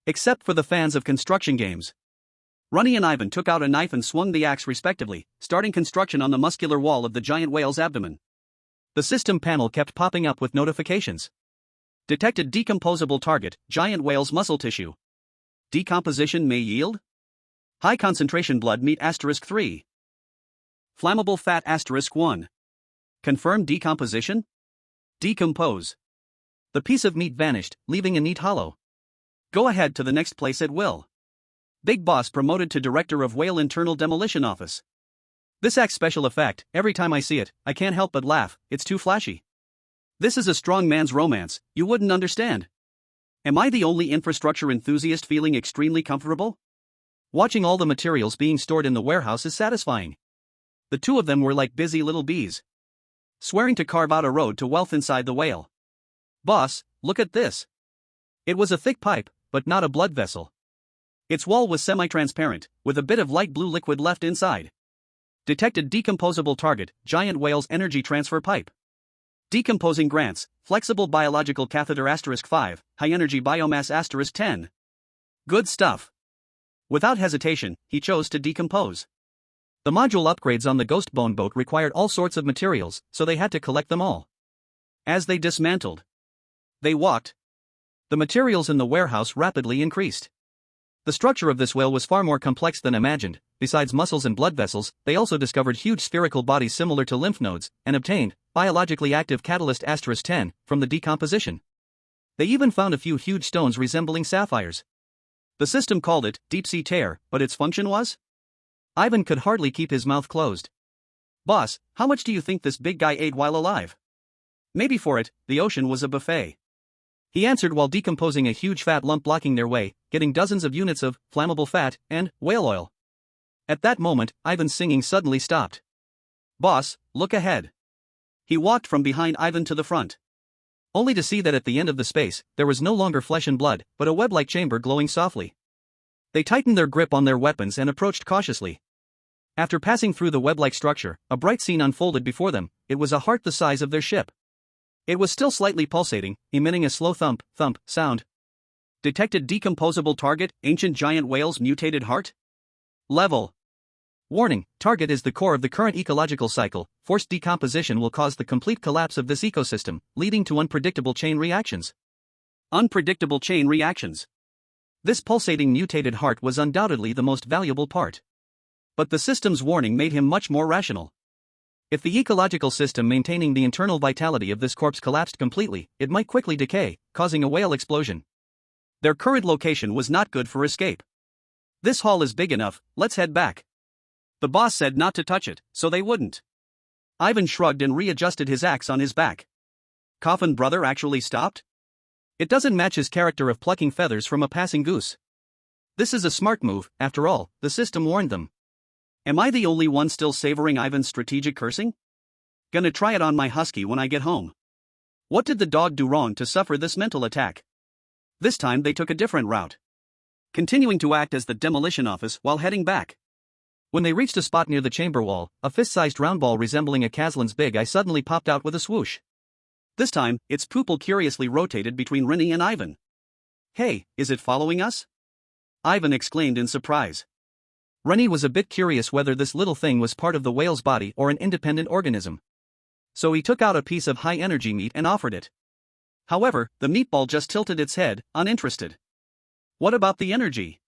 Except for the fans of construction games. Ren Yi and Ivan took out a knife and swung the axe respectively, starting construction on the muscular wall of the giant whale's abdomen. The system panel kept popping up with notifications. Detected decomposable target, giant whale's muscle tissue. Decomposition may yield? High concentration blood meat *3. Flammable fat *1. Confirmed decomposition? Decompose. The piece of meat vanished, leaving a neat hollow. Go ahead to the next place at will. Big Boss promoted to Director of Whale Internal Demolition Office. This act's special effect, every time I see it, I can't help but laugh, it's too flashy. This is a strong man's romance, you wouldn't understand. Am I the only infrastructure enthusiast feeling extremely comfortable? Watching all the materials being stored in the warehouse is satisfying. The two of them were like busy little bees, swearing to carve out a road to wealth inside the whale. Boss, look at this. It was a thick pipe, but not a blood vessel. Its wall was semi-transparent, with a bit of light blue liquid left inside. Detected decomposable target, giant whale's energy transfer pipe. Decomposing grants, flexible biological catheter *5, high energy biomass *10. Good stuff. Without hesitation, he chose to decompose. The module upgrades on the Ghost Bone boat required all sorts of materials, so they had to collect them all. As they dismantled, they walked. The materials in the warehouse rapidly increased. The structure of this whale was far more complex than imagined. Besides muscles and blood vessels, they also discovered huge spherical bodies similar to lymph nodes, and obtained biologically active catalyst *10 from the decomposition. They even found a few huge stones resembling sapphires. The system called it deep sea tear, but its function was? Ivan could hardly keep his mouth closed. Boss, how much do you think this big guy ate while alive? Maybe for it, the ocean was a buffet. He answered while decomposing a huge fat lump blocking their way, getting dozens of units of flammable fat and whale oil. At that moment, Ivan's singing suddenly stopped. Boss, look ahead. He walked from behind Ivan to the front. Only to see that at the end of the space, there was no longer flesh and blood, but a web-like chamber glowing softly. They tightened their grip on their weapons and approached cautiously. After passing through the web-like structure, a bright scene unfolded before them. It was a heart the size of their ship. It was still slightly pulsating, emitting a slow thump, thump, sound. Detected decomposable target, ancient giant whale's mutated heart? Level. Warning, target is the core of the current ecological cycle. Forced decomposition will cause the complete collapse of this ecosystem, leading to unpredictable chain reactions. Unpredictable chain reactions. This pulsating mutated heart was undoubtedly the most valuable part. But the system's warning made him much more rational. If the ecological system maintaining the internal vitality of this corpse collapsed completely, it might quickly decay, causing a whale explosion. Their current location was not good for escape. This hall is big enough, let's head back. The boss said not to touch it, so they wouldn't. Ivan shrugged and readjusted his axe on his back. Coffin brother actually stopped? It doesn't match his character of plucking feathers from a passing goose. This is a smart move, after all, the system warned them. Am I the only one still savoring Ivan's strategic cursing? Gonna try it on my husky when I get home. What did the dog do wrong to suffer this mental attack? This time they took a different route, continuing to act as the demolition office while heading back. When they reached a spot near the chamber wall, a fist-sized round ball resembling a Kazlan's big eye suddenly popped out with a swoosh. This time, its pupil curiously rotated between Ren Yi and Ivan. "Hey, is it following us?" Ivan exclaimed in surprise. Ren Yi was a bit curious whether this little thing was part of the whale's body or an independent organism. So he took out a piece of high-energy meat and offered it. However, the meatball just tilted its head, uninterested. What about the energy?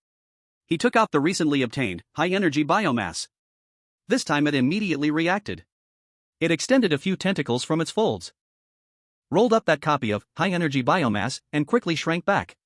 He took out the recently obtained, high-energy biomass. This time it immediately reacted. It extended a few tentacles from its folds, rolled up that copy of high-energy biomass, and quickly shrank back.